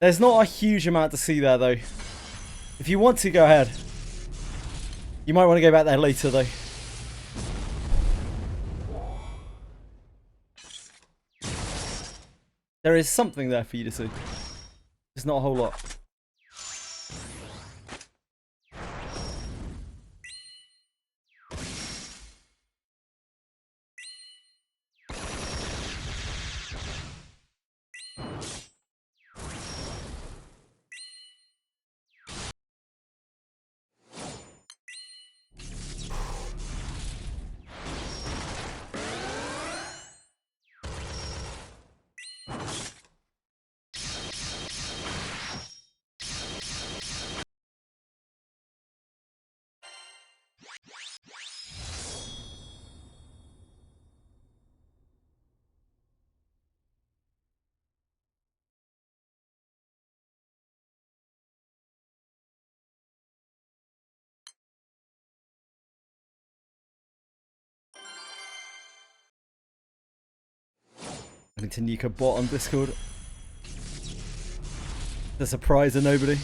N: There's not a huge amount to see there, though. If you want to, go ahead. You might want to go back there later, though. There is something there for you to see. There's not a whole lot. I need to nuke a bot on Discord. The surprise of nobody.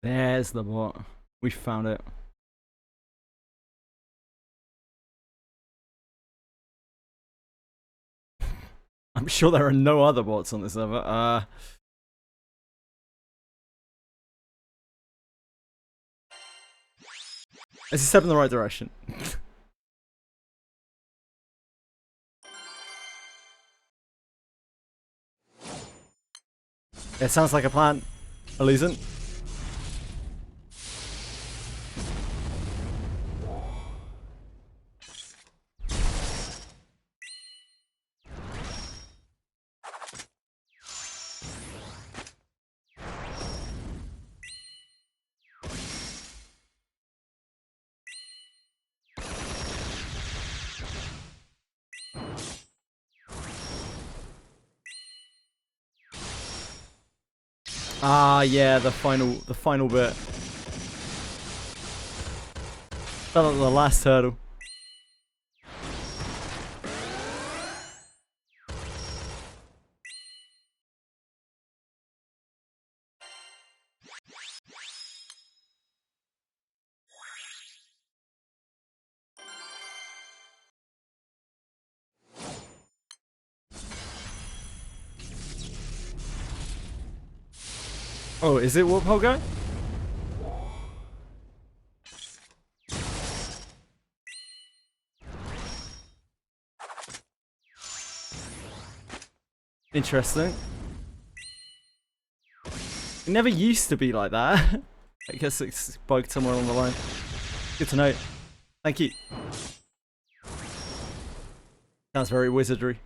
N: There's the bot. We found it. I'm sure there are no other bots on this server. It's a step in the right direction. It sounds like a plan. Elysian. Ah, yeah, the final bit. Fell at the last hurdle. Oh, is it Warthog guy? Interesting. It never used to be like that. I guess it's bugged somewhere on the line. Good to know. Thank you. Sounds very wizardry.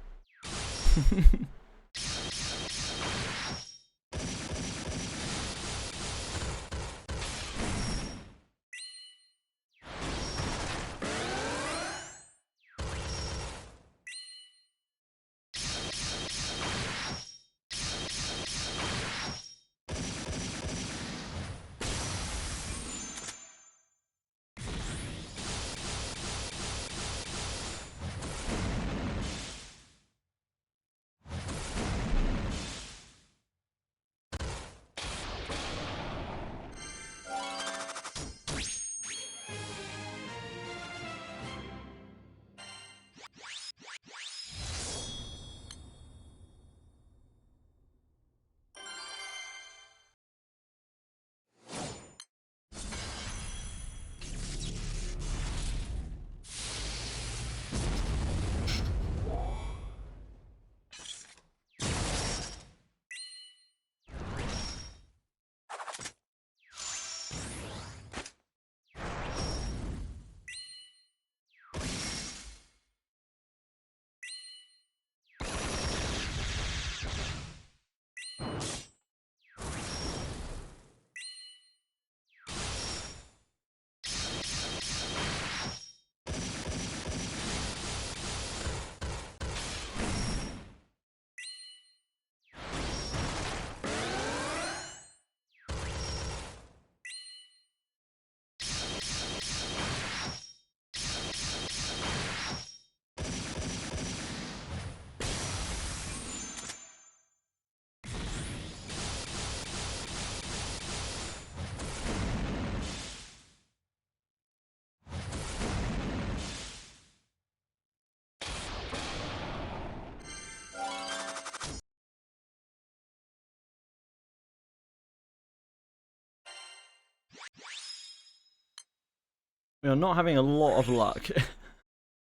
N: We are not having a lot of luck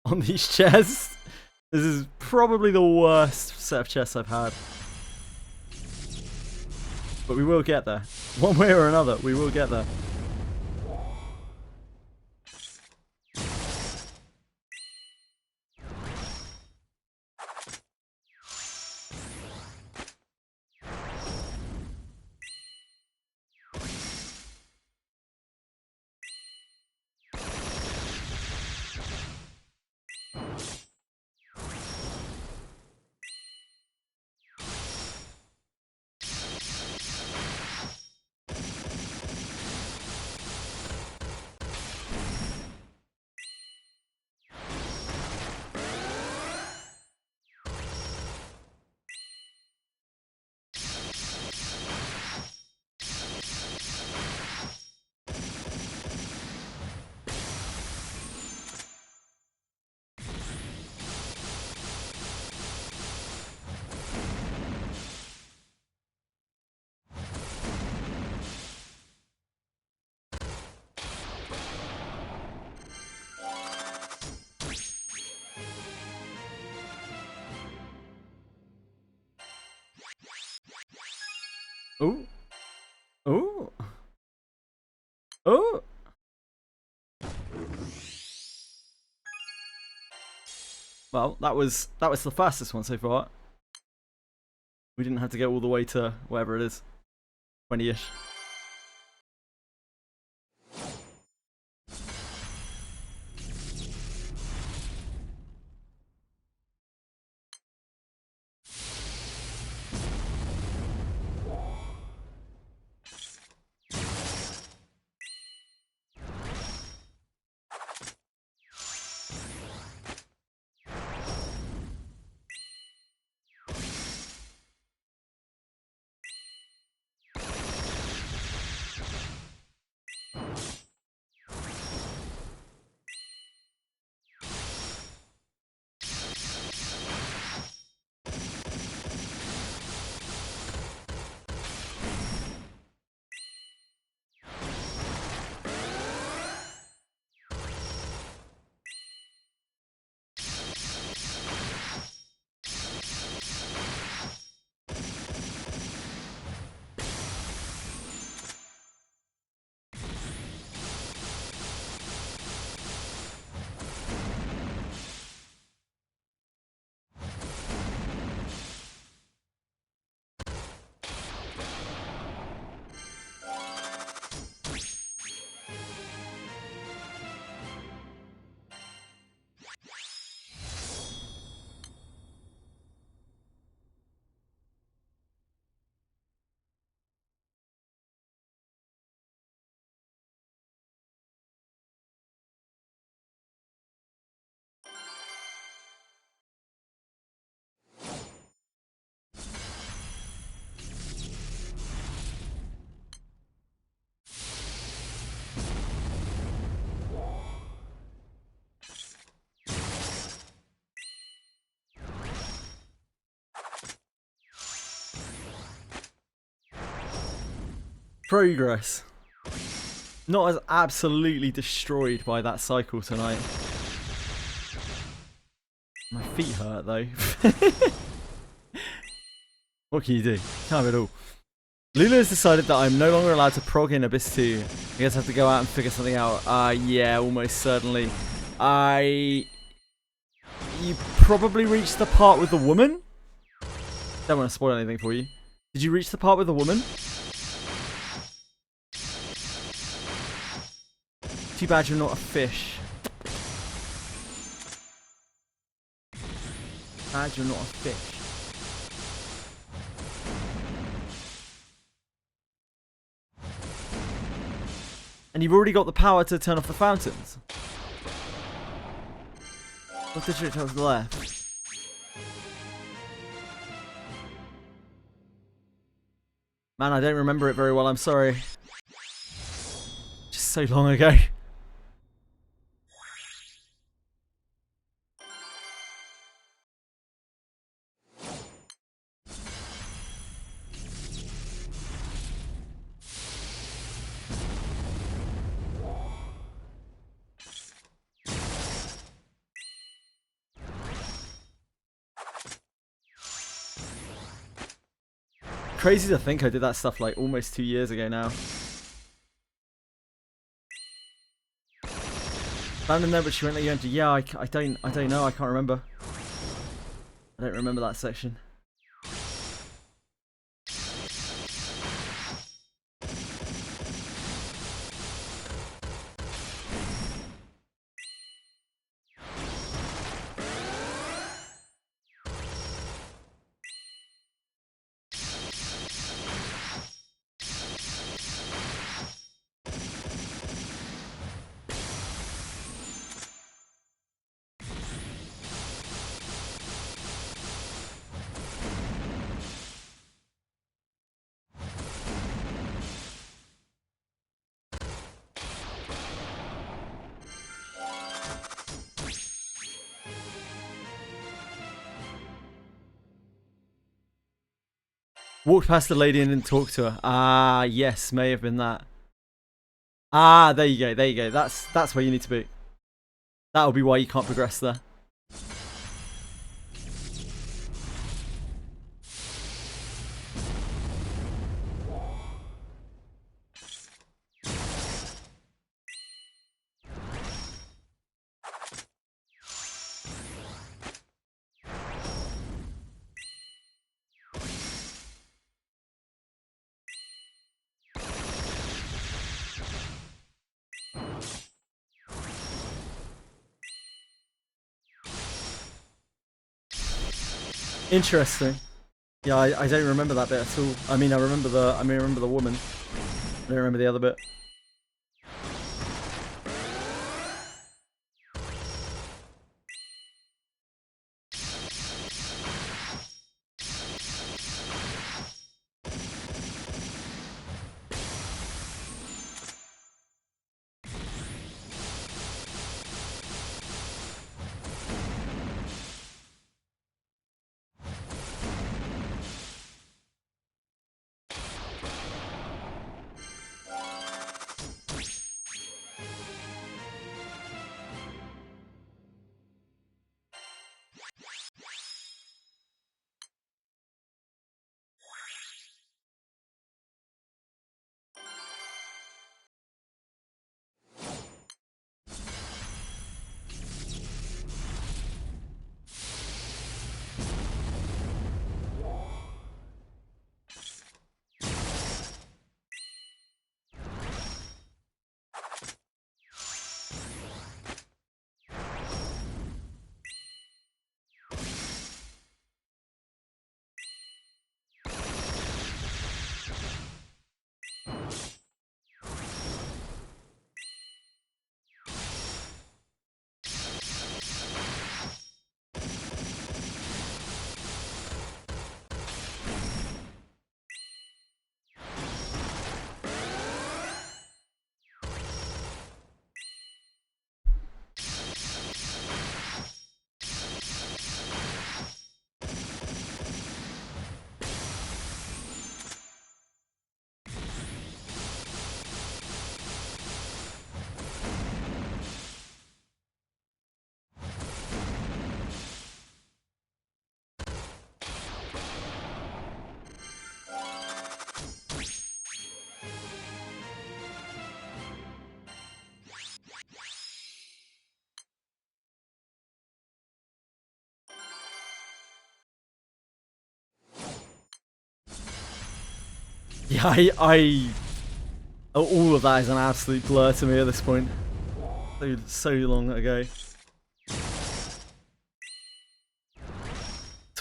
N: on these chests. This is probably the worst set of chests I've had. But we will get there. One way or another, we will get there. Ooh. Ooh. Oh. Well, that was the fastest one so far. We didn't have to get all the way to whatever it is. 20-ish. Progress. Not as absolutely destroyed by that cycle tonight. My feet hurt though. What can you do? Can't have it all. Lulu has decided that I'm no longer allowed to prog in Abyss 2. I guess I have to go out and figure something out. Yeah, almost certainly. You probably reached the part with the woman? Don't want to spoil anything for you. Did you reach the part with the woman? Too bad you're not a fish. Bad you're not a fish. And you've already got the power to turn off the fountains. What's the trick to the left? Man, I don't remember it very well, I'm sorry. Just so long ago. Crazy to think I did that stuff like almost 2 years ago now. Found in there, but she went let you enter. Yeah, I don't know. I can't remember. I don't remember that section. Walked past the lady and didn't talk to her. Ah, yes, may have been that. Ah, there you go, there you go. That's where you need to be. That'll be why you can't progress there. Interesting. Yeah, I don't remember that bit at all. I mean, I remember the woman. I don't remember the other bit. Yeah, all of that is an absolute blur to me at this point. So long ago. It's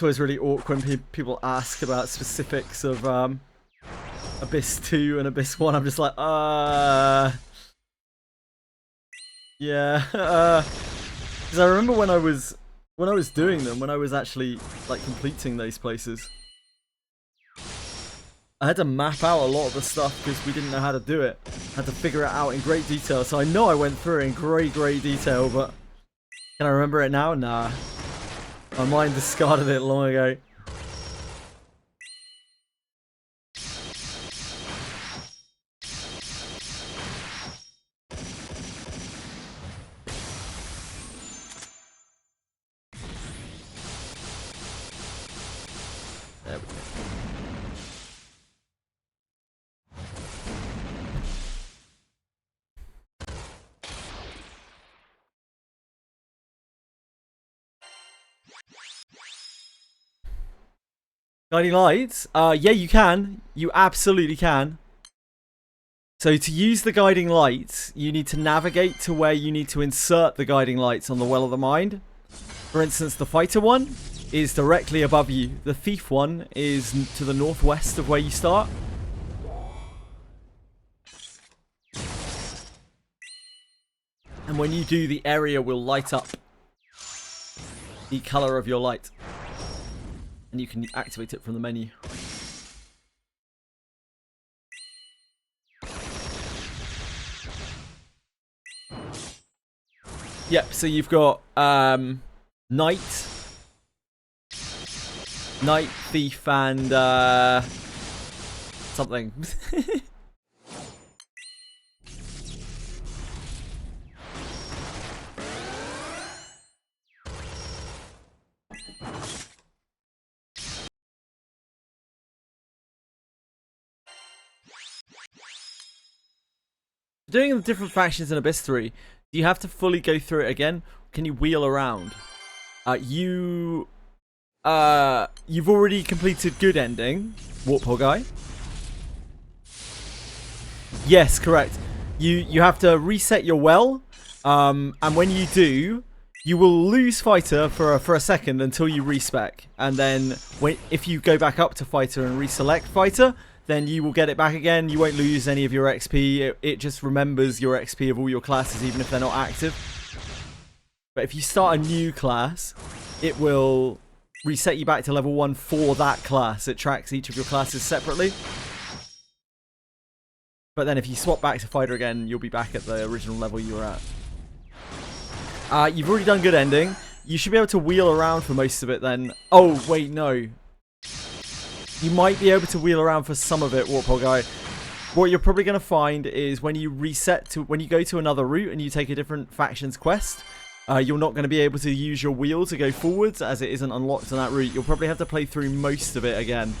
N: always really awkward when people ask about specifics of Abyss 2 and Abyss 1. I'm just like, yeah, because I remember when I was doing them, when I was actually like completing those places, I had to map out a lot of the stuff because we didn't know how to do it. I had to figure it out in great detail. So I know I went through it in great detail, but can I remember it now? Nah. My mind discarded it long ago. There we go. Guiding lights? Yeah, you can. You absolutely can. So to use the guiding lights, you need to navigate to where you need to insert the guiding lights on the Well of the Mind. For instance, the fighter one is directly above you. The thief one is to the northwest of where you start. And when you do, the area will light up the color of your light. And you can activate it from the menu. Yep, so you've got Knight, Thief, and something. Doing the different factions in Abyss 3, do you have to fully go through it again? Can you wheel around? You've already completed good ending, Warthog Guy. Yes, correct. You have to reset your well, and when you do, you will lose fighter for a second until you respec, and then if you go back up to fighter and reselect fighter, then you will get it back again. You won't lose any of your XP. It just remembers your XP of all your classes, even if they're not active. But if you start a new class, it will reset you back to level 1 for that class. It tracks each of your classes separately. But then if you swap back to fighter again, you'll be back at the original level you were at. You've already done good ending. You should be able to wheel around for most of it then. Oh, wait, no. You might be able to wheel around for some of it, Warthog Guy. What you're probably going to find is when you when you go to another route and you take a different faction's quest, you're not going to be able to use your wheel to go forwards as it isn't unlocked on that route. You'll probably have to play through most of it again.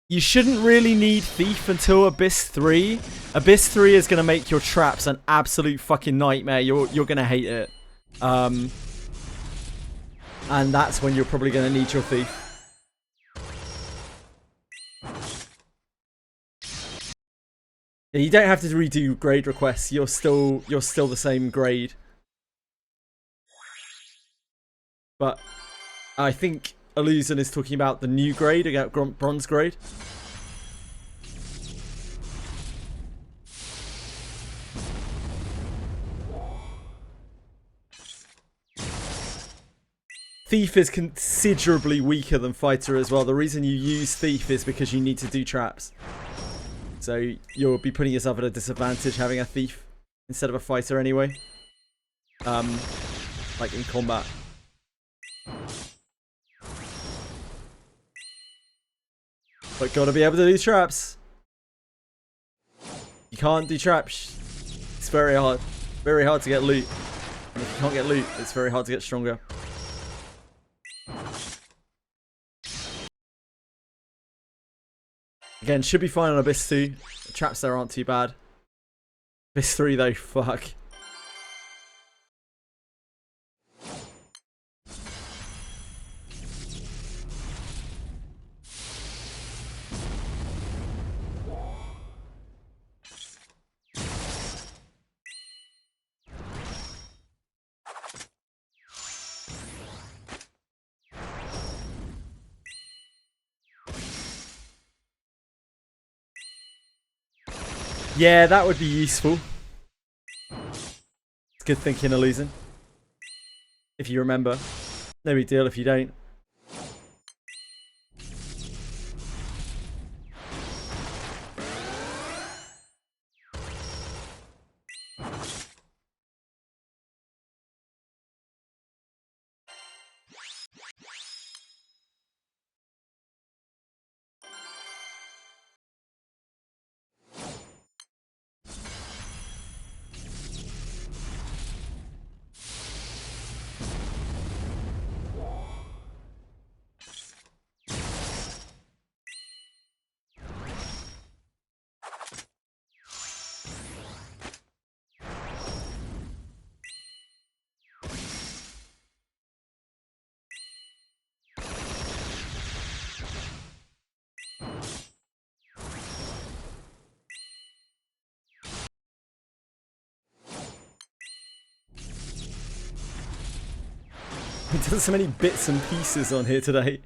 N: You shouldn't really need Thief until Abyss 3. Abyss 3 is going to make your traps an absolute fucking nightmare. You're going to hate it. And that's when you're probably going to need your Thief. Yeah, you don't have to redo grade requests. You're still the same grade. But I think Illusion is talking about the new grade, bronze grade. Thief is considerably weaker than Fighter as well. The reason you use Thief is because you need to do traps. So you'll be putting yourself at a disadvantage having a Thief instead of a Fighter anyway. Like in combat. But gotta be able to do traps. You can't do traps. It's very hard. Very hard to get loot. And if you can't get loot, it's very hard to get stronger. Again, should be fine on Abyss 2. The traps there aren't too bad. Abyss 3 though, fuck. Yeah, that would be useful. It's good thinking, Illusion. If you remember. No big deal if you don't. We've done so many bits and pieces on here today.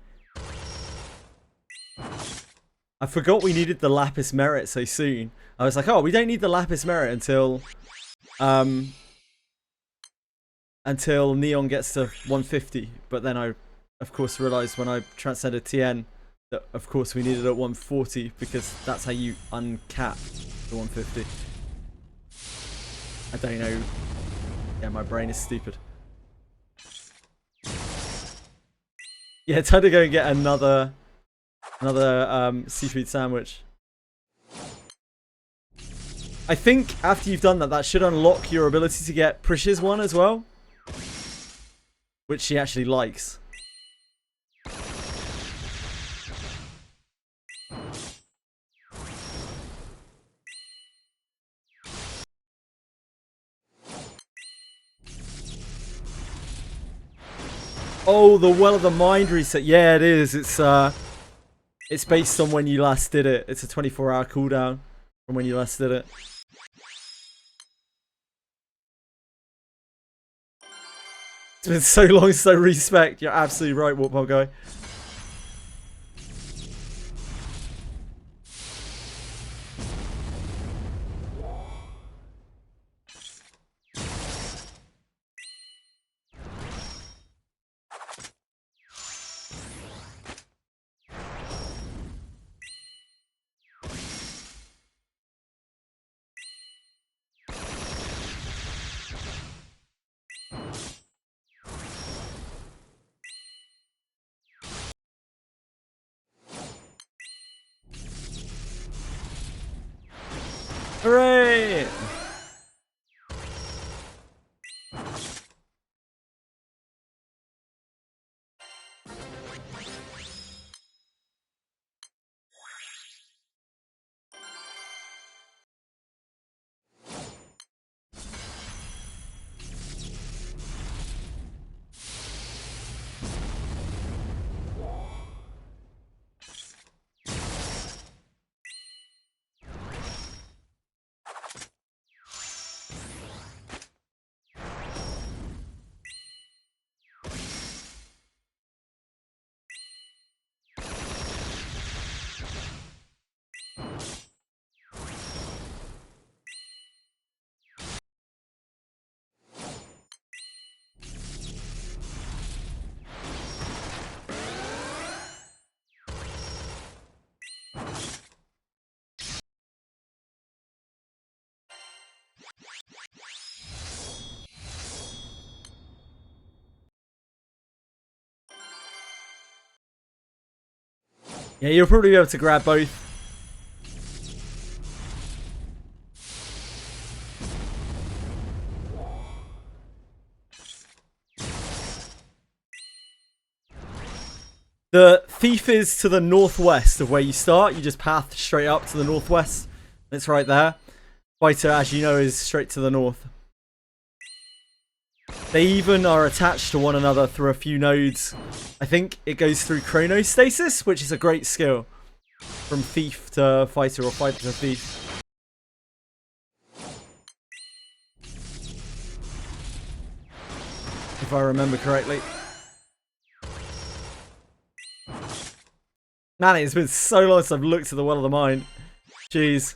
N: I forgot we needed the Lapis Merit so soon. I was like, oh, we don't need the Lapis Merit until Neon gets to 150. But then I, of course, realized when I transcended TN that, of course, we needed it at 140 because that's how you uncap the 150. I don't know. Yeah, my brain is stupid. Yeah, time to go and get another seafood sandwich. I think after you've done that, that should unlock your ability to get Prisha's one as well, which she actually likes. Oh, the Well of the Mind reset. Yeah, it is. It's based on when you last did it. It's a 24-hour cooldown from when you last did it. It's been so long since I respec. You're absolutely right, Warthog guy. Hooray! Yeah, you'll probably be able to grab both. The thief is to the northwest of where you start. You just path straight up to the northwest. It's right there. Fighter, as you know, is straight to the north. They even are attached to one another through a few nodes. I think it goes through chronostasis, which is a great skill. From thief to fighter or fighter to thief. If I remember correctly. Man, it's been so long since I've looked at the Well of the Mind. Jeez.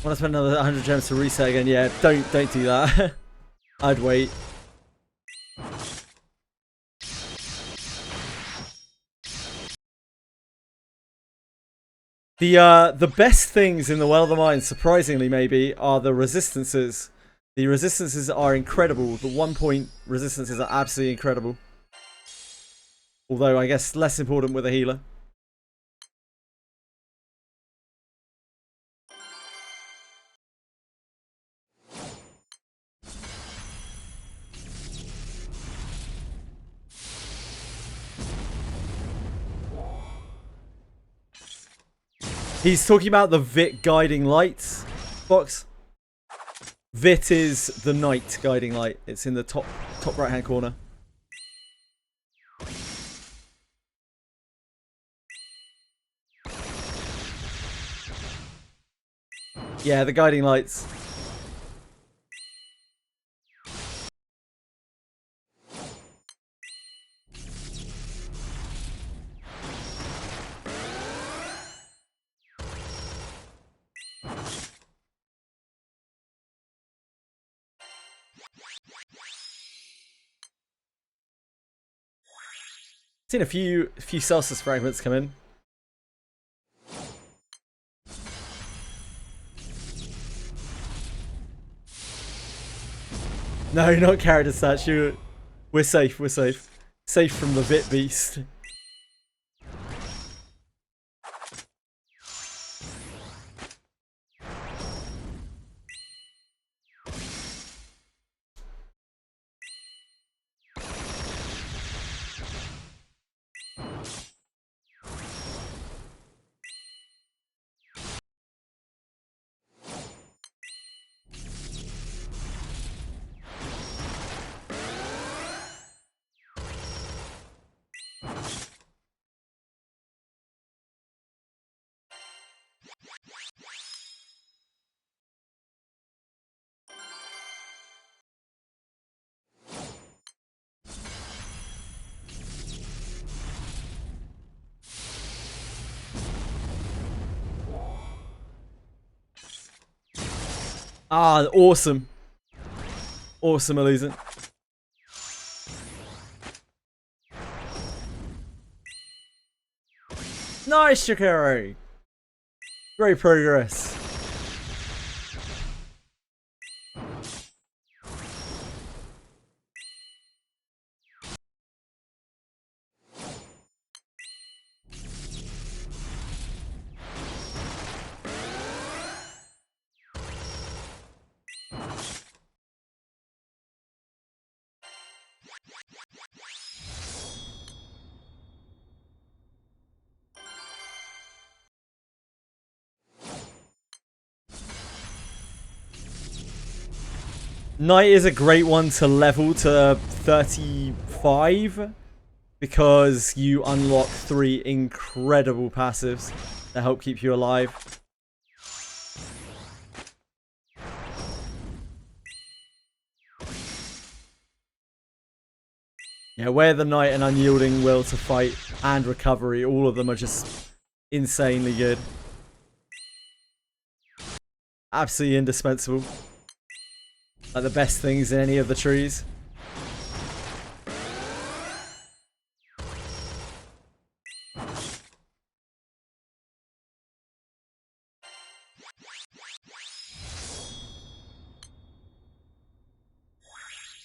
N: Want to spend another 100 gems to reset again? Yeah, don't do that. I'd wait. The best things in the Well of the Mind, surprisingly maybe, are the resistances. The resistances are incredible. The 1-point resistances are absolutely incredible. Although I guess less important with a healer. He's talking about the Vit guiding lights box. Vit is the knight guiding light. It's in the top right hand corner. Yeah, the guiding lights. Seen a few Celsius fragments come in. No, not character statue. We're safe, we're safe. Safe from the Vit beast. Ah, awesome. Awesome, Elizant. Nice, Shikari. Great progress. Knight is a great one to level to 35 because you unlock 3 incredible passives that help keep you alive. Yeah, Wear the Knight and Unyielding Will to Fight and Recovery, all of them are just insanely good. Absolutely indispensable. Like the best things in any of the trees.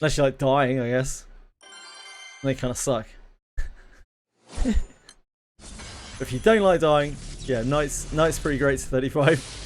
N: Unless you like dying, I guess. They kind of suck. If you don't like dying, yeah, Knight's pretty great to 35.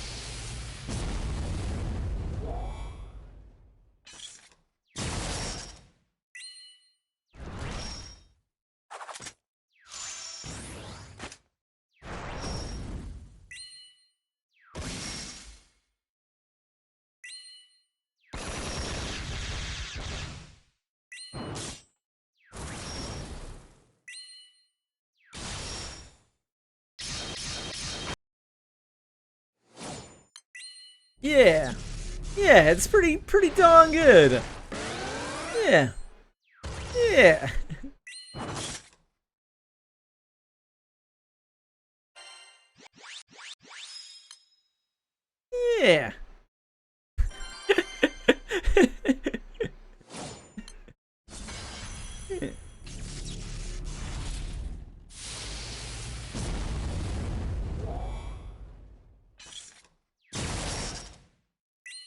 N: Yeah. Yeah, it's pretty darn good. Yeah. Yeah. Yeah.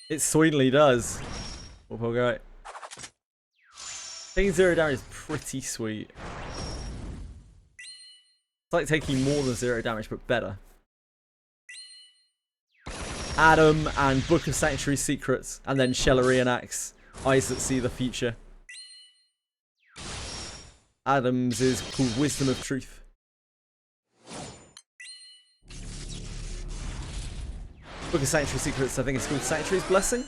N: It sweetly does. We'll go. Taking 0 damage is pretty sweet. It's like taking more than 0 damage, but better. Adam and Book of Sanctuary Secrets, and then Shellerian Axe, Eyes That See the Future. Adam's is called Wisdom of Truth. Book of Sanctuary Secrets, I think it's called Sanctuary's Blessing.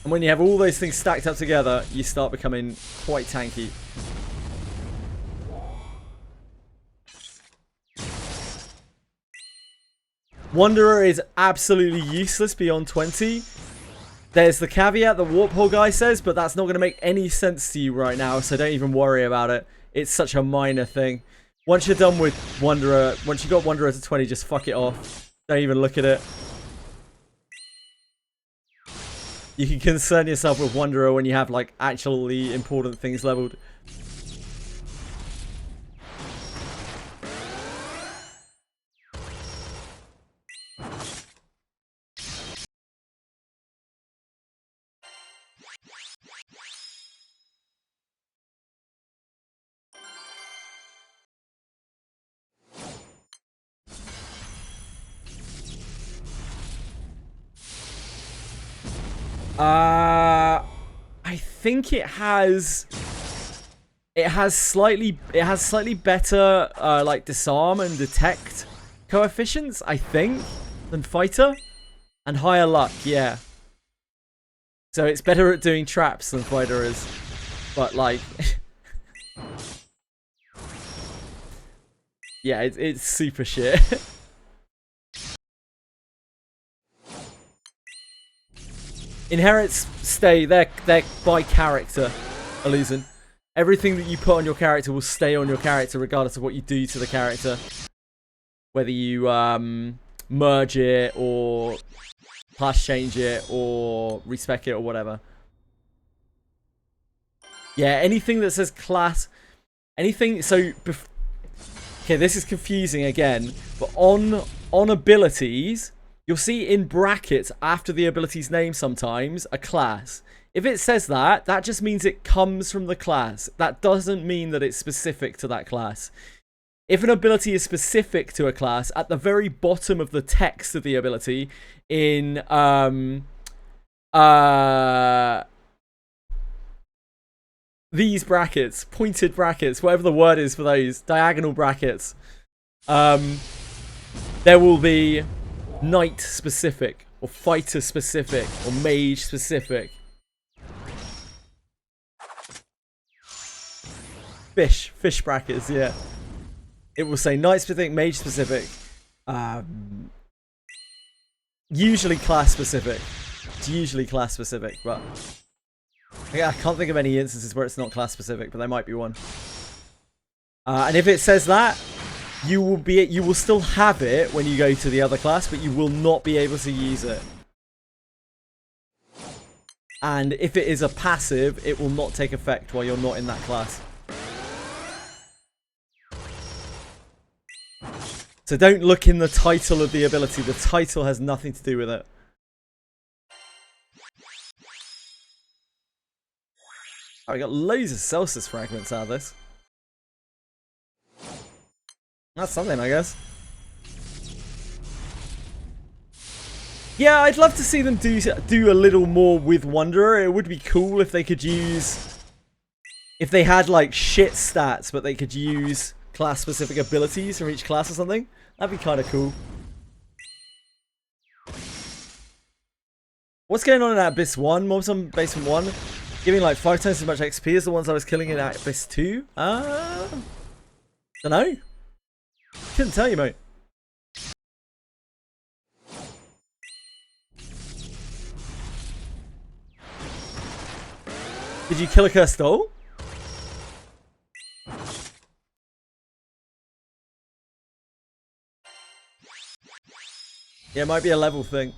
N: And when you have all those things stacked up together, you start becoming quite tanky. Wanderer is absolutely useless beyond 20. There's the caveat that Warphole guy says, but that's not going to make any sense to you right now, so don't even worry about it. It's such a minor thing. Once you're done with Wanderer, once you got Wanderer to 20, just fuck it off. Don't even look at it. You can concern yourself with Wanderer when you have, like, actually important things leveled. I think it has slightly better like disarm and detect coefficients, I think, than fighter, and higher luck, yeah. So it's better at doing traps than fighter is, but like yeah, it's super shit. Inherits stay, they're by character, Illusion. Everything that you put on your character will stay on your character regardless of what you do to the character. Whether you merge it or class change it or respec it or whatever. Yeah, anything that says class, anything, so, okay, this is confusing again, but on abilities, you'll see in brackets after the ability's name sometimes a class. If it says that, that just means it comes from the class. That doesn't mean that it's specific to that class. If an ability is specific to a class, at the very bottom of the text of the ability, in these brackets, pointed brackets, whatever the word is for those, diagonal brackets, there will be knight specific, or fighter specific, or mage specific. Fish brackets, yeah. It will say knight specific, mage specific, usually class specific. It's usually class specific, but I can't think of any instances where it's not class specific, but there might be one. And if it says that, you will still have it when you go to the other class, but you will not be able to use it. And if it is a passive, it will not take effect while you're not in that class. So don't look in the title of the ability. The title has nothing to do with it. I got loads of Celsius fragments out of this. That's something, I guess. Yeah, I'd love to see them do a little more with Wanderer. It would be cool if they could use... If they had, like, shit stats, but they could use class-specific abilities from each class or something. That'd be kind of cool. What's going on in Abyss 1? Mobs on Basement 1? Giving, like, 5 times as much XP as the ones I was killing in Abyss 2? Dunno. Couldn't tell you, mate. Did you kill a cursed doll? Yeah, it might be a level thing.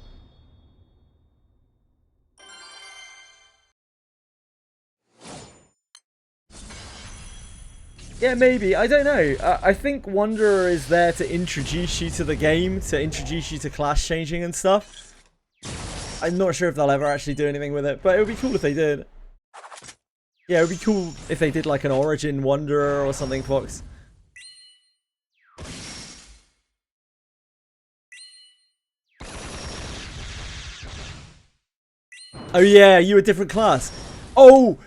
N: Yeah, maybe. I don't know. I think Wanderer is there to introduce you to the game, to introduce you to class changing and stuff. I'm not sure if they'll ever actually do anything with it, but it would be cool if they did. Yeah, it would be cool if they did like an Origin Wanderer or something, Fox. Oh yeah, you a different class. Oh,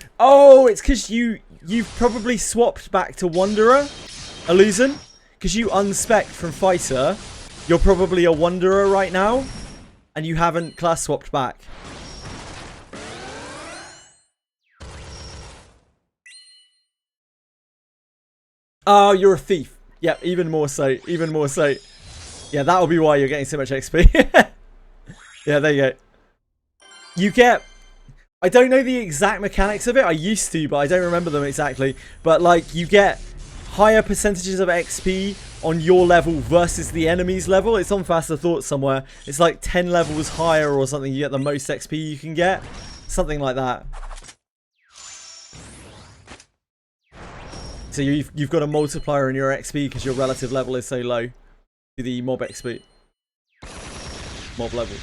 N: it's because you've probably swapped back to Wanderer, Illusion, because you unspec'd from Fighter. You're probably a Wanderer right now, and you haven't class swapped back. Oh, you're a thief. Yep, even more so. Even more so. Yeah, that'll be why you're getting so much XP. Yeah, there you go. You get... I don't know the exact mechanics of it. I used to, but I don't remember them exactly. But, like, you get higher percentages of XP on your level versus the enemy's level. It's on Faster Thought somewhere. It's like 10 levels higher or something. You get the most XP you can get. Something like that. So you've got a multiplier in your XP because your relative level is so low to the mob XP. Mob level.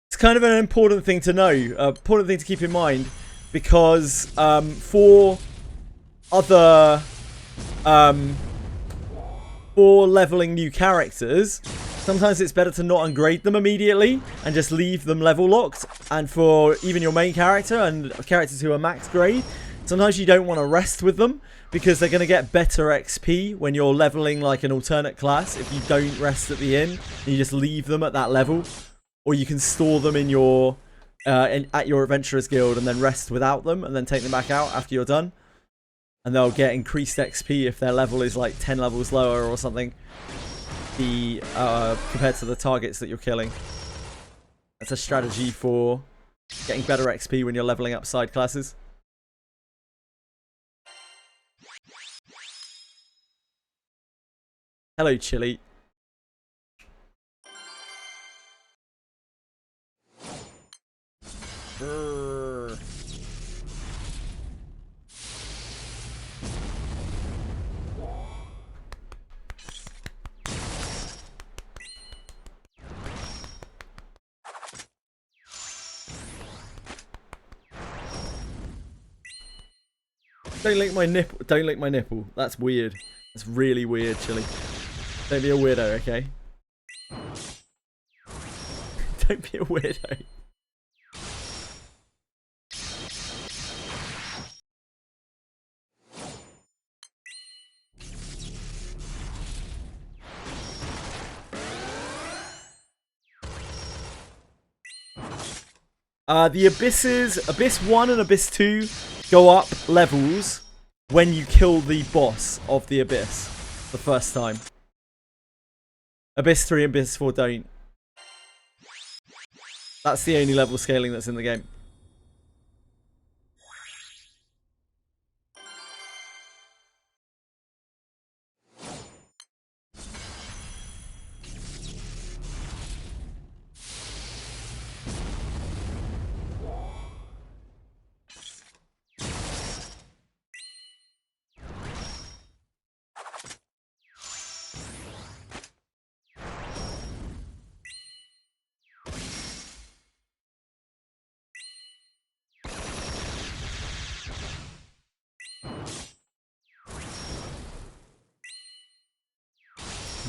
N: It's kind of an important thing to know, important thing to keep in mind, because for other for leveling new characters, sometimes it's better to not ungrade them immediately and just leave them level locked. And for even your main character and characters who are max grade, sometimes you don't want to rest with them because they're going to get better XP when you're leveling like an alternate class if you don't rest at the inn and you just leave them at that level. Or you can store them in your at your Adventurers Guild and then rest without them and then take them back out after you're done. And they'll get increased XP if their level is like 10 levels lower or something. Compared to the targets that you're killing. That's a strategy for getting better XP when you're leveling up side classes. Hello, Chili. Don't lick my nipple. Don't lick my nipple. That's weird. That's really weird, Chili. Don't be a weirdo, okay? Don't be a weirdo. The Abysses, Abyss 1 and Abyss 2 go up levels when you kill the boss of the Abyss the first time. Abyss 3 and Abyss 4 don't. That's the only level scaling that's in the game.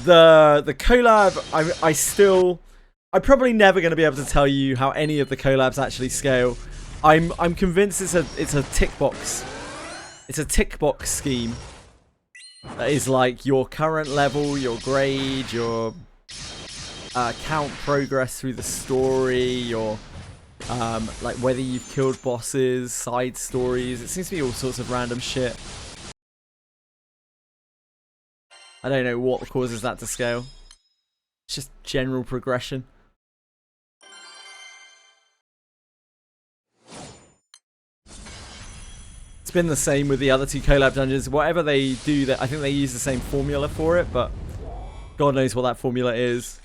N: The collab, I'm probably never going to be able to tell you how any of the collabs actually scale. I'm convinced it's a tick box. It's a tick box scheme. That is like your current level, your grade, your count progress through the story, your like whether you've killed bosses, side stories. It seems to be all sorts of random shit. I don't know what causes that to scale. It's just general progression. It's been the same with the other two collab dungeons. Whatever they do, I think they use the same formula for it, but God knows what that formula is.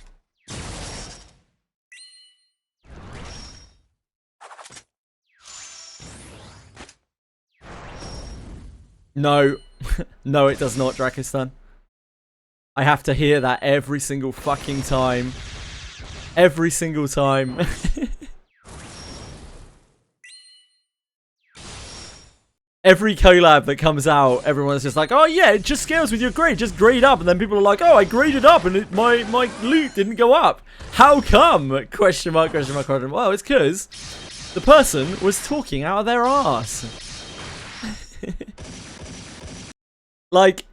N: No. No, it does not, Drakistan. I have to hear that every single fucking time. Every single time. Every collab that comes out, everyone's just like, oh yeah, it just scales with your grade, just grade up. And then people are like, oh, I graded up and my loot didn't go up. How come? Question mark, question mark, question mark. Well, it's because the person was talking out of their ass. Like,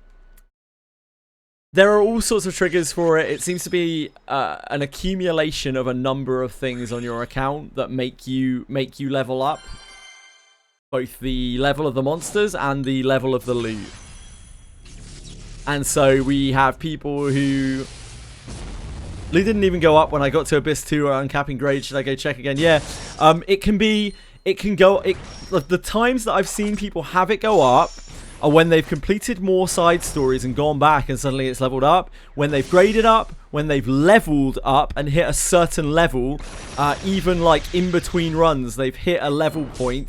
N: there are all sorts of triggers for it. It seems to be an accumulation of a number of things on your account that make you level up. Both the level of the monsters and the level of the loot. And so we have people who... Loot didn't even go up when I got to Abyss 2 or uncapping grade. Should I go check again? Yeah. It can go... The times that I've seen people have it go up are when they've completed more side stories and gone back and suddenly it's leveled up. When they've graded up, when they've leveled up and hit a certain level, even like in between runs, they've hit a level point